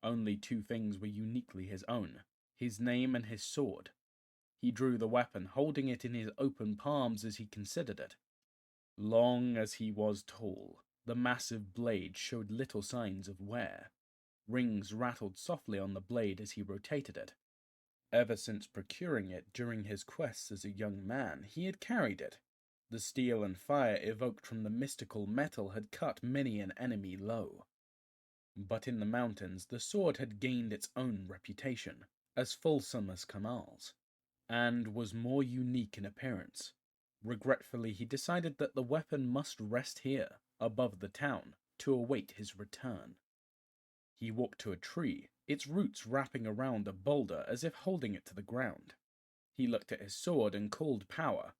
S3: Only two things were uniquely his own, his name and his sword. He drew the weapon, holding it in his open palms as he considered it. Long as he was tall, the massive blade showed little signs of wear. Rings rattled softly on the blade as he rotated it. Ever since procuring it during his quests as a young man, he had carried it. The steel and fire evoked from the mystical metal had cut many an enemy low. But in the mountains, the sword had gained its own reputation, as fulsome as Kamal's, and was more unique in appearance. Regretfully, he decided that the weapon must rest here, above the town, to await his return. He walked to a tree, its roots wrapping around a boulder as if holding it to the ground. He looked at his sword and called power.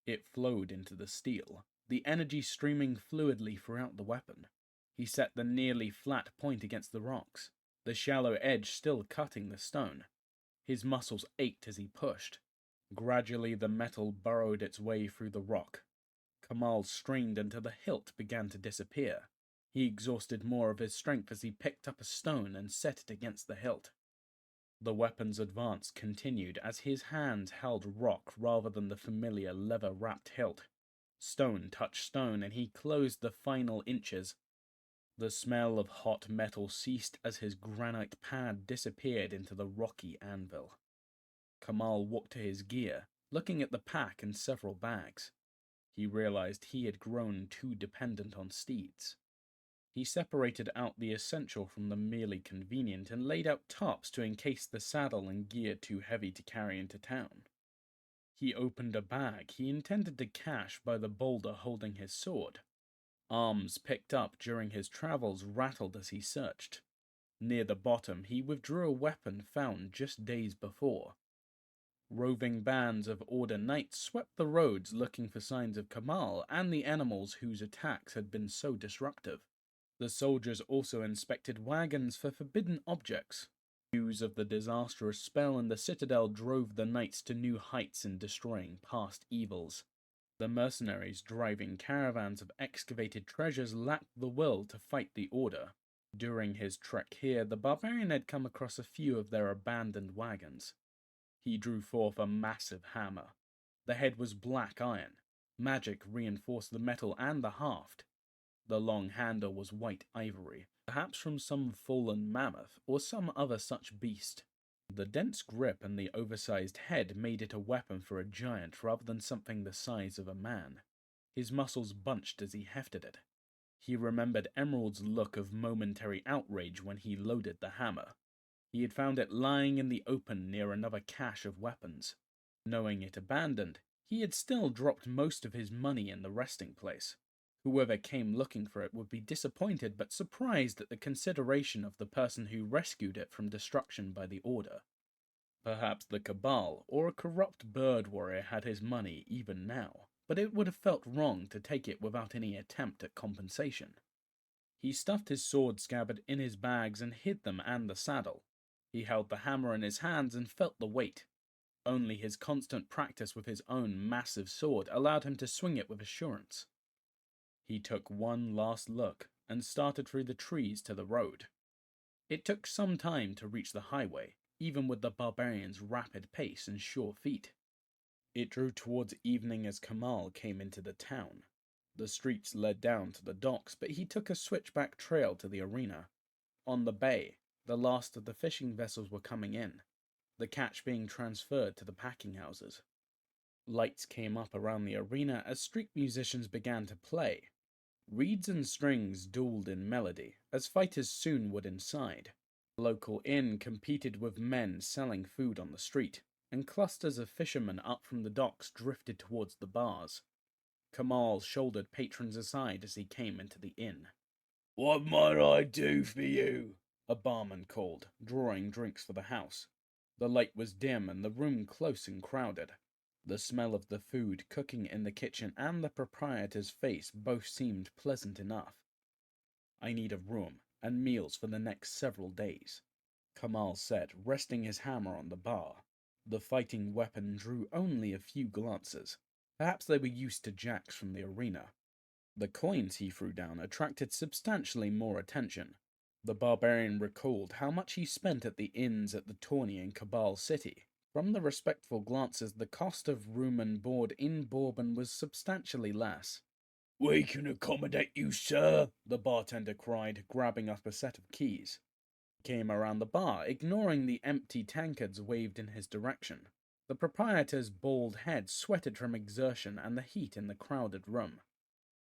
S3: It flowed into the steel, the energy streaming fluidly throughout the weapon. He set the nearly flat point against the rocks, the shallow edge still cutting the stone. His muscles ached as he pushed. Gradually the metal burrowed its way through the rock. Kamal strained until the hilt began to disappear. He exhausted more of his strength as he picked up a stone and set it against the hilt. The weapon's advance continued as his hands held rock rather than the familiar leather-wrapped hilt. Stone touched stone, and he closed the final inches. The smell of hot metal ceased as his granite pad disappeared into the rocky anvil. Kamal walked to his gear, looking at the pack and several bags. He realized he had grown too dependent on steeds. He separated out the essential from the merely convenient and laid out tops to encase the saddle and gear too heavy to carry into town. He opened a bag he intended to cache by the boulder holding his sword. Arms picked up during his travels rattled as he searched. Near the bottom, he withdrew a weapon found just days before. Roving bands of Order knights swept the roads looking for signs of Kamal and the animals whose attacks had been so disruptive. The soldiers also inspected wagons for forbidden objects. News of the disastrous spell in the citadel drove the knights to new heights in destroying past evils. The mercenaries driving caravans of excavated treasures lacked the will to fight the Order. During his trek here, the barbarian had come across a few of their abandoned wagons. He drew forth a massive hammer. The head was black iron. Magic reinforced the metal and the haft. The long handle was white ivory, perhaps from some fallen mammoth or some other such beast. The dense grip and the oversized head made it a weapon for a giant rather than something the size of a man. His muscles bunched as he hefted it. He remembered Emerald's look of momentary outrage when he loaded the hammer. He had found it lying in the open near another cache of weapons. Knowing it abandoned, he had still dropped most of his money in the resting place. Whoever came looking for it would be disappointed but surprised at the consideration of the person who rescued it from destruction by the Order. Perhaps the Cabal or a corrupt bird warrior had his money even now, but it would have felt wrong to take it without any attempt at compensation. He stuffed his sword scabbard in his bags and hid them and the saddle. He held the hammer in his hands and felt the weight. Only his constant practice with his own massive sword allowed him to swing it with assurance. He took one last look and started through the trees to the road. It took some time to reach the highway, even with the barbarian's rapid pace and sure feet. It drew towards evening as Kamal came into the town. The streets led down to the docks, but he took a switchback trail to the arena. On the bay, the last of the fishing vessels were coming in, the catch being transferred to the packing houses. Lights came up around the arena as street musicians began to play. Reeds and strings duelled in melody, as fighters soon would inside.
S2: The local inn competed with men selling food on the street, and clusters of fishermen up from the docks drifted towards the bars. Kamal shouldered patrons aside as he came into the inn.
S4: "What might I do for you?"
S2: A barman called, drawing drinks for the house. The light was dim and the room close and crowded. The smell of the food cooking in the kitchen and the proprietor's face both seemed pleasant enough. "I need a room and meals for the next several days," Kamal said, resting his hammer on the bar. The fighting weapon drew only a few glances. Perhaps they were used to jacks from the arena. The coins he threw down attracted substantially more attention. The barbarian recalled how much he spent at the inns at the tourney in Cabal City. From the respectful glances, the cost of room and board in Bourbon was substantially less.
S4: "We can accommodate you, sir,"
S2: the bartender cried, grabbing up a set of keys. He came around the bar, ignoring the empty tankards waved in his direction. The proprietor's bald head sweated from exertion and the heat in the crowded room.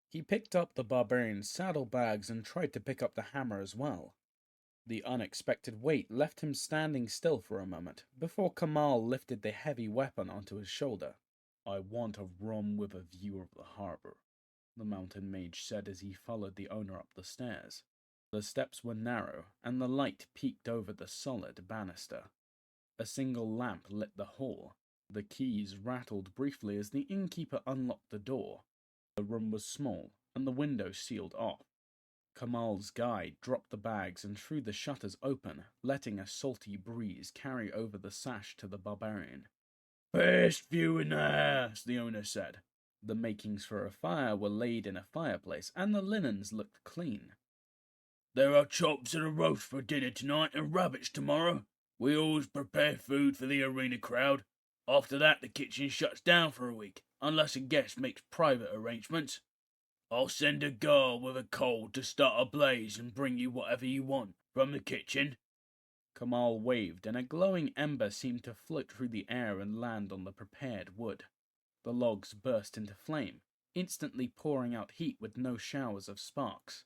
S2: He picked up the barbarian's saddlebags and tried to pick up the hammer as well. The unexpected weight left him standing still for a moment, before Kamal lifted the heavy weapon onto his shoulder. "I want a room with a view of the harbor," the mountain mage said as he followed the owner up the stairs. The steps were narrow, and the light peeked over the solid banister. A single lamp lit the hall. The keys rattled briefly as the innkeeper unlocked the door. The room was small, and the window sealed off. Kamal's guide dropped the bags and threw the shutters open, letting a salty breeze carry over the sash to the barbarian.
S4: "Best view in the house," the owner said.
S2: The makings for a fire were laid in a fireplace, and the linens looked clean.
S4: "There are chops and a roast for dinner tonight and rabbits tomorrow. We always prepare food for the arena crowd. After that, the kitchen shuts down for a week, unless a guest makes private arrangements. I'll send a girl with a coal to start a blaze and bring you whatever you want from the kitchen."
S2: Kamal waved, and a glowing ember seemed to float through the air and land on the prepared wood. The logs burst into flame, instantly pouring out heat with no showers of sparks.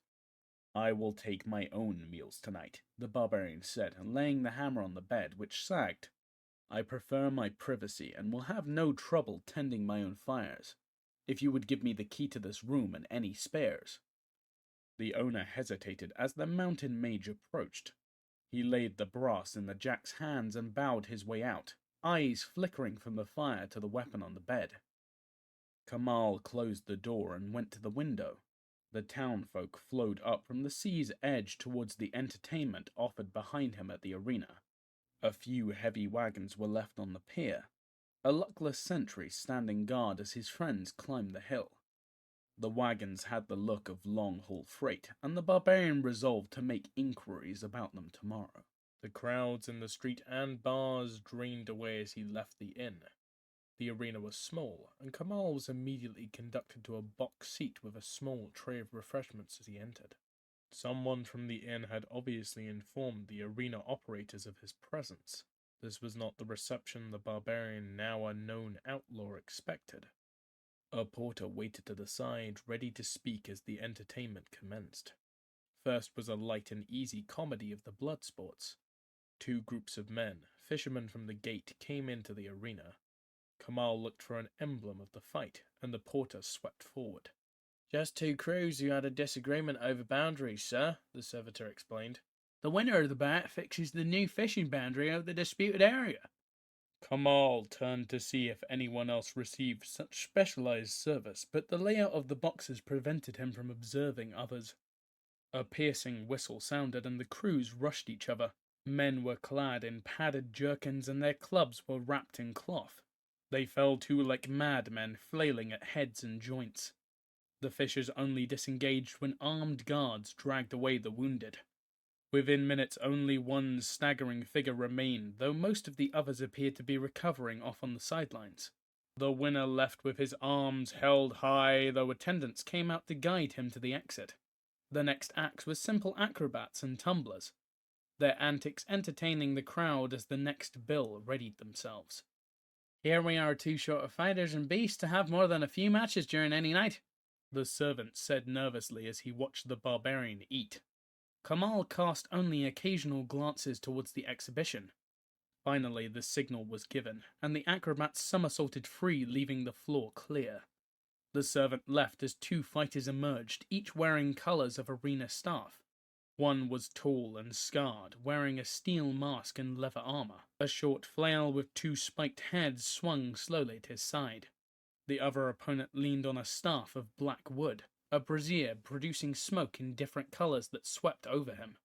S2: "I will take my own meals tonight," the barbarian said, laying the hammer on the bed, which sagged. "I prefer my privacy and will have no trouble tending my own fires, if you would give me the key to this room and any spares." The owner hesitated as the mountain mage approached. He laid the brass in the jack's hands and bowed his way out, eyes flickering from the fire to the weapon on the bed. Kamal closed the door and went to the window. The townfolk flowed up from the sea's edge towards the entertainment offered behind him at the arena. A few heavy wagons were left on the pier, a luckless sentry standing guard as his friends climbed the hill. The wagons had the look of long-haul freight, and the barbarian resolved to make inquiries about them tomorrow.
S3: The crowds in the street and bars drained away as he left the inn. The arena was small, and Kamal was immediately conducted to a box seat with a small tray of refreshments as he entered. Someone from the inn had obviously informed the arena operators of his presence. This was not the reception the barbarian, now unknown outlaw, expected. A porter waited to the side, ready to speak as the entertainment commenced. First was a light and easy comedy of the blood sports. Two groups of men, fishermen from the gate, came into the arena. Kamal looked for an emblem of the fight, and the porter swept forward.
S5: "Just two crews who had a disagreement over boundaries, sir," the servitor explained. "The winner of the bout fixes the new fishing boundary of the disputed area."
S2: Kamal turned to see if anyone else received such specialized service, but the layout of the boxes prevented him from observing others. A piercing whistle sounded, and the crews rushed each other. Men were clad in padded jerkins, and their clubs were wrapped in cloth. They fell to like madmen, flailing at heads and joints. The fishers only disengaged when armed guards dragged away the wounded. Within minutes, only one staggering figure remained, though most of the others appeared to be recovering off on the sidelines. The winner left with his arms held high, though attendants came out to guide him to the exit. The next act was simple acrobats and tumblers, their antics entertaining the crowd as the next bill readied themselves. "Here we are too short of fighters and beasts to have more than a few matches during any night," the servant said nervously as he watched the barbarian eat.
S3: Kamal cast only occasional glances towards the exhibition. Finally, the signal was given, and the acrobats somersaulted free, leaving the floor clear. The servant left as two fighters emerged, each wearing colors of arena staff. One was tall and scarred, wearing a steel mask and leather armor. A short flail with two spiked heads swung slowly at his side. The other opponent leaned on a staff of black wood, a brazier producing smoke in different colors that swept over him.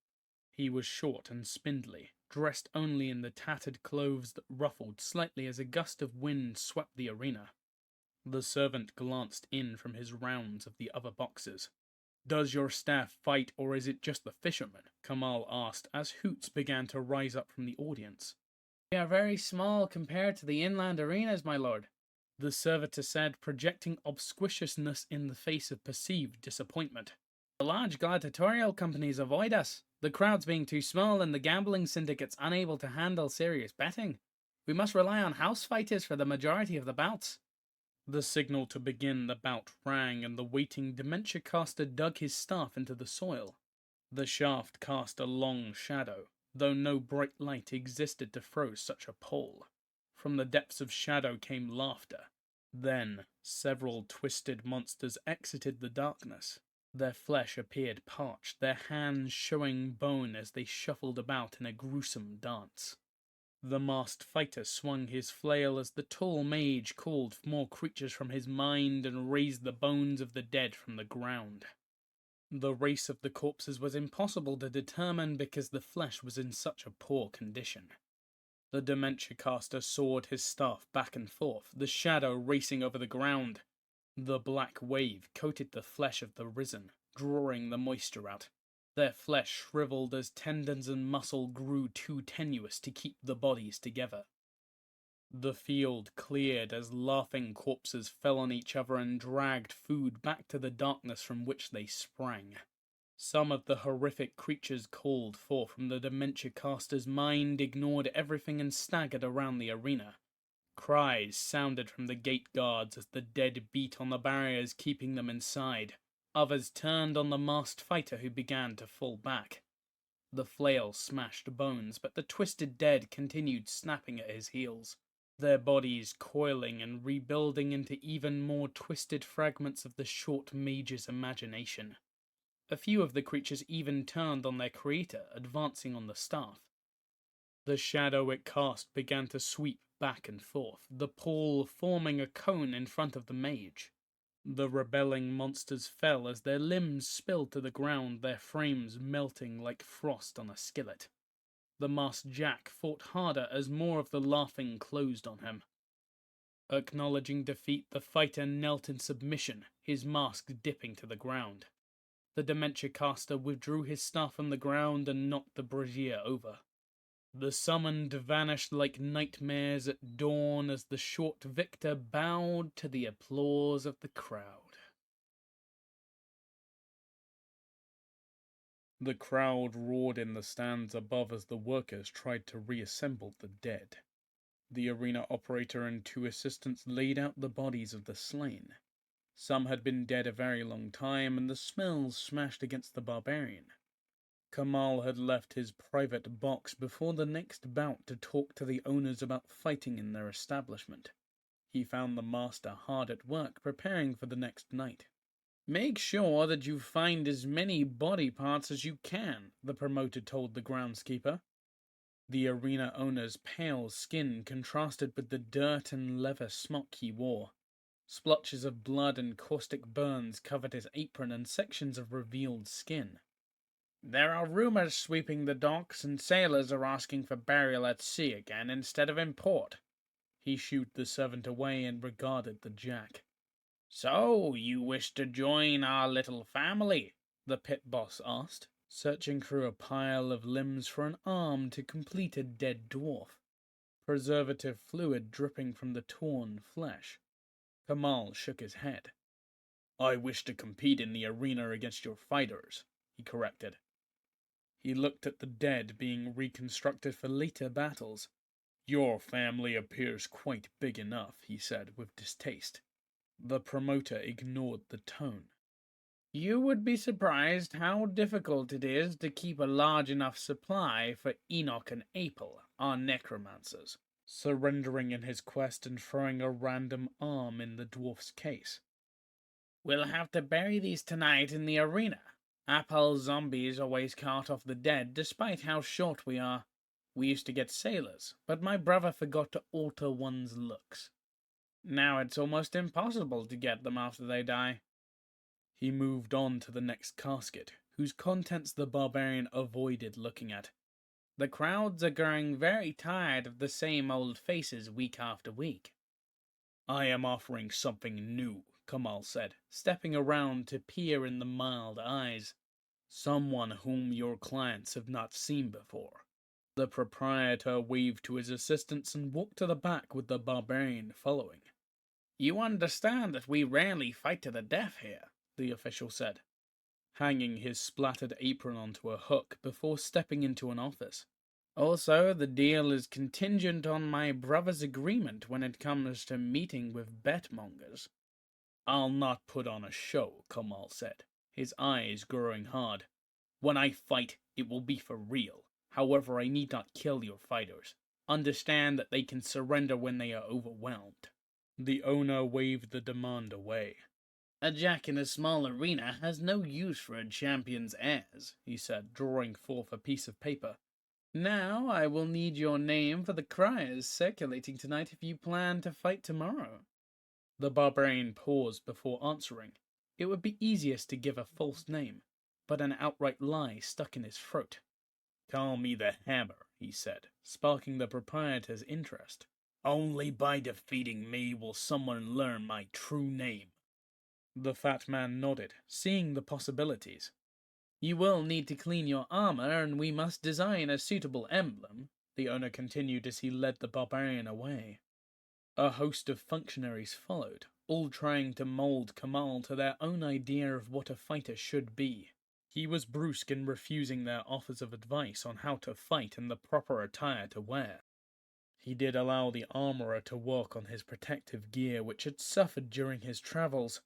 S3: He was short and spindly, dressed only in the tattered clothes that ruffled slightly as a gust of wind swept the arena. The servant glanced in from his rounds of the other boxes. "Does your staff fight, or is it just the fishermen?" Kamal asked as hoots began to rise up from the audience.
S5: "We are very small compared to the inland arenas, my lord,"
S3: the servitor said, projecting obsequiousness in the face of perceived disappointment.
S5: "The large gladiatorial companies avoid us, the crowds being too small and the gambling syndicates unable to handle serious betting. We must rely on house fighters for the majority of the bouts."
S3: The signal to begin the bout rang, and the waiting dementia caster dug his staff into the soil. The shaft cast a long shadow, though no bright light existed to throw such a pole. From the depths of shadow came laughter. Then, several twisted monsters exited the darkness. Their flesh appeared parched, their hands showing bone as they shuffled about in a gruesome dance. The masked fighter swung his flail as the tall mage called for more creatures from his mind and raised the bones of the dead from the ground. The race of the corpses was impossible to determine because the flesh was in such a poor condition. The dementia caster soared his staff back and forth, the shadow racing over the ground. The black wave coated the flesh of the risen, drawing the moisture out. Their flesh shriveled as tendons and muscle grew too tenuous to keep the bodies together. The field cleared as laughing corpses fell on each other and dragged food back to the darkness from which they sprang. Some of the horrific creatures called forth from the dementia caster's mind ignored everything and staggered around the arena. Cries sounded from the gate guards as the dead beat on the barriers keeping them inside. Others turned on the masked fighter who began to fall back. The flail smashed bones, but the twisted dead continued snapping at his heels, their bodies coiling and rebuilding into even more twisted fragments of the short mage's imagination. A few of the creatures even turned on their creator, advancing on the staff. The shadow it cast began to sweep back and forth, the pole forming a cone in front of the mage. The rebelling monsters fell as their limbs spilled to the ground, their frames melting like frost on a skillet. The masked Jack fought harder as more of the laughing closed on him. Acknowledging defeat, the fighter knelt in submission, his mask dipping to the ground. The dementia caster withdrew his staff from the ground and knocked the brazier over. The summoned vanished like nightmares at dawn as the short victor bowed to the applause of the crowd.
S2: The crowd roared in the stands above as the workers tried to reassemble the dead. The arena operator and two assistants laid out the bodies of the slain. Some had been dead a very long time, and the smells smashed against the barbarian. Kamal had left his private box before the next bout to talk to the owners about fighting in their establishment. He found the master hard at work preparing for the next night.
S5: "Make sure that you find as many body parts as you can," the promoter told the groundskeeper.
S2: The arena owner's pale skin contrasted with the dirt and leather smock he wore. Splotches of blood and caustic burns covered his apron and sections of revealed skin.
S5: "There are rumors sweeping the docks, and sailors are asking for burial at sea again instead of in port."
S2: He shooed the servant away and regarded the Jack.
S5: "So, you wish to join our little family?"
S2: the pit boss asked, searching through a pile of limbs for an arm to complete a dead dwarf, preservative fluid dripping from the torn flesh. Kamal shook his head. "I wish to compete in the arena against your fighters," he corrected. He looked at the dead being reconstructed for later battles. "Your family appears quite big enough," he said with distaste. The promoter ignored the tone.
S5: You would be surprised how difficult it is to keep a large enough supply for Enoch and Apel, our necromancers, surrendering in his quest and throwing a random arm in the dwarf's case. We'll have to bury these tonight in the arena. Apel's zombies always cart off the dead, despite how short we are. We used to get sailors, but my brother forgot to alter one's looks. Now it's almost impossible to get them after they die.
S2: He moved on to the next casket, whose contents the barbarian avoided looking at.
S5: The crowds are growing very tired of the same old faces week after week.
S2: I am offering something new, Kamal said, stepping around to peer in the mild eyes. Someone whom your clients have not seen before. The proprietor waved to his assistants and walked to the back with the barbarian following.
S5: You understand that we rarely fight to the death here, the official said,
S2: hanging his splattered apron onto a hook before stepping into an office.
S5: Also, the deal is contingent on my brother's agreement when it comes to meeting with betmongers.
S2: I'll not put on a show, Kamal said, his eyes growing hard. When I fight, it will be for real. However, I need not kill your fighters. Understand that they can surrender when they are overwhelmed. The owner waved the demand away.
S5: A jack in a small arena has no use for a champion's heirs, he said, drawing forth a piece of paper. Now I will need your name for the criers circulating tonight if you plan to fight tomorrow.
S2: The barbarian paused before answering. It would be easiest to give a false name, but an outright lie stuck in his throat. Call me the Hammer, he said, sparking the proprietor's interest. Only by defeating me will someone learn my true name. The fat man nodded, seeing the possibilities.
S5: You will need to clean your armor, and we must design a suitable emblem, the owner continued as he led the barbarian away.
S2: A host of functionaries followed, all trying to mold Kamal to their own idea of what a fighter should be. He was brusque in refusing their offers of advice on how to fight and the proper attire to wear. He did allow the armorer to work on his protective gear, which had suffered during his travels.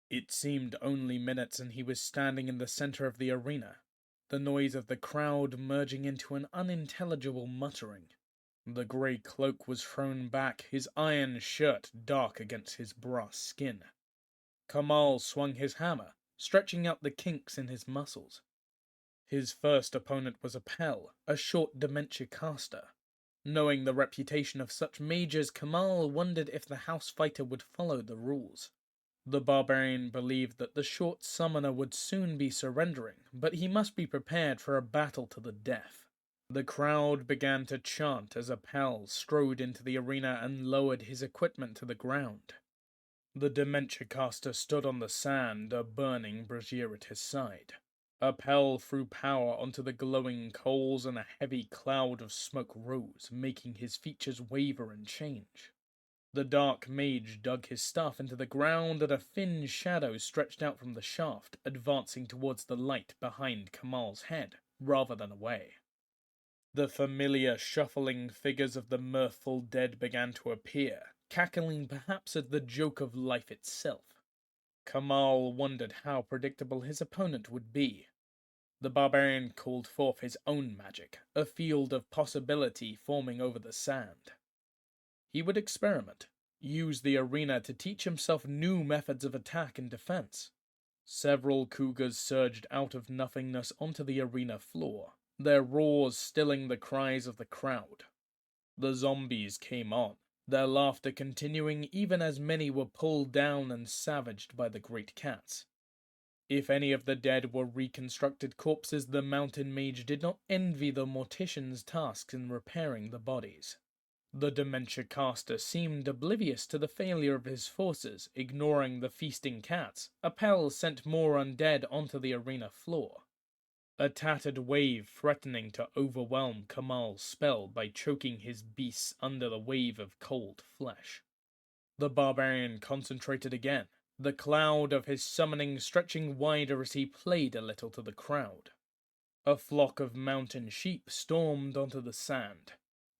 S2: It seemed only minutes and he was standing in the center of the arena, the noise of the crowd merging into an unintelligible muttering. The grey cloak was thrown back, his iron shirt dark against his brass skin. Kamal swung his hammer, stretching out the kinks in his muscles. His first opponent was Appel, a short dementia caster. Knowing the reputation of such mages, Kamal wondered if the house fighter would follow the rules. The barbarian believed that the short summoner would soon be surrendering, but he must be prepared for a battle to the death. The crowd began to chant as Appel strode into the arena and lowered his equipment to the ground. The dementia caster stood on the sand, a burning brazier at his side. Appel threw power onto the glowing coals and a heavy cloud of smoke rose, making his features waver and change. The dark mage dug his staff into the ground and a thin shadow stretched out from the shaft, advancing towards the light behind Kamal's head, rather than away. The familiar shuffling figures of the mirthful dead began to appear, cackling perhaps at the joke of life itself. Kamal wondered how predictable his opponent would be. The barbarian called forth his own magic, a field of possibility forming over the sand. He would experiment, use the arena to teach himself new methods of attack and defense. Several cougars surged out of nothingness onto the arena floor, their roars stilling the cries of the crowd. The zombies came on, their laughter continuing even as many were pulled down and savaged by the great cats. If any of the dead were reconstructed corpses, the mountain mage did not envy the mortician's tasks in repairing the bodies. The dementia caster seemed oblivious to the failure of his forces, ignoring the feasting cats. Appel sent more undead onto the arena floor. A tattered wave threatening to overwhelm Kamal's spell by choking his beasts under the wave of cold flesh. The barbarian concentrated again, the cloud of his summoning stretching wider as he played a little to the crowd. A flock of mountain sheep stormed onto the sand.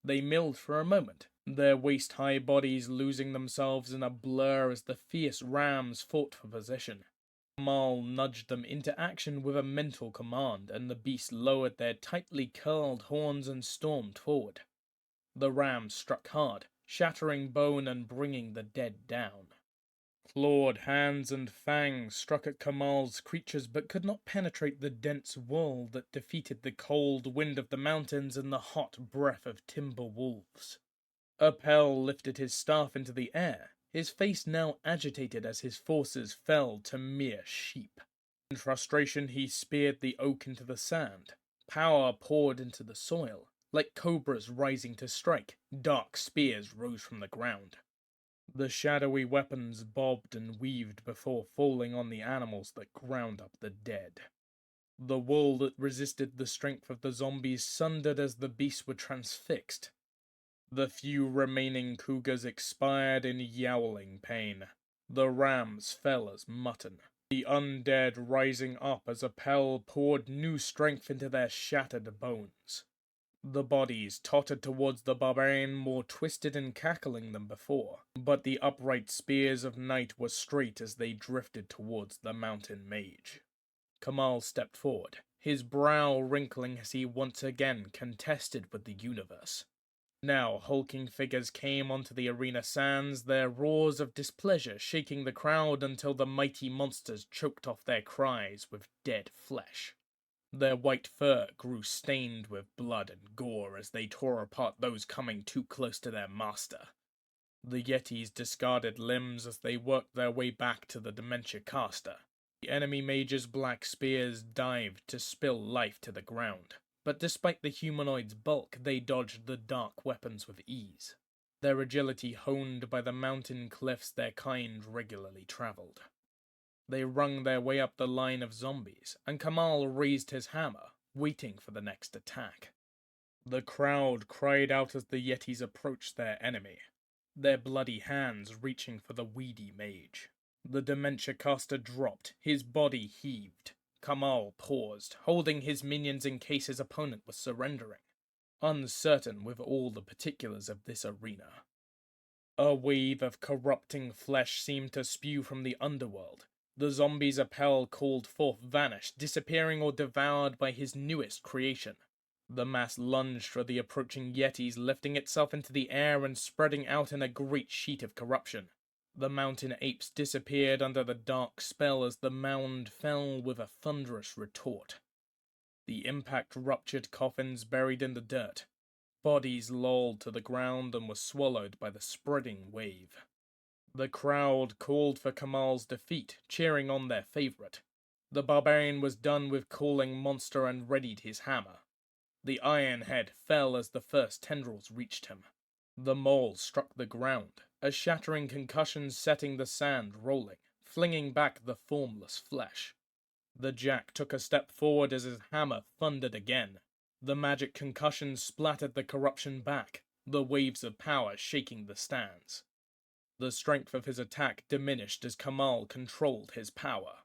S2: They milled for a moment, their waist-high bodies losing themselves in a blur as the fierce rams fought for possession.
S3: Kamal nudged them into action with a mental command, and the beasts lowered their tightly curled horns and stormed forward. The rams struck hard, shattering bone and bringing the dead down. Clawed hands and fangs struck at Kamal's creatures but could not penetrate the dense wall that defeated the cold wind of the mountains and the hot breath of timber wolves. Appel lifted his staff into the air, his face now agitated as his forces fell to mere sheep. In frustration he speared the oak into the sand. Power poured into the soil. Like cobras rising to strike, dark spears rose from the ground. The shadowy weapons bobbed and weaved before falling on the animals that ground up the dead. The wool that resisted the strength of the zombies sundered as the beasts were transfixed. The few remaining cougars expired in yowling pain. The rams fell as mutton, the undead rising up as Appel poured new strength into their shattered bones. The bodies tottered towards the barbarian more twisted and cackling than before, but the upright spears of night were straight as they drifted towards the mountain mage. Kamal stepped forward, his brow wrinkling as he once again contested with the universe. Now hulking figures came onto the arena sands, their roars of displeasure shaking the crowd until the mighty monsters choked off their cries with dead flesh. Their white fur grew stained with blood and gore as they tore apart those coming too close to their master. The Yetis discarded limbs as they worked their way back to the dementia caster. The enemy mage's black spears dived to spill life to the ground, but despite the humanoid's bulk, they dodged the dark weapons with ease. Their agility honed by the mountain cliffs their kind regularly traveled. They wrung their way up the line of zombies, and Kamal raised his hammer, waiting for the next attack. The crowd cried out as the Yetis approached their enemy, their bloody hands reaching for the weedy mage. The dementia caster dropped, his body heaved. Kamal paused, holding his minions in case his opponent was surrendering, uncertain with all the particulars of this arena. A wave of corrupting flesh seemed to spew from the underworld. The zombies Appel called forth vanished, disappearing or devoured by his newest creation. The mass lunged for the approaching Yetis, lifting itself into the air and spreading out in a great sheet of corruption. The mountain apes disappeared under the dark spell as the mound fell with a thunderous retort. The impact ruptured coffins buried in the dirt. Bodies lolled to the ground and were swallowed by the spreading wave. The crowd called for Kamal's defeat, cheering on their favorite. The barbarian was done with calling monster and readied his hammer. The iron head fell as the first tendrils reached him. The mole struck the ground, a shattering concussion setting the sand rolling, flinging back the formless flesh. The jack took a step forward as his hammer thundered again. The magic concussion splattered the corruption back, the waves of power shaking the stands. The strength of his attack diminished as Kamal controlled his power.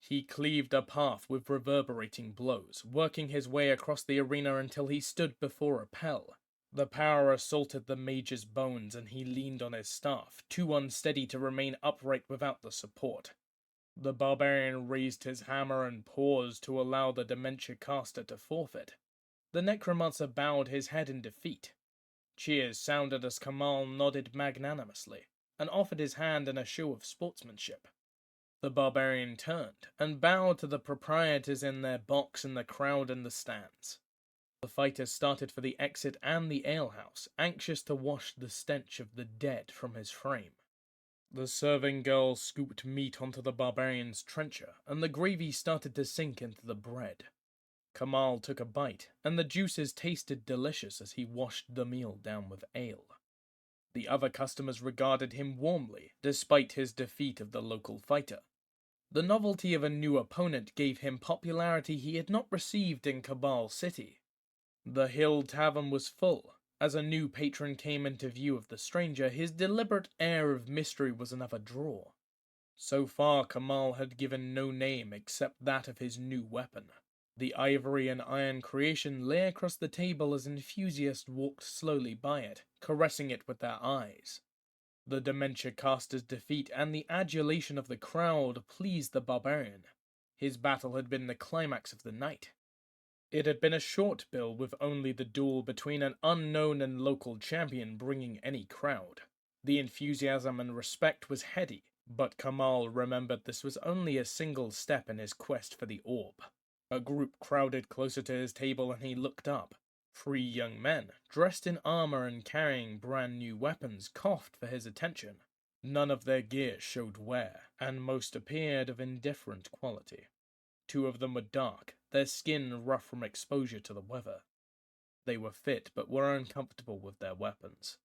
S3: He cleaved a path with reverberating blows, working his way across the arena until he stood before Appel. The power assaulted the mage's bones and he leaned on his staff, too unsteady to remain upright without the support. The barbarian raised his hammer and paused to allow the dementia caster to forfeit. The necromancer bowed his head in defeat. Cheers sounded as Kamal nodded magnanimously, and offered his hand in a show of sportsmanship. The barbarian turned, and bowed to the proprietors in their box and the crowd in the stands. The fighters started for the exit and the alehouse, anxious to wash the stench of the dead from his frame. The serving girl scooped meat onto the barbarian's trencher, and the gravy started to sink into the bread. Kamal took a bite, and the juices tasted delicious as he washed the meal down with ale. The other customers regarded him warmly, despite his defeat of the local fighter. The novelty of a new opponent gave him popularity he had not received in Cabal City. The Hill Tavern was full. As a new patron came into view of the stranger, his deliberate air of mystery was another draw. So far, Kamal had given no name except that of his new weapon. The ivory and iron creation lay across the table as enthusiasts walked slowly by it, caressing it with their eyes. The dementia caster's defeat and the adulation of the crowd pleased the barbarian. His battle had been the climax of the night. It had been a short bill, with only the duel between an unknown and local champion bringing any crowd. The enthusiasm and respect was heady, but Kamal remembered this was only a single step in his quest for the orb. A group crowded closer to his table and he looked up. 3 young men, dressed in armor and carrying brand new weapons, coughed for his attention. None of their gear showed wear, and most appeared of indifferent quality. 2 of them were dark, their skin rough from exposure to the weather. They were fit, but were uncomfortable with their weapons.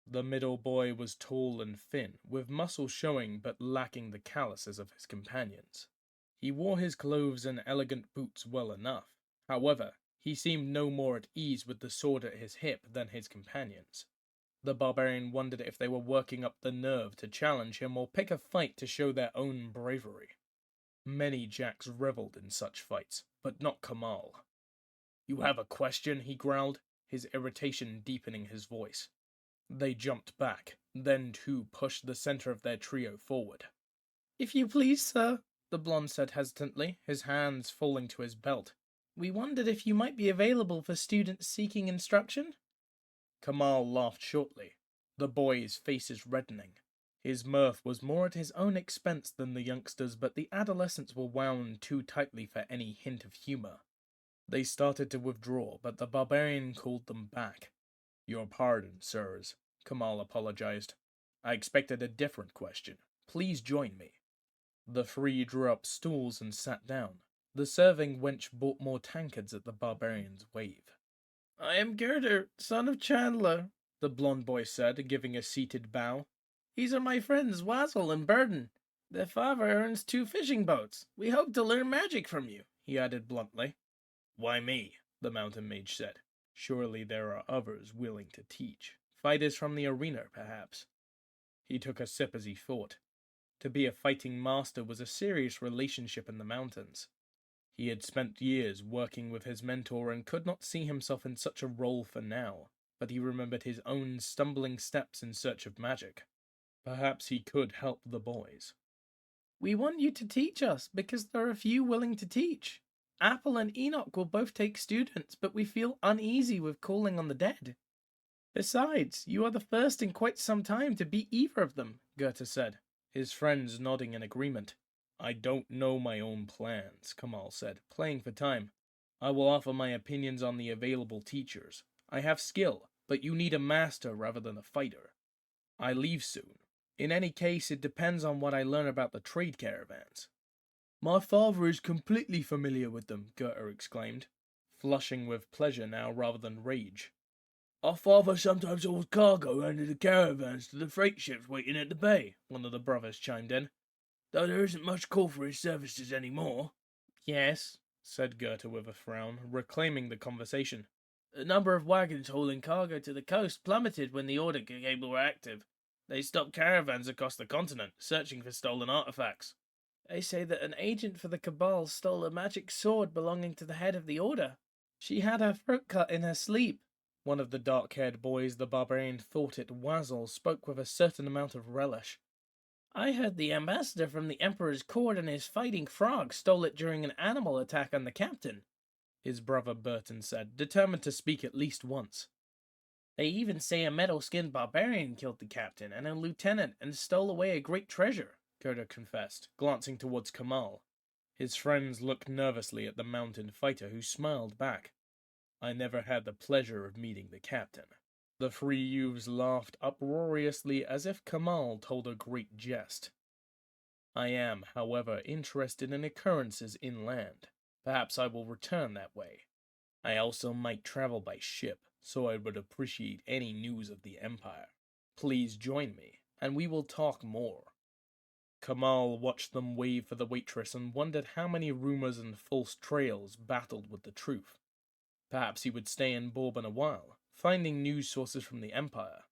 S3: The middle boy was tall and thin, with muscle showing but lacking the calluses of his companions. He wore his clothes and elegant boots well enough. However, he seemed no more at ease with the sword at his hip than his companions. The barbarian wondered if they were working up the nerve to challenge him or pick a fight to show their own bravery. Many Jacks revelled in such fights, but not Kamal. "You have a question?" he growled, his irritation deepening his voice. They jumped back, then 2 pushed the center of their trio forward.
S5: "If you please, sir,"
S3: the blonde said hesitantly, his hands falling to his belt.
S5: "We wondered if you might be available for students seeking instruction?"
S3: Kamal laughed shortly, the boys' faces reddening. His mirth was more at his own expense than the youngsters', but the adolescents were wound too tightly for any hint of humor. They started to withdraw, but the barbarian called them back. "Your pardon, sirs," Kamal apologized. "I expected a different question. Please join me." The 3 drew up stools and sat down. The serving wench brought more tankards at the barbarian's wave.
S5: "I am Girder, son of Chandler,"
S3: the blond boy said, giving a seated bow.
S5: "These are my friends Wazzle and Burden. Their father owns 2 fishing boats. We hope to learn magic from you,"
S3: he added bluntly. "Why me?" the mountain mage said. "Surely there are others willing to teach. Fighters from the arena, perhaps." He took a sip as he thought. To be a fighting master was a serious relationship in the mountains. He had spent years working with his mentor and could not see himself in such a role for now, but he remembered his own stumbling steps in search of magic. Perhaps he could help the boys.
S5: "We want you to teach us, because there are few willing to teach. Apple and Enoch will both take students, but we feel uneasy with calling on the dead. Besides, you are the first in quite some time to beat either of them,"
S3: Goethe said, his friends nodding in agreement. "I don't know my own plans," Kamal said, playing for time. "I will offer my opinions on the available teachers. I have skill, but you need a master rather than a fighter. I leave soon. In any case, it depends on what I learn about the trade caravans." "My father is completely familiar with them," Goethe exclaimed, flushing with pleasure now rather than rage.
S5: "Our father sometimes hauls cargo under the caravans to the freight ships waiting at the bay,"
S3: one of the brothers chimed in.
S5: "though there isn't much call for his services anymore."
S3: "Yes," said Goethe with a frown, reclaiming the conversation.
S5: "The number of wagons hauling cargo to the coast plummeted when the order cable were active. They stopped caravans across the continent, searching for stolen artifacts. They say that an agent for the Cabal stole a magic sword belonging to the head of the order. She had her throat cut in her sleep."
S3: One of the dark-haired boys the barbarian thought it Wazzle spoke with a certain amount of relish.
S5: "I heard the ambassador from the Emperor's court and his fighting frog stole it during an animal attack on the captain,"
S3: his brother Burton said, determined to speak at least once.
S5: "They even say a metal-skinned barbarian killed the captain and a lieutenant and stole away a great treasure,"
S3: Koda confessed, glancing towards Kamal. His friends looked nervously at the mountain fighter, who smiled back. "I never had the pleasure of meeting the captain." The 3 youths laughed uproariously as if Kamal told a great jest. "I am, however, interested in occurrences inland. Perhaps I will return that way. I also might travel by ship, so I would appreciate any news of the Empire. Please join me, and we will talk more." Kamal watched them wave for the waitress and wondered how many rumors and false trails battled with the truth. Perhaps he would stay in Bourbon a while, finding news sources from the Empire.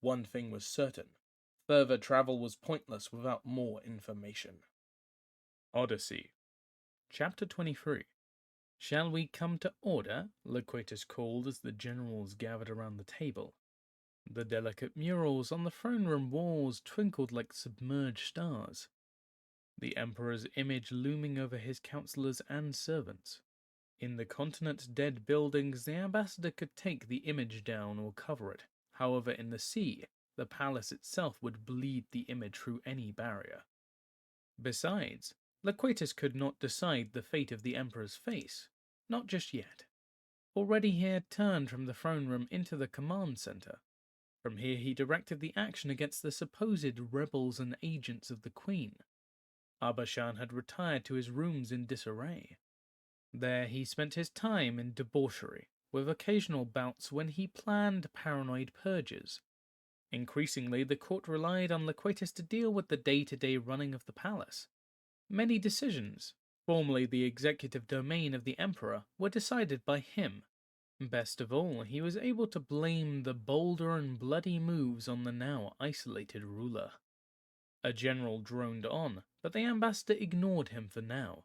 S3: One thing was certain: further travel was pointless without more information. Odyssey. Chapter 23. "Shall we come to order?" Loquatus called as the generals gathered around the table.
S2: The delicate murals on the throne room walls twinkled like submerged stars, the Emperor's image looming over his counselors and servants. In the continent's dead buildings, the ambassador could take the image down or cover it. However, in the sea, the palace itself would bleed the image through any barrier. Besides, Loquatus could not decide the fate of the Emperor's face, not just yet. Already he had turned from the throne room into the command center. From here he directed the action against the supposed rebels and agents of the Queen. Abashan had retired to his rooms in disarray. There he spent his time in debauchery, with occasional bouts when he planned paranoid purges. Increasingly, the court relied on Loquatus to deal with the day-to-day running of the palace. Many decisions, formerly the executive domain of the Emperor, were decided by him. Best of all, he was able to blame the bolder and bloody moves on the now isolated ruler. A general droned on, but the ambassador ignored him for now.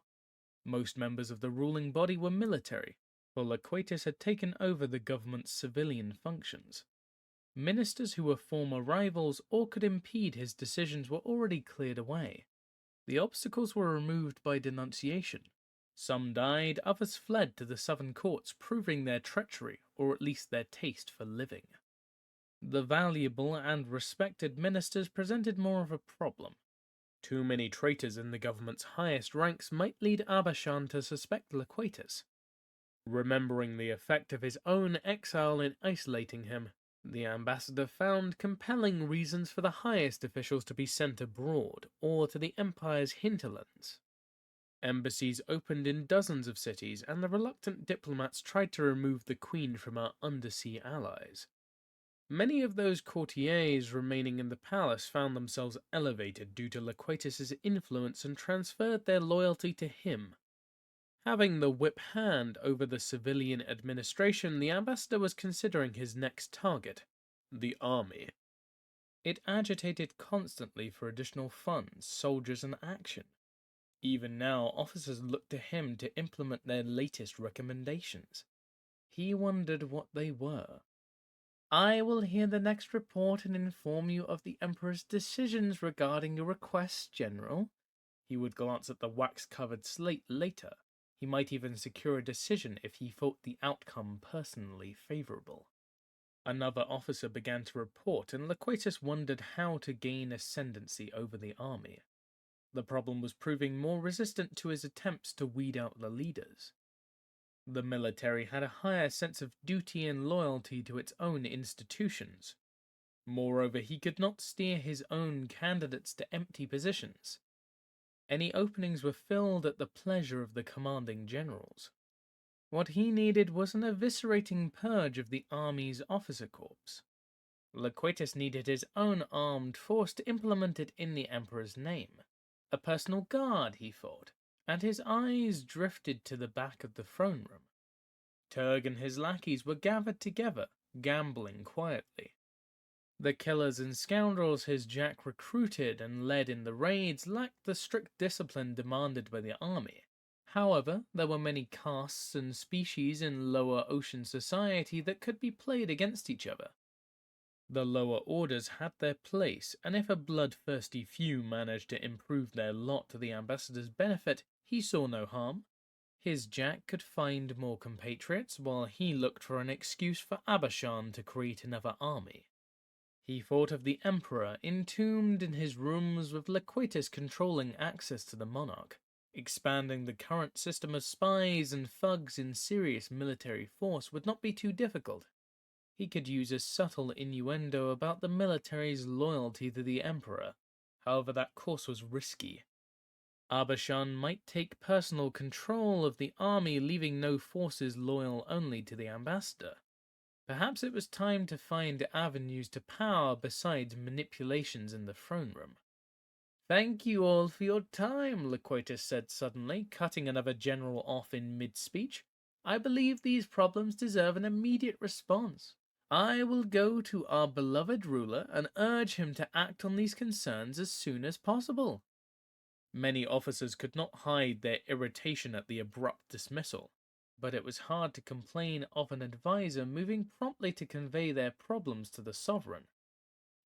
S2: Most members of the ruling body were military, for Loquatus had taken over the government's civilian functions. Ministers who were former rivals or could impede his decisions were already cleared away. The obstacles were removed by denunciation. Some died, others fled to the southern courts, proving their treachery, or at least their taste for living. The valuable and respected ministers presented more of a problem. Too many traitors in the government's highest ranks might lead Abashan to suspect Loquatus. Remembering the effect of his own exile in isolating him, the ambassador found compelling reasons for the highest officials to be sent abroad or to the empire's hinterlands. Embassies opened in dozens of cities, and the reluctant diplomats tried to remove the Queen from her undersea allies. Many of those courtiers remaining in the palace found themselves elevated due to Loquatus's influence and transferred their loyalty to him. Having the whip hand over the civilian administration, the ambassador was considering his next target, the army. It agitated constantly for additional funds, soldiers, and action. Even now, officers looked to him to implement their latest recommendations. He wondered what they were. "I will hear the next report and inform you of the Emperor's decisions regarding your requests, General." He would glance at the wax-covered slate later. He might even secure a decision if he thought the outcome personally favorable. Another officer began to report, and Loquatus wondered how to gain ascendancy over the army. The problem was proving more resistant to his attempts to weed out the leaders. The military had a higher sense of duty and loyalty to its own institutions. Moreover, he could not steer his own candidates to empty positions. Any openings were filled at the pleasure of the commanding generals. What he needed was an eviscerating purge of the army's officer corps. Loquatus needed his own armed force to implement it in the Emperor's name. A personal guard, he thought, and his eyes drifted to the back of the throne room. Turg and his lackeys were gathered together, gambling quietly. The killers and scoundrels his Jack recruited and led in the raids lacked the strict discipline demanded by the army. However, there were many castes and species in lower ocean society that could be played against each other. The lower orders had their place, and if a bloodthirsty few managed to improve their lot to the ambassador's benefit, he saw no harm. His Jack could find more compatriots, while he looked for an excuse for Abashan to create another army. He thought of the Emperor entombed in his rooms with Loquatus controlling access to the monarch. Expanding the current system of spies and thugs in serious military force would not be too difficult. He could use a subtle innuendo about the military's loyalty to the Emperor. However, that course was risky. Abashan might take personal control of the army, leaving no forces loyal only to the ambassador. Perhaps it was time to find avenues to power besides manipulations in the throne room. "Thank you all for your time," Loquatus said suddenly, cutting another general off in mid-speech. "I believe these problems deserve an immediate response. I will go to our beloved ruler and urge him to act on these concerns as soon as possible." Many officers could not hide their irritation at the abrupt dismissal.
S3: but it was hard to complain of an advisor moving promptly to convey their problems to the sovereign.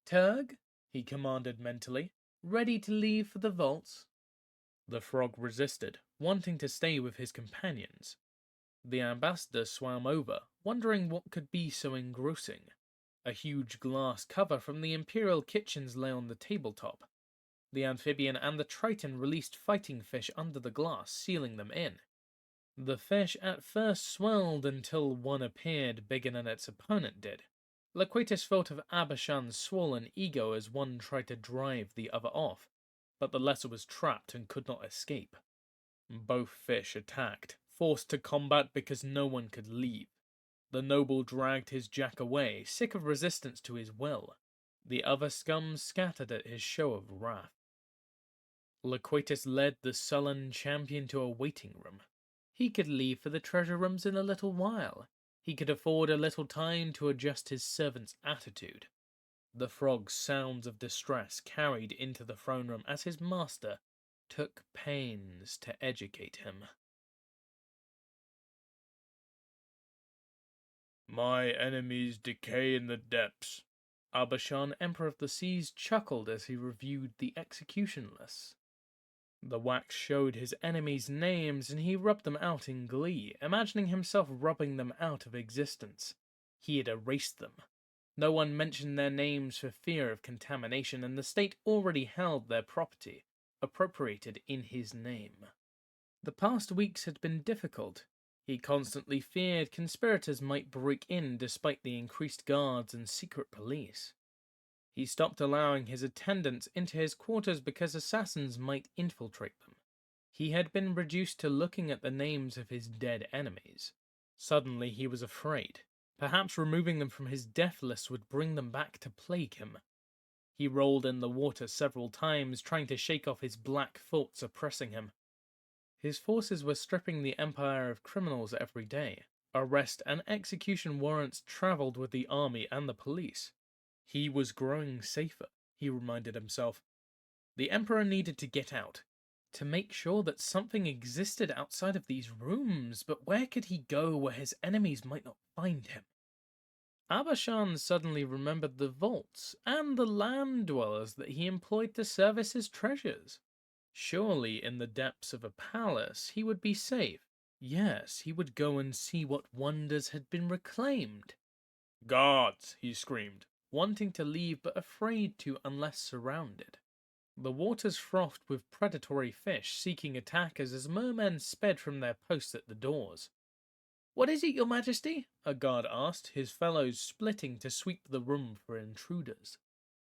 S3: "Turg," he commanded mentally, "ready to leave for the vaults?" The frog resisted, wanting to stay with his companions. The ambassador swam over, wondering what could be so engrossing. A huge glass cover from the imperial kitchens lay on the tabletop. The amphibian and the triton released fighting fish under the glass, sealing them in. The fish at first swelled until one appeared bigger than its opponent did. Loquatus thought of Abashan's swollen ego as one tried to drive the other off, but the lesser was trapped and could not escape. Both fish attacked, forced to combat because no one could leave. The noble dragged his jack away, sick of resistance to his will. The other scum scattered at his show of wrath. Loquatus led the sullen champion to a waiting room. He could leave for the treasure rooms in a little while. He could afford a little time to adjust his servant's attitude. The frog's sounds of distress carried into the throne room as his master took pains to educate him.
S4: My enemies decay in the depths.
S3: Abashan, Emperor of the Seas, chuckled as he reviewed the execution lists. The wax showed his enemies' names, and he rubbed them out in glee, imagining himself rubbing them out of existence. He had erased them. No one mentioned their names for fear of contamination, and the state already held their property, appropriated in his name. The past weeks had been difficult. He constantly feared conspirators might break in despite the increased guards and secret police. He stopped allowing his attendants into his quarters because assassins might infiltrate them. He had been reduced to looking at the names of his dead enemies. Suddenly he was afraid. Perhaps removing them from his death list would bring them back to plague him. He rolled in the water several times, trying to shake off his black thoughts oppressing him. His forces were stripping the empire of criminals every day. Arrest and execution warrants traveled with the army and the police. He was growing safer, he reminded himself. The Emperor needed to get out, to make sure that something existed outside of these rooms, but where could he go where his enemies might not find him? Abashan suddenly remembered the vaults and the land dwellers that he employed to service his treasures. Surely in the depths of a palace he would be safe. Yes, he would go and see what wonders had been reclaimed.
S4: "Guards!" he screamed,
S3: wanting to leave but afraid to unless surrounded. The waters frothed with predatory fish seeking attackers as mermen sped from their posts at the doors. "What is it, your majesty?" a guard asked, his fellows splitting to sweep the room for intruders.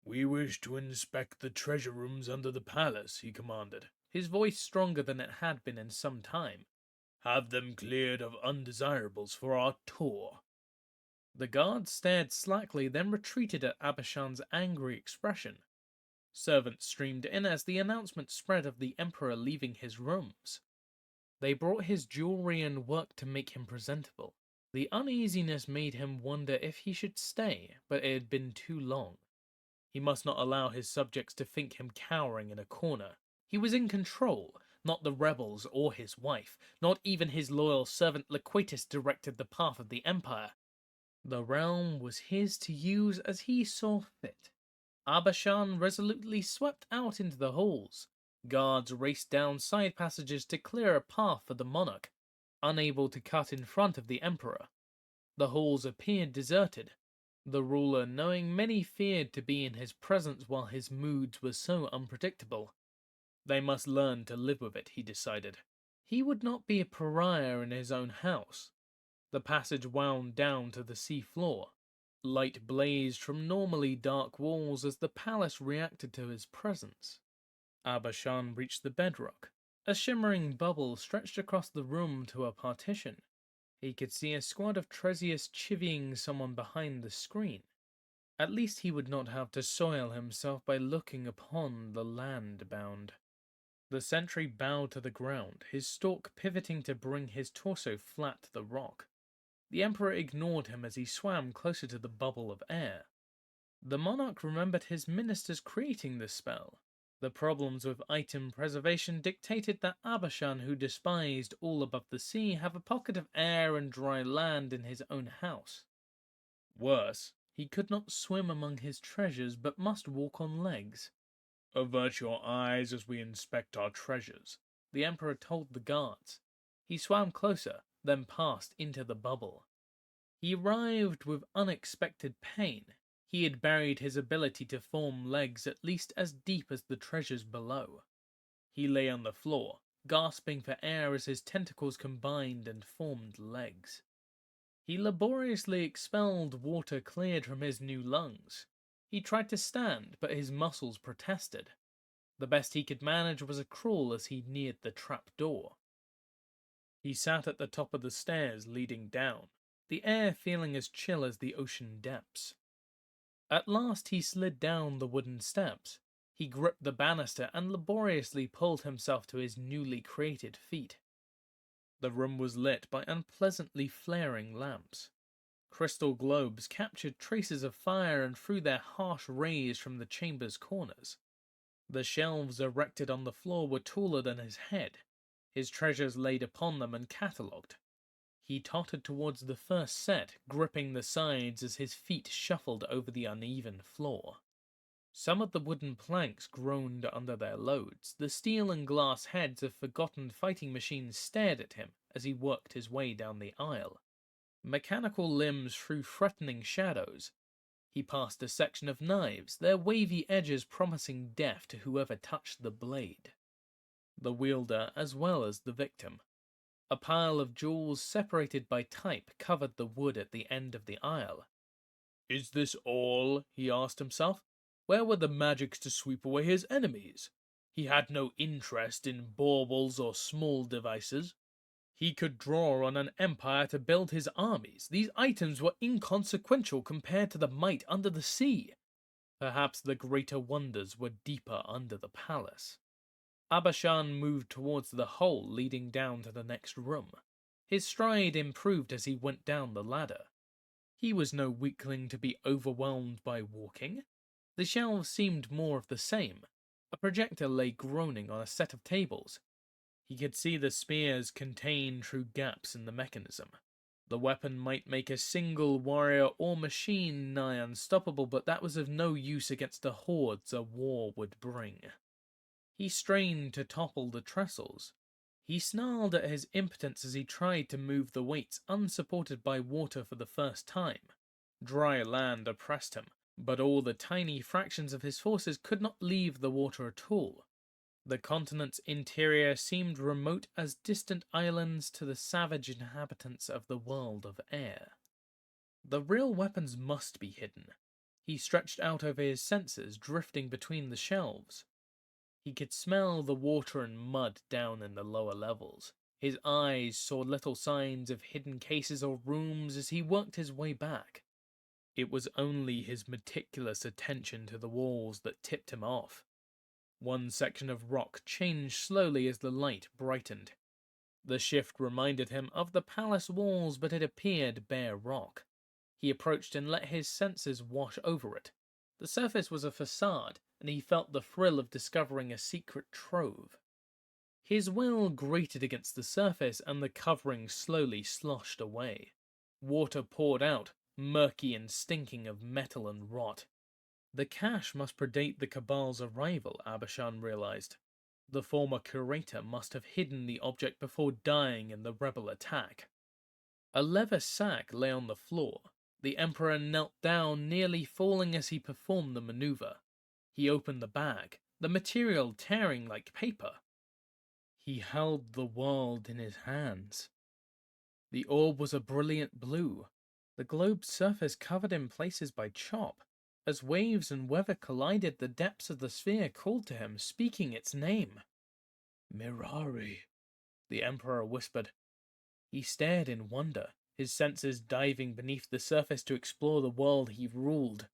S4: "We wish to inspect the treasure rooms under the palace," he commanded,
S3: his voice stronger than it had been in some time.
S4: "Have them cleared of undesirables for our tour."
S3: The guards stared slackly, then retreated at Abashan's angry expression. Servants streamed in as the announcement spread of the Emperor leaving his rooms. They brought his jewelry and work to make him presentable. The uneasiness made him wonder if he should stay, but it had been too long. He must not allow his subjects to think him cowering in a corner. He was in control. Not the rebels or his wife, not even his loyal servant Loquatus directed the path of the Empire. The realm was his to use as he saw fit. Abashan resolutely swept out into the halls. Guards raced down side passages to clear a path for the monarch, unable to cut in front of the Emperor. The halls appeared deserted. The ruler, knowing many feared to be in his presence while his moods were so unpredictable. They must learn to live with it, he decided. He would not be a pariah in his own house. The passage wound down to the sea floor. Light blazed from normally dark walls as the palace reacted to his presence. Abashan reached the bedrock. A shimmering bubble stretched across the room to a partition. He could see a squad of Tresius chivying someone behind the screen. At least he would not have to soil himself by looking upon the land-bound. The sentry bowed to the ground, his stalk pivoting to bring his torso flat to the rock. The Emperor ignored him as he swam closer to the bubble of air. The monarch remembered his ministers creating this spell. The problems with item preservation dictated that Abashan, who despised all above the sea, have a pocket of air and dry land in his own house. Worse, he could not swim among his treasures, but must walk on legs. "Avert your eyes as we inspect our treasures," the Emperor told the guards. He swam closer, then passed into the bubble. He writhed with unexpected pain. He had buried his ability to form legs at least as deep as the treasures below. He lay on the floor, gasping for air as his tentacles combined and formed legs. He laboriously expelled water cleared from his new lungs. He tried to stand, but his muscles protested. The best he could manage was a crawl as he neared the trap door. He sat at the top of the stairs leading down, the air feeling as chill as the ocean depths. At last he slid down the wooden steps. He gripped the banister and laboriously pulled himself to his newly created feet. The room was lit by unpleasantly flaring lamps. Crystal globes captured traces of fire and threw their harsh rays from the chamber's corners. The shelves erected on the floor were taller than his head, his treasures laid upon them and catalogued. He tottered towards the first set, gripping the sides as his feet shuffled over the uneven floor. Some of the wooden planks groaned under their loads. The steel and glass heads of forgotten fighting machines stared at him as he worked his way down the aisle. Mechanical limbs threw threatening shadows. He passed a section of knives, their wavy edges promising death to whoever touched the blade. The wielder as well as the victim. A pile of jewels separated by type covered the wood at the end of the aisle. "Is this all?" he asked himself. Where were the magics to sweep away his enemies? He had no interest in baubles or small devices. He could draw on an empire to build his armies. These items were inconsequential compared to the might under the sea. Perhaps the greater wonders were deeper under the palace. Abashan moved towards the hole leading down to the next room. His stride improved as he went down the ladder. He was no weakling to be overwhelmed by walking. The shelves seemed more of the same. A projector lay groaning on a set of tables. He could see the spears contained through gaps in the mechanism. The weapon might make a single warrior or machine nigh unstoppable, but that was of no use against the hordes a war would bring. He strained to topple the trestles. He snarled at his impotence as he tried to move the weights unsupported by water for the first time. Dry land oppressed him, but all the tiny fractions of his forces could not leave the water at all. The continent's interior seemed remote as distant islands to the savage inhabitants of the world of air. The real weapons must be hidden. He stretched out over his senses, drifting between the shelves. He could smell the water and mud down in the lower levels. His eyes saw little signs of hidden cases or rooms as he worked his way back. It was only his meticulous attention to the walls that tipped him off. One section of rock changed slowly as the light brightened. The shift reminded him of the palace walls, but it appeared bare rock. He approached and let his senses wash over it. The surface was a facade, and he felt the thrill of discovering a secret trove. His will grated against the surface, and the covering slowly sloshed away. Water poured out, murky and stinking of metal and rot. The cache must predate the Cabal's arrival, Abashan realized. The former curator must have hidden the object before dying in the rebel attack. A leather sack lay on the floor. The Emperor knelt down, nearly falling as he performed the maneuver. He opened the bag, the material tearing like paper. He held the world in his hands. The orb was a brilliant blue, the globe's surface covered in places by chop. As waves and weather collided, the depths of the sphere called to him, speaking its name. "Mirari," the Emperor whispered. He stared in wonder, his senses diving beneath the surface to explore the world he ruled.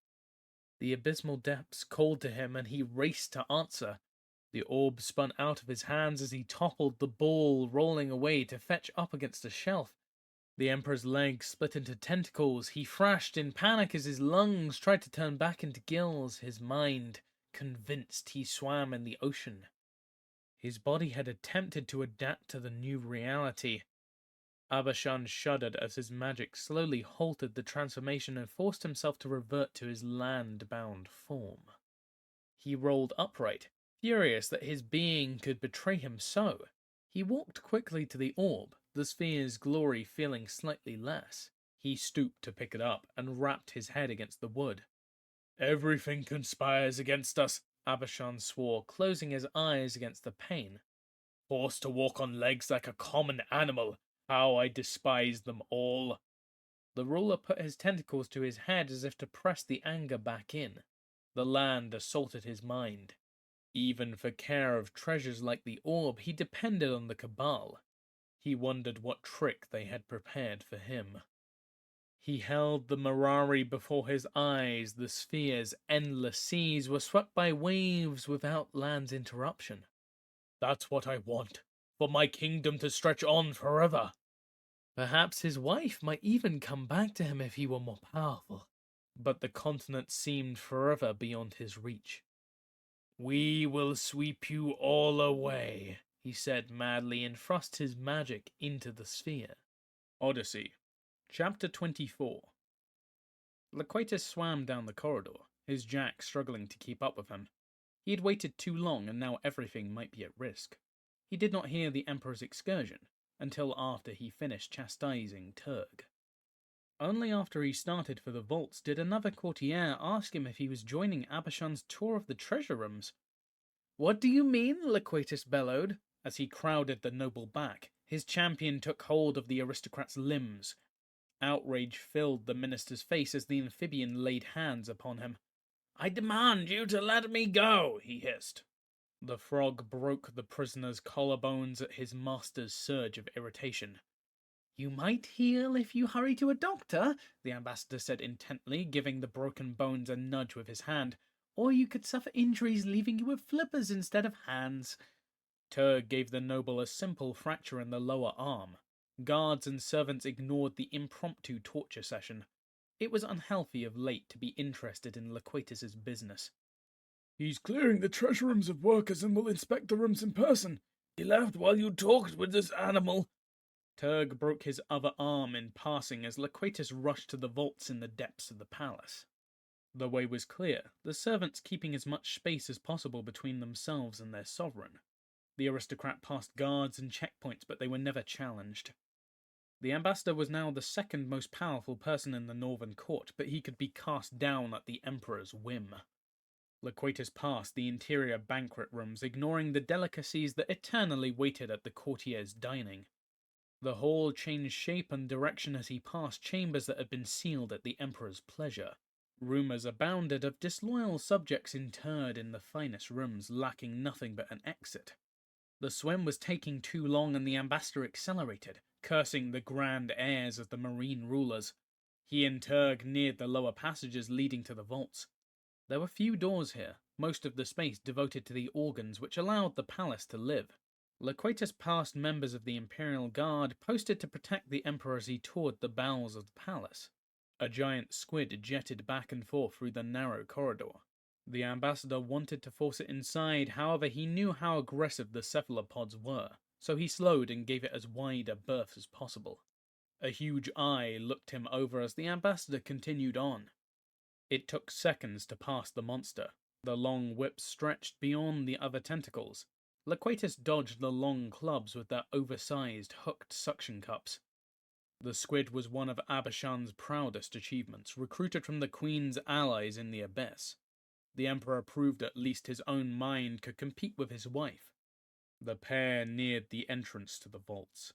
S3: The abysmal depths called to him, and he raced to answer. The orb spun out of his hands as he toppled the ball, rolling away to fetch up against a shelf. The Emperor's legs split into tentacles. He thrashed in panic as his lungs tried to turn back into gills, his mind convinced he swam in the ocean. His body had attempted to adapt to the new reality. Abashan shuddered as his magic slowly halted the transformation and forced himself to revert to his land-bound form. He rolled upright, furious that his being could betray him so. He walked quickly to the orb, the sphere's glory feeling slightly less. He stooped to pick it up and rapped his head against the wood.
S4: Everything conspires against us,
S3: Abashan swore, closing his eyes against the pain.
S4: Forced to walk on legs like a common animal. How I despise them all.
S3: The ruler put his tentacles to his head as if to press the anger back in. The land assaulted his mind. Even for care of treasures like the orb, he depended on the Cabal. He wondered what trick they had prepared for him. He held the Mirari before his eyes. The sphere's endless seas were swept by waves without land's interruption.
S4: That's what I want, for my kingdom to stretch on forever.
S3: Perhaps his wife might even come back to him if he were more powerful. But the continent seemed forever beyond his reach.
S4: We will sweep you all away,
S3: he said madly and thrust his magic into the sphere.
S2: Odyssey, Chapter 24. Loquatus swam down the corridor, his jack struggling to keep up with him. He had waited too long and now everything might be at risk. He did not hear the Emperor's excursion until after he finished chastising Turg. Only after he started for the vaults did another courtier ask him if he was joining Abashan's tour of the treasure rooms.
S3: "What do you mean?" Loquatus bellowed. As he crowded the noble back, his champion took hold of the aristocrat's limbs. Outrage filled the minister's face as the amphibian laid hands upon him.
S5: "I demand you to let me go," he hissed.
S3: The frog broke the prisoner's collarbones at his master's surge of irritation. "You might heal if you hurry to a doctor," the ambassador said intently, giving the broken bones a nudge with his hand. "Or you could suffer injuries leaving you with flippers instead of hands." Turg gave the noble a simple fracture in the lower arm. Guards and servants ignored the impromptu torture session. It was unhealthy of late to be interested in Loquatus's business.
S4: He's clearing the treasure rooms of workers and will inspect the rooms in person. He left while you talked with this animal.
S2: Turg broke his other arm in passing as Loquatus rushed to the vaults in the depths of the palace. The way was clear, the servants keeping as much space as possible between themselves and their sovereign. The aristocrat passed guards and checkpoints, but they were never challenged. The ambassador was now the second most powerful person in the northern court, but he could be cast down at the emperor's whim. Loquatus passed the interior banquet rooms, ignoring the delicacies that eternally waited at the courtiers' dining. The hall changed shape and direction as he passed chambers that had been sealed at the emperor's pleasure. Rumors abounded of disloyal subjects interred in the finest rooms, lacking nothing but an exit. The swim was taking too long and the ambassador accelerated, cursing the grand airs of the marine rulers. He and Turg neared the lower passages leading to the vaults. There were few doors here, most of the space devoted to the organs which allowed the palace to live. Loquatus passed members of the Imperial Guard posted to protect the Emperor as he toured the bowels of the palace. A giant squid jetted back and forth through the narrow corridor. The ambassador wanted to force it inside, however he knew how aggressive the cephalopods were, so he slowed and gave it as wide a berth as possible. A huge eye looked him over as the ambassador continued on. It took seconds to pass the monster. The long whip stretched beyond the other tentacles. Loquatus dodged the long clubs with their oversized, hooked suction cups. The squid was one of Abashan's proudest achievements, recruited from the Queen's allies in the Abyss. The Emperor proved at least his own mind could compete with his wife. The pair neared the entrance to the vaults.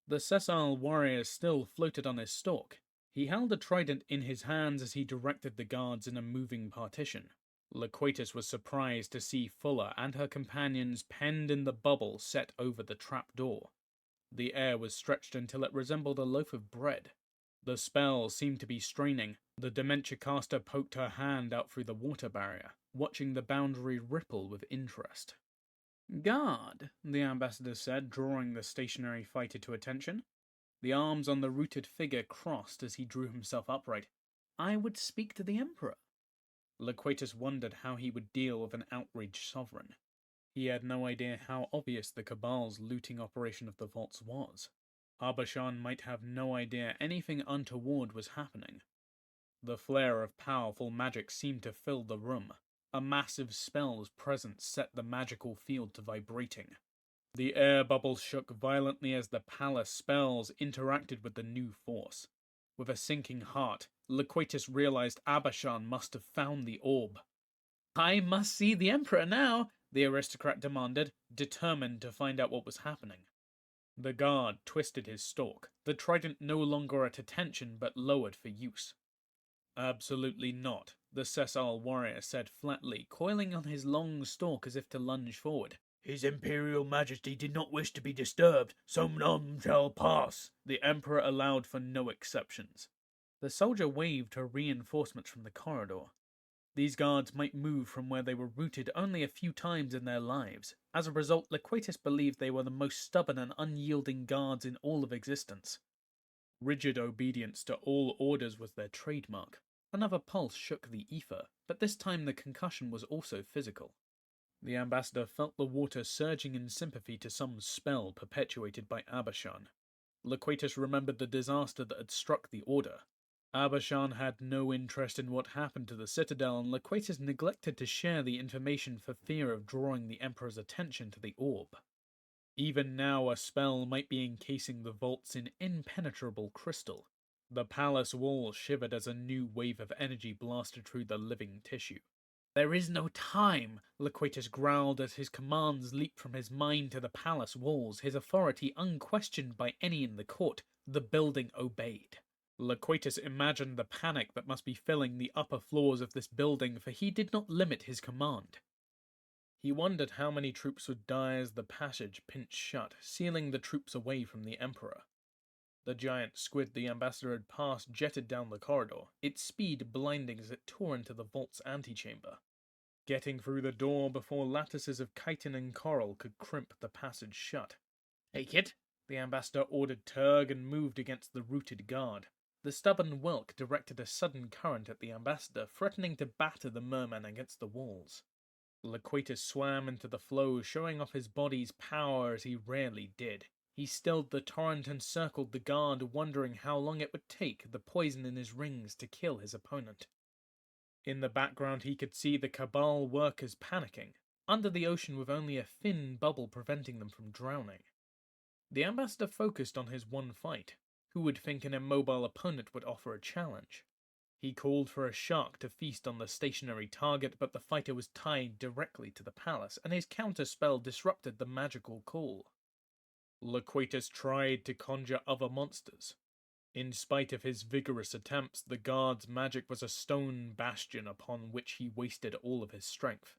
S2: The sessile warrior still floated on his stalk. He held a trident in his hands as he directed the guards in a moving partition. Loquatus was surprised to see Fuller and her companions penned in the bubble set over the trapdoor. The air was stretched until it resembled a loaf of bread. The spell seemed to be straining. The dementia caster poked her hand out through the water barrier, watching the boundary ripple with interest. "Guard," the ambassador said, drawing the stationary fighter to attention. The arms on the rooted figure crossed as he drew himself upright. "I would speak to the Emperor." Loquatus wondered how he would deal with an outraged sovereign. He had no idea how obvious the Cabal's looting operation of the vaults was. Arbashan might have no idea anything untoward was happening. The flare of powerful magic seemed to fill the room. A massive spell's presence set the magical field to vibrating. The air bubbles shook violently as the palace spells interacted with the new force. With a sinking heart, Loquatus realized Arbashan must have found the orb.
S1: I must see the Emperor now,
S2: the aristocrat demanded, determined to find out what was happening. The guard twisted his stalk, the trident no longer at attention but lowered for use. Absolutely not, the sessile warrior said flatly, coiling on his long stalk as if to lunge forward.
S5: His Imperial Majesty did not wish to be disturbed, so none shall pass.
S2: The Emperor allowed for no exceptions. The soldier waved for reinforcements from the corridor. These guards might move from where they were rooted only a few times in their lives. As a result, Loquatus believed they were the most stubborn and unyielding guards in all of existence. Rigid obedience to all orders was their trademark. Another pulse shook the ether, but this time the concussion was also physical. The ambassador felt the water surging in sympathy to some spell perpetuated by Arbashan. Loquatus remembered the disaster that had struck the order. Arbashan had no interest in what happened to the citadel, and Loquatus neglected to share the information for fear of drawing the Emperor's attention to the orb. Even now a spell might be encasing the vaults in impenetrable crystal. The palace walls shivered as a new wave of energy blasted through the living tissue.
S1: There is no time, Loquatus growled as his commands leaped from his mind to the palace walls, his authority unquestioned by any in the court. The building obeyed.
S2: Loquatus imagined the panic that must be filling the upper floors of this building, for he did not limit his command. He wondered how many troops would die as the passage pinched shut, sealing the troops away from the Emperor. The giant squid the ambassador had passed jetted down the corridor, its speed blinding as it tore into the vault's antechamber. Getting through the door before lattices of chitin and coral could crimp the passage shut.
S1: Take it,
S2: the ambassador ordered Turg and moved against the rooted guard. The stubborn whelk directed a sudden current at the ambassador, threatening to batter the merman against the walls. Loquatus swam into the flow, showing off his body's power as he rarely did. He stilled the torrent and circled the guard, wondering how long it would take the poison in his rings to kill his opponent. In the background he could see the Cabal workers panicking, under the ocean with only a thin bubble preventing them from drowning. The ambassador focused on his one fight. Who would think an immobile opponent would offer a challenge? He called for a shark to feast on the stationary target, but the fighter was tied directly to the palace, and his counterspell disrupted the magical call. Loquatus tried to conjure other monsters. In spite of his vigorous attempts, the guard's magic was a stone bastion upon which he wasted all of his strength.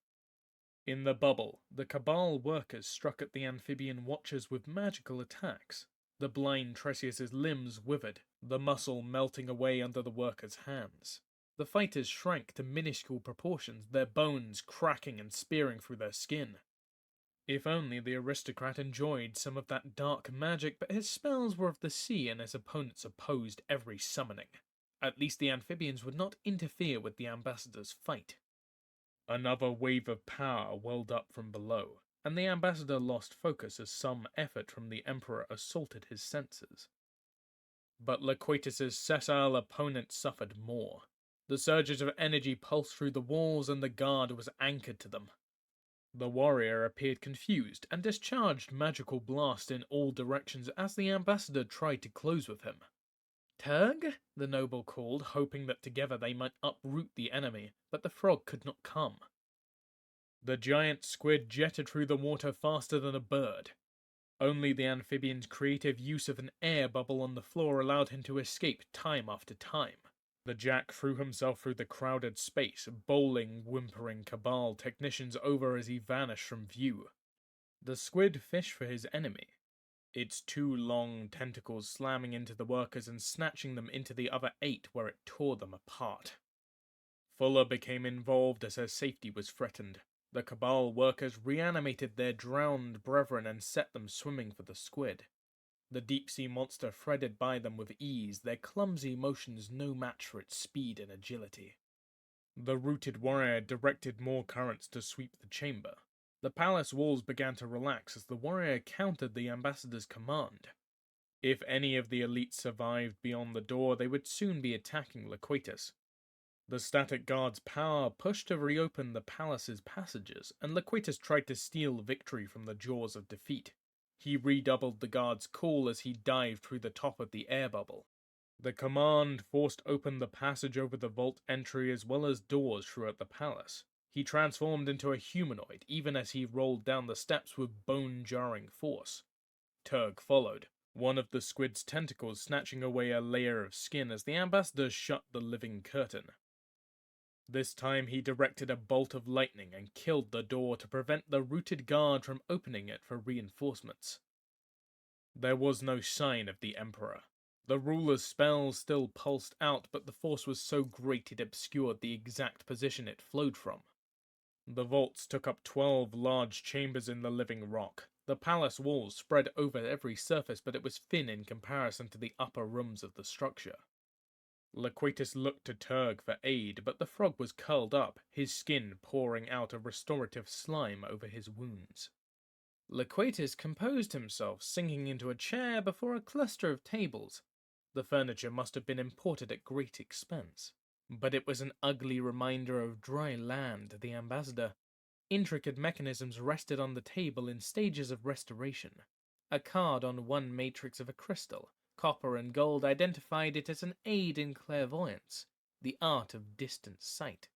S2: In the bubble, the Cabal workers struck at the amphibian watchers with magical attacks. The blind Tresius's limbs withered, the muscle melting away under the workers' hands. The fighters shrank to minuscule proportions, their bones cracking and spearing through their skin. If only the aristocrat enjoyed some of that dark magic, but his spells were of the sea and his opponents opposed every summoning. At least the amphibians would not interfere with the ambassador's fight. Another wave of power welled up from below, and the ambassador lost focus as some effort from the Emperor assaulted his senses. But Loquatus's sessile opponent suffered more. The surges of energy pulsed through the walls, and the guard was anchored to them. The warrior appeared confused, and discharged magical blasts in all directions as the ambassador tried to close with him.
S1: Turg?
S2: The noble called, hoping that together they might uproot the enemy, but the frog could not come. The giant squid jetted through the water faster than a bird. Only the amphibian's creative use of an air bubble on the floor allowed him to escape time after time. The jack threw himself through the crowded space, bowling whimpering Cabal technicians over as he vanished from view. The squid fished for his enemy, its 2 long tentacles slamming into the workers and snatching them into the other 8 where it tore them apart. Fuller became involved as her safety was threatened. The Cabal workers reanimated their drowned brethren and set them swimming for the squid. The deep-sea monster threaded by them with ease, their clumsy motions no match for its speed and agility.
S3: The rooted warrior directed more currents to sweep the chamber. The palace walls began to relax as the warrior countered the ambassador's command. If any of the elites survived beyond the door, they would soon be attacking Loquatus. The static guard's power pushed to reopen the palace's passages, and Loquatus tried to steal victory from the jaws of defeat. He redoubled the guard's call as he dived through the top of the air bubble. The command forced open the passage over the vault entry as well as doors throughout the palace. He transformed into a humanoid even as he rolled down the steps with bone-jarring force. Turg followed, one of the squid's tentacles snatching away a layer of skin as the ambassador shut the living curtain. This time he directed a bolt of lightning and killed the door to prevent the rooted guard from opening it for reinforcements. There was no sign of the Emperor. The ruler's spells still pulsed out, but the force was so great it obscured the exact position it flowed from. The vaults took up 12 large chambers in the living rock. The palace walls spread over every surface, but it was thin in comparison to the upper rooms of the structure. Loquatus looked to Turg for aid, but the frog was curled up, his skin pouring out a restorative slime over his wounds. Loquatus composed himself, sinking into a chair before a cluster of tables. The furniture must have been imported at great expense, but it was an ugly reminder of dry land to the ambassador. Intricate mechanisms rested on the table in stages of restoration. A card on one matrix of a crystal, copper and gold, identified it as an aid in clairvoyance, the art of distant sight.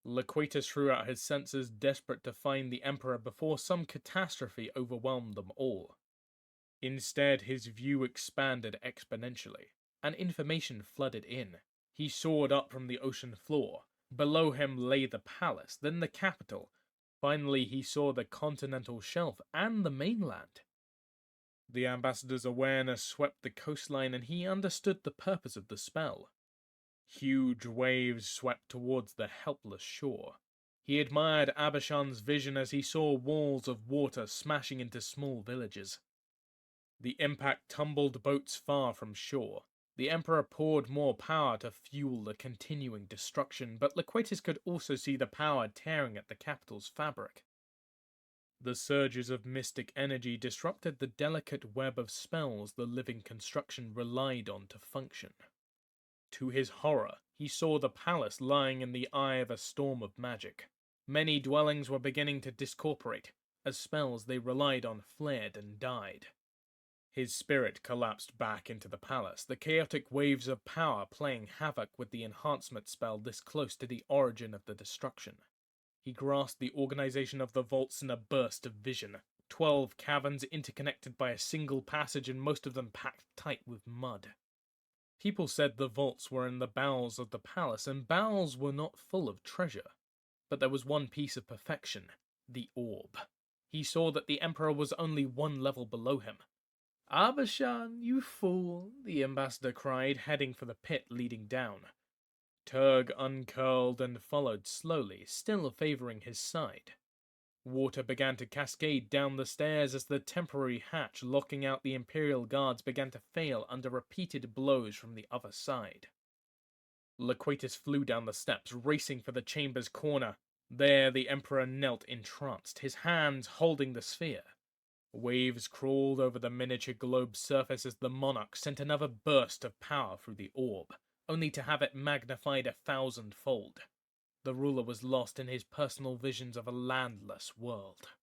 S3: Loquatus threw out his senses, desperate to find the Emperor before some catastrophe overwhelmed them all. Instead, his view expanded exponentially, and information flooded in. He soared up from the ocean floor. Below him lay the palace, then the capital. Finally, he saw the continental shelf and the mainland. The ambassador's awareness swept the coastline, and he understood the purpose of the spell. Huge waves swept towards the helpless shore. He admired Abishan's vision as he saw walls of water smashing into small villages. The impact tumbled boats far from shore. The Emperor poured more power to fuel the continuing destruction, but Loquatus could also see the power tearing at the capital's fabric. The surges of mystic energy disrupted the delicate web of spells the living construction relied on to function. To his horror, he saw the palace lying in the eye of a storm of magic. Many dwellings were beginning to discorporate, as spells they relied on flared and died. His spirit collapsed back into the palace, the chaotic waves of power playing havoc with the enhancement spell this close to the origin of the destruction. He grasped the organization of the vaults in a burst of vision. 12 caverns interconnected by a single passage, and most of them packed tight with mud. People said the vaults were in the bowels of the palace, and bowels were not full of treasure. But there was one piece of perfection, the orb. He saw that the Emperor was only one level below him. "Abishan, you fool," the ambassador cried, heading for the pit leading down. Turg uncurled and followed slowly, still favoring his side. Water began to cascade down the stairs as the temporary hatch locking out the Imperial Guards began to fail under repeated blows from the other side. Loquatus flew down the steps, racing for the chamber's corner. There the Emperor knelt entranced, his hands holding the sphere. Waves crawled over the miniature globe's surface as the monarch sent another burst of power through the orb, only to have it magnified 1,000-fold. The ruler was lost in his personal visions of a landless world.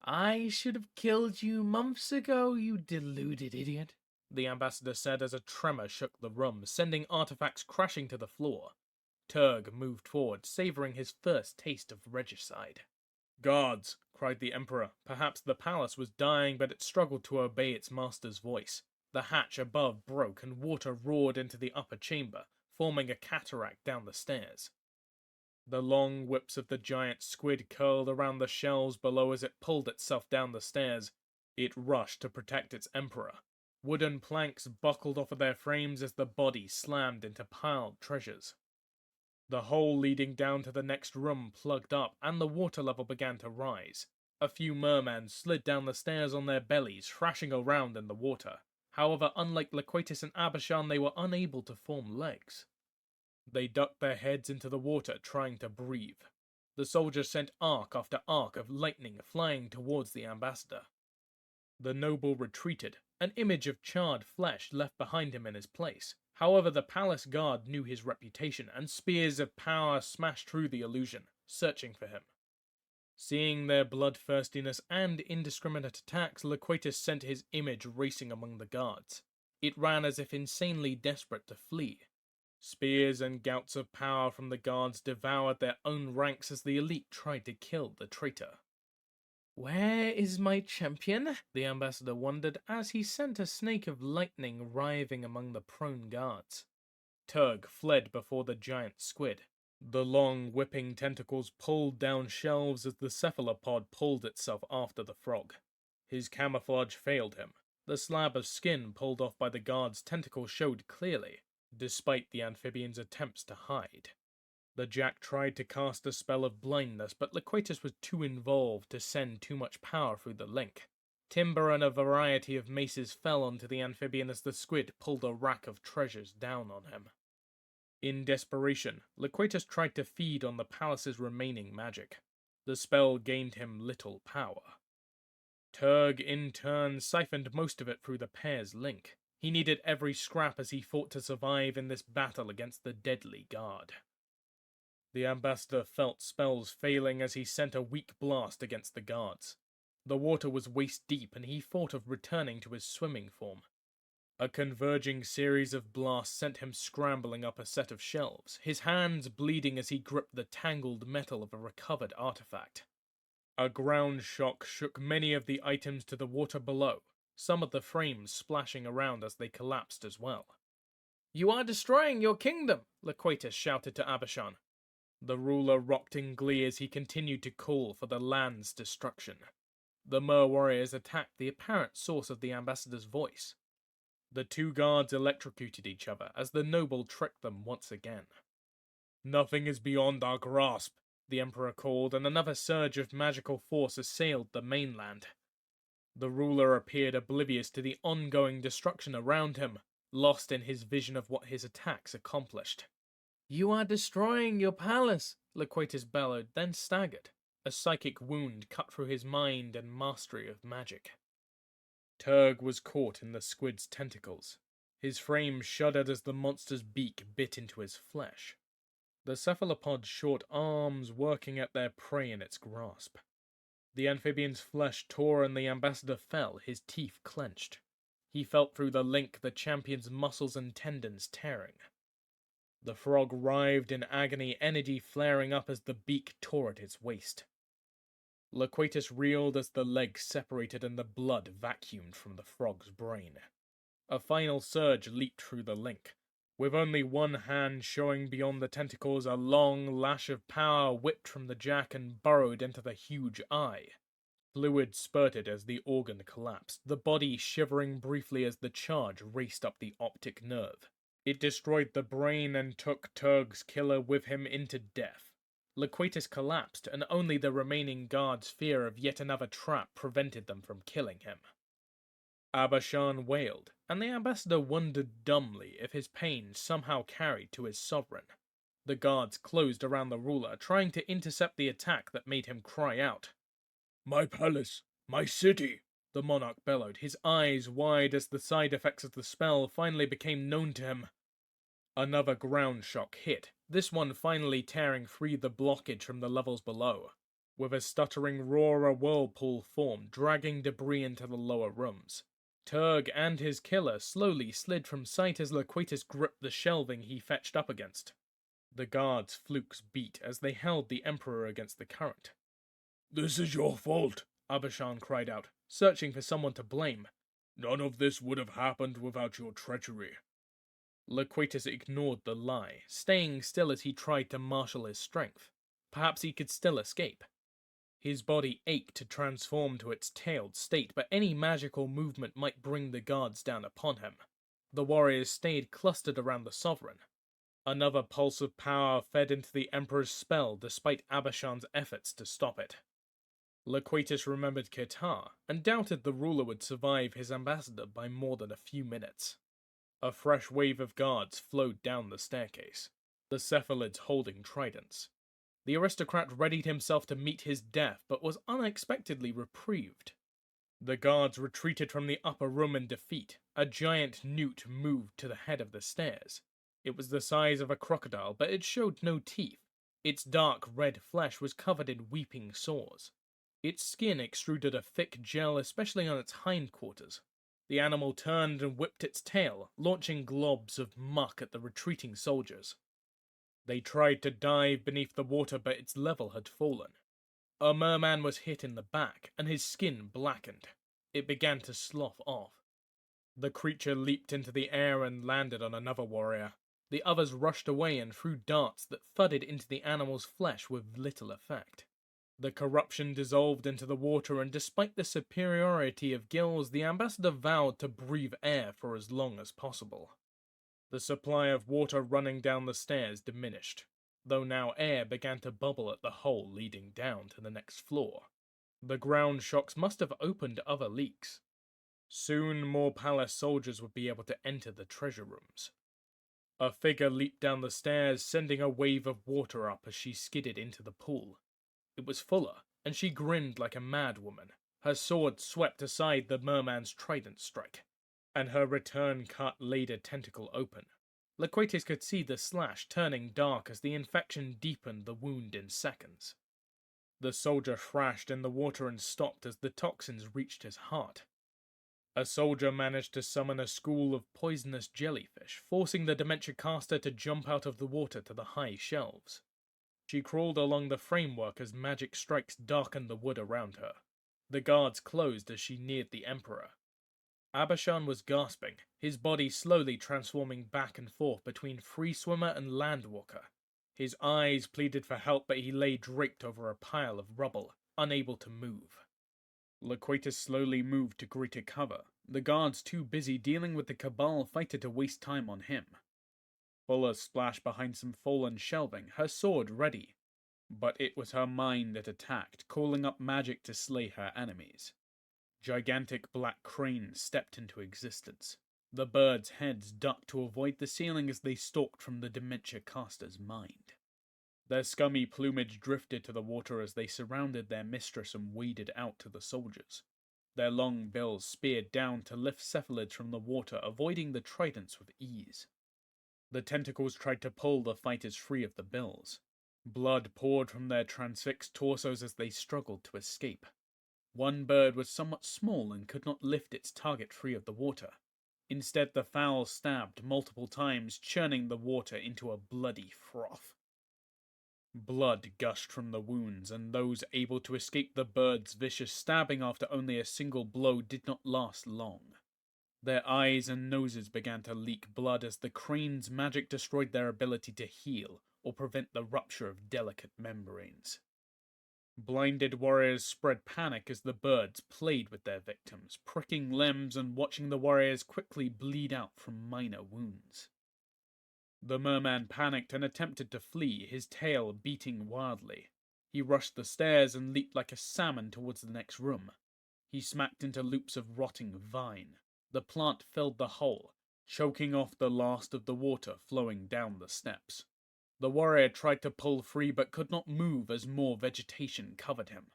S3: "I should have killed you months ago, you deluded idiot," the ambassador said as a tremor shook the room, sending artifacts crashing to the floor. Turg moved forward, savoring his first taste of regicide. "Guards!" cried the Emperor. Perhaps the palace was dying, but it struggled to obey its master's voice. The hatch above broke, and water roared into the upper chamber, forming a cataract down the stairs. The long whips of the giant squid curled around the shelves below as it pulled itself down the stairs. It rushed to protect its Emperor. Wooden planks buckled off of their frames as the body slammed into piled treasures. The hole leading down to the next room plugged up, and the water level began to rise. A few mermen slid down the stairs on their bellies, thrashing around in the water. However, unlike Loquatus and Abishan, they were unable to form legs. They ducked their heads into the water, trying to breathe. The soldiers sent arc after arc of lightning flying towards the ambassador. The noble retreated, an image of charred flesh left behind him in his place. However, the palace guard knew his reputation, and spears of power smashed through the illusion, searching for him. Seeing their bloodthirstiness and indiscriminate attacks, Loquatus sent his image racing among the guards. It ran as if insanely desperate to flee. Spears and gouts of power from the guards devoured their own ranks as the elite tried to kill the traitor. "Where is my champion?" the ambassador wondered as he sent a snake of lightning writhing among the prone guards. Turg fled before the giant squid. The long, whipping tentacles pulled down shelves as the cephalopod pulled itself after the frog. His camouflage failed him. The slab of skin pulled off by the guard's tentacle showed clearly, despite the amphibian's attempts to hide. The Jack tried to cast a spell of blindness, but Loquatus was too involved to send too much power through the link. Timber and a variety of maces fell onto the amphibian as the squid pulled a rack of treasures down on him. In desperation, Loquatus tried to feed on the palace's remaining magic. The spell gained him little power. Turg, in turn, siphoned most of it through the pair's link. He needed every scrap as he fought to survive in this battle against the deadly guard. The ambassador felt spells failing as he sent a weak blast against the guards. The water was waist-deep and he thought of returning to his swimming form. A converging series of blasts sent him scrambling up a set of shelves, his hands bleeding as he gripped the tangled metal of a recovered artifact. A ground shock shook many of the items to the water below, some of the frames splashing around as they collapsed as well. "You are destroying your kingdom!" Loquatus shouted to Abishan. The ruler rocked in glee as he continued to call for the land's destruction. The Mer warriors attacked the apparent source of the ambassador's voice. The two guards electrocuted each other as the noble tricked them once again. "Nothing is beyond our grasp," the Emperor called, and another surge of magical force assailed the mainland. The ruler appeared oblivious to the ongoing destruction around him, lost in his vision of what his attacks accomplished. "You are destroying your palace," Loquatus bellowed, then staggered. A psychic wound cut through his mind and mastery of magic. Turg was caught in the squid's tentacles. His frame shuddered as the monster's beak bit into his flesh. The cephalopod's short arms working at their prey in its grasp. The amphibian's flesh tore and the ambassador fell, his teeth clenched. He felt through the link, the champion's muscles and tendons tearing. The frog writhed in agony, energy flaring up as the beak tore at its waist. Loquatus reeled as the legs separated and the blood vacuumed from the frog's brain. A final surge leaped through the link. With only one hand showing beyond the tentacles, a long lash of power whipped from the jack and burrowed into the huge eye. Fluid spurted as the organ collapsed, the body shivering briefly as the charge raced up the optic nerve. It destroyed the brain and took Turg's killer with him into death. Loquatus collapsed, and only the remaining guards' fear of yet another trap prevented them from killing him. Abishan wailed, and the ambassador wondered dumbly if his pain somehow carried to his sovereign. The guards closed around the ruler, trying to intercept the attack that made him cry out.
S4: "My palace! My city!"
S3: the monarch bellowed, his eyes wide as the side effects of the spell finally became known to him. Another ground shock hit, this one finally tearing free the blockage from the levels below. With a stuttering roar, a whirlpool formed, dragging debris into the lower rooms. Turg and his killer slowly slid from sight as Loquatus gripped the shelving he fetched up against. The guards' flukes beat as they held the Emperor against the current.
S4: "This is your fault,"
S3: Abishan cried out, searching for someone to blame.
S4: "None of this would have happened without your treachery."
S3: Loquatus ignored the lie, staying still as he tried to marshal his strength. Perhaps he could still escape. His body ached to transform to its tailed state, but any magical movement might bring the guards down upon him. The warriors stayed clustered around the sovereign. Another pulse of power fed into the Emperor's spell despite Abishan's efforts to stop it. Loquatus remembered Qatar, and doubted the ruler would survive his ambassador by more than a few minutes. A fresh wave of guards flowed down the staircase. the cephalids holding tridents. The aristocrat readied himself to meet his death, but was unexpectedly reprieved. The guards retreated from the upper room in defeat. A giant newt moved to the head of the stairs. It was the size of a crocodile, but it showed no teeth. Its dark red flesh was covered in weeping sores. Its skin extruded a thick gel, especially on its hindquarters. The animal turned and whipped its tail, launching globs of muck at the retreating soldiers. They tried to dive beneath the water, but its level had fallen. A merman was hit in the back, and his skin blackened. It began to slough off. The creature leaped into the air and landed on another warrior. The others rushed away and threw darts that thudded into the animal's flesh with little effect. The corruption dissolved into the water, and despite the superiority of gills, the ambassador vowed to breathe air for as long as possible. The supply of water running down the stairs diminished, though now air began to bubble at the hole leading down to the next floor. The ground shocks must have opened other leaks. Soon more palace soldiers would be able to enter the treasure rooms. A figure leaped down the stairs, sending a wave of water up as she skidded into the pool. It was Fuller, and she grinned like a madwoman. Her sword swept aside the merman's trident strike, and her return cut laid a tentacle open. Loquatus could see the slash turning dark as the infection deepened the wound in seconds. The soldier thrashed in the water and stopped as the toxins reached his heart. A soldier managed to summon a school of poisonous jellyfish, forcing the dementia caster to jump out of the water to the high shelves. She crawled along the framework as magic strikes darkened the wood around her. The guards closed as she neared the Emperor. Abashan was gasping, his body slowly transforming back and forth between free swimmer and landwalker. His eyes pleaded for help, but he lay draped over a pile of rubble, unable to move. Loquatus slowly moved to greater cover, the guards too busy dealing with the Cabal fighter to waste time on him. Fuller splashed behind some fallen shelving, her sword ready. But it was her mind that attacked, calling up magic to slay her enemies. Gigantic black cranes stepped into existence. The birds' heads ducked to avoid the ceiling as they stalked from the dementia caster's mind. Their scummy plumage drifted to the water as they surrounded their mistress and waded out to the soldiers. Their long bills speared down to lift cephalids from the water, avoiding the tridents with ease. The tentacles tried to pull the fighters free of the bills. Blood poured from their transfixed torsos as they struggled to escape. One bird was somewhat small and could not lift its target free of the water. Instead, the fowl stabbed multiple times, churning the water into a bloody froth. Blood gushed from the wounds, and those able to escape the bird's vicious stabbing after only a single blow did not last long. Their eyes and noses began to leak blood as the crane's magic destroyed their ability to heal or prevent the rupture of delicate membranes. Blinded warriors spread panic as the birds played with their victims, pricking limbs and watching the warriors quickly bleed out from minor wounds. The merman panicked and attempted to flee, his tail beating wildly. He rushed the stairs and leaped like a salmon towards the next room. He smacked into loops of rotting vine. The plant filled the hole, choking off the last of the water flowing down the steps. The warrior tried to pull free but could not move as more vegetation covered him.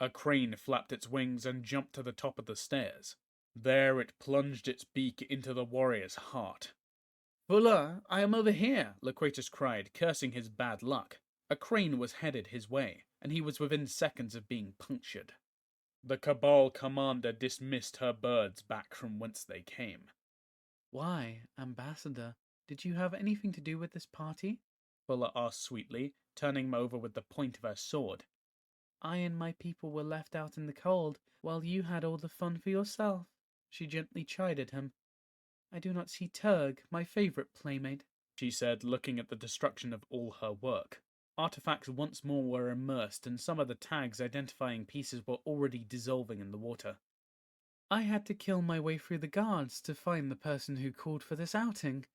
S3: A crane flapped its wings and jumped to the top of the stairs. There it plunged its beak into the warrior's heart.
S1: "Fuller, I am over here," Loquatus cried, cursing his bad luck. A crane was headed his way, and he was within seconds of being punctured. The Cabal commander dismissed her birds back from whence they came.
S2: "Why, Ambassador, did you have anything to do with this party?"
S1: Fuller asked sweetly, turning him over with the point of her sword.
S2: "I and my people were left out in the cold, while you had all the fun for yourself," she gently chided him. "I do not see Turg, my favorite playmate,"
S1: she said, looking at the destruction of all her work. Artifacts once more were immersed, and some of the tags identifying pieces were already dissolving in the water.
S2: "I had to kill my way through the guards to find the person who called for this outing."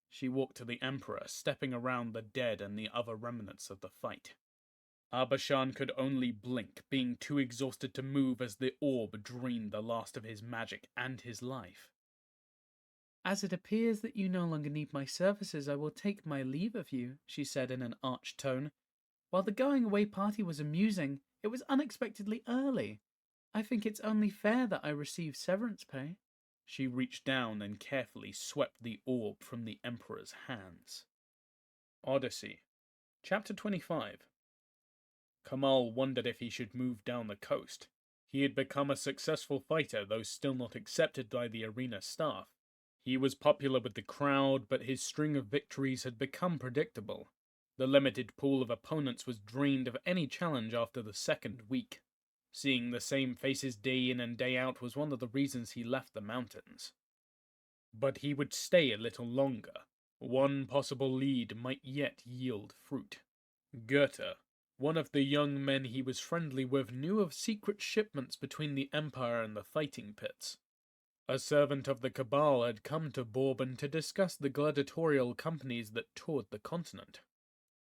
S1: She walked to the Emperor, stepping around the dead and the other remnants of the fight. Abashan could only blink, being too exhausted to move as the orb drained the last of his magic and his life.
S2: As it appears that you no longer need my services, I will take my leave of you, she said in an arch tone. While the going-away party was amusing, it was unexpectedly early. I think it's only fair that I receive severance pay.
S3: She reached down and carefully swept the orb from the Emperor's hands. Odyssey, Chapter 25. Kamal wondered if he should move down the coast. He had become a successful fighter, though still not accepted by the arena staff. He was popular with the crowd, but his string of victories had become predictable. The limited pool of opponents was drained of any challenge after the second week. Seeing the same faces day in and day out was one of the reasons he left the mountains. But he would stay a little longer. One possible lead might yet yield fruit. Goethe, one of the young men he was friendly with, knew of secret shipments between the Empire and the fighting pits. A servant of the Cabal had come to Bourbon to discuss the gladiatorial companies that toured the continent.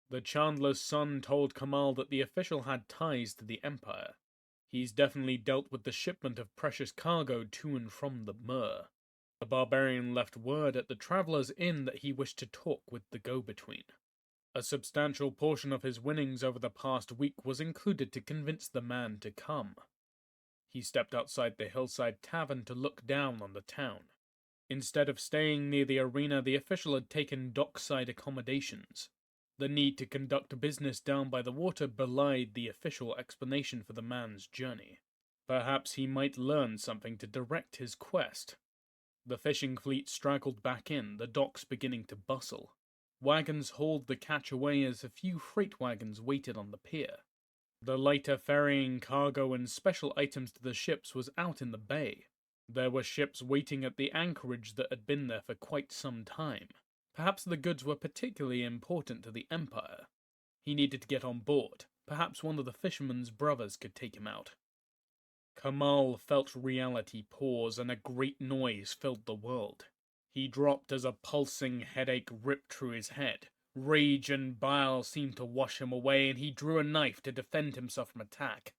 S3: The Chandler's son told Kamal that the official had ties to the Empire. He's definitely dealt with the shipment of precious cargo to and from the Mur. The barbarian left word at the Traveller's Inn that he wished to talk with the go-between. A substantial portion of his winnings over the past week was included to convince the man to come. He stepped outside the hillside tavern to look down on the town. Instead of staying near the arena, the official had taken dockside accommodations. The need to conduct business down by the water belied the official explanation for the man's journey. Perhaps he might learn something to direct his quest. The fishing fleet straggled back in, the docks beginning to bustle. Wagons hauled the catch away as a few freight wagons waited on the pier. The lighter ferrying cargo and special items to the ships was out in the bay. There were ships waiting at the anchorage that had been there for quite some time. Perhaps the goods were particularly important to the Empire. He needed to get on board. Perhaps one of the fisherman's brothers could take him out. Kamal felt reality pause, and a great noise filled the world. He dropped as a pulsing headache ripped through his head. Rage and bile seemed to wash him away, and he drew a knife to defend himself from attack.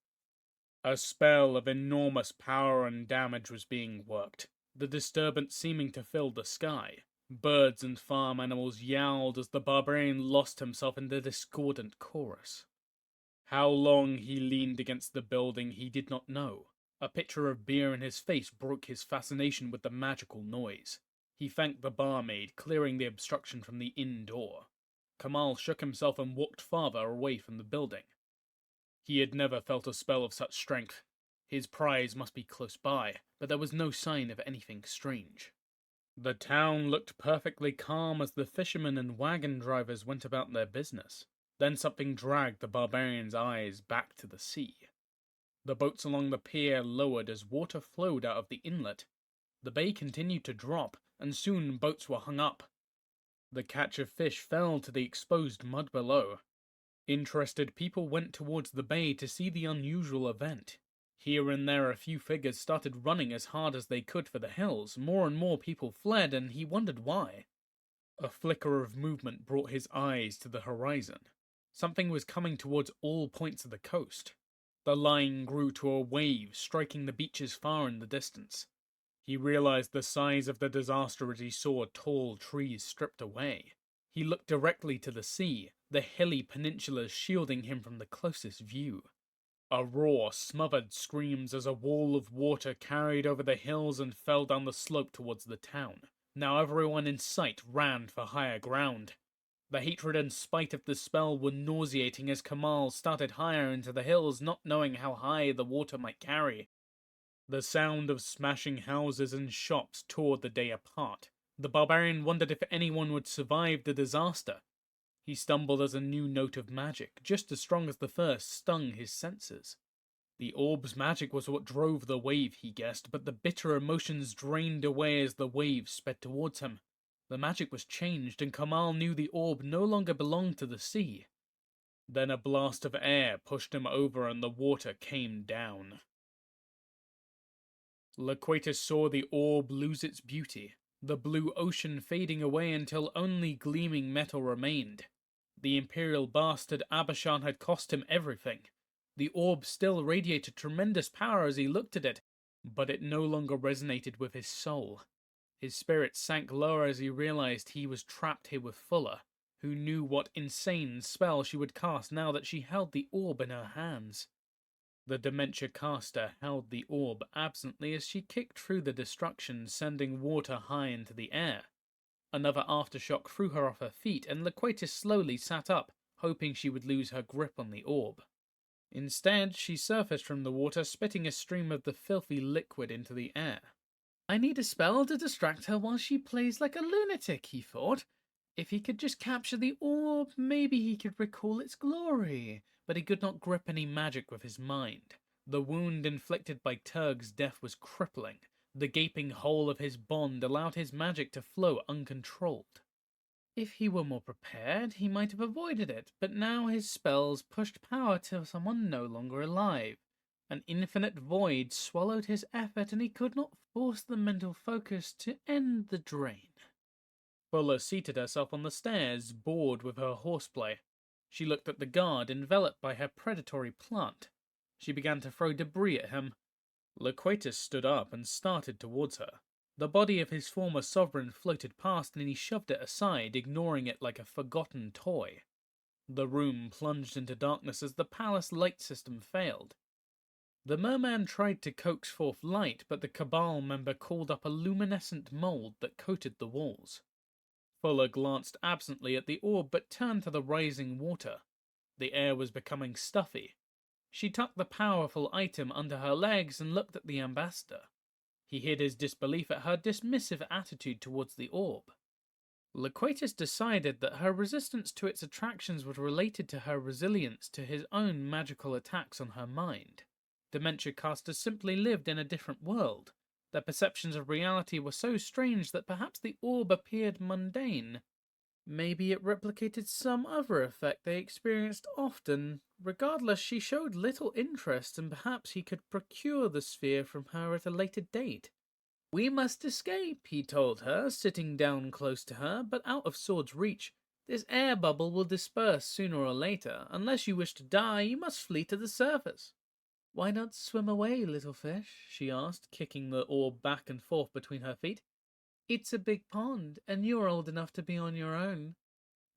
S3: A spell of enormous power and damage was being worked, the disturbance seeming to fill the sky. Birds and farm animals yowled as the barbarian lost himself in the discordant chorus. How long he leaned against the building he did not know. A pitcher of beer in his face broke his fascination with the magical noise. He thanked the barmaid, clearing the obstruction from the inn door. Kamal shook himself and walked farther away from the building. He had never felt a spell of such strength. His prize must be close by, but there was no sign of anything strange. The town looked perfectly calm as the fishermen and wagon drivers went about their business. Then something dragged the barbarian's eyes back to the sea. The boats along the pier lowered as water flowed out of the inlet. The bay continued to drop, and soon boats were hung up. The catch of fish fell to the exposed mud below. Interested people went towards the bay to see the unusual event. Here and there a few figures started running as hard as they could for the hills. More and more people fled, and he wondered why. A flicker of movement brought his eyes to the horizon. Something was coming towards all points of the coast. The line grew to a wave, striking the beaches far in the distance. He realized the size of the disaster as he saw tall trees stripped away. He looked directly to the sea, the hilly peninsulas shielding him from the closest view. A roar smothered screams as a wall of water carried over the hills and fell down the slope towards the town. Now everyone in sight ran for higher ground. The hatred and spite of the spell were nauseating as Kamal started higher into the hills, not knowing how high the water might carry. The sound of smashing houses and shops tore the day apart. The barbarian wondered if anyone would survive the disaster. He stumbled as a new note of magic, just as strong as the first, stung his senses. The orb's magic was what drove the wave, he guessed, but the bitter emotions drained away as the wave sped towards him. The magic was changed, and Kamal knew the orb no longer belonged to the sea. Then a blast of air pushed him over and the water came down. Loquatus saw the orb lose its beauty, the blue ocean fading away until only gleaming metal remained. The imperial bastard Abashan had cost him everything. The orb still radiated tremendous power as he looked at it, but it no longer resonated with his soul. His spirits sank lower as he realized he was trapped here with Fuller, who knew what insane spell she would cast now that she held the orb in her hands. The dementia caster held the orb absently as she kicked through the destruction, sending water high into the air. Another aftershock threw her off her feet, and Laquatus slowly sat up, hoping she would lose her grip on the orb. Instead, she surfaced from the water, spitting a stream of the filthy liquid into the air. I need a spell to distract her while she plays like a lunatic, he thought. If he could just capture the orb, maybe he could recall its glory. But he could not grip any magic with his mind. The wound inflicted by Turg's death was crippling. The gaping hole of his bond allowed his magic to flow uncontrolled. If he were more prepared, he might have avoided it, but now his spells pushed power to someone no longer alive. An infinite void swallowed his effort, and he could not force the mental focus to end the drain. Fuller seated herself on the stairs, bored with her horseplay. She looked at the guard, enveloped by her predatory plant. She began to throw debris at him. Laquatus stood up and started towards her. The body of his former sovereign floated past, and he shoved it aside, ignoring it like a forgotten toy. The room plunged into darkness as the palace light system failed. The merman tried to coax forth light, but the Cabal member called up a luminescent mold that coated the walls. Fuller glanced absently at the orb, but turned to the rising water. The air was becoming stuffy. She tucked the powerful item under her legs and looked at the ambassador. He hid his disbelief at her dismissive attitude towards the orb. Laquatus decided that her resistance to its attractions was related to her resilience to his own magical attacks on her mind. Dementia casters simply lived in a different world. Their perceptions of reality were so strange that perhaps the orb appeared mundane. Maybe it replicated some other effect they experienced often. Regardless, she showed little interest, and perhaps he could procure the sphere from her at a later date. We must escape, he told her, sitting down close to her, but out of sword's reach. This air bubble will disperse sooner or later. Unless you wish to die, you must flee to the surface. Why not swim away, little fish? She asked, kicking the orb back and forth between her feet. It's a big pond, and you're old enough to be on your own.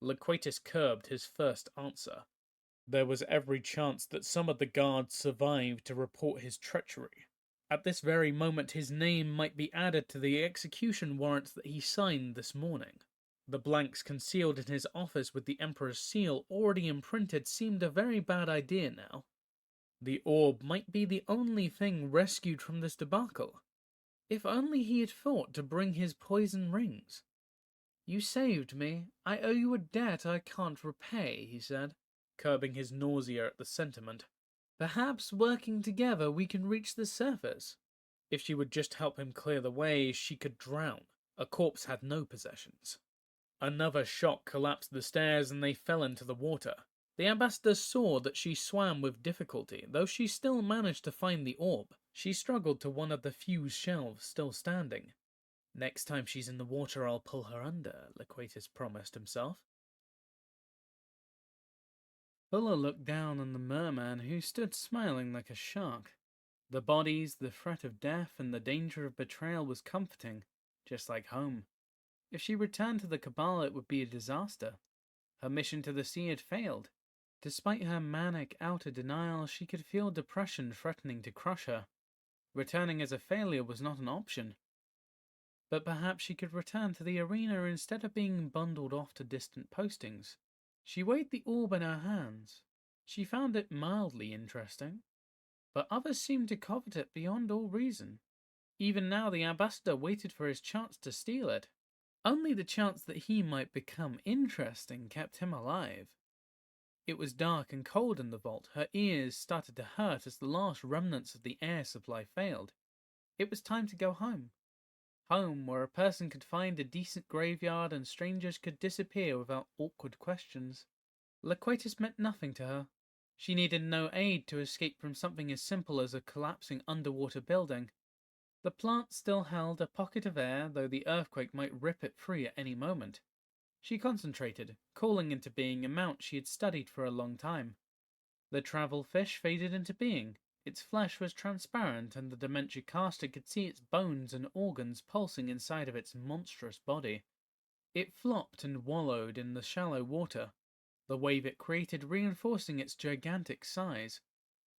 S3: Laquatus curbed his first answer. There was every chance that some of the guards survived to report his treachery. At this very moment his name might be added to the execution warrants that he signed this morning. The blanks concealed in his office with the Emperor's seal already imprinted seemed a very bad idea now. The orb might be the only thing rescued from this debacle. If only he had thought to bring his poison rings. You saved me. I owe you a debt I can't repay, he said, curbing his nausea at the sentiment. Perhaps working together we can reach the surface. If she would just help him clear the way, she could drown. A corpse had no possessions. Another shock collapsed the stairs and they fell into the water. The ambassador saw that she swam with difficulty, though she still managed to find the orb. She struggled to one of the few shelves still standing. Next time she's in the water, I'll pull her under, Laquatus promised himself. Fuller looked down on the merman, who stood smiling like a shark. The bodies, the threat of death, and the danger of betrayal was comforting, just like home. If she returned to the Cabal, it would be a disaster. Her mission to the sea had failed. Despite her manic outer denial, she could feel depression threatening to crush her. Returning as a failure was not an option. But perhaps she could return to the arena instead of being bundled off to distant postings. She weighed the orb in her hands. She found it mildly interesting, but others seemed to covet it beyond all reason. Even now the ambassador waited for his chance to steal it. Only the chance that he might become interesting kept him alive. It was dark and cold in the vault. Her ears started to hurt as the last remnants of the air supply failed. It was time to go home. Home, where a person could find a decent graveyard and strangers could disappear without awkward questions. Laquatus meant nothing to her. She needed no aid to escape from something as simple as a collapsing underwater building. The plant still held a pocket of air, though the earthquake might rip it free at any moment. She concentrated, calling into being a mount she had studied for a long time. The travel fish faded into being,
S2: Its flesh was transparent, and the dementia caster could see its bones and organs pulsing inside of its monstrous body. It flopped and wallowed in the shallow water, the wave it created reinforcing its gigantic size.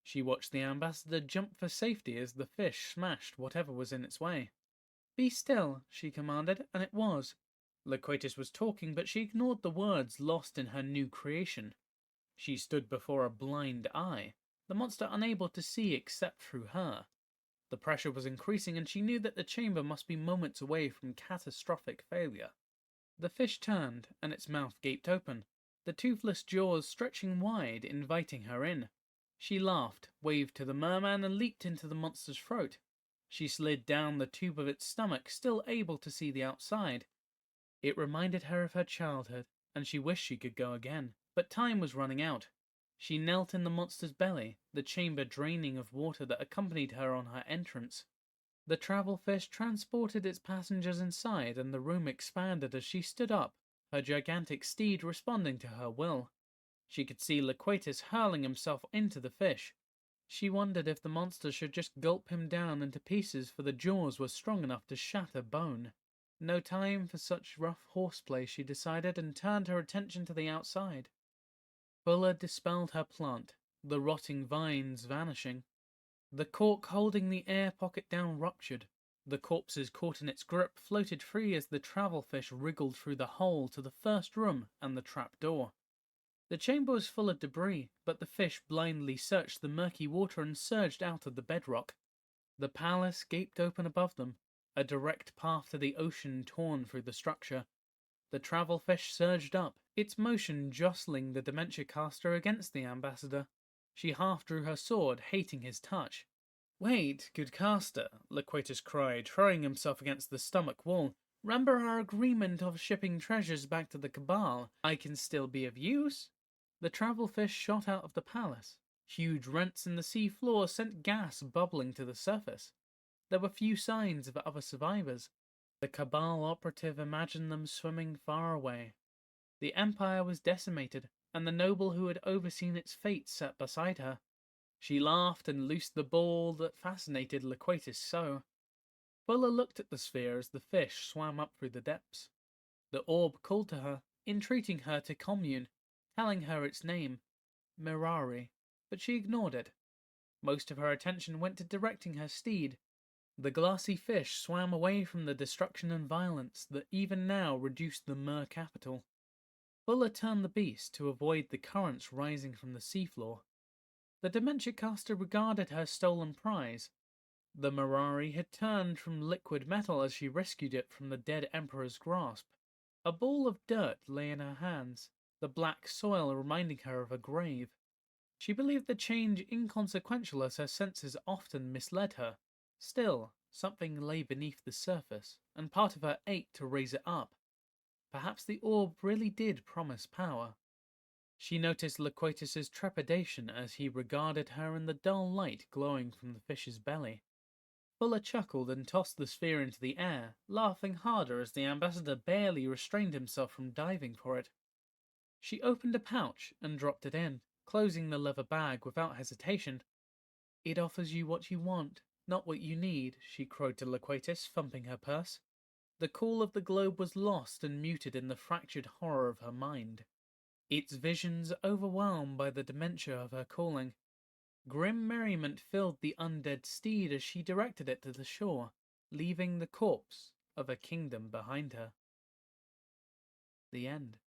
S2: She watched the ambassador jump for safety as the fish smashed whatever was in its way. "Be still," she commanded, and it was. Loquatus was talking, but she ignored the words, lost in her new creation. She stood before a blind eye, the monster unable to see except through her. The pressure was increasing, and she knew that the chamber must be moments away from catastrophic failure. The fish turned, and its mouth gaped open, the toothless jaws stretching wide, inviting her in. She laughed, waved to the merman, and leaped into the monster's throat. She slid down the tube of its stomach, still able to see the outside. It reminded her of her childhood, and she wished she could go again, but time was running out. She knelt in the monster's belly, the chamber draining of water that accompanied her on her entrance. The travel fish transported its passengers inside, and the room expanded as she stood up, her gigantic steed responding to her will. She could see Loquatus hurling himself into the fish. She wondered if the monster should just gulp him down into pieces, for the jaws were strong enough to shatter bone. No time for such rough horseplay, she decided, and turned her attention to the outside. Fuller dispelled her plant, the rotting vines vanishing. The cork holding the air pocket down ruptured. The corpses caught in its grip floated free as the travel fish wriggled through the hole to the first room and the trap door. The chamber was full of debris, but the fish blindly searched the murky water and surged out of the bedrock. The palace gaped open above them, a direct path to the ocean torn through the structure. The travel fish surged up, its motion jostling the dementia caster against the ambassador. She half drew her sword, hating his touch. "Wait, good caster," Loquatus cried, throwing himself against the stomach wall. "Remember our agreement of shipping treasures back to the Cabal. I can still be of use." The travel fish shot out of the palace. Huge rents in the sea floor sent gas bubbling to the surface. There were few signs of other survivors. The Cabal operative imagined them swimming far away. The Empire was decimated, and the noble who had overseen its fate sat beside her. She laughed and loosed the ball that fascinated Loquatus so. Fuller looked at the sphere as the fish swam up through the depths. The orb called to her, entreating her to commune, telling her its name, Mirari, but she ignored it. Most of her attention went to directing her steed. The glassy fish swam away from the destruction and violence that even now reduced the Mer capital. Fuller turned the beast to avoid the currents rising from the seafloor. The dementia caster regarded her stolen prize. The Mirari had turned from liquid metal as she rescued it from the dead Emperor's grasp. A ball of dirt lay in her hands, the black soil reminding her of a grave. She believed the change inconsequential as her senses often misled her. Still, something lay beneath the surface, and part of her ached to raise it up. Perhaps the orb really did promise power. She noticed Loquatus's trepidation as he regarded her in the dull light glowing from the fish's belly. Fuller chuckled and tossed the sphere into the air, laughing harder as the ambassador barely restrained himself from diving for it. She opened a pouch and dropped it in, closing the leather bag without hesitation. "It offers you what you want, not what you need," she crowed to Loquatus, thumping her purse. The call of the globe was lost and muted in the fractured horror of her mind. Its visions overwhelmed by the dementia of her calling. Grim merriment filled the undead steed as she directed it to the shore, leaving the corpse of a kingdom behind her. The end.